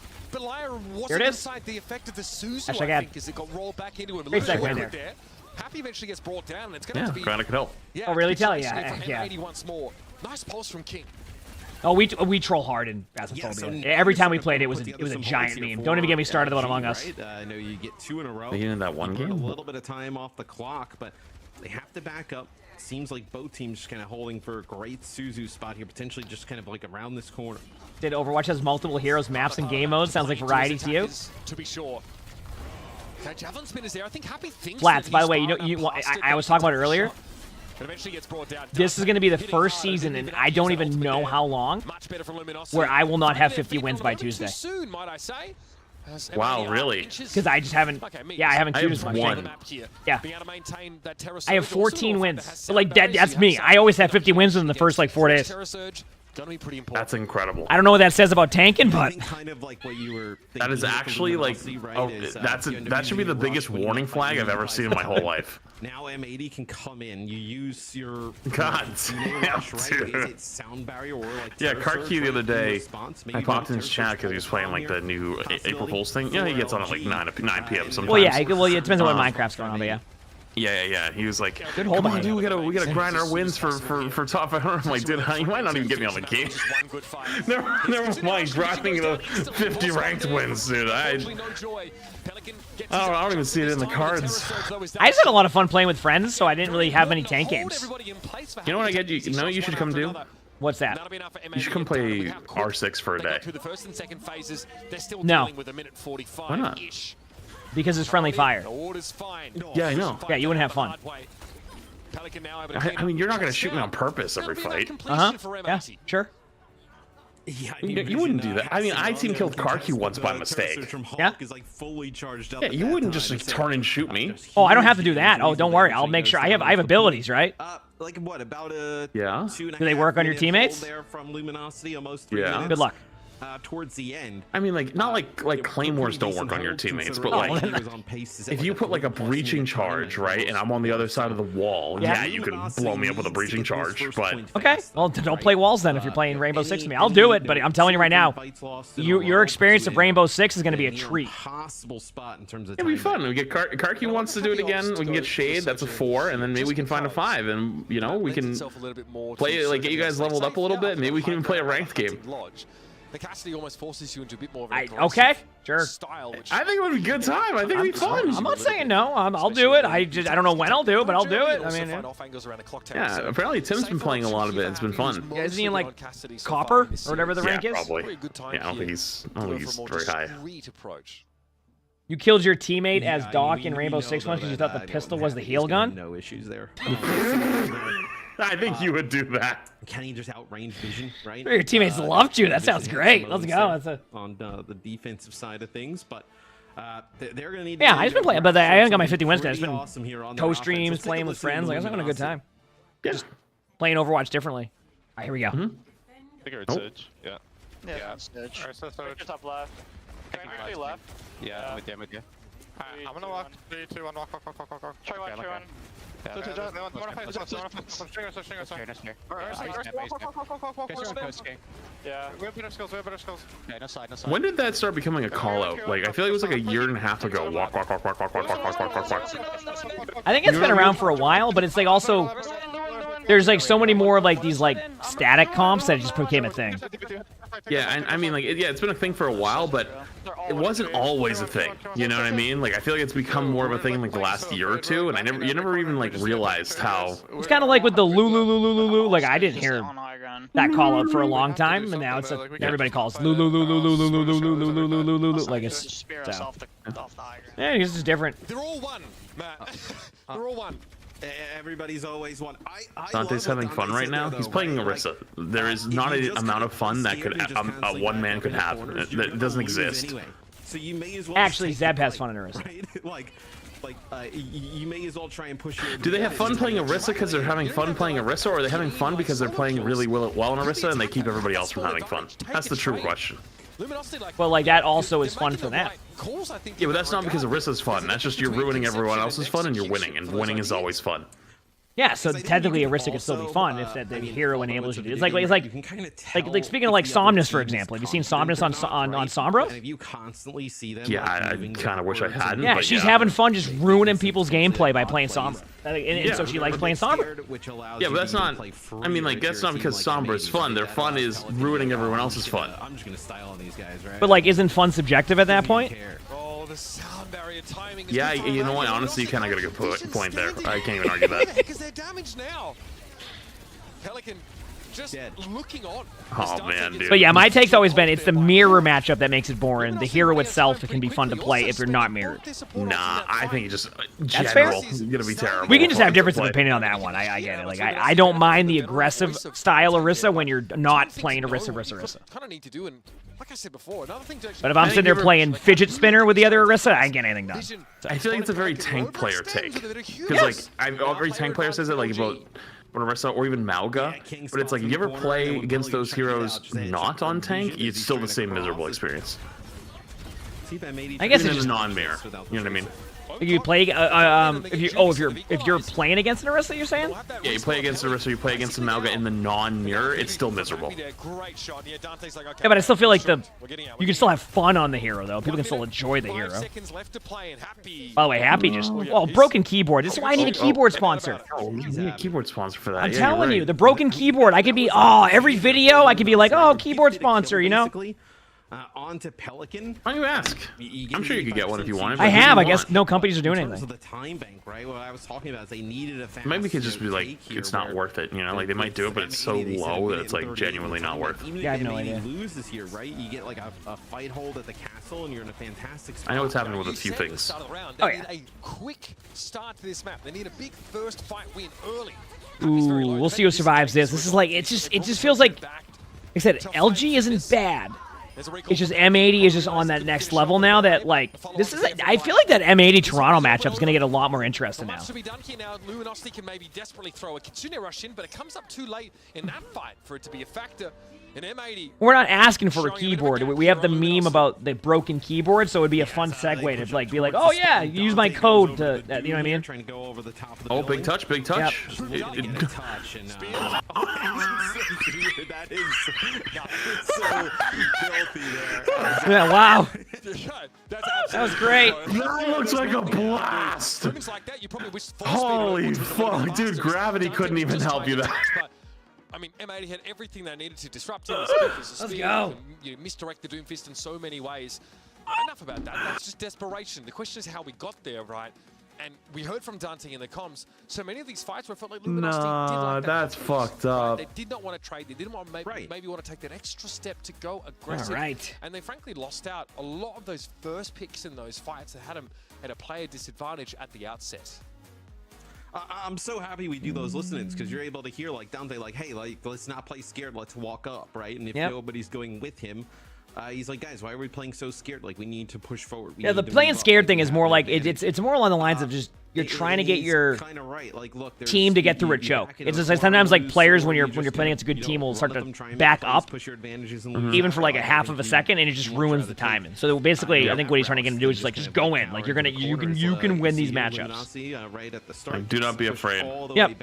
here it is. Hashtag ad. Great segue there. Happy eventually gets brought down, and it's going to be. Granite could help. Oh, really? Tell you? Yeah. Once more. Nice pulse from King. Oh, we troll hard in Phasmophobia. Every time we played, it was a giant meme. Don't even get me started about Among Us. I know you get 2 in a row. They in that one game. A little bit of time off the clock, but they have to back up. Seems like both teams just kind of holding for a great Suzu spot here, potentially just kind of like around this corner. Did Overwatch has multiple heroes, maps, and game modes? Sounds like variety to you. To be sure. Javelin spin is there. I think Happy thinks Flats, by the way, I was talking about it earlier. This is going to be the first season, and I don't even know how long, where I will not have 50 wins by Tuesday. Wow, really? Because I just haven't. Yeah, I haven't queued as much. Yeah. I have 14 wins. But, like that's me. I always have 50 wins in the first like 4 days. That's incredible. I don't know what that says about tanking, but kind of like what you were that is actually like that should be the biggest warning flag I've ever seen in my whole life. Now M80 can come in. You use your God damn, dude. Sound barrier or like yeah, Karki the other day, I popped in his chat because he was playing like the new April Fool's thing. Yeah, he gets on at like 9 p.m. sometimes. Well, yeah, it depends on what Minecraft's going on, but yeah. Yeah. He was like, "Good hold, come on, dude. We gotta grind our wins for top." I'm like, dude, you might not even get me on the game. never mind grinding the 50 ranked wins, dude. I don't even see it in the cards. I just had a lot of fun playing with friends, so I didn't really have many tank games. You know what I get you? You know what you should come do? What's that? You should come play R6 for a day. No. Why not? Because it's friendly fire. Yeah, I know. Yeah, you wouldn't have fun. I mean, you're not going to shoot me on purpose every fight. Yeah, sure. Yeah, you wouldn't do that. I mean, I team killed Karki once by mistake. Yeah? Yeah, you wouldn't just like, turn and shoot me. Oh, I don't have to do that. Oh, don't worry. I'll make sure. I have abilities, right? Like what? About a yeah. Do they work on your teammates? There from Luminosity, almost 3 minutes. Good luck. Towards the end. I mean, like not like claymores don't work on your teammates, but like if you put like a breaching charge, right, and I'm on the other side of the wall, yeah, you can blow me up with a breaching charge. But okay, well, don't play walls then if you're playing Rainbow Six with me. I'll do it, but I'm telling you right now, your experience of Rainbow Six is going to be a treat. Possible spot in terms of. It'll be fun. We get Karki wants to do it again. We can get Shade. That's a 4, and then maybe we can find a 5, and you know we can play like get you guys leveled up a little bit. Maybe we can even play a ranked game. The Cassidy almost forces you into a bit more of an okay, sure. Style, I think it would be a good time. I think it'd be fun. I'm not saying no. I'll do it. I don't know when I'll do it, but I'll do it. I mean, yeah. Apparently Tim's been playing a lot of it. It's been fun. Yeah, isn't he in like Copper or whatever the rank is? Probably. Yeah, I don't think he's very high. You killed your teammate as Doc in Rainbow Six once because you thought the pistol was the heal gun? No issues there. I think you would do that. Can he just outrange vision, right? Your teammates loved you. That sounds great. Let's go. That's on the defensive side of things, but they're gonna need. Yeah, I've just been playing, but I haven't got my 50 wins. I've been co-streams, playing with friends. Like I was having a good time. Just playing Overwatch differently. All right, here we go. Figure it's Edge. Yeah. Yeah. Top left. Can left. Yeah, I'm with you. Alright, I'm gonna walk. 3, 2, 1, walk. Try one. Yeah, we have better skills. Okay, no side. When did that start becoming a call out? Like I feel like it was like a year and a half ago. Walk. I think it's been around for a while, but it's like also there's like so many more like these like static comps that it just became a thing. Yeah, and I mean like it's been a thing for a while, but it wasn't always a thing. You know what I mean? Like I feel like it's become more of a thing in like the last year or two, and you never even like realized how. It's kind of like with the Lulu. Like I didn't hear that call out for a long time, and now it's everybody calls Lulu. Like it's so. Yeah, it's just different. They're all one, Matt. They're all one. Everybody's always one. Dante's having fun right now. He's playing Orisa. There is not an amount of fun that could one man could have. That doesn't exist. So you may as well. Actually, Zeb has fun in Orisa. Right? You may as well try and push your. Do they have fun playing Orisa because they're having fun playing Orisa, or are they having fun because they're playing really well in Orisa and they keep everybody else from having fun? That's the true question. Well, like that also is fun for them. Yeah, but that's not because Orisa's fun. That's just you're ruining everyone else's fun and you're winning, and winning is always fun. Yeah, so technically Orisa could still be fun if that the hero enables you to. It's like speaking of like Somnus, for example. Have you seen Somnus on Sombra? And if you constantly see them, yeah, I kind of wish I hadn't. Yeah, but she's having fun just ruining people's gameplay by playing Sombra. And so she likes playing Sombra. Yeah, but that's not. I mean, like that's not because Sombra is fun. Their fun is ruining everyone else's fun. I'm just gonna style on these guys, right? But like, isn't fun subjective at that point? Oh, the sound barrier timing. Yeah, you know what? Honestly, you kind of got a good point there. I can't even argue that. Because they're damaged now. Pelican just looking on. Oh man, dude. But yeah, my take's always been it's the mirror matchup that makes it boring. The hero itself can be fun to play if you're not mirrored. Nah, I think it's just That's fair. It's gonna be terrible. We can just have difference of opinion on that one. I get it. Like I don't mind the aggressive style Orisa when you're not playing Orisa. Kind of need to do, and like I said before, another thing to actually. But if I'm sitting there playing fidget spinner with the other Orisa, I ain't getting anything done. I feel like it's a very tank player take, because like every tank player says it like about Orisa or even Malga, but it's like if you ever play against those heroes not on tank, it's still the same miserable experience. I guess it's just non-mirror. You know what I mean? If you play, if you're playing against an Orisa, you're saying? Yeah, you play against Orisa, you play against Malga in the non-mirror, it's still miserable. Yeah, but I still feel like you can still have fun on the hero though. People can still enjoy the hero. By the way, Happy just broken keyboard. This is why I need a keyboard sponsor. Oh, you need a keyboard sponsor for that. I'm telling you, the broken keyboard. I could be every video I could be like, keyboard sponsor, you know? Onto Pelican. Why don't you ask? I'm sure you could get one if you wanted. I have. I guess no companies are doing anything. So the time bank, right? What I was talking about is they needed a fast. Maybe it could just be like it's not worth it. You know, like they might do it, but it's so low that it's like genuinely not worth. Even yeah, I have if no idea. Lose this year, right? You get like a fight hold at the castle, and you're in a fantastic spot. I know what's happening with a few things. They need a quick start to this map. They need a big first fight win early. Ooh, we'll see who survives this. This is like it just feels like I said, LG isn't bad. It's just M80 is just on that next level now that, like, this is, I feel like that M80 Toronto matchup is going to get a lot more interesting now. Much to be done here now. Luminosity can maybe desperately throw a Kitsune rush in, but it comes up too late in that fight for it to be a factor. In M80, we're not asking for a keyboard. We have the meme about the broken keyboard, so it would be a fun segue to, like, be like, oh, yeah, use my code to, you know what I mean? Trying to go over the top of the oh, big touch, big touch. Yep. That is so filthy there. Yeah, wow. That was great. That looks like a blast. Holy fuck, dude, gravity couldn't even help you that. I mean, M80 had everything they needed to disrupt him. Let's go. You misdirect the Doomfist in so many ways. Enough about that. That's just desperation. The question is how we got there, right? And we heard from Dante in the comms. So many of these fights where it felt like Luminosity did like that. That's fucked up. They did not want to trade. They didn't want to maybe want to take that extra step to go aggressive. Right. And they frankly lost out. A lot of those first picks in those fights that had them at a player disadvantage at the outset. I'm so happy we do those listenings because you're able to hear like Dante like, hey, like let's not play scared, let's walk up, right? And if nobody's going with him, He's like, guys, why are we playing so scared? Like, we need to push forward. Yeah, the playing scared thing is more like it's more along the lines of just you're trying to get your team to get through a choke. It's just like sometimes like players when you're playing against a good team will start to back up even for like a half of a second, and it just ruins the timing. So basically, I think what he's trying to get him to do is just go in. Like you can win these matchups. Like, do not be afraid. Yep.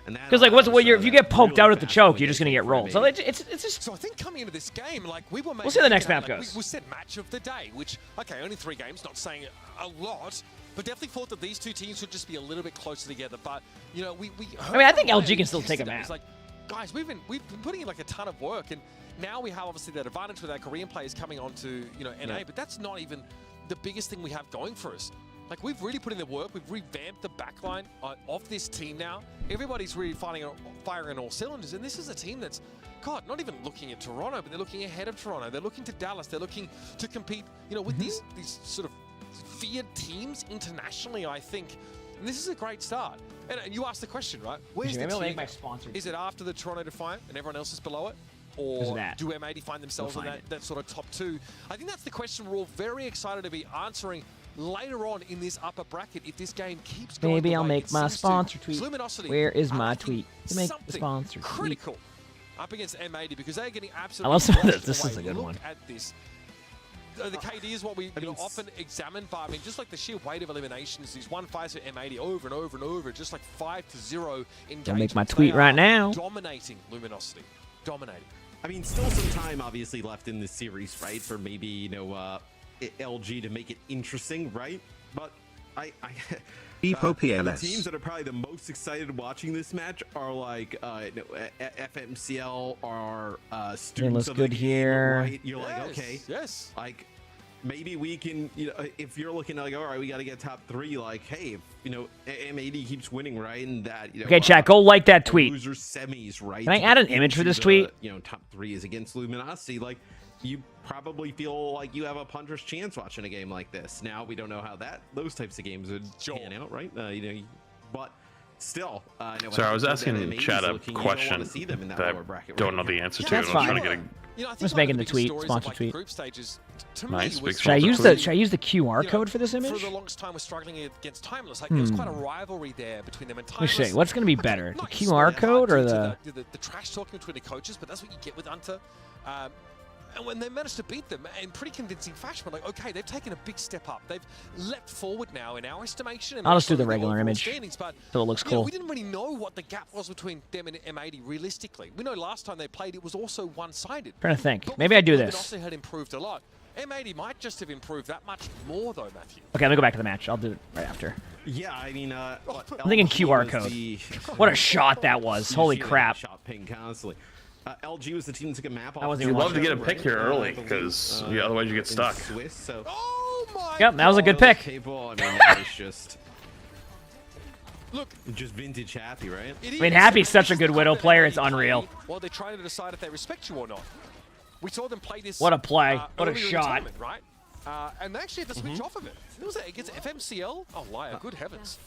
Because like if you get poked out at the choke, you're just gonna get rolled. So it's just. So I think coming into this game, like we were. We'll see how the next map goes. We said match of the day, which okay, only 3 games, not saying a lot, but definitely thought that these two teams would just be a little bit closer together. But you know, we. I mean, I think LG can still take a map. It's like, guys, we've been putting in like a ton of work, and now we have obviously that advantage with our Korean players coming onto NA, but that's not even the biggest thing we have going for us. Like, we've really put in the work. We've revamped the backline of this team now. Everybody's really firing on all cylinders. And this is a team that's, God, not even looking at Toronto, but they're looking ahead of Toronto. They're looking to Dallas. They're looking to compete, with these sort of feared teams internationally, I think. And this is a great start. And you asked the question, right? Where's the team? Is it after the Toronto Defiant and everyone else is below it? Or do M80 find themselves in that sort of top 2? I think that's the question we're all very excited to be answering later on in this upper bracket if this game keeps going. Maybe I'll make my sponsor tweet. Where is my tweet to make the sponsor critical up against M80 because they're getting absolutely. I love some of this. This is a good one. At this. The KD is what we often examine, but I mean, just like the sheer weight of eliminations, these 1-5s for M80 over and over and over, just like 5-0 engagement. I'll make my tweet right now. Dominating Luminosity. Dominating. I mean, still some time obviously left in this series, right? For maybe, LG to make it interesting, right? But the teams that are probably the most excited watching this match are like FMCL or students of the game, here. Right? You're like, okay, like maybe we can, if you're looking like, all right, we got to get top 3. Like, hey, M80 keeps winning, right? And that, okay, chat, go like that tweet. Loser semis, right? Can I add an image for this tweet? Top 3 is against Luminosity. Like, you probably feel like you have a puncher's chance watching a game like this. Now we don't know how those types of games would pan out, right? But still. Sorry, I was asking Chad a question that I don't know the answer to. That's fine. I'm just making the tweet, sponsor like tweet. Group stages, to nice. Me, should I use the QR code for this image? For the longest time, we're struggling against Timeless. Like, there was quite a rivalry there between them and Timeless. Let me see. What's going to be better, the QR code or the trash talking between the coaches? But that's what you get with Hunter. And when they managed to beat them in pretty convincing fashion, we're like, okay, they've taken a big step up. They've leapt forward now in our estimation. And I'll just do the regular image so it looks cool. We didn't really know what the gap was between them and M80 realistically. We know last time they played, it was also one-sided. Trying to think. Maybe I do this. Also had improved a lot. M80 might just have improved that much more, though, Matthew. Okay, let me go back to the match. I'll do it right after. Yeah, I mean, I'm thinking QR code. What a shot that was. Holy crap. Shot ping constantly. LG was the team that took a map off. You'd love to get a pick here early, because otherwise you get stuck. Oh my Yep, that was a good pick. I mean, that was just... Look, just vintage Happy, right? I mean, Happy's such a good Widow player, it's unreal. While they're trying to decide if they respect you or not. We saw them play this. What a play. What a shot. Right? And they actually had to switch off of it. It was against FMCL. Oh, liar. Good heavens.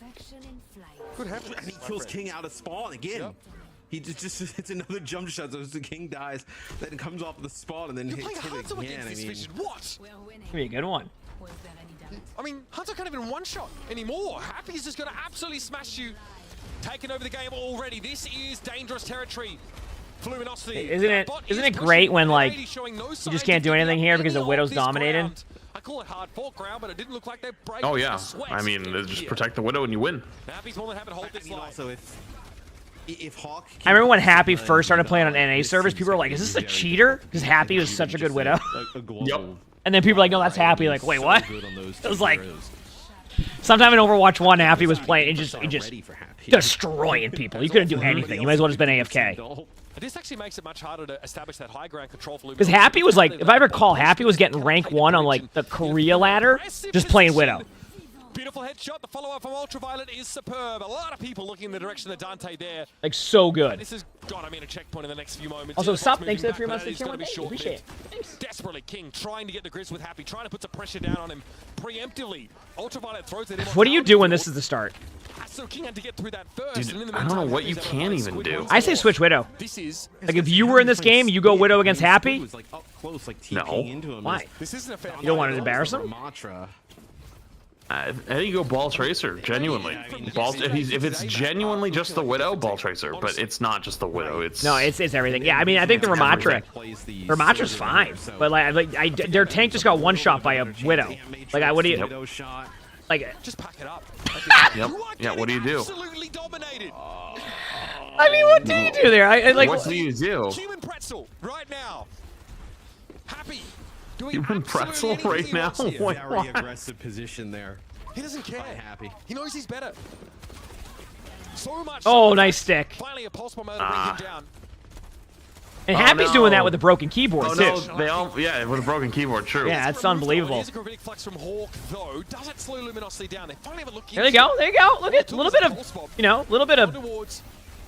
Good heavens. And he kills King out of spawn again. Yep. He just it's another jump shot, so the King dies, then comes off the spawn, and then hits him again. I mean, what? Be a good one. I mean, Hunter can't even one-shot anymore. Happy's just going to absolutely smash you. Taking over the game already. This is dangerous territory. Luminosity. Isn't it great when like you just can't do anything here because the Widow's dominated? I call it hard fought ground, but it didn't look like they break. Oh yeah, I mean, just protect the Widow and you win. Happy's more than happy to hold this line. Also, if Hawk, I remember when Happy first started playing on NA servers, people were like, "Is this a cheater?" Because Happy was such a good Widow. Yep. And then people were like, "No, that's Happy." Like, wait, what? It was like, sometime in Overwatch 1, Happy was playing and just destroying people. You couldn't do anything. You might as well just been AFK. This actually makes it much harder to establish that high ground control for Because Happy was like, if I recall, Happy was getting rank 1 on like the Korea ladder, just playing Widow. Beautiful headshot. The follow-up from Ultraviolet is superb. A lot of people looking in the direction of Dante there. Like, so good. This has got him in a checkpoint in the next few moments. Also, Yeah, stop. Fox Thanks to the moving 3 back, months but to that is gonna be Appreciate it. short-lived. Desperately, King trying to get the grizz with Happy, trying to put some pressure down on him preemptively. Ultraviolet throws it in. What do you do when this is the start? So King had to get through that first. Dude, I don't know what you can even do. I say switch Widow. This is Like, if you were in this game, you go Widow against Happy? No. Why? This isn't a fair. You don't want to embarrass him? I think you go Ball Tracer, genuinely. If it's genuinely just the Widow, Ball Tracer, but it's not just the Widow. It's everything. Yeah, I mean, I think the Ramatra's fine, but their tank just got one shot by a Widow. Like, what do you? Like, just pack it up. Yep. Yeah. What do you do? Absolutely dominated. I mean, what do you do there? What do you do? Human pretzel right now. Happy. Human pretzel right now? Very aggressive position there. He doesn't care. Happy. He knows he's better. So much. Oh, nice stick. Finally, a pulse bomb to bring him down. And Happy's doing that with a broken keyboard too. No, with a broken keyboard, true. Yeah, it's unbelievable. Here's a gravitic flex from Hawk, though. Does it slow Luminosity down? They finally have a look. There you go. There you go. Look at a little bit of, a little bit of.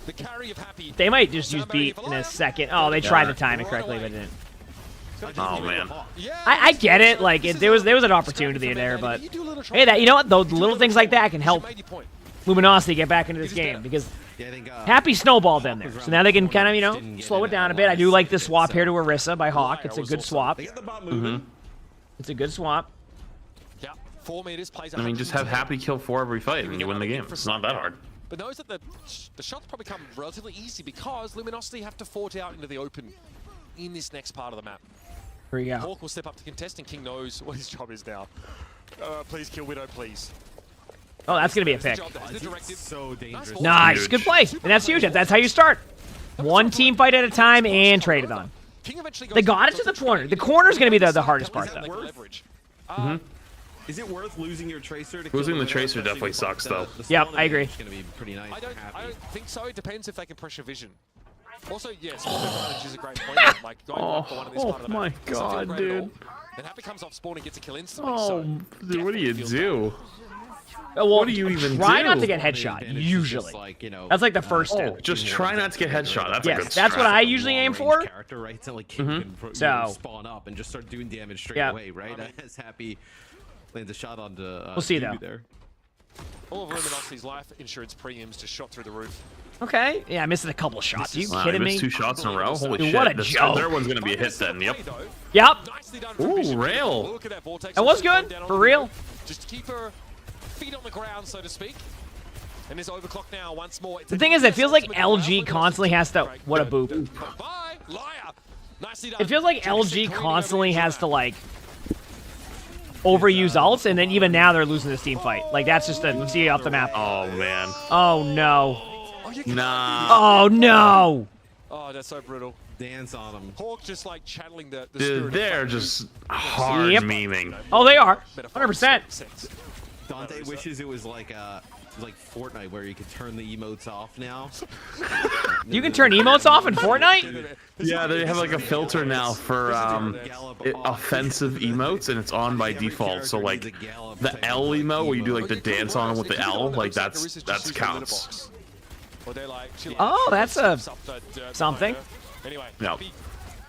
The carry of Happy. They might just use beat in a second. Oh, they tried to time it correctly, but didn't. Oh man. I get it. Like there was an opportunity there, but hey, you know what? Those little things like that can help Luminosity get back into this game because Happy snowballed them there. So now they can kind of, slow it down a bit. I do like this swap here to Orisa by Hawk. It's a good swap. It's a good swap. Yeah, 4 meters plays. I mean, just have Happy kill 4 every fight and you win the game. It's not that hard. But knows that the shots probably come relatively easy because Luminosity have to forge out into the open in this next part of the map. Here we go. Hawk will step up to contest, and King knows what his job is now. Please kill Widow, please. Oh, that's going to be a pick. So dangerous. Nice. Good play. And that's huge. That's how you start. One team fight at a time and trade it on. They got it to the corner. The corner's going to be the hardest part, though. Is it worth losing your Tracer? Losing the Tracer definitely sucks, though. Yep, I agree. It's going to be pretty nice. I don't think so. It depends if they can pressure vision. Also, yes, advantage is a great point. Like, going one for one in this part of the my map. god, dude. Then Happy comes off spawn and gets a kill instantly. Oh, dude, what do you do? Well, what do you even try do? not to get headshot, usually. That's like the first step. Just try not to get headshot. That's a good that's what I usually aim for. Character, right? It's not like King can spawn up and just start doing damage straight away, right? As Happy lands a shot onto we'll see, though. There. All of Luminosity's life insurance premiums just shot through the roof. Okay. Yeah, I missed a couple of shots. Are you kidding me? Missed 2 shots in a row? Holy Dude, shit. what a this joke. third one's going to be a hit then. Yep. Yep. Ooh, rail. That was good. For real. Just keep her feet on the ground, so to speak. And there's overclock now once more. The thing is, it feels like LG constantly has to... What a boop. It feels like LG constantly has to, like, overuse ults, and then even now they're losing this team fight. Like, that's just a... See off the map. Oh, man. Oh, no. Nah. Oh, no. Oh, that's so brutal. Dance on them. Hawk just, like, channeling the Dude, they're just hard memeing. Oh, they are. 100%. Dante wishes it was like Fortnite where you could turn the emotes off now. You can turn emotes off in Fortnite? Yeah, they have like a filter now for offensive emotes, and it's on by default. So like the L emote where you do like the dance on them with the L, like that's counts. Oh, that's a something. Anyway, yep.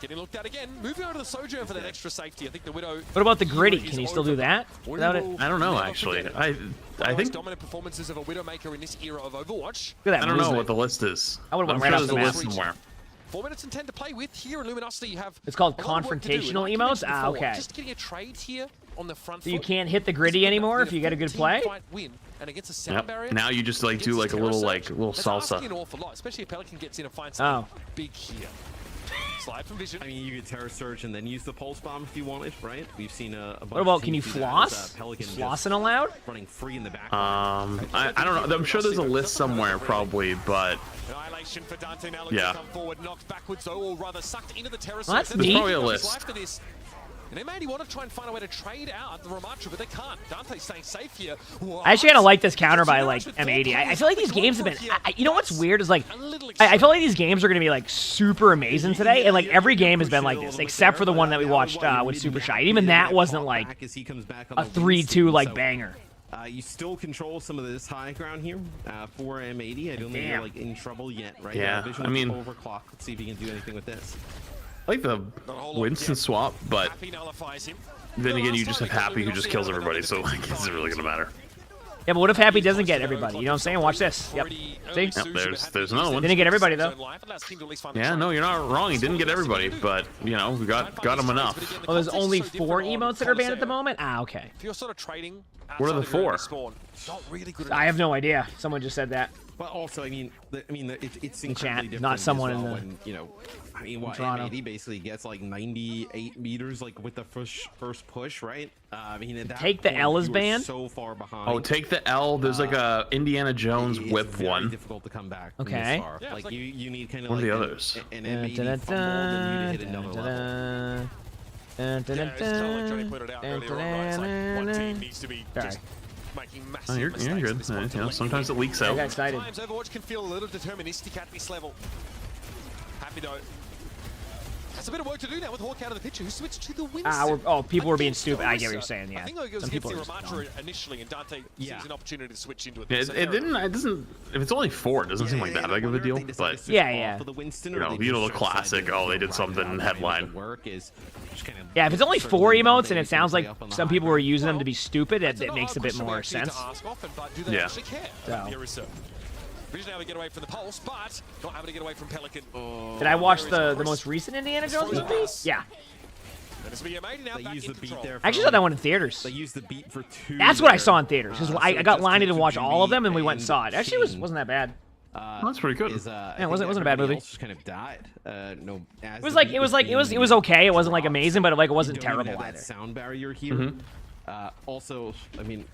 Getting looked at again. Moving over to the Sojourn for that extra safety. I think the Widow. What about the Gritty? Can you still do that without it? I don't know actually. I think dominant performances of a Widowmaker in this era of Overwatch. Look at that I don't know what the list is. I would have I'm went sure right off there's the a map. list somewhere. 4 minutes and 10 to play with here in Luminosity. You have. It's called confrontational emotes. Ah, okay. Just getting a trade here on the front. So you can't hit the Gritty anymore if you get a good play. Yep. Now you just like do like a little salsa. An awful lot, especially if Pelican gets in and finds something big here. Slide from vision. I mean, you could Terror Surge and then use the Pulse Bomb if you wanted, right? We've seen a bunch What about, of can you teams do that floss? as, Pelican Flossing allowed? Running free in the back. I don't know. I'm sure there's a list somewhere probably, but Annihilation for Dante now looking to come forward, knocked backwards though, or rather sucked into the Terror Surge. That's there's neat. probably a list. And they maybe want to try and find a way to trade out the Ramatra, but they can't. Dante's staying safe here. I actually kind of like this counter by like M80. I feel like these games have been. You know what's weird is like I feel like these games are going to be like super amazing today, and like every game has been like this, except for the one that we watched with Super Shy. And even that wasn't like a 3-2 like banger. You still control some of this high ground here for M80. I don't think you're like in trouble yet, right? Yeah, Vision I mean, overclock. Let's see if he can do anything with this. I like the Winston swap, but then again, you just have Happy who just kills everybody, so like, it isn't really gonna matter. Yeah, but what if Happy doesn't get everybody? You know what I'm saying? Watch this. Yep. See? Yep, there's another one. Didn't get everybody though. Yeah, no, you're not wrong. He didn't get everybody, but you know, we got him enough. Oh, there's only 4 emotes that are banned at the moment. Ah, okay. If you're sort of trading, what are the 4? Not really good. I have no idea. Someone just said that. But also, I mean, it's in incredibly chat, different not someone as well in the. when, you know, I mean, what Toronto. M80 basically gets like 98 meters, like with the first push, right? I mean, at that Take the point, L is you were banned. so far behind. Oh, take the L. There's like a Indiana Jones whip very one. difficult to come back. from Okay. this far. Yeah, like you need kind of What are like the others? an M80 fumble, and you to hit another level. Yeah, it's kind of like Johnny pointed out earlier on, right? It's like one team needs to be just making massive You're mistakes good. at this point. You know, sometimes it leaks out. I got excited. Sometimes Overwatch can feel a little deterministic at this level. Happy though. Has a bit of work to do now with Hawk out of the picture. Who switched to the Winston? People were being stupid. I get what you're saying. Yeah. I think it was Some people against are the just dumb. Ramatra initially, and Dante sees an opportunity to switch into it. Yeah, it doesn't. If it's only 4, it doesn't seem like that big of a deal. But Yeah. you know the classic. Oh, they did something headline. Yeah, if it's only 4 emotes and it sounds like some people were using them to be stupid, it makes a bit more sense. Yeah. So. Vision able to get away from the pulse, but not able to get away from Pelican. Did I watch the most recent Indiana Jones movie? Yeah. They used the beat there. I actually saw that one in theaters. They used the beat for 2. That's what I saw in theaters. Because I got lined in to watch all of them, and we went and saw it. Actually, wasn't that bad. That's pretty good. Yeah, it wasn't a bad movie. Just kind of died. No, it was okay. It wasn't like amazing, but it wasn't terrible either. Sound barrier here. Also, I mean,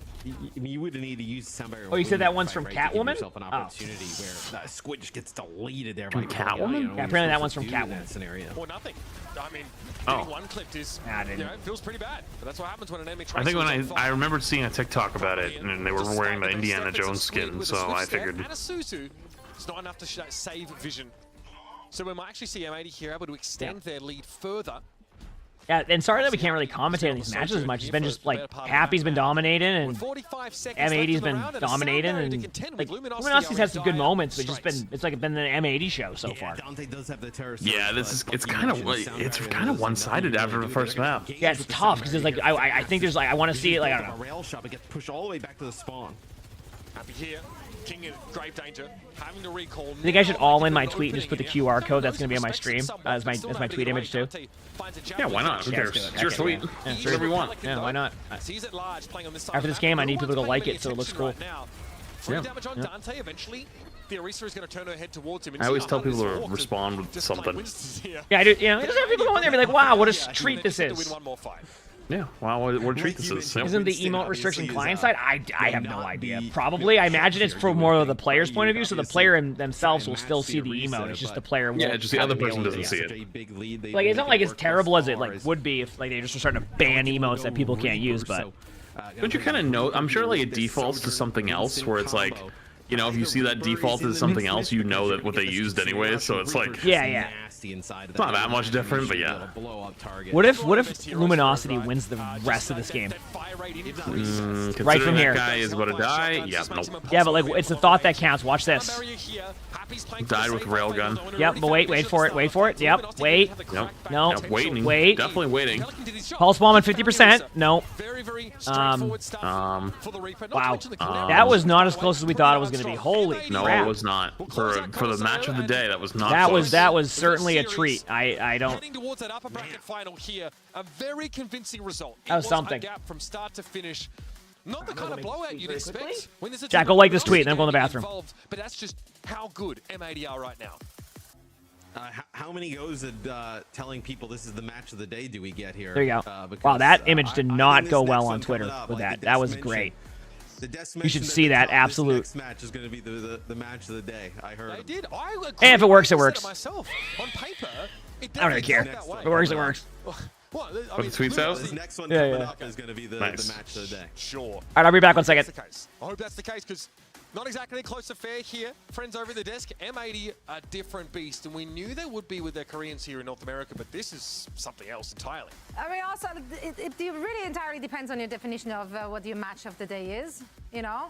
you would need to use sound barrier. Oh, you said that one's from Catwoman? Yourself an opportunity where that squid just gets deleted there. From Catwoman? Yeah, apparently that one's from Catwoman. Scenario. Or nothing. I mean, getting one clipped is, feels pretty bad. But that's what happens when an enemy tries I think to when I remembered seeing a TikTok about it, and they were wearing the Indiana Jones skin, so I figured. And a Suzu, it's not enough to save Vision. So we might actually see M80 here able to extend their lead further. Yeah, and sorry that we can't really commentate on these matches as much. It's been just like Happy's been dominating and M80's been dominating, and like Luminosity's had some good moments, but it's like been the M80 show so far. Dante does have the terror. Yeah, it's kind of one-sided after the first map. Yeah, it's tough because it's like I think there's like I want to see it like I don't know. Rail shot, it gets pushed all the way back to the spawn. Happy here. King in grave danger, having to recall. I think I should all in my tweet and just put the QR code that's going to be on my stream as my tweet image too. Yeah, why not? Who cares? It's your tweet. Yeah, do whatever you want. Yeah, why not? After this game, I need people to like it so it looks cool. Yeah. Damage on Dante eventually. The Arisa is going to turn her head towards him. I always tell people to respond with something. Yeah, I do. You know, just have people go in there and be like, "Wow, what a treat this is." Yeah, wow, what a treat this is. Isn't the emote restriction client side? I have no idea. Probably. I imagine it's from more of the player's point of view, so the player themselves will still see the emote. It's just the player won't. Yeah, just the other person doesn't see it. Like, it's not like as terrible as it like would be if like they just were starting to ban emotes that people can't use, but. Don't you kind of know? I'm sure like it defaults to something else where it's like, you know, if you see that defaulted to something else, you know that what they used anyway. So it's like, yeah. It's not that much different, but yeah. What if Luminosity wins the rest of this game? Right from here. That guy is about to die. Yeah, nope. Yeah, but like it's the thought that counts. Watch this. Died with railgun. Yep, but wait for it. Yep, wait. Nope. No. Yep, waiting. Wait. Definitely waiting. Pulse bomb at 50%. No. Wow. That was not as close as we thought it was going to be. Holy crap. No, it was not. For the match of the day, that was not. That was certainly a treat. I don't. Heading towards that upper bracket final here, a very convincing result. That was something. A gap from start to finish. Not the kind of blowout you'd expect. When there's a Jack, go like this tweet, and then go in the bathroom. But that's just how good M80 are right now. How many goes at telling people this is the match of the day do we get here? There you go. Wow, that image did not go well on Twitter with that. That was great. You should see that absolute. This next match is going to be the match of the day. I heard. They did. And if it works, it works. Myself. On paper, I don't really care. If it works, it works. What the tweets out? This next one coming up is going to be the match of the day. Sure. All right, I'll be back 1 second. I hope that's the case because Not exactly a close affair here. Friends over the desk. M80, a different beast. And we knew they would be with their Koreans here in North America, but this is something else entirely. I mean, also, it really entirely depends on your definition of what your match of the day is, you know?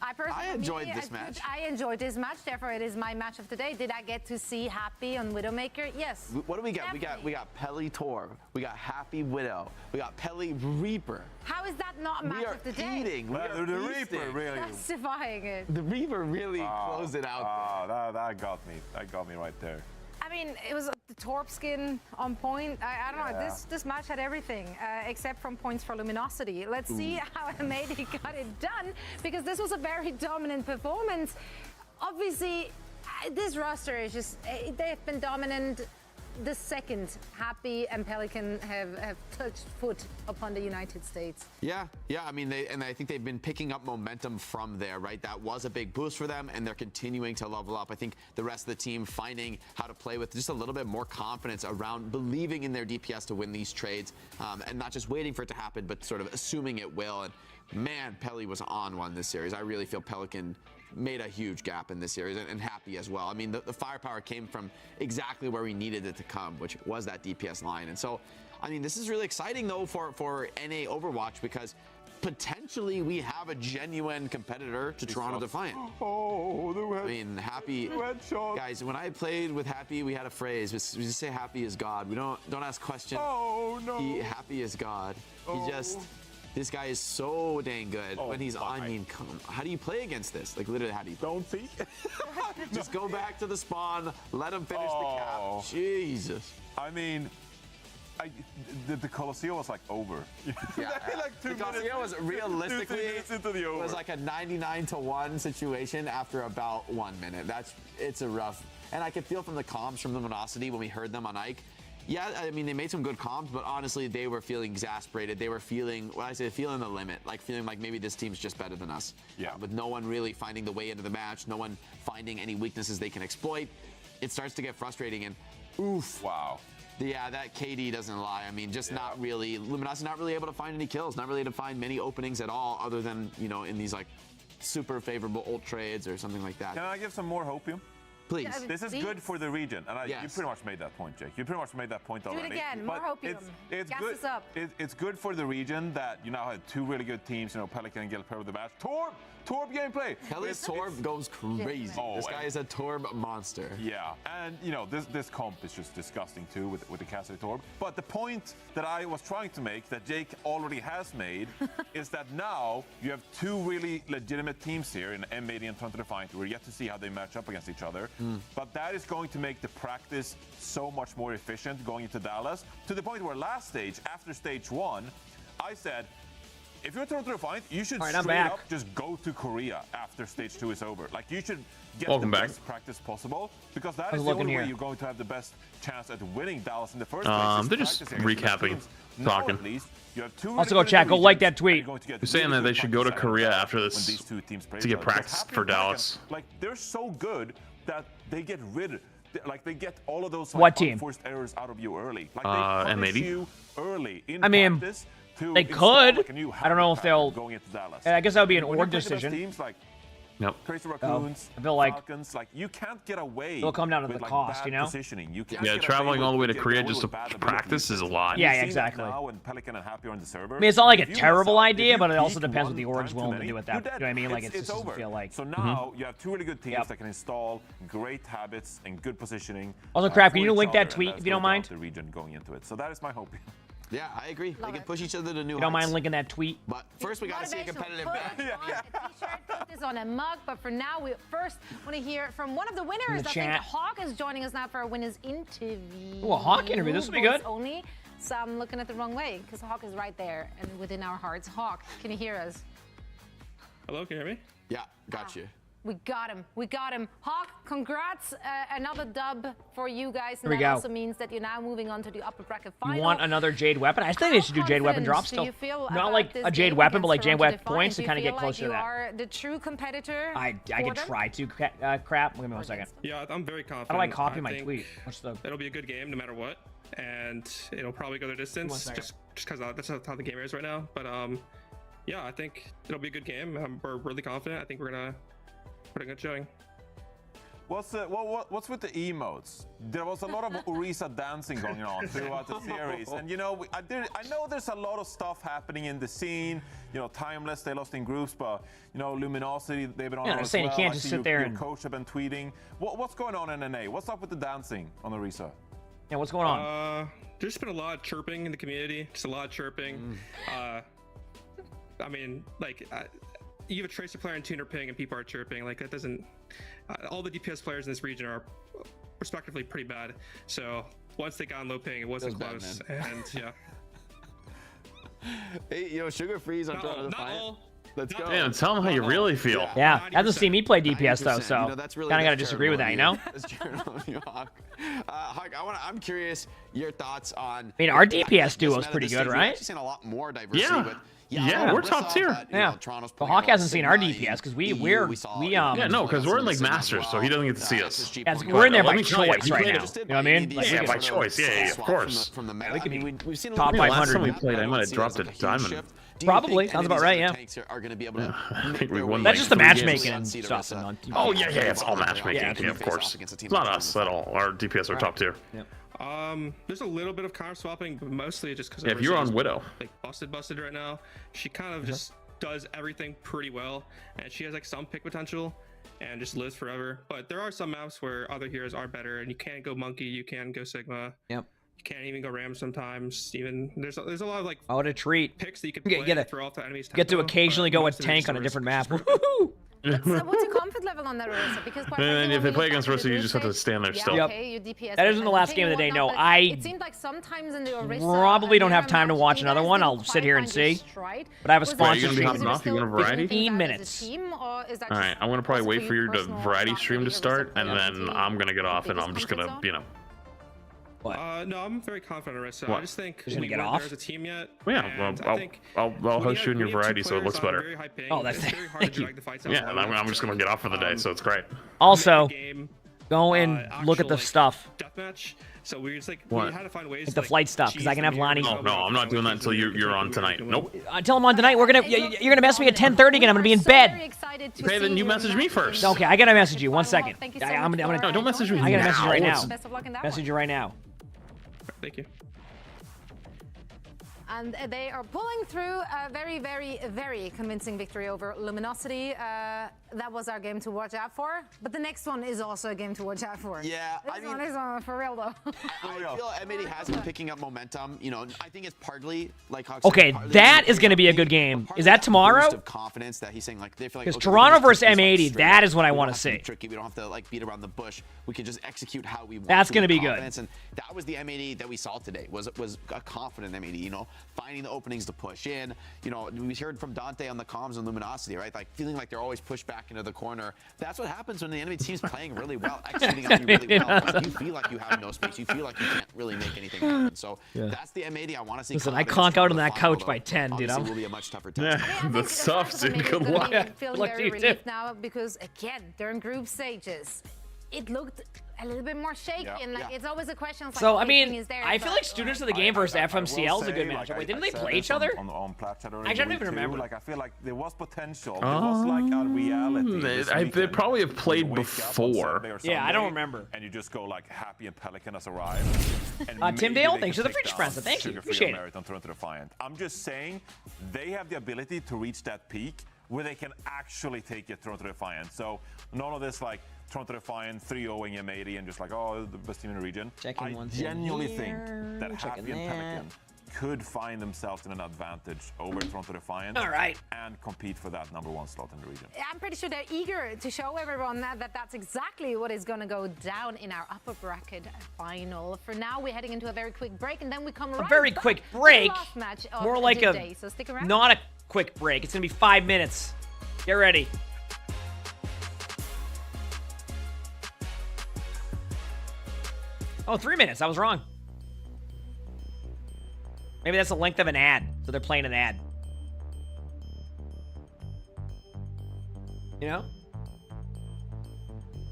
I enjoyed this match. I enjoyed this match, therefore it is my match of the day. Did I get to see Happy on Widowmaker? Yes. What do we got? Definitely. We got Pelly Torb. We got Happy Widow. We got Pelly Reaper. How is that not match of the day? The Reaper really. That's defying it. The Reaper really closed it out. That got me. That got me right there. I mean, it was the Torb skin on point. I don't know. This match had everything except from points for luminosity. Let's see how M80 got it done, because this was a very dominant performance. Obviously, this roster is just, they've been dominant the second Happy and Pelican have touched foot upon the United States. Yeah. I mean, I think they've been picking up momentum from there, right? That was a big boost for them, and they're continuing to level up. I think the rest of the team finding how to play with just a little bit more confidence around believing in their DPS to win these trades, and not just waiting for it to happen, but sort of assuming it will. And man, Pelly was on one this series. I really feel Pelican made a huge gap in this series, and Happy as well. I mean, the firepower came from exactly where we needed it to come, which was that DPS line. And so, I mean, this is really exciting, though, for NA Overwatch, because potentially we have a genuine competitor to Toronto Defiant. I mean, Happy, guys, when I played with Happy, we had a phrase. We just say Happy is God. We don't ask questions. Happy is God. This guy is so dang good when he's on. I mean, how do you play against this? Like, literally, how do you? Don't see. Just go back to the spawn, let him finish the cap. Jesus. I mean, the Coliseum was like over. Yeah, like the Coliseum was realistically 2 minutes into the over. It was like a 99-1 situation after about 1 minute. It's a rough. And I could feel from the comms from Luminosity when we heard them on Ike. Yeah, I mean, they made some good comms, but honestly, they were feeling exasperated. They were feeling, feeling the limit, like feeling like maybe this team's just better than us. Yeah. With no one really finding the way into the match, no one finding any weaknesses they can exploit. It starts to get frustrating, and oof. Wow. Yeah, that KD doesn't lie. I mean, just not really, Luminosity not really able to find any kills, not really able to find many openings at all, other than, you know, in these like super favorable ult trades or something like that. Can I give some more hopium? Please. Yeah, this is good for the region, and yes. You pretty much made that point, Jake. You pretty much made that point already. Do it again, more hopium. It's Gas good. us up. It's good for the region that you now have two really good teams. You know, Pelican and Gil play with the match. Torb gameplay. Pelly's Torb goes crazy. This guy is a Torb monster. Yeah, and you know this comp is just disgusting too with the Cassidy Torb. But the point that I was trying to make, that Jake already has made, is that now you have two really legitimate teams here in M80 and Toronto Defiant. We're yet to see how they match up against each other, but that is going to make the practice so much more efficient going into Dallas, to the point where last stage, after stage 1, I said, if you're Toronto Defiant, you should straight up just go to Korea after stage 2 is over. Like, you should get the best practice possible, because that is the only way you're going to have the best chance at winning Dallas in the first place. They're just recapping, talking. At least, you have two Also go chat, go like that tweet. They're saying that they should go to Korea after this to get practice for Dallas. Like, they're so good that they get rid of, like, they get all of those forced errors out of you early. Like, they punish you early in practice. They could. I don't know if they'll. I guess that would be an org decision. Teams like Crazy So, Raccoons, I feel like Falcons, like, you can't get away. it'll come down to the with, like, cost, bad you know. Positioning. You can't Yeah, get traveling away all the way to with Korea getting just to away with bad practice is a lot. Yeah, You've seen exactly. it now when Pelican and Happy are on the server. I mean, it's not like a If you terrible mess up, idea, if but it you also peak depends what the one org's time willing too to do with many, that. you're You know what I mean? Like, dead. it's just over. feel like. So now you have two really good teams that can install great habits and good positioning. Also, Crap, can for you each link that other, tweet and if you don't mind? The region going into it. So that is my hope. Yeah, I agree. They can push each other to new You don't heights. mind linking that tweet? But first, we got to see a competitive match. Put a t-shirt, put this on a mug, but for now, we first want to hear from one of the winners. I think Hawk is joining us now for a winner's interview. Ooh, a Hawk interview. This will be good. Only, so I'm looking at the wrong way, because Hawk is right there and within our hearts. Hawk, can you hear us? Hello, can you hear me? Yeah, got you. We got him. We got him. Hawk, congrats. Another dub for you guys. And Here we that go. also means that you're now moving on to the upper bracket final. You want another Jade Weapon? I think they should do Jade Weapon drops still. Not like a Jade Weapon, but like Jade Weapon points to kind of get closer to that. You are the true competitor. I can try to, Crap. Give me 1 second. Yeah, I'm very confident. How do I copy my think tweet? What's the? It'll be a good game no matter what, and it'll probably go the distance. Just because that's how the game is right now. But yeah, I think it'll be a good game. We're really confident. I think we're gonna pretty good showing. What's with the emotes? There was a lot of Orisa dancing going on throughout the series, and you know, I know there's a lot of stuff happening in the scene. You know, Timeless, they lost in groups, but you know, Luminosity, they've been on. Yeah, I'm saying you can't just sit there and. Your coach have been tweeting. What's going on in NA? What's up with the dancing on Orisa? Yeah, what's going on? There's been a lot of chirping in the community. Just a lot of chirping. I mean, like, you have a Tracer player and Tuner ping, and people are chirping. Like, that doesn't. All the DPS players in this region are respectively pretty bad. So once they got on low ping, it wasn't close. And yeah. Hey, yo, Sugar Freeze on top of the fight. Let's go. Damn, tell them how you really feel. Yeah, hasn't seen me play DPS though, so you know, that's really kind of got to disagree with that, you know? Hawk, I'm curious your thoughts on. I mean, our DPS duo is pretty good, right? We've seen a lot more diversity. Yeah. But Yeah, we're top tier. Yeah. But Hawk hasn't seen our DPS because yeah, no, because we're in like Masters, so he doesn't get to see us. Yeah, we're in there by choice right now. You know what I mean? Yeah, by choice. Yeah, of course. We could be we've seen top 500. Last time we played, I might have dropped a diamond. Probably sounds about right. Yeah. I think we won. That's just the matchmaking and stuff. Oh yeah, it's all matchmaking. Yeah, of course. It's not us at all. Our DPS are top tier. There's a little bit of counter swapping, but mostly just because. Yeah, if you're on Widow. Like busted right now. She kind of just does everything pretty well, and she has like some pick potential, and just lives forever. But there are some maps where other heroes are better, and you can't go Monkey, you can go Sigma. Yep. You can't even go Ram sometimes. Even there's a lot of like. Oh, what a treat! Picks that you can play throw off the enemy's tempo, get to occasionally go with tank on a different map. What's your comfort level on that, Orisa? Because and if they play against Orisa, you just have to stand there still. That isn't the last game of the day. No, it seemed like sometimes in the Orisa, probably don't have time to watch another one. I'll sit here and see. But I have a sponsor. Are you gonna be hopping off? You gonna variety? 15 minutes. All right, I'm gonna probably wait for your variety stream to start, and then I'm gonna get off, and I'm just gonna, you know. What? No, I'm very confident, Orisa. What? I just think we weren't there as a team yet. Yeah, well, I'll host you in your variety, so it looks better. Oh, that's thank you. Yeah, and I'm just gonna get off for the day, so it's great. Also, go and look at the stuff. Deathmatch. So we just like what? we had to find ways like the flight stuff because I can have Lonnie. Oh no, I'm not doing that until you're on tonight. Nope. Until I'm on tonight, you're gonna mess me at 10:30 again. I'm gonna be in bed. Okay, then you message me first. Okay, I gotta message you. 1 second. No, don't message me. I gotta message you right now. Best of luck in that Message you right now. Thank you. And they are pulling through a very, very, very convincing victory over Luminosity. That was our game to watch out for. But the next one is also a game to watch out for. Yeah, this one is for real though. I feel M80 has been picking up momentum. You know, I think it's partly like how. Okay, that is going to be a good game. Is that tomorrow? Of confidence that he's saying like they feel like because Toronto versus M80, that is what I want to see. Tricky. We don't have to like beat around the bush. We can just execute how we want. That's going to be good. And that was the M80 that we saw today. Was a confident M80. You know, finding the openings to push in. You know, we heard from Dante on the comms and Luminosity, right? Like feeling like they're always pushed back into the corner. That's what happens when the enemy team's playing really well, executing on you really well. Like, you feel like you have no space. You feel like you can't really make anything happen. So that's the M80 I want to see. Listen, I conk out on that couch by 10, dude. Will be a much tougher test. Yeah, the suffs, dude. Good luck. I feel very relieved now because again, during group stages, it looked a little bit more shaky, and like it's always a question of like, so I mean, I feel like Students of the Game versus FMCL is a good matchup. Wait, didn't they play each other? Actually, I don't even remember. Like I feel like there was potential. There was like a reality. They probably have played before. Yeah, I don't remember. And you just go like Happy and Pelican has arrived. Tim Dale, thanks for the French friends. Thank you, appreciate it. I'm just saying, they have the ability to reach that peak where they can actually take it Toronto Defiant. So none of this like Toronto Defiant 3-0ing M80 and just like, oh, the best team in the region. I genuinely think that Happy and Pelican could find themselves in an advantage over Toronto Defiant. All right. And compete for that #1 slot in the region. I'm pretty sure they're eager to show everyone that that's exactly what is going to go down in our upper bracket final. For now, we're heading into a very quick break, and then we come right back. A very quick break? To the last match of more like the day. So stick around. Not a quick break. It's going to be 5 minutes. Get ready. Oh, 3 minutes. I was wrong. Maybe that's the length of an ad. So they're playing an ad. You know?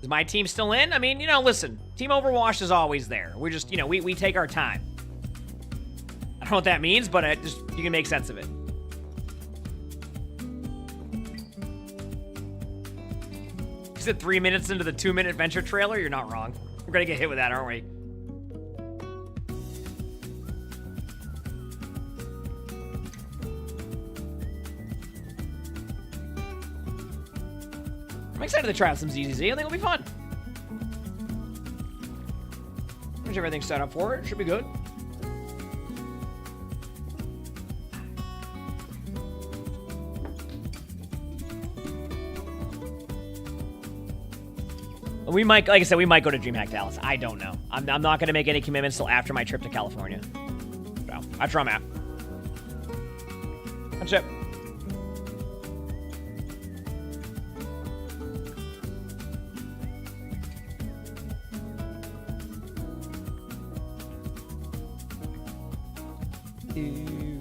Is my team still in? I mean, you know, listen. Team Overwatch is always there. We're just, you know, we take our time. I don't know what that means, but you can make sense of it. it 3 minutes into the 2-minute Venture trailer? You're not wrong. We're gonna get hit with that, aren't we? I'm excited to try out some ZZZ. I think it'll be fun. There's everything set up for it. Should be good. We might, like I said, we might go to DreamHack Dallas. I don't know. I'm not going to make any commitments till after my trip to California. So, that's where I'm at. That's it.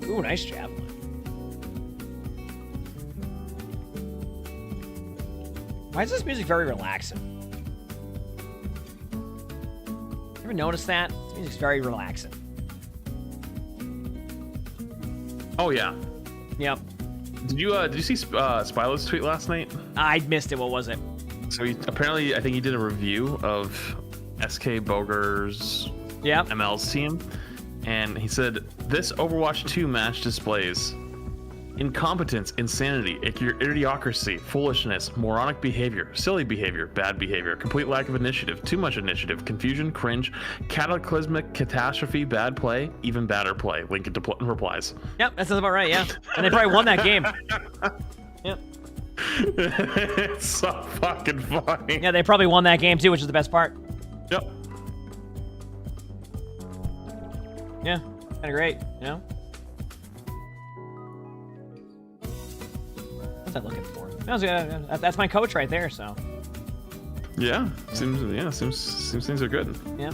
Ooh, nice javelin. Why is this music very relaxing? Ever notice that? This music's very relaxing. Oh yeah. Yep. Did you see Spylo's tweet last night? I missed it. What was it? So apparently, I think he did a review of SK Boger's ML's team, and he said this Overwatch 2 match displays incompetence, insanity, idiocracy, foolishness, moronic behavior, silly behavior, bad behavior, complete lack of initiative, too much initiative, confusion, cringe, cataclysmic catastrophe, bad play, even badder play. Link into replies. Yep, that sounds about right, yeah. And they probably won that game. Yep. It's so fucking funny. Yeah, they probably won that game too, which is the best part. Yep. Yeah, kind of great, you know? What's I looking for? That's my coach right there, so. Yeah, seems things are good. Yeah.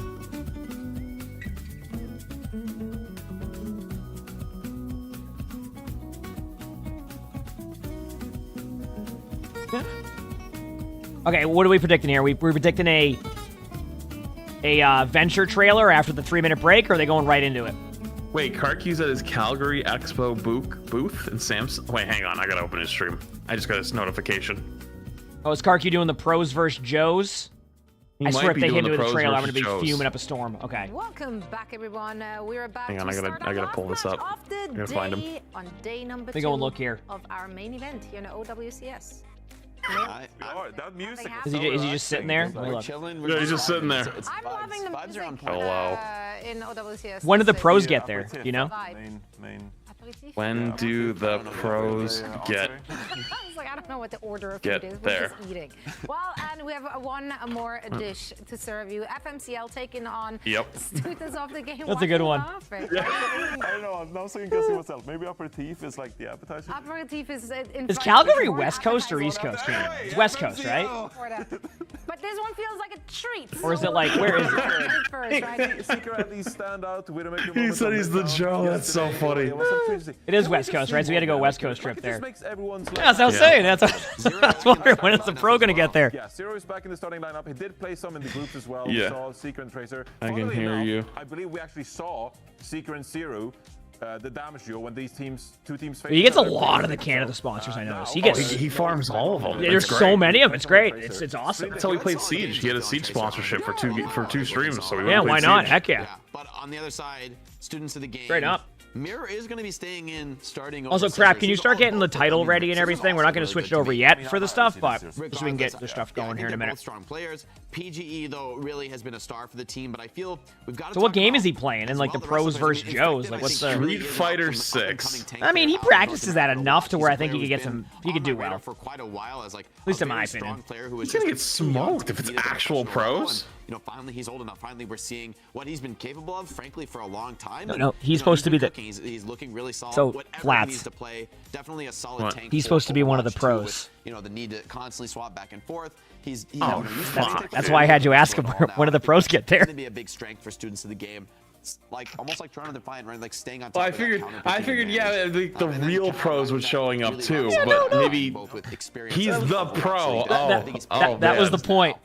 Okay, what are we predicting here? We're predicting a Venture trailer after the 3-minute break, or are they going right into it? Wait, Karki's at his Calgary Expo booth and Sam's. Wait, hang on, I gotta open his stream. I just got this notification. Oh, is Karki doing the pros versus Joes? I swear if they hit me with a trailer, I'm gonna be fuming up a storm. Okay. Welcome back, everyone. We're about hang on, to I gotta pull this up. I gotta find him. On day number 2 go and look here. Of our main event here in OWCS. That music is he just sitting there? We're chilling. Yeah, he's just sitting there. I'm loving the music Hello. in OWCS. When do the pros get there? You know? When do the pros get I was like, I don't know what the order of get food is. there? We're just eating. Well, and we have one more dish to serve you. FMCL taking on students of the game. That's a good one. I don't know. I'm now second guessing myself. Maybe aperitif is like the appetizer. Aperitif is Is Calgary West Coast or East Coast? It's West Coast, right? But this one feels like a treat. Or is it like, where is it? Seeker at least stand out. He said he's the Joe. That's so funny. It is West Coast, right? So we had to go West Coast trip there. Yeah, that's what I was saying. That's I was wondering when is the pro gonna get there. Yeah, Zero is back in the starting lineup. He did play some in the groups as well. Yeah. We saw Seeker and Tracer. I can hear you. I believe we actually saw Seeker and Zero, the damage duo, when these two teams face. He gets a lot of the Canada sponsors, I noticed. He gets he farms all of them. There's so many of them. It's great. It's awesome. That's how we played Siege. He had a Siege sponsorship for two streams. So we why not? Siege. Heck yeah. But on the other side, students of the game. Straight up. Mirror is going to be staying in, starting. Also, Crap, can you start getting the title ready and everything? We're not going to switch it over yet for the stuff, but just so we can get the stuff going here in a minute. Strong players. PGE though really has been a star for the team, but I feel we've got. So what game is he playing? And like the pros versus Joes, like what's the Street Fighter 6? I mean, he practices that enough to where I think he could get some. He could do well. For quite a while, as like at least in my opinion. He's gonna get smoked if it's actual pros. You know, finally he's old enough. Finally, we're seeing what he's been capable of. Frankly, for a long time. No, he's supposed to be the. He's looking really solid. So Whatever Flats. He needs to play, definitely a solid tank. He's supposed to be one of the pros. With, you know, the need to constantly swap back and forth. He's that's why I had you ask him when do the pros get there. It's going to be a big strength for students of the game. It's like almost like Toronto Defiant, right? Like staying on top. Well, I figured, yeah, the real pros was showing up too, but maybe he's the pro. That was the point.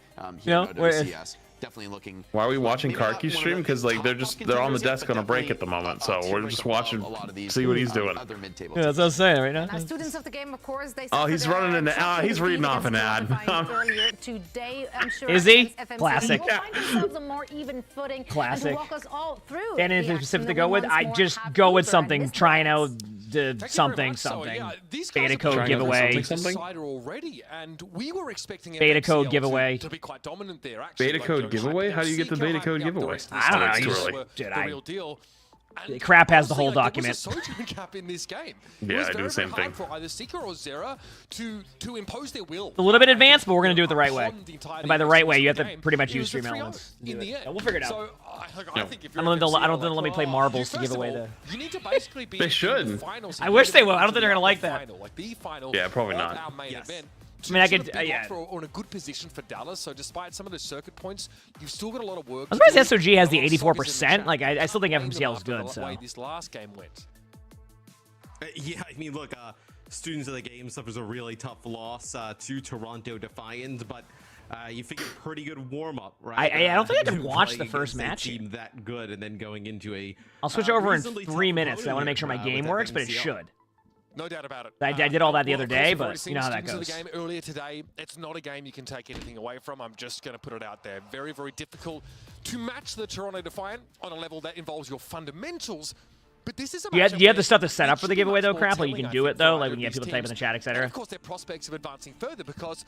You know, definitely looking. Why are we watching Karki's stream? Because like they're on the desk on a break at the moment, so we're just watching, see what he's doing. Yeah, that's what I'm saying right now. Now, students of the game, of course, they Oh, he's running an ad. He's reading off an ad. Today, I'm sure Is he? FMC Classic. will find themselves a more even footing Classic. and to walk us all through. And anything specific to go with, I just go with something. Trying out the something. Beta code giveaway. Already, and we were expecting Beta code giveaway. to be quite dominant there. Actually, Beta code giveaway? How do you get the beta code giveaway? I don't know. Dude, real deal. And Crap has the whole honestly, document. There was a sojourn cap in this game. Yeah, I do the same thing. For either Seeker or Zera to impose their will. A little bit advanced, but we're gonna do it the right way. And by the right way, you have to pretty much use stream elements. Yeah, we'll figure it out. So, I think if I don't think they'll let me play marbles to give away the. You need to basically be They should. I wish they would. I don't think they're gonna like that. Yeah, probably not. Our main event. I mean, I could. Yeah. Or in a good position for Dallas. So despite some of the circuit points, you've still got a lot of work. I'm surprised SOG has the 84%. Like, I still think FMCL is good. So. This last game went. Yeah, I mean, look, students of the game suffers a really tough loss to Toronto Defiant, but you figure pretty good warm up, right? I don't think I can watch the first match. Team that good, and then going into a. I'll switch over in 3 minutes. I want to make sure my game works, but it should. No doubt about it. I did all that the other day, but you know how that goes. The game earlier today, it's not a game you can take anything away from. I'm just going to put it out there. Very, very difficult to match the Toronto Defiant on a level that involves your fundamentals. But this is a you have the stuff that's set up for the giveaway though, crap. Like you can do it though, like when you have people type in the chat, etc. Of course, their prospects of advancing further because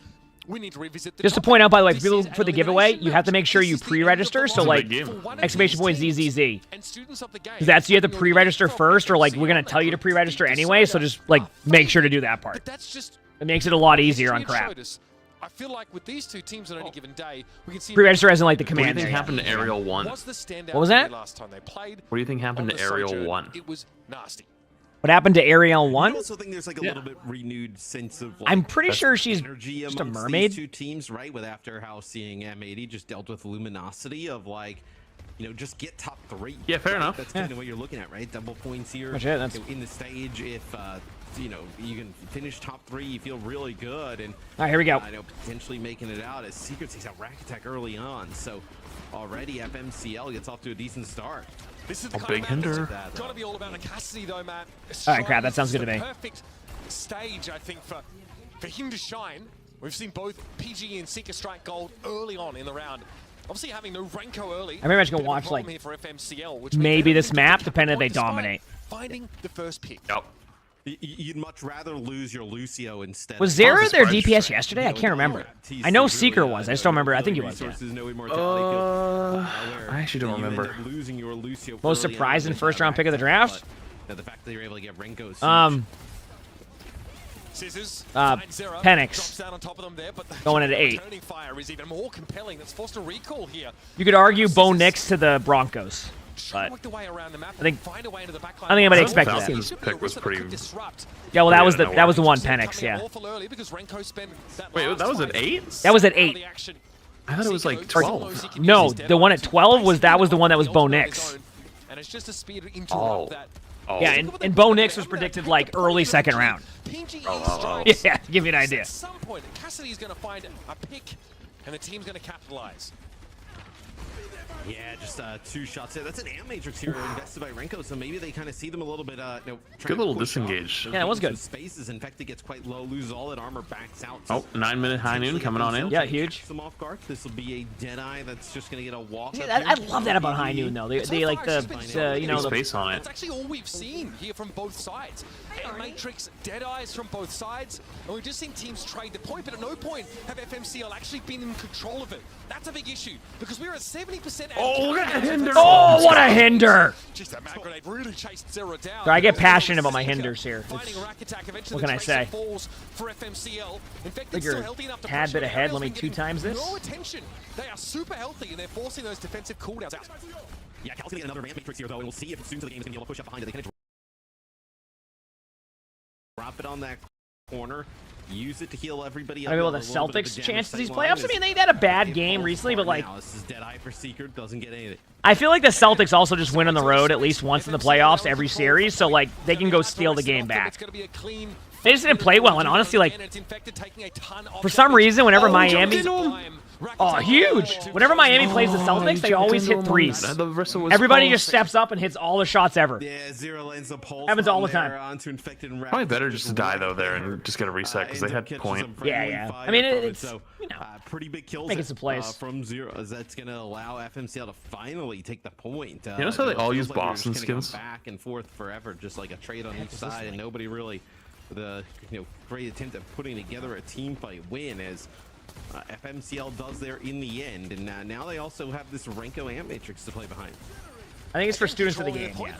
we need to revisit the just to point out, by the way, for people for the giveaway, you have to make sure you pre-register. So like exclamation point ZZZ. Because that's you have to pre-register first, or like we're gonna tell you to pre-register anyway. So just like make sure to do that part. It makes it a lot easier on crap. I feel like with these two teams on any given day, we can see pre-register as in like the command. What do you think happened to Aerial 1? What was that? Last time they played. What do you think happened to Aerial 1? It was nasty. What happened to Ariel 1? I also think there's like a little bit renewed sense of. I'm pretty sure she's just a mermaid. These two teams, right? With after how seeing M80 just dealt with luminosity of like, you know, just get top 3. Yeah, fair enough. That's kind of what you're looking at, right? Double points here. That's in the stage. If you know you can finish top 3, you feel really good. And all right, here we go. I know potentially making it out as Secret takes out Rack Attack early on. So already FMCL gets off to a decent start. This is the big hinder. Gotta be all about the Cassidy though, Matt. All right, crap. That sounds good to me. Perfect stage, I think, for him to shine. We've seen both PG and Seeker strike gold early on in the round. Obviously, having no Renko early. I'm very much gonna watch like for FMCL, maybe this map, depending if they dominate. Finding the first pick. Yep. You'd much rather lose your Lucio instead. Was Zera their DPS yesterday? I can't remember. I know Seeker was. I just don't remember. I think he was. Yeah. I actually don't remember. Most surprising first round pick of the draft? The fact that you're able to get Renko. Penix. Going at 8. You could argue Bo Nix to the Broncos. But I think anybody expected that. Pick was pretty. Yeah, well, that was the one Penix. Yeah. Wait, that was at 8? That was at 8. I thought it was like 12. No, the one at 12 was the one that was Bo Nix. Oh. Yeah, and Bo Nix was predicted like early second round. Yeah, to give you an idea. At some point, Cassidy's going to find a pick, and the team's going to capitalize. Yeah, just 2 shots there. That's an Amp Matrix here invested by Renko, so maybe they kind of see them a little bit. Good little disengage. Yeah, it was good. Spaces. In fact, it gets quite low, loses all that armor, backs out. Oh, 9-minute high noon coming on in. Yeah, huge. Some off guard. This will be a Deadeye that's just going to get a walk. Yeah, I love that about high noon though. They like the you know the space on it. That's actually all we've seen here from both sides. Amp Matrix, Deadeyes from both sides, and we've just seen teams trade the point, but at no point have FMCL actually been in control of it. That's a big issue because we're at 70%. Oh, look at hinder! Oh, what a hinder! Just that mag grenade really chased Zera down. I get passionate about my hinders here. What can I say? Figure a tad bit ahead. Let me 2 times this. No attention. They are super healthy and they're forcing those defensive cooldowns out. Yeah, Cal's gonna get another Amp Matrix here though, and we'll see if students of the game is gonna be able to push up behind it. They can drop it on that corner. Use it to heal everybody. I mean, well, the Celtics' chances these playoffs. I mean, they had a bad game recently, but like, this is Deadeye for Secret. Doesn't get anything. I feel like the Celtics also just win on the road at least once in the playoffs every series, so like they can go steal the game back. They just didn't play well, and honestly, like for some reason, whenever Miami, Oh, huge! Whenever Miami plays the Celtics, they always hit threes. Everybody just steps up and hits all the shots ever. Yeah, Zero lands the pulse. Happens all the time. Onto infected and Probably better just to die though there and just get a reset because they had point. Yeah. I mean, it's pretty big kills. Making some plays from Zero. That's gonna allow FMCL to finally take the point. You notice how they all use like Boston skins? Back and forth forever, just like a trade on each side, and nobody really the great attempt at putting together a team fight win as FMCL does there in the end, and now they also have this Renko Amp Matrix to play behind. I think it's for students of the game, yeah.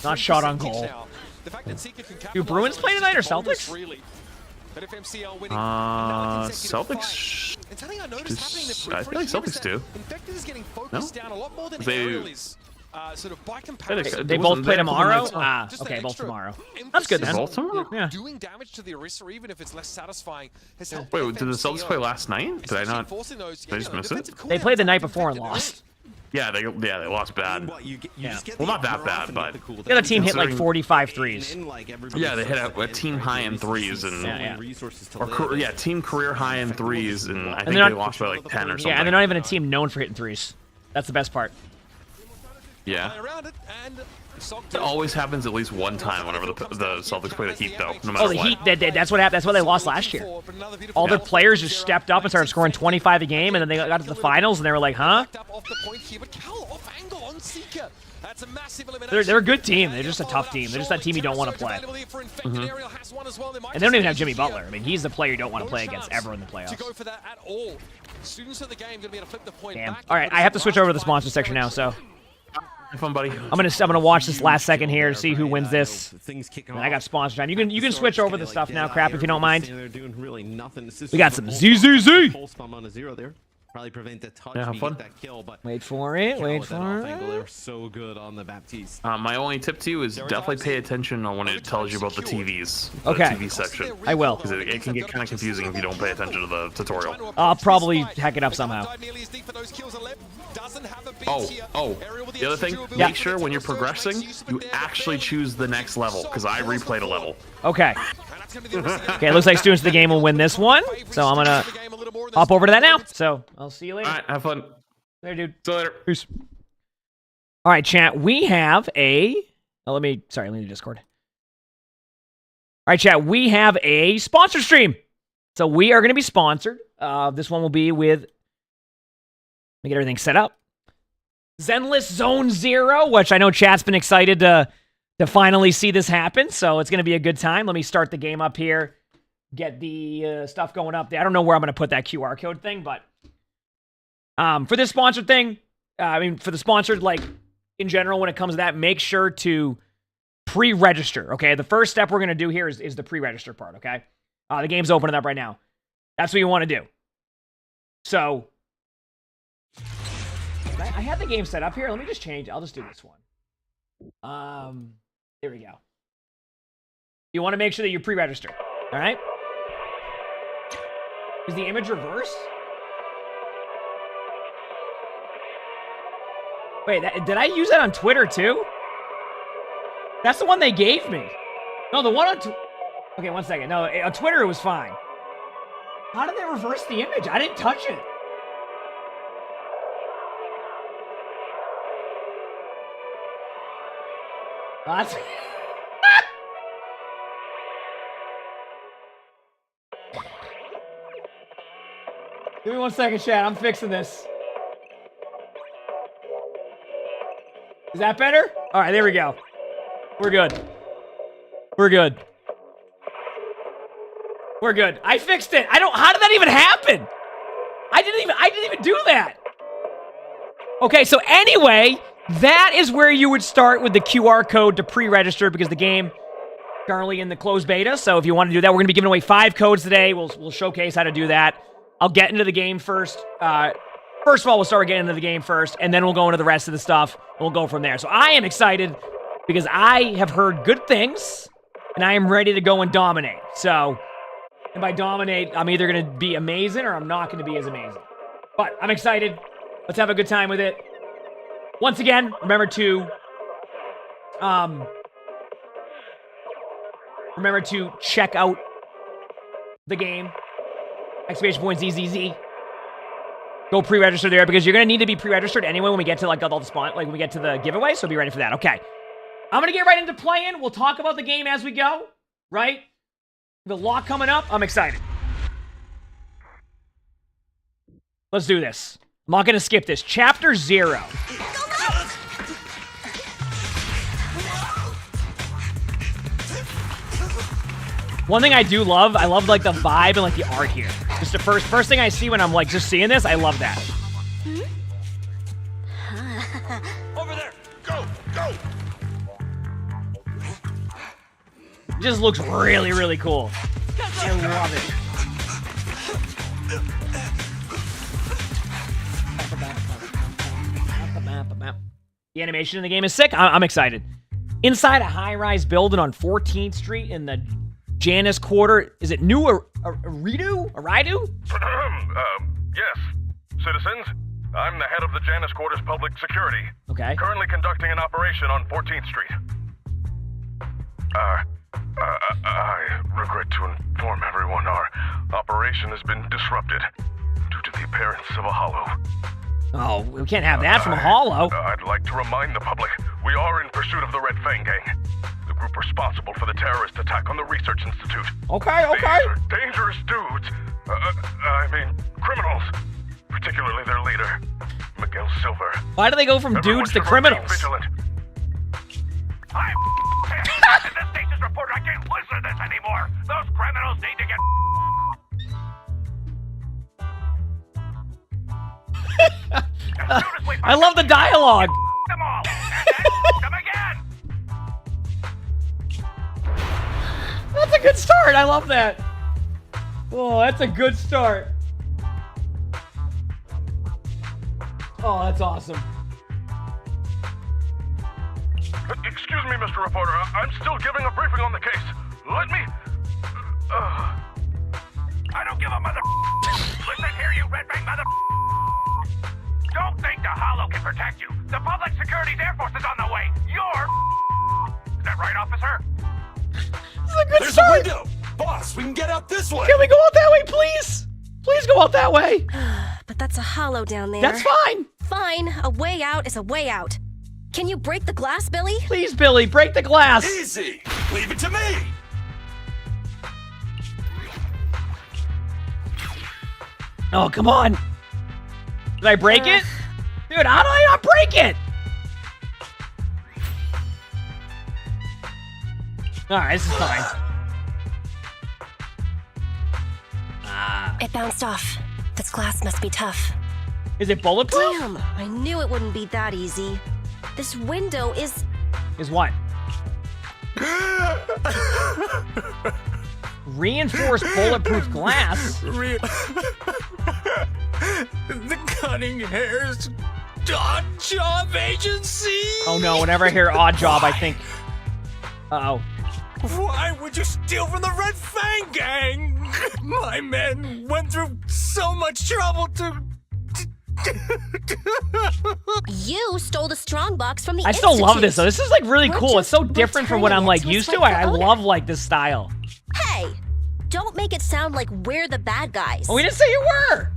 Not shot on goal. Do Bruins play tonight or Celtics? Celtics. I feel like Celtics do. No? They both play tomorrow? Okay, both tomorrow. That's good then. Both tomorrow? Yeah. Doing damage to the Orisa, even if it's less satisfying, has helped. Wait, did the Celtics play last night? Did I not? Did I just miss it? They played the night before and lost. Yeah, they lost bad. Well, not that bad, but the other team hit like 45 threes. Yeah, they hit a team high in threes and team career high in threes, and I think they lost by like 10 or something. Yeah, and they're not even a team known for hitting threes. That's the best part. Yeah. It always happens at least one time whenever the Celtics play the Heat, though. No matter the Heat. That's what happened. That's why they lost last year. All their players just stepped up and started scoring 25 a game, and then they got to the finals, and they were like, "Huh?" They're a good team. They're just a tough team. They're just that team you don't want to play. And they don't even have Jimmy Butler. I mean, he's the player you don't want to play against ever in the playoffs. Damn. All right, I have to switch over to the sponsor section now, so. Have fun, buddy. I'm gonna watch this last second here to see who wins this. And I got sponsor time. You can switch over the stuff now, Crap, if you don't mind. We got some ZZZ. Probably prevent the touch. Yeah, have fun. That kill, but wait for it. Wait for it. They're so good on the Baptiste. My only tip to you is definitely pay attention on when it tells you about the TVs. Okay. The TV section. I will. Because it can get kind of confusing if you don't pay attention to the tutorial. I'll probably hack it up somehow. Oh. The other thing, make sure when you're progressing, you actually choose the next level. Because I replayed a level. Okay. Okay, it looks like students of the game will win this one. So I'm gonna hop over to that now. So I'll see you later. All right, have fun. Later, dude. See you later. Peace. All right, chat. We have a. Oh, let me Discord. All right, chat. We have a sponsor stream. So we are going to be sponsored. This one will be with. Let me get everything set up. Zenless Zone Zero, which I know chat's been excited to finally see this happen. So it's going to be a good time. Let me start the game up here. Get the stuff going up there. I don't know where I'm going to put that QR code thing, but for this sponsored thing, for the sponsored, like, in general, when it comes to that, make sure to pre-register, okay? The first step we're going to do here is the pre-register part, okay? The game's opening up right now. That's what you want to do. So, I have the game set up here. Let me just change. I'll just do this one. There we go. You want to make sure that you pre-register, all right? Is the image reversed? Wait, did I use that on Twitter too? That's the one they gave me. No, the one on okay, one second. No, on Twitter it was fine. How did they reverse the image? I didn't touch it. That's... Give me 1 second, chat. I'm fixing this. Is that better? All right, there we go. We're good. We're good. We're good. I fixed it. How did that even happen? I didn't even do that. Okay, so anyway, that is where you would start with the QR code to pre-register because the game currently in the closed beta. So if you want to do that, we're going to be giving away 5 codes today. We'll showcase how to do that. I'll get into the game first. First of all, we'll start getting into the game first, and then we'll go into the rest of the stuff, and we'll go from there. So I am excited because I have heard good things, and I am ready to go and dominate. So, and by dominate, I'm either going to be amazing or I'm not going to be as amazing. But I'm excited. Let's have a good time with it. Once again, remember to check out the game. Exclamation point ZZZ. Go pre-register there because you're gonna need to be pre-registered anyway when we get to like all the spawn, like when we get to the giveaway. So be ready for that. Okay, I'm gonna get right into playing. We'll talk about the game as we go. Right, the lock coming up. I'm excited. Let's do this. I'm not gonna skip this. Chapter 0. One thing I do love, I love like the vibe and like the art here. Just the first thing I see when I'm like just seeing this, I love that. Over there. Go. Go. It just looks really, really cool. I love it. The animation in the game is sick. I'm excited. Inside a high-rise building on 14th Street in the Janus Quarter. Is it New Aridu? Yes. Citizens, I'm the head of the Janus Quarter's public security. Okay. Currently conducting an operation on 14th Street. I regret to inform everyone our operation has been disrupted due to the appearance of a hollow. Oh, we can't have that from a hollow. I'd like to remind the public, we are in pursuit of the Red Fang Gang, the group responsible for the terrorist attack on the Research Institute. Okay. These are dangerous dudes. Criminals. Particularly their leader, Miguel Silver. Why do they go from dudes to criminals? Vigilant. I'm pissed. In the station's report, I can't listen to this anymore. Those criminals need to get. I love the dialogue. Them all. And them again. That's a good start. I love that. Oh, that's a good start. Oh, that's awesome. Excuse me, Mr. Reporter. I'm still giving a briefing on the case. Let me. I don't give a mother. Listen here, you red bang mother. Don't think the Hollow can protect you. The Public Security's Air Force is on the way. You're. Is that right, officer? This is a good There's start. a window. Boss, we can get out this way. Can we go out that way, please? Please go out that way. But that's a hollow down there. That's fine. Fine. A way out is a way out. Can you break the glass, Billy? Please, Billy, break the glass. Easy. Leave it to me. Oh, come on. Did I break it? Dude, how did I not break it? Alright, this is fine. It bounced off. This glass must be tough. Is it bulletproof? Damn, I knew it wouldn't be that easy. This window is... Is what? Reinforced bulletproof glass? The Cunning Hairs Odd Job Agency? Oh no, whenever I hear Odd Job, I think... Uh-oh. Why would you steal from the Red Fang Gang? My men went through so much trouble to... You stole the strongbox from the I still love Institute. this though. This is like really We're cool. It's so just different from what I'm like returning it used to to. its I rightful love like this style. Hey, don't make it sound like we're the bad guys. Oh, we didn't say you were.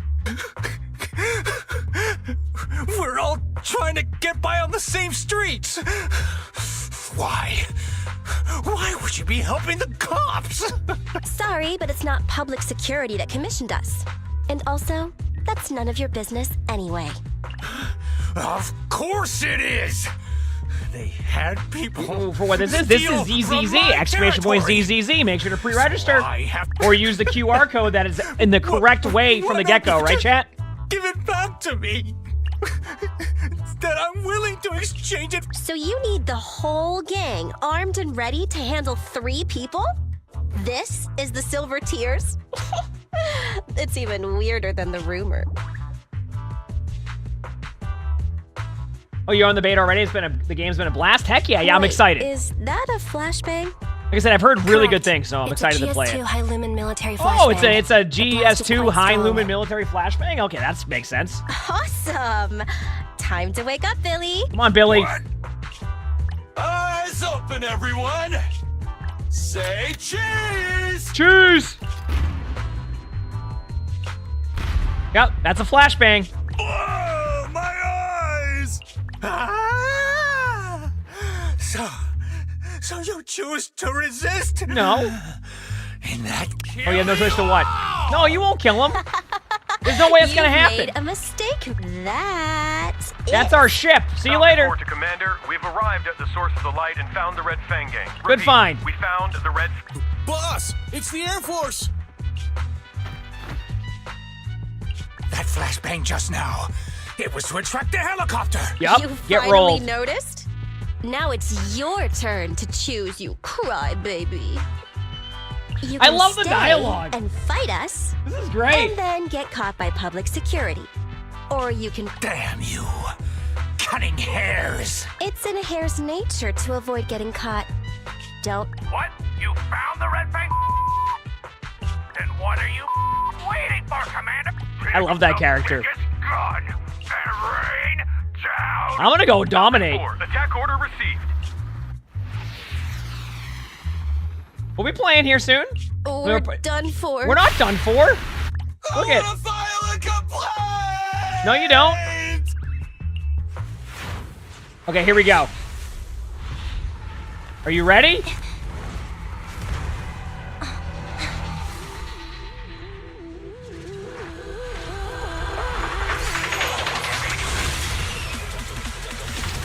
We're all trying to get by on the same streets. Why? Why would you be helping the cops? Sorry, but it's not public security that commissioned us. And also, that's none of your business anyway. Of course it is! They had people. For what this is ZZZ! Exclamation point ZZZ! Make sure to pre-register or use the QR code that is in the correct way from the get-go, right, chat? Give it back to me. That I'm willing to exchange it. So you need the whole gang armed and ready to handle 3 people? This is the Silver Tears? It's even weirder than the rumor. Oh, you're on the beta already? The game's been a blast? Heck yeah, I'm excited. Is that a flashbang? Like I said, I've heard really good things, so I'm excited to play It's a it. GS2 high lumen military flashbang. Oh, it's a GS2 high lumen military flashbang? Okay, that makes sense. Awesome! Time to wake up, Billy. Come on, Billy. Eyes open, everyone. Say cheese. Cheese. Yep, that's a flashbang. Oh, my eyes! Ah! So you choose to resist? No. In that case... Oh, yeah, no choice to what? No, you won't kill him. There's no way it's gonna happen. You made a mistake. That's our ship. See you later. To Commander, we've arrived at the source of the light and found the Red Fang gang. Good find. We found the Red... Boss, it's the Air Force. That flashbang just now. It was to attract the helicopter. Yep, You get finally rolled. noticed? Now it's your turn to choose, you crybaby. You I can love the stay dialogue. and fight us. This is great. And then get caught by public security. Or you can... Damn you. Cunning hares. It's in a hare's nature to avoid getting caught. Don't... What? You found the Red Fang? Then what are you waiting for, Commander? I love that character. Gun and rain down. I'm gonna go dominate. Attack order received. Are we playing here soon? We're done for. We're not done for. Look at. File a complaint. No, you don't. Okay, here we go. Are you ready?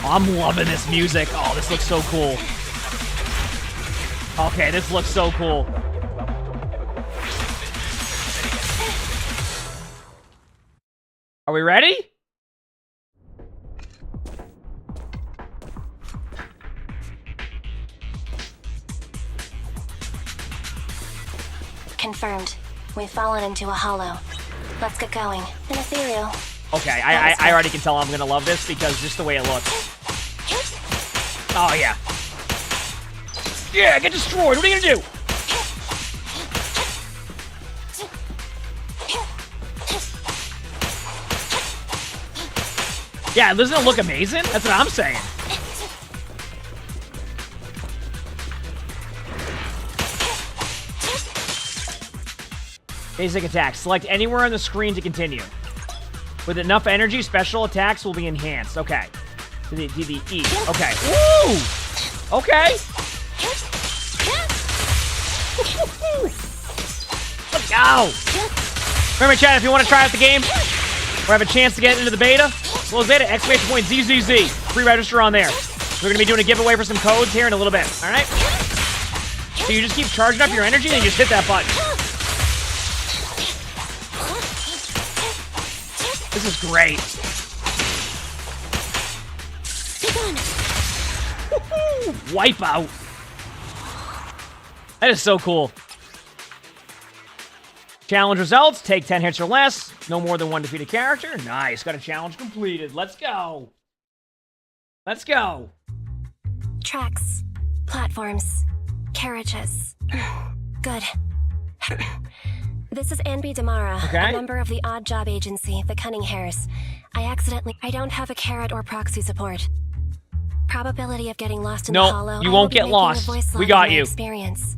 I'm loving this music. Oh, this looks so cool. Okay, this looks so cool. Are we ready? Confirmed. We've fallen into a hollow. Let's get going. An ethereal. Okay, I already can tell I'm gonna love this because just the way it looks. Oh, yeah. Yeah, get destroyed. What are you gonna do? Yeah, doesn't it look amazing? That's what I'm saying. Basic attack. Select anywhere on the screen to continue. With enough energy, special attacks will be enhanced. Okay. To the E. Okay. Woo! Okay. Let's go! Remember, chat, if you want to try out the game or have a chance to get into the beta, close beta, !ZZZ. Free register on there. We're going to be doing a giveaway for some codes here in a little bit. All right? So you just keep charging up your energy and you just hit that button. This is great. Wipeout. That is so cool. Challenge results. Take 10 hits or less. No more than one defeated character. Nice. Got a challenge completed. Let's go. Let's go. Tracks. Platforms. Carriages. Good. This is Anby Damara, a member of the odd job agency, the Cunning Hares. I don't have a carrot or proxy support. Probability of getting lost in the hollow. You won't get lost. We got you. Experience.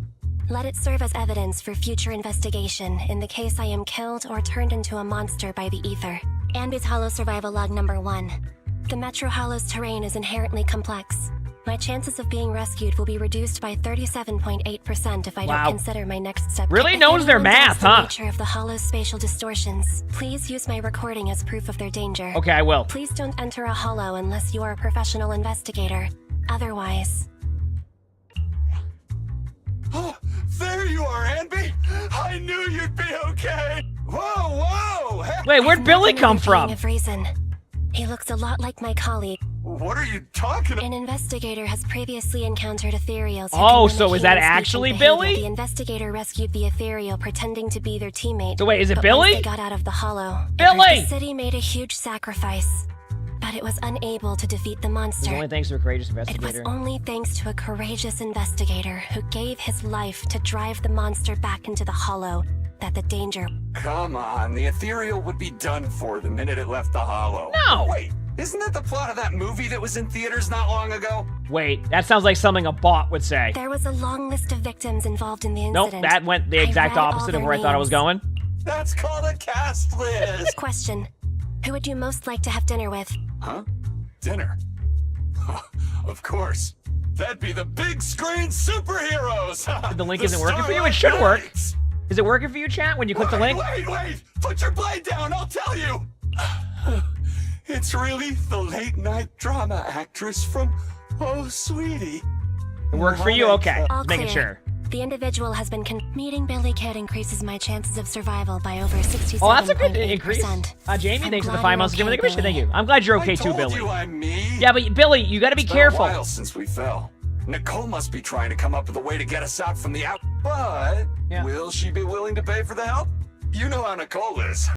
Let it serve as evidence for future investigation in the case I am killed or turned into a monster by the ether. Anby's Hollow survival log number 1. The Metro Hollow's terrain is inherently complex. My chances of being rescued will be reduced by 37.8% if I don't consider my next step. Really knows their math, huh? The nature of the Hollow's spatial distortions. Please use my recording as proof of their danger. Okay, I will. Please don't enter a Hollow unless you are a professional investigator. Otherwise... Oh, there you are, Anby! I knew you'd be okay! Whoa, whoa! Wait, where'd Billy come from? Of reason. He looks a lot like my colleague. What are you talking about? An investigator has previously encountered ethereals. Oh, so is that actually Billy? The investigator rescued the ethereal pretending to be their teammate. So wait, is it but Billy? Once they got out of the hollow. Billy! The city made a huge sacrifice, but it was unable to defeat the monster. Only thanks to a courageous investigator. It was only thanks to a courageous investigator who gave his life to drive the monster back into the hollow that the danger... Come on, the ethereal would be done for the minute it left the hollow. No! Wait, isn't that the plot of that movie that was in theaters not long ago? Wait, that sounds like something a bot would say. There was a long list of victims involved in the incident. Nope, that went the exact opposite of where I thought I was going. That's called a cast list. Question. Who would you most like to have dinner with? Huh? Dinner? Of course. That'd be the big screen superheroes! The link isn't working for you? It should work. Is it working for you, chat, when you click the link? Wait! Put your blade down, I'll tell you! It's really the late night drama actress from Oh Sweetie. It worked for you? Okay. All Making clear. sure. The individual has been meeting Billy Kid increases my chances of survival by over 67.8%. Oh, that's a good increase. Jamie, thanks for the 5 months of giving the commission. Thank you. I'm glad you're okay too, Billy. I'm me. Yeah, but Billy, you gotta be careful. It's been a while since we fell. Nicole must be trying to come up with a way to get us out from the out. But will she be willing to pay for the help? You know how Nicole is.